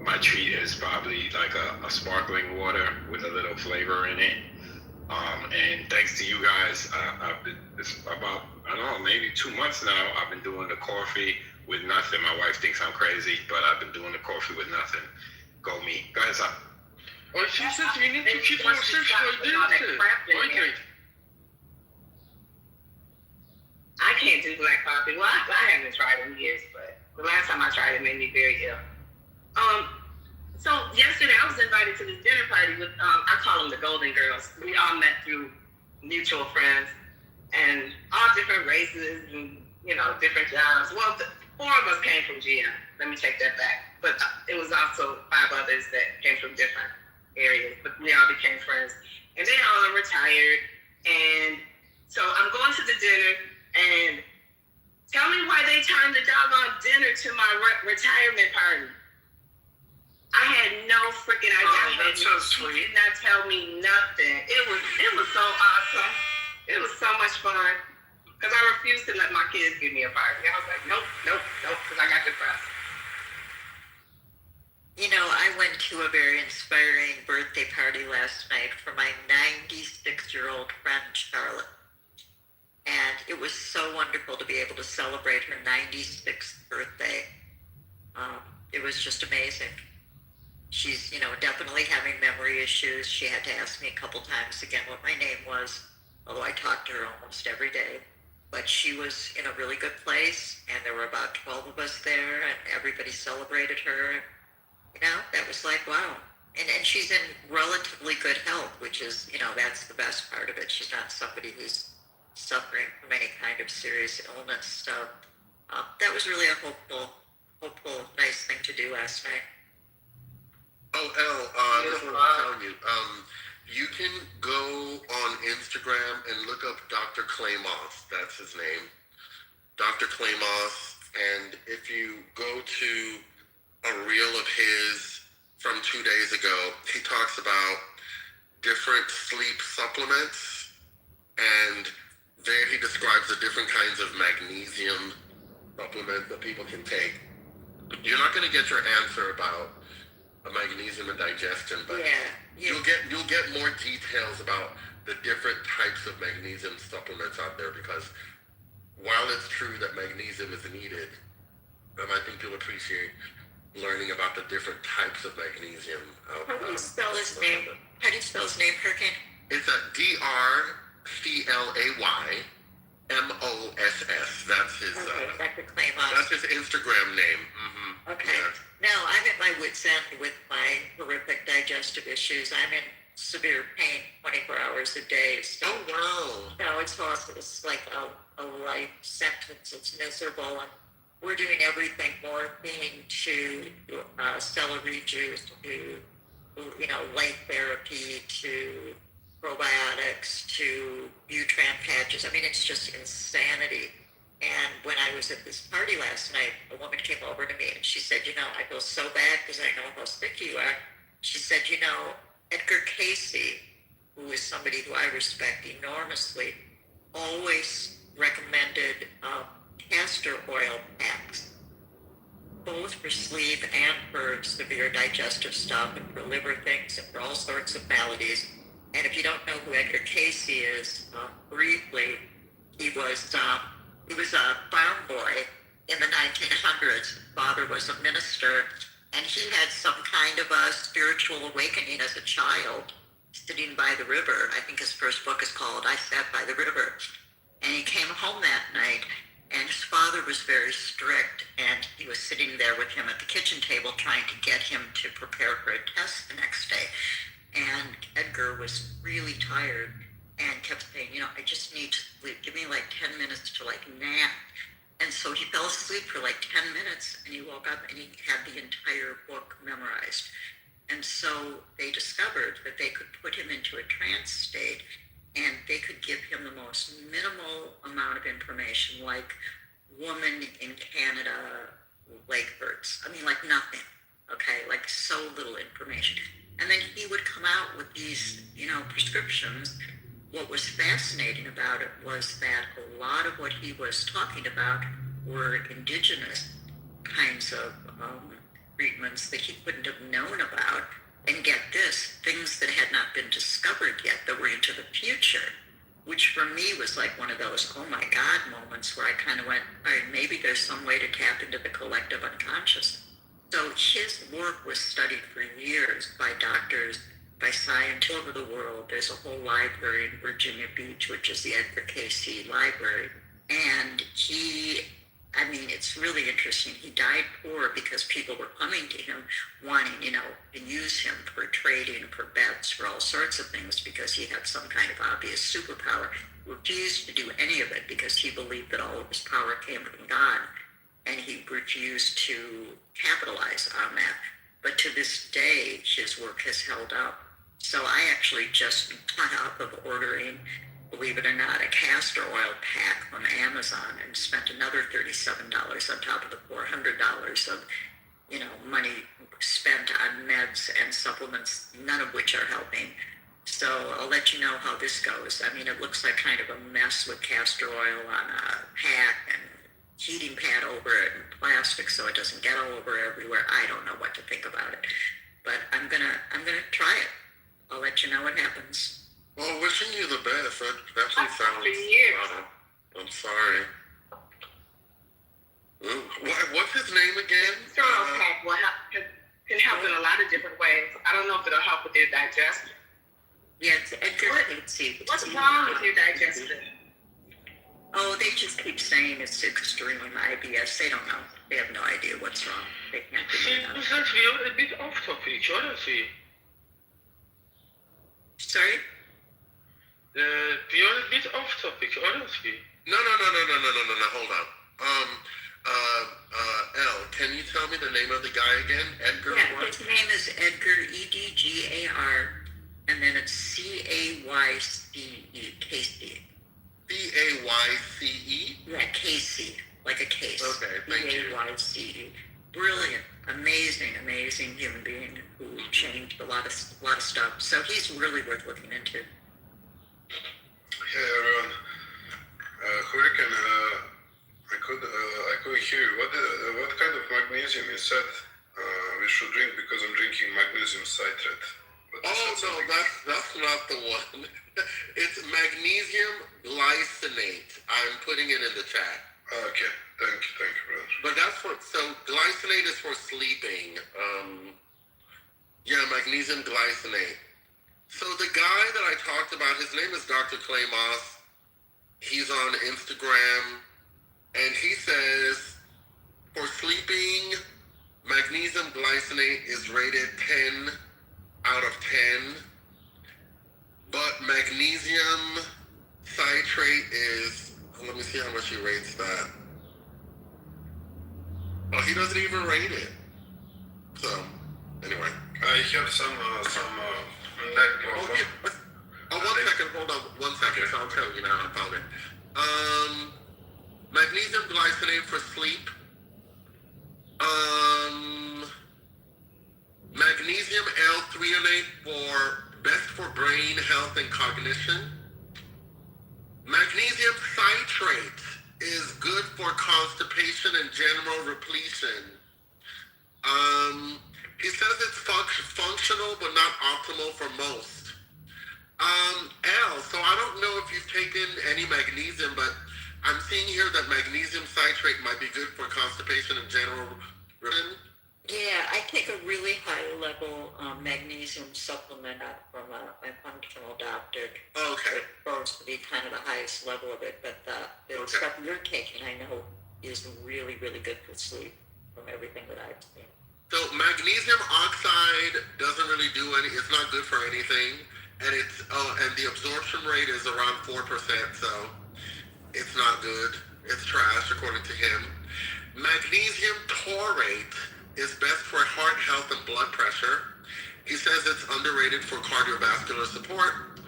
My treat is probably like a sparkling water with a little flavor in it. And thanks to you guys, it's about, I don't know, maybe 2 months now, I've been doing the coffee with nothing. My wife thinks I'm crazy, but I've been doing the coffee with nothing. Go me. Go ahead, son. Oh, she said you need to keep more fish hydrated. I can't do black coffee. Well, I haven't tried it in years, but the last time I tried it made me very ill. So yesterday I was invited to this dinner party with, I call them the Golden Girls. We all met through mutual friends and all different races and, different jobs. Well, 4 of us came from GM. Let me take that back. But it was also 5 others that came from different areas. But we all became friends. And they all are retired. And so I'm going to the dinner and tell me why they turned the doggone dinner to my retirement party. I had no freaking idea. That's so sweet. She did not tell me nothing. It was so awesome. It was so much fun. Because I refused to let my kids give me a party. I was like, nope, because I got depressed. I went to a very inspiring birthday party last night for my 96-year-old friend, Charlotte. And it was so wonderful to be able to celebrate her 96th birthday. It was just amazing. She's, definitely having memory issues. She had to ask me a couple times again what my name was, although I talked to her almost every day. But she was in a really good place, and there were about 12 of us there, and everybody celebrated her. That was like, wow. And she's in relatively good health, which is, that's the best part of it. She's not somebody who's suffering from any kind of serious illness. So that was really a hopeful, nice thing to do last night. Oh, Elle, this is what I'm telling you. You can go on Instagram and look up Dr. Claymos. That's his name. Dr. Claymos. And if you go to a reel of his from 2 days ago, he talks about different sleep supplements. And there he describes the different kinds of magnesium supplements that people can take. You're not going to get your answer about magnesium and digestion, but you'll get more details about the different types of magnesium supplements out there, because while it's true that magnesium is needed, I think you'll appreciate learning about the different types of magnesium. How do you spell his name? Hurricane? It's a DrClayMoss. That's his. Dr. Claymos. That's his Instagram name. Mm-hmm. Okay. Yeah. Now, I'm at my wit's end with my horrific digestive issues. I'm in severe pain 24 hours a day. So, oh, wow. No, it's awful. It's like a life sentence. It's miserable. And we're doing everything, morphine to celery juice to, light therapy to probiotics to Butran patches. I mean, it's just insanity. And when I was at this party last night, a woman came over to me and she said, I feel so bad because I know how sick you are. She said, Edgar Casey, who is somebody who I respect enormously, always recommended castor oil packs, both for sleep and for severe digestive stuff and for liver things and for all sorts of maladies. And if you don't know who Edgar Casey is, briefly, he was a farm boy in the 1900s. Father was a minister, and he had some kind of a spiritual awakening as a child, sitting by the river. I think his first book is called I Sat by the River. And he came home that night, and his father was very strict, and he was sitting there with him at the kitchen table trying to get him to prepare for a test the next day. And Edgar was really tired and kept saying, I just need to sleep. Give me like 10 minutes to like nap. And so he fell asleep for like 10 minutes, and he woke up and he had the entire book memorized. And so they discovered that they could put him into a trance state, and they could give him the most minimal amount of information, like woman in Canada, leg hurts. I mean, like nothing, okay? Like so little information. And then he would come out with these, prescriptions. What was fascinating about it was that a lot of what he was talking about were indigenous kinds of treatments that he wouldn't have known about. And get this, things that had not been discovered yet that were into the future, which for me was like one of those, oh my God moments where I kind of went, all right, maybe there's some way to tap into the collective unconscious. So his work was studied for years by doctors, by scientists all over the world. There's a whole library in Virginia Beach, which is the Edgar Cayce Library. And it's really interesting. He died poor because people were coming to him wanting, to use him for trading, for bets, for all sorts of things because he had some kind of obvious superpower. Refused to do any of it because he believed that all of his power came from God, and he refused to capitalize on that. But to this day, his work has held up. So I actually just got up of ordering, believe it or not, a castor oil pack from Amazon and spent another $37 on top of the $400 of, money spent on meds and supplements, none of which are helping. So I'll let you know how this goes. It looks like kind of a mess with castor oil on a pack and heating pad over it and plastic so it doesn't get all over everywhere. I don't know what to think about it, but I'm gonna try it. I'll let you know what happens. Well, wishing you the best. That definitely sounds. I'm sorry. What's his name again? Pack can help in a lot of different ways. I don't know if it'll help with your digestion. Yeah, it's Edgar Cayce. What's wrong with your digestion? Oh, they just keep saying it's extreme IBS. They don't know. They have no idea what's wrong. They can't figure it out. Seems that we are a bit off topic, aren't we? Sorry? We are a bit off topic, aren't we? No, hold on. Elle, can you tell me the name of the guy again? Edgar Yeah, what? his name is Edgar, Edgar, and then it's Cayce, Cayce. Cayce? Yeah, Cayce, like a case. Okay, thank you. Cayce. Brilliant, amazing human being who changed a lot of stuff. So he's really worth looking into. Hey everyone, Hurricane, I couldn't hear you. What kind of magnesium you said we should drink? Because I'm drinking magnesium citrate. That's not the one. It's magnesium glycinate. I'm putting it in the chat. Okay, thank you, brother. But glycinate is for sleeping. Magnesium glycinate. So the guy that I talked about, his name is Dr. Clay Moss. He's on Instagram, and he says for sleeping, magnesium glycinate is rated 10 out of 10, but magnesium citrate is, let me see how much he rates that. Oh, he doesn't even rate it. So, anyway. I have some okay. Hold on one second, so I'll tell you now I found it. Magnesium glycinate for sleep. Magnesium L-threonate best for brain health and cognition. Magnesium citrate is good for constipation and general repletion. He says it's functional but not optimal for most. Al, so I don't know if you've taken any magnesium, but I'm seeing here that magnesium citrate might be good for constipation and general repletion. Yeah, I take a really high level magnesium supplement from my functional doctor. Okay. It's supposed to be kind of the highest level of it, but the stuff you're taking, I know, is really, really good for sleep from everything that I've seen. So magnesium oxide doesn't really do it's not good for anything, and and the absorption rate is around 4%, so it's not good. It's trash according to him. Magnesium taurate is best for heart health and blood pressure. He says it's underrated for cardiovascular support.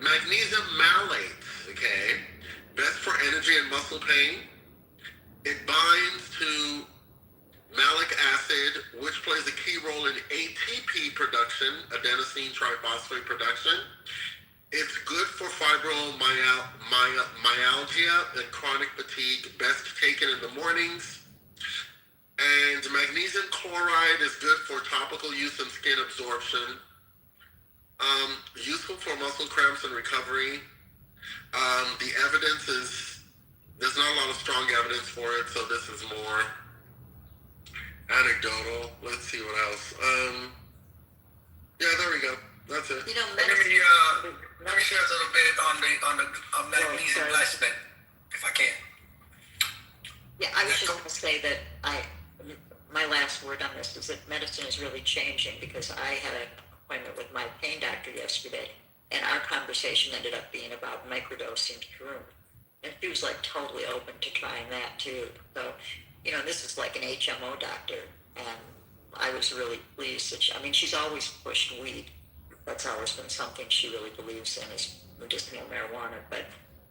Magnesium malate, okay, best for energy and muscle pain. It binds to malic acid, which plays a key role in ATP production, adenosine triphosphate production. It's good for fibromyalgia and chronic fatigue, best taken in the mornings. And magnesium chloride is good for topical use and skin absorption. Useful for muscle cramps and recovery. The evidence there's not a lot of strong evidence for it, so this is more anecdotal. Let's see what else. Yeah, there we go. That's it. You know, Let me share a little bit on the magnesium glycinate, if I can. Yeah, I was just going to say that my last word on this is that medicine is really changing, because I had an appointment with my pain doctor yesterday, and our conversation ended up being about microdosing shrooms. And she was like totally open to trying that too. So, you know, this is like an HMO doctor, and I was really pleased that she's always pushed weed. That's always been something she really believes in, is medicinal marijuana. But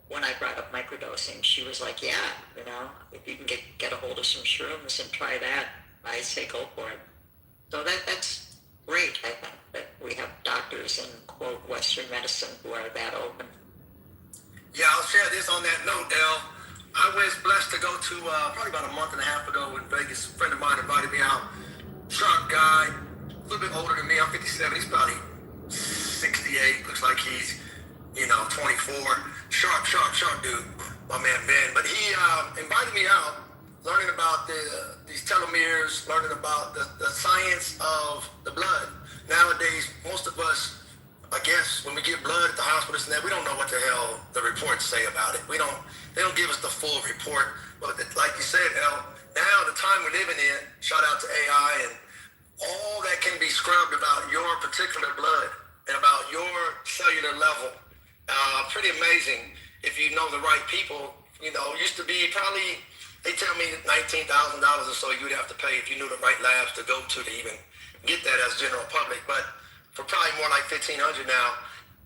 when I brought up microdosing, she was like, yeah, you know, if you can get a hold of some shrooms and try that, I say go for it. So that's great, I think, that we have doctors in, quote, Western medicine who are that open. Yeah, I'll share this on that note, Del. I was blessed to go to, probably about a month and a half ago in Vegas. A friend of mine invited me out. Sharp guy, a little bit older than me. I'm 57. He's probably 68. Looks like he's, 24. Sharp dude, my man Ben. But he invited me out, learning about these telomeres, learning about the science of the blood. Nowadays, most of us, I guess, when we get blood at the hospital, we don't know what the hell the reports say about it. They don't give us the full report. But like you said, El, now the time we're living in, shout out to AI, and all that can be scrubbed about your particular blood and about your cellular level. Pretty amazing if you know the right people. Used to be probably, they tell me $19,000 or so you'd have to pay if you knew the right labs to go to even get that as general public. But for probably more like $1,500 now,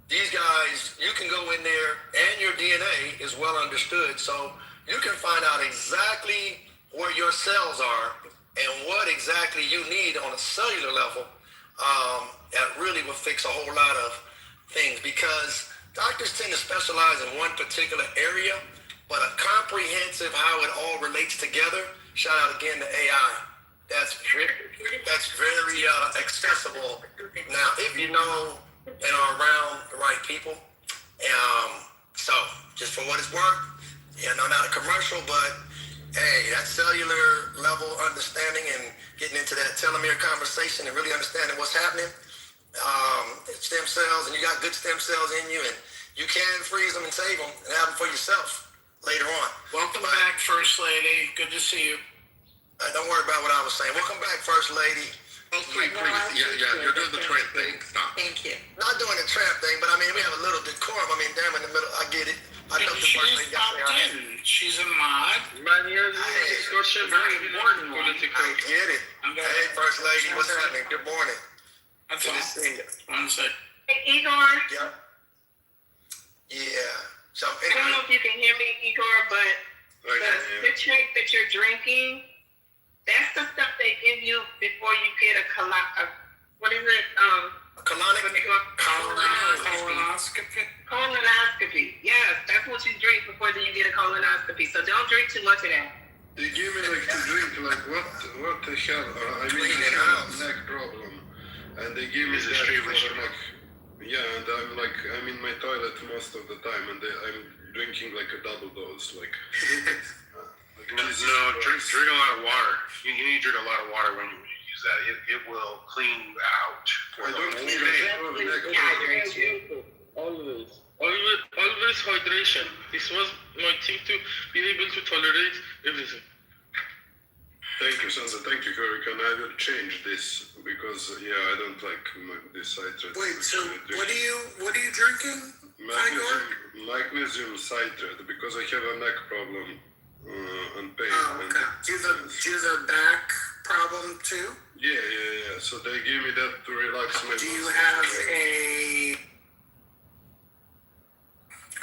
these guys, you can go in there and your DNA is well understood. So you can find out exactly where your cells are and what exactly you need on a cellular level. That really will fix a whole lot of things, because doctors tend to specialize in one particular area, but a comprehensive how it all relates together. Shout out again to AI. That's very accessible now if you know and are around the right people. So just for what it's worth, not a commercial, but hey, that cellular level understanding and getting into that telomere conversation and really understanding what's happening. Stem cells, and you got good stem cells in you, and you can freeze them and save them and have them for yourself later on. Welcome back, First Lady. Good to see you. Don't worry about what I was saying. Welcome back, First Lady. Oh, please. Yeah, you're doing the tramp thing. Stop. Thank you. Not doing the tramp thing, but we have a little decorum. Damn, in the middle, I get it. I know the First Lady got there. She's a mod. Man, your discussion very important. I get it. Hey, First Lady, what's happening? Good morning. That's good to see you. One sec. Hey, Igor. Yeah. So, I don't know if you can hear me, Igor, but the citrate that you're drinking, that's the stuff they give you before you get a what is it? Colonoscopy. Yes, that's what you drink before you get a colonoscopy. So don't drink too much of that. They give me to drink what the hell? I have neck problem, and they give me that for yeah, and I'm in my toilet most of the time, and I'm drinking like a double dose, No, drink a lot of water. You need to drink a lot of water when you use that. It will clean you out for the whole day. Hydrate you. Always hydration. This was my thing to be able to tolerate everything. Thank you, Sandra. Thank you, Hurricane. I will change this because I don't like this citrate. Wait, so what are you drinking? Magnesium citrate because I have a neck problem and pain. Oh, okay. Do you have a back problem too? Yeah. So they give me that to relax my. Do you have a?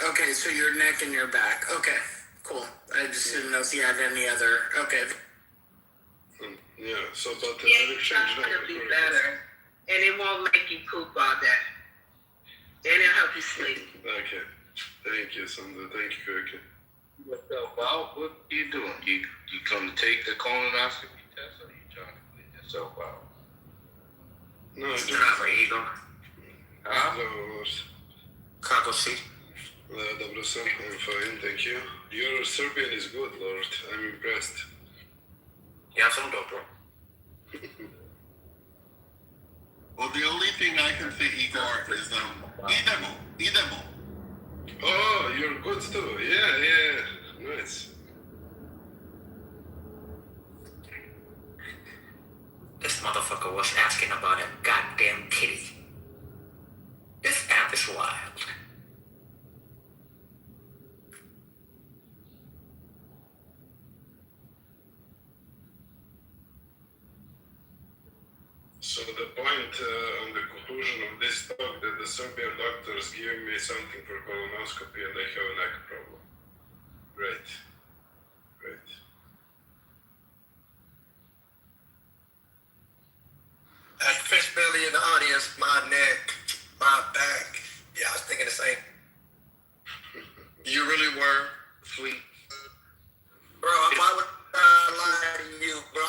Okay, so your neck and your back. Okay, cool. I just didn't know if you had any other. Okay. Yeah. So, but Yeah, I will change that. it'll be better, and it won't make you poop all day, and it'll help you sleep. Okay. Thank you, Sandra. Thank you, Hurricane. What's up, Bob? What are you doing? You come to take the colonoscopy test, or you trying to clean yourself out? No, I don't. Zdrowy, Igor. Hello. Kako si? Dobro sam. I'm fine, thank you. Your Serbian is good, Lord. I'm impressed. Ja sam dobro. Well, the only thing I can say, Igor, is idemo. Oh, you're good too. Yeah. Nice. This motherfucker was asking about a goddamn kitty. This app is wild. So the point and the conclusion of this talk that the Serbian doctors give me something for colonoscopy and I have a neck problem. Great. That fish belly in the audience, my neck, my back. Yeah, I was thinking the same. You really were sweet. Bro, why would I lie to you, bro?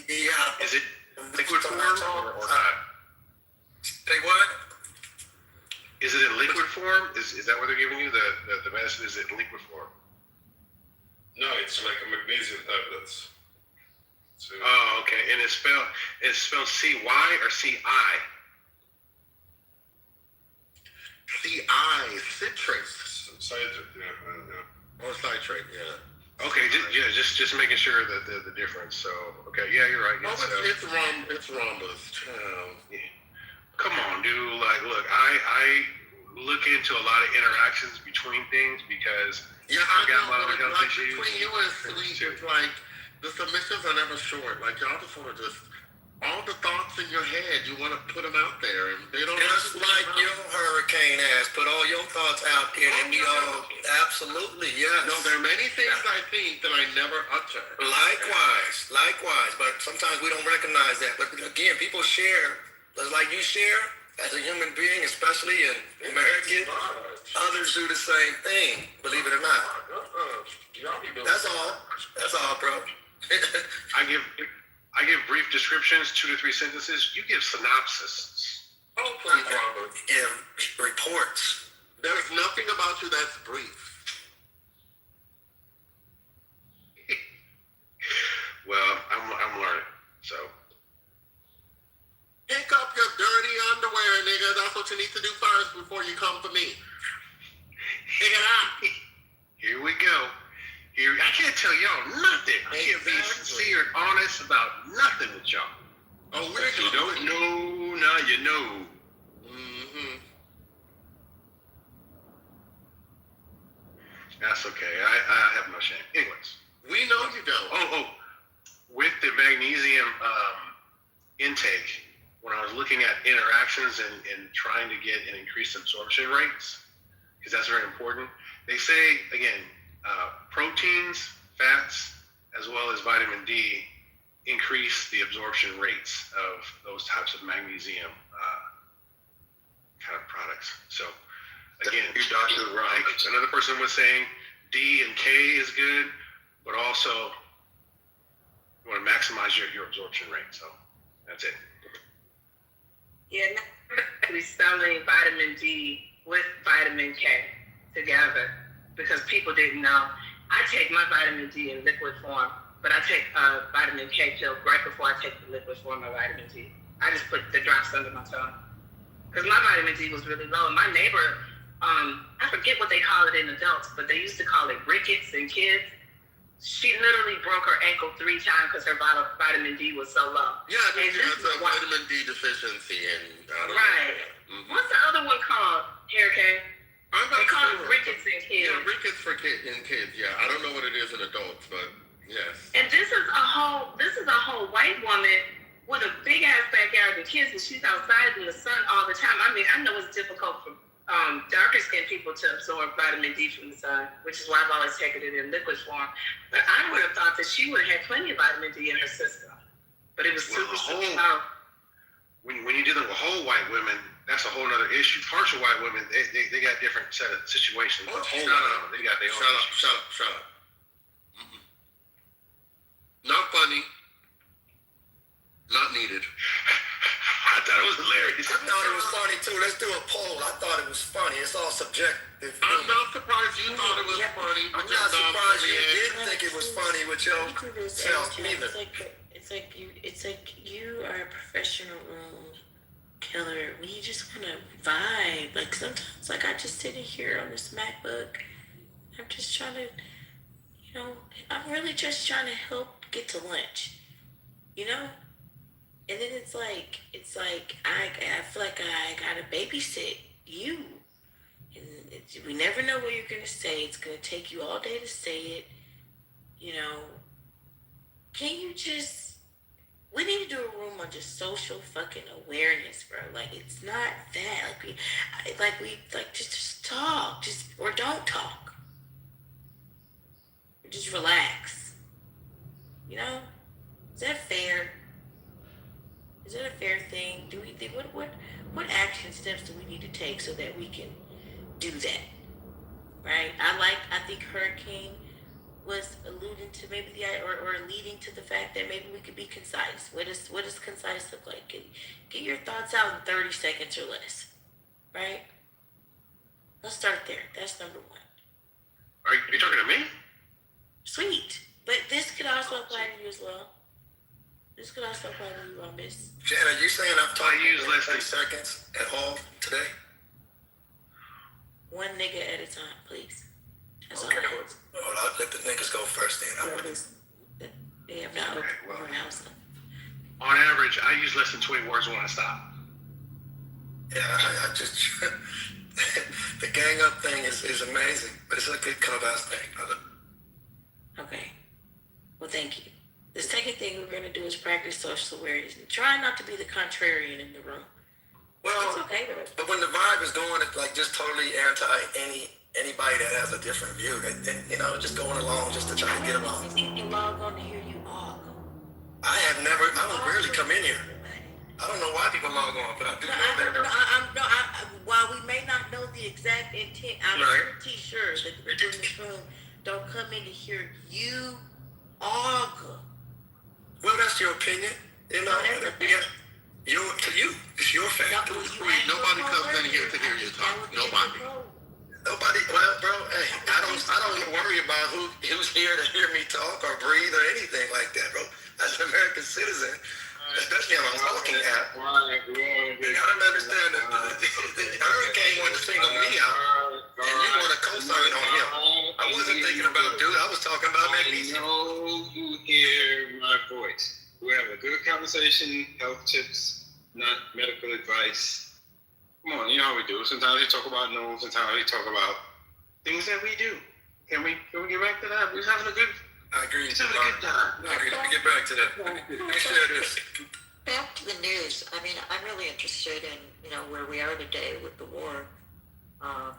Yeah. Is it liquid form or not? Say what? Is it in liquid form? Is that what they're giving you? The medicine is in liquid form? No, it's like a magnesium tablets. So, Oh, okay. And it's spelled C-Y or C-I? C-I, citrate. Citrate, yeah. Or citrate, yeah. Okay, just making sure that the difference. So, okay, yeah, you're right. It's rhombus. Yeah. Come on, dude. Like, look, I look into a lot of interactions between things because I got know, my but own it's health like issues. between you and Sleep, it's like the submissions are never short. Like y'all just want to all the thoughts in your head, you want to put them out there, and they don't. Just like your hurricane ass, put all your thoughts out there, and we all absolutely yes. No, there are many things I think that I never utter. Likewise, but sometimes we don't recognize that. But again, people share, just like you share as a human being, especially in American. Others do the same thing, believe it or not. That's all, bro. I give brief descriptions, 2 to 3 sentences. You give synopsis. Oh, please, Robert. Give reports. There's nothing about you that's brief. Well, I'm learning. So pick up your dirty underwear, nigga. That's what you need to do first before you come for me. Pick it up. Here we go. I can't tell y'all nothing. I can't be sincere and honest about nothing with y'all. Oh, if you don't know, now you know. Mm-hmm. That's okay. I have no shame. Anyways. We know you don't. Oh. With the magnesium intake, when I was looking at interactions and trying to get an increased absorption rates, because that's very important, they say, again, proteins, fats, as well as vitamin D increase the absorption rates of those types of magnesium kind of products. So, again, Dr. Reich, another person was saying D and K is good, but also you want to maximize your absorption rate. So, that's it. Yeah, we're selling vitamin D with vitamin K together because people didn't know. I take my vitamin D in liquid form, but I take a vitamin K pill right before I take the the liquid form of vitamin D. I just put the drops under my tongue because my vitamin D was really low. My neighbor, I forget what they call it in adults, but they used to call it rickets in kids. She literally broke her ankle 3 times because her vitamin D was so low. Yeah, I think that's a vitamin D deficiency, and I don't know. Mm-hmm. What's the other one called, Hair K? They call it rickets in kids. Yeah, rickets in kids. Yeah, I don't know what it is in adults, but yes. And this is a whole white woman with a big ass backyard and kids, and she's outside in the sun all the time. I mean, I know it's difficult for darker skinned people to absorb vitamin D from the sun, which is why I've always taken it in liquid form. But I would have thought that she would have had plenty of vitamin D in her system. But it was super low. When you're dealing with whole white women, that's a whole other issue. Partial white women, they got different set of situations. But whole women, they got their own issues. Shut up. Mm-mm. Not funny. Not needed. I thought it was hilarious. I thought it was funny too. Let's do a poll. I thought it was funny. It's all subjective. I'm not surprised you thought it was funny. I'm not surprised you didn't think it was funny with your self either. It's like you are a professional killer. We just want to vibe. Like sometimes, like I just sit in here on this MacBook. I'm just trying to, I'm really just trying to help get to lunch. And then it's like I feel like I gotta babysit you, and we never know what you're gonna say. It's gonna take you all day to say it. Can you just? We need to do a room on just social fucking awareness, bro. Like it's not that. Just talk, or don't talk. Or just relax. Is that fair? Is that a fair thing? Do we think what action steps do we need to take so that we can do that? Right? I think Hurricane was alluding to maybe or leading to the fact that maybe we could be concise. What does concise look like? Get your thoughts out in 30 seconds or less. Right? Let's start there. That's number 1. Are you talking to me? Sweet. But this could also apply to you as well. This could also apply to you on this. Jen, are you saying I've taught you less than 30 seconds at all today? One nigga at a time, please. That's okay. all I ask. Well, I'll let the niggas go first then. They have not opened house. On average, I use less than 20 words when I stop. Yeah, I just the gang up thing is amazing, but it's a good clubhouse thing, brother. Okay. Well, thank you. The second thing we're going to do is practice social awareness and try not to be the contrarian in the room. Well, it's okay, but when the vibe is going, it's like just totally anti anybody that has a different view, just going along just to try to get along. People log on to hear you all. I don't rarely come in here. I don't know why people log on, but I do know that. While we may not know the exact intent, I'm pretty sure that the people in this room don't come in to hear you argue. Well, that's your opinion. To you, it's your fact. Nobody comes in here to hear you talk. Nobody. Well, bro, hey, I don't worry about who's here to hear me talk or breathe or anything like that, bro. As an American citizen, especially on a talking app, you gotta understand that the Hurricane wanted to single me out, and you want to co-sign on him. I wasn't thinking about dude. I was talking about magnesium. I know you hear my voice. We have a good conversation, health tips, not medical advice. Come on, you know how we do. Sometimes we talk about news, sometimes we talk about things that we do. Can we get back to that? We're having a good. I agree. It's having a good time. I agree. Let me get back to that. Let me share this. Back to the news. I mean, I'm really interested in where we are today with the war. I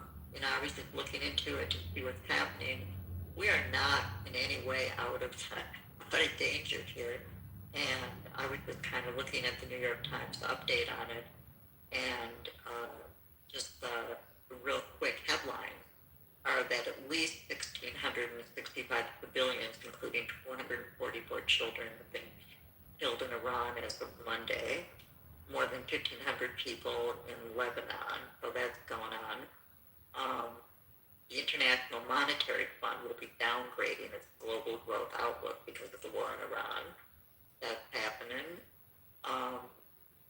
was just looking into it to see what's happening. We are not in any way out of danger here. And I was just kind of looking at the New York Times update on it, and just the real quick headlines are that at least 1,665 civilians, including 444 children, have been killed in Iran as of Monday. More than 1,500 people in Lebanon, so that's going on. The International Monetary Fund will be downgrading its global growth outlook because of the war in Iran. That's happening.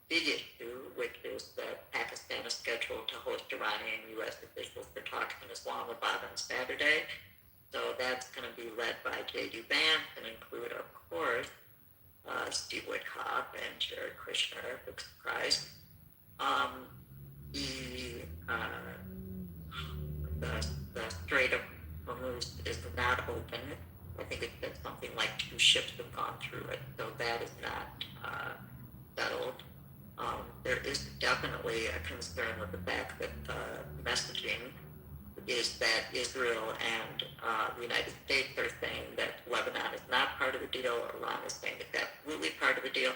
big issue, which is that Pakistan is scheduled to host Iranian U.S. officials for talks in Islamabad on Saturday. So that's going to be led by J.D. Vance and include, of course, Steve Witkoff and Jared Kushner, big surprise. The Strait of Hormuz is not open. I think it said something like 2 ships have gone through it, so that is not settled. There is definitely a concern with the fact that messaging is that Israel and the United States are saying that Lebanon is not part of the deal. Iran is saying it's absolutely part of the deal.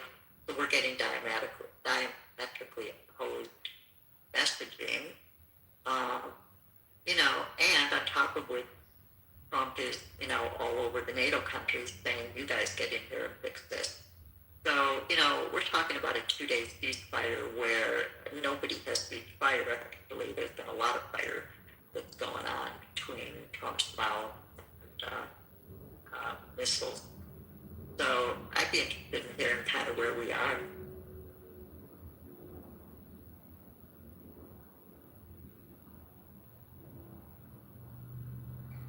So we're getting diametrically opposed messaging. And on top of which, Trump is, all over the NATO countries saying, you guys get in here and fix this. So, we're talking about a 2-day ceasefire where nobody has ceased fire. Actually, there's been a lot of fire that's going on between Trump's mouth and missiles. So I'd be interested in hearing kind of where we are.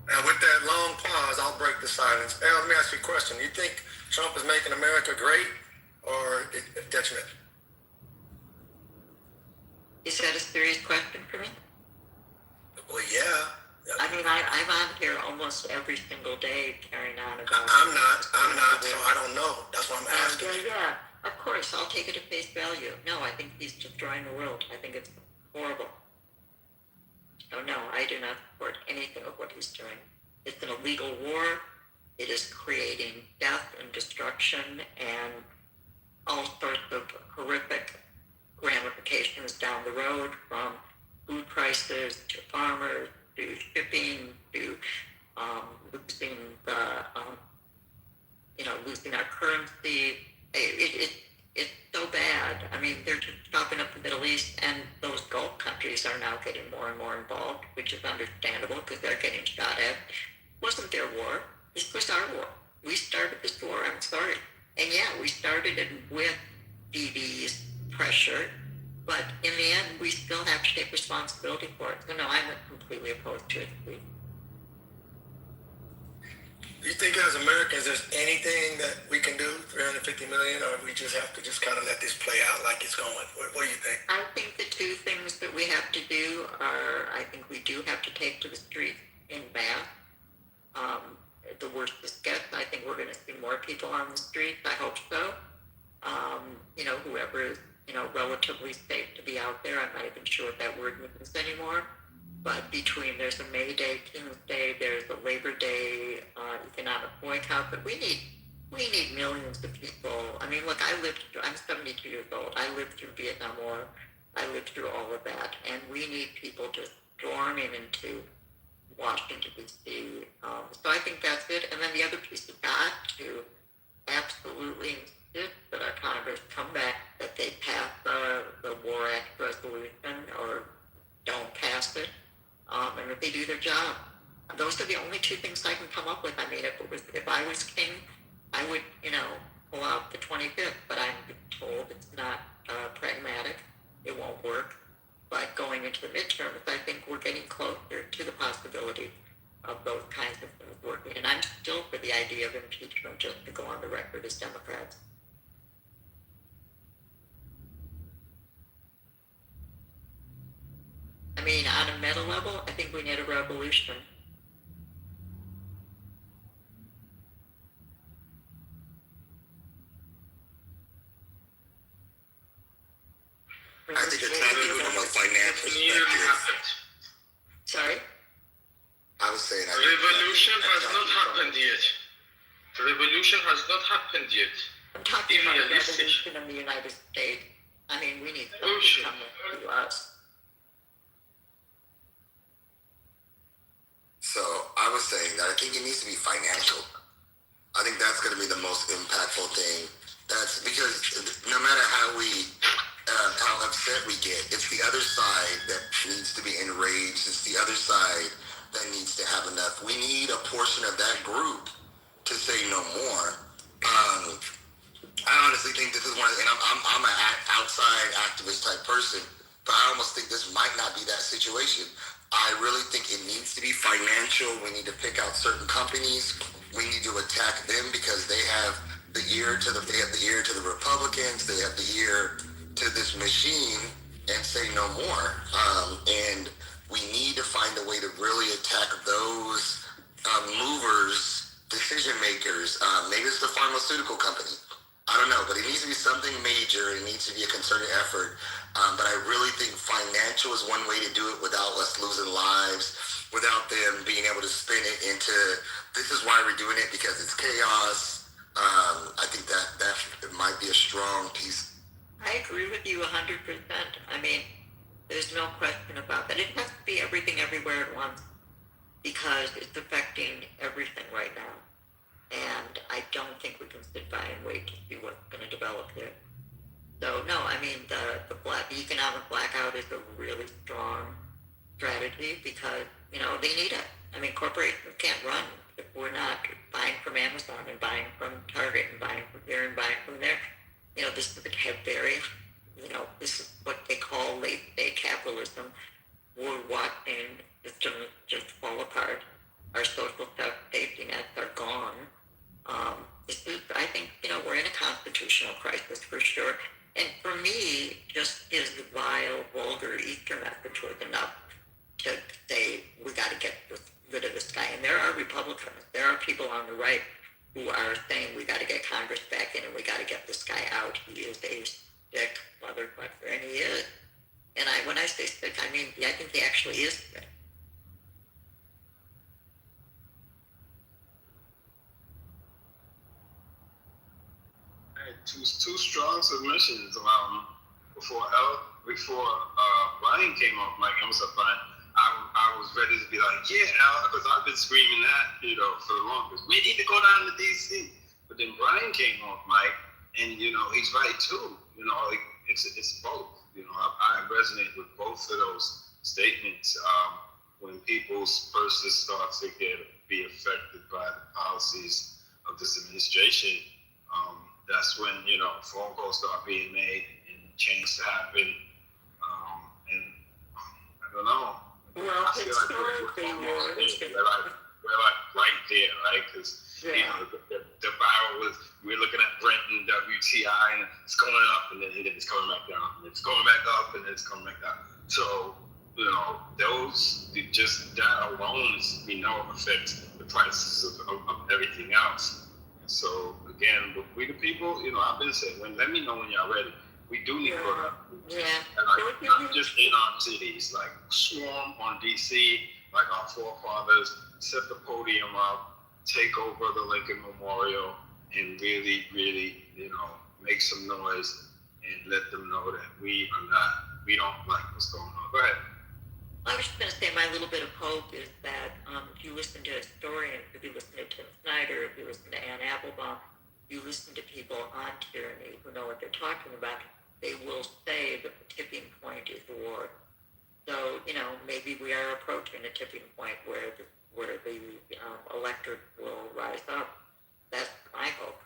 And with that long pause, I'll break the silence. Al, let me ask you a question. You think Trump is making America great or a detriment? Is that a serious question for me? Well, yeah. I mean, I'm on here almost every single day carrying on about... I'm not, so I don't know. That's why I'm asking. Yeah, of course, I'll take it at face value. No, I think he's destroying the world. I think it's horrible. So no, I do not support anything of what he's doing. It's an illegal war. It is creating death and destruction and all sorts of horrific ramifications down the road, from food prices to farmers to shipping to losing losing our currency. It's so bad. I mean, they're just chopping up the Middle East, and those Gulf countries are now getting more and more involved, which is understandable because they're getting shot at. It wasn't their war. This was our war. We started this war. I'm sorry. And yeah, we started it with BB's pressure, but in the end, we still have to take responsibility for it. So no, I'm completely opposed to it. Do you think as Americans there's anything that we can do, 350 million, or we just have to just kind of let this play out like it's going? What do you think? I think the two things that we have to do are, I think we do have to take to the streets in mass. The worse this gets, I think we're going to see more people on the streets. I hope so. Whoever is, relatively safe to be out there. I'm not even sure what that word means anymore. But between there's a May Day, King's Day, there's a Labor Day economic boycott, but we need millions of people. I mean, look, I'm 72 years old. I lived through Vietnam War. I lived through all of that, and we need people just storming into Washington, D.C. So I think that's it. And then the other piece we've got to absolutely insist that our Congress come back, that they pass the War Act resolution or don't pass it, and that they do their job. Those are the only two things I can come up with. I mean, if I was king, I would, pull out the 25th, but I'm told it's not pragmatic. It won't work. But going into the midterms, I think we're getting closer to the possibility of those kinds of things working. And I'm still for the idea of impeachment, just to go on the record as Democrats. I mean, on a meta level, I think we need a revolution. I think it's happening from a financial perspective. Sorry? I was saying... The revolution has not happened yet. The revolution has not happened yet. I'm talking about a revolution in the United States. I mean, we need something coming to us. So I was saying that I think it needs to be financial. I think that's going to be the most impactful thing. That's because no matter how upset we get, it's the other side that needs to be enraged. It's the other side that needs to have enough. We need a portion of that group to say no more. I honestly think this is one of, and I'm an outside activist type person, but I almost think this might not be that situation. I really think it needs to be financial. We need to pick out certain companies. We need to attack them because they have the ear to the Republicans. They have the ear to this machine and say no more. And we need to find a way to really attack those movers, decision makers. Maybe it's the pharmaceutical company. I don't know, but it needs to be something major. It needs to be a concerted effort. But I really think financial is one way to do it without us losing lives, without them being able to spin it into, this is why we're doing it, because it's chaos. I think that might be a strong piece. I agree with you 100%. I mean, there's no question about that. It has to be everything everywhere at once because it's affecting everything right now. And I don't think we can sit by and wait to see what's going to develop there. So, no, I mean, the economic blackout is a really strong strategy because, you know, they need it. I mean, corporations can't run if we're not buying from Amazon and buying from Target and buying from here and buying from there. You know, this is this is what they call late-stage capitalism. We're watching systems just fall apart. Our social safety nets are gone. I think, you know, we're in a constitutional crisis for sure. And for me, just his vile, vulgar Easter message was enough to say, we got to get rid of this guy. And there are Republicans, there are people on the right who are saying we got to get Congress back in and we got to get this guy out. He is a sick motherfucker, and he is. And when I say sick, I mean, I think he actually is sick. Two strong submissions before Brian came off mic. I'm sorry, Brian. I was ready to be like, yeah, Al, because I've been screaming that, you know, for the longest. We need to go down to DC. But then Brian came off mic, and you know, he's right too. You know, it's both. You know, I resonate with both of those statements. When people's purses start to be affected by the policies of this administration. That's when, you know, phone calls start being made and change happen. And I don't know. Well, I feel like we're like right there, right? Because, you know, the barrel was, we're looking at Brent and WTI, and it's going up, and then it's coming back down, and it's going back up, and then it's coming back down. So, you know, just that alone, we know, affects the prices of everything else. So again, we the people, you know, I've been saying, let me know when y'all ready. We do need product. Yeah. And like, not just in our cities, like swarm on DC, like our forefathers, set the podium up, take over the Lincoln Memorial, and really, really, you know, make some noise and let them know that we don't like what's going on. Go ahead. I was just going to say my little bit of hope is that if you listen to historians, if you listen to Tim Snyder, if you listen to Ann Applebaum, you listen to people on tyranny who know what they're talking about, they will say that the tipping point is war. So, you know, maybe we are approaching a tipping point where the electorate will rise up. That's my hope.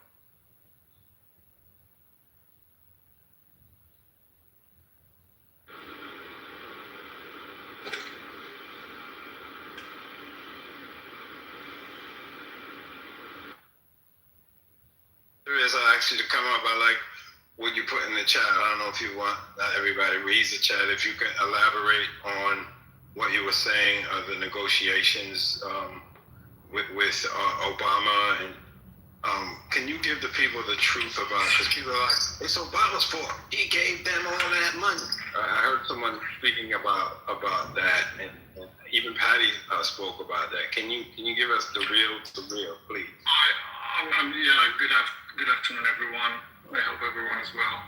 There is actually to come up. I like what you put in the chat. I don't know if you want, not everybody reads the chat. If you can elaborate on what you were saying of the negotiations with Obama, and can you give the people the truth about? Because people are like, it's Obama's fault. He gave them all that money. I heard someone speaking about that, and even Patty spoke about that. Can you give us the real, please? Good afternoon, everyone. I hope everyone is well.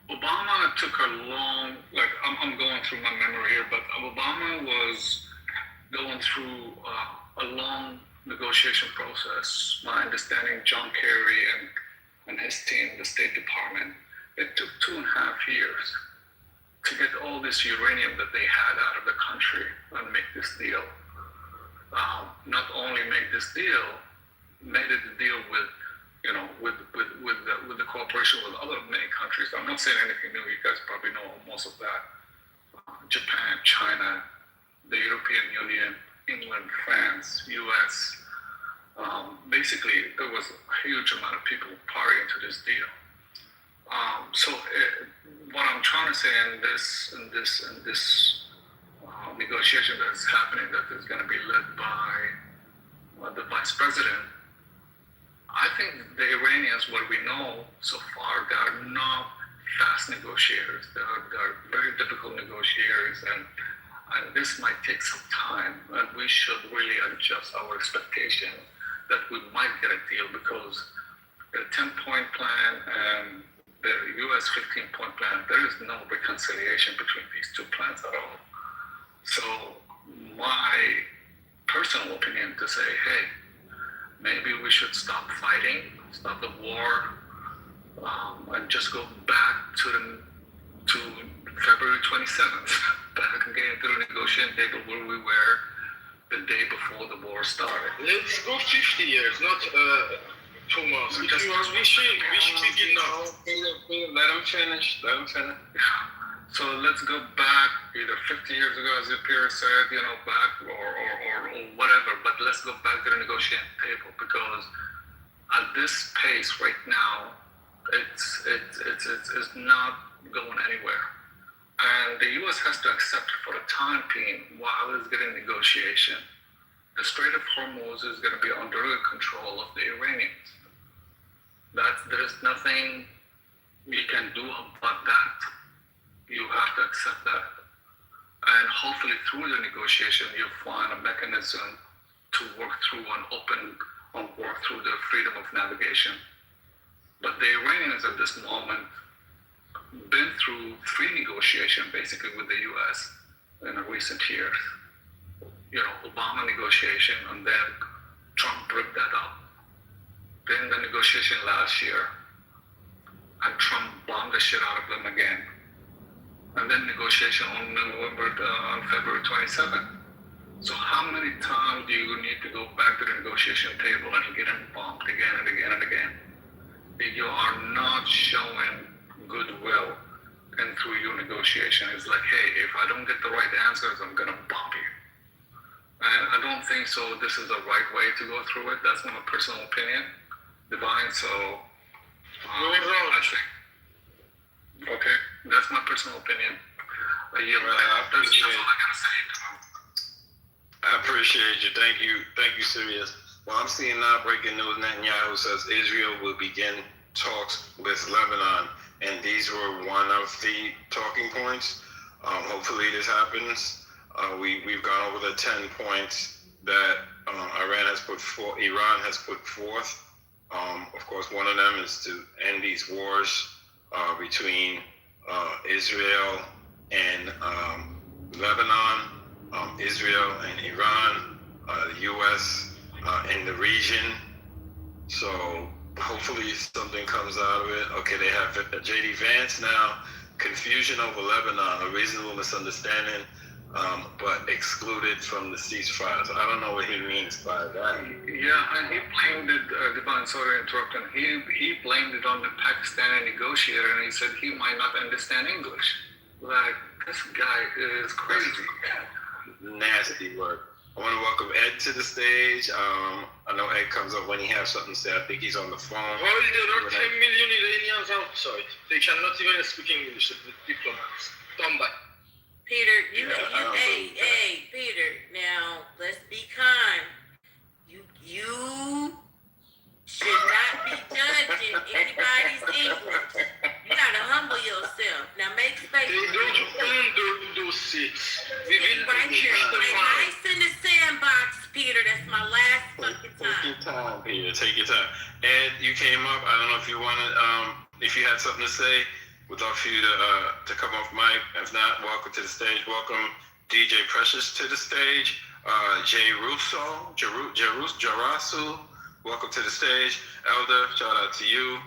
Obama took a long, I'm going through my memory here, but Obama was going through a long negotiation process. My understanding, John Kerry and his team, the State Department, it took 2.5 years to get all this uranium that they had out of the country and make this deal. Not only make this deal, made it a deal with the I'm not saying anything new. You guys probably know most of that. Japan, China, the European Union, England, France, U.S. Basically, there was a huge amount of people partying to this deal. What I'm trying to say in this negotiation that's happening, that is going to be led by the vice president, I think the Iranians, what we know so far, they are not fast negotiators. They are very difficult negotiators, and this might take some time, and we should really adjust our expectation that we might get a deal, because the 10-point plan and the U.S. 15-point plan, there is no reconciliation between these two plans at all. So my personal opinion to say, hey, maybe we should stop fighting, stop the war, and just go back to February 27th, back again to the negotiating table where we were the day before the war started. Let's go 50 years, not 2 months. Because we should begin now. Let them finish. Yeah. So let's go back either 50 years ago, as Pierre said, back or whatever, but let's go back to the negotiating table, because at this pace right now, it's not going anywhere. And the U.S. has to accept for the time being, while it's getting negotiation, the Strait of Hormuz is going to be under the control of the Iranians. There's nothing we can do about that. You have to accept that. And hopefully through the negotiation, you'll find a mechanism to work through and work through the freedom of navigation. But the Iranians at this moment been through 3 negotiations basically with the U.S. in the recent years. Obama negotiation, and then Trump broke that up. Then the negotiation last year, and Trump bombed the shit out of them again. And then negotiation on February 27th. So how many times do you need to go back to the negotiation table and get them bombed again and again and again? You are not showing goodwill and through your negotiation. It's like, hey, if I don't get the right answers, I'm going to bomb you. And I don't think so this is the right way to go through it. That's my personal opinion. Divine, so I think, okay, that's my personal opinion. That's all I gotta say. I appreciate you. Thank you, Sirius. Well, I'm seeing now breaking news. Netanyahu says Israel will begin talks with Lebanon, and these were one of the talking points. Hopefully this happens. We've gone over the 10 points that Iran has put forth. Of course, one of them is to end these wars between Israel and Lebanon, Israel and Iran, the U.S. In the region. So hopefully something comes out of it. Okay, they have J.D. Vance now. Confusion over Lebanon, a reasonable misunderstanding, but excluded from the ceasefire. So I don't know what he means by that. Yeah, and he blamed it, Divine, sorry to interrupt him, he blamed it on the Pakistani negotiator, and he said he might not understand English. Like, this guy is crazy. Nasty work. I want to welcome Ed to the stage. I know Ed comes up when he has something to say. I think he's on the phone. Well, there are 10 million Iranians outside. They cannot even speak English, the diplomats. Don't buy. Peter, hey, Peter, now, let's be kind. You should not be judging anybody's English. You gotta humble yourself. Now make space. They don't earn those seats. We will right here. Stay nice in the sandbox, Peter. That's my last fucking time. Take your time, Peter. Take your time. Ed, you came up. I don't know if you wanted, if you had something to say. We'd love for you to come off mic. If not, welcome to the stage. Welcome DJ Precious to the stage. Jay Russo, Jarasu, welcome to the stage. Elder, shout out to you.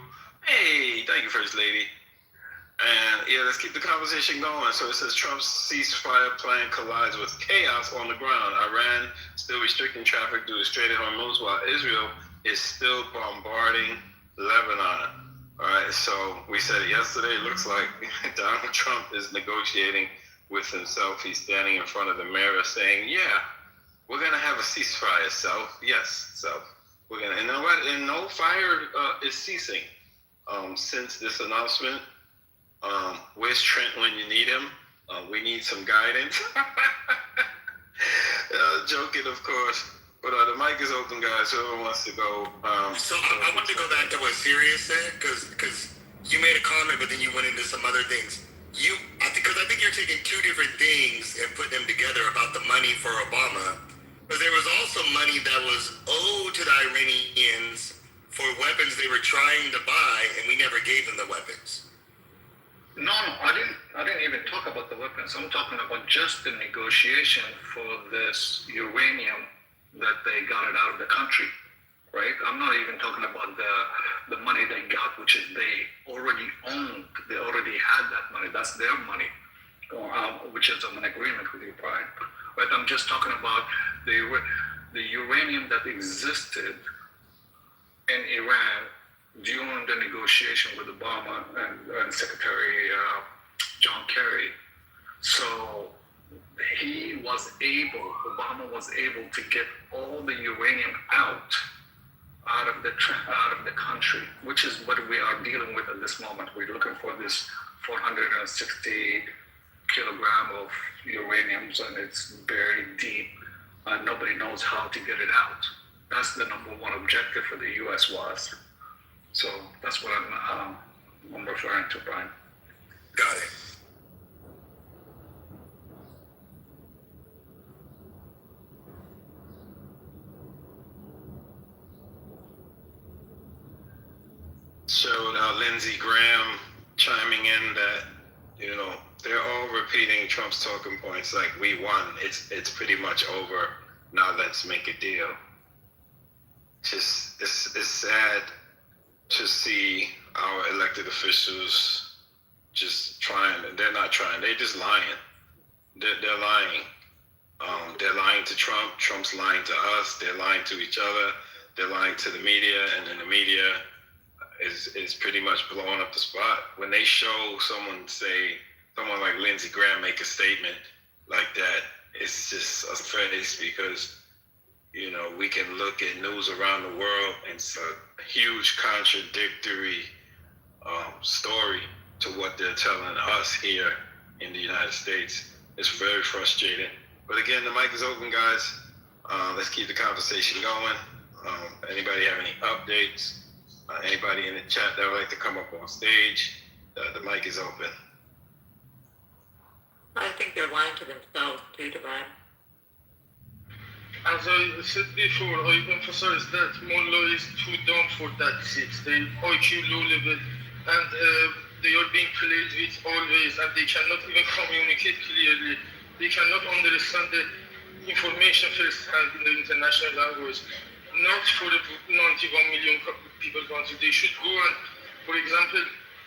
Hey, thank you, First Lady. And yeah, let's keep the conversation going. So it says Trump's ceasefire plan collides with chaos on the ground. Iran still restricting traffic through the Strait of Hormuz, while Israel is still bombarding Lebanon. All right, So we said it yesterday. It looks like Donald Trump is negotiating with himself. He's standing in front of the mirror saying, "Yeah, we're gonna have a ceasefire, Self. Yes, Self. We're gonna, and no fire is ceasing since this announcement. Where's Trent when you need him? We need some guidance." Joking, of course. But the mic is open, guys. Whoever wants to go. So I want to go back to what Sirius said, because you made a comment, but then you went into some other things. I think you're taking two different things and putting them together about the money for Obama. But there was also money that was owed to the Iranians for weapons they were trying to buy, and we never gave them the weapons. No, I didn't even talk about the weapons. I'm talking about just the negotiation for this uranium that they got it out of the country, right? I'm not even talking about the money they got, which is they already owned. They already had that money. That's their money, which is an agreement with you, Brian. But I'm just talking about the uranium that existed in Iran during the negotiation with Obama and Secretary John Kerry. So Obama was able to get all the uranium out of the country, which is what we are dealing with at this moment. We're looking for this 460 kilogram of uraniums, and it's buried deep, and nobody knows how to get it out. That's the number one objective for the U.S. was. So that's what I'm referring to, Brian. Got it. Showed Lindsey Graham chiming in that, they're all repeating Trump's talking points like we won. It's pretty much over. Now let's make a deal. Just it's sad to see our elected officials just trying. They're not trying. They're just lying. They're lying. They're lying to Trump. Trump's lying to us. They're lying to each other. They're lying to the media, and then the media is pretty much blowing up the spot. When they show someone like Lindsey Graham make a statement like that, it's just a face, because we can look at news around the world, and it's a huge contradictory story to what they're telling us here in the United States. It's very frustrating. But again, the mic is open, guys. Let's keep the conversation going. Anybody have any updates? Anybody in the chat that would like to come up on stage? The mic is open. I think they're lying to themselves too, Divine. As I said before, I emphasize that Mullah is too dumb for that seat. They IQ low level, and they are being played with always, and they cannot even communicate clearly. They cannot understand the information firsthand in the international language. Not for the 91 million people country. They should go and, for example,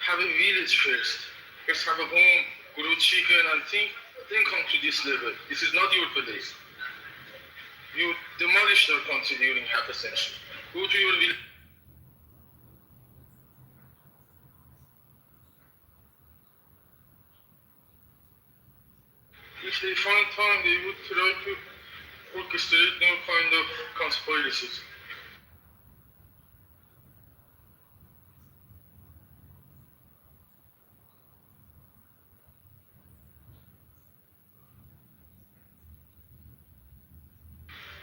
have a village first. First have a home, grow chicken, and then come to this level. This is not your place. You demolished our country during half a century. Go to your village. If they find time, they would try to orchestrate new kind of conspiracies.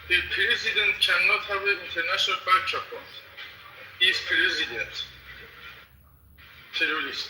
The president cannot have an international bank account. He is president. Terrorist.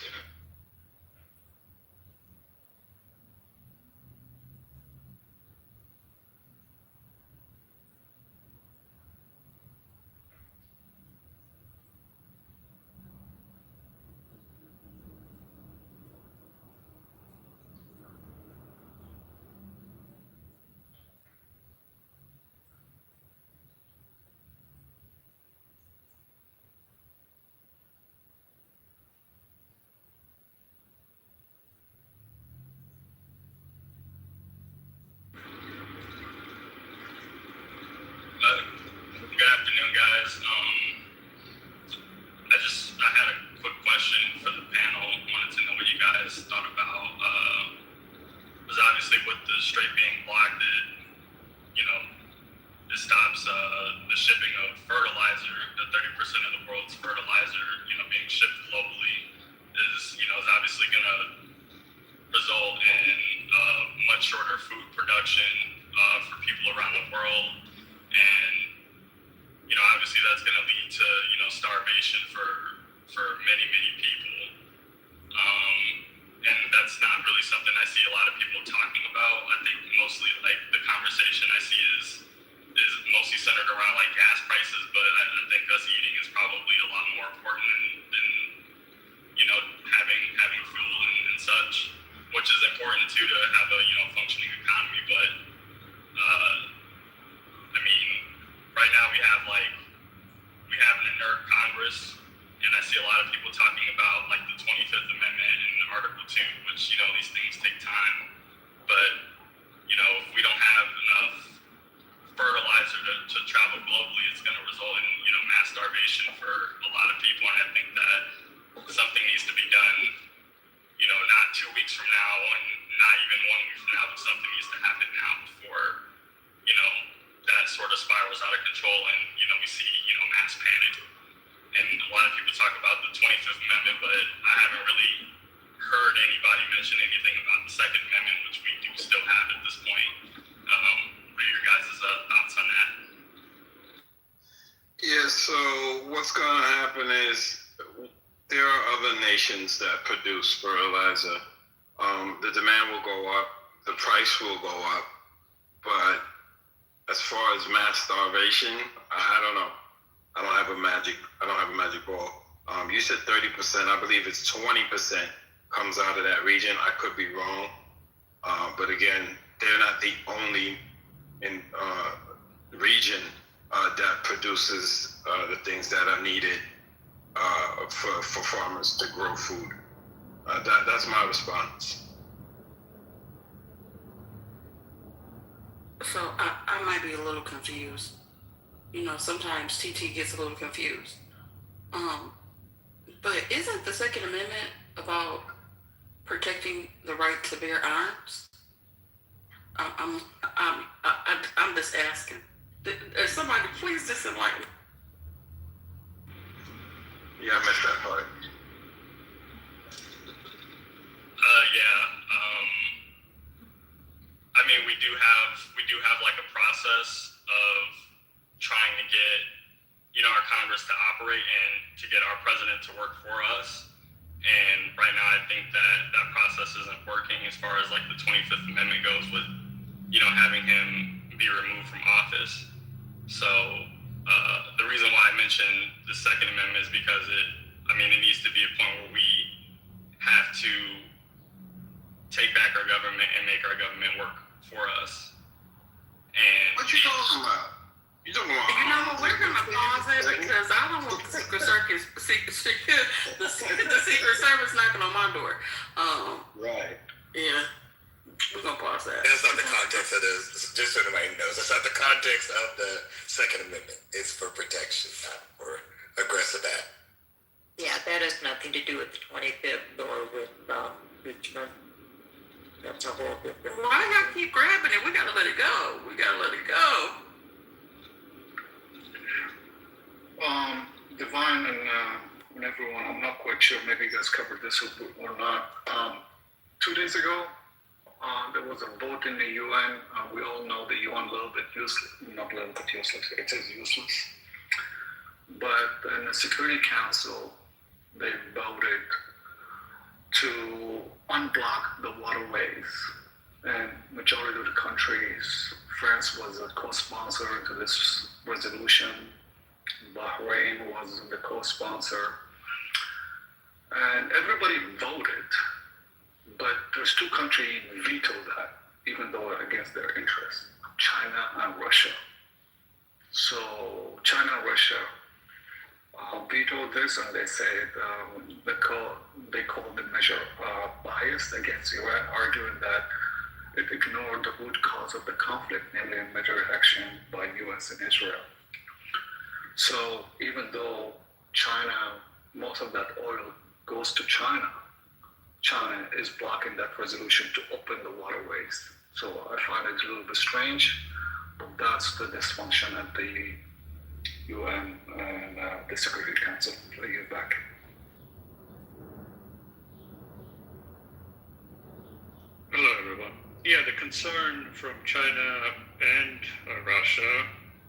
Amendment, but I haven't really heard anybody mention anything about the Second Amendment, which we do still have at this point. What are your guys' thoughts on that? Yeah, so what's going to happen is there are other nations that produce fertilizer. The demand will go up, the price will go up, but as far as mass starvation, I don't know. I don't have a magic ball. You said 30%. I believe it's 20% comes out of that region. I could be wrong, but again, they're not the only region that produces the things that are needed for farmers to grow food. That's my response. So I might be a little confused. You know, sometimes TT gets a little confused. But isn't the Second Amendment about protecting the right to bear arms? I'm just asking. Somebody please just enlighten me. Yeah, I missed that part. I mean, we do have like a process of trying to get, our Congress to operate and to get our president to work for us. And right now, I think that process isn't working as far as like the 25th Amendment goes with, having him be removed from office. So the reason why I mentioned the Second Amendment is because it needs to be a point where we have to take back our government and make our government work for us. And what you talking about? You know what? We're gonna pause it because I don't want the Secret Service knocking on my door. Right. Yeah. We're gonna pause that. That's not the context of this. Just so everybody knows, that's not the context of the Second Amendment. It's for protection, not for aggressive act. Yeah, that has nothing to do with the 25th or with Richmond. That's a whole different. Why y'all keep grabbing it? We gotta let it go. Divine and everyone, I'm not quite sure, maybe you guys covered this or not. 2 days ago, there was a vote in the UN. We all know the UN a little bit useless, not a little bit useless, it is useless. But in the Security Council, they voted to unblock the waterways. And majority of the countries, France was a co-sponsor to this resolution. Bahrain was the co-sponsor. And everybody voted, but there's 2 countries vetoed that, even though against their interests, China and Russia. So China and Russia vetoed this, and they said they called the measure biased against Iran, arguing that it ignored the root cause of the conflict, namely military action by U.S. and Israel. So even though China, most of that oil goes to China, China is blocking that resolution to open the waterways. So I find it a little bit strange, but that's the dysfunction at the UN and the Security Council. I'll get back. Hello, everyone. Yeah, the concern from China and Russia,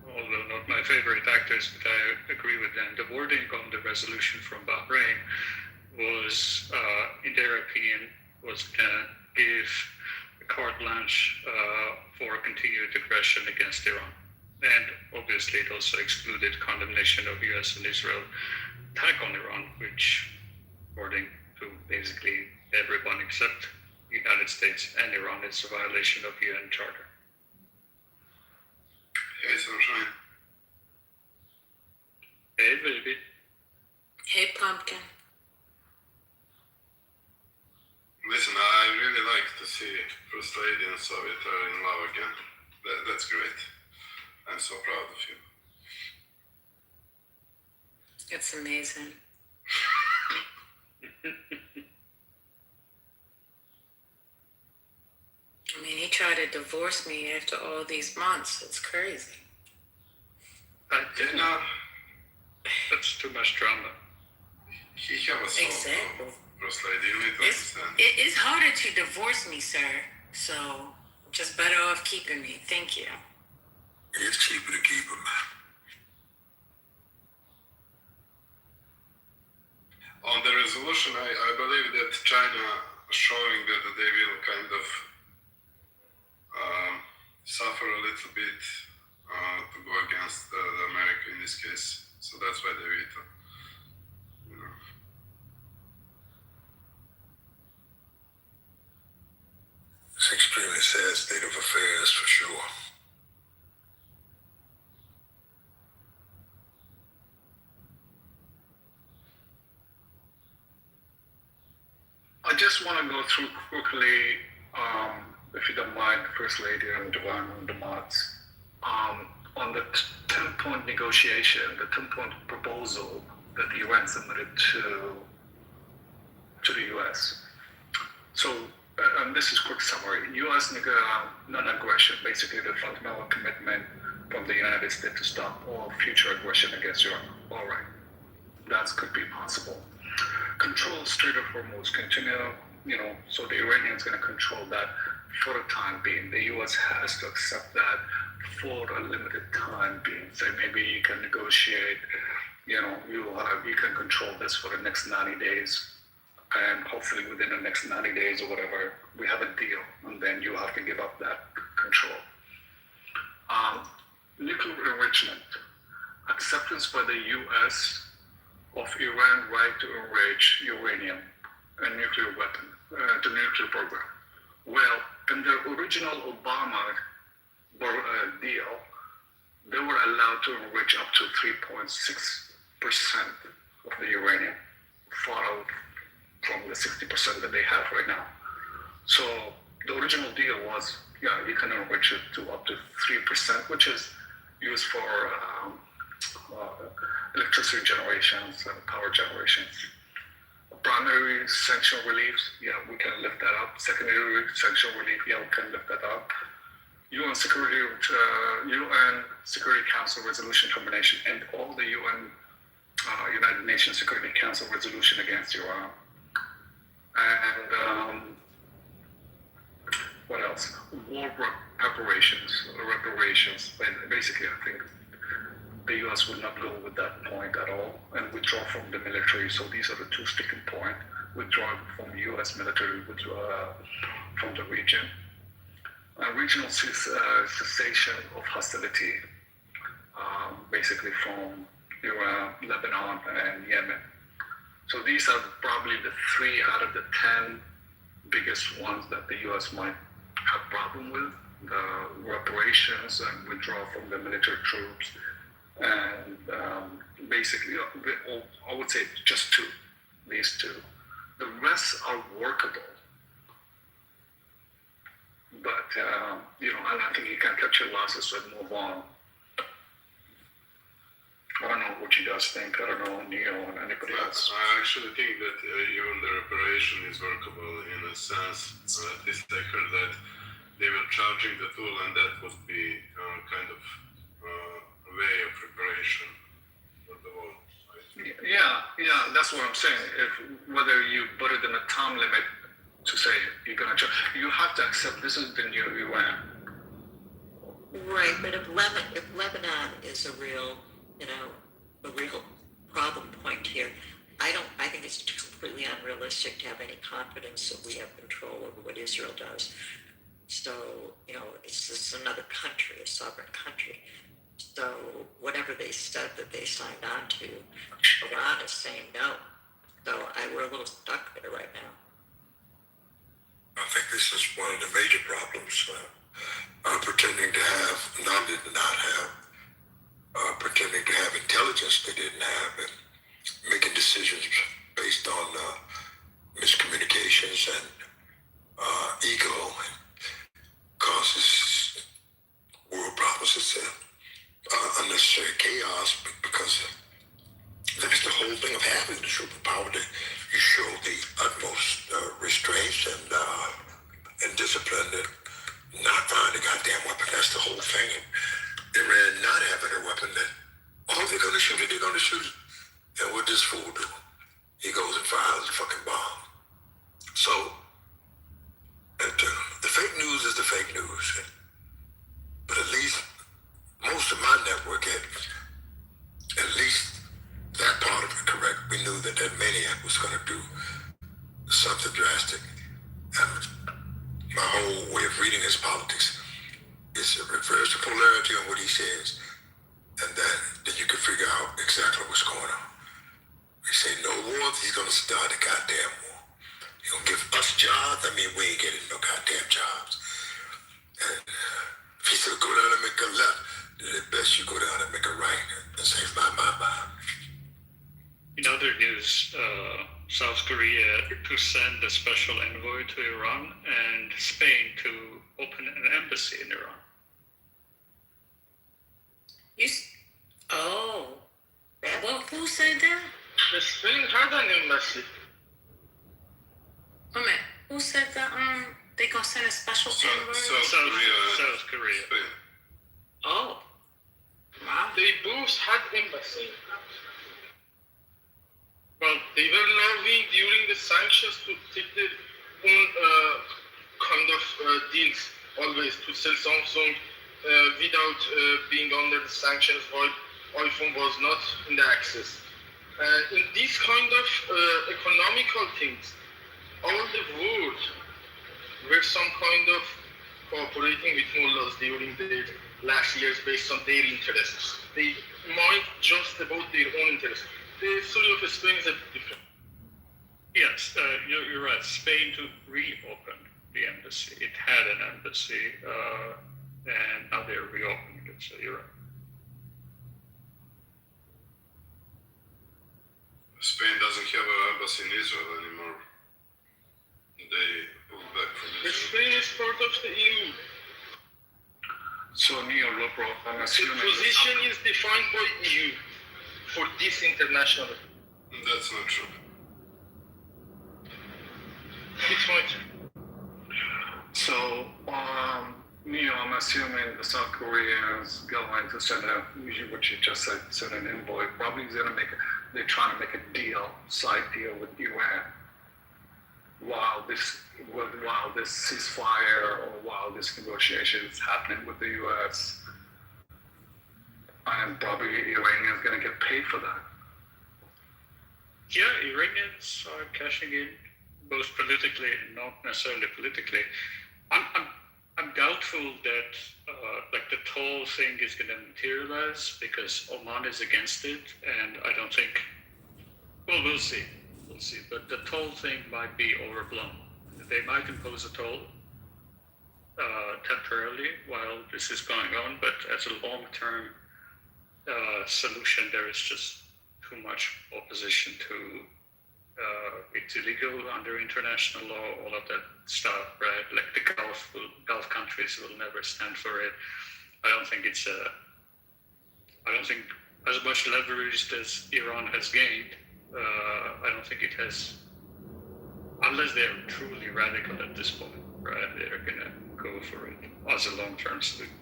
although not my favorite actors, but I agree with them, the wording on the resolution from Bahrain was, in their opinion, was going to give a carte blanche for continued aggression against Iran. And obviously it also excluded condemnation of US and Israel attack on Iran, which, according to basically everyone except the United States and Iran, is a violation of UN Charter. Hey, Sunshine. Hey, baby. Hey, Pumpkin. Listen, I really like to see First Lady and Soviet are in love again. That's great. I'm so proud of you. It's amazing. I mean, he tried to divorce me after all these months. It's crazy. I did not. That's too much drama. He have a son. Exactly. First lady, you need to understand. It's harder to divorce me, sir. So just better off keeping me. Thank you. It's cheaper to keep him. On the resolution, I believe that China showing that they will kind of suffer a little bit to go against the America in this case. So that's why they veto. It's extremely sad state of affairs for sure. I just want to go through quickly, if you don't mind, First Lady and Divine and the mods, on the 10-point negotiation, the 10-point proposal that the UN submitted to the US. So, and this is quick summary. US non-aggression, basically the fundamental commitment from the United States to stop all future aggression against Europe. All right, that could be possible. Control Strait of Hormuz, continue, so the Iranians going to control that for the time being. The U.S. has to accept that for a limited time being. Say maybe you can negotiate, you can control this for the next 90 days. And hopefully within the next 90 days or whatever, we have a deal. And then you have to give up that control. Nuclear enrichment. Acceptance by the U.S. of Iran's right to enrich uranium and nuclear weapon, the nuclear program. Well, in the original Obama deal, they were allowed to enrich up to 3.6% of the uranium, far out from the 60% that they have right now. So the original deal was, you can enrich it to up to 3%, which is used for electricity generations and power generations. Primary sanction reliefs, we can lift that up. Secondary sanction relief, we can lift that up. UN Security Council resolution termination and all the United Nations Security Council resolution against Iran. And what else? War reparations. Basically, I think the U.S. will not go with that point at all and withdraw from the military. So these are the two sticking points: withdraw from the U.S. military, withdraw from the region. Regional cessation of hostility, basically from Iran, Lebanon, and Yemen. So these are probably the 3 out of the 10 biggest ones that the U.S. might have problem with: the reparations and withdraw from the military troops. And basically, I would say just these two. The rest are workable. But, and I think you can cut your losses and move on. I don't know what you guys think. I don't know, Neil and anybody else. I actually think that even the reparation is workable in a sense. At least I heard that they were charging the tool, and that would be kind of a way of reparation for the world. Yeah, that's what I'm saying. Whether you put it in a time limit to say you're going to charge, you have to accept this is the new UN. Right, but if Lebanon is a real problem point here, I think it's completely unrealistic to have any confidence that we have control over what Israel does. So, it's just another country, a sovereign country. So whatever they said that they signed on to, Iran is saying no. So we're a little stuck there right now. I think this is one of the major problems, pretending to have, pretending to have intelligence they didn't have, and making decisions based on miscommunications and ego, and causes world problems. It's unnecessary chaos, because that's the whole thing of having the superpower, that you show the utmost restraint and discipline, and not find a goddamn weapon. That's the whole thing. Iran not having a weapon, that they're going to shoot it, and what does fool do? he goes and fires a fucking bomb. So, the fake news is the fake news. But at least most of my network had at least that part of it correct. We knew that that maniac was going to do something drastic. And my whole way of reading his politics is to reverse the polarity on what he says, and then you can figure out exactly what's going on. He say no war, he's going to start a goddamn war. He's going to give us jobs. I mean, we ain't getting no goddamn jobs. And if he said go down and make a left, then at best you go down and make a right and say my. In other news, South Korea to send a special envoy to Iran and Spain to open an embassy in Iran. Well, who said that? The Spain had an embassy. Wait a minute, who said that? They gonna send a special envoy? South Korea. Oh, wow. They both had embassy. Well, they were lobbying during the sanctions to take their own kind of deals, always to sell Samsung without being under the sanctions, while iPhone was not in the access. In these kind of economical things, all the world were some kind of cooperating with mullahs during the last years based on their interests. They mind just about their own interests. The story of Spain is a bit different. Yes, you're right. Spain to reopen the embassy. It had an embassy, and now they're reopening it. So you're right. Spain doesn't have an embassy in Israel anymore. They pulled back from Israel. Spain is part of the EU. So Neil Lobrov, I'm assuming the position is defined by EU for this international. That's not true. It's right. So, Neil, I'm assuming the South Koreans going to send a, usually what you just said, send an envoy. Probably they're trying to make a deal, side deal with UN. While this ceasefire or while this negotiation is happening with the US, and probably Iranians going to get paid for that. Yeah, Iranians are cashing in, both politically and not necessarily politically. I'm doubtful that like the toll thing is going to materialize because Oman is against it, and I don't think. Well, we'll see. But the toll thing might be overblown. They might impose a toll temporarily while this is going on, but as a long-term solution, there is just too much opposition to. It's illegal under international law, all of that stuff, right? Like the Gulf countries will never stand for it. I don't think as much leverage as Iran has gained, I don't think it has, unless they're truly radical at this point, right? They're gonna go for it as a long-term solution.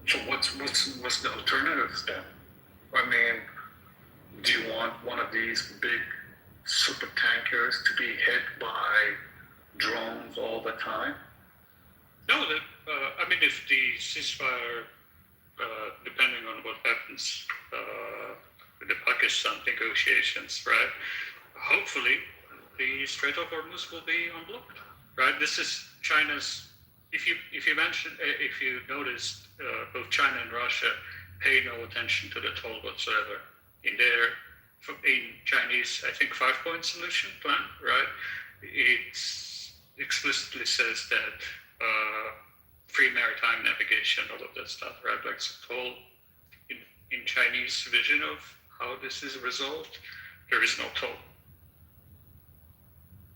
So what's the alternatives then? I mean, do you want one of these big super tankers to be hit by drones all the time? No, I mean, if the ceasefire, depending on what happens with the Pakistan negotiations, right? Hopefully, the Strait of Hormuz will be unblocked, right? This is China's. If you noticed, both China and Russia pay no attention to the toll whatsoever in Chinese, I think, 5-point solution plan, right? It explicitly says that free maritime navigation, all of that stuff, right? Like toll in Chinese vision of how this is resolved, there is no toll.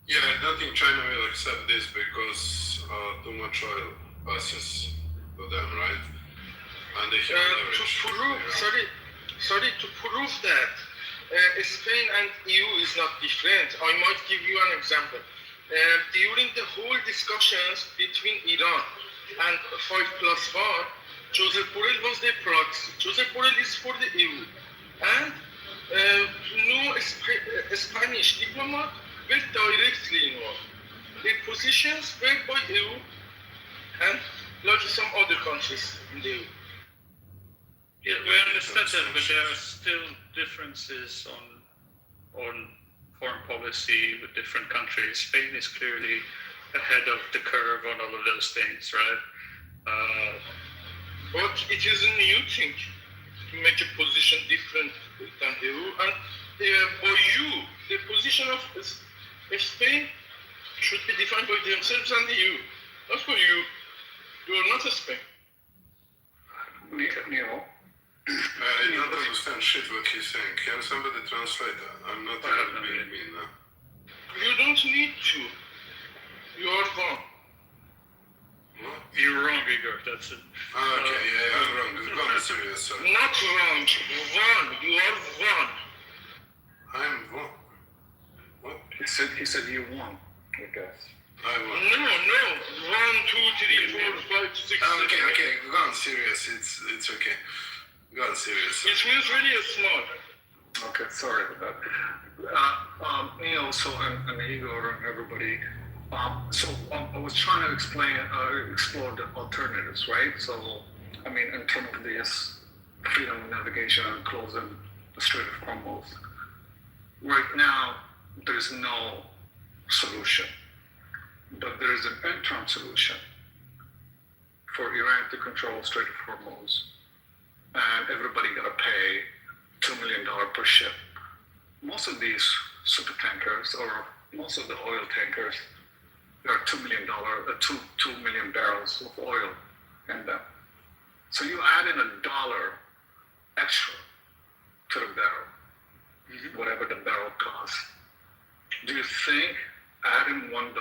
Yeah, I don't think China will accept this because too much oil passes to them, right? And they have to prove that Spain and EU is not different, I might give you an example. During the whole discussions between Iran and 5+1, Joseph Borrell was the proxy. Joseph Borrell is for the EU. And No Spanish diplomat were directly involved. Their positions were by EU and like some other countries in the EU. Yeah, we understand that, but there are still differences on foreign policy with different countries. Spain is clearly ahead of the curve on all of those things, right? But it is a new thing to make a position different than EU. And for you, the position of Spain should be defined by themselves and the EU. Not for you. You are not a Spain. Neil? I don't understand shit what he's saying. Can somebody translate that? I'm not being mean now. You don't need to. You are wrong. What? You're wrong, Igor. That's it. Okay, yeah, I'm wrong. Go on, serious, sorry. Not wrong. Wrong. You are wrong. I'm wrong. What? He said you won, I guess. I won. No. 1, 2, 3, 4, 5, 6, 7. Okay. Go on, serious. It's okay. Go on, serious. It means really small. Okay, sorry about that. Neil, so and Igor and everybody. So I was trying to explore the alternatives, right? So, I mean, in terms of this freedom of navigation and closing the Strait of Hormuz, right now there's no solution, but there is an interim solution for Iran to control the Strait of Hormuz, and everybody got to pay $2 million per ship. Most of these super tankers, or most of the oil tankers, there are $2 million barrels of oil in them. So you add in $1 extra to the barrel, whatever the barrel costs. Do you think adding $1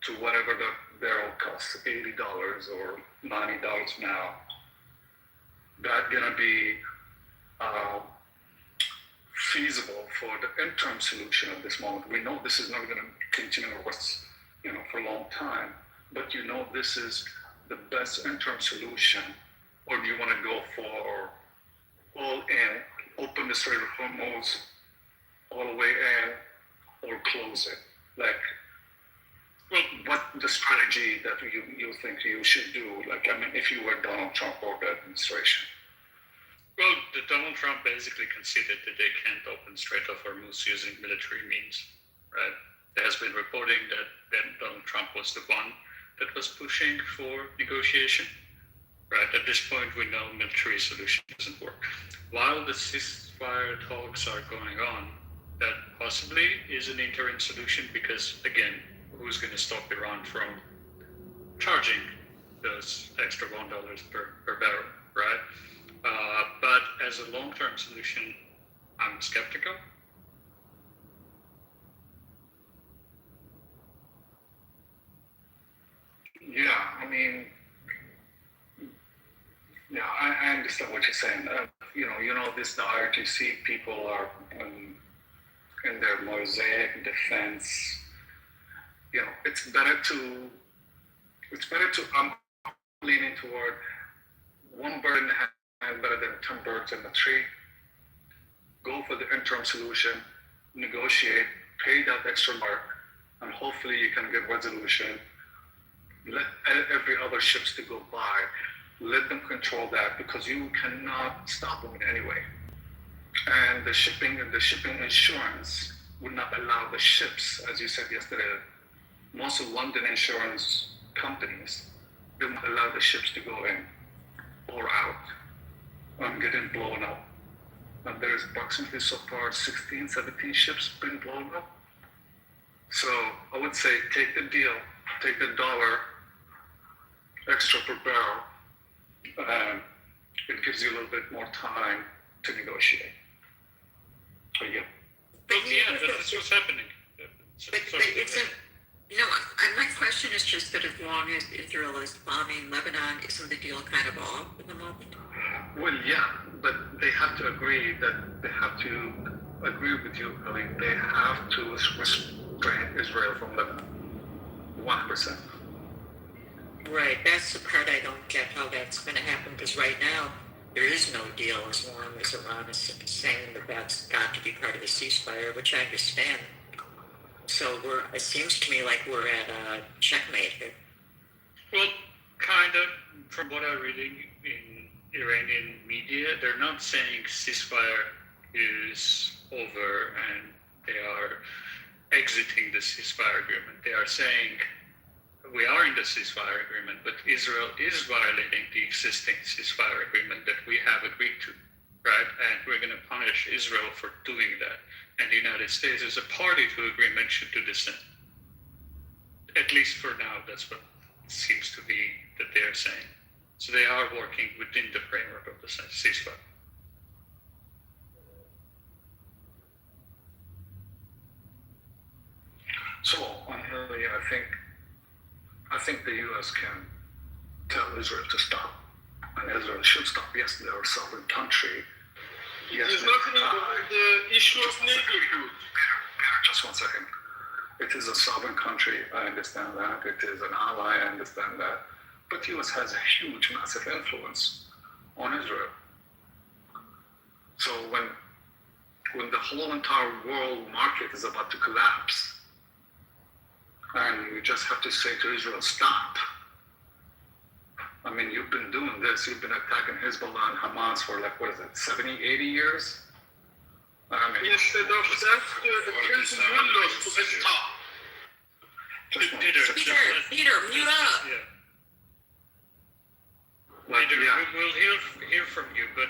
to whatever the barrel costs, $80 or $90 now, that gonna be feasible for the interim solution at this moment? We know this is not going to continue for a long time, but this is the best interim solution, or do you want to go for all in, open the Strait of Hormuz all the way in, or close it? Like, what the strategy that you think you should do? Like, I mean, if you were Donald Trump or the administration. Well, Donald Trump basically conceded that they can't open Strait of Hormuz using military means, right? There has been reporting that Donald Trump was the one that was pushing for negotiation, right? At this point, we know military solution doesn't work. While the ceasefire talks are going on, that possibly is an interim solution because, again, who's going to stop Iran from charging those extra $1 per barrel, right? But as a long-term solution, I'm skeptical. Yeah, I mean, yeah, I understand what you're saying. The IRGC people are in their mosaic defense. It's better to. I'm leaning toward one bird in the hand better than 10 birds in the tree. Go for the interim solution, negotiate, pay that extra mark, and hopefully you can get resolution. Let every other ships to go by. Let them control that because you cannot stop them in any way. And the shipping insurance would not allow the ships, as you said yesterday, most of London insurance companies, they won't allow the ships to go in or out and getting blown up. And there's approximately so far 16, 17 ships been blown up. So I would say take the deal, take the $1 extra per barrel, and it gives you a little bit more time to negotiate. But yeah. That's what's happening. But it's my question is just that as long as Israel is bombing Lebanon, isn't the deal kind of off at the moment? Well, yeah, but they have to agree with you, Ellie. They have to restrain Israel from Lebanon. 100%. Right, that's the part I don't get how that's going to happen, because right now there is no deal as long as Iran is saying that that's got to be part of the ceasefire, which I understand. So it seems to me like we're at a checkmate here. Well, kind of. From what I'm reading in Iranian media, they're not saying ceasefire is over and they are exiting the ceasefire agreement. They are saying we are in the ceasefire agreement, but Israel is violating the existing ceasefire agreement that we have agreed to, right? And we're going to punish Israel for doing that. And the United States, as a party to the agreement, should do the same. At least for now, that's what it seems to be that they are saying. So they are working within the framework of the ceasefire. So, Henry, I think the U.S. can tell Israel to stop, and Israel should stop. Yes, they are a sovereign country. Yes, It's not the issue of neighborhood. Just 1 second. It is a sovereign country. I understand that. It is an ally. I understand that. But the U.S. has a huge, massive influence on Israel. So when the whole entire world market is about to collapse, and you just have to say to Israel, stop. I mean, you've been doing this. You've been attacking Hezbollah and Hamas for 70, 80 years? I mean, Instead of that, the prison windows to stop. Peter, mute up. Peter, we'll hear from you, but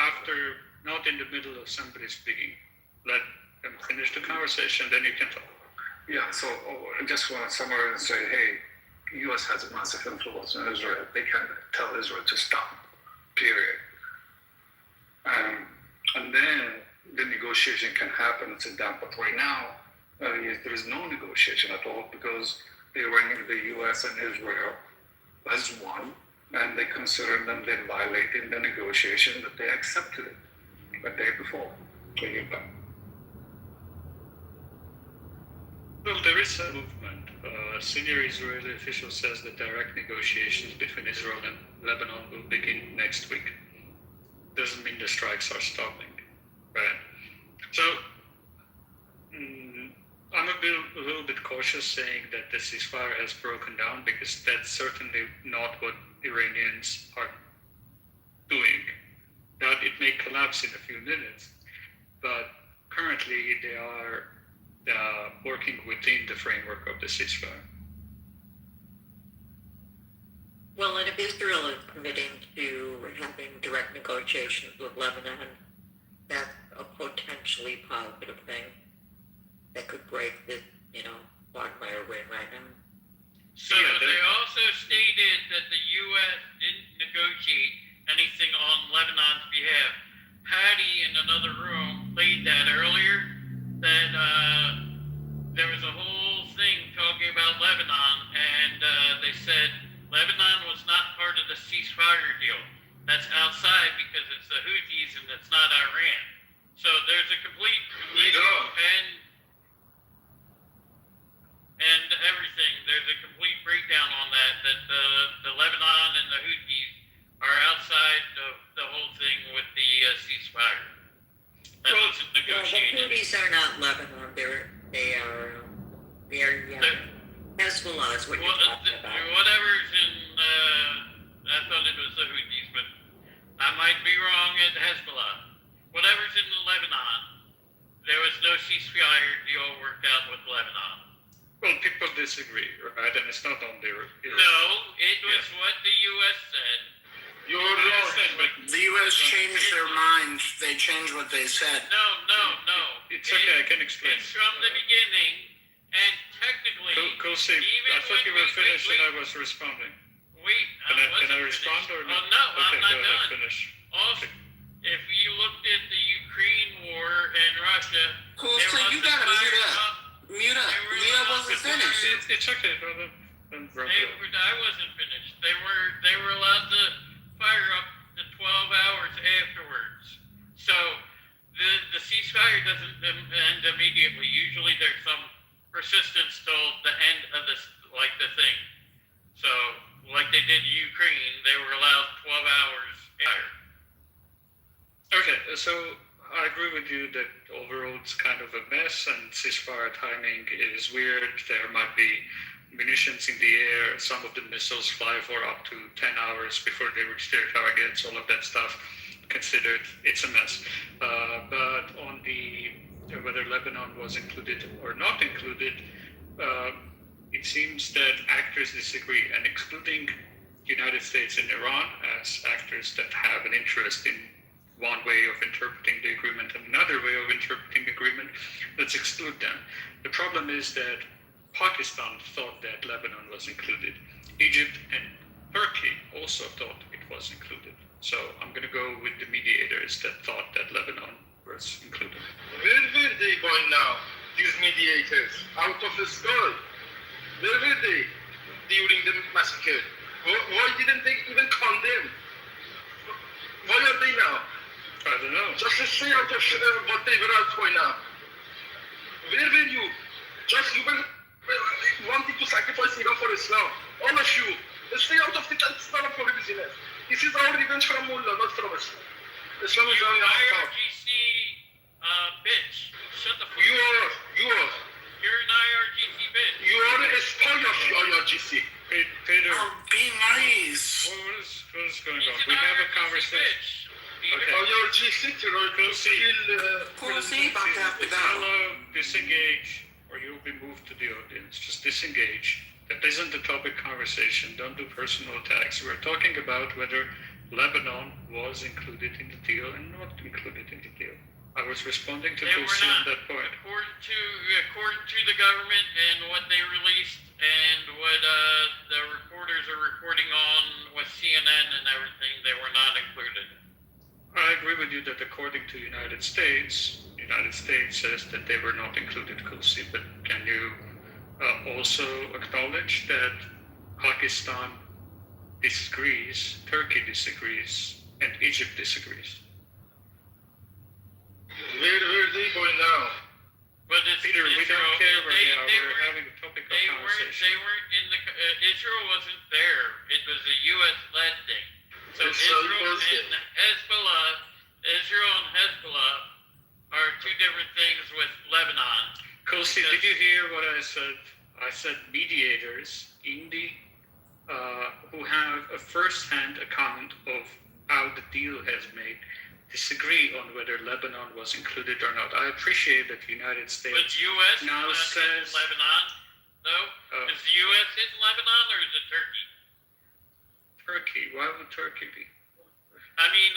after, not in the middle of somebody speaking. Let them finish the conversation, then you can talk. Yeah, so I just want to summarize and say, hey, U.S. has a massive influence in Israel. They can tell Israel to stop, period. And then the negotiation can happen and sit down. But right now, there is no negotiation at all because they rank the U.S. and Israel as one, and they consider them then violating the negotiation that they accepted it the day before. Well, there is a movement. A senior Israeli official says that direct negotiations between Israel and Lebanon will begin next week. Doesn't mean the strikes are stopping, right? So, I'm a little bit cautious saying that the ceasefire has broken down because that's certainly not what Iranians are doing. That it may collapse in a few minutes, but currently they are working within the framework of the ceasefire. Well, and if Israel is committing to having direct negotiations with Lebanon, that's a potentially positive thing that could break this, quagmire we're in right now. So they also stated that the U.S. didn't negotiate anything on Lebanon's behalf. Patty in another room played that earlier, that there was a whole thing talking about Lebanon, and they said Lebanon was not part of the ceasefire deal. That's outside because it's the Houthis and it's not Iran. So there's a complete and everything. There's a complete breakdown on that the Lebanon and the Houthis are outside of the whole thing with the ceasefire. That wasn't negotiated. The Houthis are not Lebanon. They are Hezbollah is what you're talking about. Whatever's in, I thought it was the Houthis, but I might be wrong at Hezbollah. Whatever's in Lebanon, there was no ceasefire deal worked out with Lebanon. Well, people disagree, right? And it's not on their... No, it was what the U.S. said. The U.S. changed their mind. They changed what they said. No. It's okay, I can explain. It's from the beginning, and technically... Kosei, I thought you were finished and I was responding. Wait, Can I respond or no? Oh, no, okay, I'm not go ahead, done. finish. Also, if you looked at the Ukraine war and Russia... Kosei, you gotta mute up. Mute up. Mia wasn't finished. It's okay, brother. I wasn't finished. They were allowed to fire up to 12 hours afterwards. So the ceasefire doesn't end immediately. Usually there's some persistence till the end of the thing. So like they did Ukraine, they were allowed 12 hours after. Okay, so I agree with you that overall it's kind of a mess and ceasefire timing is weird. There might be munitions in the air. Some of the missiles fly for up to 10 hours before they reach their targets. All of that stuff considered, it's a mess. But on the whether Lebanon was included or not included, it seems that actors disagree, and excluding United States and Iran as actors that have an interest in one way of interpreting the agreement and another way of interpreting the agreement, let's exclude them. The problem is that Pakistan thought that Lebanon was included. Egypt and Turkey also thought it was included. So I'm going to go with the mediators that thought that Lebanon was included. Where were they by now, these mediators? Out of the sky. Where were they during the massacre? Why didn't they even condemn? Why are they now? I don't know. Just to stay out of what they were out for now. Where were you? Just you were wanting to sacrifice Iran for Islam. All of you. Stay out of the Islam for business. This is our revenge from Mullah, not from Islam. Islam is only our fault. IRGC bitch. Shut the fuck You up. are. You're an IRGC bitch. You are a spy of the IRGC. Peter. Be nice. What is going on? We have a conversation. Okay. IRGC Disengage, or you'll be moved to the audience. Just disengage. That isn't the topic conversation. Don't do personal attacks. We're talking about whether Lebanon was included in the deal and not included in the deal. I was responding to Tulsi on that point. According to the government and what they released and what the reporters are reporting on with CNN and everything, they were not included. I agree with you that according to United States says that they were not included, Tulsi, but can you also acknowledge that Pakistan disagrees, Turkey disagrees, and Egypt disagrees? Where were they going now? But it's Peter, we Israel. don't care where they are. They We're having a topic of conversation. They weren't in the. Israel wasn't there. It was a U.S.-led thing. So Israel and Hezbollah are two different things with Lebanon. Kosi, did you hear what I said? I said mediators in the who have a first-hand account of how the deal has made disagree on whether Lebanon was included or not. I appreciate that the United States But U.S. now says Lebanon, though? Is the U.S. hitting Lebanon or is it Turkey? Turkey. Why would Turkey be? I mean,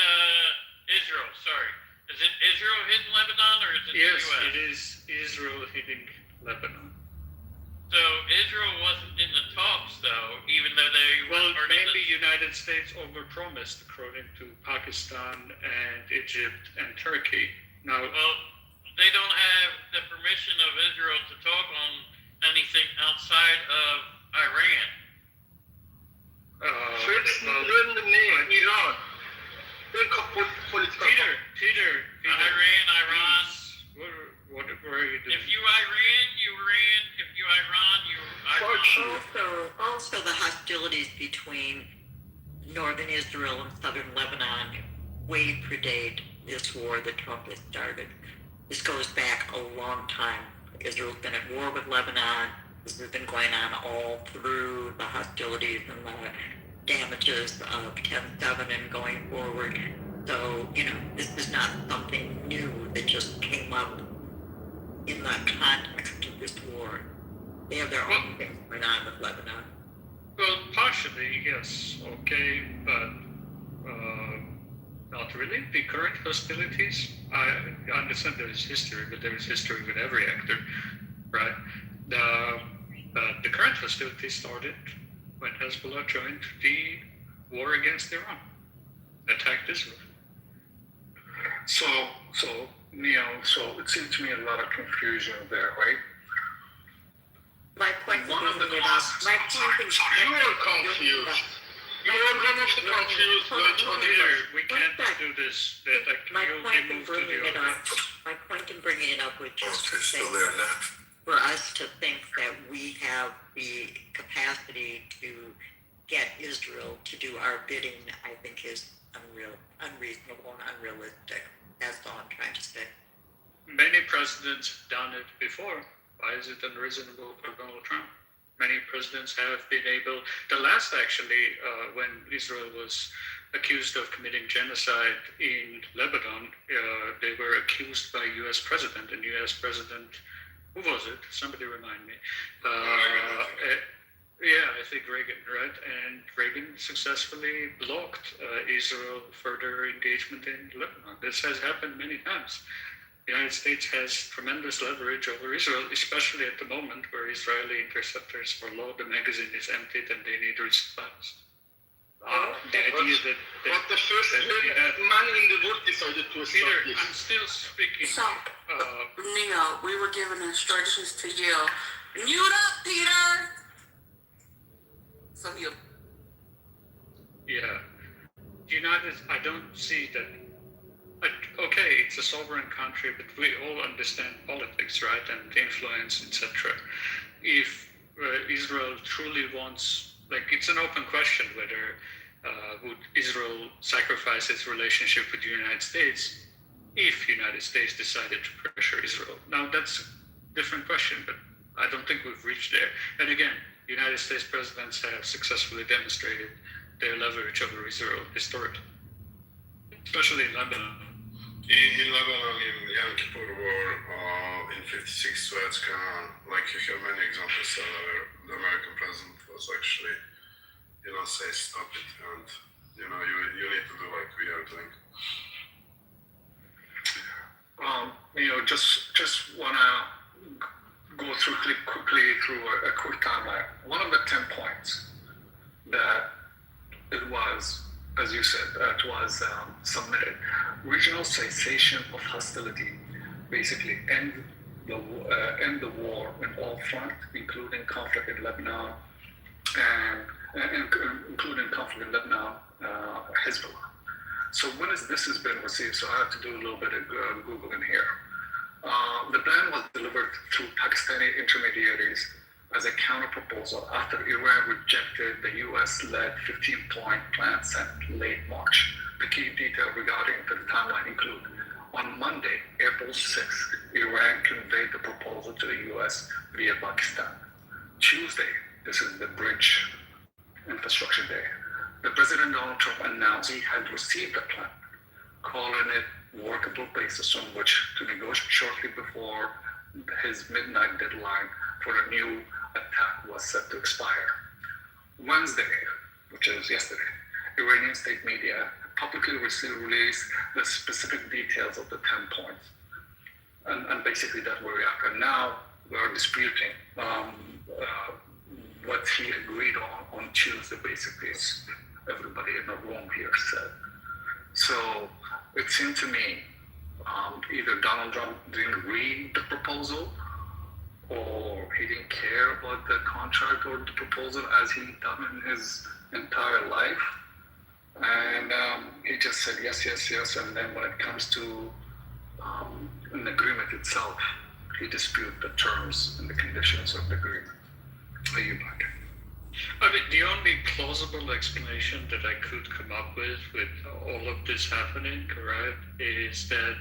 Israel, sorry. Is it Israel hitting Lebanon or is it Yes, the U.S.? it is Israel hitting Lebanon. So Israel wasn't in the talks, though, even though they Well, were maybe United States overpromised, according to Pakistan and Egypt and Turkey. Now, Well, they don't have the permission of Israel to talk on anything outside of Iran. Learn the name, Iran. Think of political. Peter, Iran, Iran. What are you doing? If you Iran, you ran. If you Iran, you Iran. Also the hostilities between northern Israel and southern Lebanon way predate this war that Trump has started. This goes back a long time. Israel's been at war with Lebanon. This has been going on all through the hostilities and the damages of 10/7 and going forward. So, this is not something new that just came up in the context of this war. They have their own things going on with Lebanon. Well, partially, yes, okay, but not really. The current hostilities, I understand there is history, but there is history with every actor, right? The current hostilities started when Hezbollah joined the war against Iran, attacked Israel. So Neil, so it seems to me a lot of confusion there, right? My point is One of the you are confused. You are one of the confused. We can't do this. My point in bringing it up was just to say, for us to think that we have the capacity to get Israel to do our bidding, I think is unreasonable and unrealistic. That's all I'm trying to say. Many presidents have done it before. Why is it unreasonable for Donald Trump? Many presidents have been able. The last, actually, when Israel was accused of committing genocide in Lebanon, they were accused by U.S. president, and U.S. president, who was it? Somebody remind me. Yeah, I think Reagan, right? And Reagan successfully blocked Israel further engagement in Lebanon. This has happened many times. The United States has tremendous leverage over Israel, especially at the moment where Israeli interceptors for law, the magazine is emptied and they need response. The idea that But the first man in the world decided to Peter, stop this. I'm still speaking. So, Neo, we were given instructions to yell, "Mute up, Peter!" So you. Yeah. I don't see that. Okay, it's a sovereign country, but we all understand politics, right, and influence, etc. If Israel truly wants, it's an open question whether would Israel sacrifice its relationship with the United States if the United States decided to pressure Israel. Now, that's a different question, but I don't think we've reached there. And again, United States presidents have successfully demonstrated their leverage over Israel historically, especially in Lebanon. In Lebanon, in Yom Kippur War, in 56 Suez Canal, you have many examples where the American president was actually, say stop it, and you need to do like we are doing. Just wanna go through quickly through a quick timeline. One of the 10 points that it was, as you said, it was submitted. Regional cessation of hostility, basically end the war in all fronts, including conflict in Lebanon and including conflict in Lebanon, Hezbollah. So when this has been received, so I have to do a little bit of Googling here. The plan was delivered through Pakistani intermediaries as a counter-proposal after Iran rejected the US-led 15-point plan sent late March. The key detail regarding the timeline include: on Monday, April 6th, Iran conveyed the proposal to the US via Pakistan. Tuesday, this is the bridge infrastructure day, the President Donald Trump announced he had received the plan, calling it workable basis on which to negotiate shortly before his midnight deadline for a new attack was set to expire. Wednesday, which is yesterday, Iranian state media publicly released the specific details of the 10 points. And basically that's where we are. And now we are disputing what he agreed on Tuesday, basically, as everybody in the room here said. So it seemed to me either Donald Trump didn't read the proposal, or he didn't care about the contract or the proposal as he'd done in his entire life. And he just said yes, yes, yes. And then when it comes to an agreement itself, he disputed the terms and the conditions of the agreement. Are you back? I mean, the only plausible explanation that I could come up with all of this happening, right, is that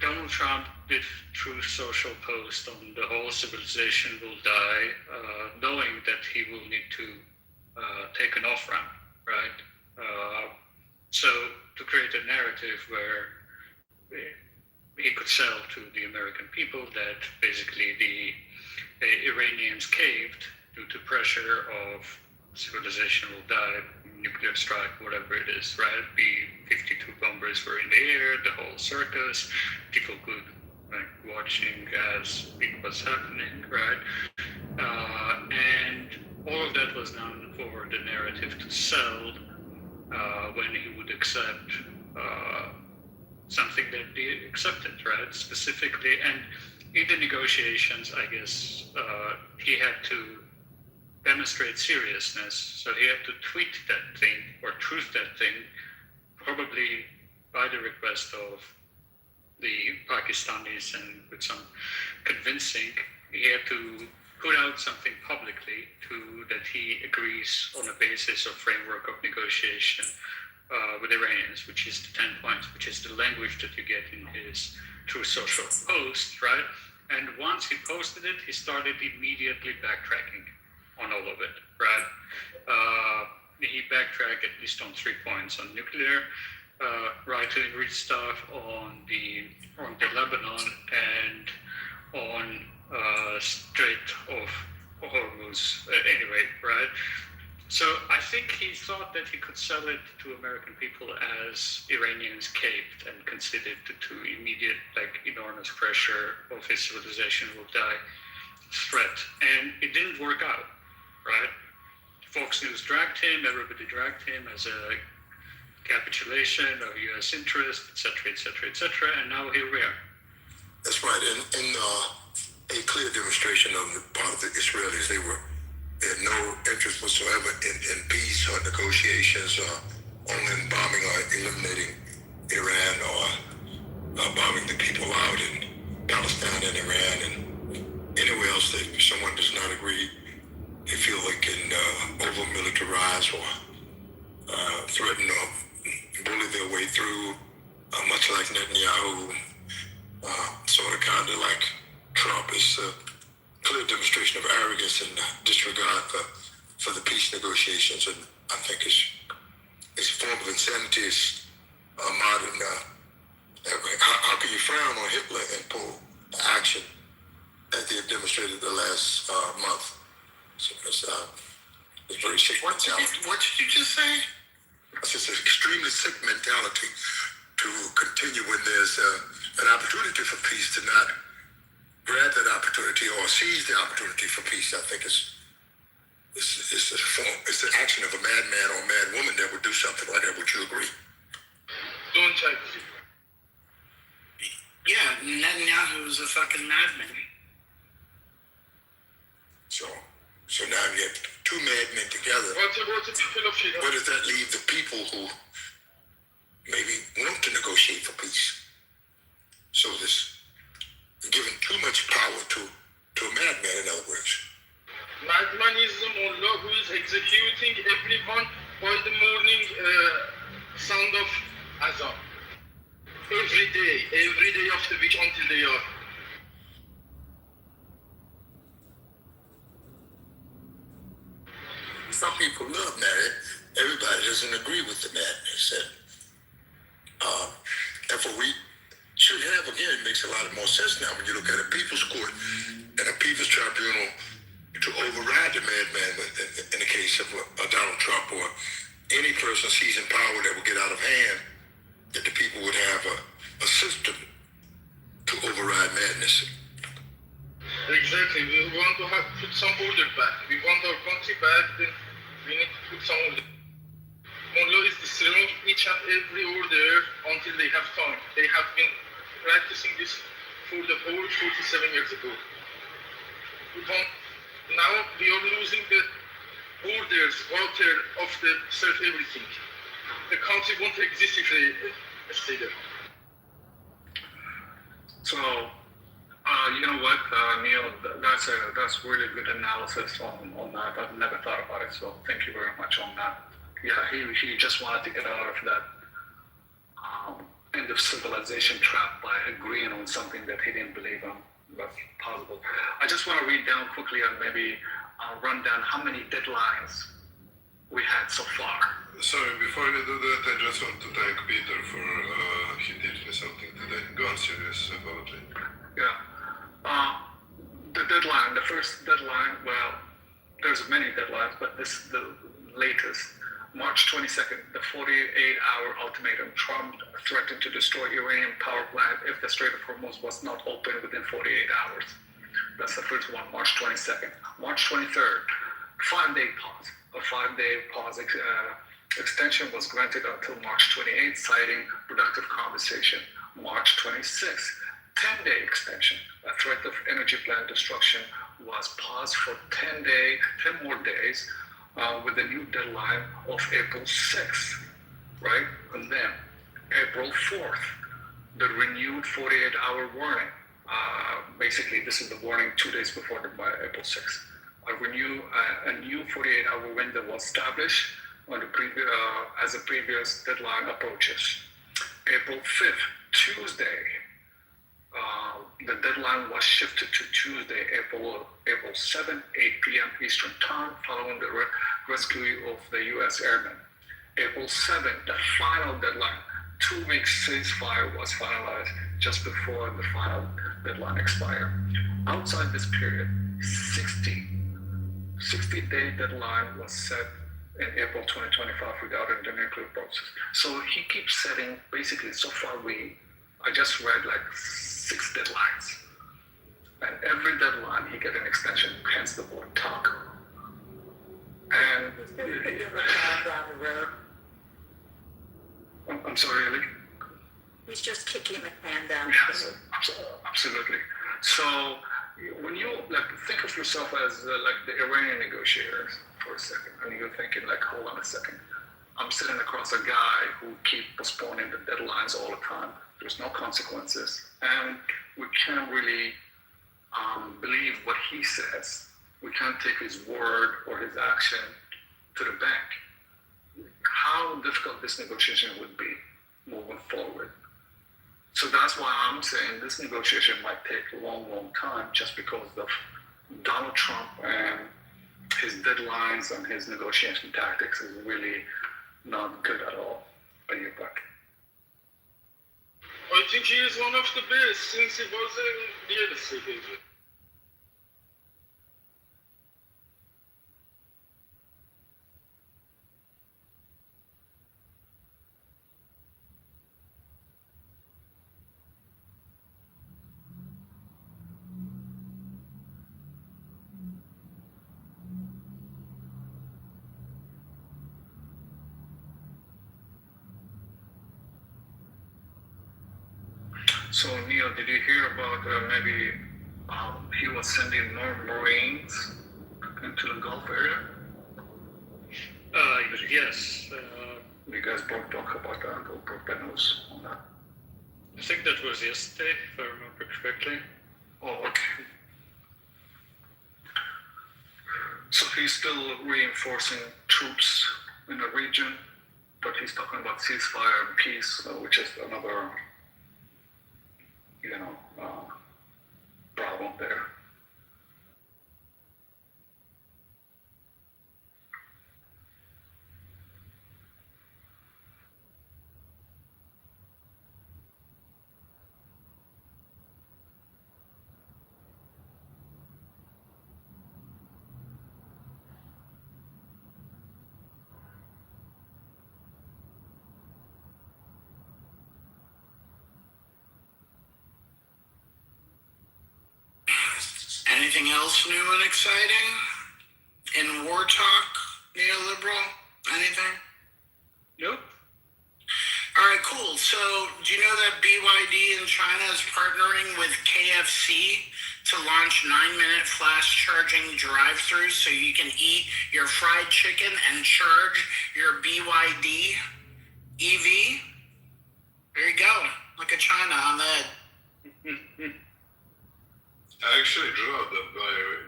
Donald Trump did through social post on the whole civilization will die, knowing that he will need to take an off-ramp, right? So to create a narrative where he could sell to the American people that basically the Iranians caved due to pressure of civilization will die, nuclear strike, whatever it is, right? B-52 bombers were in the air, the whole circus, people could watching as it was happening, right? And all of that was done for the narrative to sell when he would accept something that he accepted, right? Specifically, and in the negotiations, I guess he had to demonstrate seriousness, so he had to tweet that thing or truth that thing, probably by the request of the Pakistanis and with some convincing, he had to put out something publicly that he agrees on a basis of framework of negotiation with Iranians, which is the 10 points, which is the language that you get in his True Social post, right? And once he posted it, he started immediately backtracking on all of it, right? He backtracked at least on 3 points on nuclear, right-to-agree stuff on the Lebanon and on Strait of Hormuz. Anyway, right? So I think he thought that he could sell it to American people as Iranians caved and considered to immediate, enormous pressure of his civilization will die threat. And it didn't work out, right? Fox News dragged him, everybody dragged him as a capitulation of U.S. interest, etc., etc., etc., and now here we are. That's right, and a clear demonstration of the part of the Israelis, they had no interest whatsoever in peace or negotiations or on bombing or eliminating Iran or bombing the people out in Palestine and Iran and anywhere else that if someone does not agree, they feel they can over-militarize or threaten or bully their way through, much like Netanyahu, sort of kind of like Trump. Is a clear demonstration of arrogance and disregard for the peace negotiations, and I think it's a form of insanity. It's a modern. How can you frown on Hitler and pull action as they have demonstrated the last month? So it's very sick mentality. What did you just say? It's just an extremely sick mentality to continue when there's an opportunity for peace to not grab that opportunity or seize the opportunity for peace. I think it's the action of a madman or a mad woman that would do something like that. Would you agree? Don't check. Yeah, Netanyahu is a fucking madman. So now you have two madmen together. What about the people of Iran? Where does that leave the people who maybe want to negotiate for peace? So this giving too much power to a madman, in other words. Madman is the mullah who is executing everyone by the morning sound of azan. Every day of the week until they are. Some people love marriage. Everybody doesn't agree with the madness. And for we should have, again, it makes a lot more sense now when you look at a people's court and a people's tribunal to override the madman in the case of Donald Trump or any person seizing power that would get out of hand, that the people would have a system to override madness. Exactly. We want to put some order back. We want our country back, then we need to put some order. Mullah is destroying each and every order until they have time. They have been practicing this for the whole 47 years ago. Now we are losing the borders, water of the serve everything. The country won't exist if they stay there. So, you know what, Neil, that's really good analysis on that. I've never thought about it, so thank you very much on that. Yeah, he just wanted to get out of that end of civilization trap by agreeing on something that he didn't believe in was possible. I just want to read down quickly and maybe run down how many deadlines we had so far. Sorry, before we do that, I just want to thank Peter for he did me something today. Go on, serious apology. Yeah. The deadline, the first deadline, well, there's many deadlines, but this is the latest. March 22nd, the 48-hour ultimatum. Trump threatened to destroy Iranian power plant if the Strait of Hormuz was not open within 48 hours. That's the first one, March 22nd. March 23rd, 5-day pause. A 5-day pause extension was granted until March 28th, citing productive conversation. March 26th, 10-day extension. A threat of energy plant destruction was paused for 10 more days, with a new deadline of April 6th, right? And then April 4th, the renewed 48-hour warning. Basically, this is the warning 2 days before April 6th. A new 48-hour window was established on the as the previous deadline approaches. April 5th, Tuesday, the deadline was shifted to Tuesday, April 7th, 8 p.m. Eastern Time, following the rescue of the U.S. airmen. April 7th, the final deadline, 2 weeks ceasefire was finalized just before the final deadline expired. Outside this period, 60-day deadline was set in April 2025 regarding the nuclear process. So he keeps setting, basically, so far I just read like 6 deadlines. And every deadline he get an extension, hence the word talk. And I'm sorry, Ellie? He's just kicking the can down. Yes, absolutely. So when you think of yourself as like the Iranian negotiators for a second, and you're thinking like, hold on a second, I'm sitting across a guy who keep postponing the deadlines all the time. There's no consequences, and we can't really believe what he says. We can't take his word or his action to the bank. How difficult this negotiation would be moving forward. So that's why I'm saying this negotiation might take a long, long time, just because of Donald Trump and his deadlines and his negotiation tactics is really not good at all. Are you back? I think he is one of the best since he was in real estate agent. So Neil, did you hear about maybe he was sending more Marines into the Gulf area? Yes. You guys both talk about that, or broke the news on that? I think that was yesterday, if I remember correctly. Oh, okay. So he's still reinforcing troops in the region, but he's talking about ceasefire and peace, which is another, problem there. Anything else new and exciting in war talk, neoliberal? Anything? Nope. All right, cool. So, do you know that BYD in China is partnering with KFC to launch 9-minute flash charging drive-thrus so you can eat your fried chicken and charge your BYD EV? There you go. Look at China on the head. I actually drove that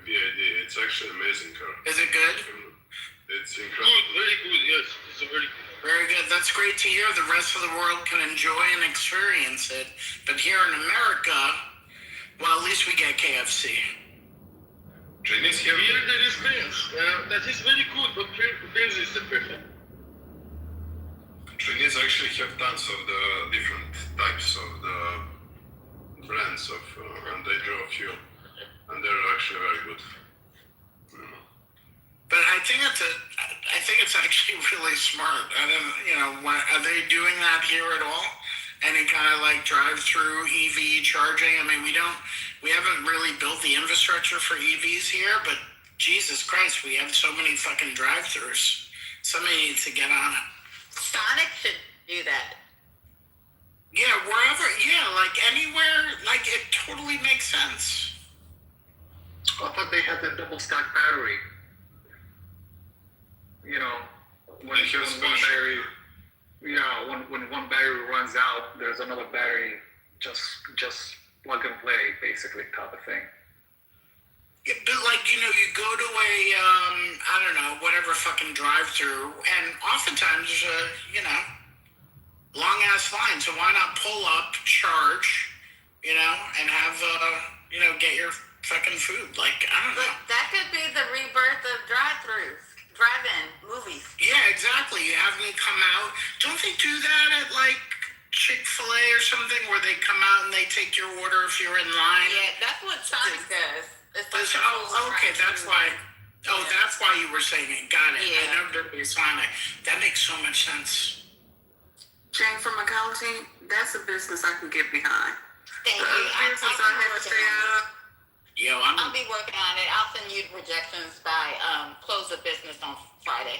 BID. It's actually an amazing car. Is it good? It's incredible. Good, very good, yes. It's a very good. Very good. That's great to hear. The rest of the world can enjoy and experience it. But here in America, well, at least we get KFC. Chinese Here there is Benz. That is very good, but Benz is the perfect. Chinese actually have tons of the different types of the brands of, and they draw a few, and they're actually very good. But I think it's actually really smart. I don't, are they doing that here at all? Any kind of like drive-through EV charging? I mean, we haven't really built the infrastructure for EVs here, but Jesus Christ, we have so many fucking drive-throughs. Somebody needs to get on it. Sonic should do that. Yeah, wherever, like anywhere, like it totally makes sense. I thought they had that double stack battery. When one battery runs out, there's another battery, just plug and play, basically, type of thing. Yeah, but you go to a I don't know, whatever fucking drive-through, and oftentimes, long ass line. So why not pull up, charge, and have, get your fucking food? Like, I don't know. But that could be the rebirth of drive-throughs, drive-in movies. Yeah, exactly. You have me come out. Don't they do that at like Chick-fil-A or something, where they come out and they take your order if you're in line? Yeah, that's what Sonic does. Okay, that's why. Oh, that's why you were saying it. Got it. Yeah. I know Dirty Sonic. That makes so much sense. Jane from accounting, that's a business I can get behind. Thank you. I'll be working on it. I'll send you projections by close of business on Friday.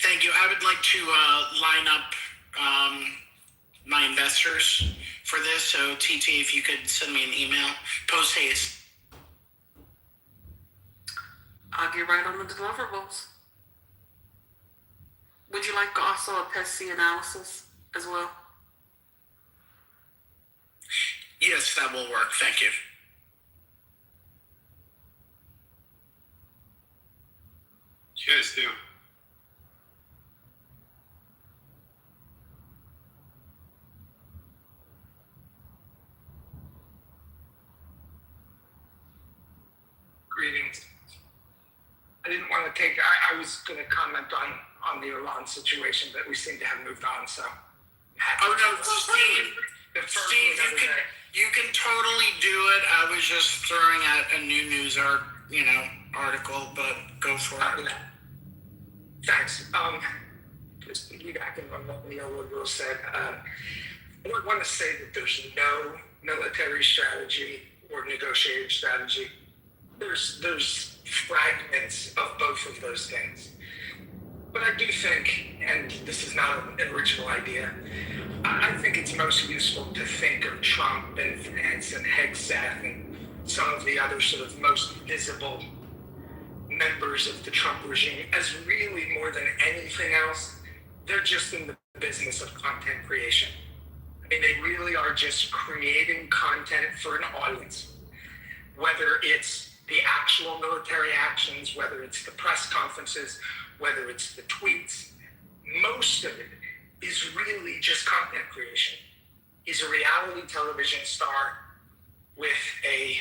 Thank you. I would like to line up my investors for this. So, TT, if you could send me an email, post haste. I'll get right on the deliverables. Would you like also a PESC analysis as well? Yes, that will work. Thank you. Yes, do. Greetings. I didn't want to take. I was going to comment on the Iran situation, but we seem to have moved on. So. Oh no, Steve. Steve, you can totally do it. I was just throwing out a new news article, but go for it. Thanks. Just piggybacking on what Neil Woodrow said, I want to say that there's no military strategy or negotiated strategy. There's fragments of both of those things. But I do think, and this is not an original idea, I think it's most useful to think of Trump and Vance and Hegseth and some of the other sort of most visible members of the Trump regime as really more than anything else, they're just in the business of content creation. I mean, they really are just creating content for an audience, whether it's the actual military actions, whether it's the press conferences, whether it's the tweets. Most of it is really just content creation. He's a reality television star with a